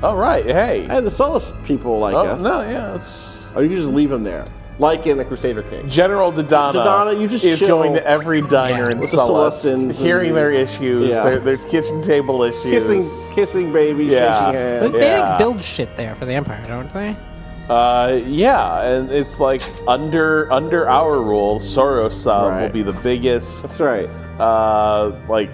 Oh right, hey. And the Solus people like us. No, yeah, it's. Or you can just leave them there, like in the Crusader King. General Dodonna you just is chill going to every diner in with the Solus, Solustans hearing and- their issues, Yeah. their kitchen table issues. Kissing babies, Yeah. shaking hands. They like build shit there for the Empire, don't they? Yeah, and it's like under our rule, Soros sub will Right. be the biggest. That's right. Like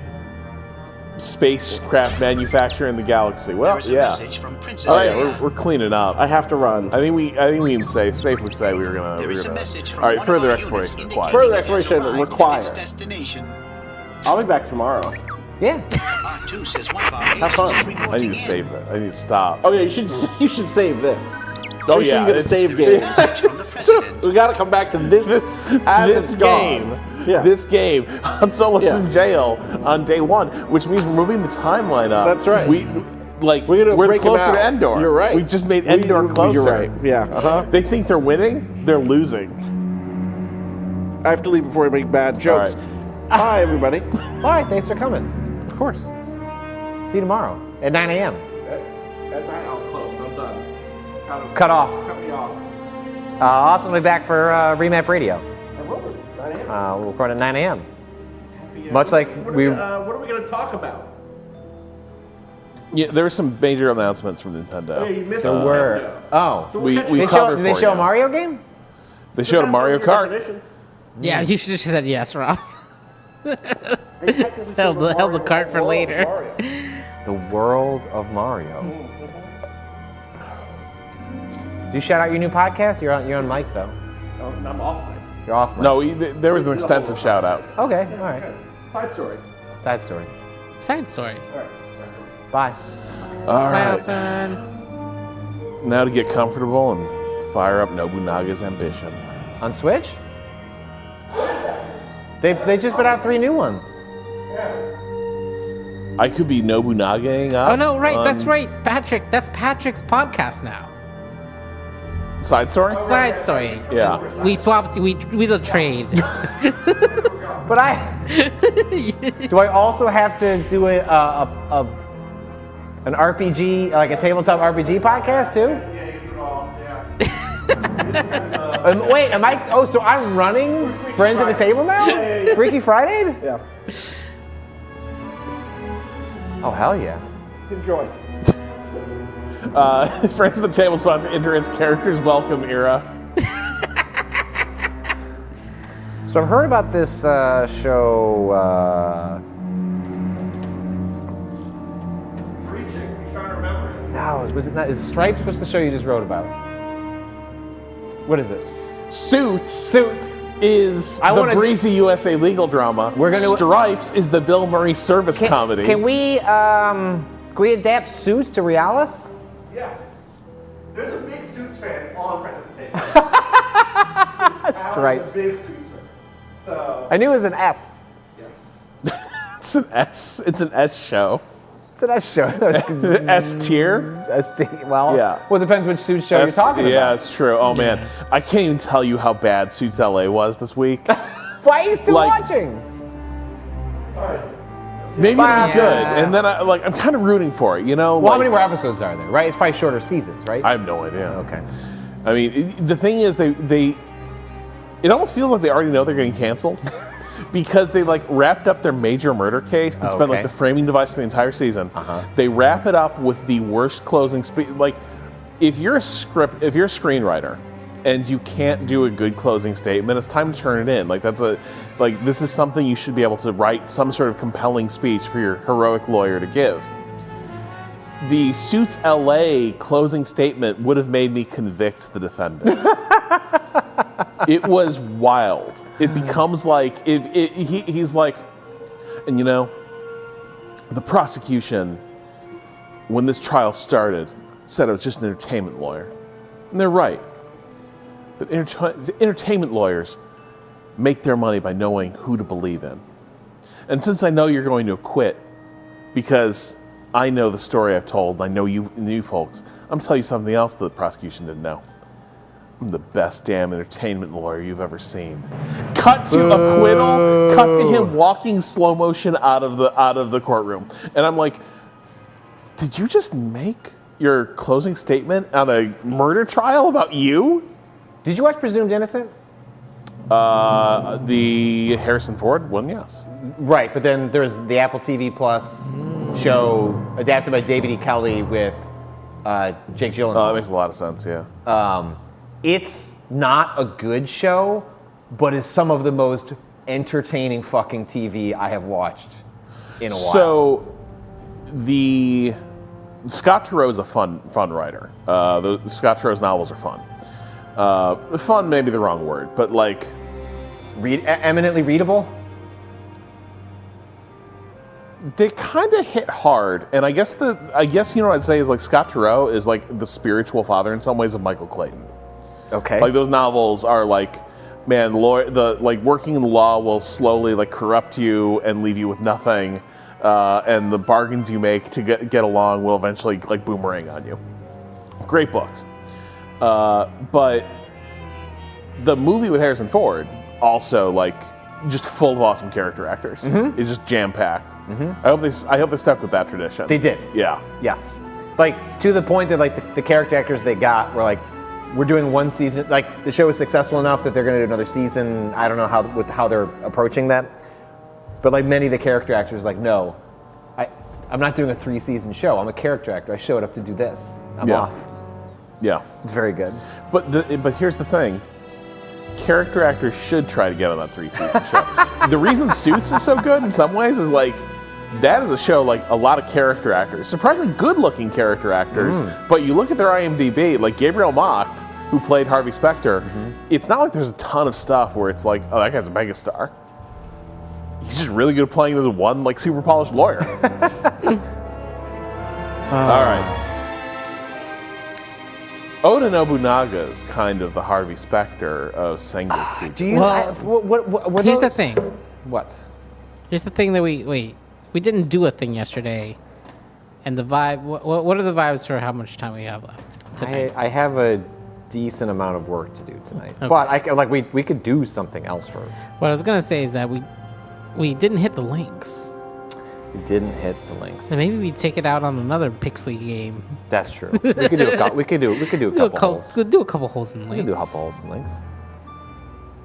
spacecraft manufacturer in the galaxy. Well, There is a yeah. message from Princess All right, Leia. we're cleaning up. I have to run. I think we can safely say we were gonna. There we is were a gonna message from all right, one further of our exploration units required. Further indicating it has exploration arrived at required. its destination. I'll be back tomorrow. Yeah. R2 says one of our Have agents fun. is I need reporting to in. save it. I need to stop. Oh yeah, you should save this. Oh Make sure yeah, you get a it's- save game. From the president. We got to come back to this as This it's gone. game, Yeah. this game, Han Solo's Yeah. in jail on day one, which means we're moving the timeline up. That's right. We're break 'em closer out. to Endor. You're right. We just made Endor closer. You're right. Yeah. Uh-huh. They think they're winning. They're losing. I have to leave before I make bad jokes. Bye, everybody. All right, thanks for coming. Of course. See you tomorrow at 9 a.m. At night, I'll close. I'm done. Cut off. Cut me off. Also, we'll be back for Remap Radio. I will. 9 a.m. We'll record at 9 a.m. Much like What we. are we going to talk about? Yeah, there were some major announcements from Nintendo. Oh, yeah, you missed There Nintendo. were. Oh. So We we'll catch we you They show, covered did they for show a you. Mario game? They showed a Mario Kart. Yeah, you should have just said yes, Rob. held the cart for later. The World of Mario. Do you shout out your new podcast? You're on mic though. I'm off mic. You're off mic. No, there was an extensive shout out. Okay. All right. Side story. Side story. Side story. All right. Bye. All right. Wilson. Now to get comfortable and fire up Nobunaga's ambition. On Switch? They just put out 3 new ones. I could be Nobunagaing up. Oh no, right, on that's right, Patrick. That's Patrick's podcast now. Side story. Side story. Yeah. We swapped. We did a trade. But do I also have to do an RPG, like a tabletop RPG podcast too? Yeah, you do it all. Yeah. Wait, am I? Oh, so I'm running Friends at the Table now? Yeah. Freaky Friday? Yeah. Oh hell yeah! Enjoy. Friends at the Table about to enter its characters welcome era. So I've heard about this show. Preaching. You're trying to remember it. No, was it not? Is Stripes? What's the show you just wrote about? What is it? Suits is I the wanna breezy USA legal drama. Stripes is the Bill Murray service comedy. Can we adapt Suits to Realis? Yeah. There's a big Suits fan all friends at the table. Stripes. A big Suits fan. So. I knew it was an S. Yes. It's an S. It's an S show. It's an S show. S tier. S tier. Well, yeah. Well, it depends which Suits show you're talking about. Yeah, it's true. Oh man, I can't even tell you how bad Suits LA was this week. Why are you still watching? Maybe it'll be good, and then I'm kind of rooting for it. You know. Well, how many more episodes are there? Right? It's probably shorter seasons, right? I have no idea. Okay. I mean, the thing is, it almost feels like they already know they're getting canceled. Because they wrapped up their major murder case that's been the framing device for the entire season. They wrap it up with the worst closing speech. If you're a screenwriter and you can't do a good closing statement, it's time to turn it in. This is something you should be able to write some sort of compelling speech for your heroic lawyer to give. The Suits LA closing statement would have made me convict the defendant. It was wild. It becomes he's like, and the prosecution, when this trial started, said I was just an entertainment lawyer. And they're right. But entertainment lawyers make their money by knowing who to believe in. And since I know you're going to acquit, because I know the story I've told, I know you folks, I'm telling you something else that the prosecution didn't know. I'm the best damn entertainment lawyer you've ever seen. Cut to acquittal. Cut to him walking slow motion out of the courtroom, and I'm like, did you just make your closing statement on a murder trial about you? Did you watch Presumed Innocent? The Harrison Ford one, yes. Right, but then there's the Apple TV Plus show adapted by David E. Kelley with Jake Gyllenhaal. Oh, that makes a lot of sense. Yeah. It's not a good show, but it's some of the most entertaining fucking TV I have watched in a while. So, Scott Turow is a fun writer. The Scott Turow's novels are fun. Fun may be the wrong word, but eminently readable. They kind of hit hard, and I guess you know what I'd say is Scott Turow is the spiritual father in some ways of Michael Clayton. Okay. Those novels are man, working in the law will slowly corrupt you and leave you with nothing, and the bargains you make to get along will eventually boomerang on you. Great books, but the movie with Harrison Ford also just full of awesome character actors. It's just jam packed. I hope they stuck with that tradition. They did. Yeah. Yes. To the point that the character actors they got were we're doing one season. The show is successful enough that they're going to do another season. I don't know how they're approaching that, but many of the character actors no, I'm not doing a 3-season show. I'm a character actor. I showed up to do this. I'm off. Yeah. It's very good. But here's the thing. Character actors should try to get on that 3-season show. The reason Suits is so good in some ways is that is a show a lot of character actors, surprisingly good-looking character actors. But you look at their IMDb, Gabriel Macht, who played Harvey Specter. It's not there's a ton of stuff where it's oh, that guy's a megastar. He's just really good at playing this one super polished lawyer. All right. Oda Nobunaga is kind of the Harvey Specter of Sengoku. Do you? Here's the thing. What? Here's the thing that we didn't do a thing yesterday, and the vibe. What are the vibes for how much time we have left tonight? I have a decent amount of work to do tonight, Okay. but we could do something else for. What I was gonna say is that we didn't hit the links. We didn't hit the links. And maybe we take it out on another Pixley game. That's true. We could do a couple. We could do a couple holes. Do a couple holes in links. We could do a couple holes in links.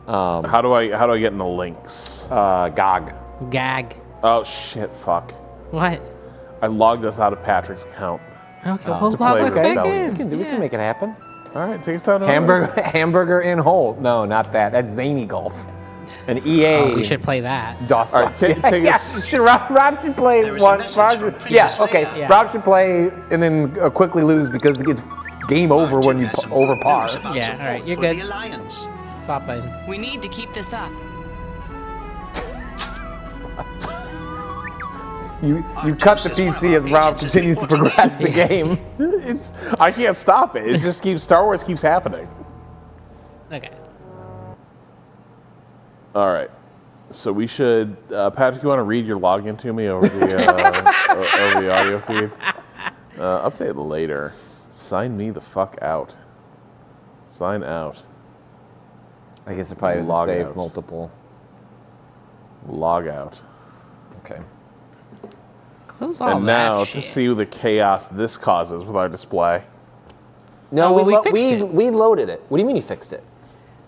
How do I get in the links? GOG. Gag. Oh shit! Fuck. What? I logged us out of Patrick's account. Okay, well, log us back in. We can make it happen. All right, take us down. Hamburger in hole. No, not that. That's Zany Golf. An EA. We should play that. DOS All right, box. take yeah, us. Rob should play There is a one. message Rob from should, yeah, okay. Yeah. Rob should play and then quickly lose because it's game over when you over par. Yeah, all right, you're For good. the Alliance. Swap in. We need to keep this up. You cut the PC as Rob continues to progress the game. I can't stop it. It just keeps. Star Wars keeps happening. Okay. All right. So we should, Patrick. You want to read your login to me over the over the audio feed? Update later. Sign me the fuck out. Sign out. I guess it probably doesn't Log save out. multiple. Log out. Okay. Close all And that now shit. to see the chaos this causes with our display. No, Oh, we fixed it. we loaded it. What do you mean you fixed it?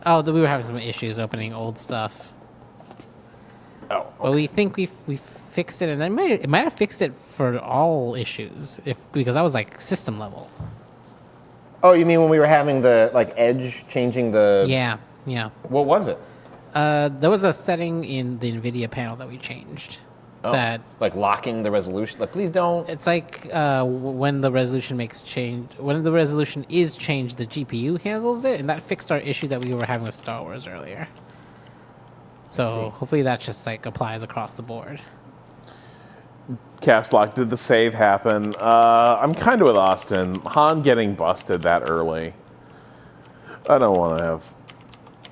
Oh, we were having some issues opening old stuff. Oh. But we think we fixed it, and it might have fixed it for all issues because that was like system level. Oh, you mean when we were having the Edge changing the? Yeah. What was it? There was a setting in the NVIDIA panel that we changed. Oh, That like locking the resolution. Like, please don't. it's like when the resolution when the resolution is changed, the GPU handles it, and that fixed our issue that we were having with Star Wars earlier. So hopefully that just applies across the board. Caps lock. Did the save happen? I'm kind of with Austin. Han getting busted that early. I don't want to have.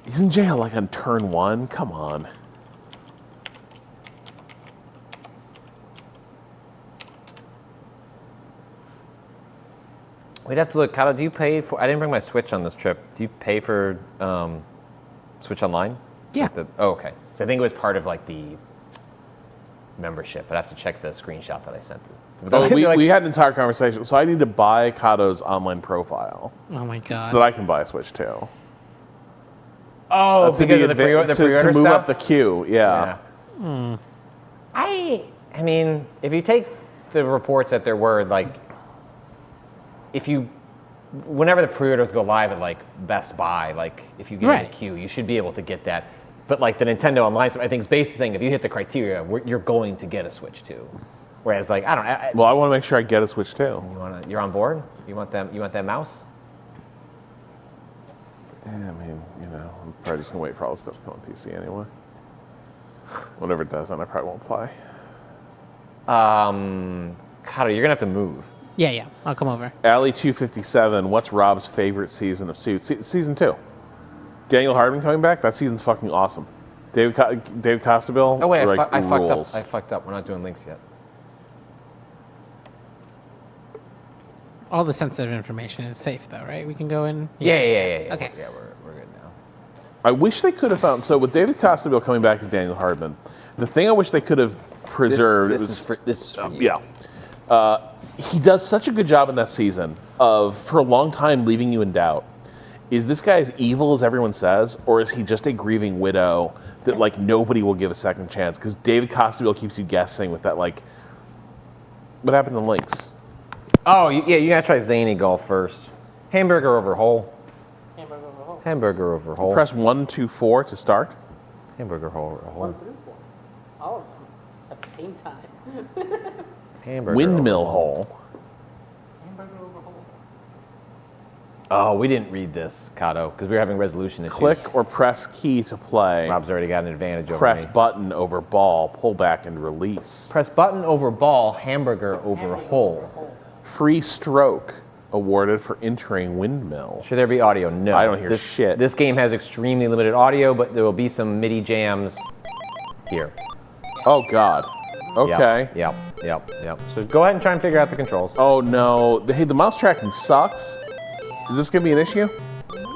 He's in jail on turn 1. Come on. We'd have to look. Cado, do you pay for? I didn't bring my Switch on this trip. Do you pay for Switch Online? Yeah. Okay. So I think it was part of the membership. I'd have to check the screenshot that I sent. We had an entire conversation. So I need to buy Cado's online profile. Oh my god. So that I can buy a Switch too. Oh, That's because of the to pre-order move stuff? up the queue. Yeah. I mean, if you take the reports at their word, whenever the pre-orders go live at Best Buy, if you get in the queue, you should be able to get that. But the Nintendo Online stuff, I think is basically saying if you hit the criteria, you're going to get a Switch 2. Whereas I don't. Well, I want to make sure I get a Switch too. You're on board. You want that mouse? Yeah, I mean, I'm probably just gonna wait for all this stuff to come on PC anyway. Whenever it does, then I probably won't play. Cado, you're gonna have to move. Yeah, I'll come over. Alley 257. What's Rob's favorite season of Suits? Season 2. Daniel Hardman coming back. That season's fucking awesome. David Costabile. Oh wait, I rules. fucked up. We're not doing links yet. All the sensitive information is safe, though, right? We can go in. Yeah. Okay. Yeah, we're good now. I wish they could have found. So with David Costabile coming back as Daniel Hardman, the thing I wish they could have preserved. This is for you. Yeah. He does such a good job in that season of, for a long time, leaving you in doubt. Is this guy as evil as everyone says, or is he just a grieving widow that nobody will give a second chance? Because David Costabile keeps you guessing with that what happened to Lynx? Oh yeah, you gotta try Zany Golf first. Hamburger over whole. Hamburger over whole. Press 1, 2, 4 to start. Hamburger over whole. 1 through 4. All of them at the same time. Hamburger Windmill over hole. Hamburger over whole. Oh, we didn't read this, Cado, because we were having resolution issues. Click or press key to play. Rob's already got an advantage over Press me. button over ball, pull back and release. Press button over ball, hamburger over hole. Free stroke awarded for entering windmill. Should there be audio? No. I don't hear shit. This game has extremely limited audio, but there will be some MIDI jams here. Oh, God. Okay. Yep. So go ahead and try and figure out the controls. Oh, no. Hey, the mouse tracking sucks. Is this going to be an issue?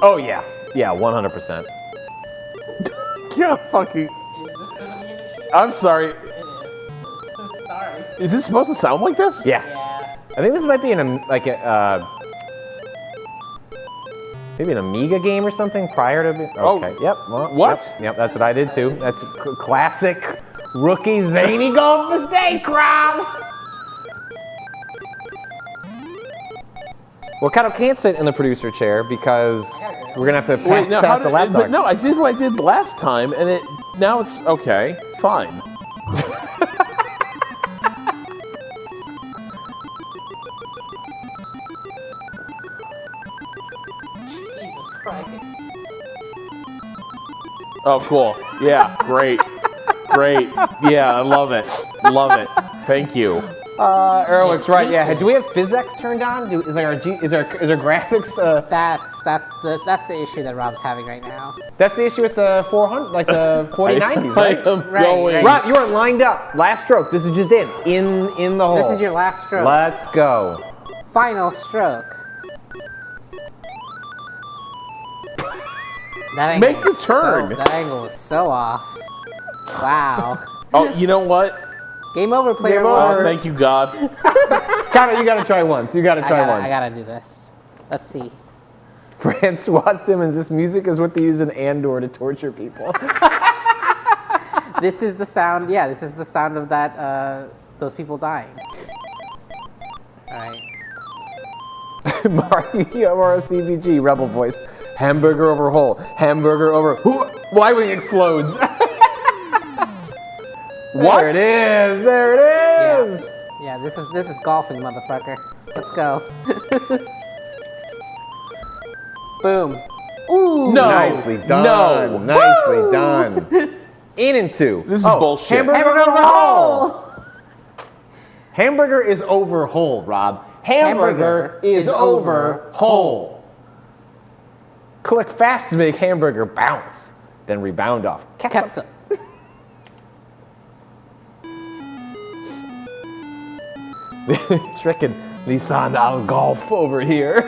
Oh, yeah. Yeah, 100%. Yeah, fucking. I'm sorry. It is. Sorry. Is this supposed to sound like this? Yeah. I think this might be maybe an Amiga game or something prior to. Okay. Yep. Well, what? Yep. That's what I did too. That's classic rookie Zany Golf mistake, Rob. Well, Cado can't sit in the producer chair because we're gonna have to pass the lapdog. But no, I did what I did last time, and now it's okay. Fine. Jesus Christ. Oh, cool. Yeah, great. Great. Yeah, I love it. Love it. Thank you. Erwik's right. Yeah. Do we have physics turned on? Is our graphics? That's the issue that Rob's having right now. That's the issue with the 400, like the 4090s, right? I am going. Rob, you are lined up. Last stroke. This is just in the hole. This is your last stroke. Let's go. Final stroke. That angle Make the was turn. that angle was so off. Wow. Oh, you know what? Game over, player Game one. over. Oh, thank you, God. Cado, you gotta try once. You gotta try once. I gotta do this. Let's see. Francois Simmons, this music is what they use in Andor to torture people. This is the sound. Yeah, this is the sound of that. Those people dying. All right. Mario CBG, Rebel voice. Hamburger over hole. Hamburger over. Y-wing explodes. What? There it is. There it is. Yeah, this is golfing, motherfucker. Let's go. Boom. Ooh. No. Nicely done. No. Nicely Woo. done. In and two. This is bullshit. Hamburger over hole. Hamburger is over hole, Rob. Hamburger is over hole. Click fast to make hamburger bounce, then rebound off. Ketchup. Tricking Zany Golf over here.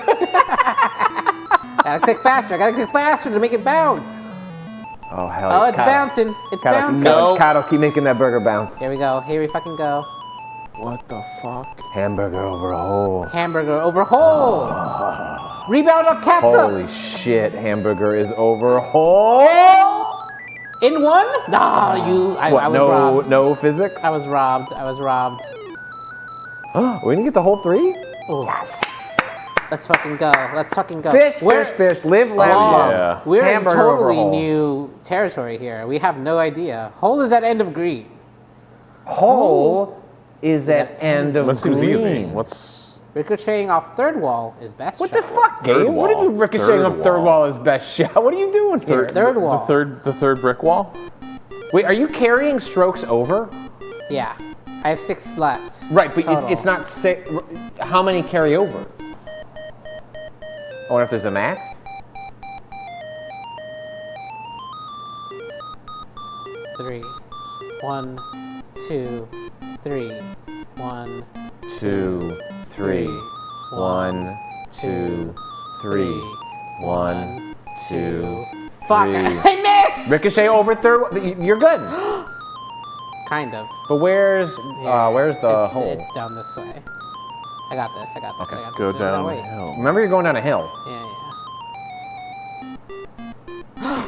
Gotta click faster. I gotta click faster to make it bounce. Oh, hell Oh, it's bouncing. It's bouncing. Cado, keep making that burger bounce. Here we go. Here we fucking go. What the fuck? Hamburger over hole. Hamburger over hole. Rebound off ketchup. Holy shit, hamburger is over hole. In one? Nah, I was robbed. No physics? I was robbed. I was robbed. We didn't get the whole three? Yes. Let's fucking go. Let's fucking go. Fish. Live, laugh, love. Yeah. We're in Hamburger over totally hole. new territory here. We have no idea. Hole is at end of green. Hole is at end of That seems easy. green. What's Ricocheting off third wall is best What shot. the fuck, Third Gabe? What are wall. you ricocheting Third off third wall as best shot? What are you doing here? Third wall. the third brick wall? Wait, are you carrying strokes over? Yeah. I have 6 left. Right, but total. it's not six. How many carry over? I wonder if there's a max? 3. 1, 2, 3. 1, 2, 3. 1, 2, 3. 1, 2. Fuck! I missed! Ricochet over third. You're good. Kind of. But where's the hole? It's down this way. I got this. I got this. Okay, I got Go this. down the Wait. hill. Remember, you're going down a hill. Yeah.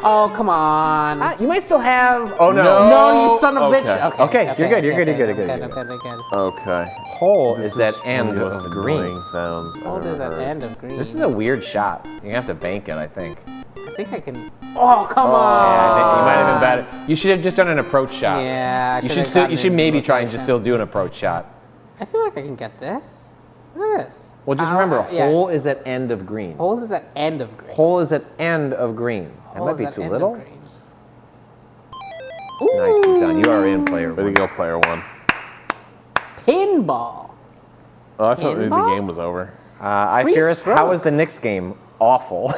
Oh, come on. You might still have. Oh no! No, you son of a Okay. bitch. Okay, you're good. You're good. I'm You're good. I'm good. Okay. Hole This is that one end of the most of annoying green. sounds I've Hold is ever at heard. end of green. This is a weird shot. You have to bank it, I think. I think I can. Oh, come on. Yeah, I think you might have been bad. You should have just done an approach shot. Yeah, I You should've should still. gotten You should in maybe try and just location. still do an approach shot. I feel like I can get this. Look at this. Well, just remember, yeah. hole is at end of green. Hole is at end of green. Hole is at end of green. That Hole might is be at too end little. of green. Nicely done. You are in, player Way to one. go, player one. Pinball. Oh, I thought maybe the Pinball? game was over. I Free fear us. How stroke. was the Knicks game? Awful.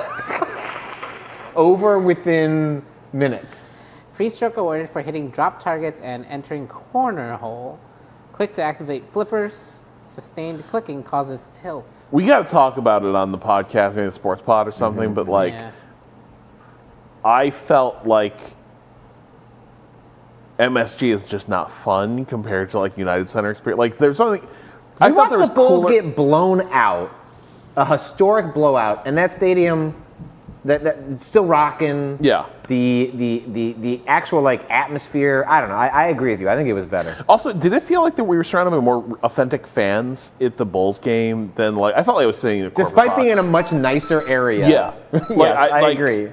Over within minutes. Free stroke awarded for hitting drop targets and entering corner hole. Click to activate flippers. Sustained clicking causes tilt. We got to talk about it on the podcast, maybe the sports pod or something, but like, Yeah. I felt like MSG is just not fun compared to like United Center experience. Like, there's something. I You thought watched there was the Bulls cooler. get blown out, a historic blowout, and that stadium that it's still rocking. Yeah. The actual like atmosphere. I don't know. I agree with you. I think it was better. Also, did it feel like that we were surrounded by more authentic fans at the Bulls game than like I felt like I was sitting in a corporate Despite being in a box. much nicer area. Yeah. Yes, Like, I like, agree.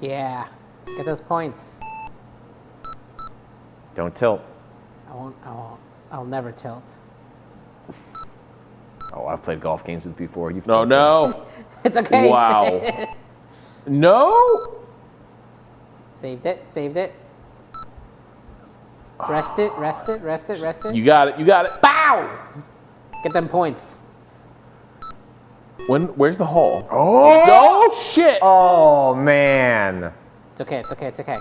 Yeah. Get those points. Don't tilt. I won't. I'll never tilt. Oh, I've played golf games with before. You've No, tilted. no. It's okay. Wow. No. Saved it. Saved it. Rest it. Rest it. Rest it. Rest it. You got it. You got it. Bow. Get them points. Where's the hole? Oh! Shit. Oh, man. It's okay. It's okay. It's okay.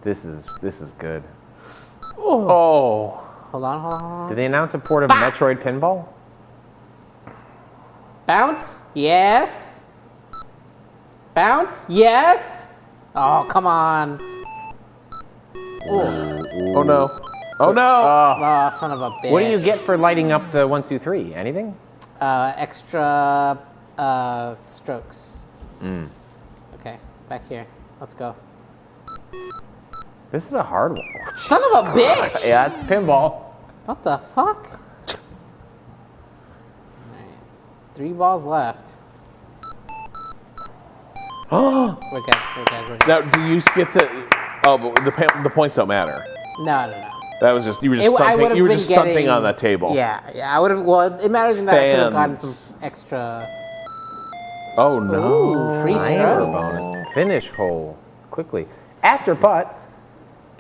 This is good. Oh. Hold on. Hold on. Hold on. Did they announce a port of Metroid Pinball? Bounce. Yes. Bounce. Yes. Oh, come on. Oh no. Oh no. Oh, son of a bitch. What do you get for lighting up the 1, 2, 3? Anything? Extra strokes. Mm. Okay, back here. Let's go. This is a hard one. Son of a bitch! Yeah, it's pinball. What the fuck? Alright. 3 balls left. Oh. We're good. We're good. We're good. Now, do you get to? Oh, but the points don't matter. No, no, no. That was just you were just stunting. You were just stunting on that table. Yeah, yeah. I would have. Well, it matters in that I could have gotten some extra. Oh no! Ooh, free Timer strokes. bonus. Finish hole quickly. After putt.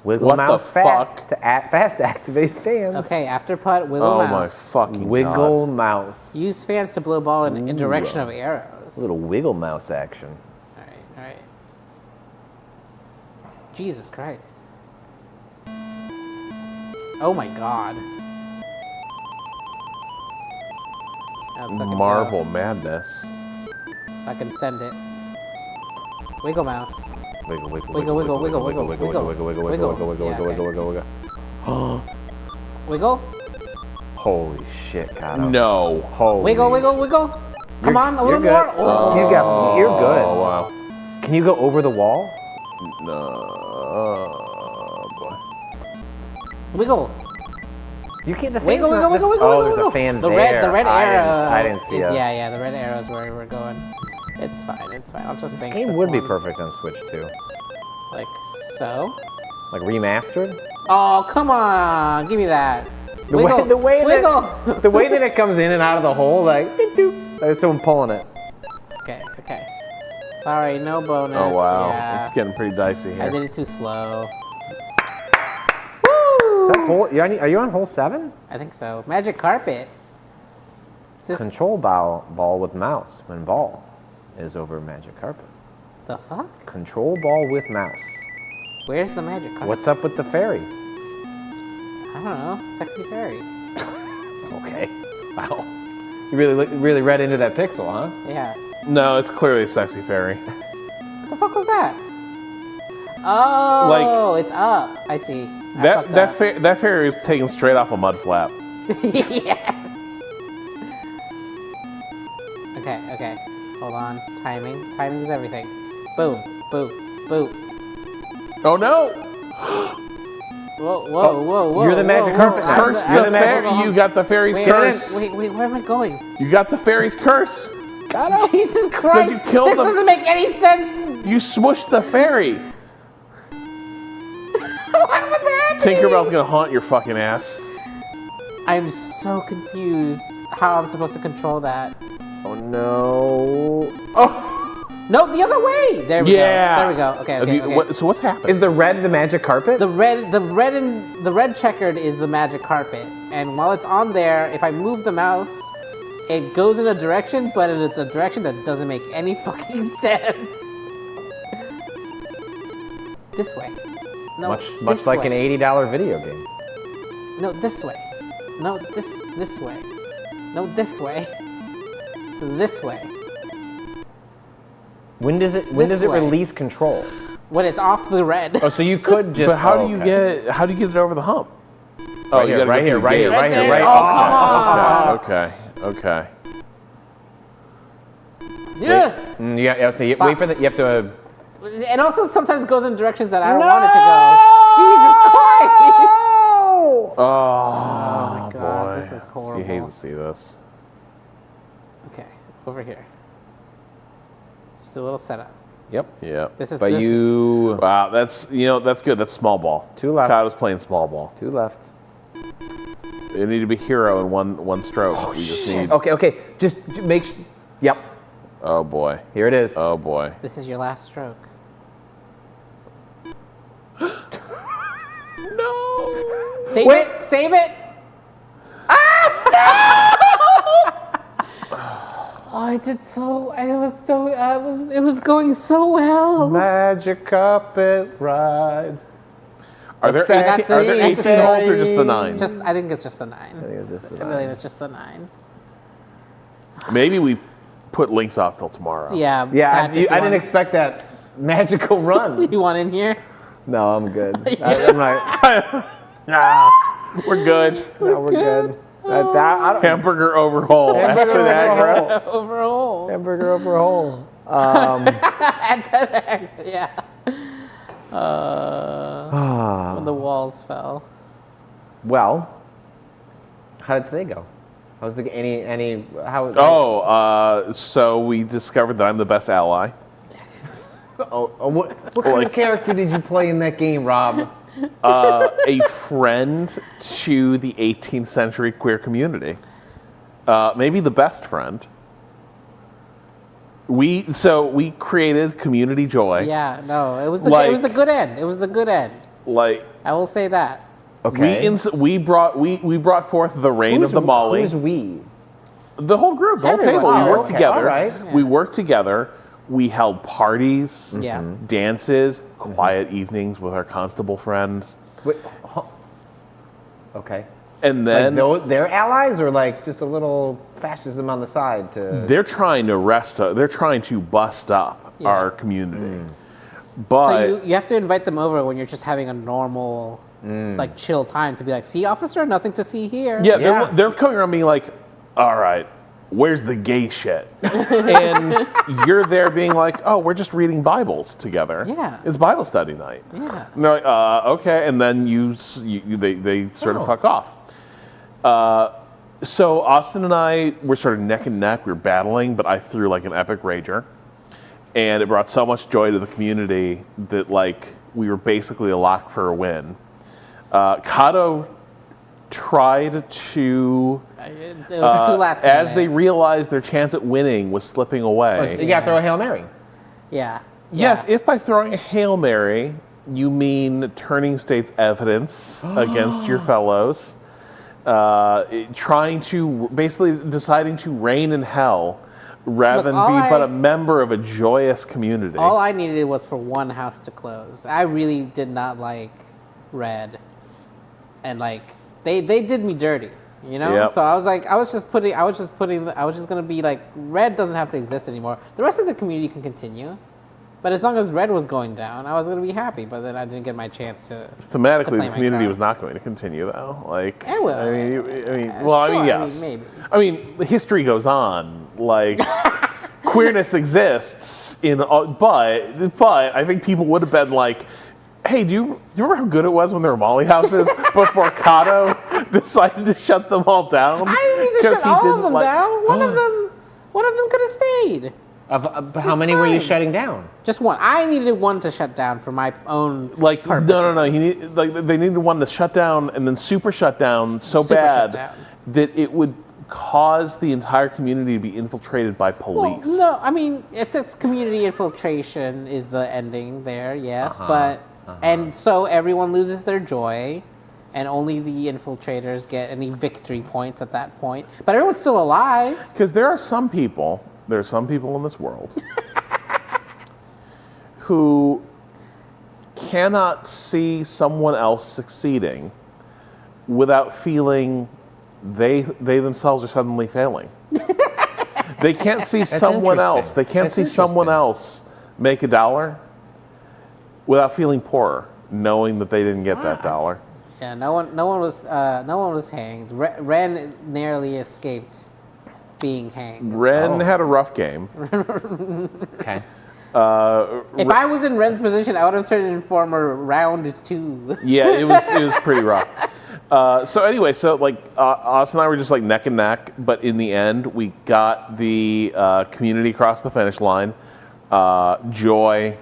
Wiggle What mouse the fuck? to fast activate fans. Okay, after putt, wiggle Oh mouse. my fucking Wiggle God. mouse. Use fans to blow ball in direction of arrows. A little wiggle mouse action. All right, all right. Jesus Christ. Oh my God. That's fucking Marble madness. I can send it. Wiggle mouse. Wiggle, wiggle, Wiggle, wiggle, wiggle, wiggle, wiggle, wiggle, wiggle, wiggle, wiggle, wiggle, Yeah, wiggle, okay. wiggle, wiggle. Wiggle. Holy shit, Cado. No. Holy. Wiggle, wiggle, wiggle. Come on, a little you're more. good. Oh. You're good. Oh wow. Can you go over the wall? No. Oh boy. Wiggle. You can't. The Wiggle, fan's wiggle, not- wiggle, wiggle, Oh, wiggle, there's wiggle. a fan The there. red arrow. I didn't see is, it. Yeah, the red arrow is where we're going. It's fine. It's fine. I'll just This bank game this would be one. perfect on Switch too. Like so. Like remastered. Oh, come on. Give me that. The Wiggle. Wiggle. the way that it comes in and out of the hole, like there's someone pulling it. Okay, okay. Sorry, no bonus. Oh wow. Yeah. It's getting pretty dicey I here. did it too slow. Is that hole? Are you on hole 7? I think so. Magic carpet. It's just Control ball with mouse when ball is over magic carpet. the fuck? Control ball with mouse. Where's the magic carpet? What's up with the fairy? I don't know. Sexy fairy. Okay. Wow. You really read into that pixel, huh? Yeah. No, it's clearly a sexy fairy. What the fuck was that? Oh, it's up. I see. I fucked up. That fairy is taken straight off a mud flap. Yes. Okay, okay. Hold on. Timing. Timing is everything. Boom, boom, boom. Oh no! Whoa, whoa, whoa, whoa. You're the magic carpet now. Curse the fairy. You got the fairy's curse. Wait, where am I going? You got the fairy's curse. God, Jesus Christ! you killed This them. doesn't make any sense. You smushed the fairy. What was happening? Tinkerbell's gonna haunt your fucking ass. I'm so confused how I'm supposed to control that. Oh no. Oh. No, the other way. There we go. There we go. Okay, okay, okay. So what's happening? Is the red the magic carpet? The red checkered is the magic carpet, and while it's on there, if I move the mouse, it goes in a direction, but it's a direction that doesn't make any fucking sense. This way. No, much like an way. $80 video game. No, this way. No, this way. No, this way. This way. When does it This way. release control? When it's off the red. Oh, so you could just. But how oh, do you okay. get? How do you get it over the hump? Oh, Right you here, gotta right go here, through right the here, gate. right here, right. Oh, come on. Okay. Yeah. Yeah. So you wait for the. You have to. And also sometimes goes in directions that I don't want it to go. Jesus Christ! Oh, my God, boy. this is horrible. You hate to see this. Okay, over here. Just a little setup. Yep. Yep. This is But this you. Wow, that's that's good. That's small ball. 2 left. Cado's playing small ball. 2 left. You need to be hero in one stroke. We just need. Okay. Just make. Yep. Oh boy. Here it is. Oh boy. This is your last stroke. No. Save it. Save it. Oh, I did so. It was going so well. Magic carpet ride. Are there 18 holes or just the 9? I think it's just the 9. I think it's just the 9. I believe it's just the 9. Maybe we put links off till tomorrow. Yeah. Yeah, I didn't expect that magical run. You want in here? No, I'm good. I'm like, Nah, we're good. no, we're good. Hamburger overhaul. That's an aggro. Overall. Hamburger overhaul. Yeah. When the walls fell. Well, how did today go? How's the any how? So we discovered that I'm the best ally. What kind of character did you play in that game, Rob? A friend to the 18th century queer community. Maybe the best friend. We created community joy. Yeah, no, it was the good end. It was the good end. Like, I will say that. Okay. We brought forth the reign of the Molly. Who's we? The whole group, the whole Everyone. table. We Oh, worked okay. together. All right. Yeah. We worked together. We held parties, Yeah. dances, quiet evenings with our constable friends. Wait, okay. And then they're allies, or like just a little fascism on the side to. they're trying to they're trying to bust up our community. But So you have to invite them over when you're just having a normal, like chill time to be like, see, officer, nothing to see here. yeah, they're coming around being like, all right, where's the gay shit? And you're there being like, oh, we're just reading Bibles together. Yeah. It's Bible study night. Yeah. And they're like, okay. And then they sort of fuck off. So Austin and I were sort of neck and neck. We were battling, but I threw like an epic rager. And it brought so much joy to the community that like we were basically a lock for a win. Cado tried to, It was too last as minute. they realized their chance at winning was slipping away. You got to throw a Hail Mary. Yeah. Yes, if by throwing a Hail Mary, you mean turning state's evidence against your fellows, trying to, basically deciding to reign in hell rather than be but a member of a joyous community. All I needed was for one house to close. I really did not like Red, and like they did me dirty, you know. Yep. So I was like, I was just gonna be like, Red doesn't have to exist anymore. The rest of the community can continue, but as long as Red was going down, I was gonna be happy. But then I didn't get my chance to. Thematically, to play the my community card. was not going to continue, though. Like, It will. yes. maybe. I mean, history goes on. Like, queerness exists but I think people would have been like, hey, do you remember how good it was when there were Molly houses before Cado decided to shut them all down? I didn't need to 'Cause shut he all of didn't them like- down. One of them could have stayed. How many were you shutting down? Just one. I needed one to shut down for my own. Like purposes. no. They needed one to shut down and then super shut down so Super bad shut down. that it would cause the entire community to be infiltrated by police. Well, no, I mean it's community infiltration is the ending there, yes, but and so everyone loses their joy, and only the infiltrators get any victory points at that point. But everyone's still alive. Because there are some people in this world who cannot see someone else succeeding without feeling they themselves are suddenly failing. They can't see someone else. They can't see someone else make $1 without feeling poorer, knowing that they didn't get that $1. Yeah, no one was hanged. Ren narrowly escaped being hanged. Ren had a rough game. Okay. If I was in Ren's position, I would have turned Informer round 2. Yeah, it was pretty rough. So anyway, Austin and I were just like neck and neck, but in the end, we got the community across the finish line. Joy,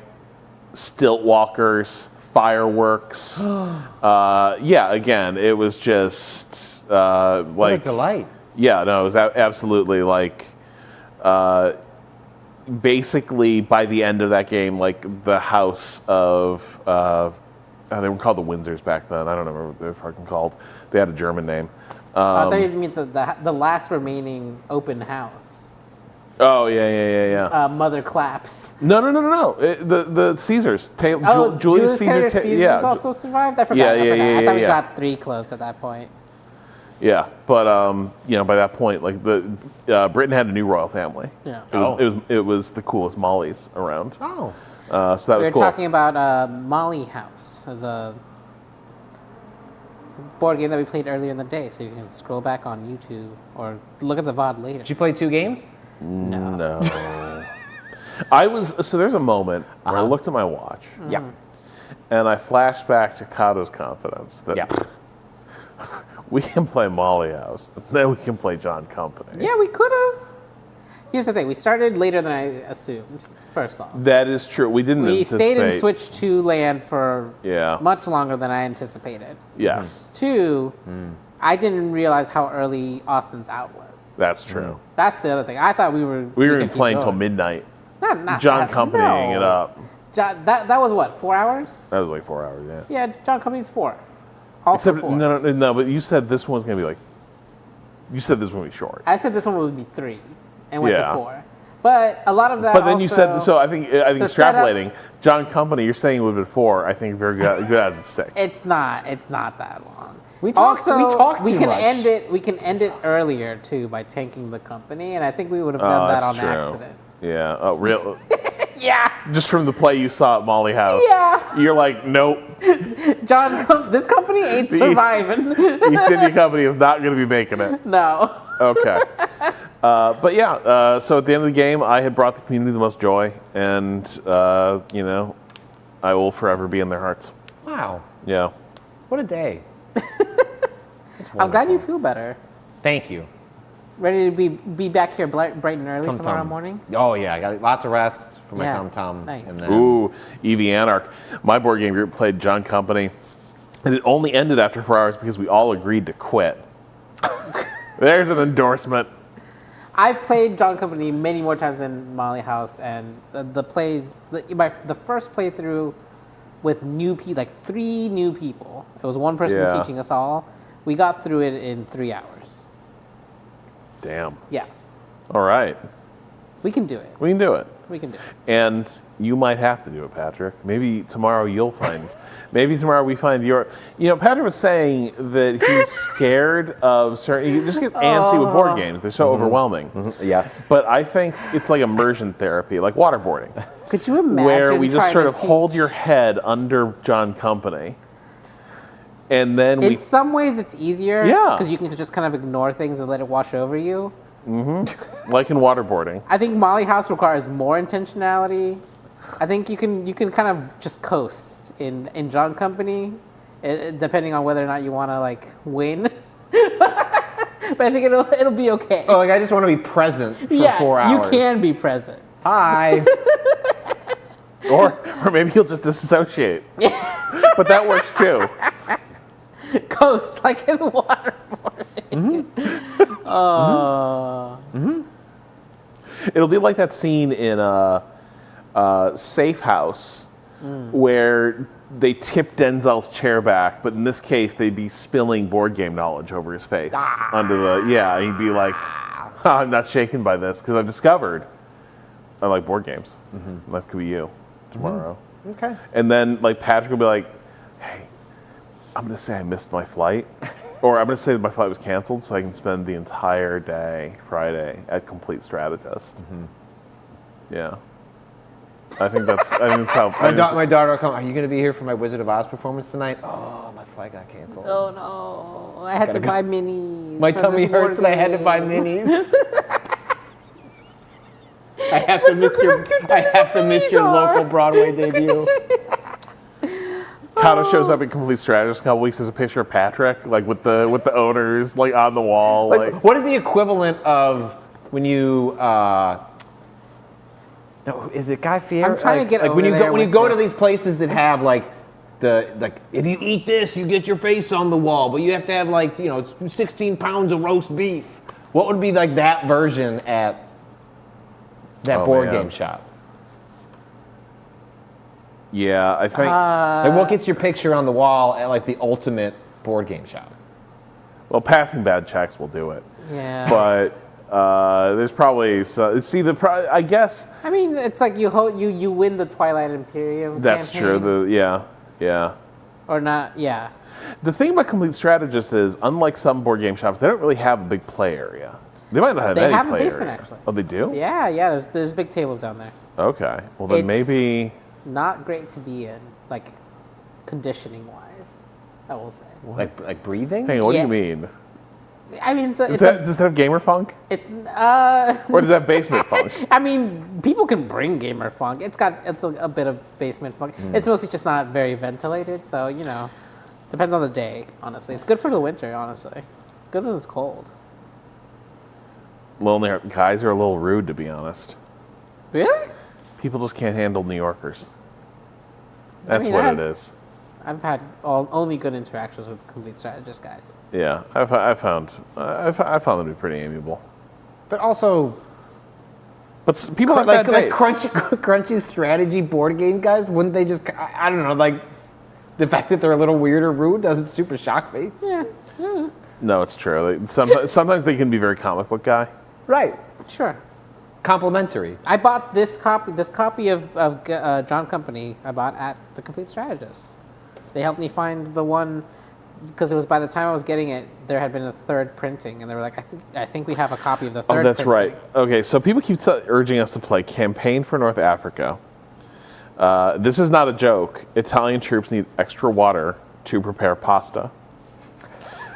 stilt walkers, fireworks. Yeah, again, it was just like what a delight. Yeah, no, it was absolutely like basically by the end of that game, like the house of they were called the Windsors back then. I don't remember what they're fucking called. They had a German name. I thought you meant the last remaining open house. Oh yeah. Mother Claps. No. The Caesars. Julius Caesar also survived. I forgot. I thought we got 3 closed at that point. Yeah, but by that point, like Britain had a new royal family. Yeah. It was the coolest Mollies around. Oh. So that was cool. We were talking about Molly House as a board game that we played earlier in the day, so you can scroll back on YouTube or look at the VOD later. Did you play 2 games? No. So there's a moment where I looked at my watch. Yeah. And I flashed back to Cado's confidence that we can play Molly House, and then we can play John Company. Yeah, we could have. Here's the thing: we started later than I assumed. First off, that is true. We didn't. We stayed in Switch 2 land for Yeah. much longer than I anticipated. Yes. 2, I didn't realize how early Austin's out was. That's true. That's the other thing. I thought we were even playing till midnight. Not John that, Companying no. it up. That was what, 4 hours? That was like 4 hours. Yeah. Yeah, John Company's 4. Also Except 4. no, but you said this one's gonna be like. You said this one would be short. I said this one would be 3, and went Yeah. to 4. But a lot of that. But then you also- said so. I think extrapolating setup- John Company. You're saying it would have been 4. I think very good as it's 6. It's not that long. We talk we too can much. end it. We can end it earlier too by tanking the company, and I think we would have done that on that's true. accident. Yeah. Oh, real. Yeah. Just from the play you saw at Molly House. Yeah. You're like, nope. This company ain't surviving. East India Company is not going to be making it. No. Okay. But yeah, so at the end of the game, I had brought the community the most joy, and I will forever be in their hearts. Wow. Yeah. What a day. I'm glad you feel better. Thank you. Ready to be back here bright and early tomorrow morning? Oh yeah, I got lots of rest for my Yeah. tom-tom. Nice. And then, Ooh, Eevee Anarch. My board game group played John Company, and it only ended after 4 hours because we all agreed to quit. There's an endorsement. I've played John Company many more times than Molly House, and the first playthrough with new people, like 3 new people. It was one person Yeah. teaching us all. We got through it in 3 hours. Damn. Yeah, All right. we can do it. We can do it. We can do it. And you might have to do it, Patrick. Maybe tomorrow you'll find. Maybe tomorrow we find your. Patrick was saying that he's scared of certain. You just get antsy with board games. They're so overwhelming. Yes. But I think it's like immersion therapy, like waterboarding, Could you imagine where we just trying sort to of teach- hold your head under John Company, and then In we. some ways, it's easier. Yeah. Because you can just kind of ignore things and let it wash over you. Like in waterboarding. I think Molly House requires more intentionality. I think you can kind of just coast in John Company, depending on whether or not you want to like win. But I think it'll be okay. Oh, like I just want to be present for 4 hours. You can be present. Hi. or maybe you'll just disassociate. But that works too. Coast like in waterboarding. It'll be like that scene in Safe House where they tip Denzel's chair back, but in this case, they'd be spilling board game knowledge over his face under the. Yeah, he'd be like, "I'm not shaken by this because I've discovered I like board games." That could be you tomorrow. Okay. And then like Patrick will be like, "Hey, I'm gonna say I missed my flight." Or I'm going to say that my flight was canceled so I can spend the entire day, Friday, at Complete Strategist. Yeah. I think that's how... My daughter will come. Are you going to be here for my Wizard of Oz performance tonight? Oh, my flight got canceled. Oh no! I had to buy minis. My for tummy this board hurts and I had to buy game. minis. I have to miss your local Broadway debut. Cado shows up in Complete Strategist a couple weeks. There's a picture of Patrick, like with the owners, like on the wall. Like What is the equivalent of when you No, is it Guy Fieri? I'm trying to get like over there when you with go to this. these places that have like if you eat this, you get your face on the wall, but you have to have 16 pounds of roast beef. What would be like that version at that board game shop? Yeah, I think. Like what gets your picture on the wall at like the ultimate board game shop? Well, passing bad checks will do it. Yeah. But there's probably I guess. I mean, it's like you win the Twilight Imperium. That's campaign. true. Yeah. Or not? Yeah. The thing about Complete Strategist is, unlike some board game shops, they don't really have a big play area. They might not have any They have a play basement area. actually. Oh, they do? Yeah. There's big tables down there. Okay. Well, then It's maybe. not great to be in, like conditioning wise. I will say. Like breathing? Hang on, what do Yeah. you mean? I mean, Does that have gamer funk? Or does that have basement funk? I mean, people can bring gamer funk. It's a bit of basement funk. It's mostly just not very ventilated, so depends on the day. Honestly, it's good for the winter. Honestly, it's good when it's cold. Lonely guys are a little rude, to be honest. Really? People just can't handle New Yorkers. That's mean, what it is. I've had only good interactions with Complete Strategist guys. Yeah, I found them to be pretty amiable. But also, people have bad days. crunchy strategy board game guys. Wouldn't they just? I don't know. Like the fact that they're a little weird or rude doesn't super shock me. Yeah. No, it's true. Sometimes they can be very comic book guy. Right. Sure. Complimentary. I bought this copy of John Company. I bought at the Complete Strategist. They helped me find the one because it was by the time I was getting it, there had been a third printing, and they were like, "I think we have a copy of the third." Oh, that's printing. right. Okay, so people keep urging us to play Campaign for North Africa. This is not a joke. Italian troops need extra water to prepare pasta.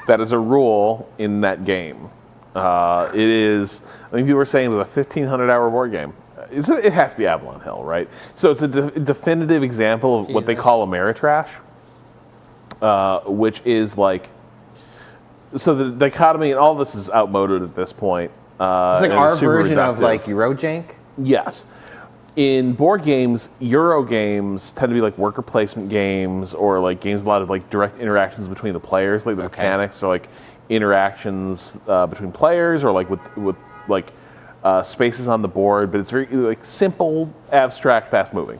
That is a rule in that game. It is. I think people were saying it was a 1,500-hour board game. It has to be Avalon Hill, right? So it's a definitive example of what they call Ameritrash. Which is like, so the dichotomy, and all this is outmoded at this point. It's like our version reductive. of like Eurojank. Yes. In board games, Euro games tend to be like worker placement games, or like games a lot of like direct interactions between the players, like the mechanics, or like interactions between players, or like with like spaces on the board. But it's very like simple, abstract, fast moving.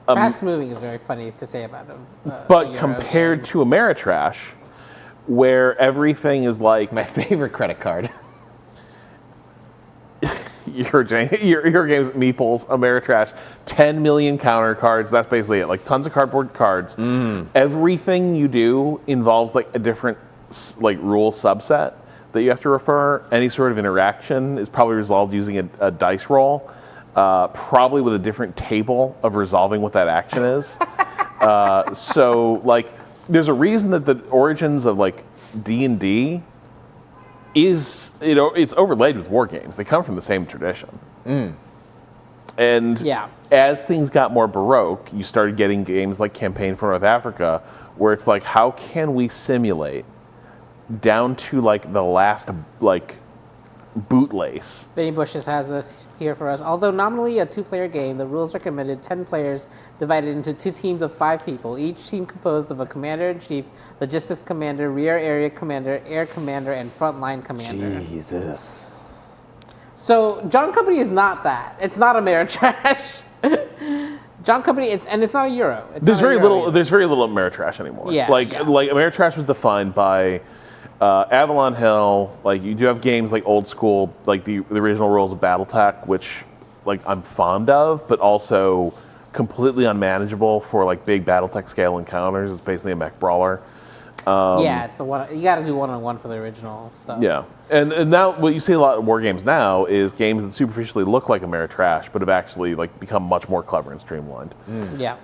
Fast moving is very funny to say about them. But compared to Ameritrash, where everything is like my favorite credit card. your games, Meeples, Ameritrash, 10 million counter cards. That's basically it. Like tons of cardboard cards. Everything you do involves like a different like rule subset that you have to refer. Any sort of interaction is probably resolved using a dice roll. Probably with a different table of resolving what that action is. So, like, there's a reason that the origins of like D&D is it's overlaid with war games. They come from the same tradition. And as things got more baroque, you started getting games like Campaign for North Africa, where it's like, how can we simulate down to like the last like bootlace? Benny Bushes has this here for us. Although nominally a 2-player game, the rules recommended 10 players divided into 2 teams of 5 people. Each team composed of a commander-in-chief, logistics commander, rear area commander, air commander, and frontline commander. Jesus. So John Company is not that. It's not Ameritrash. John Company, it's not a Euro. There's very little Ameritrash anymore. Yeah, like Ameritrash was defined by Avalon Hill. Like you do have games like old school, like the original rules of BattleTech, which like I'm fond of, but also completely unmanageable for like big BattleTech scale encounters. It's basically a mech brawler. It's a one. You got to do 1-on-1 for the original stuff. Yeah, and now what you see a lot of war games now is games that superficially look like Ameritrash, but have actually like become much more clever and streamlined. Yeah,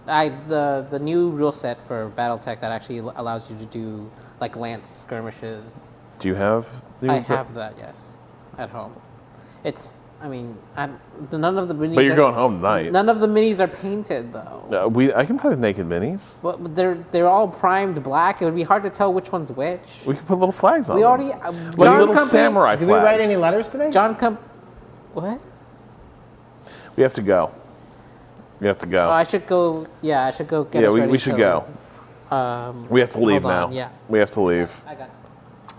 the new rule set for BattleTech that actually allows you to do like lance skirmishes. Do you have? I have that, yes, at home. I mean, none of the minis. But you're going home tonight. None of the minis are painted though. I can play with naked minis. But they're all primed black. It would be hard to tell which one's which. We can put little flags on We them. already like little samurai Did flags. we write any letters today? What? We have to go. We have to go. Oh, I should go. Yeah, I should go get Yeah, us ready we should to, go. We have to leave hold now. on, yeah. We have to leave. I got it.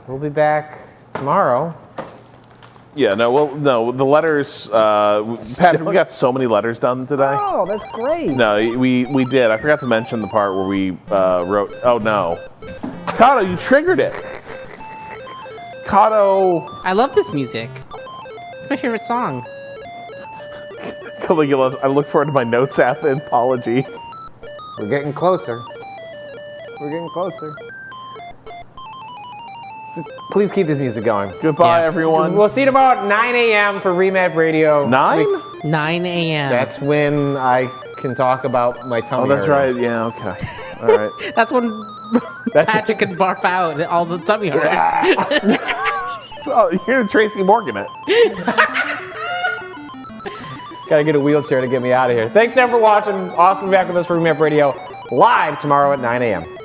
We'll be back tomorrow. Yeah, no, the letters, Patrick, we got so many letters done today. Oh, that's great. No, we did. I forgot to mention the part where we wrote, oh no. Cado, you triggered it. Cado. I love this music. It's my favorite song. Caligula, I look forward to my notes app anthology. We're getting closer. We're getting closer. Please keep this music going. Goodbye, everyone. We'll see you tomorrow at 9 a.m. for Remap Radio. 9? 9 a.m. That's when I can talk about my tummy. Oh, that's hurting. right. Yeah, okay. All right. That's when Patrick can barf out all the tummy hurt. Oh, you're Tracy Morgan it. Gotta get a wheelchair to get me out of here. Thanks everyone for watching. Awesome back with us for Remap Radio live tomorrow at 9 a.m.